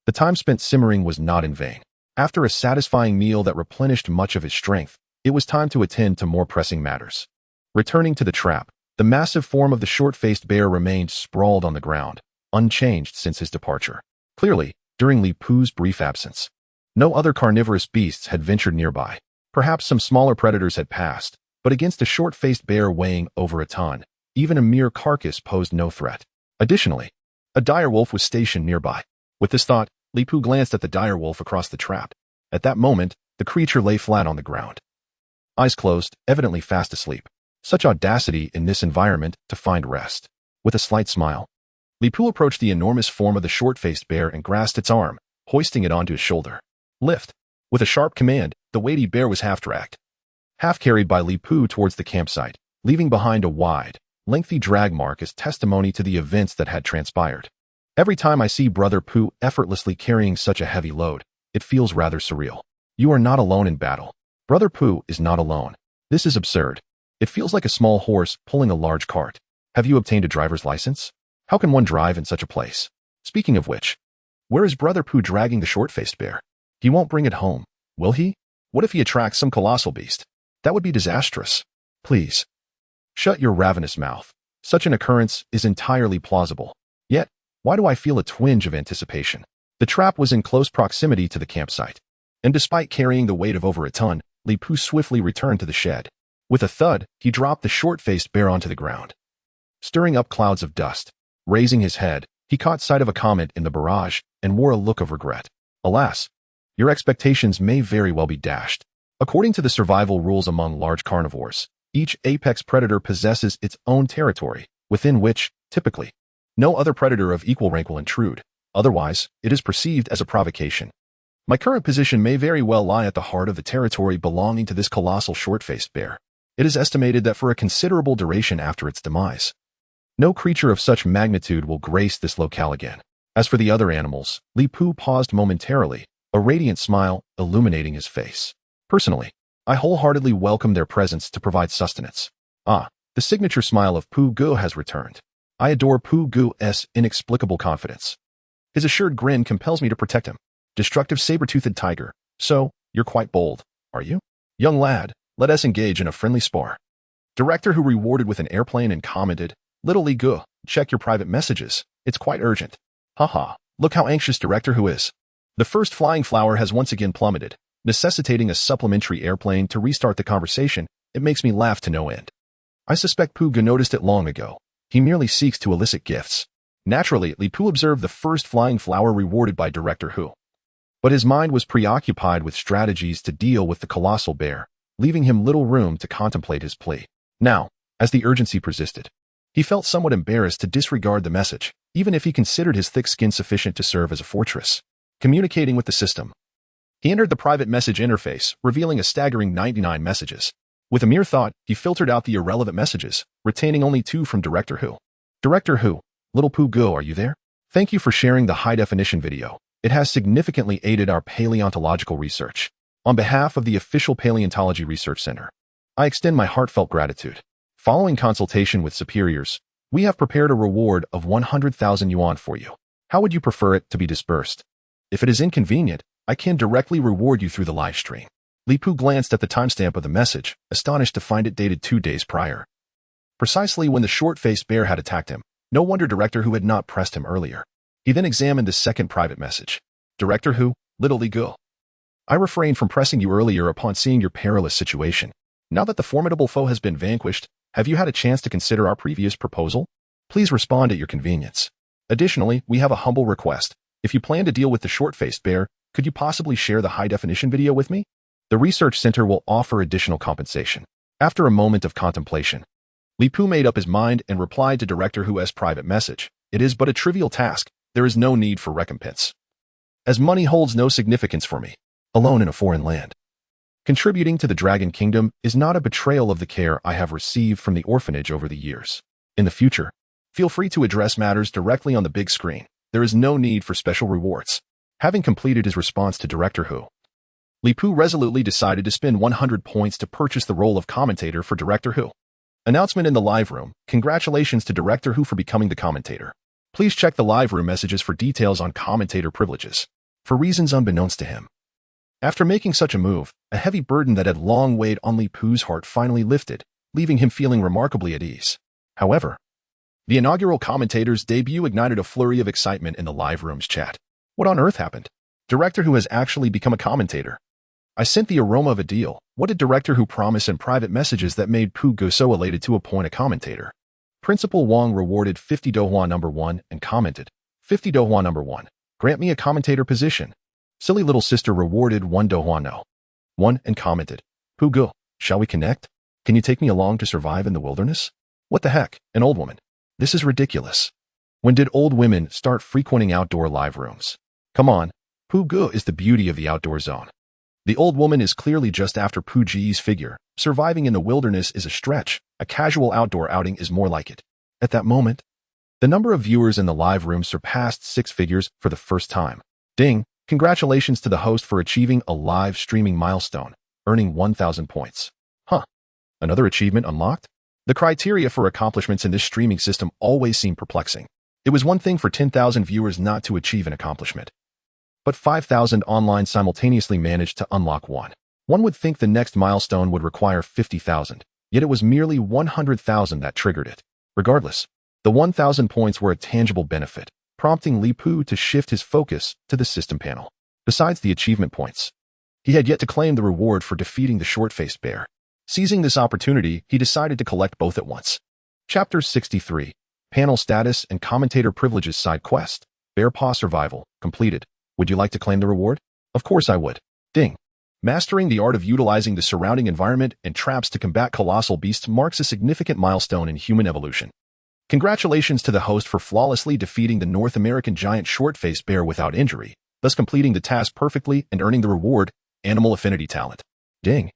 the time spent simmering was not in vain. After a satisfying meal that replenished much of his strength, it was time to attend to more pressing matters. Returning to the trap, the massive form of the short-faced bear remained sprawled on the ground, unchanged since his departure. Clearly, during Li Pu's brief absence, no other carnivorous beasts had ventured nearby. Perhaps some smaller predators had passed, but against a short-faced bear weighing over a ton, even a mere carcass posed no threat. Additionally, a direwolf was stationed nearby. With this thought, Li Pu glanced at the direwolf across the trap. At that moment, the creature lay flat on the ground, eyes closed, evidently fast asleep. Such audacity in this environment to find rest. With a slight smile, Li Pu approached the enormous form of the short-faced bear and grasped its arm, hoisting it onto his shoulder. Lift! With a sharp command, the weighty bear was half-dragged, half-carried by Li Pu towards the campsite, leaving behind a wide, lengthy drag mark as testimony to the events that had transpired. Every time I see Brother Pu effortlessly carrying such a heavy load, it feels rather surreal. You are not alone in battle. Brother Pu is not alone. This is absurd. It feels like a small horse pulling a large cart. Have you obtained a driver's license? How can one drive in such a place? Speaking of which, where is Brother Pu dragging the short-faced bear? He won't bring it home, will he? What if he attracts some colossal beast? That would be disastrous. Please, shut your ravenous mouth. Such an occurrence is entirely plausible. Yet, why do I feel a twinge of anticipation? The trap was in close proximity to the campsite, and despite carrying the weight of over a ton, Li Pu swiftly returned to the shed. With a thud, he dropped the short-faced bear onto the ground, stirring up clouds of dust. Raising his head, he caught sight of a comet in the barrage and wore a look of regret. Alas, your expectations may very well be dashed. According to the survival rules among large carnivores, each apex predator possesses its own territory, within which, typically, no other predator of equal rank will intrude. Otherwise, it is perceived as a provocation. My current position may very well lie at the heart of the territory belonging to this colossal short-faced bear. It is estimated that for a considerable duration after its demise, no creature of such magnitude will grace this locale again. As for the other animals, Li Pu paused momentarily, a radiant smile illuminating his face. Personally, I wholeheartedly welcome their presence to provide sustenance. Ah, the signature smile of Pu Gu has returned. I adore Pu Gu's inexplicable confidence. His assured grin compels me to protect him. Destructive saber-toothed tiger. So, you're quite bold, are you? Young lad, let us engage in a friendly spar. Director who rewarded with an airplane and commented, Little Li Gu, check your private messages. It's quite urgent. Haha, look how anxious Director who is. The first flying flower has once again plummeted, necessitating a supplementary airplane to restart the conversation. It makes me laugh to no end. I suspect Pu Gu noticed it long ago. He merely seeks to elicit gifts. Naturally, Li Pu observed the first flying flower rewarded by Director Hu. But his mind was preoccupied with strategies to deal with the colossal bear, leaving him little room to contemplate his plea. Now, as the urgency persisted, he felt somewhat embarrassed to disregard the message, even if he considered his thick skin sufficient to serve as a fortress. Communicating with the system. He entered the private message interface, revealing a staggering 99 messages. With a mere thought, he filtered out the irrelevant messages, retaining only 2 from Director Hu. Director Hu, Little Pu Gu, are you there? Thank you for sharing the high-definition video. It has significantly aided our paleontological research. On behalf of the official Paleontology Research Center, I extend my heartfelt gratitude. Following consultation with superiors, we have prepared a reward of 100,000 yuan for you. How would you prefer it to be dispersed? If it is inconvenient, I can directly reward you through the live stream. Li Pu glanced at the timestamp of the message, astonished to find it dated 2 days prior. Precisely when the short-faced bear had attacked him. No wonder Director Hu had not pressed him earlier. He then examined the second private message. Director Hu, Little Li Gu. I refrained from pressing you earlier upon seeing your perilous situation. Now that the formidable foe has been vanquished, have you had a chance to consider our previous proposal? Please respond at your convenience. Additionally, we have a humble request. If you plan to deal with the short-faced bear, could you possibly share the high-definition video with me? The research center will offer additional compensation. After a moment of contemplation, Li Pu made up his mind and replied to Director Hu's private message. It is but a trivial task. There is no need for recompense. As money holds no significance for me, alone in a foreign land. Contributing to the Dragon Kingdom is not a betrayal of the care I have received from the orphanage over the years. In the future, feel free to address matters directly on the big screen. There is no need for special rewards. Having completed his response to Director Hu, Li Pu resolutely decided to spend 100 points to purchase the role of commentator for Director Hu. Announcement in the live room. Congratulations to Director Hu for becoming the commentator. Please check the live room messages for details on commentator privileges. For reasons unbeknownst to him. After making such a move, a heavy burden that had long weighed on Li Pu's heart finally lifted, leaving him feeling remarkably at ease. However, the inaugural commentator's debut ignited a flurry of excitement in the live room's chat. What on earth happened? Director Hu has actually become a commentator. I sent the aroma of a deal. What did Director Hu promise in private messages that made Pu Gu so elated to appoint a commentator? Principal Wang rewarded 50 Dohua number 1 and commented, 50 Dohua number 1. Grant me a commentator position. Silly little sister rewarded 1 Dohua no. 1 and commented, Pu Gu, shall we connect? Can you take me along to survive in the wilderness? What the heck, an old woman. This is ridiculous. When did old women start frequenting outdoor live rooms? Come on, Pu Gu is the beauty of the outdoor zone. The old woman is clearly just after Pu Ji's figure. Surviving in the wilderness is a stretch. A casual outdoor outing is more like it. At that moment, the number of viewers in the live room surpassed 6 figures for the first time. Ding! Congratulations to the host for achieving a live streaming milestone, earning 1,000 points. Huh. Another achievement unlocked? The criteria for accomplishments in this streaming system always seem perplexing. It was one thing for 10,000 viewers not to achieve an accomplishment. But 5,000 online simultaneously managed to unlock one. One would think the next milestone would require 50,000, yet it was merely 100,000 that triggered it. Regardless, the 1,000 points were a tangible benefit, prompting Li Pu to shift his focus to the system panel. Besides the achievement points, he had yet to claim the reward for defeating the short-faced bear. Seizing this opportunity, he decided to collect both at once. Chapter 63, Panel Status and Commentator Privileges Side Quest, Bear Paw Survival, completed. Would you like to claim the reward? Of course I would. Ding. Mastering the art of utilizing the surrounding environment and traps to combat colossal beasts marks a significant milestone in human evolution. Congratulations to the host for flawlessly defeating the North American giant short-faced bear without injury, thus completing the task perfectly and earning the reward, Animal Affinity Talent. Ding.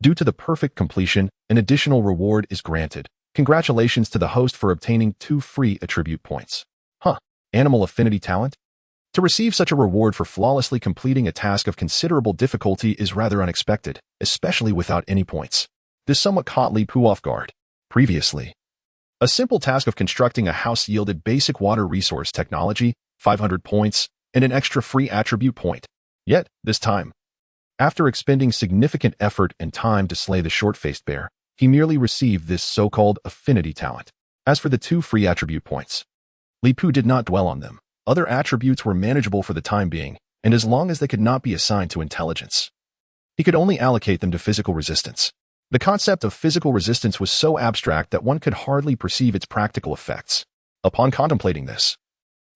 Due to the perfect completion, an additional reward is granted. Congratulations to the host for obtaining 2 free attribute points. Animal Affinity Talent? To receive such a reward for flawlessly completing a task of considerable difficulty is rather unexpected, especially without any points. This somewhat caught Li Pu off guard. Previously, a simple task of constructing a house yielded basic water resource technology, 500 points, and an extra free attribute point. Yet, this time, after expending significant effort and time to slay the short-faced bear, he merely received this so-called affinity talent. As for the 2 free attribute points, Li Pu did not dwell on them. Other attributes were manageable for the time being, and as long as they could not be assigned to intelligence, he could only allocate them to physical resistance. The concept of physical resistance was so abstract that one could hardly perceive its practical effects. Upon contemplating this,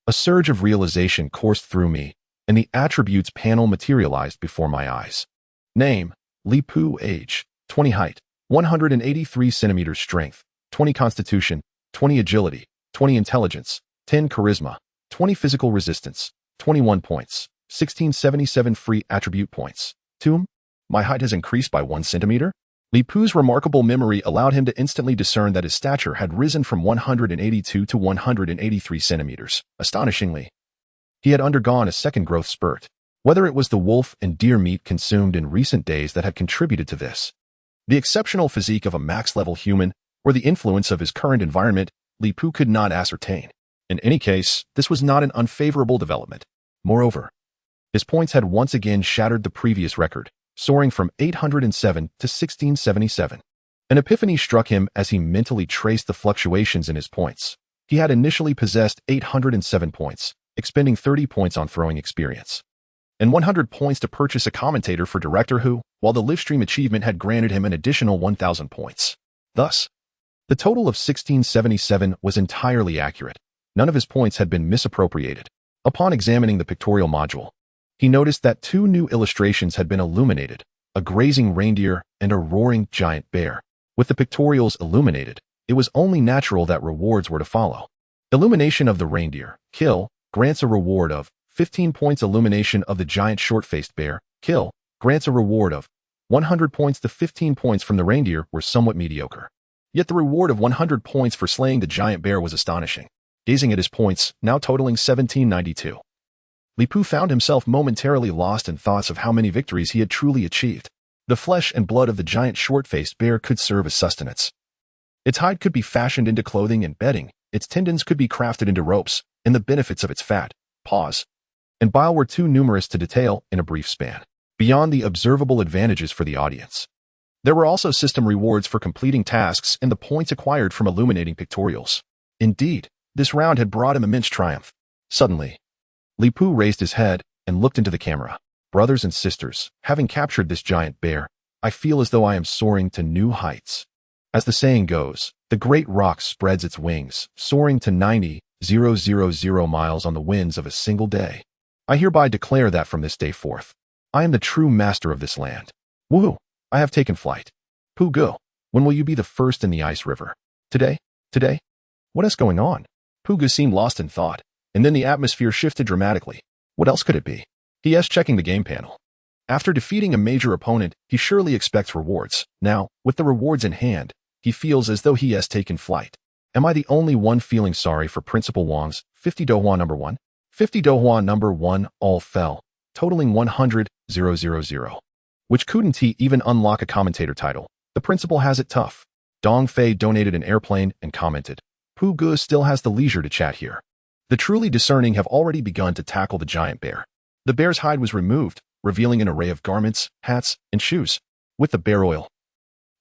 a surge of realization coursed through me, and the attributes panel materialized before my eyes. Name: Li Pu. Age: 20. Height: 183 centimeters. Strength: 20. Constitution: 20. Agility: 20. Intelligence: 10. Charisma: 20. Physical resistance: 21 points. 1677 free attribute points. My height has increased by 1 centimeter? Li Pu's remarkable memory allowed him to instantly discern that his stature had risen from 182 to 183 centimeters. Astonishingly, he had undergone a second growth spurt. Whether it was the wolf and deer meat consumed in recent days that had contributed to this, the exceptional physique of a max-level human, or the influence of his current environment, Li Pu could not ascertain. In any case, this was not an unfavorable development. Moreover, his points had once again shattered the previous record, soaring from 807 to 1677. An epiphany struck him as he mentally traced the fluctuations in his points. He had initially possessed 807 points, expending 30 points on throwing experience, and 100 points to purchase a commentator for director who, while the livestream achievement had granted him an additional 1,000 points. Thus, the total of 1677 was entirely accurate. None of his points had been misappropriated. Upon examining the pictorial module, he noticed that 2 new illustrations had been illuminated, a grazing reindeer and a roaring giant bear. With the pictorials illuminated, it was only natural that rewards were to follow. Illumination of the reindeer, kill, grants a reward of 15 points. Illumination of the giant short-faced bear, kill, grants a reward of 100 points. The 15 points from the reindeer were somewhat mediocre. Yet the reward of 100 points for slaying the giant bear was astonishing. Gazing at his points, now totaling 1792, Li Pu found himself momentarily lost in thoughts of how many victories he had truly achieved. The flesh and blood of the giant short-faced bear could serve as sustenance. Its hide could be fashioned into clothing and bedding, its tendons could be crafted into ropes, and the benefits of its fat, paws, and bile were too numerous to detail in a brief span. Beyond the observable advantages for the audience, there were also system rewards for completing tasks and the points acquired from illuminating pictorials. Indeed, this round had brought him immense triumph. Suddenly, Li Pu raised his head and looked into the camera. Brothers and sisters, having captured this giant bear, I feel as though I am soaring to new heights. As the saying goes, the great rock spreads its wings, soaring to 90,000 miles on the winds of a single day. I hereby declare that from this day forth, I am the true master of this land. Woohoo! I have taken flight. Pu Gu, when will you be the first in the ice river? Today? Today? What is going on? Pu Gu seemed lost in thought, and then the atmosphere shifted dramatically. What else could it be? He is checking the game panel. After defeating a major opponent, he surely expects rewards. Now, with the rewards in hand, he feels as though he has taken flight. Am I the only one feeling sorry for Principal Wang's 50 Dohua number 1? 50 Dohua number 1 all fell, totaling 100,000. Which couldn't he even unlock a commentator title? The principal has it tough. Dong Fei donated an airplane and commented, Pu Gu still has the leisure to chat here. The truly discerning have already begun to tackle the giant bear. The bear's hide was removed, revealing an array of garments, hats, and shoes. With the bear oil,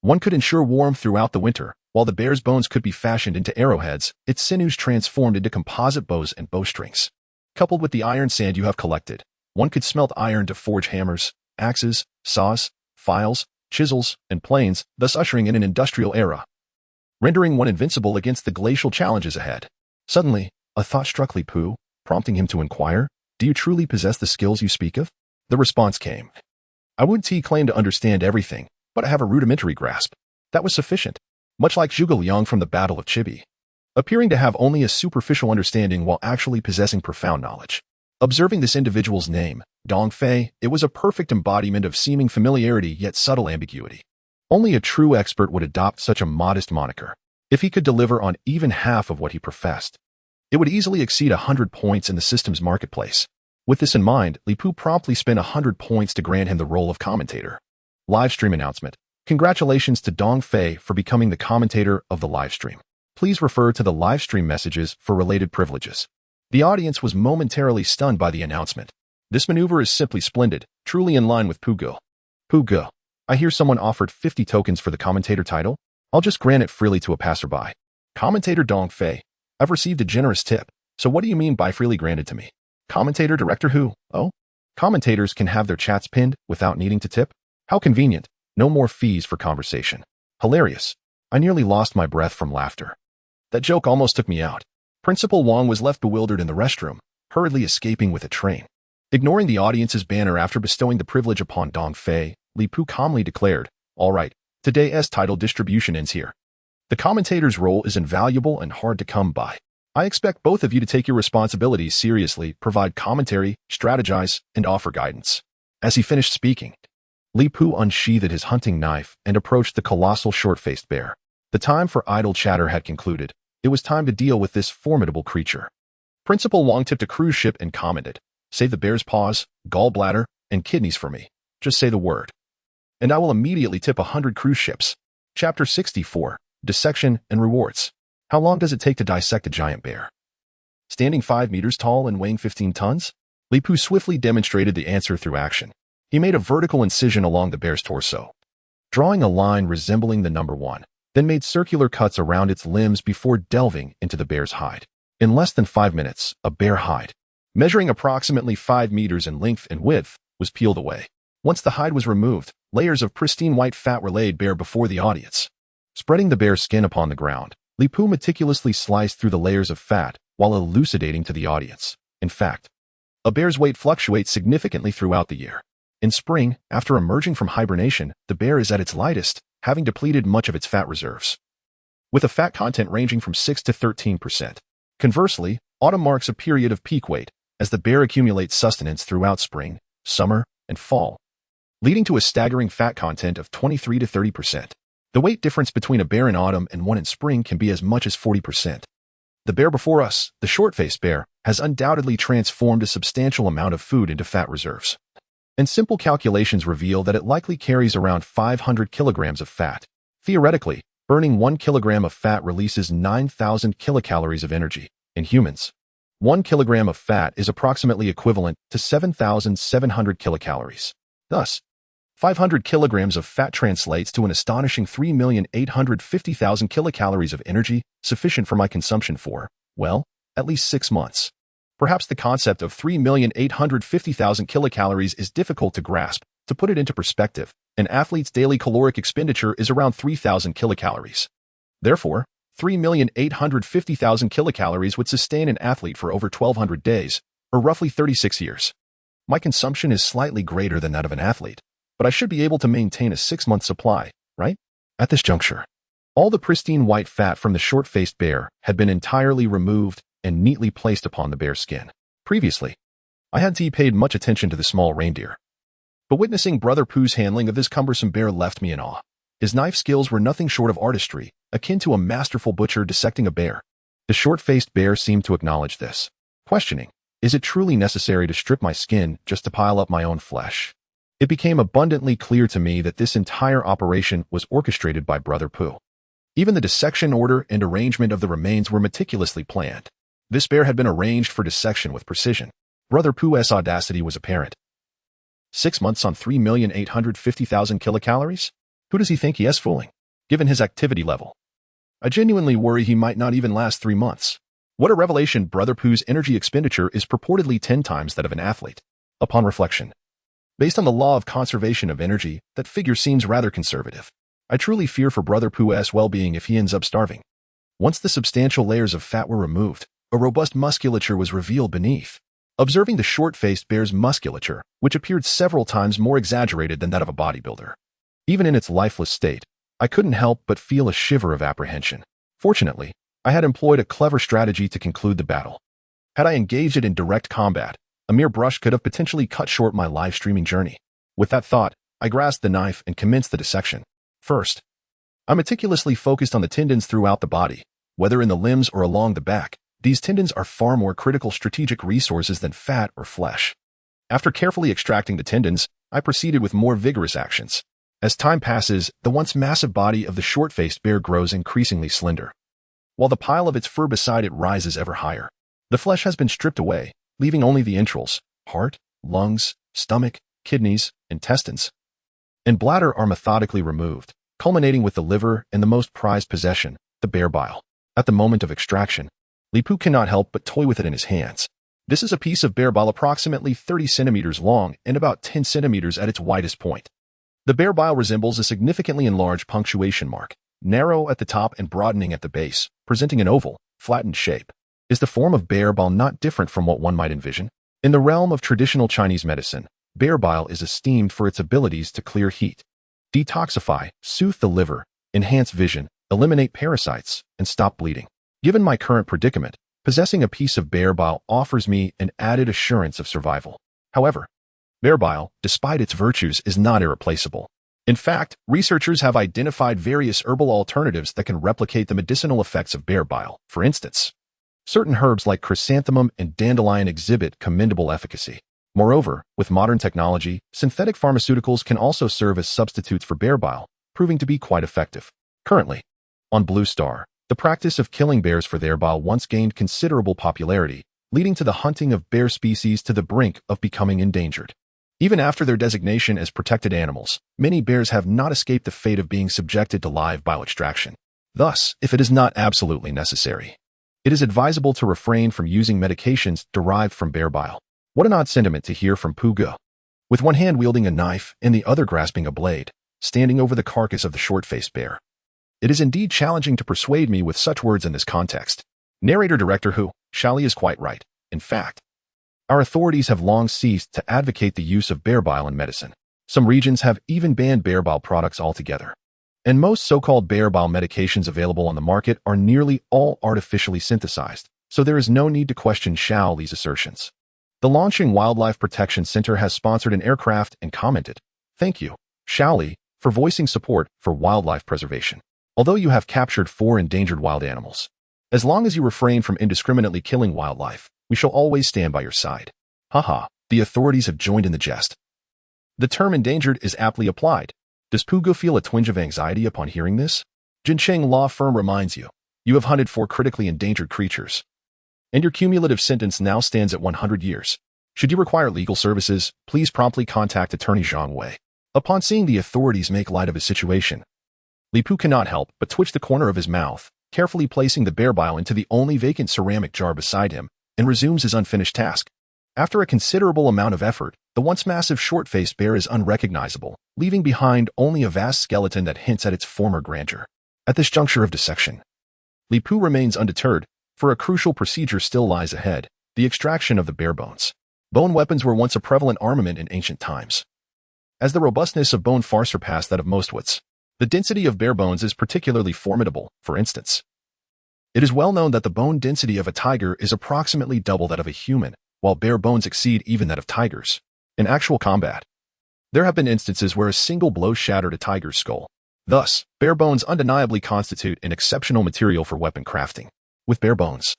one could ensure warmth throughout the winter, while the bear's bones could be fashioned into arrowheads, its sinews transformed into composite bows and bowstrings. Coupled with the iron sand you have collected, one could smelt iron to forge hammers, axes, saws, files, chisels, and planes, thus ushering in an industrial era, rendering one invincible against the glacial challenges ahead. Suddenly, a thought struck Li Pu, prompting him to inquire, Do you truly possess the skills you speak of? The response came. I wouldn't claim to understand everything, but I have a rudimentary grasp. That was sufficient, much like Zhuge Liang from the Battle of Chibi, appearing to have only a superficial understanding while actually possessing profound knowledge. Observing this individual's name, Dong Fei, it was a perfect embodiment of seeming familiarity yet subtle ambiguity. Only a true expert would adopt such a modest moniker. If he could deliver on even half of what he professed, it would easily exceed 100 points in the system's marketplace. With this in mind, Li Pu promptly spent 100 points to grant him the role of commentator. Livestream announcement. Congratulations to Dong Fei for becoming the commentator of the livestream. Please refer to the livestream messages for related privileges. The audience was momentarily stunned by the announcement. This maneuver is simply splendid, truly in line with Pugo. Pugo, I hear someone offered 50 tokens for the commentator title. I'll just grant it freely to a passerby. Commentator Dong Fei, I've received a generous tip, so what do you mean by freely granted to me? Commentator director who? Oh? Commentators can have their chats pinned without needing to tip? How convenient. No more fees for conversation. Hilarious. I nearly lost my breath from laughter. That joke almost took me out. Principal Wang was left bewildered in the restroom, hurriedly escaping with a train. Ignoring the audience's banner after bestowing the privilege upon Dong Fei, Li Pu calmly declared, all right, today's title distribution ends here. The commentator's role is invaluable and hard to come by. I expect both of you to take your responsibilities seriously, provide commentary, strategize, and offer guidance. As he finished speaking, Li Pu unsheathed his hunting knife and approached the colossal short-faced bear. The time for idle chatter had concluded. It was time to deal with this formidable creature. Principal Wang tipped a cruise ship and commented, save the bear's paws, gallbladder, and kidneys for me. Just say the word. And I will immediately tip 100 cruise ships. Chapter 64, Dissection and Rewards. How long does it take to dissect a giant bear? Standing 5 meters tall and weighing 15 tons? Li Pu swiftly demonstrated the answer through action. He made a vertical incision along the bear's torso, drawing a line resembling the number 1, then made circular cuts around its limbs before delving into the bear's hide. In less than 5 minutes, a bear hide, measuring approximately 5 meters in length and width, was peeled away. Once the hide was removed, layers of pristine white fat were laid bare before the audience. Spreading the bear's skin upon the ground, Li Pu meticulously sliced through the layers of fat while elucidating to the audience. In fact, a bear's weight fluctuates significantly throughout the year. In spring, after emerging from hibernation, the bear is at its lightest, having depleted much of its fat reserves, with a fat content ranging from 6 to 13%. Conversely, autumn marks a period of peak weight, as the bear accumulates sustenance throughout spring, summer, and fall, leading to a staggering fat content of 23 to 30%. The weight difference between a bear in autumn and one in spring can be as much as 40%. The bear before us, the short-faced bear, has undoubtedly transformed a substantial amount of food into fat reserves. And simple calculations reveal that it likely carries around 500 kilograms of fat. Theoretically, burning 1 kilogram of fat releases 9,000 kilocalories of energy. In humans, 1 kilogram of fat is approximately equivalent to 7,700 kilocalories. Thus, 500 kilograms of fat translates to an astonishing 3,850,000 kilocalories of energy, sufficient for my consumption for, well, at least 6 months. Perhaps the concept of 3,850,000 kilocalories is difficult to grasp. To put it into perspective, an athlete's daily caloric expenditure is around 3,000 kilocalories. Therefore, 3,850,000 kilocalories would sustain an athlete for over 1,200 days, or roughly 36 years. My consumption is slightly greater than that of an athlete, but I should be able to maintain a 6-month supply, right? At this juncture, all the pristine white fat from the short-faced bear had been entirely removed and neatly placed upon the bear's skin. Previously, I hadn't paid much attention to the small reindeer, but witnessing Brother Pooh's handling of this cumbersome bear left me in awe. His knife skills were nothing short of artistry, akin to a masterful butcher dissecting a bear. The short-faced bear seemed to acknowledge this, questioning, is it truly necessary to strip my skin just to pile up my own flesh? It became abundantly clear to me that this entire operation was orchestrated by Brother Pooh. Even the dissection order and arrangement of the remains were meticulously planned. This bear had been arranged for dissection with precision. Brother Pooh's audacity was apparent. 6 months on 3,850,000 kilocalories? Who does he think he is fooling, given his activity level? I genuinely worry he might not even last 3 months. What a revelation! Brother Pooh's energy expenditure is purportedly 10 times that of an athlete. Upon reflection, based on the law of conservation of energy, that figure seems rather conservative. I truly fear for Brother Pooh's well-being if he ends up starving. Once the substantial layers of fat were removed, a robust musculature was revealed beneath. observing the short-faced bear's musculature, which appeared several times more exaggerated than that of a bodybuilder. Even in its lifeless state, I couldn't help but feel a shiver of apprehension. Fortunately, I had employed a clever strategy to conclude the battle. Had I engaged it in direct combat, a mere brush could have potentially cut short my live-streaming journey. With that thought, I grasped the knife and commenced the dissection. First, I meticulously focused on the tendons throughout the body, whether in the limbs or along the back. These tendons are far more critical strategic resources than fat or flesh. After carefully extracting the tendons, I proceeded with more vigorous actions. As time passes, the once massive body of the short-faced bear grows increasingly slender, while the pile of its fur beside it rises ever higher. The flesh has been stripped away, leaving only the entrails, heart, lungs, stomach, kidneys, intestines, and bladder are methodically removed, culminating with the liver and the most prized possession, the bear bile. At the moment of extraction, Lipu cannot help but toy with it in his hands. This is a piece of bear bile approximately 30 centimeters long and about 10 centimeters at its widest point. The bear bile resembles a significantly enlarged punctuation mark, narrow at the top and broadening at the base, presenting an oval, flattened shape. Is the form of bear bile not different from what one might envision? In the realm of traditional Chinese medicine, bear bile is esteemed for its abilities to clear heat, detoxify, soothe the liver, enhance vision, eliminate parasites, and stop bleeding. Given my current predicament, possessing a piece of bear bile offers me an added assurance of survival. However, bear bile, despite its virtues, is not irreplaceable. In fact, researchers have identified various herbal alternatives that can replicate the medicinal effects of bear bile. For instance, certain herbs like chrysanthemum and dandelion exhibit commendable efficacy. Moreover, with modern technology, synthetic pharmaceuticals can also serve as substitutes for bear bile, proving to be quite effective. Currently, on Blue Star, the practice of killing bears for their bile once gained considerable popularity, leading to the hunting of bear species to the brink of becoming endangered. Even after their designation as protected animals, many bears have not escaped the fate of being subjected to live bile extraction. Thus, if it is not absolutely necessary, it is advisable to refrain from using medications derived from bear bile. What an odd sentiment to hear from Puga, with one hand wielding a knife and the other grasping a blade, standing over the carcass of the short-faced bear. It is indeed challenging to persuade me with such words in this context. Narrator-director Hu, Shali is quite right. In fact, our authorities have long ceased to advocate the use of bear bile in medicine. Some regions have even banned bear bile products altogether. And most so-called bear bile medications available on the market are nearly all artificially synthesized, so there is no need to question Shaoli's assertions. The Launching Wildlife Protection Center has sponsored an aircraft and commented, "Thank you, Shaoli, for voicing support for wildlife preservation. Although you have captured 4 endangered wild animals, as long as you refrain from indiscriminately killing wildlife, we shall always stand by your side." Haha, the authorities have joined in the jest. The term endangered is aptly applied. Does Puga feel a twinge of anxiety upon hearing this? Jincheng Law Firm reminds you, you have hunted 4 critically endangered creatures, and your cumulative sentence now stands at 100 years. Should you require legal services, please promptly contact Attorney Zhang Wei. Upon seeing the authorities make light of his situation, Li Pu cannot help but twitch the corner of his mouth, carefully placing the bear bile into the only vacant ceramic jar beside him, and resumes his unfinished task. After a considerable amount of effort, the once massive short-faced bear is unrecognizable, leaving behind only a vast skeleton that hints at its former grandeur. At this juncture of dissection, Li Pu remains undeterred, for a crucial procedure still lies ahead, the extraction of the bear bones. Bone weapons were once a prevalent armament in ancient times. As the robustness of bone far surpassed that of most woods, the density of bear bones is particularly formidable. For instance, it is well known that the bone density of a tiger is approximately double that of a human, while bear bones exceed even that of tigers. In actual combat, there have been instances where a single blow shattered a tiger's skull. Thus, bear bones undeniably constitute an exceptional material for weapon crafting. With bear bones,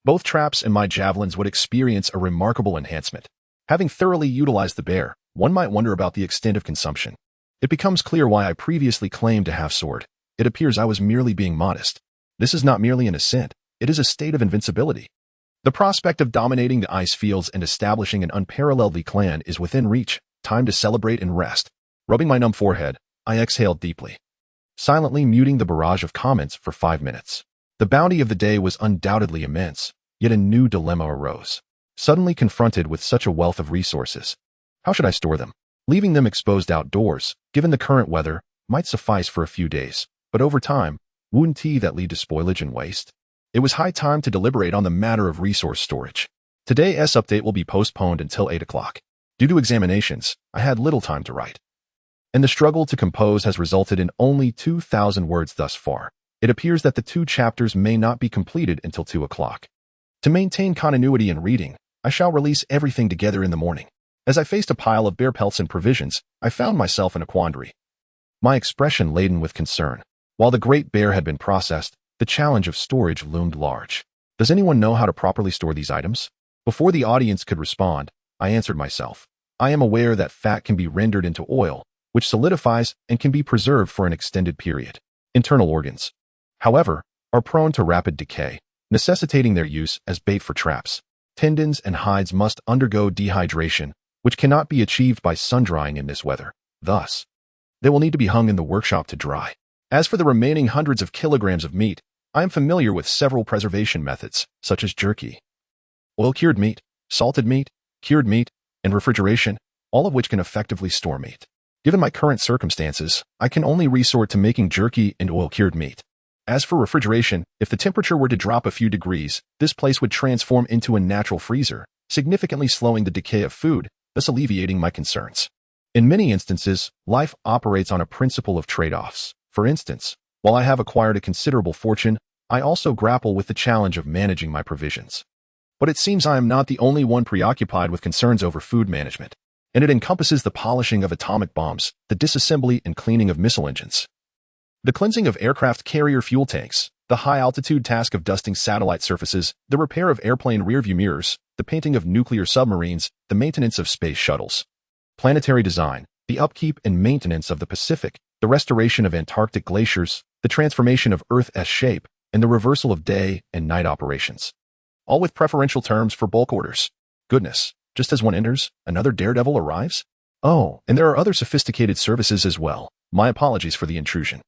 both traps and my javelins would experience a remarkable enhancement. Having thoroughly utilized the bear, one might wonder about the extent of consumption. It becomes clear why I previously claimed a half-sword. It appears I was merely being modest. This is not merely an ascent, it is a state of invincibility. The prospect of dominating the ice fields and establishing an unparalleled clan is within reach. Time to celebrate and rest. Rubbing my numb forehead, I exhaled deeply, silently muting the barrage of comments for 5 minutes. The bounty of the day was undoubtedly immense, yet a new dilemma arose. Suddenly confronted with such a wealth of resources, how should I store them? Leaving them exposed outdoors, given the current weather, might suffice for a few days, but over time, wouldn't that lead to spoilage and waste? It was high time to deliberate on the matter of resource storage. Today's update will be postponed until 8 o'clock. Due to examinations, I had little time to write. And the struggle to compose has resulted in only 2,000 words thus far. It appears that the 2 chapters may not be completed until 2 o'clock. To maintain continuity in reading, I shall release everything together in the morning. As I faced a pile of bear pelts and provisions, I found myself in a quandary. My expression laden with concern. While the great bear had been processed, the challenge of storage loomed large. Does anyone know how to properly store these items? Before the audience could respond, I answered myself. I am aware that fat can be rendered into oil, which solidifies and can be preserved for an extended period. Internal organs, however, are prone to rapid decay, necessitating their use as bait for traps. Tendons and hides must undergo dehydration, which cannot be achieved by sun-drying in this weather. Thus, they will need to be hung in the workshop to dry. As for the remaining hundreds of kilograms of meat, I am familiar with several preservation methods, such as jerky, oil-cured meat, salted meat, cured meat, and refrigeration, all of which can effectively store meat. Given my current circumstances, I can only resort to making jerky and oil-cured meat. As for refrigeration, if the temperature were to drop a few degrees, this place would transform into a natural freezer, significantly slowing the decay of food, thus alleviating my concerns. In many instances, life operates on a principle of trade-offs. For instance, while I have acquired a considerable fortune, I also grapple with the challenge of managing my provisions. But it seems I am not the only one preoccupied with concerns over food management, and it encompasses the polishing of atomic bombs, the disassembly and cleaning of missile engines, the cleansing of aircraft carrier fuel tanks, the high-altitude task of dusting satellite surfaces, the repair of airplane rearview mirrors, the painting of nuclear submarines, the maintenance of space shuttles, planetary design, the upkeep and maintenance of the Pacific, the restoration of Antarctic glaciers, the transformation of Earth's shape, and the reversal of day and night operations. All with preferential terms for bulk orders. Goodness, just as one enters, another daredevil arrives? Oh, and there are other sophisticated services as well. My apologies for the intrusion.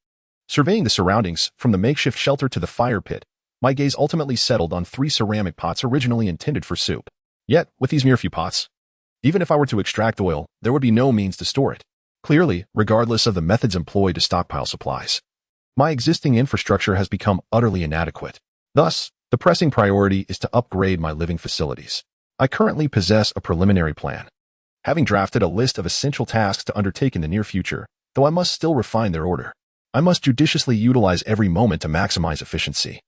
Surveying the surroundings, from the makeshift shelter to the fire pit, my gaze ultimately settled on 3 ceramic pots originally intended for soup. Yet, with these mere few pots, even if I were to extract oil, there would be no means to store it. Clearly, regardless of the methods employed to stockpile supplies, my existing infrastructure has become utterly inadequate. Thus, the pressing priority is to upgrade my living facilities. I currently possess a preliminary plan, having drafted a list of essential tasks to undertake in the near future, though I must still refine their order. I must judiciously utilize every moment to maximize efficiency,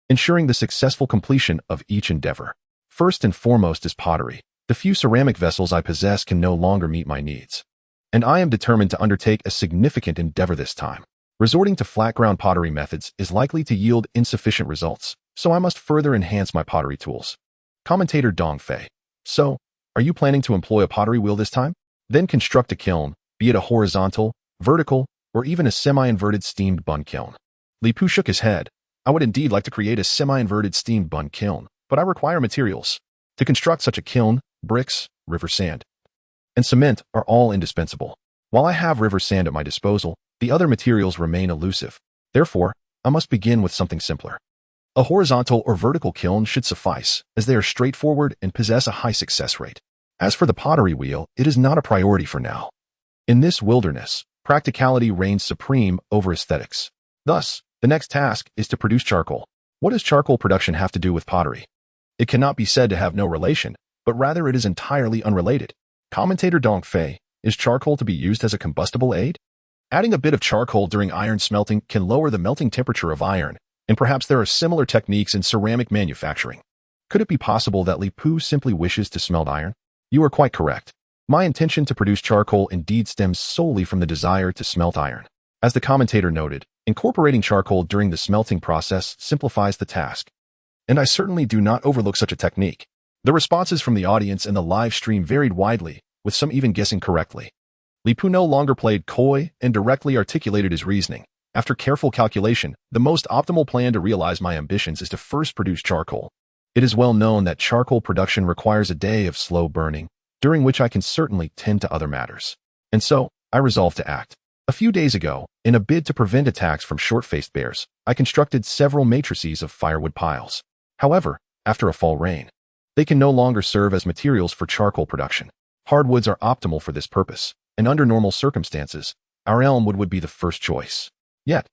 ensuring the successful completion of each endeavor. First and foremost is pottery. The few ceramic vessels I possess can no longer meet my needs, and I am determined to undertake a significant endeavor this time. Resorting to flat-ground pottery methods is likely to yield insufficient results, so I must further enhance my pottery tools. Commentator Dong Fei. So, are you planning to employ a pottery wheel this time? Then construct a kiln, be it a horizontal, vertical, or even a semi-inverted steamed bun kiln. Li Pu shook his head. I would indeed like to create a semi-inverted steamed bun kiln, but I require materials. To construct such a kiln, bricks, river sand, and cement are all indispensable. While I have river sand at my disposal, the other materials remain elusive. Therefore, I must begin with something simpler. A horizontal or vertical kiln should suffice, as they are straightforward and possess a high success rate. As for the pottery wheel, it is not a priority for now. In this wilderness, practicality reigns supreme over aesthetics. Thus, the next task is to produce charcoal. What does charcoal production have to do with pottery? It cannot be said to have no relation, but rather it is entirely unrelated. Commentator Dong Fei, is charcoal to be used as a combustible aid? Adding a bit of charcoal during iron smelting can lower the melting temperature of iron, and perhaps there are similar techniques in ceramic manufacturing. Could it be possible that Li Pu simply wishes to smelt iron? You are quite correct. My intention to produce charcoal indeed stems solely from the desire to smelt iron. As the commentator noted, incorporating charcoal during the smelting process simplifies the task, and I certainly do not overlook such a technique. The responses from the audience and the live stream varied widely, with some even guessing correctly. Li Pu no longer played coy and directly articulated his reasoning. After careful calculation, the most optimal plan to realize my ambitions is to first produce charcoal. It is well known that charcoal production requires a day of slow burning, during which I can certainly tend to other matters. And so, I resolved to act. A few days ago, in a bid to prevent attacks from short-faced bears, I constructed several matrices of firewood piles. However, after a fall rain, they can no longer serve as materials for charcoal production. Hardwoods are optimal for this purpose, and under normal circumstances, our elm wood would be the first choice. Yet,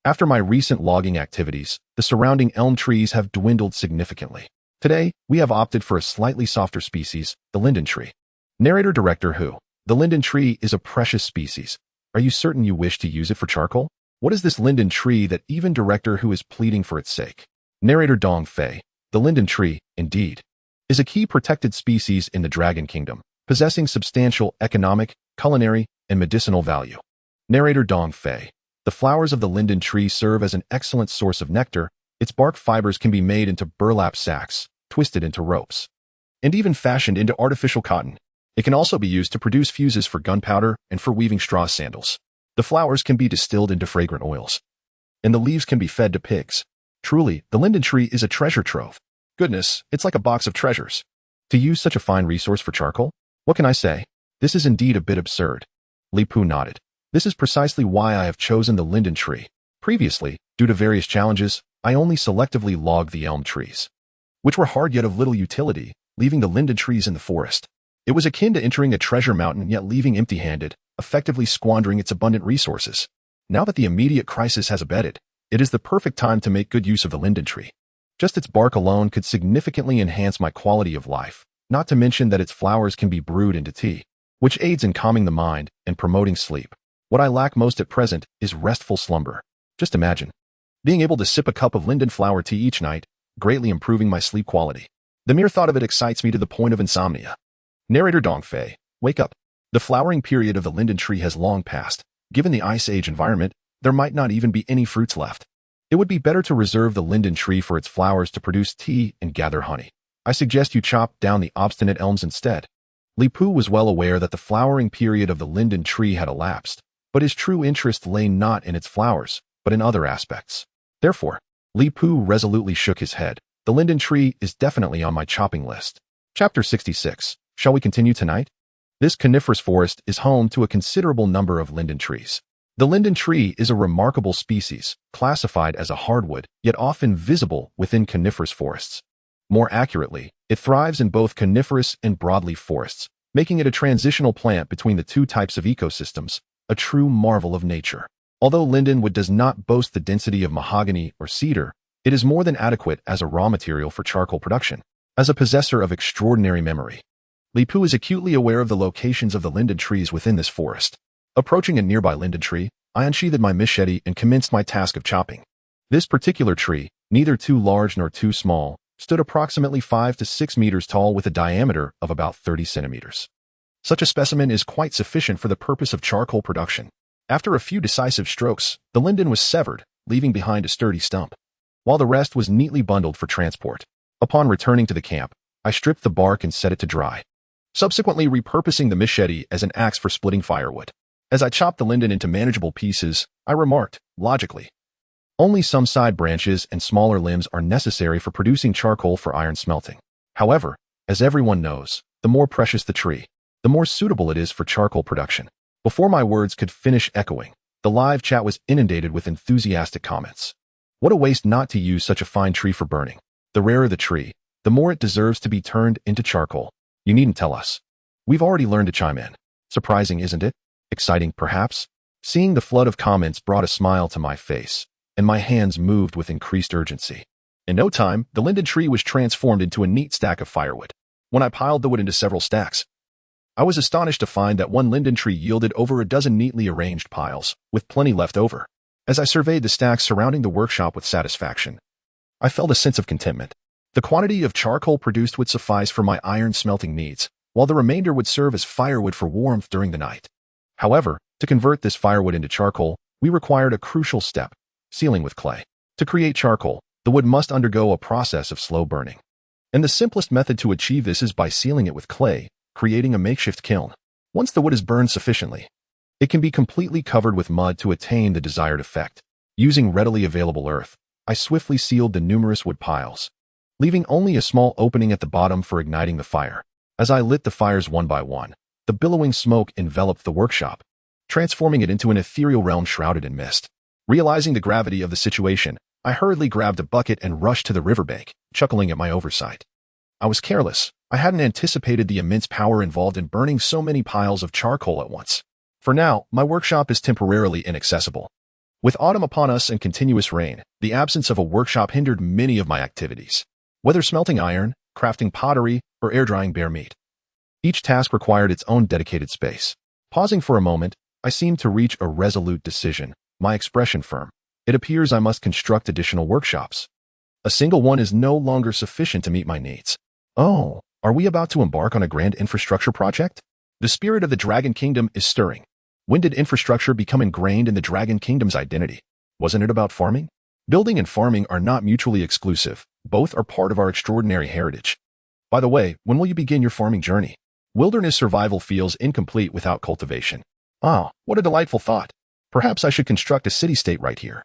after my recent logging activities, the surrounding elm trees have dwindled significantly. Today, we have opted for a slightly softer species, the linden tree. Narrator-director Who. The linden tree is a precious species. Are you certain you wish to use it for charcoal? What is this linden tree that even Director Who is pleading for its sake? Narrator Dong Fei. The linden tree, indeed, is a key protected species in the Dragon Kingdom, possessing substantial economic, culinary, and medicinal value. Narrator Dong Fei. The flowers of the linden tree serve as an excellent source of nectar. Its bark fibers can be made into burlap sacks, twisted into ropes, and even fashioned into artificial cotton. It can also be used to produce fuses for gunpowder and for weaving straw sandals. The flowers can be distilled into fragrant oils, and the leaves can be fed to pigs. Truly, the linden tree is a treasure trove. Goodness, it's like a box of treasures. To use such a fine resource for charcoal? What can I say? This is indeed a bit absurd. Li Pu nodded. This is precisely why I have chosen the linden tree. Previously, due to various challenges, I only selectively logged the elm trees, which were hard yet of little utility, leaving the linden trees in the forest. It was akin to entering a treasure mountain yet leaving empty-handed, effectively squandering its abundant resources. Now that the immediate crisis has abated, it is the perfect time to make good use of the linden tree. Just its bark alone could significantly enhance my quality of life, not to mention that its flowers can be brewed into tea, which aids in calming the mind and promoting sleep. What I lack most at present is restful slumber. Just imagine being able to sip a cup of linden flower tea each night, greatly improving my sleep quality. The mere thought of it excites me to the point of insomnia. Narrator Dong Fei. Wake up. The flowering period of the linden tree has long passed. Given the Ice Age environment, there might not even be any fruits left. It would be better to reserve the linden tree for its flowers to produce tea and gather honey. I suggest you chop down the obstinate elms instead. Li Pu was well aware that the flowering period of the linden tree had elapsed, but his true interest lay not in its flowers, but in other aspects. Therefore, Li Pu resolutely shook his head. The linden tree is definitely on my chopping list. Chapter 66. Shall we continue tonight? This coniferous forest is home to a considerable number of linden trees. The linden tree is a remarkable species, classified as a hardwood, yet often visible within coniferous forests. More accurately, it thrives in both coniferous and broadleaf forests, making it a transitional plant between the two types of ecosystems, a true marvel of nature. Although lindenwood does not boast the density of mahogany or cedar, it is more than adequate as a raw material for charcoal production. As a possessor of extraordinary memory, Li Pu is acutely aware of the locations of the linden trees within this forest. Approaching a nearby linden tree, I unsheathed my machete and commenced my task of chopping. This particular tree, neither too large nor too small, stood approximately 5 to 6 meters tall with a diameter of about 30 centimeters. Such a specimen is quite sufficient for the purpose of charcoal production. After a few decisive strokes, the linden was severed, leaving behind a sturdy stump, while the rest was neatly bundled for transport. Upon returning to the camp, I stripped the bark and set it to dry, subsequently repurposing the machete as an axe for splitting firewood. As I chopped the linden into manageable pieces, I remarked, logically, only some side branches and smaller limbs are necessary for producing charcoal for iron smelting. However, as everyone knows, the more precious the tree, the more suitable it is for charcoal production. Before my words could finish echoing, the live chat was inundated with enthusiastic comments. What a waste not to use such a fine tree for burning. The rarer the tree, the more it deserves to be turned into charcoal. You needn't tell us. We've already learned to chime in. Surprising, isn't it? Exciting, perhaps? Seeing the flood of comments brought a smile to my face, and my hands moved with increased urgency. In no time, the linden tree was transformed into a neat stack of firewood. When I piled the wood into several stacks, I was astonished to find that one linden tree yielded over a dozen neatly arranged piles, with plenty left over. As I surveyed the stacks surrounding the workshop with satisfaction, I felt a sense of contentment. The quantity of charcoal produced would suffice for my iron smelting needs, while the remainder would serve as firewood for warmth during the night. However, to convert this firewood into charcoal, we required a crucial step: sealing with clay. To create charcoal, the wood must undergo a process of slow burning. And the simplest method to achieve this is by sealing it with clay, creating a makeshift kiln. Once the wood is burned sufficiently, it can be completely covered with mud to attain the desired effect. Using readily available earth, I swiftly sealed the numerous wood piles, leaving only a small opening at the bottom for igniting the fire. As I lit the fires one by one, the billowing smoke enveloped the workshop, transforming it into an ethereal realm shrouded in mist. Realizing the gravity of the situation, I hurriedly grabbed a bucket and rushed to the riverbank, chuckling at my oversight. I was careless. I hadn't anticipated the immense power involved in burning so many piles of charcoal at once. For now, my workshop is temporarily inaccessible. With autumn upon us and continuous rain, the absence of a workshop hindered many of my activities. whether smelting iron, crafting pottery, or air-drying bear meat. Each task required its own dedicated space. Pausing for a moment, I seemed to reach a resolute decision, my expression firm. It appears I must construct additional workshops. A single one is no longer sufficient to meet my needs. Oh, are we about to embark on a grand infrastructure project? The spirit of the Dragon Kingdom is stirring. When did infrastructure become ingrained in the Dragon Kingdom's identity? Wasn't it about farming? Building and farming are not mutually exclusive. Both are part of our extraordinary heritage. By the way, when will you begin your farming journey? Wilderness survival feels incomplete without cultivation. Ah, what a delightful thought. Perhaps I should construct a city-state right here.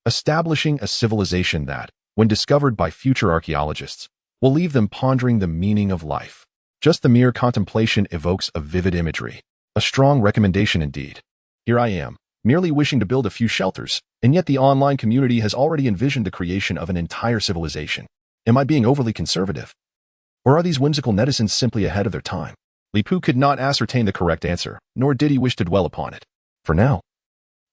Establishing a civilization that, when discovered by future archaeologists, will leave them pondering the meaning of life. Just the mere contemplation evokes a vivid imagery. A strong recommendation indeed. Here I am, merely wishing to build a few shelters, and yet the online community has already envisioned the creation of an entire civilization. Am I being overly conservative? Or are these whimsical netizens simply ahead of their time? Li Pu could not ascertain the correct answer, nor did he wish to dwell upon it. For now,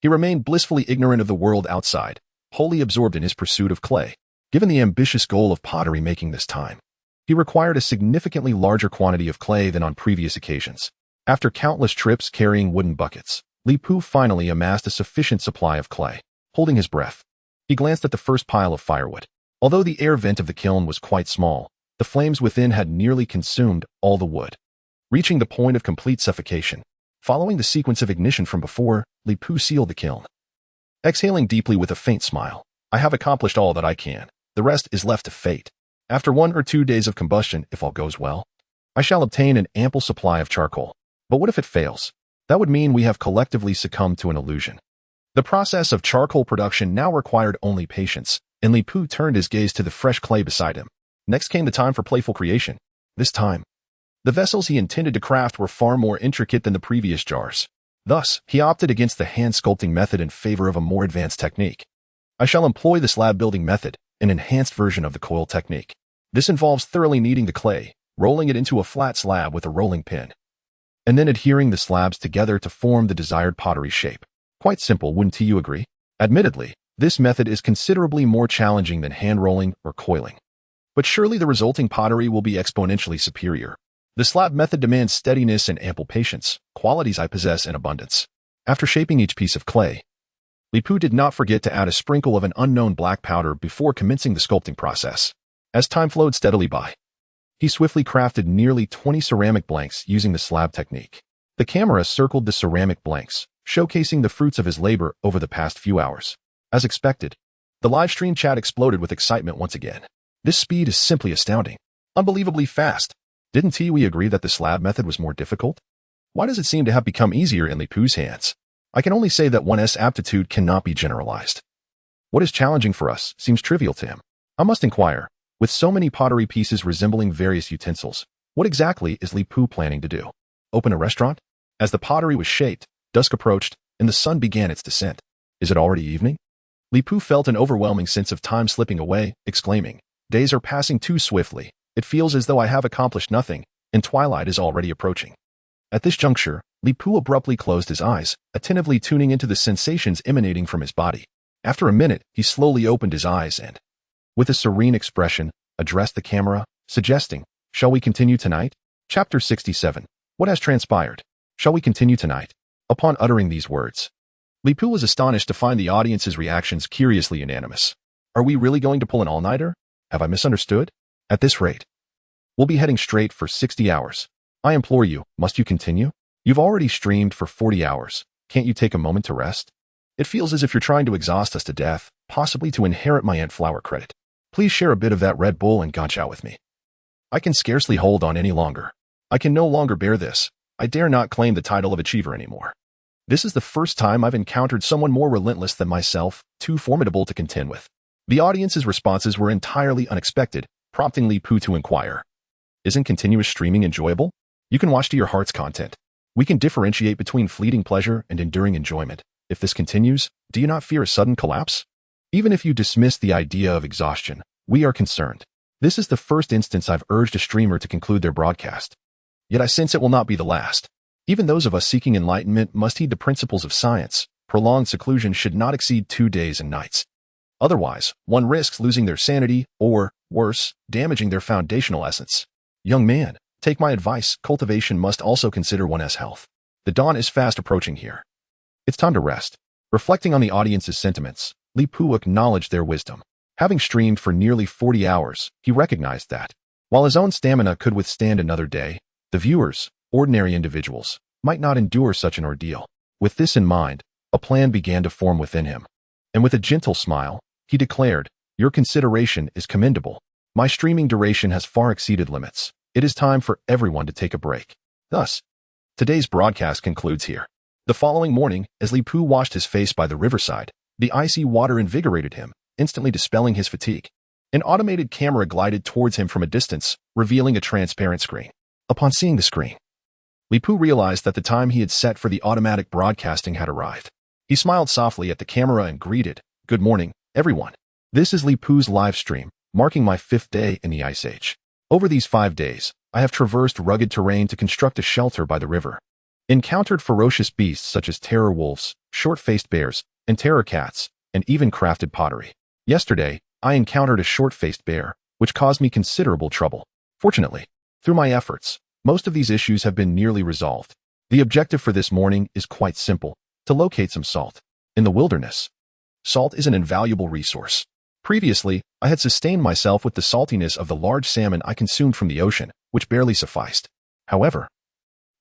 he remained blissfully ignorant of the world outside, wholly absorbed in his pursuit of clay. Given the ambitious goal of pottery making this time, he required a significantly larger quantity of clay than on previous occasions. After countless trips carrying wooden buckets, Li Pu finally amassed a sufficient supply of clay. Holding his breath, he glanced at the first pile of firewood. Although the air vent of the kiln was quite small, the flames within had nearly consumed all the wood, reaching the point of complete suffocation. Following the sequence of ignition from before, Li Pu sealed the kiln. Exhaling deeply with a faint smile, I have accomplished all that I can. The rest is left to fate. After 1 or 2 days of combustion, if all goes well, I shall obtain an ample supply of charcoal. But what if it fails? That would mean we have collectively succumbed to an illusion. The process of charcoal production now required only patience, and Li Pu turned his gaze to the fresh clay beside him. Next came the time for playful creation. This time, the vessels he intended to craft were far more intricate than the previous jars. Thus, he opted against the hand-sculpting method in favor of a more advanced technique. I shall employ the slab-building method, an enhanced version of the coil technique. This involves thoroughly kneading the clay, rolling it into a flat slab with a rolling pin, and then adhering the slabs together to form the desired pottery shape. Quite simple, wouldn't you agree? Admittedly, this method is considerably more challenging than hand-rolling or coiling. But surely the resulting pottery will be exponentially superior. The slab method demands steadiness and ample patience, qualities I possess in abundance. After shaping each piece of clay, Li Pu did not forget to add a sprinkle of an unknown black powder before commencing the sculpting process. As time flowed steadily by, he swiftly crafted nearly 20 ceramic blanks using the slab technique. The camera circled the ceramic blanks, showcasing the fruits of his labor over the past few hours. As expected, the live stream chat exploded with excitement once again. This speed is simply astounding. Unbelievably fast. Didn't we agree that the slab method was more difficult? Why does it seem to have become easier in Li Pu's hands? I can only say that one's aptitude cannot be generalized. What is challenging for us seems trivial to him. I must inquire, with so many pottery pieces resembling various utensils, what exactly is Li Pu planning to do? Open a restaurant? As the pottery was shaped, dusk approached, and the sun began its descent. Is it already evening? Li Pu felt an overwhelming sense of time slipping away, exclaiming, "Days are passing too swiftly. It feels as though I have accomplished nothing, and twilight is already approaching." At this juncture, Li Pu abruptly closed his eyes, attentively tuning into the sensations emanating from his body. After a minute, he slowly opened his eyes and, with a serene expression, addressed the camera, suggesting, "Shall we continue tonight?" Chapter 67. What has transpired? Shall we continue tonight? Upon uttering these words, Li Pu was astonished to find the audience's reactions curiously unanimous. Are we really going to pull an all-nighter? Have I misunderstood? At this rate, we'll be heading straight for 60 hours. I implore you, must you continue? You've already streamed for 40 hours. Can't you take a moment to rest? It feels as if you're trying to exhaust us to death, possibly to inherit my Aunt Flower credit. Please share a bit of that Red Bull and gacha with me. I can scarcely hold on any longer. I can no longer bear this. I dare not claim the title of achiever anymore. This is the first time I've encountered someone more relentless than myself, too formidable to contend with. The audience's responses were entirely unexpected, prompting Li Pu to inquire, "Isn't continuous streaming enjoyable? You can watch to your heart's content. We can differentiate between fleeting pleasure and enduring enjoyment. If this continues, do you not fear a sudden collapse? Even if you dismiss the idea of exhaustion, we are concerned. This is the first instance I've urged a streamer to conclude their broadcast. Yet I sense it will not be the last. Even those of us seeking enlightenment must heed the principles of science. Prolonged seclusion should not exceed 2 days and nights. Otherwise, one risks losing their sanity or, worse, damaging their foundational essence. Young man, take my advice, cultivation must also consider one's health. The dawn is fast approaching here. It's time to rest. Reflecting on the audience's sentiments, Li Pu acknowledged their wisdom. Having streamed for nearly 40 hours, he recognized that, while his own stamina could withstand another day, the viewers, ordinary individuals, might not endure such an ordeal. With this in mind, a plan began to form within him. And with a gentle smile, he declared, "Your consideration is commendable. My streaming duration has far exceeded limits. It is time for everyone to take a break." Thus, today's broadcast concludes here. The following morning, as Li Pu washed his face by the riverside, the icy water invigorated him, instantly dispelling his fatigue. An automated camera glided towards him from a distance, revealing a transparent screen. Upon seeing the screen, Li Pu realized that the time he had set for the automatic broadcasting had arrived. He smiled softly at the camera and greeted, "Good morning, everyone. This is Li Pu's live stream, marking my 5th day in the Ice Age. Over these 5 days, I have traversed rugged terrain to construct a shelter by the river. Encountered ferocious beasts such as terror wolves, short-faced bears, and terror cats, and even crafted pottery. Yesterday, I encountered a short-faced bear, which caused me considerable trouble. Fortunately, through my efforts, most of these issues have been nearly resolved. The objective for this morning is quite simple, to locate some salt. In the wilderness, salt is an invaluable resource. Previously, I had sustained myself with the saltiness of the large salmon I consumed from the ocean, which barely sufficed. However,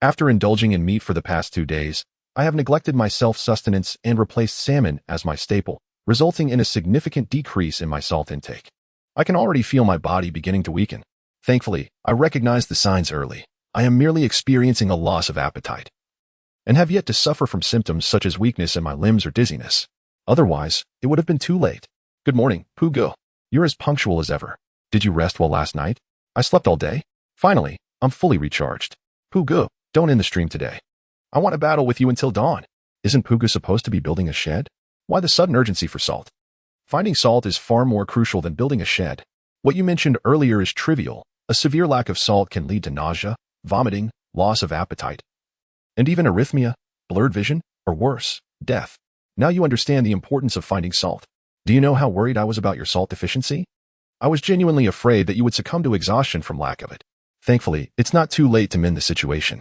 after indulging in meat for the past 2 days, I have neglected my self-sustenance and replaced salmon as my staple, resulting in a significant decrease in my salt intake. I can already feel my body beginning to weaken. Thankfully, I recognize the signs early. I am merely experiencing a loss of appetite, and have yet to suffer from symptoms such as weakness in my limbs or dizziness. Otherwise, it would have been too late. Good morning, Pugo. You're as punctual as ever. Did you rest well last night? I slept all day. Finally, I'm fully recharged. Pugo, don't end the stream today. I want to battle with you until dawn. Isn't Pugo supposed to be building a shed? Why the sudden urgency for salt? Finding salt is far more crucial than building a shed. What you mentioned earlier is trivial. A severe lack of salt can lead to nausea, vomiting, loss of appetite, and even arrhythmia, blurred vision, or worse, death. Now you understand the importance of finding salt. Do you know how worried I was about your salt deficiency? I was genuinely afraid that you would succumb to exhaustion from lack of it. Thankfully, it's not too late to mend the situation.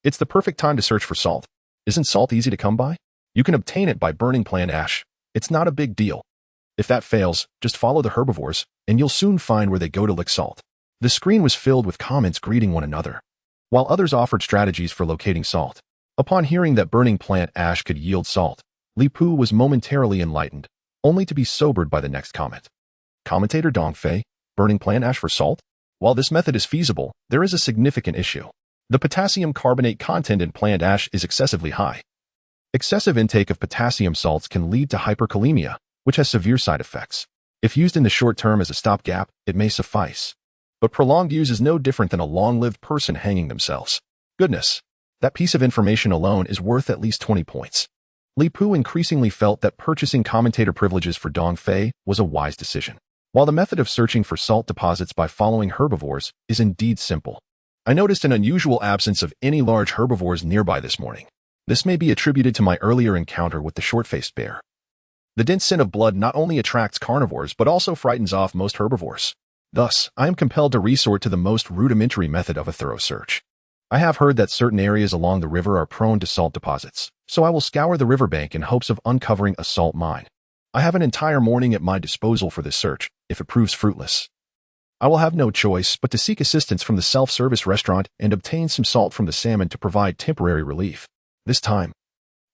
It's the perfect time to search for salt. Isn't salt easy to come by? You can obtain it by burning plant ash. It's not a big deal. If that fails, just follow the herbivores, and you'll soon find where they go to lick salt. The screen was filled with comments greeting one another, while others offered strategies for locating salt. Upon hearing that burning plant ash could yield salt, Li Pu was momentarily enlightened, only to be sobered by the next comment. Commentator Dongfei, burning plant ash for salt? While this method is feasible, there is a significant issue. The potassium carbonate content in plant ash is excessively high. Excessive intake of potassium salts can lead to hyperkalemia, which has severe side effects. If used in the short term as a stopgap, it may suffice. But prolonged use is no different than a long-lived person hanging themselves. Goodness, that piece of information alone is worth at least 20 points. Li Pu increasingly felt that purchasing commentator privileges for Dongfei was a wise decision. While the method of searching for salt deposits by following herbivores is indeed simple, I noticed an unusual absence of any large herbivores nearby this morning. This may be attributed to my earlier encounter with the short-faced bear. The dense scent of blood not only attracts carnivores but also frightens off most herbivores. Thus, I am compelled to resort to the most rudimentary method of a thorough search. I have heard that certain areas along the river are prone to salt deposits, so I will scour the riverbank in hopes of uncovering a salt mine. I have an entire morning at my disposal for this search, if it proves fruitless. I will have no choice but to seek assistance from the self-service restaurant and obtain some salt from the salmon to provide temporary relief. This time,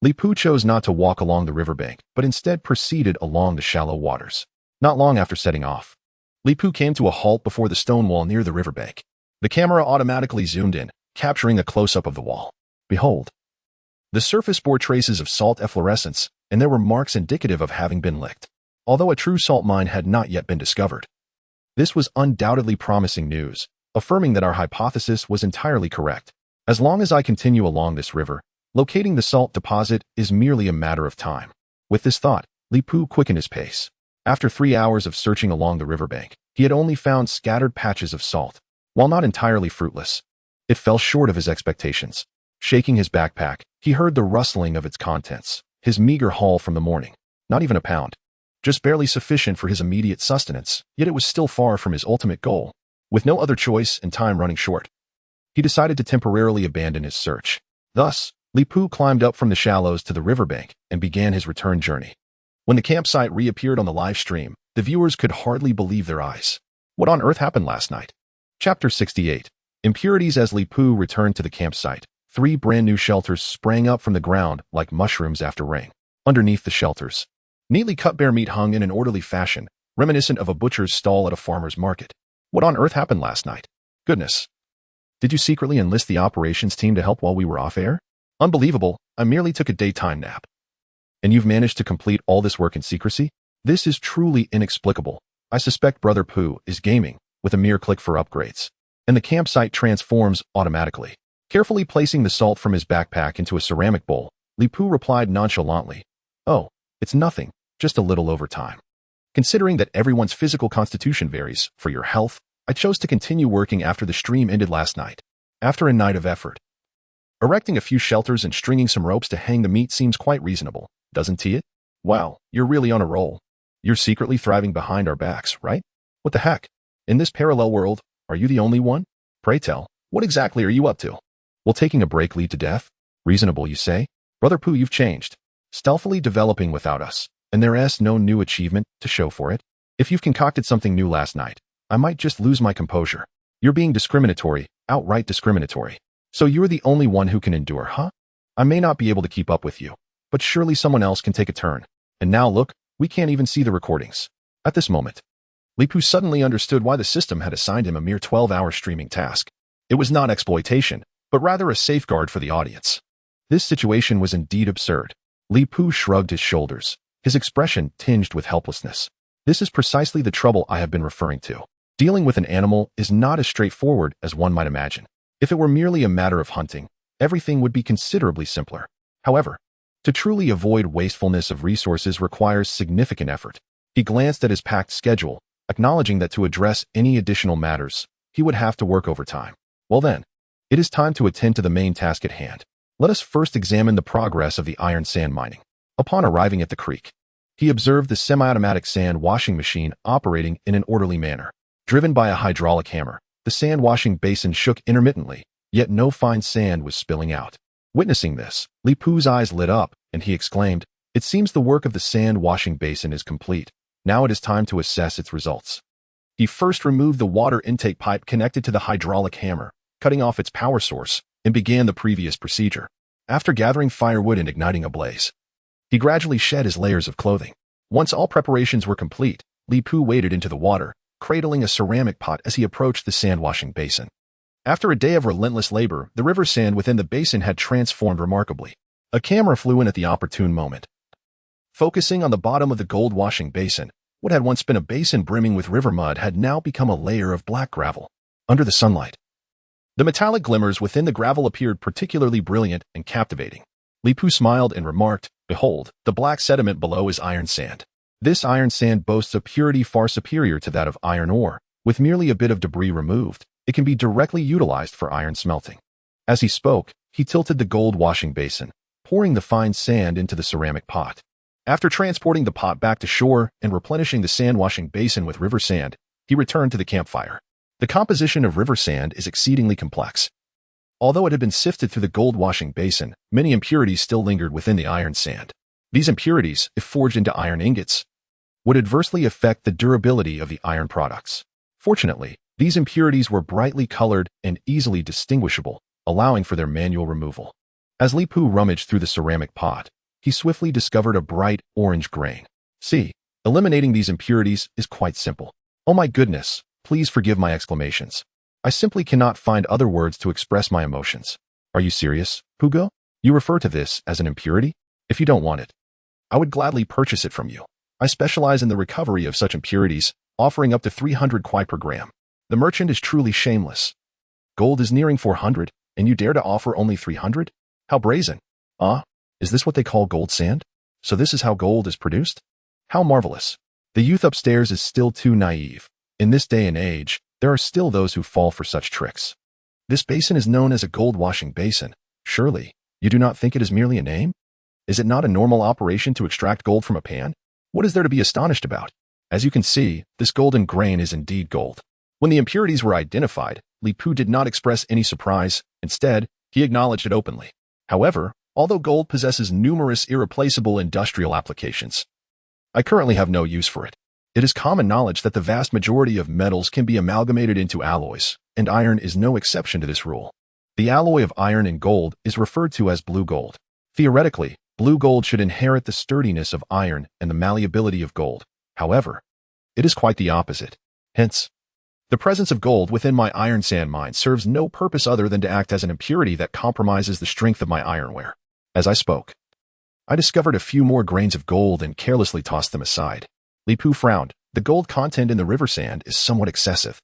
Li Pu chose not to walk along the riverbank, but instead proceeded along the shallow waters. Not long after setting off, Li Pu came to a halt before the stone wall near the riverbank. The camera automatically zoomed in, capturing a close-up of the wall. Behold, the surface bore traces of salt efflorescence, and there were marks indicative of having been licked, although a true salt mine had not yet been discovered. This was undoubtedly promising news, affirming that our hypothesis was entirely correct. As long as I continue along this river, locating the salt deposit is merely a matter of time. With this thought, Li Pu quickened his pace. After 3 hours of searching along the riverbank, he had only found scattered patches of salt. While not entirely fruitless, it fell short of his expectations. Shaking his backpack, he heard the rustling of its contents, his meager haul from the morning. Not even a pound. just barely sufficient for his immediate sustenance, yet it was still far from his ultimate goal. With no other choice and time running short, he decided to temporarily abandon his search. Thus, Li Pu climbed up from the shallows to the riverbank and began his return journey. When the campsite reappeared on the live stream, the viewers could hardly believe their eyes. What on earth happened last night? Chapter 68. Impurities. As Li Pu returned to the campsite, 3 brand new shelters sprang up from the ground like mushrooms after rain. Underneath the shelters, neatly cut bear meat hung in an orderly fashion, reminiscent of a butcher's stall at a farmer's market. What on earth happened last night? Goodness. Did you secretly enlist the operations team to help while we were off air? Unbelievable, I merely took a daytime nap. And you've managed to complete all this work in secrecy? This is truly inexplicable. I suspect Brother Pooh is gaming, with a mere click for upgrades. And the campsite transforms automatically. Carefully placing the salt from his backpack into a ceramic bowl, Li Pu replied nonchalantly, "Oh, it's nothing, just a little overtime. Considering that everyone's physical constitution varies, for your health, I chose to continue working after the stream ended last night. After a night of effort. Erecting a few shelters and stringing some ropes to hang the meat seems quite reasonable, doesn't it? Wow, you're really on a roll. You're secretly thriving behind our backs, right? What the heck? In this parallel world, are you the only one? Pray tell, what exactly are you up to? Will taking a break lead to death? Reasonable, you say? Brother Pooh, you've changed. Stealthily developing without us, and there's no new achievement to show for it. If you've concocted something new last night, I might just lose my composure. You're being discriminatory, outright discriminatory. So you're the only one who can endure, huh? I may not be able to keep up with you, but surely someone else can take a turn. And now look, we can't even see the recordings. At this moment, Li Pu suddenly understood why the system had assigned him a mere 12-hour streaming task. It was not exploitation, but rather a safeguard for the audience. This situation was indeed absurd. Li Pu shrugged his shoulders, his expression tinged with helplessness. This is precisely the trouble I have been referring to. Dealing with an animal is not as straightforward as one might imagine. If it were merely a matter of hunting, everything would be considerably simpler. However, to truly avoid wastefulness of resources requires significant effort. He glanced at his packed schedule, acknowledging that to address any additional matters, he would have to work overtime. Well then, it is time to attend to the main task at hand. Let us first examine the progress of the iron sand mining. Upon arriving at the creek, he observed the semi-automatic sand washing machine operating in an orderly manner. Driven by a hydraulic hammer, the sand washing basin shook intermittently, yet no fine sand was spilling out. Witnessing this, Li Pu's eyes lit up, and he exclaimed, "It seems the work of the sand washing basin is complete. Now it is time to assess its results." He first removed the water intake pipe connected to the hydraulic hammer, cutting off its power source, and began the previous procedure. After gathering firewood and igniting a blaze, he gradually shed his layers of clothing. Once all preparations were complete, Li Pu waded into the water, cradling a ceramic pot as he approached the sand washing basin. After a day of relentless labor, the river sand within the basin had transformed remarkably. A camera flew in at the opportune moment. Focusing on the bottom of the gold washing basin, what had once been a basin brimming with river mud had now become a layer of black gravel. Under the sunlight, the metallic glimmers within the gravel appeared particularly brilliant and captivating. Li Pu smiled and remarked, "Behold, the black sediment below is iron sand. This iron sand boasts a purity far superior to that of iron ore. With merely a bit of debris removed, it can be directly utilized for iron smelting." As he spoke, he tilted the gold washing basin, pouring the fine sand into the ceramic pot. After transporting the pot back to shore and replenishing the sand washing basin with river sand, he returned to the campfire. The composition of river sand is exceedingly complex. Although it had been sifted through the gold washing basin, many impurities still lingered within the iron sand. These impurities, if forged into iron ingots, would adversely affect the durability of the iron products. Fortunately, these impurities were brightly colored and easily distinguishable, allowing for their manual removal. As Li Pu rummaged through the ceramic pot, he swiftly discovered a bright orange grain. See, eliminating these impurities is quite simple. Oh my goodness, please forgive my exclamations. I simply cannot find other words to express my emotions. Are you serious, Pugo? You refer to this as an impurity? If you don't want it, I would gladly purchase it from you. I specialize in the recovery of such impurities, offering up to 300 kwai per gram. The merchant is truly shameless. Gold is nearing 400, and you dare to offer only 300? How brazen. Ah, is this what they call gold sand? So this is how gold is produced? How marvelous. The youth upstairs is still too naive. In this day and age, there are still those who fall for such tricks. This basin is known as a gold washing basin. Surely, you do not think it is merely a name? Is it not a normal operation to extract gold from a pan? What is there to be astonished about? As you can see, this golden grain is indeed gold. When the impurities were identified, Li Pu did not express any surprise. Instead, he acknowledged it openly. However, although gold possesses numerous irreplaceable industrial applications, I currently have no use for it. It is common knowledge that the vast majority of metals can be amalgamated into alloys, and iron is no exception to this rule. The alloy of iron and gold is referred to as blue gold. Theoretically, blue gold should inherit the sturdiness of iron and the malleability of gold. However, it is quite the opposite. Hence, the presence of gold within my iron sand mine serves no purpose other than to act as an impurity that compromises the strength of my ironware. As I spoke, I discovered a few more grains of gold and carelessly tossed them aside. Li Pu frowned. The gold content in the river sand is somewhat excessive.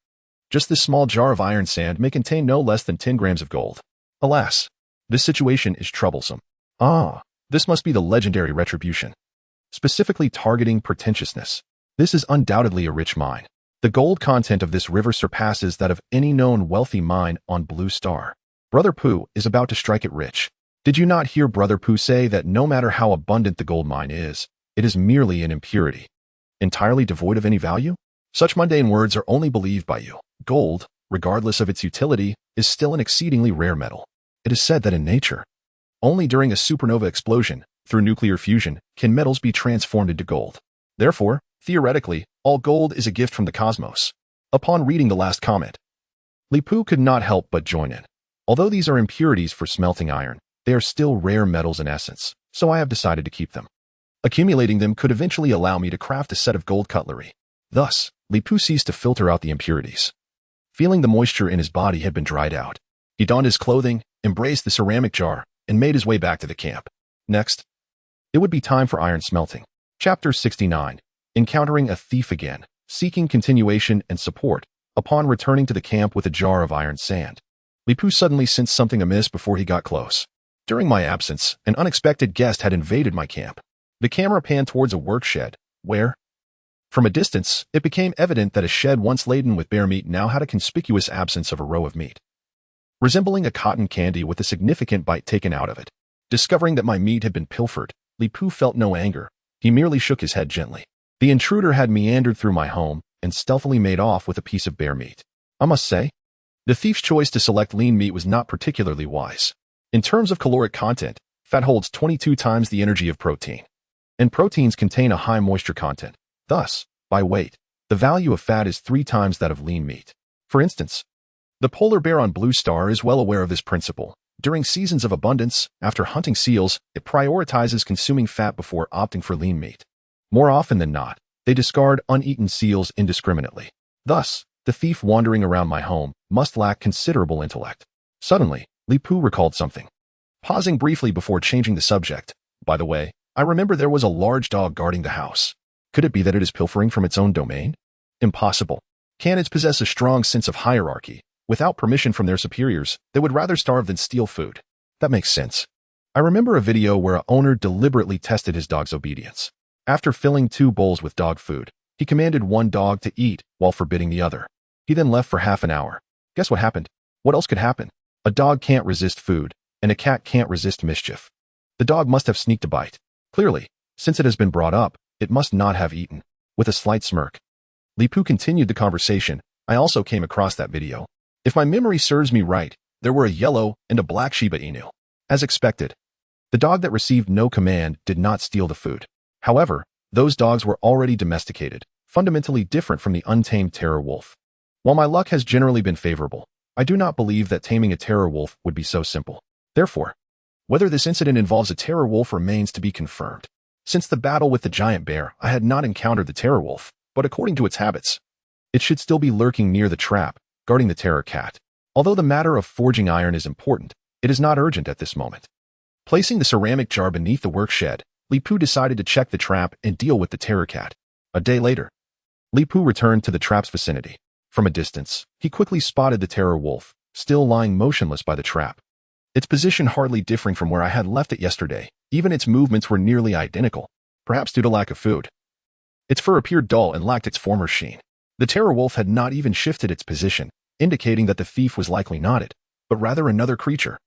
Just this small jar of iron sand may contain no less than 10 grams of gold. Alas, this situation is troublesome. This must be the legendary retribution, specifically targeting pretentiousness. This is undoubtedly a rich mine. The gold content of this river surpasses that of any known wealthy mine on Blue Star. Brother Pu is about to strike it rich. Did you not hear Brother Pu say that no matter how abundant the gold mine is, it is merely an impurity, entirely devoid of any value? Such mundane words are only believed by you. Gold, regardless of its utility, is still an exceedingly rare metal. It is said that in nature, only during a supernova explosion, through nuclear fusion, can metals be transformed into gold. Therefore, theoretically, all gold is a gift from the cosmos. Upon reading the last comment, Li Pu could not help but join in. Although these are impurities for smelting iron, they are still rare metals in essence, so I have decided to keep them. Accumulating them could eventually allow me to craft a set of gold cutlery. Thus, Li Pu ceased to filter out the impurities. Feeling the moisture in his body had been dried out, he donned his clothing, embraced the ceramic jar, and made his way back to the camp. Next, it would be time for iron smelting. Chapter 69. Encountering a thief again, seeking continuation and support. Upon returning to the camp with a jar of iron sand, Li Pu suddenly sensed something amiss before he got close. During my absence, an unexpected guest had invaded my camp. The camera panned towards a work shed, where, from a distance, it became evident that a shed once laden with bear meat now had a conspicuous absence of a row of meat, resembling a cotton candy with a significant bite taken out of it. Discovering that my meat had been pilfered, Li Pu felt no anger. He merely shook his head gently. The intruder had meandered through my home and stealthily made off with a piece of bear meat. I must say, the thief's choice to select lean meat was not particularly wise. In terms of caloric content, fat holds 22 times the energy of protein, and proteins contain a high moisture content. Thus, by weight, the value of fat is 3 times that of lean meat. For instance, the polar bear on Blue Star is well aware of this principle. During seasons of abundance, after hunting seals, it prioritizes consuming fat before opting for lean meat. More often than not, they discard uneaten seals indiscriminately. Thus, the thief wandering around my home must lack considerable intellect. Suddenly, Li Pu recalled something. Pausing briefly before changing the subject, by the way, I remember there was a large dog guarding the house. Could it be that it is pilfering from its own domain? Impossible. Canids possess a strong sense of hierarchy. Without permission from their superiors, they would rather starve than steal food. That makes sense. I remember a video where an owner deliberately tested his dog's obedience. After filling 2 bowls with dog food, he commanded one dog to eat while forbidding the other. He then left for half an hour. Guess what happened? What else could happen? A dog can't resist food, and a cat can't resist mischief. The dog must have sneaked a bite. Clearly, since it has been brought up, it must not have eaten. With a slight smirk, Li Pu continued the conversation. I also came across that video. If my memory serves me right, there were a yellow and a black Shiba Inu. As expected, the dog that received no command did not steal the food. However, those dogs were already domesticated, fundamentally different from the untamed terror wolf. While my luck has generally been favorable, I do not believe that taming a terror wolf would be so simple. Therefore, whether this incident involves a terror wolf remains to be confirmed. Since the battle with the giant bear, I had not encountered the terror wolf, but according to its habits, it should still be lurking near the trap, guarding the terror cat. Although the matter of forging iron is important, it is not urgent at this moment. Placing the ceramic jar beneath the work shed, Li Pu decided to check the trap and deal with the terror cat. A day later, Li Pu returned to the trap's vicinity. From a distance, he quickly spotted the terror wolf, still lying motionless by the trap. Its position hardly differing from where I had left it yesterday. Even its movements were nearly identical, perhaps due to lack of food. Its fur appeared dull and lacked its former sheen. The terror wolf had not even shifted its position, indicating that the thief was likely not it, but rather another creature.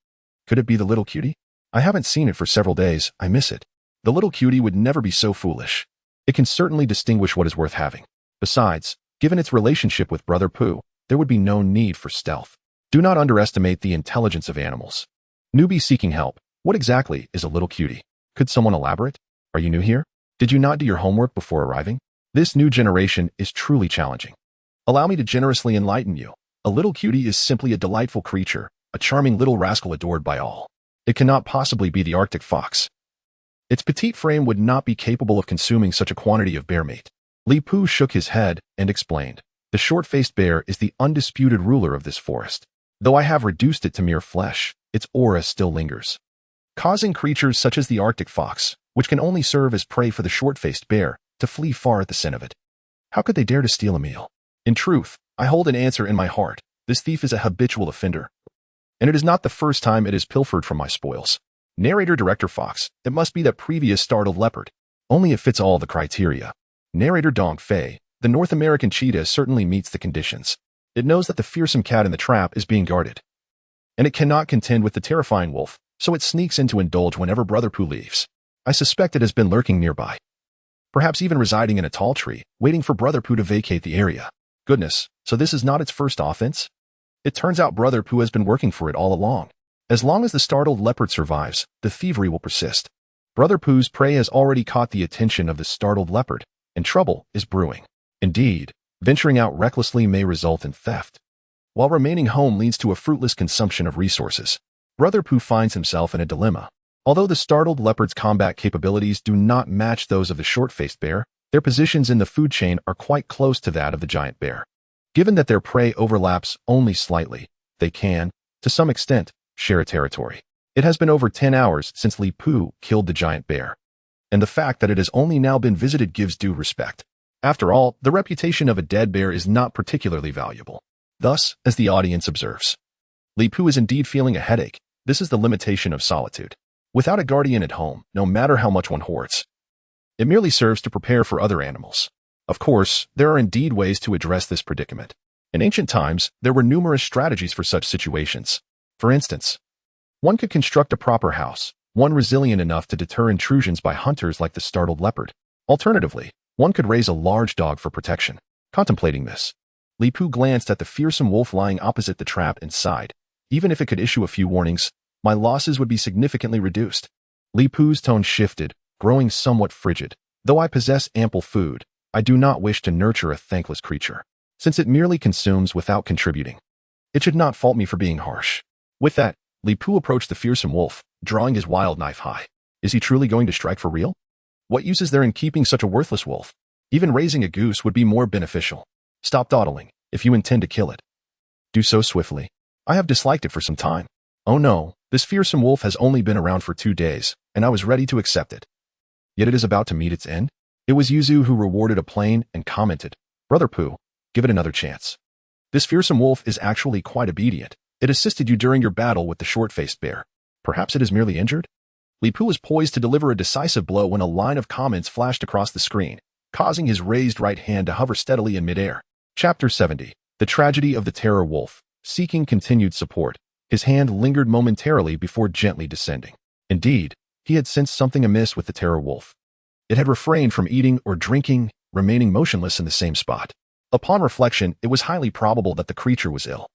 Could it be the little cutie? I haven't seen it for several days. I miss it. The little cutie would never be so foolish. It can certainly distinguish what is worth having. Besides, given its relationship with Brother Pooh, there would be no need for stealth. Do not underestimate the intelligence of animals. Newbie seeking help. What exactly is a little cutie? Could someone elaborate? Are you new here? Did you not do your homework before arriving? This new generation is truly challenging. Allow me to generously enlighten you. A little cutie is simply a delightful creature, a charming little rascal adored by all. It cannot possibly be the Arctic fox. Its petite frame would not be capable of consuming such a quantity of bear meat. Li Poo shook his head and explained, the short-faced bear is the undisputed ruler of this forest. Though I have reduced it to mere flesh, its aura still lingers, causing creatures such as the Arctic fox, which can only serve as prey for the short-faced bear, to flee far at the scent of it. How could they dare to steal a meal? In truth, I hold an answer in my heart. This thief is a habitual offender, and it is not the first time it has pilfered from my spoils. Narrator Director Fox, it must be that previous startled leopard. Only it fits all the criteria. Narrator Dong Fei, the North American cheetah certainly meets the conditions. It knows that the fearsome cat in the trap is being guarded, and it cannot contend with the terrifying wolf, so it sneaks in to indulge whenever Brother Pooh leaves. I suspect it has been lurking nearby, perhaps even residing in a tall tree, waiting for Brother Pooh to vacate the area. Goodness, so this is not its first offense? It turns out Brother Pooh has been working for it all along. As long as the startled leopard survives, the thievery will persist. Brother Pooh's prey has already caught the attention of the startled leopard, and trouble is brewing. Indeed, venturing out recklessly may result in theft, while remaining home leads to a fruitless consumption of resources. Brother Pooh finds himself in a dilemma. Although the startled leopard's combat capabilities do not match those of the short-faced bear, their positions in the food chain are quite close to that of the giant bear. Given that their prey overlaps only slightly, they can, to some extent, share a territory. It has been over 10 hours since Li Poo killed the giant bear, and the fact that it has only now been visited gives due respect. After all, the reputation of a dead bear is not particularly valuable. Thus, as the audience observes, Li Poo is indeed feeling a headache. This is the limitation of solitude. Without a guardian at home, no matter how much one hoards, it merely serves to prepare for other animals. Of course, there are indeed ways to address this predicament. In ancient times, there were numerous strategies for such situations. For instance, one could construct a proper house, one resilient enough to deter intrusions by hunters like the startled leopard. Alternatively, one could raise a large dog for protection. Contemplating this, Li Poo glanced at the fearsome wolf lying opposite the trap and sighed. Even if it could issue a few warnings, my losses would be significantly reduced. Li Poo's tone shifted, growing somewhat frigid. Though I possess ample food, I do not wish to nurture a thankless creature, since it merely consumes without contributing. It should not fault me for being harsh. With that, Li Poo approached the fearsome wolf, drawing his wild knife high. Is he truly going to strike for real? What use is there in keeping such a worthless wolf? Even raising a goose would be more beneficial. Stop dawdling. If you intend to kill it, do so swiftly. I have disliked it for some time. Oh no, this fearsome wolf has only been around for 2 days, and I was ready to accept it. Yet it is about to meet its end? It was Yuzu who rewarded a plane and commented, Brother Pooh, give it another chance. This fearsome wolf is actually quite obedient. It assisted you during your battle with the short-faced bear. Perhaps it is merely injured? Li Poo was poised to deliver a decisive blow when a line of comments flashed across the screen, causing his raised right hand to hover steadily in midair. Chapter 70. The Tragedy of the Terror Wolf. Seeking continued support, his hand lingered momentarily before gently descending. Indeed, he had sensed something amiss with the terror wolf. It had refrained from eating or drinking, remaining motionless in the same spot. Upon reflection, it was highly probable that the creature was ill.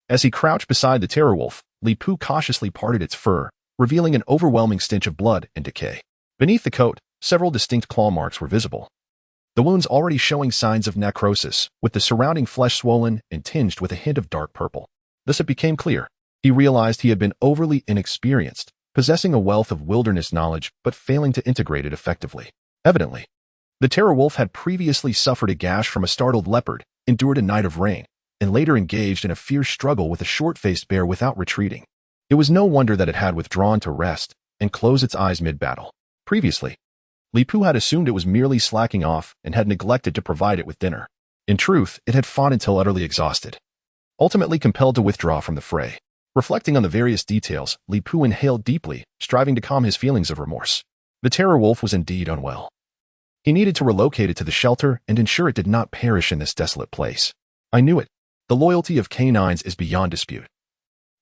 As he crouched beside the terror wolf, Li Poo cautiously parted its fur, revealing an overwhelming stench of blood and decay. Beneath the coat, several distinct claw marks were visible, the wounds already showing signs of necrosis, with the surrounding flesh swollen and tinged with a hint of dark purple. Thus it became clear. He realized he had been overly inexperienced, possessing a wealth of wilderness knowledge but failing to integrate it effectively. Evidently, the terror wolf had previously suffered a gash from a startled leopard, endured a night of rain, and later engaged in a fierce struggle with a short-faced bear without retreating. It was no wonder that it had withdrawn to rest and close its eyes mid-battle. Previously, Li Poo had assumed it was merely slacking off and had neglected to provide it with dinner. In truth, it had fought until utterly exhausted, ultimately compelled to withdraw from the fray. Reflecting on the various details, Li Poo inhaled deeply, striving to calm his feelings of remorse. The terror wolf was indeed unwell. He needed to relocate it to the shelter and ensure it did not perish in this desolate place. I knew it. The loyalty of canines is beyond dispute.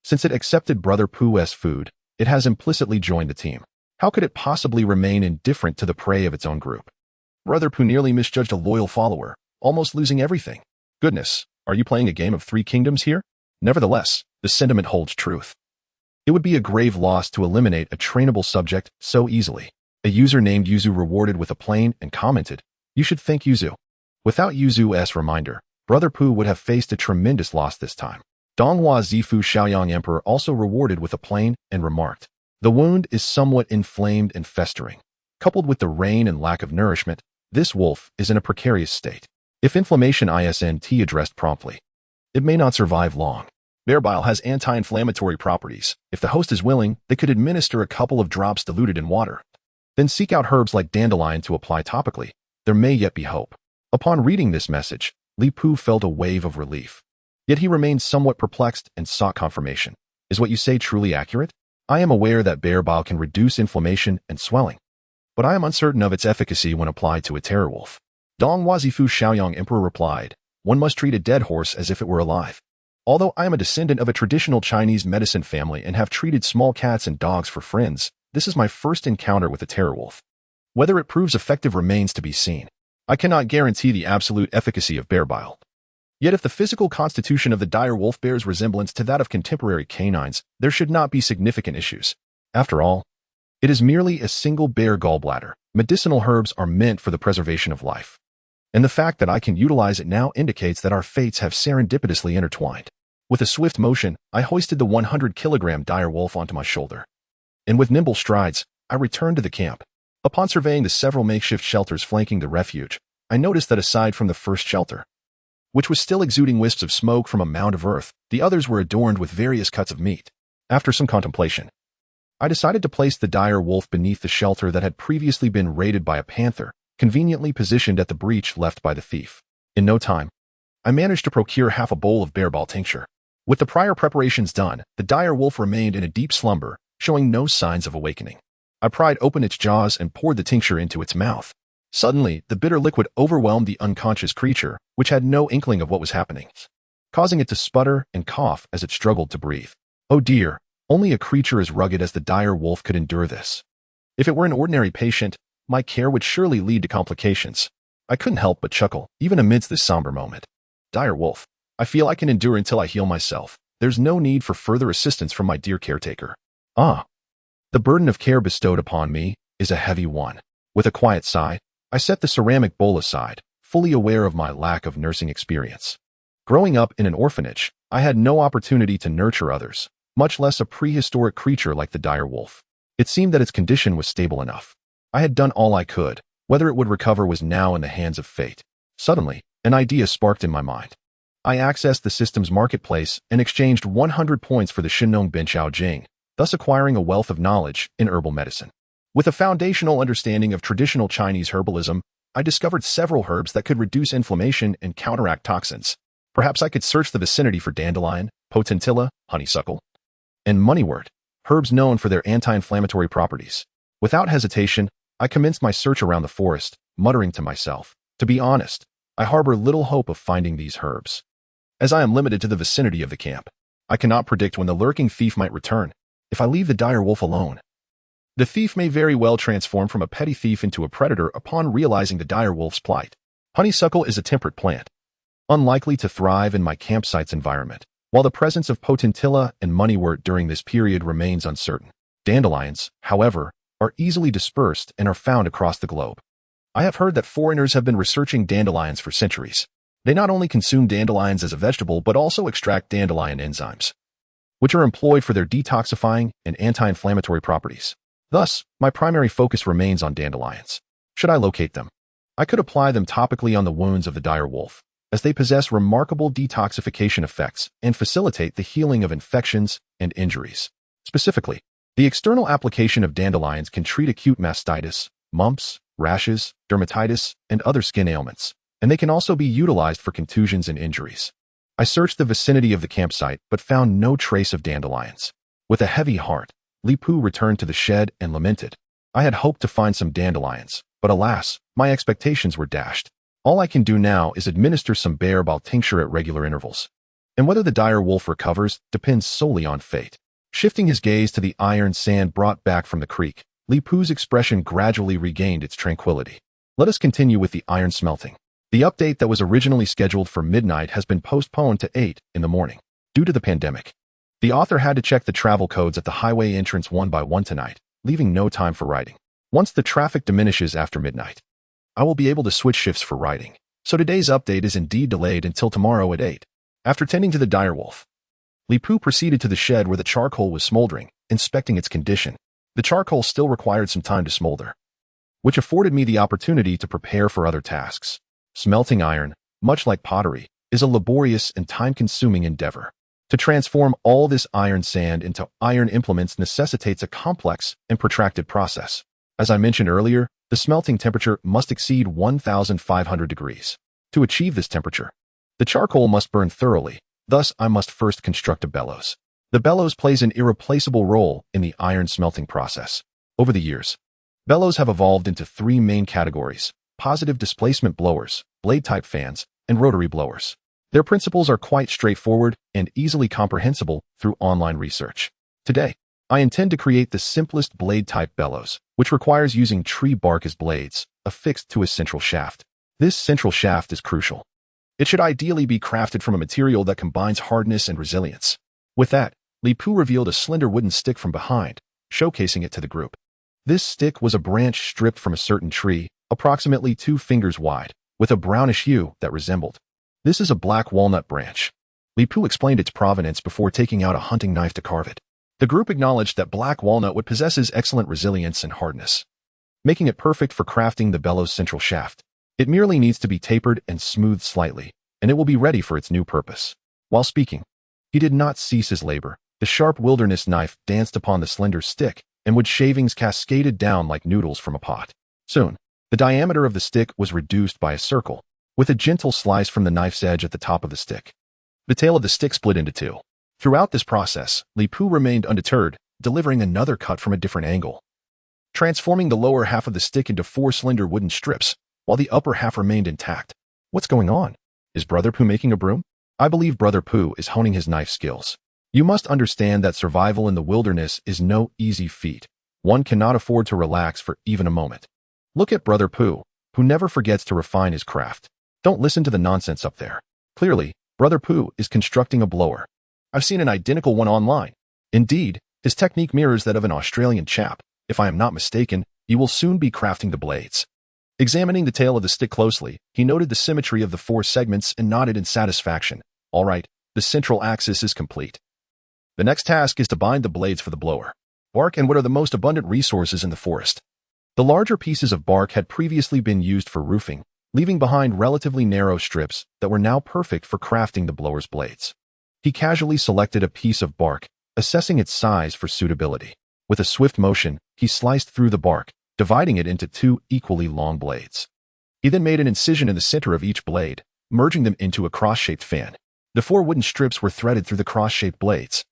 Since it accepted Brother Pooh's food, it has implicitly joined the team. How could it possibly remain indifferent to the prey of its own group? Brother Pooh nearly misjudged a loyal follower, almost losing everything. Goodness, are you playing a game of three kingdoms here? Nevertheless, the sentiment holds truth. It would be a grave loss to eliminate a trainable subject so easily. A user named Yuzu rewarded with a plane and commented, "You should thank Yuzu." Without Yuzu's reminder, Brother Pooh would have faced a tremendous loss this time. Donghua Zifu Xiaoyang Emperor also rewarded with a plane and remarked, "The wound is somewhat inflamed and festering. Coupled with the rain and lack of nourishment, this wolf is in a precarious state. If inflammation isn't addressed promptly, it may not survive long." Bear bile has anti-inflammatory properties. If the host is willing, they could administer a couple of drops diluted in water. Then seek out herbs like dandelion to apply topically. There may yet be hope. Upon reading this message, Li Pu felt a wave of relief. Yet he remained somewhat perplexed and sought confirmation. Is what you say truly accurate? I am aware that bear bile can reduce inflammation and swelling, but I am uncertain of its efficacy when applied to a terror wolf. Donghua Zifu Xiaoyang Emperor replied, "One must treat a dead horse as if it were alive. Although I am a descendant of a traditional Chinese medicine family and have treated small cats and dogs for friends, this is my first encounter with a terror wolf. Whether it proves effective remains to be seen. I cannot guarantee the absolute efficacy of bear bile. Yet if the physical constitution of the dire wolf bears resemblance to that of contemporary canines, there should not be significant issues. After all, it is merely a single bear gallbladder. Medicinal herbs are meant for the preservation of life. And the fact that I can utilize it now indicates that our fates have serendipitously intertwined." With a swift motion, I hoisted the 100-kilogram dire wolf onto my shoulder. And with nimble strides, I returned to the camp. Upon surveying the several makeshift shelters flanking the refuge, I noticed that aside from the first shelter, which was still exuding wisps of smoke from a mound of earth, the others were adorned with various cuts of meat. After some contemplation, I decided to place the dire wolf beneath the shelter that had previously been raided by a panther, conveniently positioned at the breach left by the thief. In no time, I managed to procure half a bowl of bear bile tincture. With the prior preparations done, the dire wolf remained in a deep slumber, showing no signs of awakening. I pried open its jaws and poured the tincture into its mouth. Suddenly, the bitter liquid overwhelmed the unconscious creature, which had no inkling of what was happening, causing it to sputter and cough as it struggled to breathe. Oh dear, only a creature as rugged as the dire wolf could endure this. If it were an ordinary patient, my care would surely lead to complications. I couldn't help but chuckle, even amidst this somber moment. Dire wolf, I feel I can endure until I heal myself. There's no need for further assistance from my dear caretaker. Ah, the burden of care bestowed upon me is a heavy one. With a quiet sigh, I set the ceramic bowl aside, fully aware of my lack of nursing experience. Growing up in an orphanage, I had no opportunity to nurture others, much less a prehistoric creature like the dire wolf. It seemed that its condition was stable enough. I had done all I could. Whether it would recover was now in the hands of fate. Suddenly, an idea sparked in my mind. I accessed the system's marketplace and exchanged 100 points for the Shinong Benchao Jing, thus acquiring a wealth of knowledge in herbal medicine. With a foundational understanding of traditional Chinese herbalism, I discovered several herbs that could reduce inflammation and counteract toxins. Perhaps I could search the vicinity for dandelion, potentilla, honeysuckle, and moneywort, herbs known for their anti-inflammatory properties. Without hesitation, I commenced my search around the forest, muttering to myself, "To be honest, I harbor little hope of finding these herbs. As I am limited to the vicinity of the camp, I cannot predict when the lurking thief might return. If I leave the dire wolf alone, the thief may very well transform from a petty thief into a predator upon realizing the dire wolf's plight." Honeysuckle is a temperate plant, unlikely to thrive in my campsite's environment, while the presence of potentilla and moneywort during this period remains uncertain. Dandelions, however, are easily dispersed and are found across the globe. I have heard that foreigners have been researching dandelions for centuries. They not only consume dandelions as a vegetable but also extract dandelion enzymes, which are employed for their detoxifying and anti-inflammatory properties. Thus, my primary focus remains on dandelions. Should I locate them, I could apply them topically on the wounds of the dire wolf, as they possess remarkable detoxification effects and facilitate the healing of infections and injuries. Specifically, the external application of dandelions can treat acute mastitis, mumps, rashes, dermatitis, and other skin ailments, and they can also be utilized for contusions and injuries. I searched the vicinity of the campsite but found no trace of dandelions. With a heavy heart, Li Pu returned to the shed and lamented, "I had hoped to find some dandelions, but alas, my expectations were dashed. All I can do now is administer some bear bile tincture at regular intervals. And whether the dire wolf recovers depends solely on fate." Shifting his gaze to the iron sand brought back from the creek, Li Pu's expression gradually regained its tranquility. Let us continue with the iron smelting. The update that was originally scheduled for midnight has been postponed to 8 in the morning due to the pandemic. The author had to check the travel codes at the highway entrance one by one tonight, leaving no time for writing. Once the traffic diminishes after midnight, I will be able to switch shifts for writing. So today's update is indeed delayed until tomorrow at 8. After tending to the direwolf, Li Pu proceeded to the shed where the charcoal was smoldering, inspecting its condition. The charcoal still required some time to smolder, which afforded me the opportunity to prepare for other tasks. Smelting iron, much like pottery, is a laborious and time-consuming endeavor. To transform all this iron sand into iron implements necessitates a complex and protracted process. As I mentioned earlier, the smelting temperature must exceed 1,500 degrees. To achieve this temperature, the charcoal must burn thoroughly, thus I must first construct a bellows. The bellows plays an irreplaceable role in the iron smelting process. Over the years, bellows have evolved into three main categories: positive displacement blowers, blade-type fans, and rotary blowers. Their principles are quite straightforward and easily comprehensible through online research. Today, I intend to create the simplest blade-type bellows, which requires using tree bark as blades, affixed to a central shaft. This central shaft is crucial. It should ideally be crafted from a material that combines hardness and resilience. With that, Li Pu revealed a slender wooden stick from behind, showcasing it to the group. This stick was a branch stripped from a certain tree, approximately 2 fingers wide, with a brownish hue that resembled. This is a black walnut branch. Li Pu explained its provenance before taking out a hunting knife to carve it. The group acknowledged that black walnut wood possesses excellent resilience and hardness, making it perfect for crafting the bellows' central shaft. It merely needs to be tapered and smoothed slightly, and it will be ready for its new purpose. While speaking, he did not cease his labor. The sharp wilderness knife danced upon the slender stick, and wood shavings cascaded down like noodles from a pot. Soon, the diameter of the stick was reduced by a circle, with a gentle slice from the knife's edge at the top of the stick. The tail of the stick split into two. Throughout this process, Li Pu remained undeterred, delivering another cut from a different angle, transforming the lower half of the stick into 4 slender wooden strips, while the upper half remained intact. What's going on? Is Brother Pu making a broom? I believe Brother Pu is honing his knife skills. You must understand that survival in the wilderness is no easy feat. One cannot afford to relax for even a moment. Look at Brother Pu, who never forgets to refine his craft. Don't listen to the nonsense up there. Clearly, Brother Pu is constructing a blower. I've seen an identical one online. Indeed, his technique mirrors that of an Australian chap. If I am not mistaken, he will soon be crafting the blades. Examining the tail of the stick closely, he noted the symmetry of the 4 segments and nodded in satisfaction. All right, the central axis is complete. The next task is to bind the blades for the blower. Bark and wood are the most abundant resources in the forest. The larger pieces of bark had previously been used for roofing, leaving behind relatively narrow strips that were now perfect for crafting the blower's blades. He casually selected a piece of bark, assessing its size for suitability. With a swift motion, he sliced through the bark, dividing it into 2 equally long blades. He then made an incision in the center of each blade, merging them into a cross-shaped fan. The 4 wooden strips were threaded through the cross-shaped blades,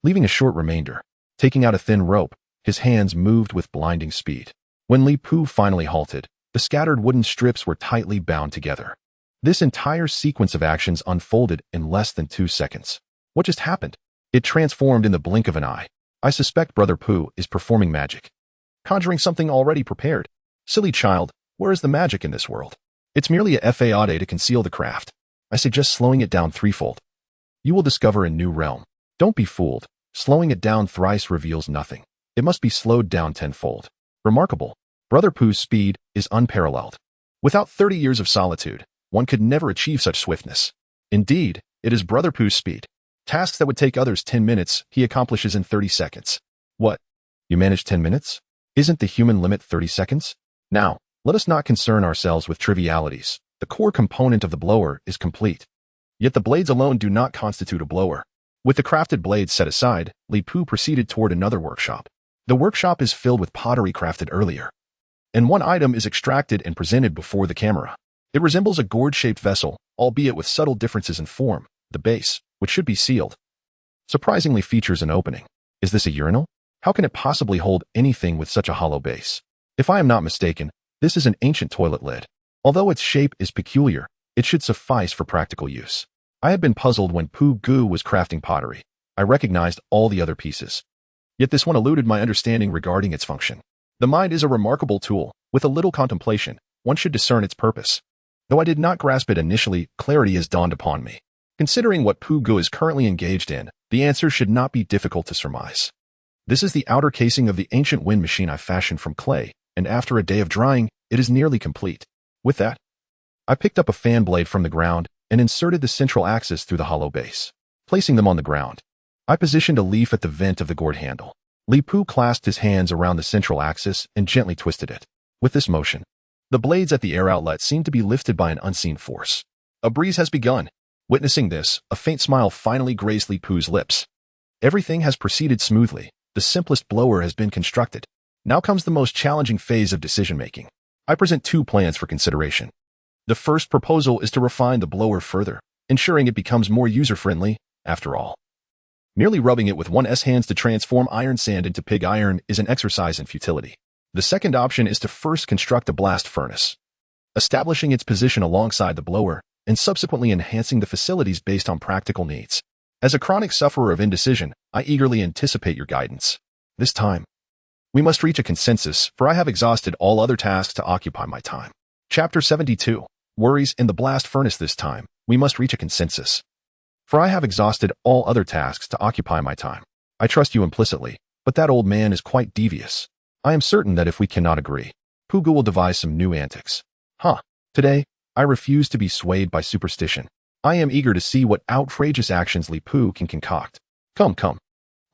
leaving a short remainder. Taking out a thin rope, his hands moved with blinding speed. When Li Pu finally halted, the scattered wooden strips were tightly bound together. This entire sequence of actions unfolded in less than 2 seconds. What just happened? It transformed in the blink of an eye. I suspect Brother Pu is performing magic, conjuring something already prepared. Silly child, where is the magic in this world? It's merely a faiade to conceal the craft. I suggest slowing it down threefold. You will discover a new realm. Don't be fooled. Slowing it down thrice reveals nothing. It must be slowed down tenfold. Remarkable. Brother Pu's speed is unparalleled. Without 30 years of solitude, one could never achieve such swiftness. Indeed, it is Brother Pu's speed. Tasks that would take others 10 minutes, he accomplishes in 30 seconds. What? You managed 10 minutes? Isn't the human limit 30 seconds? Now, let us not concern ourselves with trivialities. The core component of the blower is complete. Yet the blades alone do not constitute a blower. With the crafted blades set aside, Li Pu proceeded toward another workshop. The workshop is filled with pottery crafted earlier, and one item is extracted and presented before the camera. It resembles a gourd-shaped vessel, albeit with subtle differences in form. The base, which should be sealed, surprisingly features an opening. Is this a urinal? How can it possibly hold anything with such a hollow base? If I am not mistaken, this is an ancient toilet lid. Although its shape is peculiar, it should suffice for practical use. I had been puzzled when Pu Gu was crafting pottery. I recognized all the other pieces, yet this one eluded my understanding regarding its function. The mind is a remarkable tool. With a little contemplation, one should discern its purpose. Though I did not grasp it initially, clarity has dawned upon me. Considering what Pu Gu is currently engaged in, the answer should not be difficult to surmise. This is the outer casing of the ancient wind machine I fashioned from clay, and after a day of drying, it is nearly complete. With that, I picked up a fan blade from the ground and inserted the central axis through the hollow base. Placing them on the ground, I positioned a leaf at the vent of the gourd handle. Li Pu clasped his hands around the central axis and gently twisted it. With this motion, the blades at the air outlet seemed to be lifted by an unseen force. A breeze has begun. Witnessing this, a faint smile finally grazed Li Pu's lips. Everything has proceeded smoothly. The simplest blower has been constructed. Now comes the most challenging phase of decision-making. I present two plans for consideration. The first proposal is to refine the blower further, ensuring it becomes more user-friendly. After all, merely rubbing it with one's hands to transform iron sand into pig iron is an exercise in futility. The second option is to first construct a blast furnace, establishing its position alongside the blower, and subsequently enhancing the facilities based on practical needs. As a chronic sufferer of indecision, I eagerly anticipate your guidance. This time, we must reach a consensus, for I have exhausted all other tasks to occupy my time. Chapter 72. Worries in the blast furnace. This time, we must reach a consensus, for I have exhausted all other tasks to occupy my time. I trust you implicitly, but that old man is quite devious. I am certain that if we cannot agree, Pu Gu will devise some new antics. Today, I refuse to be swayed by superstition. I am eager to see what outrageous actions Li Pu can concoct. Come.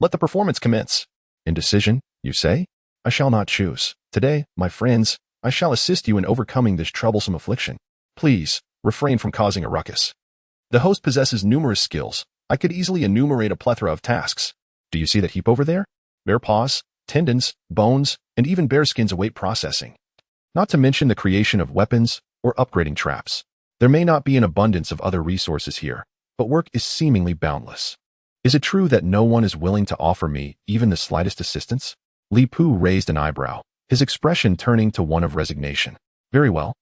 Let the performance commence. Indecision, you say? I shall not choose. Today, my friends, I shall assist you in overcoming this troublesome affliction. Please, refrain from causing a ruckus. The host possesses numerous skills. I could easily enumerate a plethora of tasks. Do you see that heap over there? Bear paws, tendons, bones, and even bear skins await processing. Not to mention the creation of weapons or upgrading traps. There may not be an abundance of other resources here, but work is seemingly boundless. Is it true that no one is willing to offer me even the slightest assistance? Li Pu raised an eyebrow, his expression turning to one of resignation. Very well.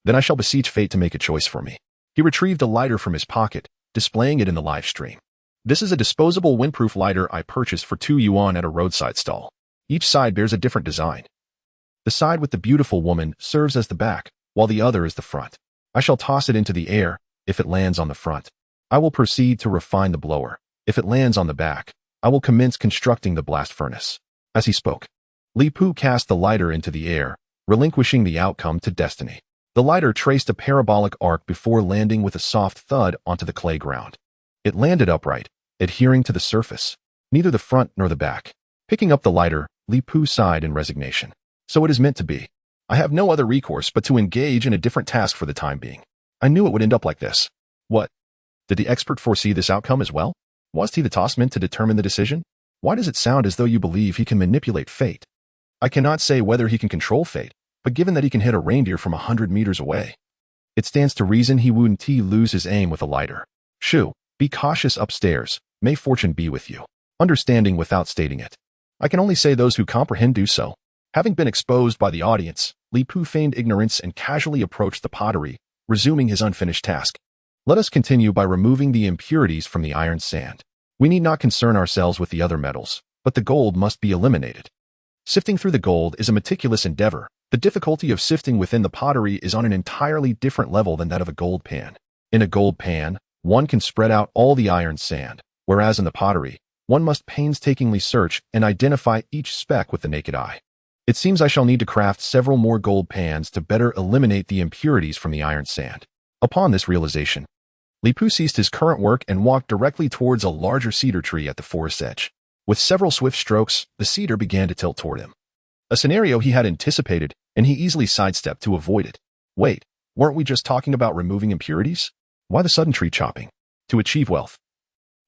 Then I shall beseech fate to make a choice for me. He retrieved a lighter from his pocket, displaying it in the live stream. This is a disposable windproof lighter I purchased for 2 yuan at a roadside stall. Each side bears a different design. The side with the beautiful woman serves as the back, while the other is the front. I shall toss it into the air. If it lands on the front, I will proceed to refine the blower. If it lands on the back, I will commence constructing the blast furnace. As he spoke, Li Pu cast the lighter into the air, relinquishing the outcome to destiny. The lighter traced a parabolic arc before landing with a soft thud onto the clay ground. It landed upright, adhering to the surface, neither the front nor the back. Picking up the lighter, Li Pu sighed in resignation. So it is meant to be. I have no other recourse but to engage in a different task for the time being. I knew it would end up like this. What? Did the expert foresee this outcome as well? Was he the toss meant to determine the decision? Why does it sound as though you believe he can manipulate fate? I cannot say whether he can control fate, but given that he can hit a reindeer from 100 meters away, it stands to reason he wouldn't lose his aim with a lighter. Shoo, be cautious upstairs. May fortune be with you. Understanding without stating it. I can only say those who comprehend do so. Having been exposed by the audience, Li Pu feigned ignorance and casually approached the pottery, resuming his unfinished task. Let us continue by removing the impurities from the iron sand. We need not concern ourselves with the other metals, but the gold must be eliminated. Sifting through the gold is a meticulous endeavor. The difficulty of sifting within the pottery is on an entirely different level than that of a gold pan. In a gold pan, one can spread out all the iron sand, whereas in the pottery, one must painstakingly search and identify each speck with the naked eye. It seems I shall need to craft several more gold pans to better eliminate the impurities from the iron sand. Upon this realization, Li Pu ceased his current work and walked directly towards a larger cedar tree at the forest's edge. With several swift strokes, the cedar began to tilt toward him. A scenario he had anticipated, and he easily sidestepped to avoid it. Wait, weren't we just talking about removing impurities? Why the sudden tree chopping? To achieve wealth,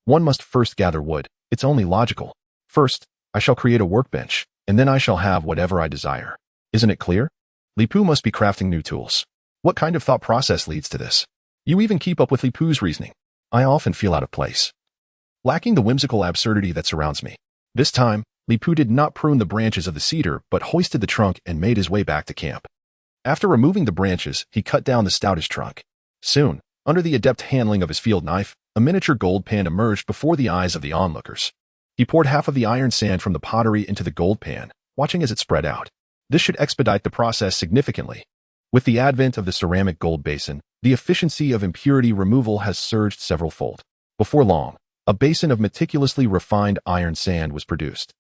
one must first gather wood. It's only logical. First, I shall create a workbench, and then I shall have whatever I desire. Isn't it clear? Li Pu must be crafting new tools. What kind of thought process leads to this? You even keep up with Li Pu's reasoning. I often feel out of place, lacking the whimsical absurdity that surrounds me. This time, Li Pu did not prune the branches of the cedar, but hoisted the trunk and made his way back to camp. After removing the branches, he cut down the stoutest trunk. Soon, under the adept handling of his field knife, a miniature gold pan emerged before the eyes of the onlookers. He poured half of the iron sand from the pottery into the gold pan, watching as it spread out. This should expedite the process significantly. With the advent of the ceramic gold basin, the efficiency of impurity removal has surged several-fold. Before long, a basin of meticulously refined iron sand was produced.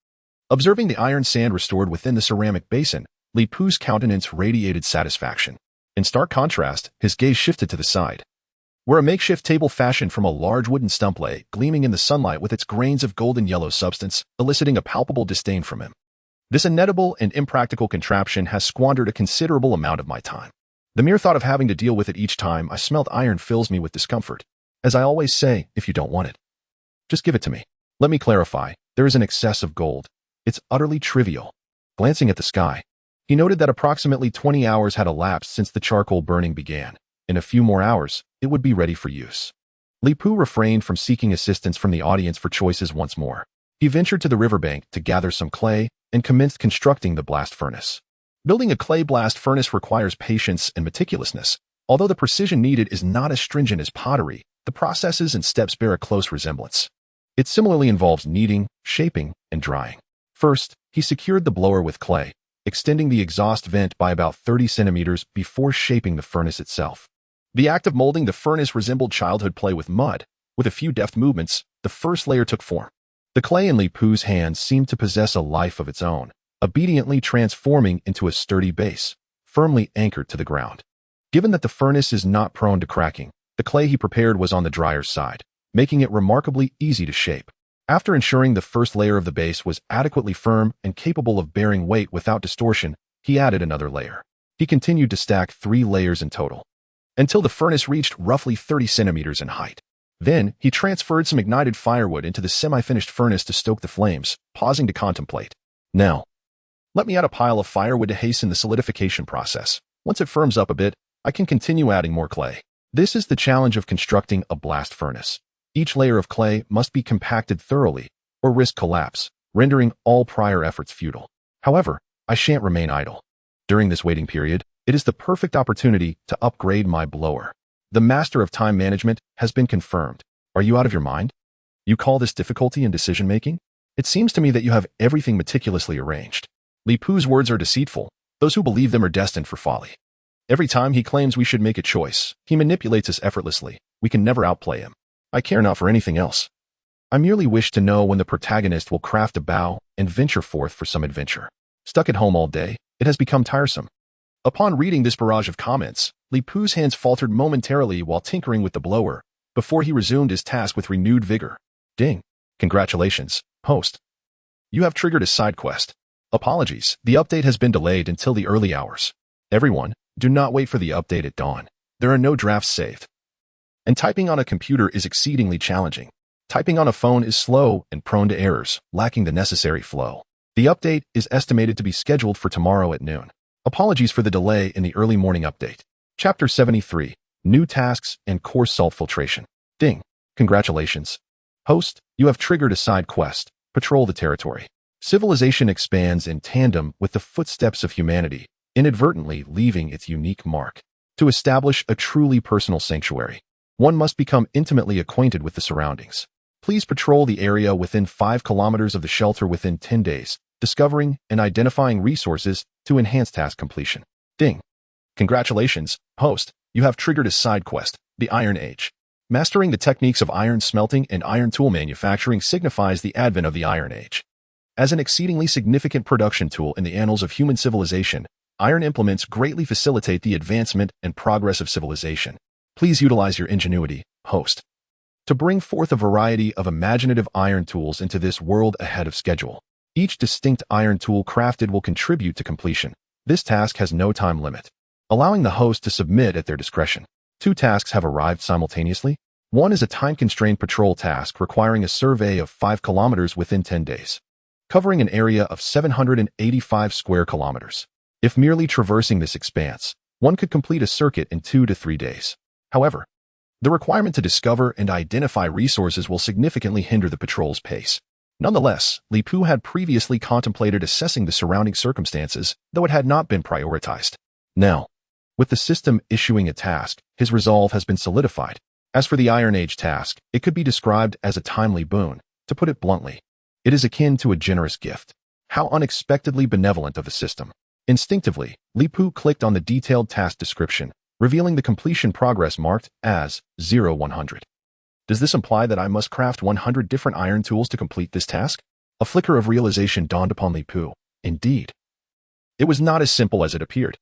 Observing the iron sand restored within the ceramic basin, Li Pu's countenance radiated satisfaction. In stark contrast, his gaze shifted to the side, where a makeshift table fashioned from a large wooden stump lay, gleaming in the sunlight with its grains of golden yellow substance, eliciting a palpable disdain from him. This inedible and impractical contraption has squandered a considerable amount of my time. The mere thought of having to deal with it each time I smelt iron fills me with discomfort. As I always say, if you don't want it, just give it to me. Let me clarify, there is an excess of gold. It's utterly trivial. Glancing at the sky, he noted that approximately 20 hours had elapsed since the charcoal burning began. In a few more hours, it would be ready for use. Li Pu refrained from seeking assistance from the audience for choices once more. He ventured to the riverbank to gather some clay and commenced constructing the blast furnace. Building a clay blast furnace requires patience and meticulousness. Although the precision needed is not as stringent as pottery, the processes and steps bear a close resemblance. It similarly involves kneading, shaping, and drying. First, he secured the blower with clay, extending the exhaust vent by about 30 centimeters before shaping the furnace itself. The act of molding the furnace resembled childhood play with mud. With a few deft movements, the first layer took form. The clay in Li Pu's hands seemed to possess a life of its own, obediently transforming into a sturdy base, firmly anchored to the ground. Given that the furnace is not prone to cracking, the clay he prepared was on the drier side, making it remarkably easy to shape. After ensuring the first layer of the base was adequately firm and capable of bearing weight without distortion, he added another layer. He continued to stack 3 layers in total, until the furnace reached roughly 30 centimeters in height. Then, he transferred some ignited firewood into the semi-finished furnace to stoke the flames, pausing to contemplate. Now, let me add a pile of firewood to hasten the solidification process. Once it firms up a bit, I can continue adding more clay. This is the challenge of constructing a blast furnace. Each layer of clay must be compacted thoroughly, or risk collapse, rendering all prior efforts futile. However, I shan't remain idle. During this waiting period, it is the perfect opportunity to upgrade my blower. The master of time management has been confirmed. Are you out of your mind? You call this difficulty in decision-making? It seems to me that you have everything meticulously arranged. Li Pu's words are deceitful. Those who believe them are destined for folly. Every time he claims we should make a choice, he manipulates us effortlessly. We can never outplay him. I care not for anything else. I merely wish to know when the protagonist will craft a bow and venture forth for some adventure. Stuck at home all day, it has become tiresome. Upon reading this barrage of comments, Li Pu's hands faltered momentarily while tinkering with the blower, before he resumed his task with renewed vigor. Ding. Congratulations, host. You have triggered a side quest. Apologies, the update has been delayed until the early hours. Everyone, do not wait for the update at dawn. There are no drafts saved. And typing on a computer is exceedingly challenging. Typing on a phone is slow and prone to errors, lacking the necessary flow. The update is estimated to be scheduled for tomorrow at noon. Apologies for the delay in the early morning update. Chapter 73, New Tasks and Coarse Salt Filtration. Ding. Congratulations. Host, you have triggered a side quest. Patrol the territory. Civilization expands in tandem with the footsteps of humanity, inadvertently leaving its unique mark. To establish a truly personal sanctuary, one must become intimately acquainted with the surroundings. Please patrol the area within 5 kilometers of the shelter within 10 days, discovering and identifying resources to enhance task completion. Ding. Congratulations, host. You have triggered a side quest, the Iron Age. Mastering the techniques of iron smelting and iron tool manufacturing signifies the advent of the Iron Age. As an exceedingly significant production tool in the annals of human civilization, iron implements greatly facilitate the advancement and progress of civilization. Please utilize your ingenuity, host, to bring forth a variety of imaginative iron tools into this world ahead of schedule. Each distinct iron tool crafted will contribute to completion. This task has no time limit, allowing the host to submit at their discretion. 2 tasks have arrived simultaneously. One is a time-constrained patrol task requiring a survey of 5 kilometers within 10 days, covering an area of 785 square kilometers. If merely traversing this expanse, one could complete a circuit in 2 to 3 days. However, the requirement to discover and identify resources will significantly hinder the patrol's pace. Nonetheless, Li Pu had previously contemplated assessing the surrounding circumstances, though it had not been prioritized. Now, with the system issuing a task, his resolve has been solidified. As for the Iron Age task, it could be described as a timely boon. To put it bluntly, it is akin to a generous gift. How unexpectedly benevolent of the system. Instinctively, Li Pu clicked on the detailed task description, revealing the completion progress marked as 0-100. Does this imply that I must craft 100 different iron tools to complete this task? A flicker of realization dawned upon Li Pu. Indeed. It was not as simple as it appeared.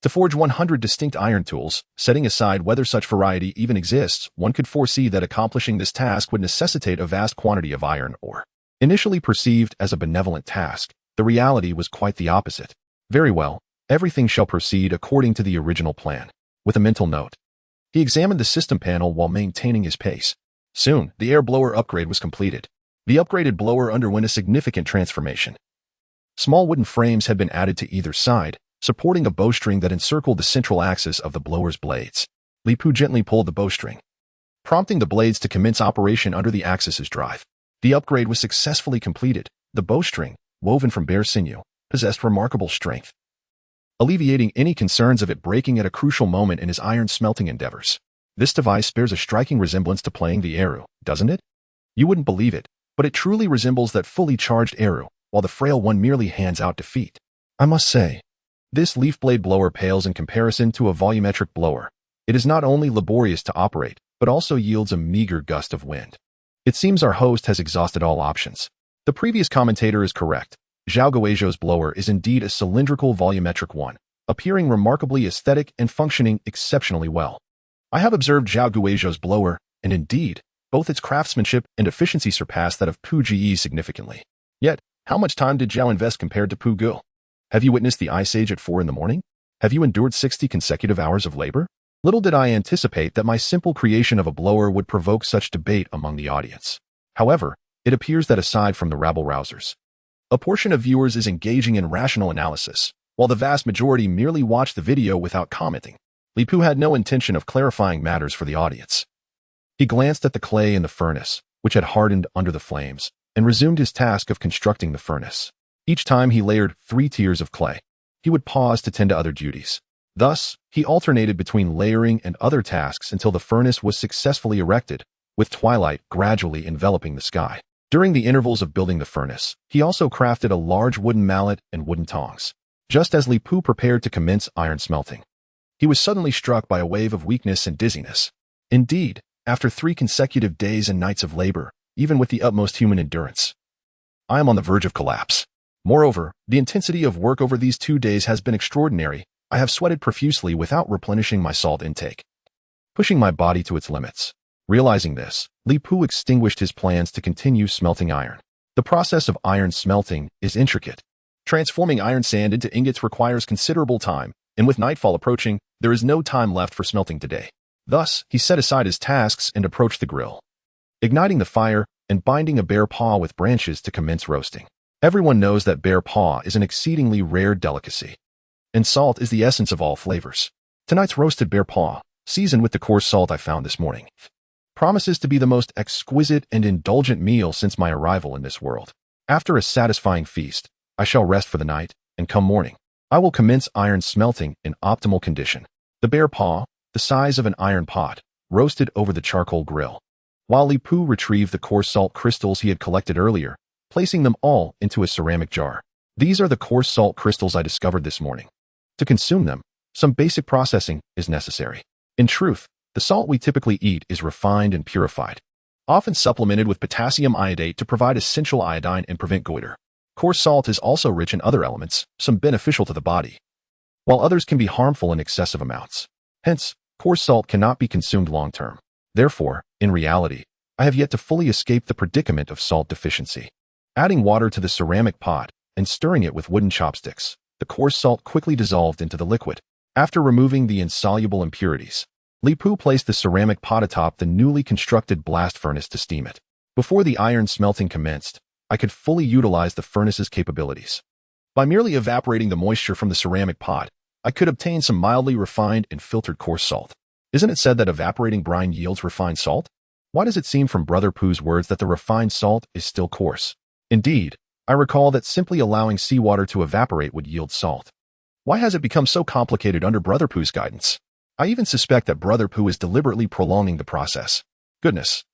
To forge 100 distinct iron tools, setting aside whether such variety even exists, one could foresee that accomplishing this task would necessitate a vast quantity of iron ore. Initially perceived as a benevolent task, the reality was quite the opposite. Very well, everything shall proceed according to the original plan. With a mental note, he examined the system panel while maintaining his pace. Soon, the air blower upgrade was completed. The upgraded blower underwent a significant transformation. Small wooden frames had been added to either side, supporting a bowstring that encircled the central axis of the blower's blades. Li Pu gently pulled the bowstring, prompting the blades to commence operation under the axis's drive. The upgrade was successfully completed. The bowstring, woven from bear sinew, possessed remarkable strength, alleviating any concerns of it breaking at a crucial moment in his iron smelting endeavors. This device bears a striking resemblance to playing the eru, doesn't it? You wouldn't believe it, but it truly resembles that fully charged eru, while the frail one merely hands out defeat. I must say, this leaf blade blower pales in comparison to a volumetric blower. It is not only laborious to operate, but also yields a meager gust of wind. It seems our host has exhausted all options. The previous commentator is correct. Zhao Guizhou's blower is indeed a cylindrical volumetric one, appearing remarkably aesthetic and functioning exceptionally well. I have observed Zhao Guizhou's blower, and indeed, both its craftsmanship and efficiency surpass that of Pu Jiyi significantly. Yet, how much time did Zhao invest compared to Pu Gu? Have you witnessed the Ice Age at 4 in the morning? Have you endured 60 consecutive hours of labor? Little did I anticipate that my simple creation of a blower would provoke such debate among the audience. However, it appears that aside from the rabble-rousers, a portion of viewers is engaging in rational analysis, while the vast majority merely watch the video without commenting. Li Pu had no intention of clarifying matters for the audience. He glanced at the clay in the furnace, which had hardened under the flames, and resumed his task of constructing the furnace. Each time he layered 3 tiers of clay, he would pause to tend to other duties. Thus, he alternated between layering and other tasks until the furnace was successfully erected, with twilight gradually enveloping the sky. During the intervals of building the furnace, he also crafted a large wooden mallet and wooden tongs. Just as Li Pu prepared to commence iron smelting, he was suddenly struck by a wave of weakness and dizziness. Indeed, after 3 consecutive days and nights of labor, even with the utmost human endurance, I am on the verge of collapse. Moreover, the intensity of work over these 2 days has been extraordinary. I have sweated profusely without replenishing my salt intake, pushing my body to its limits. Realizing this, Li Pu extinguished his plans to continue smelting iron. The process of iron smelting is intricate. Transforming iron sand into ingots requires considerable time, and with nightfall approaching, there is no time left for smelting today. Thus, he set aside his tasks and approached the grill, igniting the fire and binding a bear paw with branches to commence roasting. Everyone knows that bear paw is an exceedingly rare delicacy, and salt is the essence of all flavors. Tonight's roasted bear paw, seasoned with the coarse salt I found this morning, promises to be the most exquisite and indulgent meal since my arrival in this world. After a satisfying feast, I shall rest for the night, and come morning, I will commence iron smelting in optimal condition. The bear paw, the size of an iron pot, roasted over the charcoal grill, while Li Pu retrieved the coarse salt crystals he had collected earlier, placing them all into a ceramic jar. These are the coarse salt crystals I discovered this morning. To consume them, some basic processing is necessary. In truth, the salt we typically eat is refined and purified, often supplemented with potassium iodate to provide essential iodine and prevent goiter. Coarse salt is also rich in other elements, some beneficial to the body, while others can be harmful in excessive amounts. Hence, coarse salt cannot be consumed long-term. Therefore, in reality, I have yet to fully escape the predicament of salt deficiency. Adding water to the ceramic pot and stirring it with wooden chopsticks, the coarse salt quickly dissolved into the liquid. After removing the insoluble impurities, Li Pu placed the ceramic pot atop the newly constructed blast furnace to steam it. Before the iron smelting commenced, I could fully utilize the furnace's capabilities. By merely evaporating the moisture from the ceramic pot, I could obtain some mildly refined and filtered coarse salt. Isn't it said that evaporating brine yields refined salt? Why does it seem from Brother Pu's words that the refined salt is still coarse? Indeed, I recall that simply allowing seawater to evaporate would yield salt. Why has it become so complicated under Brother Pu's guidance? I even suspect that Brother Pu is deliberately prolonging the process. Goodness.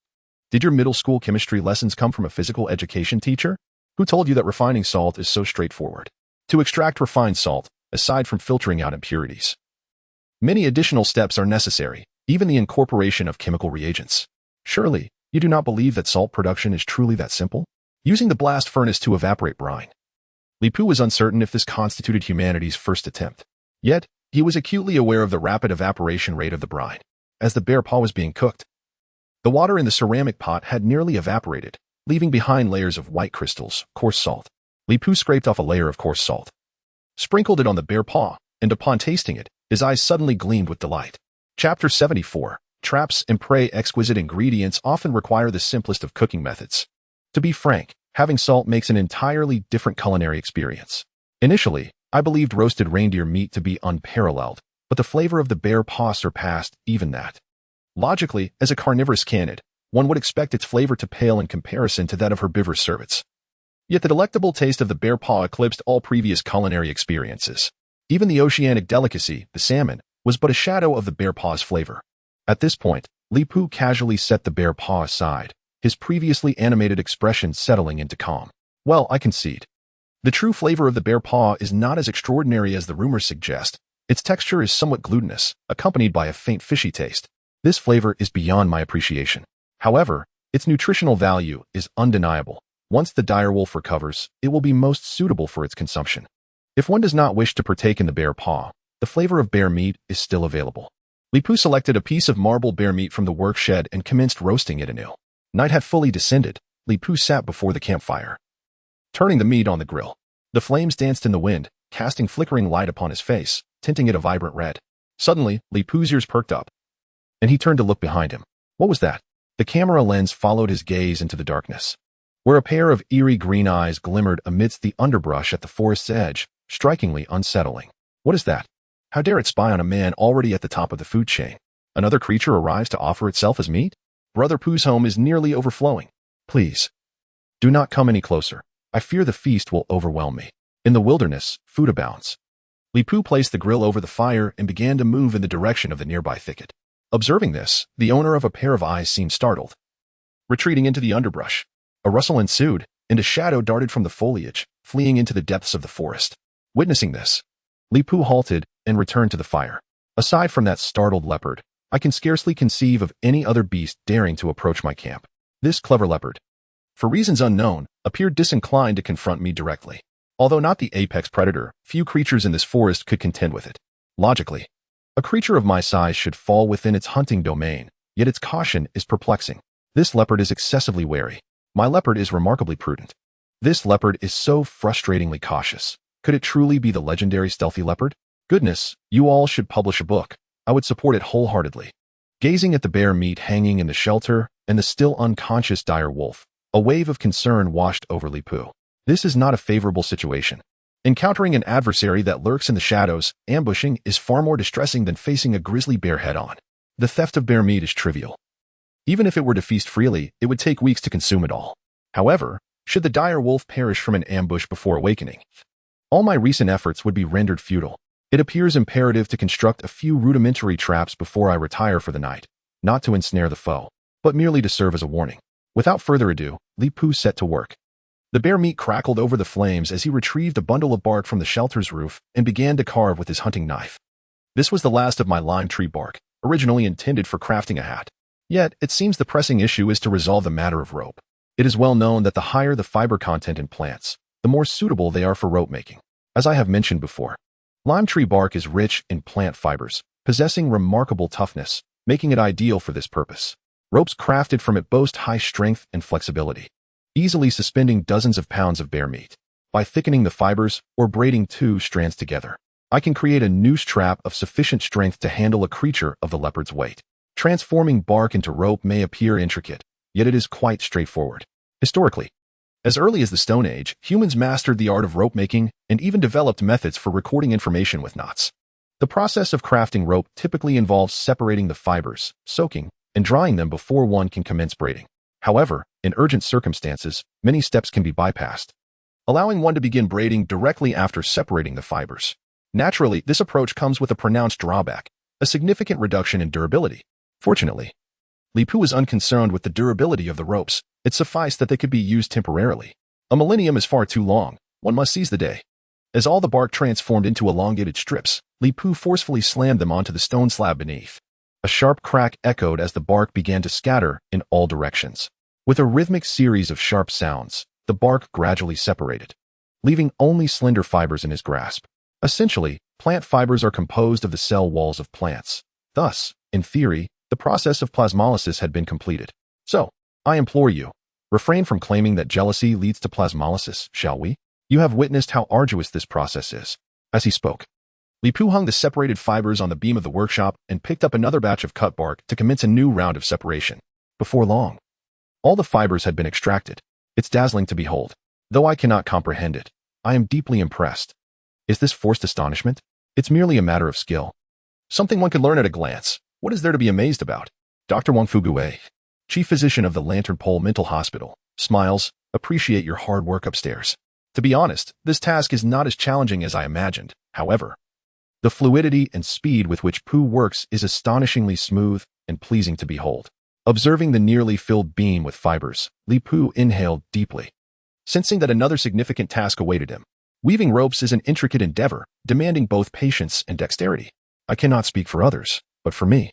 Did your middle school chemistry lessons come from a physical education teacher? Who told you that refining salt is so straightforward? To extract refined salt, aside from filtering out impurities. Many additional steps are necessary, even the incorporation of chemical reagents. Surely, you do not believe that salt production is truly that simple? Using the blast furnace to evaporate brine. Li Pu was uncertain if this constituted humanity's first attempt. Yet, he was acutely aware of the rapid evaporation rate of the brine. As the bear paw was being cooked, the water in the ceramic pot had nearly evaporated, leaving behind layers of white crystals, coarse salt. Li Pu scraped off a layer of coarse salt, sprinkled it on the bear paw, and upon tasting it, his eyes suddenly gleamed with delight. Chapter 74. Traps and Prey. Exquisite ingredients often require the simplest of cooking methods. To be frank, having salt makes an entirely different culinary experience. Initially, I believed roasted reindeer meat to be unparalleled, but the flavor of the bear paw surpassed even that. Logically, as a carnivorous canid, one would expect its flavor to pale in comparison to that of herbivorous cervets. Yet the delectable taste of the bear paw eclipsed all previous culinary experiences. Even the oceanic delicacy, the salmon, was but a shadow of the bear paw's flavor. At this point, Li Pu casually set the bear paw aside, his previously animated expression settling into calm. Well, I concede. The true flavor of the bear paw is not as extraordinary as the rumors suggest. Its texture is somewhat glutinous, accompanied by a faint fishy taste. This flavor is beyond my appreciation. However, its nutritional value is undeniable. Once the direwolf recovers, it will be most suitable for its consumption. If one does not wish to partake in the bear paw, the flavor of bear meat is still available. Li Pu selected a piece of marble bear meat from the work shed and commenced roasting it anew. Night had fully descended. Li Pu sat before the campfire, turning the meat on the grill. The flames danced in the wind, casting flickering light upon his face, tinting it a vibrant red. Suddenly, Li Pu's ears perked up, and he turned to look behind him. What was that? The camera lens followed his gaze into the darkness, where a pair of eerie green eyes glimmered amidst the underbrush at the forest's edge, strikingly unsettling. What is that? How dare it spy on a man already at the top of the food chain? Another creature arrives to offer itself as meat? Brother Pooh's home is nearly overflowing. Please, do not come any closer. I fear the feast will overwhelm me. In the wilderness, food abounds. Li Pu placed the grill over the fire and began to move in the direction of the nearby thicket. Observing this, the owner of a pair of eyes seemed startled, retreating into the underbrush. A rustle ensued, and a shadow darted from the foliage, fleeing into the depths of the forest. Witnessing this, Li Pu halted and returned to the fire. Aside from that startled leopard, I can scarcely conceive of any other beast daring to approach my camp. This clever leopard, for reasons unknown, appeared disinclined to confront me directly. Although not the apex predator, few creatures in this forest could contend with it. Logically, a creature of my size should fall within its hunting domain, yet its caution is perplexing. This leopard is excessively wary. My leopard is remarkably prudent. This leopard is so frustratingly cautious. Could it truly be the legendary stealthy leopard? Goodness, you all should publish a book. I would support it wholeheartedly. Gazing at the bear meat hanging in the shelter and the still unconscious dire wolf, a wave of concern washed over Li Pu. This is not a favorable situation. Encountering an adversary that lurks in the shadows, ambushing is far more distressing than facing a grizzly bear head-on. The theft of bear meat is trivial. Even if it were to feast freely, it would take weeks to consume it all. However, should the dire wolf perish from an ambush before awakening, all my recent efforts would be rendered futile. It appears imperative to construct a few rudimentary traps before I retire for the night, not to ensnare the foe, but merely to serve as a warning. Without further ado, Li Pu set to work. The bear meat crackled over the flames as he retrieved a bundle of bark from the shelter's roof and began to carve with his hunting knife. This was the last of my lime tree bark, originally intended for crafting a hat. Yet, it seems the pressing issue is to resolve the matter of rope. It is well known that the higher the fiber content in plants, the more suitable they are for rope making. As I have mentioned before, lime tree bark is rich in plant fibers, possessing remarkable toughness, making it ideal for this purpose. Ropes crafted from it boast high strength and flexibility, easily suspending dozens of pounds of bear meat. By thickening the fibers or braiding two strands together, I can create a noose trap of sufficient strength to handle a creature of the leopard's weight. Transforming bark into rope may appear intricate, yet it is quite straightforward. Historically, as early as the Stone Age, humans mastered the art of rope making and even developed methods for recording information with knots. The process of crafting rope typically involves separating the fibers, soaking, and drying them before one can commence braiding. However, in urgent circumstances, many steps can be bypassed, allowing one to begin braiding directly after separating the fibers. Naturally, this approach comes with a pronounced drawback, a significant reduction in durability. Fortunately, Li Pu was unconcerned with the durability of the ropes. It sufficed that they could be used temporarily. A millennium is far too long. One must seize the day. As all the bark transformed into elongated strips, Li Pu forcefully slammed them onto the stone slab beneath. A sharp crack echoed as the bark began to scatter in all directions. With a rhythmic series of sharp sounds, the bark gradually separated, leaving only slender fibers in his grasp. Essentially, plant fibers are composed of the cell walls of plants. Thus, in theory, the process of plasmolysis had been completed. So, I implore you, refrain from claiming that jealousy leads to plasmolysis, shall we? You have witnessed how arduous this process is. As he spoke, Li Pu hung the separated fibers on the beam of the workshop and picked up another batch of cut bark to commence a new round of separation. Before long, all the fibers had been extracted. It's dazzling to behold. Though I cannot comprehend it, I am deeply impressed. Is this forced astonishment? It's merely a matter of skill. Something one could learn at a glance. What is there to be amazed about? Dr. Wang Fugue, chief physician of the Lantern Pole Mental Hospital, smiles. Appreciate your hard work upstairs. To be honest, this task is not as challenging as I imagined. However, the fluidity and speed with which Pu works is astonishingly smooth and pleasing to behold. Observing the nearly filled beam with fibers, Li Pu inhaled deeply, sensing that another significant task awaited him. Weaving ropes is an intricate endeavor, demanding both patience and dexterity. I cannot speak for others, but for me,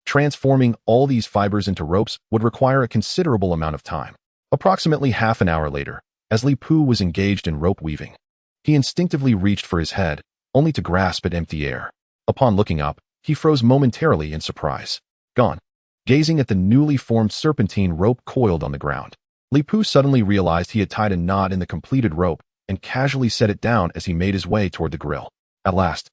transforming all these fibers into ropes would require a considerable amount of time. Approximately half an hour later, as Li Pu was engaged in rope weaving, he instinctively reached for his head, only to grasp at empty air. Upon looking up, he froze momentarily in surprise. Gone. Gazing at the newly formed serpentine rope coiled on the ground, Li Pu suddenly realized he had tied a knot in the completed rope and casually set it down as he made his way toward the grill. At last,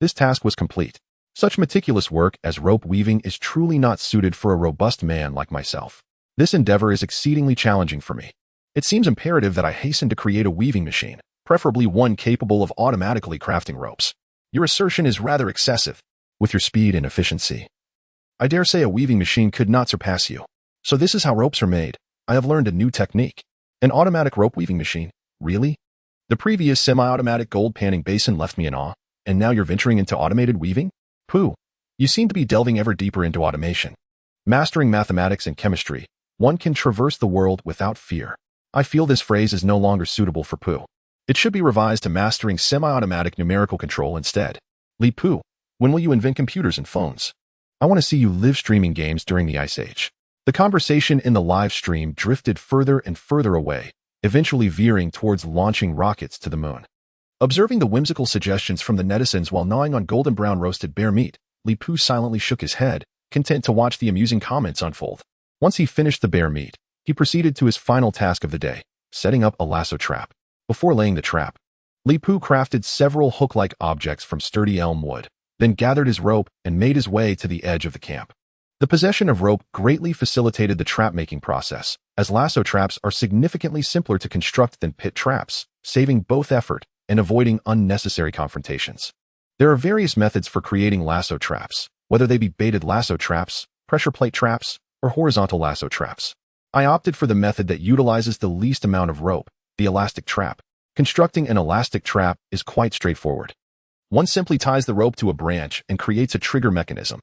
this task was complete. Such meticulous work as rope weaving is truly not suited for a robust man like myself. This endeavor is exceedingly challenging for me. It seems imperative that I hasten to create a weaving machine, preferably one capable of automatically crafting ropes. Your assertion is rather excessive. With your speed and efficiency, I dare say a weaving machine could not surpass you. So this is how ropes are made. I have learned a new technique. An automatic rope weaving machine? Really? The previous semi-automatic gold panning basin left me in awe, and now you're venturing into automated weaving? Pu, you seem to be delving ever deeper into automation. Mastering mathematics and chemistry, one can traverse the world without fear. I feel this phrase is no longer suitable for Pu. It should be revised to mastering semi-automatic numerical control instead. Li Pu, when will you invent computers and phones? I want to see you live streaming games during the Ice Age. The conversation in the live stream drifted further and further away, eventually veering towards launching rockets to the moon. Observing the whimsical suggestions from the netizens while gnawing on golden brown roasted bear meat, Li Pu silently shook his head, content to watch the amusing comments unfold. Once he finished the bear meat, he proceeded to his final task of the day, setting up a lasso trap. Before laying the trap, Li Pu crafted several hook-like objects from sturdy elm wood, then gathered his rope and made his way to the edge of the camp. The possession of rope greatly facilitated the trap-making process, as lasso traps are significantly simpler to construct than pit traps, saving both effort and avoiding unnecessary confrontations. There are various methods for creating lasso traps, whether they be baited lasso traps, pressure plate traps, or horizontal lasso traps. I opted for the method that utilizes the least amount of rope, the elastic trap. Constructing an elastic trap is quite straightforward. One simply ties the rope to a branch and creates a trigger mechanism.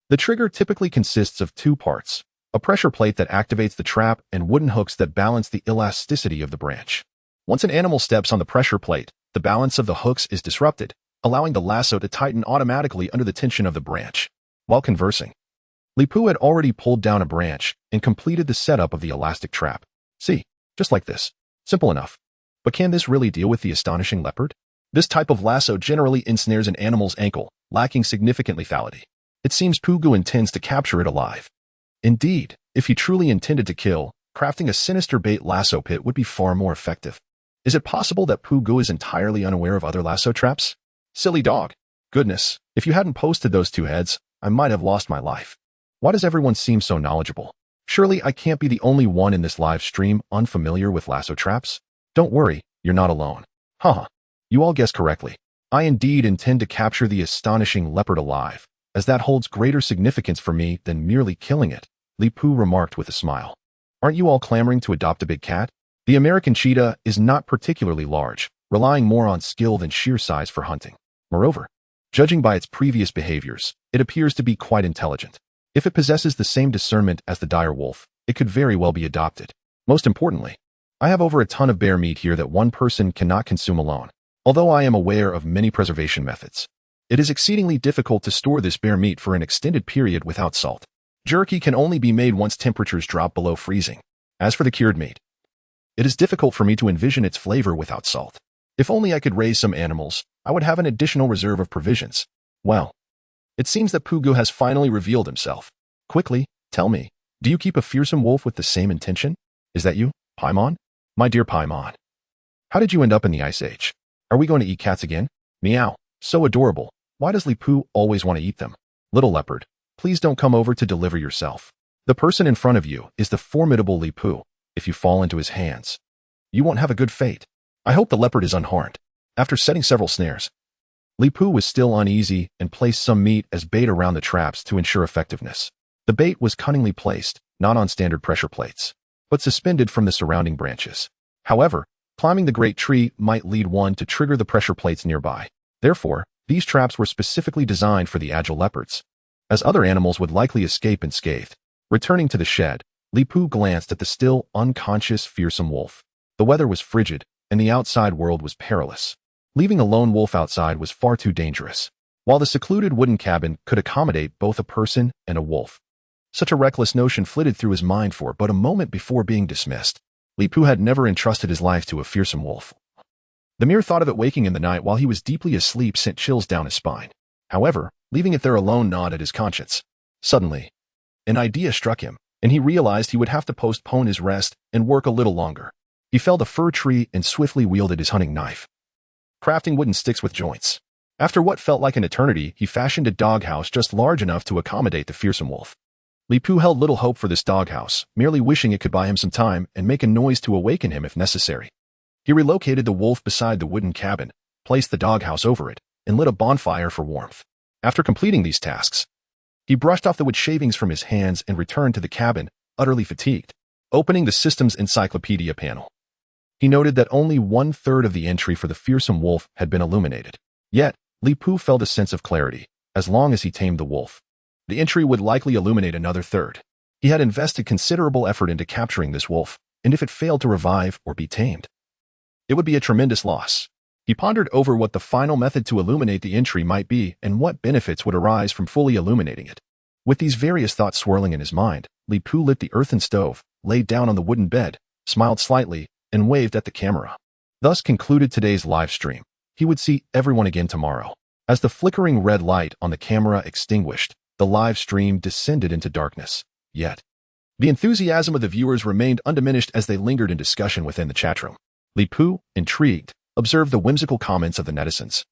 The trigger typically consists of two parts, a pressure plate that activates the trap and wooden hooks that balance the elasticity of the branch. Once an animal steps on the pressure plate, the balance of the hooks is disrupted, allowing the lasso to tighten automatically under the tension of the branch. While conversing, Li Pu had already pulled down a branch and completed the setup of the elastic trap. See, just like this. Simple enough. But can this really deal with the astonishing leopard? This type of lasso generally ensnares an animal's ankle, lacking significant lethality. It seems Pugu intends to capture it alive. Indeed, if he truly intended to kill, crafting a sinister bait lasso pit would be far more effective. Is it possible that Pugu is entirely unaware of other lasso traps? Silly dog. Goodness, if you hadn't posted those two heads, I might have lost my life. Why does everyone seem so knowledgeable? Surely I can't be the only one in this live stream unfamiliar with lasso traps? Don't worry, you're not alone. Haha. You all guessed correctly. I indeed intend to capture the astonishing leopard alive, as that holds greater significance for me than merely killing it, Li Pu remarked with a smile. Aren't you all clamoring to adopt a big cat? The American cheetah is not particularly large, relying more on skill than sheer size for hunting. Moreover, judging by its previous behaviors, it appears to be quite intelligent. If it possesses the same discernment as the dire wolf, it could very well be adopted. Most importantly, I have over a ton of bear meat here that one person cannot consume alone. Although I am aware of many preservation methods, it is exceedingly difficult to store this bear meat for an extended period without salt. Jerky can only be made once temperatures drop below freezing. As for the cured meat, it is difficult for me to envision its flavor without salt. If only I could raise some animals, I would have an additional reserve of provisions. Well, it seems that Pugu has finally revealed himself. Quickly, tell me, do you keep a fearsome wolf with the same intention? Is that you, Paimon? My dear Paimon. How did you end up in the Ice Age? Are we going to eat cats again? Meow. So adorable. Why does Li Pu always want to eat them? Little leopard, please don't come over to deliver yourself. The person in front of you is the formidable Li Pu. If you fall into his hands, you won't have a good fate. I hope the leopard is unharmed. After setting several snares, Li Pu was still uneasy and placed some meat as bait around the traps to ensure effectiveness. The bait was cunningly placed, not on standard pressure plates, but suspended from the surrounding branches. However, climbing the great tree might lead one to trigger the pressure plates nearby. Therefore, these traps were specifically designed for the agile leopards, as other animals would likely escape unscathed. Returning to the shed, Li Pu glanced at the still unconscious fearsome wolf. The weather was frigid, and the outside world was perilous. Leaving a lone wolf outside was far too dangerous. While the secluded wooden cabin could accommodate both a person and a wolf, such a reckless notion flitted through his mind for but a moment before being dismissed. Li Pu had never entrusted his life to a fearsome wolf. The mere thought of it waking in the night while he was deeply asleep sent chills down his spine. However, leaving it there alone gnawed at his conscience. Suddenly, an idea struck him, and he realized he would have to postpone his rest and work a little longer. He felled a fir tree and swiftly wielded his hunting knife, crafting wooden sticks with joints. After what felt like an eternity, he fashioned a doghouse just large enough to accommodate the fearsome wolf. Li Pu held little hope for this doghouse, merely wishing it could buy him some time and make a noise to awaken him if necessary. He relocated the wolf beside the wooden cabin, placed the doghouse over it, and lit a bonfire for warmth. After completing these tasks, he brushed off the wood shavings from his hands and returned to the cabin, utterly fatigued. Opening the system's encyclopedia panel, he noted that only 1/3 of the entry for the fearsome wolf had been illuminated. Yet, Li Pu felt a sense of clarity. As long as he tamed the wolf, the entry would likely illuminate another third. He had invested considerable effort into capturing this wolf, and if it failed to revive or be tamed, it would be a tremendous loss. He pondered over what the final method to illuminate the entry might be and what benefits would arise from fully illuminating it. With these various thoughts swirling in his mind, Li Pu lit the earthen stove, laid down on the wooden bed, smiled slightly, and waved at the camera. Thus concluded today's live stream. He would see everyone again tomorrow. As the flickering red light on the camera extinguished, the live stream descended into darkness. Yet, the enthusiasm of the viewers remained undiminished as they lingered in discussion within the chatroom. Li Pu, intrigued, observed the whimsical comments of the netizens,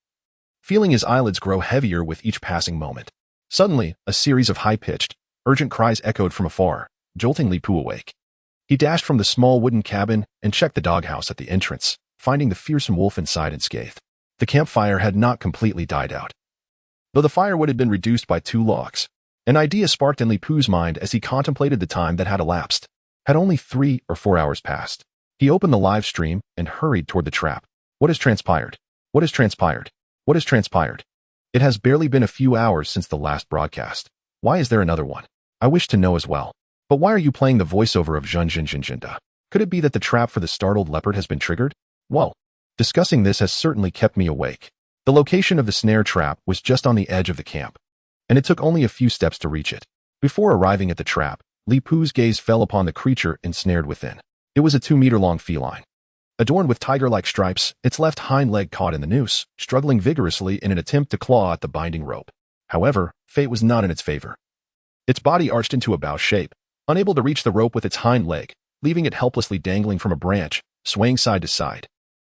feeling his eyelids grow heavier with each passing moment. Suddenly, a series of high-pitched, urgent cries echoed from afar, jolting Li Pu awake. He dashed from the small wooden cabin and checked the doghouse at the entrance, finding the fearsome wolf inside unscathed. The campfire had not completely died out, though the firewood had been reduced by 2 logs. An idea sparked in Li Pu's mind as he contemplated the time that had elapsed. Had only 3 or 4 hours passed. He opened the live stream and hurried toward the trap. What has transpired? What has transpired? What has transpired? It has barely been a few hours since the last broadcast. Why is there another one? I wish to know as well. But why are you playing the voiceover of Zhenzhenjinjinda? Could it be that the trap for the startled leopard has been triggered? Whoa. Discussing this has certainly kept me awake. The location of the snare trap was just on the edge of the camp, and it took only a few steps to reach it. Before arriving at the trap, Li Pu's gaze fell upon the creature ensnared within. It was a 2-meter-long feline, adorned with tiger-like stripes, its left hind leg caught in the noose, struggling vigorously in an attempt to claw at the binding rope. However, fate was not in its favor. Its body arched into a bow shape, unable to reach the rope with its hind leg, leaving it helplessly dangling from a branch, swaying side to side.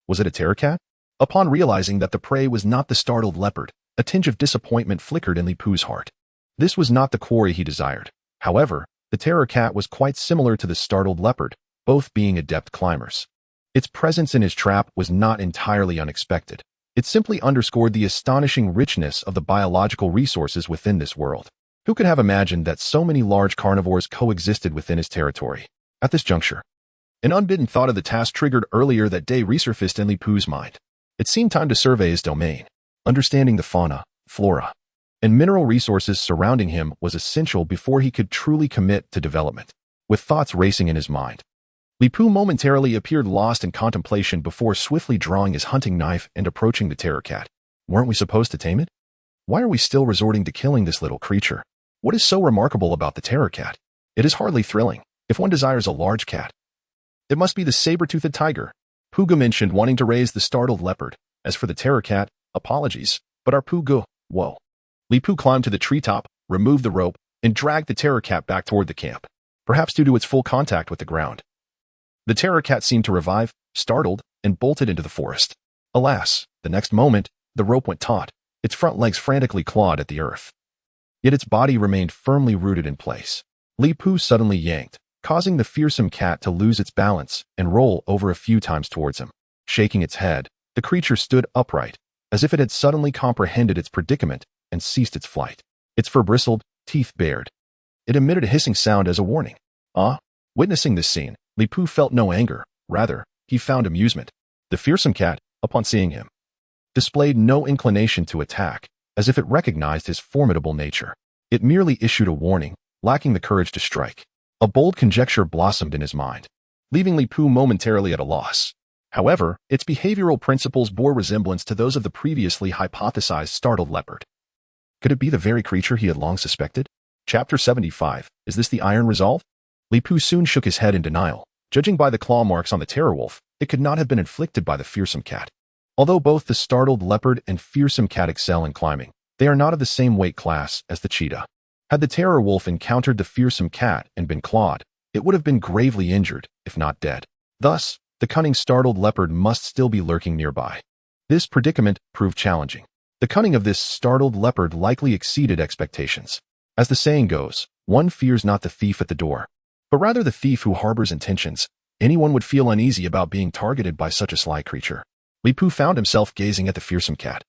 Was it a terrorcat? Upon realizing that the prey was not the startled leopard, a tinge of disappointment flickered in Li Pu's heart. This was not the quarry he desired. However, the terrorcat was quite similar to the startled leopard, both being adept climbers. Its presence in his trap was not entirely unexpected. It simply underscored the astonishing richness of the biological resources within this world. Who could have imagined that so many large carnivores coexisted within his territory? At this juncture, an unbidden thought of the task triggered earlier that day resurfaced in Li Pu's mind. It seemed time to survey his domain. Understanding the fauna, flora, and mineral resources surrounding him was essential before he could truly commit to development. With thoughts racing in his mind, Li Pu momentarily appeared lost in contemplation before swiftly drawing his hunting knife and approaching the terror cat. Weren't we supposed to tame it? Why are we still resorting to killing this little creature? What is so remarkable about the terror cat? It is hardly thrilling, if one desires a large cat. It must be the saber-toothed tiger. Puga mentioned wanting to raise the startled leopard. As for the terror cat, apologies, but our Puga, whoa. Li Pu climbed to the treetop, removed the rope, and dragged the terror cat back toward the camp, perhaps due to its full contact with the ground. The terror cat seemed to revive, startled, and bolted into the forest. Alas, the next moment, the rope went taut, its front legs frantically clawed at the earth. Yet its body remained firmly rooted in place. Li Pu suddenly yanked, causing the fearsome cat to lose its balance and roll over a few times towards him. Shaking its head, the creature stood upright, as if it had suddenly comprehended its predicament and ceased its flight. Its fur bristled, teeth bared. It emitted a hissing sound as a warning. Witnessing this scene, Li Pu felt no anger. Rather, he found amusement. The fearsome cat, upon seeing him, displayed no inclination to attack, as if it recognized his formidable nature. It merely issued a warning, lacking the courage to strike. A bold conjecture blossomed in his mind, leaving Li Pu momentarily at a loss. However, its behavioral principles bore resemblance to those of the previously hypothesized startled leopard. Could it be the very creature he had long suspected? Chapter 75. Is this the iron resolve? Li Pu soon shook his head in denial. Judging by the claw marks on the terror wolf, it could not have been inflicted by the fearsome cat. Although both the startled leopard and fearsome cat excel in climbing, they are not of the same weight class as the cheetah. Had the terror wolf encountered the fearsome cat and been clawed, it would have been gravely injured, if not dead. Thus, the cunning startled leopard must still be lurking nearby. This predicament proved challenging. The cunning of this startled leopard likely exceeded expectations. As the saying goes, one fears not the thief at the door, but rather the thief who harbors intentions. Anyone would feel uneasy about being targeted by such a sly creature. Li Pu found himself gazing at the fearsome cat,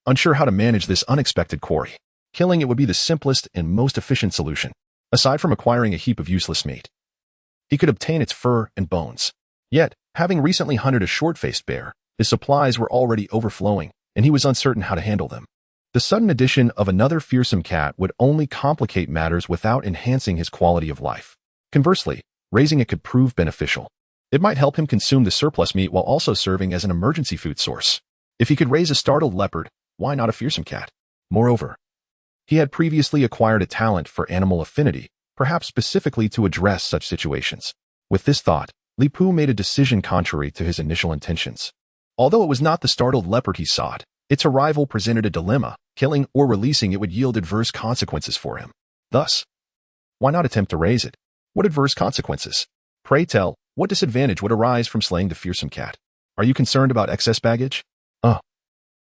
unsure how to manage this unexpected quarry. Killing it would be the simplest and most efficient solution, aside from acquiring a heap of useless meat. He could obtain its fur and bones. Yet, having recently hunted a short-faced bear, his supplies were already overflowing, and he was uncertain how to handle them. The sudden addition of another fearsome cat would only complicate matters without enhancing his quality of life. Conversely, raising it could prove beneficial. It might help him consume the surplus meat while also serving as an emergency food source. If he could raise a startled leopard, why not a fearsome cat? Moreover, he had previously acquired a talent for animal affinity, perhaps specifically to address such situations. With this thought, Li Pu made a decision contrary to his initial intentions. Although it was not the startled leopard he sought, its arrival presented a dilemma. Killing or releasing it would yield adverse consequences for him. Thus, why not attempt to raise it? What adverse consequences? Pray tell, what disadvantage would arise from slaying the fearsome cat? Are you concerned about excess baggage?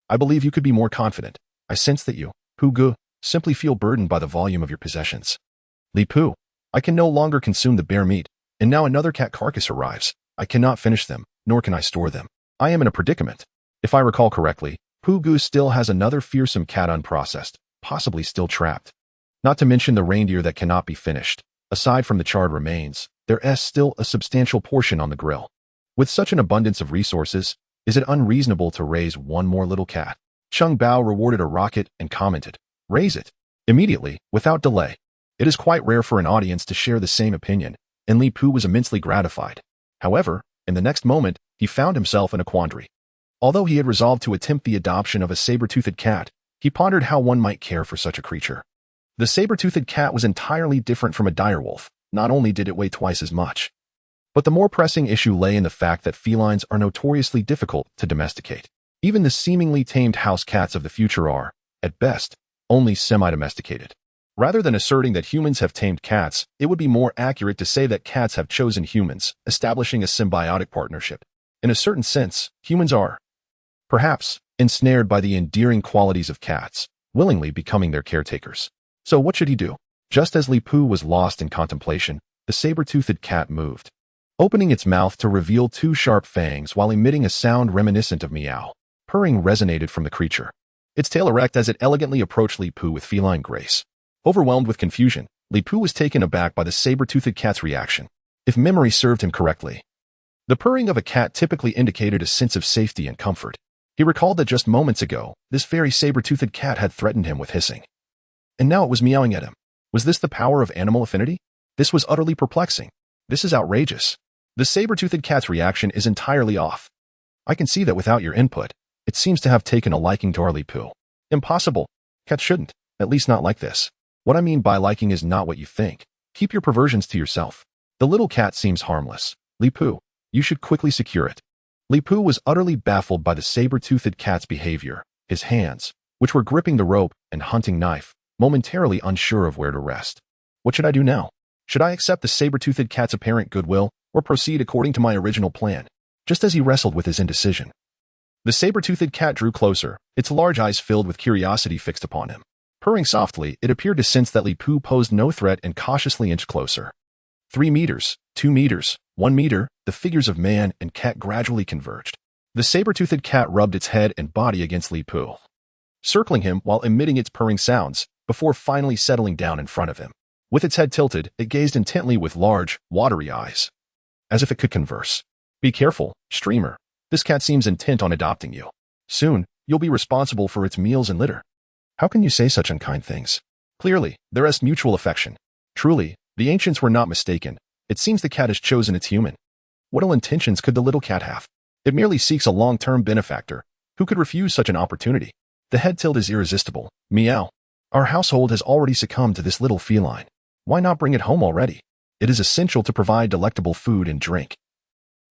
I believe you could be more confident. I sense that you, Pugu, simply feel burdened by the volume of your possessions. Li Pu, I can no longer consume the bear meat, and now another cat carcass arrives. I cannot finish them, nor can I store them. I am in a predicament. If I recall correctly, Pugu still has another fearsome cat unprocessed, possibly still trapped. Not to mention the reindeer that cannot be finished. Aside from the charred remains, there is still a substantial portion on the grill. With such an abundance of resources, is it unreasonable to raise one more little cat? Cheng Bao rewarded a rocket and commented, "Raise it. Immediately, without delay." It is quite rare for an audience to share the same opinion, and Li Pu was immensely gratified. However, in the next moment, he found himself in a quandary. Although he had resolved to attempt the adoption of a saber-toothed cat, he pondered how one might care for such a creature. The saber-toothed cat was entirely different from a direwolf. Not only did it weigh twice as much, but the more pressing issue lay in the fact that felines are notoriously difficult to domesticate. Even the seemingly tamed house cats of the future are, at best, only semi-domesticated. Rather than asserting that humans have tamed cats, it would be more accurate to say that cats have chosen humans, establishing a symbiotic partnership. In a certain sense, humans are, perhaps, ensnared by the endearing qualities of cats, willingly becoming their caretakers. So what should he do? Just as Li Pu was lost in contemplation, the saber-toothed cat moved, opening its mouth to reveal two sharp fangs while emitting a sound reminiscent of meow. Purring resonated from the creature, its tail erect as it elegantly approached Li Pu with feline grace. Overwhelmed with confusion, Li Pu was taken aback by the saber-toothed cat's reaction. If memory served him correctly, the purring of a cat typically indicated a sense of safety and comfort. He recalled that just moments ago, this very saber-toothed cat had threatened him with hissing. And now it was meowing at him. Was this the power of animal affinity? This was utterly perplexing. This is outrageous. The saber-toothed cat's reaction is entirely off. I can see that without your input, it seems to have taken a liking to our Li-Pu. Impossible. Cats shouldn't, at least not like this. What I mean by liking is not what you think. Keep your perversions to yourself. The little cat seems harmless. Li-Pu, you should quickly secure it. Li-Pu was utterly baffled by the saber-toothed cat's behavior. His hands, which were gripping the rope and hunting knife, momentarily unsure of where to rest. What should I do now? Should I accept the saber-toothed cat's apparent goodwill or proceed according to my original plan? Just as he wrestled with his indecision, the saber-toothed cat drew closer, its large eyes filled with curiosity fixed upon him. Purring softly, it appeared to sense that Li-Pu posed no threat and cautiously inched closer. 3 meters, 2 meters, 1 meter, the figures of man and cat gradually converged. The saber-toothed cat rubbed its head and body against Li-Pu, circling him while emitting its purring sounds, before finally settling down in front of him. With its head tilted, it gazed intently with large, watery eyes, as if it could converse. Be careful, streamer. This cat seems intent on adopting you. Soon, you'll be responsible for its meals and litter. How can you say such unkind things? Clearly, there is mutual affection. Truly, the ancients were not mistaken. It seems the cat has chosen its human. What ill intentions could the little cat have? It merely seeks a long-term benefactor. Who could refuse such an opportunity? The head tilt is irresistible. Meow. Our household has already succumbed to this little feline. Why not bring it home already? It is essential to provide delectable food and drink.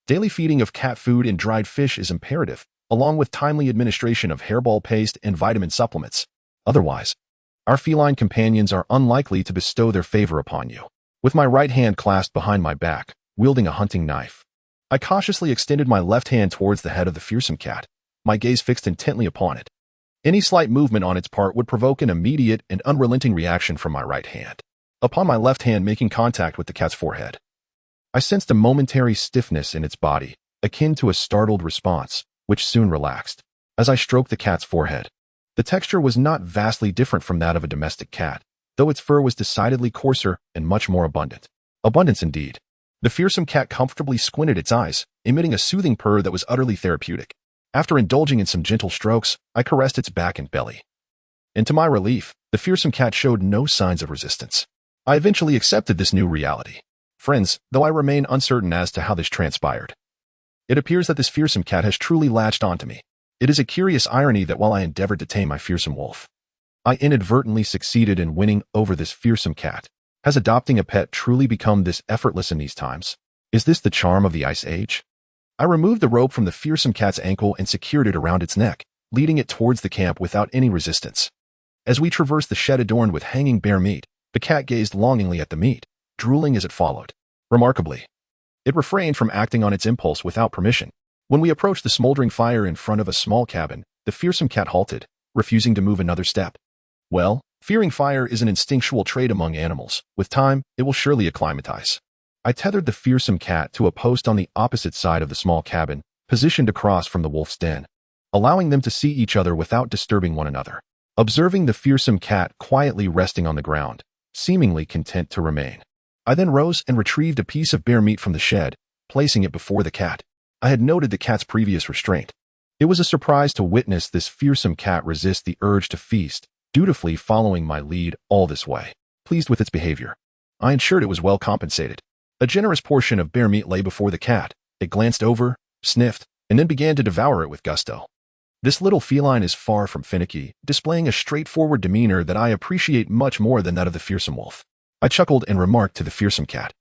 Daily feeding of cat food and dried fish is imperative, along with timely administration of hairball paste and vitamin supplements. Otherwise, our feline companions are unlikely to bestow their favor upon you. With my right hand clasped behind my back, wielding a hunting knife, I cautiously extended my left hand towards the head of the fearsome cat, my gaze fixed intently upon it. Any slight movement on its part would provoke an immediate and unrelenting reaction from my right hand. Upon my left hand making contact with the cat's forehead, I sensed a momentary stiffness in its body, akin to a startled response, which soon relaxed. As I stroked the cat's forehead, the texture was not vastly different from that of a domestic cat, though its fur was decidedly coarser and much more abundant. Abundance indeed. The fearsome cat comfortably squinted its eyes, emitting a soothing purr that was utterly therapeutic. After indulging in some gentle strokes, I caressed its back and belly. And to my relief, the fearsome cat showed no signs of resistance. I eventually accepted this new reality. Friends, though I remain uncertain as to how this transpired, it appears that this fearsome cat has truly latched onto me. It is a curious irony that while I endeavored to tame my fearsome wolf, I inadvertently succeeded in winning over this fearsome cat. Has adopting a pet truly become this effortless in these times? Is this the charm of the Ice Age? I removed the rope from the fearsome cat's ankle and secured it around its neck, leading it towards the camp without any resistance. As we traversed the shed adorned with hanging bear meat, the cat gazed longingly at the meat, drooling as it followed. Remarkably, it refrained from acting on its impulse without permission. When we approached the smoldering fire in front of a small cabin, the fearsome cat halted, refusing to move another step. Well, fearing fire is an instinctual trait among animals. With time, it will surely acclimatize. I tethered the fearsome cat to a post on the opposite side of the small cabin, positioned across from the wolf's den, allowing them to see each other without disturbing one another. Observing the fearsome cat quietly resting on the ground, seemingly content to remain, I then rose and retrieved a piece of bear meat from the shed, placing it before the cat. I had noted the cat's previous restraint. It was a surprise to witness this fearsome cat resist the urge to feast, dutifully following my lead all this way. Pleased with its behavior, I ensured it was well compensated. A generous portion of bear meat lay before the cat. It glanced over, sniffed, and then began to devour it with gusto. This little feline is far from finicky, displaying a straightforward demeanor that I appreciate much more than that of the fearsome wolf. I chuckled and remarked to the fearsome cat,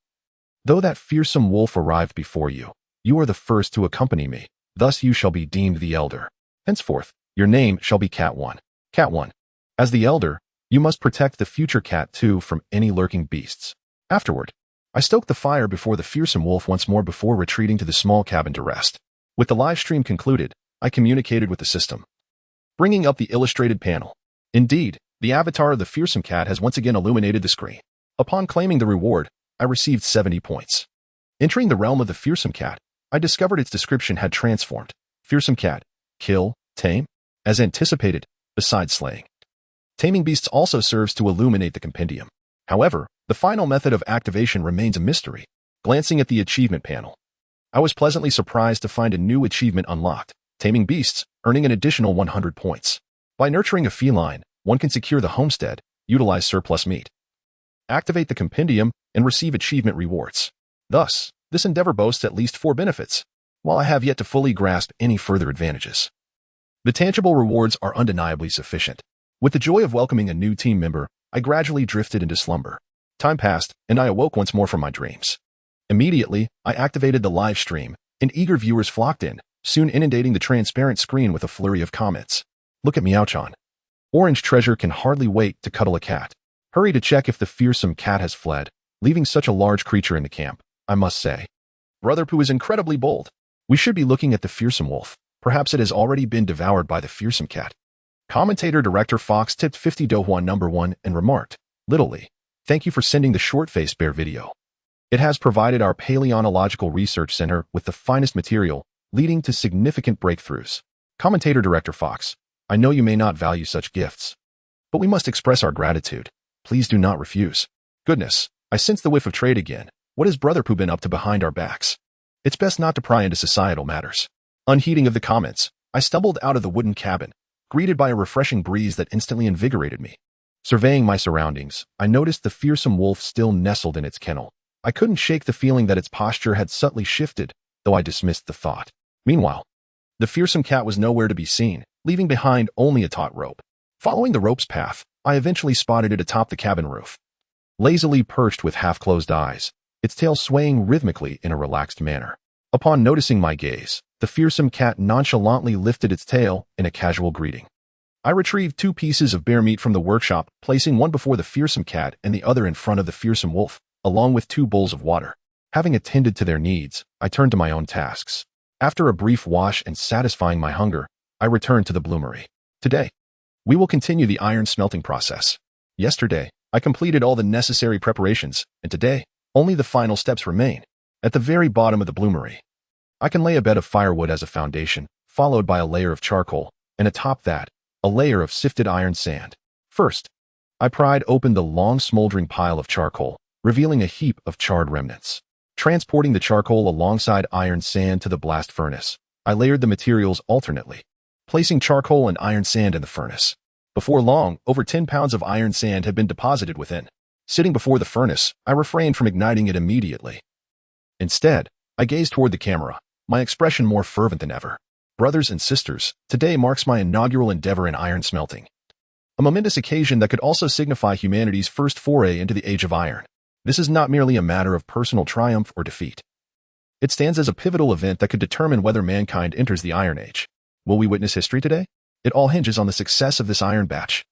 "Though that fearsome wolf arrived before you, you are the first to accompany me. Thus you shall be deemed the elder. Henceforth, your name shall be Cat 1. Cat 1. As the elder, you must protect the future Cat 2 from any lurking beasts." Afterward, I stoked the fire before the fearsome wolf once more before retreating to the small cabin to rest. With the live stream concluded, I communicated with the system, bringing up the illustrated panel. Indeed, the avatar of the fearsome cat has once again illuminated the screen. Upon claiming the reward, I received 70 points. Entering the realm of the fearsome cat, I discovered its description had transformed. Fearsome cat, kill, tame, as anticipated, besides slaying. Taming beasts also serves to illuminate the compendium. However, the final method of activation remains a mystery. Glancing at the achievement panel, I was pleasantly surprised to find a new achievement unlocked. Taming beasts, earning an additional 100 points. By nurturing a feline, one can secure the homestead, utilize surplus meat, activate the compendium, and receive achievement rewards. Thus, this endeavor boasts at least 4 benefits, while I have yet to fully grasp any further advantages. The tangible rewards are undeniably sufficient. With the joy of welcoming a new team member, I gradually drifted into slumber. Time passed, and I awoke once more from my dreams. Immediately, I activated the live stream, and eager viewers flocked in, soon inundating the transparent screen with a flurry of comments. Look at Meowchan. Orange Treasure can hardly wait to cuddle a cat. Hurry to check if the fearsome cat has fled, leaving such a large creature in the camp, I must say. Brother Pooh is incredibly bold. We should be looking at the fearsome wolf. Perhaps it has already been devoured by the fearsome cat. Commentator Director Fox tipped 50 Dohwan #1 and remarked, "Littlely, thank you for sending the short-faced bear video. It has provided our Paleontological Research Center with the finest material, leading to significant breakthroughs." Commentator Director Fox, I know you may not value such gifts, but we must express our gratitude. Please do not refuse. Goodness, I sense the whiff of trade again. What has Brother Pooh been up to behind our backs? It's best not to pry into societal matters. Unheeding of the comments, I stumbled out of the wooden cabin, greeted by a refreshing breeze that instantly invigorated me. Surveying my surroundings, I noticed the fearsome wolf still nestled in its kennel. I couldn't shake the feeling that its posture had subtly shifted, though I dismissed the thought. Meanwhile, the fearsome cat was nowhere to be seen, leaving behind only a taut rope. Following the rope's path, I eventually spotted it atop the cabin roof. Lazily perched with half-closed eyes, its tail swaying rhythmically in a relaxed manner. Upon noticing my gaze, the fearsome cat nonchalantly lifted its tail in a casual greeting. I retrieved 2 pieces of bear meat from the workshop, placing one before the fearsome cat and the other in front of the fearsome wolf, along with 2 bowls of water. Having attended to their needs, I turned to my own tasks. After a brief wash and satisfying my hunger, I returned to the bloomery. Today, we will continue the iron smelting process. Yesterday, I completed all the necessary preparations, and today, only the final steps remain. At the very bottom of the bloomery, I can lay a bed of firewood as a foundation, followed by a layer of charcoal, and atop that, a layer of sifted iron sand. First, I pried open the long smoldering pile of charcoal, revealing a heap of charred remnants. Transporting the charcoal alongside iron sand to the blast furnace, I layered the materials alternately, placing charcoal and iron sand in the furnace. Before long, over 10 pounds of iron sand had been deposited within. Sitting before the furnace, I refrained from igniting it immediately. Instead, I gazed toward the camera, my expression more fervent than ever. Brothers and sisters, today marks my inaugural endeavor in iron smelting. A momentous occasion that could also signify humanity's first foray into the age of iron. This is not merely a matter of personal triumph or defeat. It stands as a pivotal event that could determine whether mankind enters the Iron Age. Will we witness history today? It all hinges on the success of this iron batch.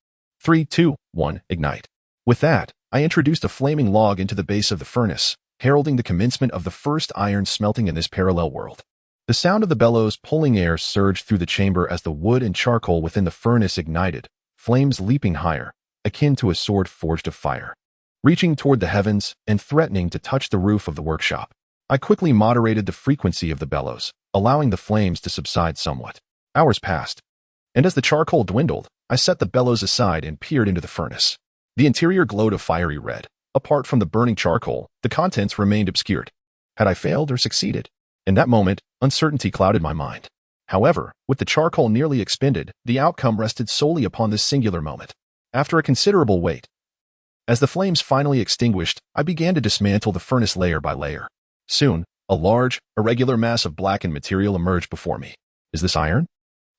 3, 2, 1, ignite. With that, I introduced a flaming log into the base of the furnace, heralding the commencement of the first iron smelting in this parallel world. The sound of the bellows pulling air surged through the chamber as the wood and charcoal within the furnace ignited, flames leaping higher, akin to a sword forged of fire, reaching toward the heavens and threatening to touch the roof of the workshop. I quickly moderated the frequency of the bellows, allowing the flames to subside somewhat. Hours passed, and as the charcoal dwindled, I set the bellows aside and peered into the furnace. The interior glowed a fiery red. Apart from the burning charcoal, the contents remained obscured. Had I failed or succeeded? In that moment, uncertainty clouded my mind. However, with the charcoal nearly expended, the outcome rested solely upon this singular moment. After a considerable wait, as the flames finally extinguished, I began to dismantle the furnace layer by layer. Soon, a large, irregular mass of blackened material emerged before me. Is this iron?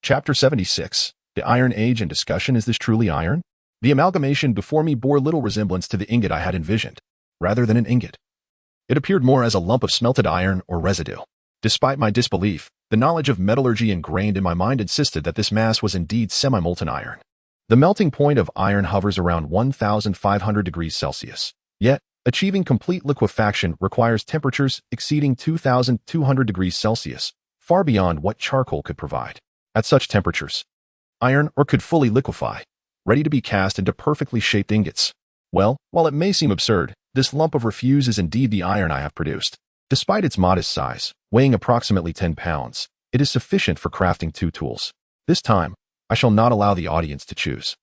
Chapter 76. The Iron Age and discussion. Is this truly iron? The amalgamation before me bore little resemblance to the ingot I had envisioned. Rather than an ingot, it appeared more as a lump of smelted iron or residue. Despite my disbelief, the knowledge of metallurgy ingrained in my mind insisted that this mass was indeed semi-molten iron. The melting point of iron hovers around 1,500 degrees Celsius. Yet, achieving complete liquefaction requires temperatures exceeding 2,200 degrees Celsius, far beyond what charcoal could provide. At such temperatures, iron ore could fully liquefy, ready to be cast into perfectly shaped ingots. Well, while it may seem absurd, this lump of refuse is indeed the iron I have produced. Despite its modest size, weighing approximately 10 pounds, it is sufficient for crafting 2 tools. This time, I shall not allow the audience to choose,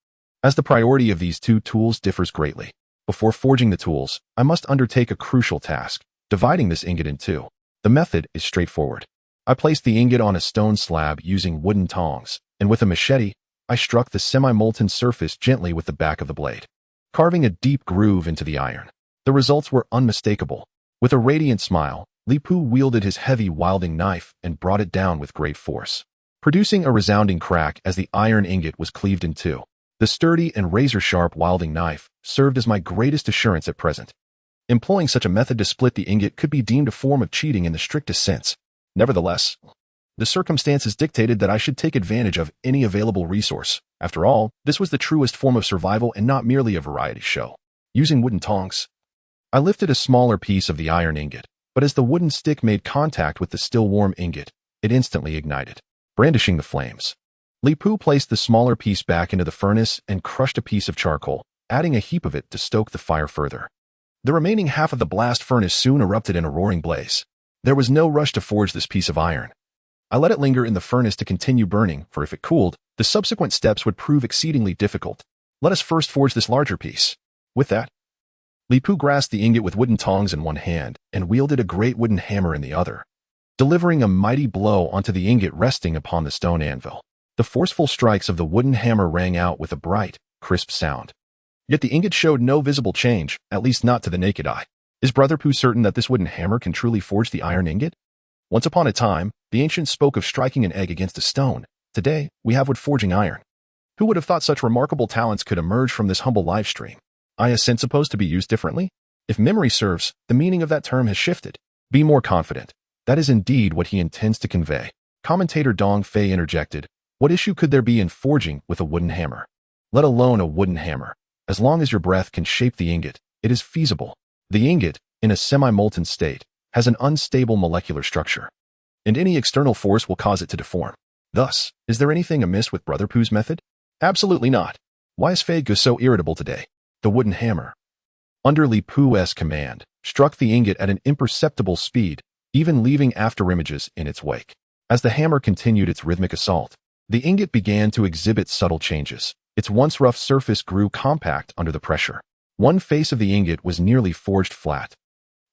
as the priority of these 2 tools differs greatly. Before forging the tools, I must undertake a crucial task, dividing this ingot in 2. The method is straightforward. I placed the ingot on a stone slab using wooden tongs, and with a machete, I struck the semi-molten surface gently with the back of the blade, carving a deep groove into the iron. The results were unmistakable. With a radiant smile, Li Pu wielded his heavy wielding knife and brought it down with great force, producing a resounding crack as the iron ingot was cleaved in two. The sturdy and razor-sharp wielding knife served as my greatest assurance at present. Employing such a method to split the ingot could be deemed a form of cheating in the strictest sense. Nevertheless, the circumstances dictated that I should take advantage of any available resource. After all, this was the truest form of survival and not merely a variety show. Using wooden tongs, I lifted a smaller piece of the iron ingot, but as the wooden stick made contact with the still warm ingot, it instantly ignited, brandishing the flames. Li Pu placed the smaller piece back into the furnace and crushed a piece of charcoal, adding a heap of it to stoke the fire further. The remaining half of the blast furnace soon erupted in a roaring blaze. There was no rush to forge this piece of iron. I let it linger in the furnace to continue burning, for if it cooled, the subsequent steps would prove exceedingly difficult. Let us first forge this larger piece. With that, Li Pu grasped the ingot with wooden tongs in one hand and wielded a great wooden hammer in the other, delivering a mighty blow onto the ingot resting upon the stone anvil. The forceful strikes of the wooden hammer rang out with a bright, crisp sound. Yet the ingot showed no visible change, at least not to the naked eye. Is Brother Pu certain that this wooden hammer can truly forge the iron ingot? Once upon a time, the ancients spoke of striking an egg against a stone. Today, we have wood forging iron. Who would have thought such remarkable talents could emerge from this humble live stream? I ascend supposed to be used differently? If memory serves, the meaning of that term has shifted. Be more confident. That is indeed what he intends to convey. Commentator Dong Fei interjected, what issue could there be in forging with a wooden hammer? Let alone a wooden hammer. As long as your breath can shape the ingot, it is feasible. The ingot, in a semi-molten state, has an unstable molecular structure, and any external force will cause it to deform. Thus, is there anything amiss with Brother Pu's method? Absolutely not. Why is Fei Gu so irritable today? The wooden hammer, under Li Pu's command, struck the ingot at an imperceptible speed, even leaving afterimages in its wake. As the hammer continued its rhythmic assault, the ingot began to exhibit subtle changes. Its once rough surface grew compact under the pressure. One face of the ingot was nearly forged flat.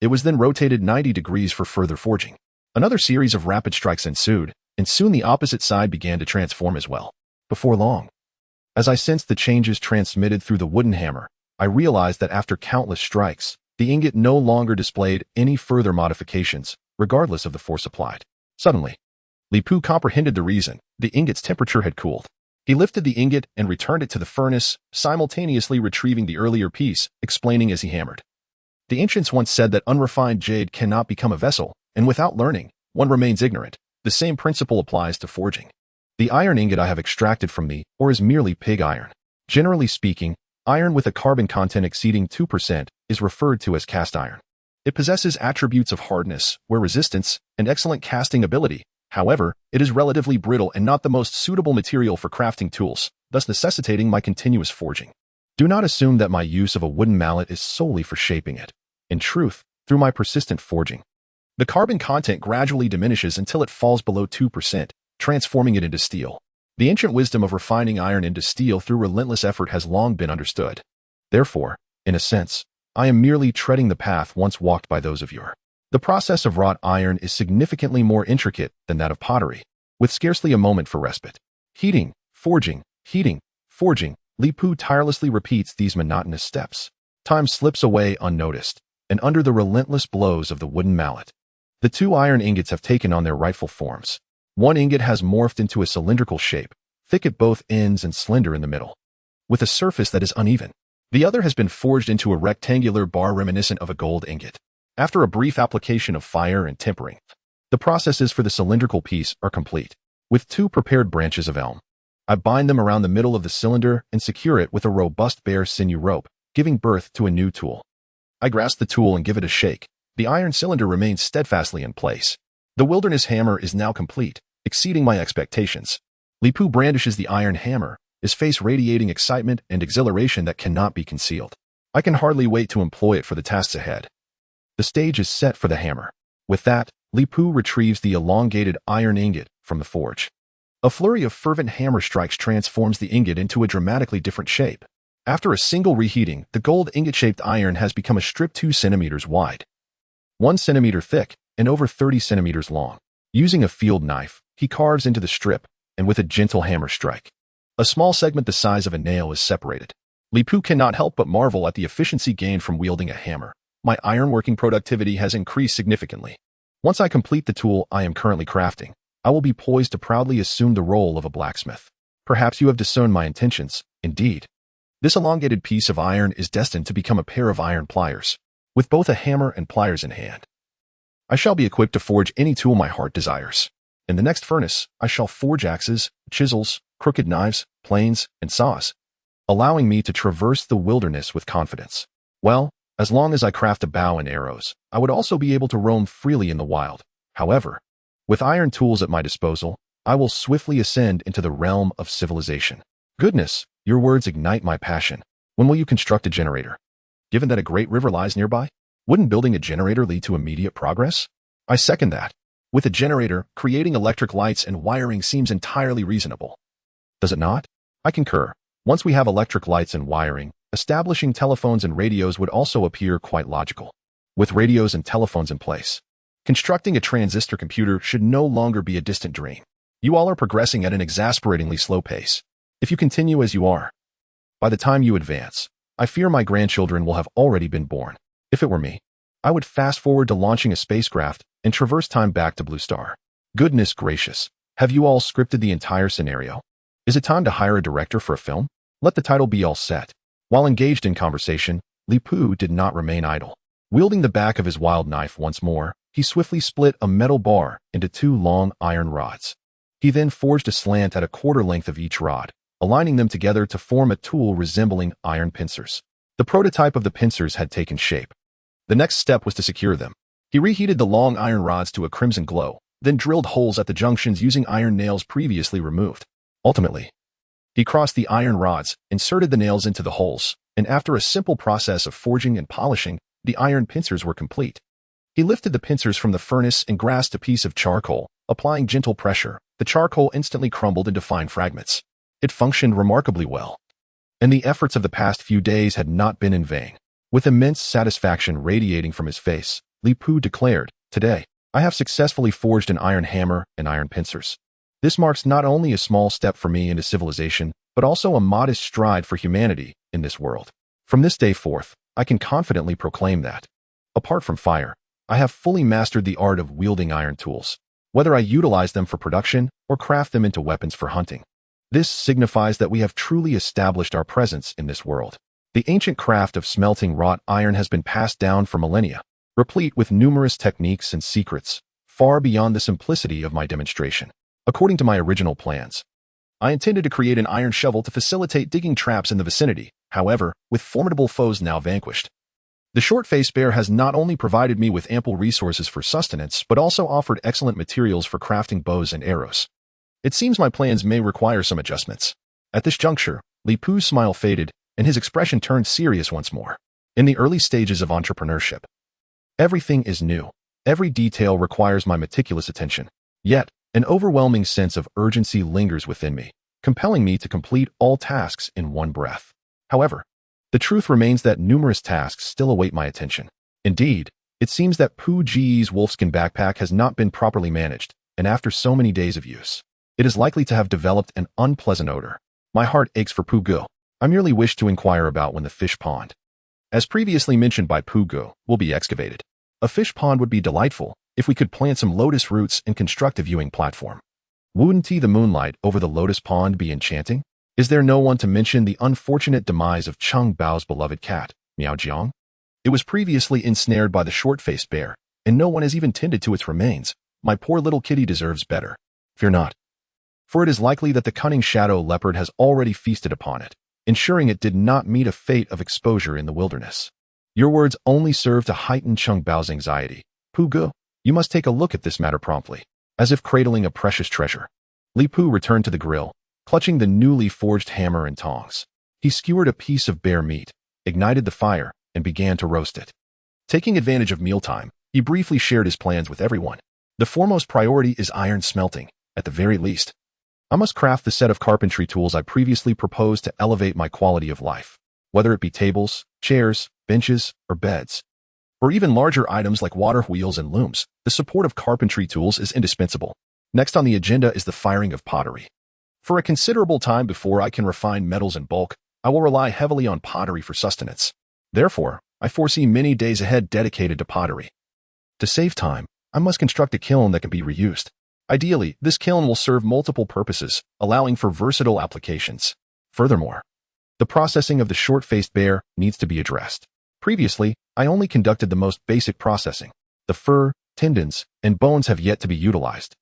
It was then rotated 90 degrees for further forging. Another series of rapid strikes ensued, and soon the opposite side began to transform as well. Before long, as I sensed the changes transmitted through the wooden hammer, I realized that after countless strikes, the ingot no longer displayed any further modifications, regardless of the force applied. Suddenly, Li Pu comprehended the reason. The ingot's temperature had cooled. He lifted the ingot and returned it to the furnace, simultaneously retrieving the earlier piece, explaining as he hammered. The ancients once said that unrefined jade cannot become a vessel, and without learning, one remains ignorant. The same principle applies to forging. The iron ingot I have extracted from the ore is merely pig iron. Generally speaking, iron with a carbon content exceeding 2% is referred to as cast iron. It possesses attributes of hardness, wear resistance, and excellent casting ability. However, it is relatively brittle and not the most suitable material for crafting tools, thus necessitating my continuous forging. Do not assume that my use of a wooden mallet is solely for shaping it. In truth, through my persistent forging, the carbon content gradually diminishes until it falls below 2%, transforming it into steel. The ancient wisdom of refining iron into steel through relentless effort has long been understood. Therefore, in a sense, I am merely treading the path once walked by those of yore. The process of wrought iron is significantly more intricate than that of pottery, with scarcely a moment for respite. Heating, forging, Li Pu tirelessly repeats these monotonous steps. Time slips away unnoticed, and under the relentless blows of the wooden mallet, the two iron ingots have taken on their rightful forms. One ingot has morphed into a cylindrical shape, thick at both ends and slender in the middle, with a surface that is uneven. The other has been forged into a rectangular bar reminiscent of a gold ingot. After a brief application of fire and tempering, the processes for the cylindrical piece are complete. With two prepared branches of elm, I bind them around the middle of the cylinder and secure it with a robust bear sinew rope, giving birth to a new tool. I grasp the tool and give it a shake. The iron cylinder remains steadfastly in place. The wilderness hammer is now complete, exceeding my expectations. Li Pu brandishes the iron hammer, his face radiating excitement and exhilaration that cannot be concealed. I can hardly wait to employ it for the tasks ahead. The stage is set for the hammer. With that, Li Pu retrieves the elongated iron ingot from the forge. A flurry of fervent hammer strikes transforms the ingot into a dramatically different shape. After a single reheating, the gold ingot-shaped iron has become a strip 2 centimeters wide, 1 centimeter thick, and over 30 centimeters long. Using a field knife, he carves into the strip, and with a gentle hammer strike, a small segment the size of a nail is separated. Li Pu cannot help but marvel at the efficiency gained from wielding a hammer. My ironworking productivity has increased significantly. Once I complete the tool I am currently crafting, I will be poised to proudly assume the role of a blacksmith. Perhaps you have discerned my intentions. Indeed, this elongated piece of iron is destined to become a pair of iron pliers, with both a hammer and pliers in hand. I shall be equipped to forge any tool my heart desires. In the next furnace, I shall forge axes, chisels, crooked knives, planes, and saws, allowing me to traverse the wilderness with confidence. Well, as long as I craft a bow and arrows, I would also be able to roam freely in the wild. However, with iron tools at my disposal, I will swiftly ascend into the realm of civilization. Goodness, your words ignite my passion. When will you construct a generator? Given that a great river lies nearby, wouldn't building a generator lead to immediate progress? I second that. With a generator, creating electric lights and wiring seems entirely reasonable. Does it not? I concur. Once we have electric lights and wiring, establishing telephones and radios would also appear quite logical. With radios and telephones in place, constructing a transistor computer should no longer be a distant dream. You all are progressing at an exasperatingly slow pace. If you continue as you are, by the time you advance, I fear my grandchildren will have already been born. If it were me, I would fast forward to launching a spacecraft and traverse time back to Blue Star. Goodness gracious, have you all scripted the entire scenario? Is it time to hire a director for a film? Let the title be all set. While engaged in conversation, Li Pu did not remain idle. Wielding the back of his wild knife once more, he swiftly split a metal bar into 2 long iron rods. He then forged a slant at a quarter length of each rod, aligning them together to form a tool resembling iron pincers. The prototype of the pincers had taken shape. The next step was to secure them. He reheated the long iron rods to a crimson glow, then drilled holes at the junctions using iron nails previously removed. Ultimately, he crossed the iron rods, inserted the nails into the holes, and after a simple process of forging and polishing, the iron pincers were complete. He lifted the pincers from the furnace and grasped a piece of charcoal. Applying gentle pressure, the charcoal instantly crumbled into fine fragments. It functioned remarkably well, and the efforts of the past few days had not been in vain. With immense satisfaction radiating from his face, Li Pu declared, "Today, I have successfully forged an iron hammer and iron pincers. This marks not only a small step for me into civilization, but also a modest stride for humanity in this world. From this day forth, I can confidently proclaim that, apart from fire, I have fully mastered the art of wielding iron tools, whether I utilize them for production or craft them into weapons for hunting. This signifies that we have truly established our presence in this world. The ancient craft of smelting wrought iron has been passed down for millennia, replete with numerous techniques and secrets, far beyond the simplicity of my demonstration. According to my original plans, I intended to create an iron shovel to facilitate digging traps in the vicinity. However, with formidable foes now vanquished, the short-faced bear has not only provided me with ample resources for sustenance, but also offered excellent materials for crafting bows and arrows. It seems my plans may require some adjustments." At this juncture, Li Pu's smile faded, and his expression turned serious once more. In the early stages of entrepreneurship, everything is new. Every detail requires my meticulous attention. Yet, an overwhelming sense of urgency lingers within me, compelling me to complete all tasks in one breath. However, the truth remains that numerous tasks still await my attention. Indeed, it seems that Pu Ji's wolfskin backpack has not been properly managed, and after so many days of use, it is likely to have developed an unpleasant odor. My heart aches for Pu Gu. I merely wish to inquire about when the fish pond, as previously mentioned by Pu Gu, will be excavated. A fish pond would be delightful if we could plant some lotus roots and construct a viewing platform. Wouldn't the moonlight over the lotus pond be enchanting? Is there no one to mention the unfortunate demise of Cheng Bao's beloved cat, Miao Jiang? It was previously ensnared by the short-faced bear, and no one has even tended to its remains. My poor little kitty deserves better. Fear not, for it is likely that the cunning shadow leopard has already feasted upon it, ensuring it did not meet a fate of exposure in the wilderness. Your words only serve to heighten Cheng Bao's anxiety. Pu Gu, you must take a look at this matter promptly. As if cradling a precious treasure, Li Pu returned to the grill, clutching the newly forged hammer and tongs. He skewered a piece of bear meat, ignited the fire, and began to roast it. Taking advantage of mealtime, he briefly shared his plans with everyone. The foremost priority is iron smelting, at the very least. I must craft the set of carpentry tools I previously proposed to elevate my quality of life, whether it be tables, chairs, benches, or beds, or even larger items like water wheels and looms. The support of carpentry tools is indispensable. Next on the agenda is the firing of pottery. For a considerable time before I can refine metals in bulk, I will rely heavily on pottery for sustenance. Therefore, I foresee many days ahead dedicated to pottery. To save time, I must construct a kiln that can be reused. Ideally, this kiln will serve multiple purposes, allowing for versatile applications. Furthermore, the processing of the short-faced bear needs to be addressed. Previously, I only conducted the most basic processing. The fur, tendons, and bones have yet to be utilized.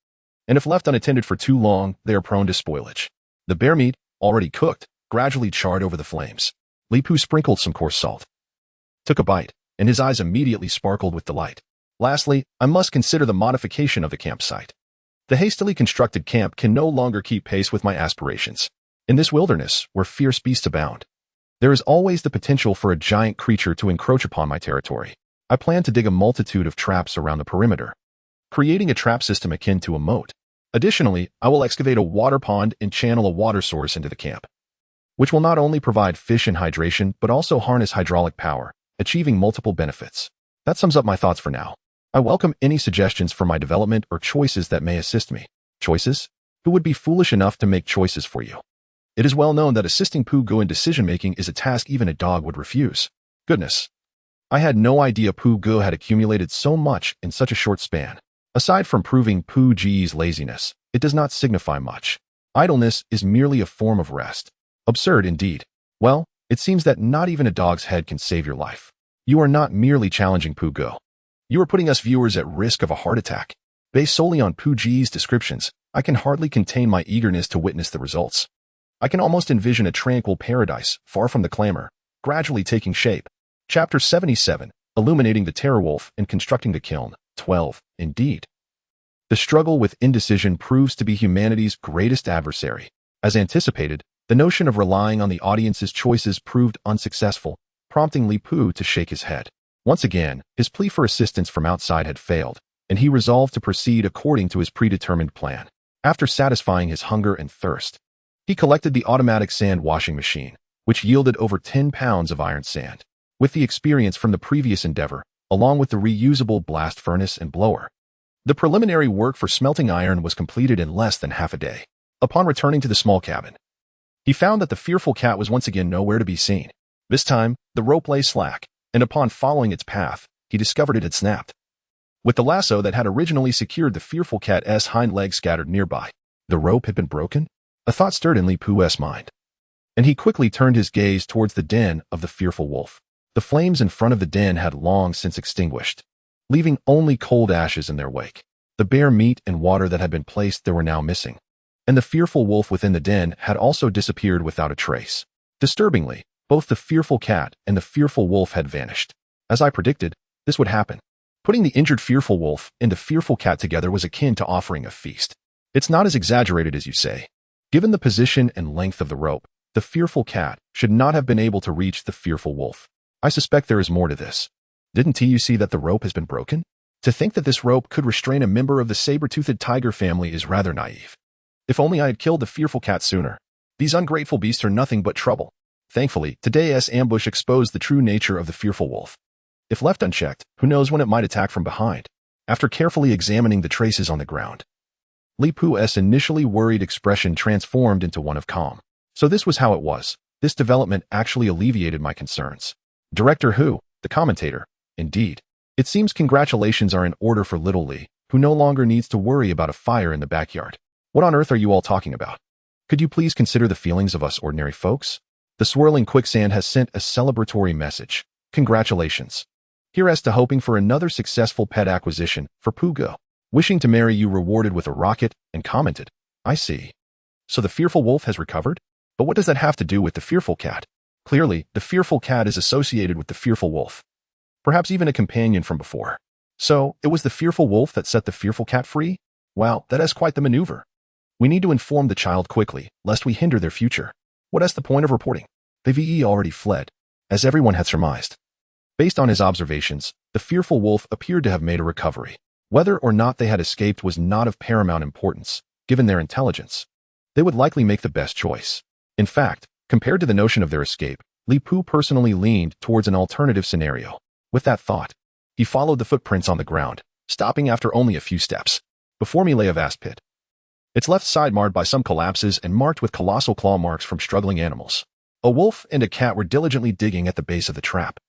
And if left unattended for too long, they are prone to spoilage. The bear meat, already cooked, gradually charred over the flames. Lipu sprinkled some coarse salt, took a bite, and his eyes immediately sparkled with delight. Lastly, I must consider the modification of the campsite. The hastily constructed camp can no longer keep pace with my aspirations. In this wilderness, where fierce beasts abound, there is always the potential for a giant creature to encroach upon my territory. I plan to dig a multitude of traps around the perimeter, creating a trap system akin to a moat. Additionally, I will excavate a water pond and channel a water source into the camp, which will not only provide fish and hydration, but also harness hydraulic power, achieving multiple benefits. That sums up my thoughts for now. I welcome any suggestions for my development or choices that may assist me. Choices? Who would be foolish enough to make choices for you? It is well known that assisting Pooh-Go in decision-making is a task even a dog would refuse. Goodness. I had no idea Pooh-Go had accumulated so much in such a short span. Aside from proving Pooh-G's laziness, it does not signify much. Idleness is merely a form of rest. Absurd indeed. Well, it seems that not even a dog's head can save your life. You are not merely challenging Pooh-Go. You are putting us viewers at risk of a heart attack. Based solely on Pooh-G's descriptions, I can hardly contain my eagerness to witness the results. I can almost envision a tranquil paradise, far from the clamor, gradually taking shape. Chapter 77, Illuminating the Terror Wolf and Constructing the Kiln. 12. Indeed. The struggle with indecision proves to be humanity's greatest adversary. As anticipated, the notion of relying on the audience's choices proved unsuccessful, prompting Lipu to shake his head. Once again, his plea for assistance from outside had failed, and he resolved to proceed according to his predetermined plan. After satisfying his hunger and thirst, he collected the automatic sand washing machine, which yielded over 10 pounds of iron sand. With the experience from the previous endeavor, along with the reusable blast furnace and blower, the preliminary work for smelting iron was completed in less than half a day. Upon returning to the small cabin, he found that the fearful cat was once again nowhere to be seen. This time, the rope lay slack, and upon following its path, he discovered it had snapped, with the lasso that had originally secured the fearful cat's hind legs scattered nearby. The rope had been broken? A thought stirred in Lipu's mind, and he quickly turned his gaze towards the den of the fearful wolf. The flames in front of the den had long since extinguished, leaving only cold ashes in their wake. The bare meat and water that had been placed there were now missing, and the fearful wolf within the den had also disappeared without a trace. Disturbingly, both the fearful cat and the fearful wolf had vanished. As I predicted, this would happen. Putting the injured fearful wolf and the fearful cat together was akin to offering a feast. It's not as exaggerated as you say. Given the position and length of the rope, the fearful cat should not have been able to reach the fearful wolf. I suspect there is more to this. Didn't you see that the rope has been broken? To think that this rope could restrain a member of the saber-toothed tiger family is rather naive. If only I had killed the fearful cat sooner. These ungrateful beasts are nothing but trouble. Thankfully, today's ambush exposed the true nature of the fearful wolf. If left unchecked, who knows when it might attack from behind. After carefully examining the traces on the ground, Lipu's initially worried expression transformed into one of calm. So this was how it was. This development actually alleviated my concerns. Director Who, the commentator. Indeed. It seems congratulations are in order for little Lee, who no longer needs to worry about a fire in the backyard. What on earth are you all talking about? Could you please consider the feelings of us ordinary folks? The swirling quicksand has sent a celebratory message. Congratulations. Hereas to hoping for another successful pet acquisition for Pooh-Go. Wishing to marry you rewarded with a rocket, and commented, I see. So the fearful wolf has recovered? But what does that have to do with the fearful cat? Clearly, the fearful cat is associated with the fearful wolf. Perhaps even a companion from before. So, it was the fearful wolf that set the fearful cat free? Wow, that is quite the maneuver. We need to inform the child quickly, lest we hinder their future. What is the point of reporting? The VE already fled, as everyone had surmised. Based on his observations, the fearful wolf appeared to have made a recovery. Whether or not they had escaped was not of paramount importance, given their intelligence. They would likely make the best choice. In fact, compared to the notion of their escape, Lipu personally leaned towards an alternative scenario. With that thought, he followed the footprints on the ground, stopping after only a few steps. Before me lay a vast pit, its left side marred by some collapses and marked with colossal claw marks from struggling animals. A wolf and a cat were diligently digging at the base of the trap,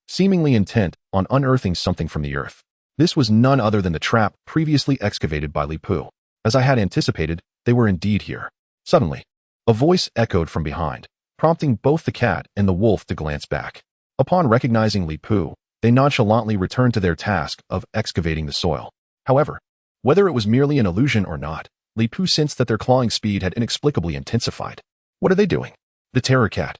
seemingly intent on unearthing something from the earth. This was none other than the trap previously excavated by Li Pu. As I had anticipated, they were indeed here. Suddenly, a voice echoed from behind, prompting both the cat and the wolf to glance back. Upon recognizing Li Pu, they nonchalantly returned to their task of excavating the soil. However, whether it was merely an illusion or not, Li Pu sensed that their clawing speed had inexplicably intensified. What are they doing? The terror cat,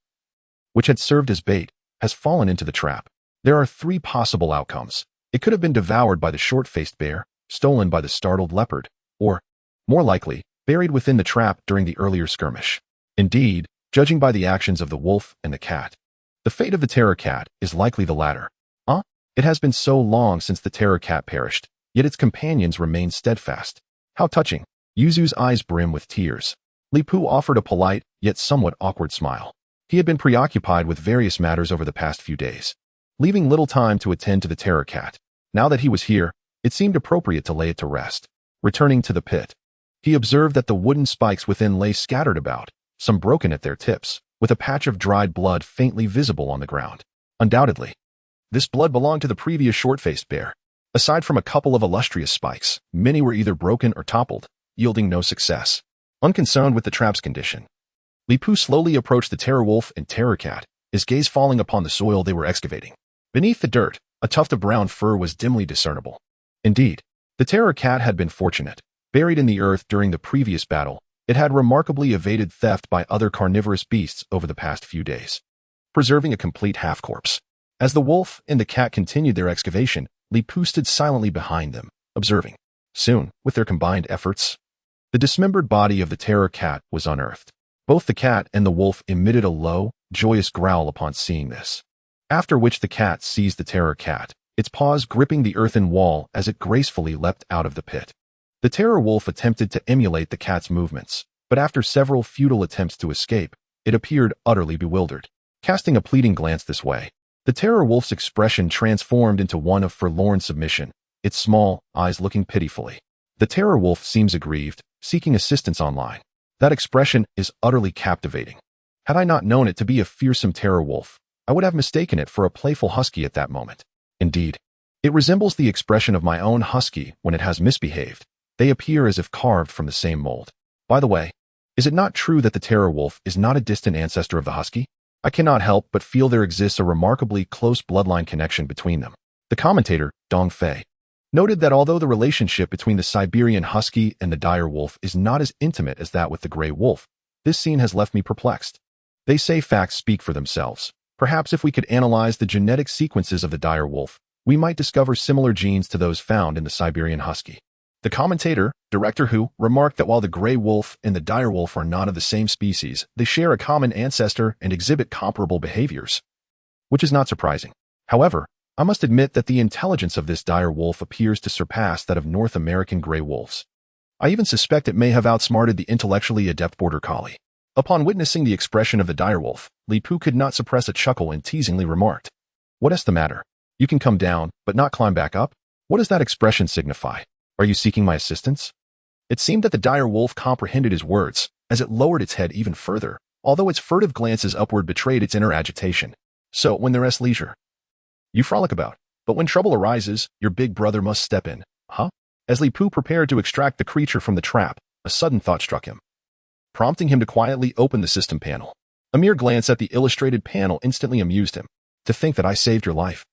which had served as bait, has fallen into the trap. There are 3 possible outcomes. It could have been devoured by the short-faced bear, stolen by the startled leopard, or, more likely, buried within the trap during the earlier skirmish. Indeed, judging by the actions of the wolf and the cat, the fate of the terror cat is likely the latter. It has been so long since the terror cat perished, yet its companions remain steadfast. How touching. Yuzu's eyes brim with tears. Li Pu offered a polite, yet somewhat awkward smile. He had been preoccupied with various matters over the past few days, leaving little time to attend to the terror cat. Now that he was here, it seemed appropriate to lay it to rest. Returning to the pit, he observed that the wooden spikes within lay scattered about, some broken at their tips, with a patch of dried blood faintly visible on the ground. Undoubtedly, this blood belonged to the previous short-faced bear. Aside from a couple of illustrious spikes, many were either broken or toppled, yielding no success. Unconcerned with the trap's condition, Li Pu slowly approached the terror wolf and terror cat, his gaze falling upon the soil they were excavating. Beneath the dirt, a tuft of brown fur was dimly discernible. Indeed, the terror cat had been fortunate. Buried in the earth during the previous battle, it had remarkably evaded theft by other carnivorous beasts over the past few days, preserving a complete half-corpse. As the wolf and the cat continued their excavation, Li Pu stood silently behind them, observing. Soon, with their combined efforts, the dismembered body of the terror cat was unearthed. Both the cat and the wolf emitted a low, joyous growl upon seeing this, after which the cat seized the terror cat, its paws gripping the earthen wall as it gracefully leapt out of the pit. The terror wolf attempted to emulate the cat's movements, but after several futile attempts to escape, it appeared utterly bewildered. Casting a pleading glance this way, the terror wolf's expression transformed into one of forlorn submission, its small eyes looking pitifully. The terror wolf seems aggrieved, seeking assistance online. That expression is utterly captivating. Had I not known it to be a fearsome terror wolf, I would have mistaken it for a playful husky at that moment. Indeed, it resembles the expression of my own husky when it has misbehaved. They appear as if carved from the same mold. By the way, is it not true that the terror wolf is not a distant ancestor of the husky? I cannot help but feel there exists a remarkably close bloodline connection between them. The commentator, Dong Fei, noted that although the relationship between the Siberian husky and the dire wolf is not as intimate as that with the gray wolf, this scene has left me perplexed. They say facts speak for themselves. Perhaps if we could analyze the genetic sequences of the dire wolf, we might discover similar genes to those found in the Siberian husky. The commentator, Director Hu, remarked that while the gray wolf and the dire wolf are not of the same species, they share a common ancestor and exhibit comparable behaviors, which is not surprising. However, I must admit that the intelligence of this dire wolf appears to surpass that of North American gray wolves. I even suspect it may have outsmarted the intellectually adept border collie. Upon witnessing the expression of the dire wolf, Li Pu could not suppress a chuckle and teasingly remarked, "What is the matter? You can come down, but not climb back up? What does that expression signify? Are you seeking my assistance?" It seemed that the dire wolf comprehended his words, as it lowered its head even further, although its furtive glances upward betrayed its inner agitation. "So, when there is leisure, you frolic about, but when trouble arises, your big brother must step in, huh?" As Li Pu prepared to extract the creature from the trap, a sudden thought struck him, prompting him to quietly open the system panel. A mere glance at the illustrated panel instantly amused him. "To think that I saved your life,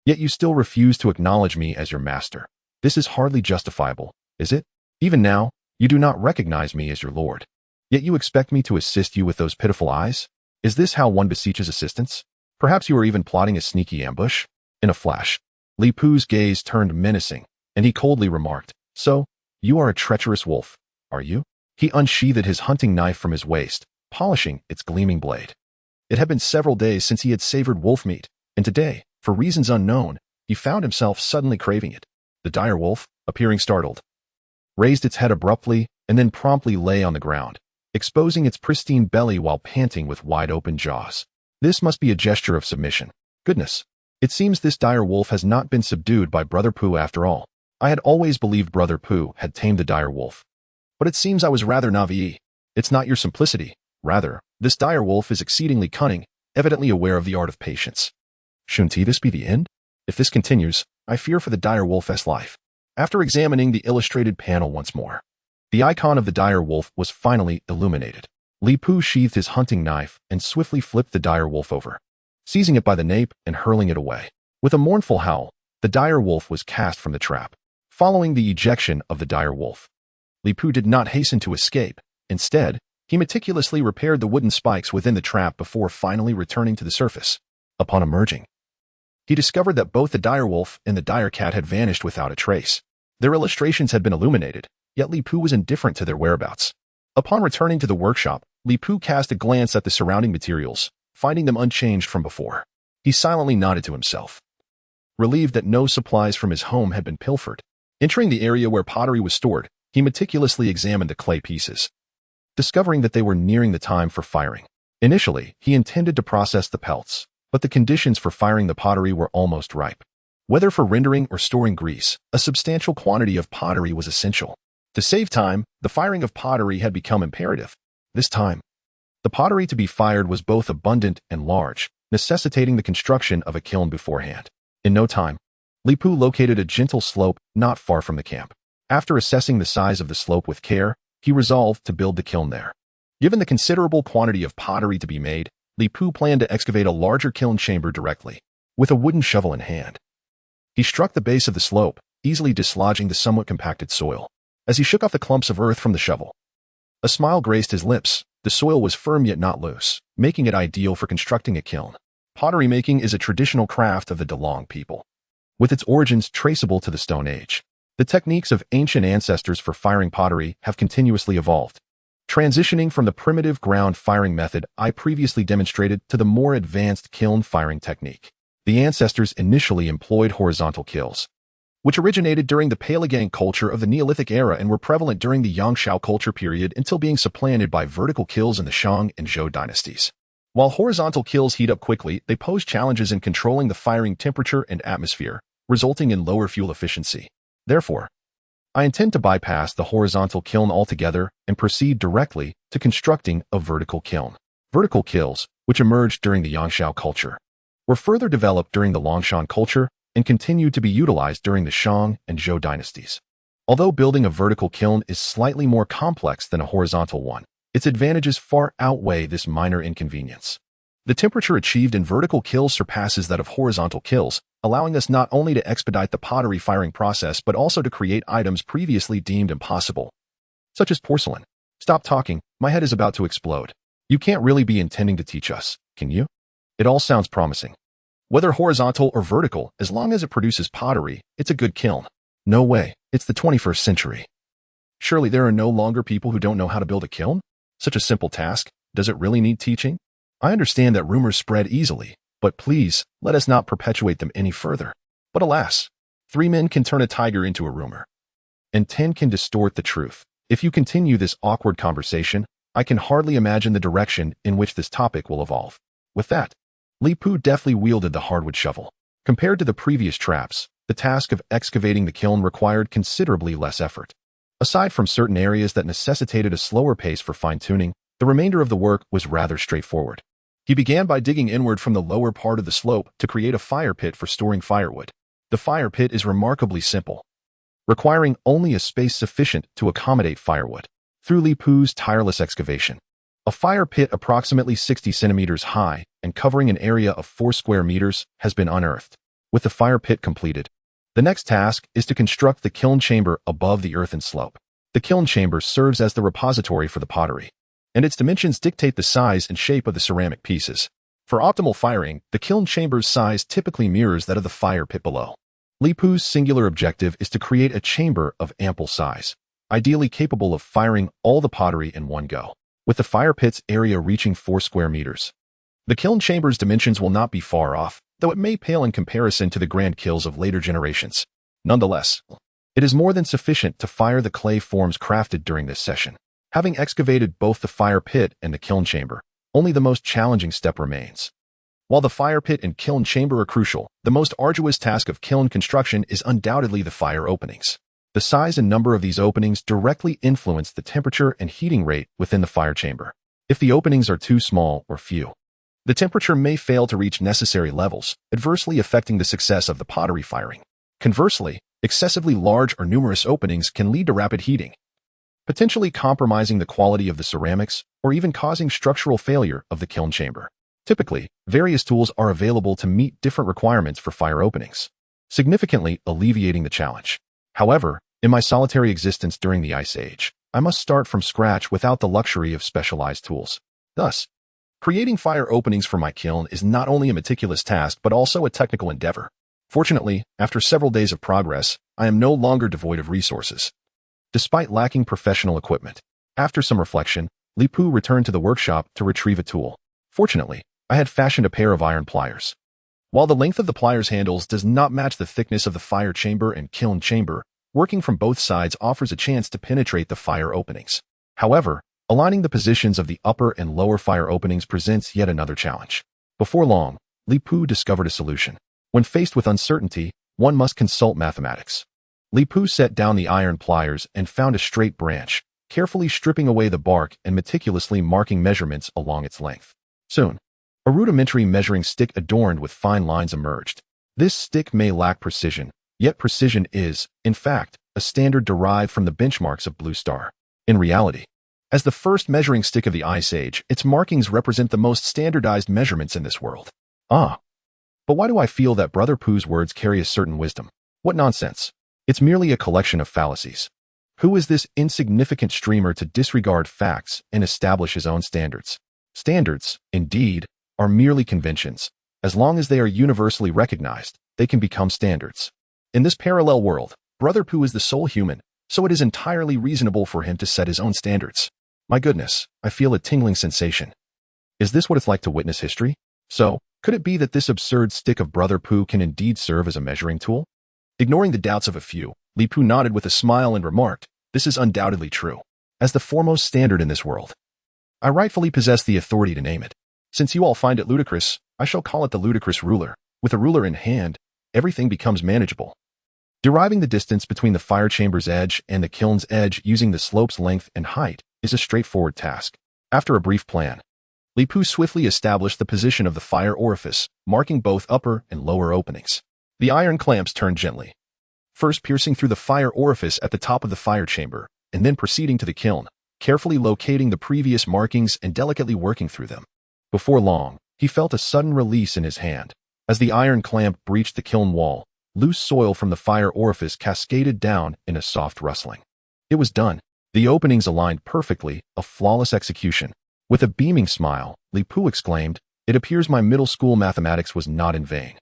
yet you still refuse to acknowledge me as your master. This is hardly justifiable, is it? Even now, you do not recognize me as your lord. Yet you expect me to assist you with those pitiful eyes? Is this how one beseeches assistance? Perhaps you are even plotting a sneaky ambush?" In a flash, Li Pu's gaze turned menacing, and he coldly remarked, "So, you are a treacherous wolf, are you?" He unsheathed his hunting knife from his waist, polishing its gleaming blade. It had been several days since he had savored wolf meat, and today, for reasons unknown, he found himself suddenly craving it. The dire wolf, appearing startled, raised its head abruptly and then promptly lay on the ground, exposing its pristine belly while panting with wide-open jaws. This must be a gesture of submission. Goodness, it seems this dire wolf has not been subdued by Brother Pooh after all. I had always believed Brother Pooh had tamed the dire wolf, but it seems I was rather naive. It's not your simplicity. Rather, this dire wolf is exceedingly cunning, evidently aware of the art of patience. Shouldn't this be the end? If this continues, I fear for the dire wolf's life. After examining the illustrated panel once more, the icon of the dire wolf was finally illuminated. Li Pu sheathed his hunting knife and swiftly flipped the dire wolf over, seizing it by the nape and hurling it away. With a mournful howl, the dire wolf was cast from the trap. Following the ejection of the dire wolf, Li Pu did not hasten to escape. Instead, he meticulously repaired the wooden spikes within the trap before finally returning to the surface. Upon emerging, he discovered that both the dire wolf and the dire cat had vanished without a trace. Their illustrations had been illuminated, yet Li Pu was indifferent to their whereabouts. Upon returning to the workshop, Li Pu cast a glance at the surrounding materials, finding them unchanged from before. He silently nodded to himself, relieved that no supplies from his home had been pilfered. Entering the area where pottery was stored, he meticulously examined the clay pieces, discovering that they were nearing the time for firing. Initially, he intended to process the pelts, but the conditions for firing the pottery were almost ripe. Whether for rendering or storing grease, a substantial quantity of pottery was essential. To save time, the firing of pottery had become imperative. This time, the pottery to be fired was both abundant and large, necessitating the construction of a kiln beforehand. In no time, Li Pu located a gentle slope not far from the camp. After assessing the size of the slope with care, he resolved to build the kiln there. Given the considerable quantity of pottery to be made, Li Pu planned to excavate a larger kiln chamber directly. With a wooden shovel in hand, he struck the base of the slope, easily dislodging the somewhat compacted soil. As he shook off the clumps of earth from the shovel, a smile graced his lips. The soil was firm yet not loose, making it ideal for constructing a kiln. Pottery making is a traditional craft of the Delong people, with its origins traceable to the Stone Age. The techniques of ancient ancestors for firing pottery have continuously evolved, transitioning from the primitive ground firing method I previously demonstrated to the more advanced kiln firing technique. The ancestors initially employed horizontal kilns, which originated during the Paleogang culture of the Neolithic era and were prevalent during the Yangshao culture period until being supplanted by vertical kilns in the Shang and Zhou dynasties. While horizontal kilns heat up quickly, they pose challenges in controlling the firing temperature and atmosphere, resulting in lower fuel efficiency. Therefore, I intend to bypass the horizontal kiln altogether and proceed directly to constructing a vertical kiln. Vertical kilns, which emerged during the Yangshao culture, were further developed during the Longshan culture and continued to be utilized during the Shang and Zhou dynasties. Although building a vertical kiln is slightly more complex than a horizontal one, its advantages far outweigh this minor inconvenience. The temperature achieved in vertical kilns surpasses that of horizontal kilns, allowing us not only to expedite the pottery firing process but also to create items previously deemed impossible, such as porcelain. Stop talking, my head is about to explode. You can't really be intending to teach us, can you? It all sounds promising. Whether horizontal or vertical, as long as it produces pottery, it's a good kiln. No way, it's the 21st century. Surely there are no longer people who don't know how to build a kiln? Such a simple task, does it really need teaching? I understand that rumors spread easily, but please, let us not perpetuate them any further. But alas, 3 men can turn a tiger into a rumor, and 10 can distort the truth. If you continue this awkward conversation, I can hardly imagine the direction in which this topic will evolve. With that, Li Pu deftly wielded the hardwood shovel. Compared to the previous traps, the task of excavating the kiln required considerably less effort. Aside from certain areas that necessitated a slower pace for fine-tuning, the remainder of the work was rather straightforward. He began by digging inward from the lower part of the slope to create a fire pit for storing firewood. The fire pit is remarkably simple, requiring only a space sufficient to accommodate firewood. Through Li Pu's tireless excavation, a fire pit approximately 60 centimeters high and covering an area of 4 square meters has been unearthed. With the fire pit completed, the next task is to construct the kiln chamber above the earthen slope. The kiln chamber serves as the repository for the pottery, and its dimensions dictate the size and shape of the ceramic pieces. For optimal firing, the kiln chamber's size typically mirrors that of the fire pit below. Li Pu's singular objective is to create a chamber of ample size, ideally capable of firing all the pottery in one go. With the fire pit's area reaching 4 square meters, the kiln chamber's dimensions will not be far off, though it may pale in comparison to the grand kilns of later generations. Nonetheless, it is more than sufficient to fire the clay forms crafted during this session. Having excavated both the fire pit and the kiln chamber, only the most challenging step remains. While the fire pit and kiln chamber are crucial, the most arduous task of kiln construction is undoubtedly the fire openings. The size and number of these openings directly influence the temperature and heating rate within the fire chamber. If the openings are too small or few, The temperature may fail to reach necessary levels, adversely affecting the success of the pottery firing. Conversely, excessively large or numerous openings can lead to rapid heating, potentially compromising the quality of the ceramics or even causing structural failure of the kiln chamber. Typically, various tools are available to meet different requirements for fire openings, significantly alleviating the challenge. However, in my solitary existence during the Ice Age, I must start from scratch without the luxury of specialized tools. Thus, creating fire openings for my kiln is not only a meticulous task but also a technical endeavor. Fortunately, after several days of progress, I am no longer devoid of resources. Despite lacking professional equipment, after some reflection, Lipu returned to the workshop to retrieve a tool. Fortunately, I had fashioned a pair of iron pliers. While the length of the pliers handles does not match the thickness of the fire chamber and kiln chamber, working from both sides offers a chance to penetrate the fire openings. However, aligning the positions of the upper and lower fire openings presents yet another challenge. Before long, Lipu discovered a solution. When faced with uncertainty, one must consult mathematics. Lipu set down the iron pliers and found a straight branch, carefully stripping away the bark and meticulously marking measurements along its length. Soon, a rudimentary measuring stick adorned with fine lines emerged. This stick may lack precision, yet precision is, in fact, a standard derived from the benchmarks of Blue Star. In reality, as the first measuring stick of the Ice Age, its markings represent the most standardized measurements in this world. But why do I feel that Brother Pooh's words carry a certain wisdom? What nonsense! It's merely a collection of fallacies. Who is this insignificant streamer to disregard facts and establish his own standards? Standards, indeed, are merely conventions. As long as they are universally recognized, they can become standards. In this parallel world, Brother Pooh is the sole human, so it is entirely reasonable for him to set his own standards. My goodness, I feel a tingling sensation. Is this what it's like to witness history? So, could it be that this absurd stick of Brother Pooh can indeed serve as a measuring tool? Ignoring the doubts of a few, Lipu nodded with a smile and remarked, "This is undoubtedly true. As the foremost standard in this world, I rightfully possess the authority to name it. Since you all find it ludicrous, I shall call it the ludicrous ruler. With a ruler in hand, everything becomes manageable." Deriving the distance between the fire chamber's edge and the kiln's edge using the slope's length and height is a straightforward task. After a brief plan, Lipu swiftly established the position of the fire orifice, marking both upper and lower openings. The iron clamps turned gently, first piercing through the fire orifice at the top of the fire chamber, and then proceeding to the kiln, carefully locating the previous markings and delicately working through them. Before long, he felt a sudden release in his hand. As the iron clamp breached the kiln wall, loose soil from the fire orifice cascaded down in a soft rustling. It was done. The openings aligned perfectly, a flawless execution. With a beaming smile, Lipu exclaimed, "It appears my middle school mathematics was not in vain.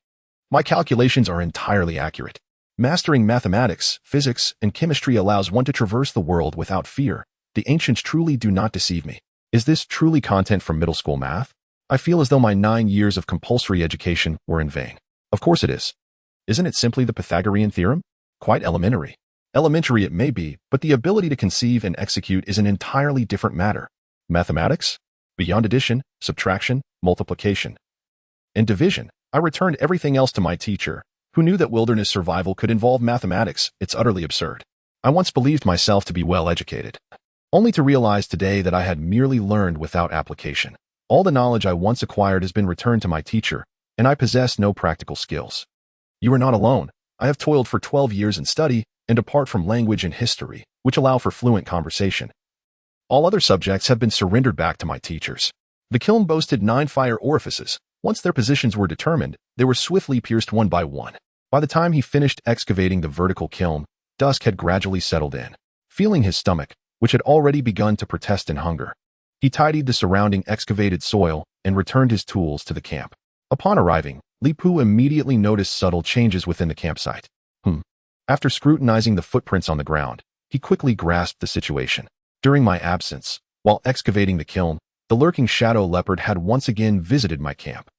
My calculations are entirely accurate. Mastering mathematics, physics, and chemistry allows one to traverse the world without fear. The ancients truly do not deceive me. Is this truly content from middle school math? I feel as though my 9 years of compulsory education were in vain." Of course it is. Isn't it simply the Pythagorean theorem? Quite elementary. Elementary it may be, but the ability to conceive and execute is an entirely different matter. Mathematics? Beyond addition, subtraction, multiplication, and division, I returned everything else to my teacher, who knew that wilderness survival could involve mathematics. It's utterly absurd. I once believed myself to be well educated, only to realize today that I had merely learned without application. All the knowledge I once acquired has been returned to my teacher, and I possess no practical skills. You are not alone. I have toiled for 12 years in study, and apart from language and history, which allow for fluent conversation, all other subjects have been surrendered back to my teachers. The kiln boasted 9 fire orifices. Once their positions were determined, they were swiftly pierced one by one. By the time he finished excavating the vertical kiln, dusk had gradually settled in. Feeling his stomach, which had already begun to protest in hunger, he tidied the surrounding excavated soil and returned his tools to the camp. Upon arriving, Lipu immediately noticed subtle changes within the campsite. After scrutinizing the footprints on the ground, he quickly grasped the situation. During my absence, while excavating the kiln, the lurking shadow leopard had once again visited my camp.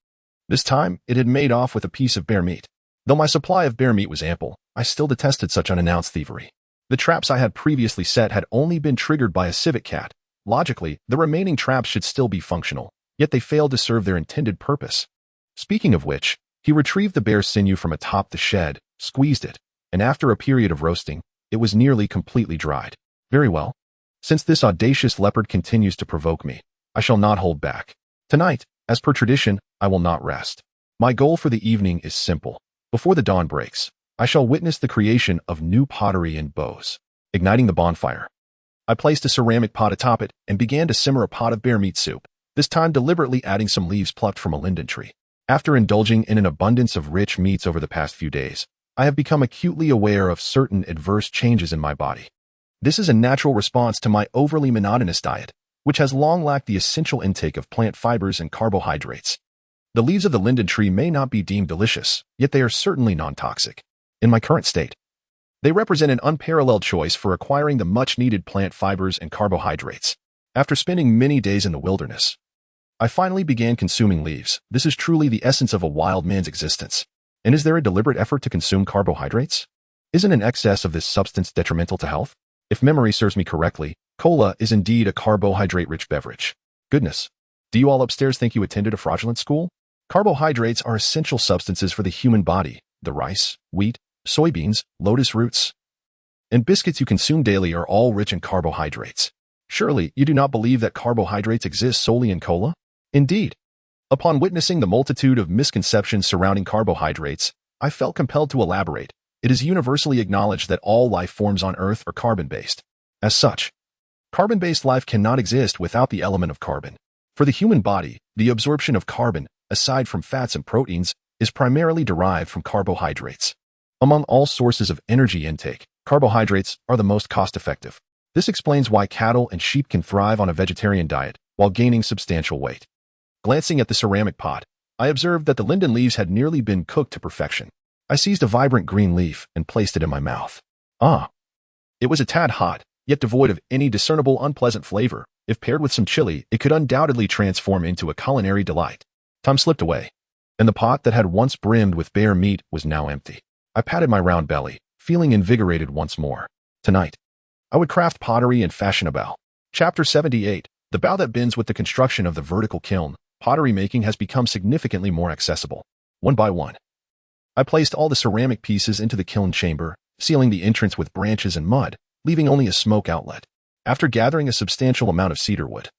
This time, it had made off with a piece of bear meat. Though my supply of bear meat was ample, I still detested such unannounced thievery. The traps I had previously set had only been triggered by a civet cat. Logically, the remaining traps should still be functional, yet they failed to serve their intended purpose. Speaking of which, he retrieved the bear's sinew from atop the shed, squeezed it, and after a period of roasting, it was nearly completely dried. Very well. Since this audacious leopard continues to provoke me, I shall not hold back. Tonight, As per tradition, I will not rest. My goal for the evening is simple. Before the dawn breaks, I shall witness the creation of new pottery and bows. Igniting the bonfire, I placed a ceramic pot atop it and began to simmer a pot of bear meat soup, this time deliberately adding some leaves plucked from a linden tree. After indulging in an abundance of rich meats over the past few days, I have become acutely aware of certain adverse changes in my body. This is a natural response to my overly monotonous diet, which has long lacked the essential intake of plant fibers and carbohydrates. The leaves of the linden tree may not be deemed delicious, yet they are certainly non-toxic. In my current state, they represent an unparalleled choice for acquiring the much-needed plant fibers and carbohydrates. After spending many days in the wilderness, I finally began consuming leaves. This is truly the essence of a wild man's existence. And is there a deliberate effort to consume carbohydrates? Isn't an excess of this substance detrimental to health? If memory serves me correctly, cola is indeed a carbohydrate-rich beverage. Goodness, do you all upstairs think you attended a fraudulent school? Carbohydrates are essential substances for the human body. The rice, wheat, soybeans, lotus roots, and biscuits you consume daily are all rich in carbohydrates. Surely, you do not believe that carbohydrates exist solely in cola? Indeed. Upon witnessing the multitude of misconceptions surrounding carbohydrates, I felt compelled to elaborate. It is universally acknowledged that all life forms on Earth are carbon-based. As such, carbon-based life cannot exist without the element of carbon. For the human body, the absorption of carbon, aside from fats and proteins, is primarily derived from carbohydrates. Among all sources of energy intake, carbohydrates are the most cost-effective. This explains why cattle and sheep can thrive on a vegetarian diet while gaining substantial weight. Glancing at the ceramic pot, I observed that the linden leaves had nearly been cooked to perfection. I seized a vibrant green leaf and placed it in my mouth. It was a tad hot, yet devoid of any discernible unpleasant flavor. If paired with some chili, it could undoubtedly transform into a culinary delight. Time slipped away, and the pot that had once brimmed with bear meat was now empty. I patted my round belly, feeling invigorated once more. Tonight, I would craft pottery and fashion a bow. Chapter 78. The bow that bends. With the construction of the vertical kiln, pottery making has become significantly more accessible. One by one, I placed all the ceramic pieces into the kiln chamber, sealing the entrance with branches and mud, leaving only a smoke outlet. After gathering a substantial amount of cedar wood,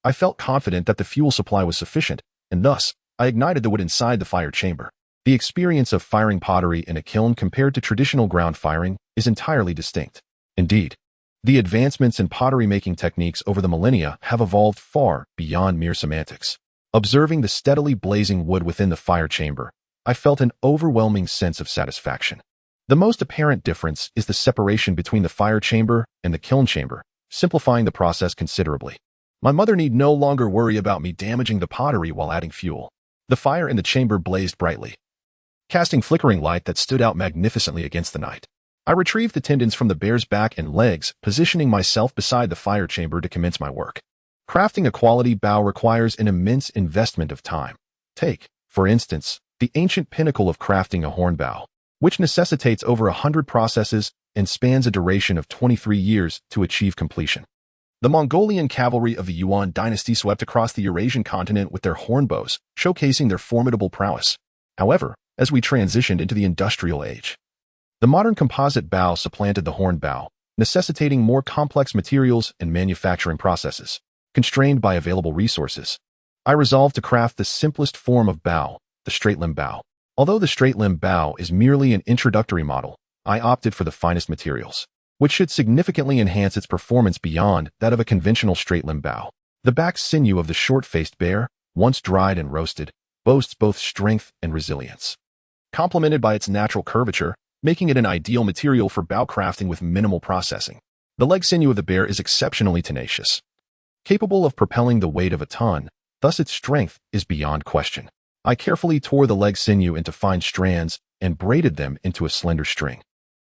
I felt confident that the fuel supply was sufficient, and thus, I ignited the wood inside the fire chamber. The experience of firing pottery in a kiln compared to traditional ground firing is entirely distinct. Indeed, the advancements in pottery-making techniques over the millennia have evolved far beyond mere semantics. Observing the steadily blazing wood within the fire chamber, I felt an overwhelming sense of satisfaction. The most apparent difference is the separation between the fire chamber and the kiln chamber, simplifying the process considerably. My mother need no longer worry about me damaging the pottery while adding fuel. The fire in the chamber blazed brightly, casting flickering light that stood out magnificently against the night. I retrieved the tendons from the bear's back and legs, positioning myself beside the fire chamber to commence my work. Crafting a quality bow requires an immense investment of time. Take, for instance, the ancient pinnacle of crafting a horn bow, which necessitates over 100 processes and spans a duration of 23 years to achieve completion. The Mongolian cavalry of the Yuan dynasty swept across the Eurasian continent with their horn bows, showcasing their formidable prowess. However, as we transitioned into the industrial age, the modern composite bow supplanted the horn bow, necessitating more complex materials and manufacturing processes. Constrained by available resources, I resolved to craft the simplest form of bow, the straight-limb bow. Although the straight-limb bow is merely an introductory model, I opted for the finest materials, which should significantly enhance its performance beyond that of a conventional straight-limb bow. The back sinew of the short-faced bear, once dried and roasted, boasts both strength and resilience, complemented by its natural curvature, making it an ideal material for bow crafting with minimal processing. The leg sinew of the bear is exceptionally tenacious, capable of propelling the weight of a ton, thus its strength is beyond question. I carefully tore the leg sinew into fine strands and braided them into a slender string.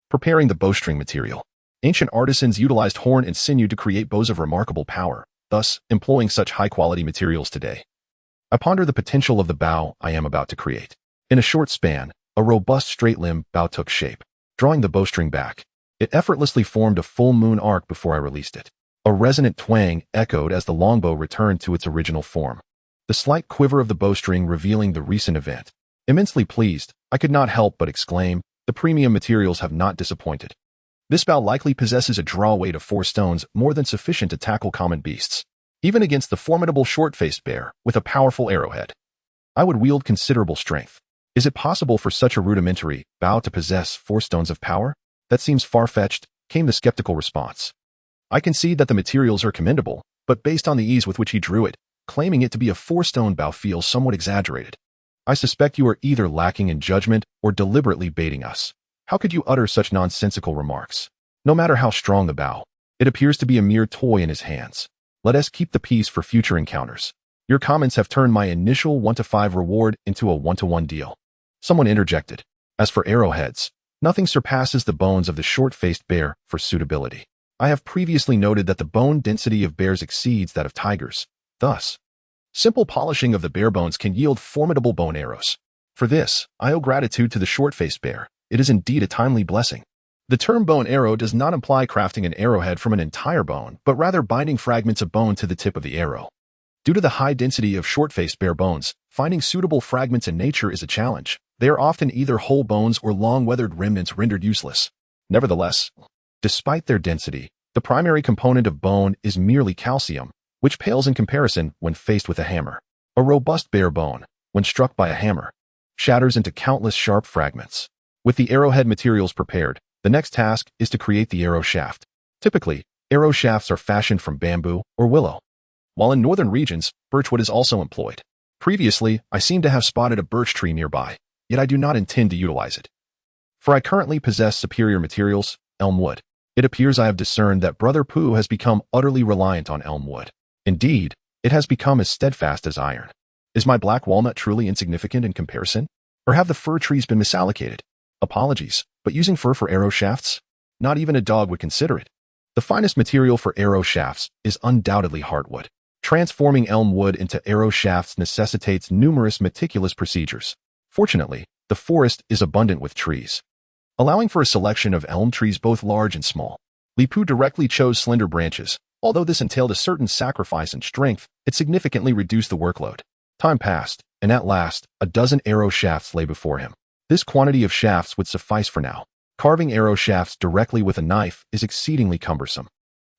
Preparing the bowstring material. Ancient artisans utilized horn and sinew to create bows of remarkable power, thus employing such high-quality materials today. I ponder the potential of the bow I am about to create. In a short span, a robust straight-limb bow took shape. Drawing the bowstring back, it effortlessly formed a full moon arc before I released it. A resonant twang echoed as the longbow returned to its original form, the slight quiver of the bowstring revealing the recent event. Immensely pleased, I could not help but exclaim, the premium materials have not disappointed. This bow likely possesses a draw weight of 4 stones, more than sufficient to tackle common beasts. even against the formidable short-faced bear with a powerful arrowhead. I would wield considerable strength. Is it possible for such a rudimentary bow to possess 4 stones of power? That seems far-fetched, came the skeptical response. I concede that the materials are commendable, but based on the ease with which he drew it, claiming it to be a 4-stone bow feels somewhat exaggerated. I suspect you are either lacking in judgment or deliberately baiting us. How could you utter such nonsensical remarks? No matter how strong the bow, it appears to be a mere toy in his hands. Let us keep the peace for future encounters. Your comments have turned my initial 1-to-5 reward into a 1-to-1 deal. Someone interjected. As for arrowheads, nothing surpasses the bones of the short-faced bear for suitability. I have previously noted that the bone density of bears exceeds that of tigers. Thus, simple polishing of the bear bones can yield formidable bone arrows. For this, I owe gratitude to the short-faced bear. It is indeed a timely blessing. The term bone arrow does not imply crafting an arrowhead from an entire bone, but rather binding fragments of bone to the tip of the arrow. Due to the high density of short-faced bear bones, finding suitable fragments in nature is a challenge. They are often either whole bones or long weathered remnants rendered useless. Nevertheless, despite their density, the primary component of bone is merely calcium, which pales in comparison when faced with a hammer. A robust bear bone, when struck by a hammer, shatters into countless sharp fragments. With the arrowhead materials prepared, the next task is to create the arrow shaft. Typically, arrow shafts are fashioned from bamboo or willow, while in northern regions, birchwood is also employed. Previously, I seem to have spotted a birch tree nearby, yet I do not intend to utilize it. For I currently possess superior materials, elm wood. It appears I have discerned that Brother Pooh has become utterly reliant on elm wood. Indeed, it has become as steadfast as iron. Is my black walnut truly insignificant in comparison? Or have the fir trees been misallocated? Apologies, but using fir for arrow shafts? Not even a dog would consider it. The finest material for arrow shafts is undoubtedly heartwood. Transforming elm wood into arrow shafts necessitates numerous meticulous procedures. Fortunately, the forest is abundant with trees, allowing for a selection of elm trees both large and small. Li Pu directly chose slender branches. Although this entailed a certain sacrifice and strength, it significantly reduced the workload. Time passed, and at last, a dozen arrow shafts lay before him. This quantity of shafts would suffice for now. Carving arrow shafts directly with a knife is exceedingly cumbersome.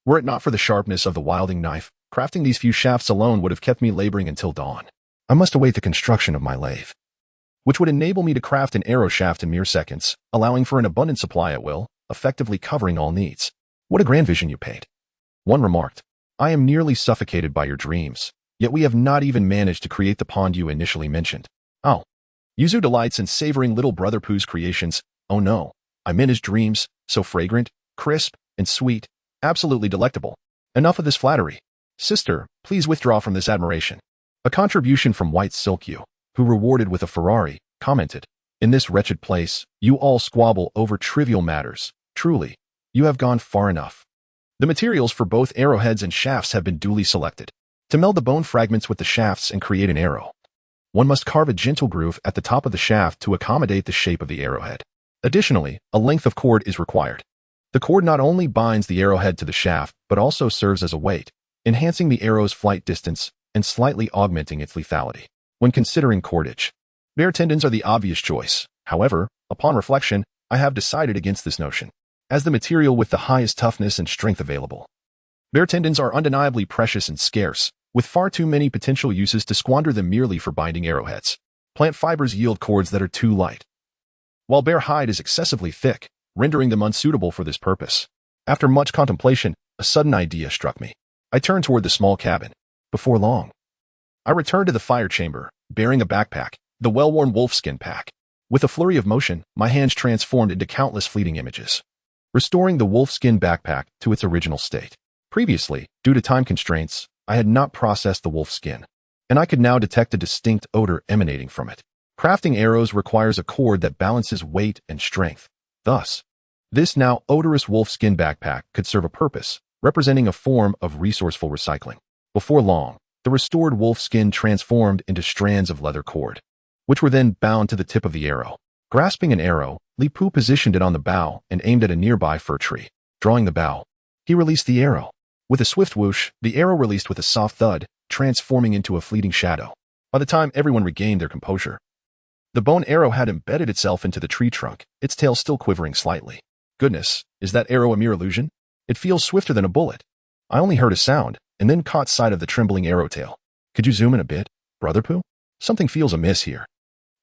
Were it not for the sharpness of the wielding knife, crafting these few shafts alone would have kept me laboring until dawn. I must await the construction of my lathe, which would enable me to craft an arrow shaft in mere seconds, allowing for an abundant supply at will, effectively covering all needs. What a grand vision you paint. One remarked, I am nearly suffocated by your dreams, yet we have not even managed to create the pond you initially mentioned. Oh. Yuzu delights in savoring little Brother Pooh's creations. Oh no, I meant his dreams, so fragrant, crisp, and sweet, absolutely delectable. Enough of this flattery. Sister, please withdraw from this admiration. A contribution from White Silkyu, who rewarded with a Ferrari, commented, in this wretched place, you all squabble over trivial matters. Truly, you have gone far enough. The materials for both arrowheads and shafts have been duly selected. To meld the bone fragments with the shafts and create an arrow, one must carve a gentle groove at the top of the shaft to accommodate the shape of the arrowhead. Additionally, a length of cord is required. The cord not only binds the arrowhead to the shaft, but also serves as a weight, enhancing the arrow's flight distance and slightly augmenting its lethality. When considering cordage, bear tendons are the obvious choice. However, upon reflection, I have decided against this notion, as the material with the highest toughness and strength available. Bear tendons are undeniably precious and scarce, with far too many potential uses to squander them merely for binding arrowheads. Plant fibers yield cords that are too light, while bear hide is excessively thick, rendering them unsuitable for this purpose. After much contemplation, a sudden idea struck me. I turned toward the small cabin. Before long, I returned to the fire chamber, bearing a backpack, the well-worn wolfskin pack. With a flurry of motion, my hands transformed into countless fleeting images, restoring the wolfskin backpack to its original state. Previously, due to time constraints, I had not processed the wolf skin, and I could now detect a distinct odor emanating from it. Crafting arrows requires a cord that balances weight and strength. Thus, this now odorous wolf skin backpack could serve a purpose, representing a form of resourceful recycling. Before long, the restored wolf skin transformed into strands of leather cord, which were then bound to the tip of the arrow. Grasping an arrow, Li Pu positioned it on the bow and aimed at a nearby fir tree. Drawing the bow, he released the arrow. With a swift whoosh, the arrow released with a soft thud, transforming into a fleeting shadow. By the time everyone regained their composure, the bone arrow had embedded itself into the tree trunk, its tail still quivering slightly. Goodness, is that arrow a mere illusion? It feels swifter than a bullet. I only heard a sound, and then caught sight of the trembling arrow tail. Could you zoom in a bit, Brother Pooh? Something feels amiss here.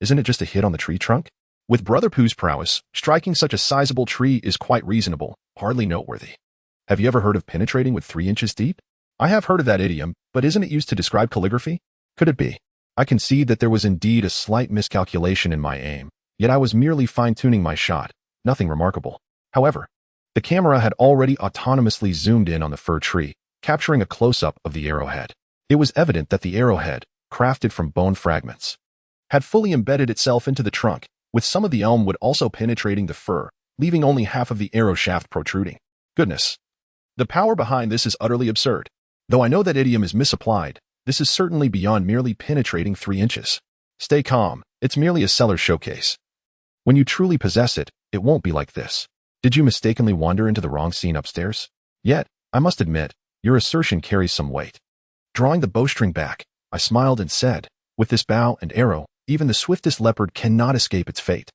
Isn't it just a hit on the tree trunk? With Brother Pooh's prowess, striking such a sizable tree is quite reasonable, hardly noteworthy. Have you ever heard of penetrating with 3 inches deep? I have heard of that idiom, but isn't it used to describe calligraphy? Could it be? I concede that there was indeed a slight miscalculation in my aim, yet I was merely fine-tuning my shot, nothing remarkable. However, the camera had already autonomously zoomed in on the fir tree, capturing a close-up of the arrowhead. It was evident that the arrowhead, crafted from bone fragments, had fully embedded itself into the trunk, with some of the elm wood also penetrating the fir, leaving only half of the arrow shaft protruding. Goodness! The power behind this is utterly absurd. Though I know that idiom is misapplied, this is certainly beyond merely penetrating 3 inches. Stay calm, it's merely a seller's showcase. When you truly possess it, it won't be like this. Did you mistakenly wander into the wrong scene upstairs? Yet, I must admit, your assertion carries some weight. Drawing the bowstring back, I smiled and said, with this bow and arrow, even the swiftest leopard cannot escape its fate.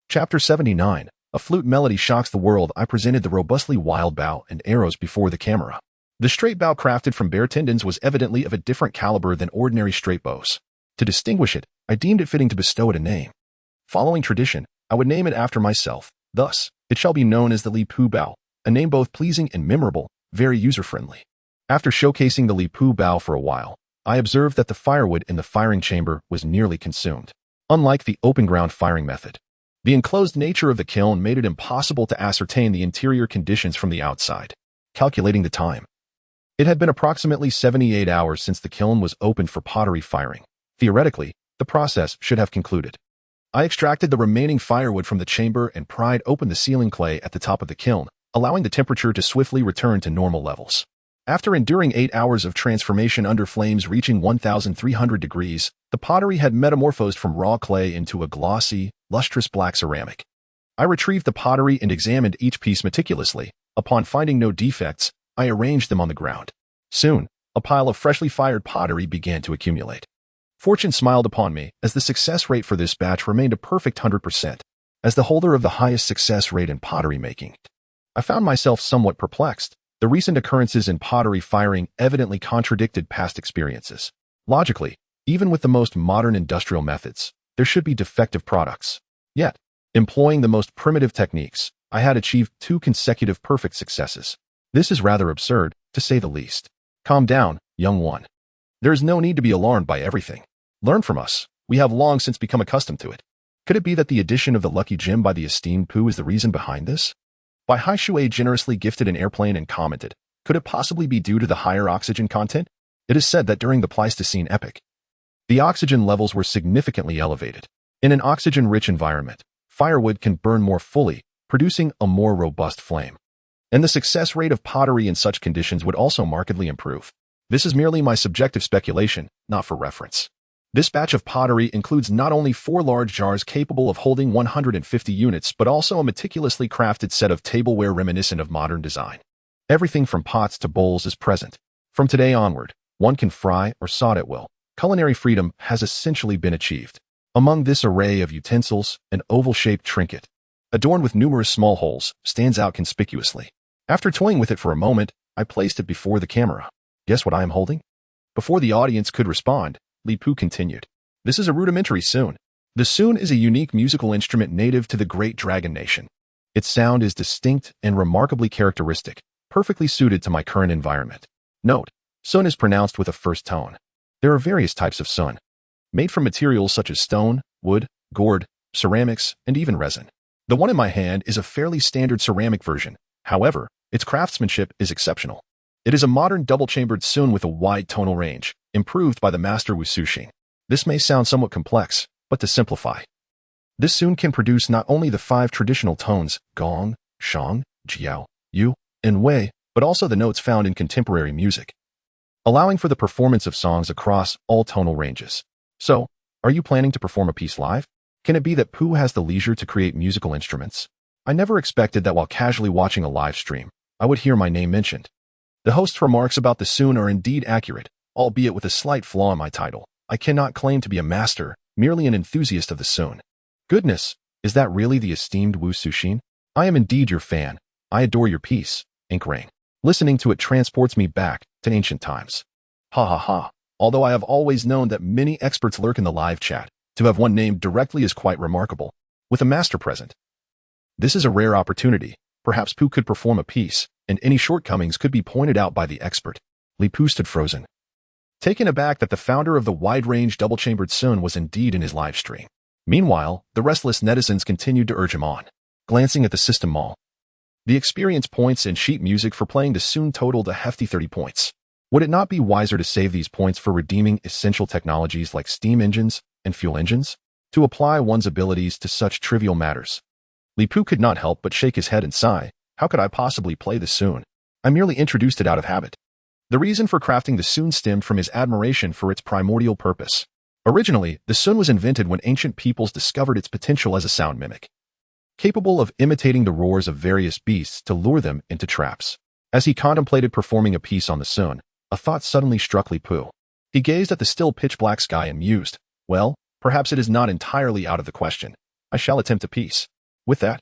Chapter 79. A flute melody shocks the world. I presented the robustly wild bow and arrows before the camera. The straight bow crafted from bear tendons was evidently of a different caliber than ordinary straight bows. To distinguish it, I deemed it fitting to bestow it a name. Following tradition, I would name it after myself. Thus, it shall be known as the Li Pu bow, a name both pleasing and memorable, very user-friendly. After showcasing the Li Pu bow for a while, I observed that the firewood in the firing chamber was nearly consumed. Unlike the open-ground firing method, the enclosed nature of the kiln made it impossible to ascertain the interior conditions from the outside. Calculating the time, it had been approximately 78 hours since the kiln was opened for pottery firing. Theoretically, the process should have concluded. I extracted the remaining firewood from the chamber and pried open the sealing clay at the top of the kiln, allowing the temperature to swiftly return to normal levels. After enduring 8 hours of transformation under flames reaching 1,300 degrees, the pottery had metamorphosed from raw clay into a glossy, lustrous black ceramic. I retrieved the pottery and examined each piece meticulously. Upon finding no defects, I arranged them on the ground. Soon, a pile of freshly fired pottery began to accumulate. Fortune smiled upon me, as the success rate for this batch remained a perfect 100%. As the holder of the highest success rate in pottery making, I found myself somewhat perplexed. The recent occurrences in pottery firing evidently contradicted past experiences. Logically, even with the most modern industrial methods, there should be defective products. Yet, employing the most primitive techniques, I had achieved 2 consecutive perfect successes. This is rather absurd, to say the least. Calm down, young one. There is no need to be alarmed by everything. Learn from us. We have long since become accustomed to it. Could it be that the addition of the lucky gem by the esteemed Pooh is the reason behind this? Bai Hai Shui generously gifted an airplane and commented, could it possibly be due to the higher oxygen content? It is said that during the Pleistocene epoch, the oxygen levels were significantly elevated. In an oxygen-rich environment, firewood can burn more fully, producing a more robust flame. And the success rate of pottery in such conditions would also markedly improve. This is merely my subjective speculation, not for reference. This batch of pottery includes not only 4 large jars capable of holding 150 units, but also a meticulously crafted set of tableware reminiscent of modern design. Everything from pots to bowls is present. From today onward, one can fry or saute at will. Culinary freedom has essentially been achieved. Among this array of utensils, an oval-shaped trinket, adorned with numerous small holes, stands out conspicuously. After toying with it for a moment, I placed it before the camera. Guess what I am holding? Before the audience could respond, Li Pu continued. This is a rudimentary soon. The soon is a unique musical instrument native to the Great Dragon Nation. Its sound is distinct and remarkably characteristic, perfectly suited to my current environment. Note, sun is pronounced with a first tone. There are various types of sun, made from materials such as stone, wood, gourd, ceramics, and even resin. The one in my hand is a fairly standard ceramic version. However, its craftsmanship is exceptional. It is a modern double-chambered sun with a wide tonal range, improved by the master Wu Suxing. This may sound somewhat complex, but to simplify, this sun can produce not only the 5 traditional tones, gong, shang, jiao, yu, and wei, but also the notes found in contemporary music, allowing for the performance of songs across all tonal ranges. So, are you planning to perform a piece live? Can it be that Pooh has the leisure to create musical instruments? I never expected that while casually watching a live stream, I would hear my name mentioned. The host's remarks about the sun are indeed accurate, albeit with a slight flaw in my title. I cannot claim to be a master, merely an enthusiast of the sun. Goodness, is that really the esteemed Wu Suxing? I am indeed your fan. I adore your piece, Ink Rain. Listening to it transports me back to ancient times. Ha ha ha. Although I have always known that many experts lurk in the live chat, to have one named directly is quite remarkable, with a master present. This is a rare opportunity. Perhaps Pooh could perform a piece, and any shortcomings could be pointed out by the expert. Li Pooh stood frozen, taken aback that the founder of the wide-range double-chambered Sun was indeed in his live stream. Meanwhile, the restless netizens continued to urge him on. Glancing at the system mall, the experience points and sheet music for playing the Sun totaled a hefty 30 points. Would it not be wiser to save these points for redeeming essential technologies like steam engines and fuel engines? To apply one's abilities to such trivial matters. Li Pooh could not help but shake his head and sigh. How could I possibly play the Sun? I merely introduced it out of habit. The reason for crafting the Sun stemmed from his admiration for its primordial purpose. Originally, the Sun was invented when ancient peoples discovered its potential as a sound mimic, capable of imitating the roars of various beasts to lure them into traps. As he contemplated performing a piece on the Sun, a thought suddenly struck Li Pooh. He gazed at the still pitch-black sky and mused, well, perhaps it is not entirely out of the question. I shall attempt a piece. With that,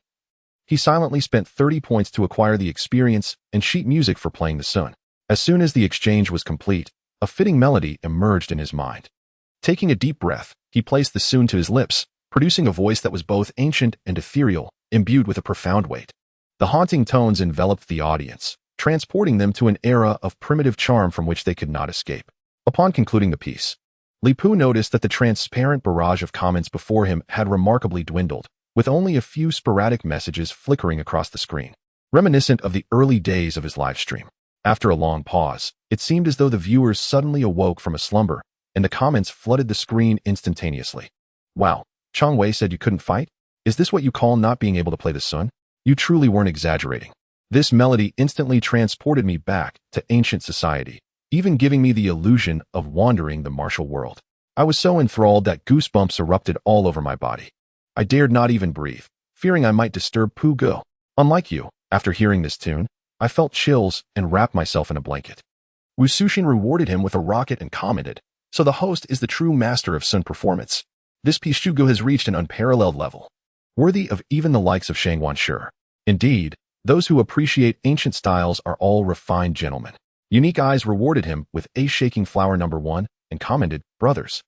he silently spent 30 points to acquire the experience and sheet music for playing the Sun. As soon as the exchange was complete, a fitting melody emerged in his mind. Taking a deep breath, he placed the Sun to his lips, producing a voice that was both ancient and ethereal, imbued with a profound weight. The haunting tones enveloped the audience, transporting them to an era of primitive charm from which they could not escape. Upon concluding the piece, Li Pooh noticed that the transparent barrage of comments before him had remarkably dwindled, with only a few sporadic messages flickering across the screen, reminiscent of the early days of his live stream. After a long pause, it seemed as though the viewers suddenly awoke from a slumber, and the comments flooded the screen instantaneously. Wow, Chang Wei said you couldn't fight? Is this what you call not being able to play the Sun? You truly weren't exaggerating. This melody instantly transported me back to ancient society, even giving me the illusion of wandering the martial world. I was so enthralled that goosebumps erupted all over my body. I dared not even breathe, fearing I might disturb Pooh Go. Unlike you, after hearing this tune, I felt chills and wrapped myself in a blanket. Wu Suxin rewarded him with a rocket and commented, so the host is the true master of Sun performance. This piece Shugo has reached an unparalleled level, worthy of even the likes of Shang Wanshi. Indeed, those who appreciate ancient styles are all refined gentlemen. Unique Eyes rewarded him with a shaking flower number 1 and commented, brothers,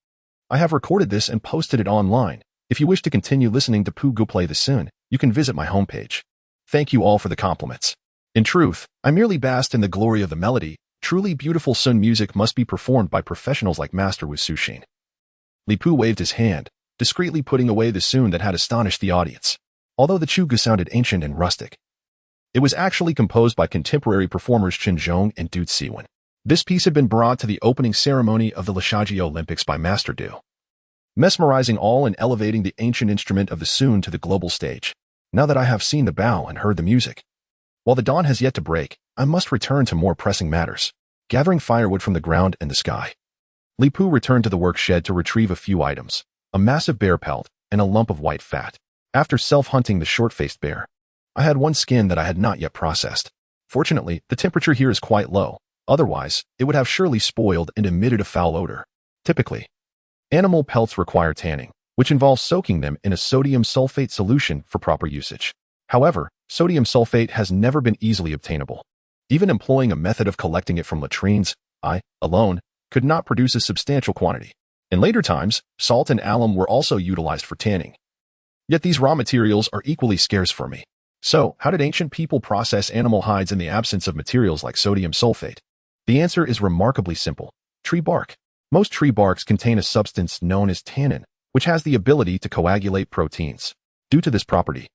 I have recorded this and posted it online. If you wish to continue listening to Pooh Go play the Sun, you can visit my homepage. Thank you all for the compliments. In truth, I merely basked in the glory of the melody. Truly beautiful Sun music must be performed by professionals like Master Wu Suxin. Li Pooh waved his hand, discreetly putting away the Sun that had astonished the audience. Although the Chugu sounded ancient and rustic, it was actually composed by contemporary performers Chen Zhong and Du Siwen. This piece had been brought to the opening ceremony of the Lashajie Olympics by Master Du, mesmerizing all and elevating the ancient instrument of the Sun to the global stage. Now that I have seen the bow and heard the music, while the dawn has yet to break, I must return to more pressing matters. Gathering firewood from the ground and the sky, Li Pooh returned to the work shed to retrieve a few items, a massive bear pelt and a lump of white fat. After self-hunting the short-faced bear, I had one skin that I had not yet processed. Fortunately, the temperature here is quite low. Otherwise, it would have surely spoiled and emitted a foul odor. Typically, animal pelts require tanning, which involves soaking them in a sodium sulfate solution for proper usage. However, sodium sulfate has never been easily obtainable. Even employing a method of collecting it from latrines, I, alone, could not produce a substantial quantity. In later times, salt and alum were also utilized for tanning. Yet these raw materials are equally scarce for me. So, how did ancient people process animal hides in the absence of materials like sodium sulfate? The answer is remarkably simple. Tree bark. Most tree barks contain a substance known as tannin, which has the ability to coagulate proteins. Due to this property,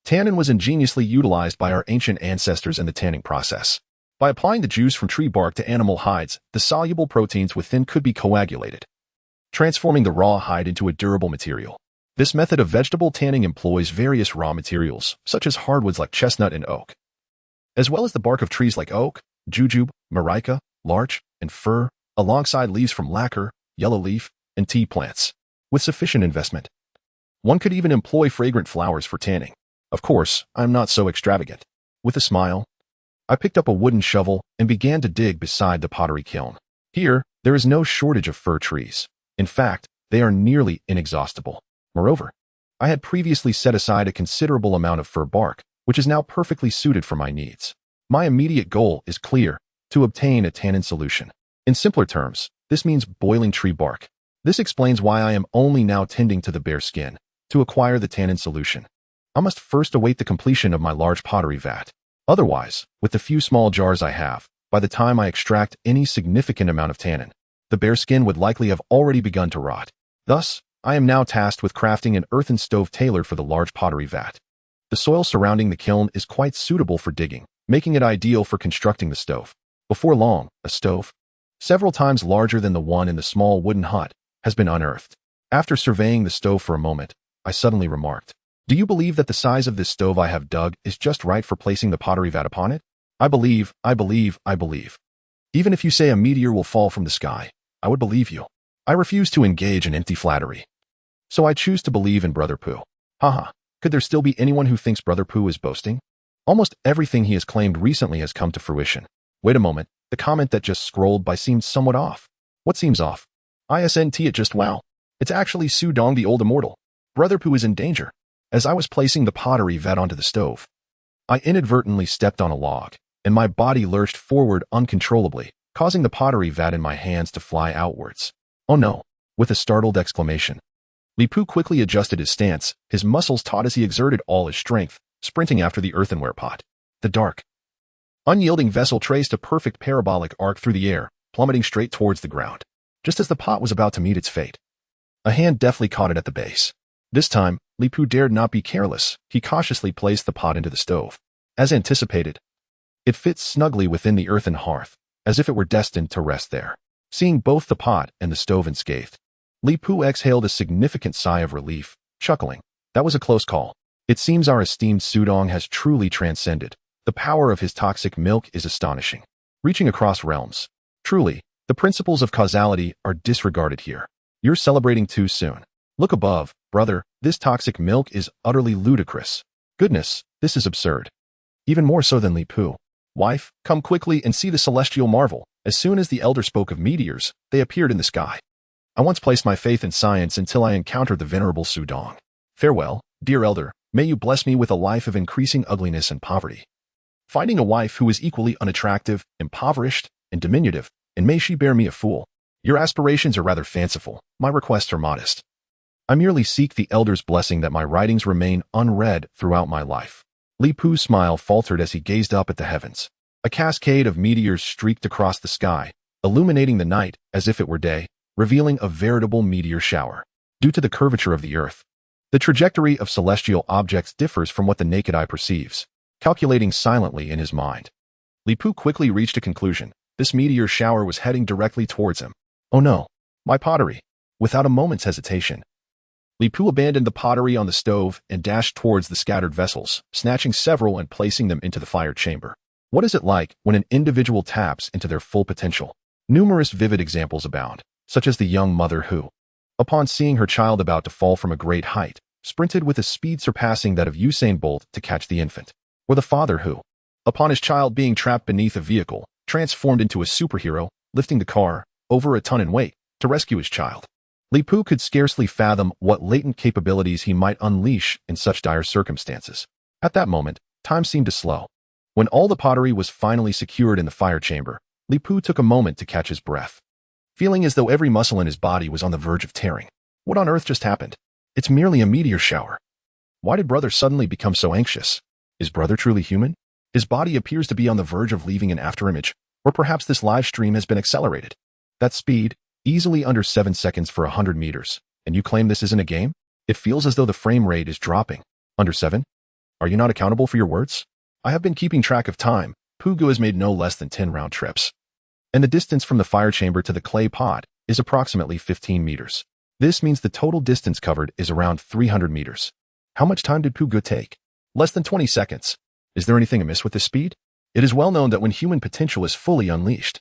tannin was ingeniously utilized by our ancient ancestors in the tanning process. By applying the juice from tree bark to animal hides, the soluble proteins within could be coagulated, transforming the raw hide into a durable material. This method of vegetable tanning employs various raw materials, such as hardwoods like chestnut and oak, as well as the bark of trees like oak, jujube, marica, larch, and fir, alongside leaves from lacquer, yellow leaf, and tea plants. With sufficient investment, one could even employ fragrant flowers for tanning. Of course, I'm not so extravagant. With a smile, I picked up a wooden shovel and began to dig beside the pottery kiln. Here, there is no shortage of fir trees. In fact, they are nearly inexhaustible. Moreover, I had previously set aside a considerable amount of fir bark, which is now perfectly suited for my needs. My immediate goal is clear: to obtain a tannin solution. In simpler terms, this means boiling tree bark. This explains why I am only now tending to the bare skin. To acquire the tannin solution, I must first await the completion of my large pottery vat. Otherwise, with the few small jars I have, by the time I extract any significant amount of tannin, the bare skin would likely have already begun to rot. Thus, I am now tasked with crafting an earthen stove tailored for the large pottery vat. The soil surrounding the kiln is quite suitable for digging, making it ideal for constructing the stove. Before long, a stove, several times larger than the one in the small wooden hut, has been unearthed. After surveying the stove for a moment, I suddenly remarked, "Do you believe that the size of this stove I have dug is just right for placing the pottery vat upon it?" I believe. Even if you say a meteor will fall from the sky, I would believe you. I refuse to engage in empty flattery. So I choose to believe in Brother Pooh. Haha, could there still be anyone who thinks Brother Pooh is boasting? Almost everything he has claimed recently has come to fruition. Wait a moment, the comment that just scrolled by seemed somewhat off. What seems off? It just wow. It's actually Sudong the Old Immortal. Brother Pooh is in danger. As I was placing the pottery vat onto the stove, I inadvertently stepped on a log, and my body lurched forward uncontrollably, causing the pottery vat in my hands to fly outwards. Oh no! With a startled exclamation, Li Pooh quickly adjusted his stance, his muscles taut as he exerted all his strength, sprinting after the earthenware pot. The dark, unyielding vessel traced a perfect parabolic arc through the air, plummeting straight towards the ground. Just as the pot was about to meet its fate, a hand deftly caught it at the base. This time, Li Pooh dared not be careless. He cautiously placed the pot into the stove. As anticipated, it fit snugly within the earthen hearth, as if it were destined to rest there. Seeing both the pot and the stove unscathed, Li Pooh exhaled a significant sigh of relief, chuckling. That was a close call. It seems our esteemed Sudong has truly transcended. The power of his toxic milk is astonishing, reaching across realms. Truly, the principles of causality are disregarded here. You're celebrating too soon. Look above, brother, this toxic milk is utterly ludicrous. Goodness, this is absurd. Even more so than Li Pooh. Wife, come quickly and see the celestial marvel. As soon as the elder spoke of meteors, they appeared in the sky. I once placed my faith in science until I encountered the venerable Sudong. Farewell, dear elder, may you bless me with a life of increasing ugliness and poverty. Finding a wife who is equally unattractive, impoverished, and diminutive, and may she bear me a fool. Your aspirations are rather fanciful, my requests are modest. I merely seek the elder's blessing that my writings remain unread throughout my life. Li Pooh's smile faltered as he gazed up at the heavens. A cascade of meteors streaked across the sky, illuminating the night as if it were day, revealing a veritable meteor shower. Due to the curvature of the earth, the trajectory of celestial objects differs from what the naked eye perceives. Calculating silently in his mind, Li Pooh quickly reached a conclusion. This meteor shower was heading directly towards him. Oh no, my pottery! Without a moment's hesitation, Li Pooh abandoned the pottery on the stove and dashed towards the scattered vessels, snatching several and placing them into the fire chamber. What is it like when an individual taps into their full potential? Numerous vivid examples abound, such as the young mother who, upon seeing her child about to fall from a great height, sprinted with a speed surpassing that of Usain Bolt to catch the infant. Or the father who, upon his child being trapped beneath a vehicle, transformed into a superhero, lifting the car, over a ton in weight, to rescue his child. Li Pooh could scarcely fathom what latent capabilities he might unleash in such dire circumstances. At that moment, time seemed to slow. When all the pottery was finally secured in the fire chamber, Li Pooh took a moment to catch his breath, feeling as though every muscle in his body was on the verge of tearing. What on earth just happened? It's merely a meteor shower. Why did brother suddenly become so anxious? Is brother truly human? His body appears to be on the verge of leaving an afterimage, or perhaps this live stream has been accelerated. That speed, easily under 7 seconds for 100 meters, and you claim this isn't a game? It feels as though the frame rate is dropping. Under 7? Are you not accountable for your words? I have been keeping track of time. Pugu has made no less than 10 round trips. And the distance from the fire chamber to the clay pot is approximately 15 meters. This means the total distance covered is around 300 meters. How much time did Pugu take? Less than 20 seconds. Is there anything amiss with this speed? It is well known that when human potential is fully unleashed,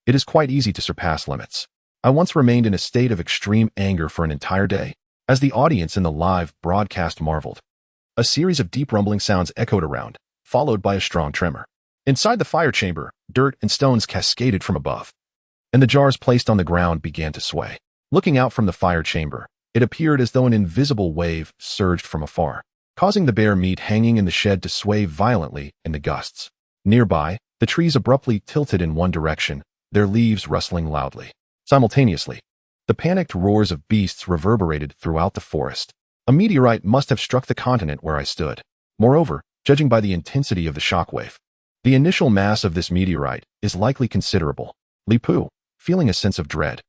it is quite easy to surpass limits. I once remained in a state of extreme anger for an entire day, as the audience in the live broadcast marveled. A series of deep rumbling sounds echoed around, followed by a strong tremor. Inside the fire chamber, dirt and stones cascaded from above, and the jars placed on the ground began to sway. Looking out from the fire chamber, it appeared as though an invisible wave surged from afar, causing the bare meat hanging in the shed to sway violently in the gusts. Nearby, the trees abruptly tilted in one direction, their leaves rustling loudly. Simultaneously, the panicked roars of beasts reverberated throughout the forest. A meteorite must have struck the continent where I stood. Moreover, judging by the intensity of the shockwave, the initial mass of this meteorite is likely considerable. Li Pu, feeling a sense of dread,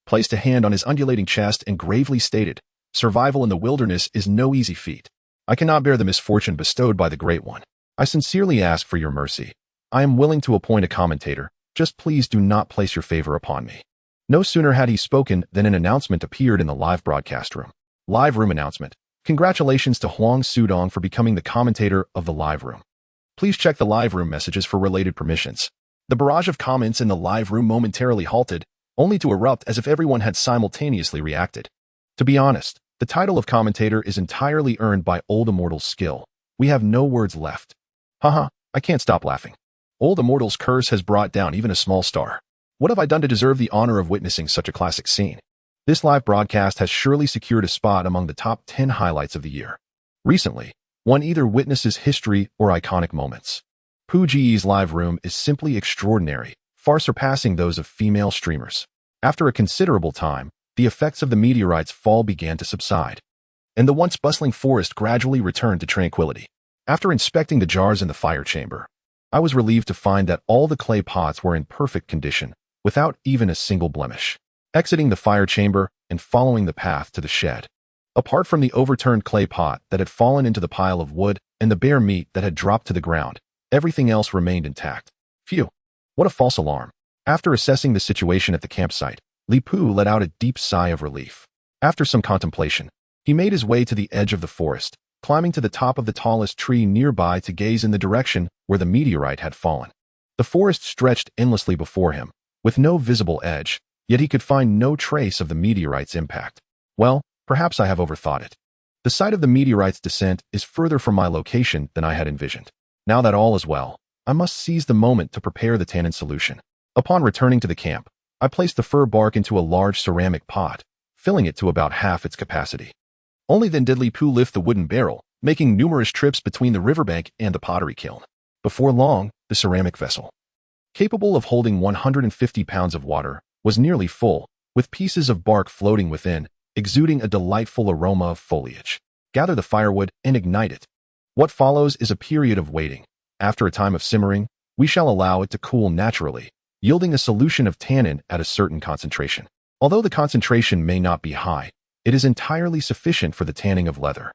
placed a hand on his undulating chest and gravely stated, "Survival in the wilderness is no easy feat. I cannot bear the misfortune bestowed by the Great One. I sincerely ask for your mercy. I am willing to appoint a commentator. Just please do not place your favor upon me." No sooner had he spoken than an announcement appeared in the live broadcast room. Live room announcement. Congratulations to Huang Sudong for becoming the commentator of the live room. Please check the live room messages for related permissions. The barrage of comments in the live room momentarily halted, only to erupt as if everyone had simultaneously reacted. To be honest, the title of commentator is entirely earned by Old Immortal's skill. We have no words left. Haha, I can't stop laughing. Old Immortal's curse has brought down even a small star. What have I done to deserve the honor of witnessing such a classic scene? This live broadcast has surely secured a spot among the top 10 highlights of the year. Recently, one either witnesses history or iconic moments. Pu Ji's live room is simply extraordinary, far surpassing those of female streamers. After a considerable time, the effects of the meteorite's fall began to subside, and the once bustling forest gradually returned to tranquility. After inspecting the jars in the fire chamber, I was relieved to find that all the clay pots were in perfect condition, without even a single blemish. Exiting the fire chamber and following the path to the shed. Apart from the overturned clay pot that had fallen into the pile of wood and the bare meat that had dropped to the ground, everything else remained intact. Phew! What a false alarm. After assessing the situation at the campsite, Li Pu let out a deep sigh of relief. After some contemplation, he made his way to the edge of the forest, climbing to the top of the tallest tree nearby to gaze in the direction where the meteorite had fallen. The forest stretched endlessly before him, with no visible edge, yet he could find no trace of the meteorite's impact. Well, perhaps I have overthought it. The site of the meteorite's descent is further from my location than I had envisioned. Now that all is well, I must seize the moment to prepare the tannin solution. Upon returning to the camp, I placed the fir bark into a large ceramic pot, filling it to about half its capacity. Only then did Li Pu lift the wooden barrel, making numerous trips between the riverbank and the pottery kiln. Before long, the ceramic vessel, capable of holding 150 pounds of water, was nearly full, with pieces of bark floating within, exuding a delightful aroma of foliage. Gather the firewood and ignite it. What follows is a period of waiting. After a time of simmering, we shall allow it to cool naturally, yielding a solution of tannin at a certain concentration. Although the concentration may not be high, it is entirely sufficient for the tanning of leather.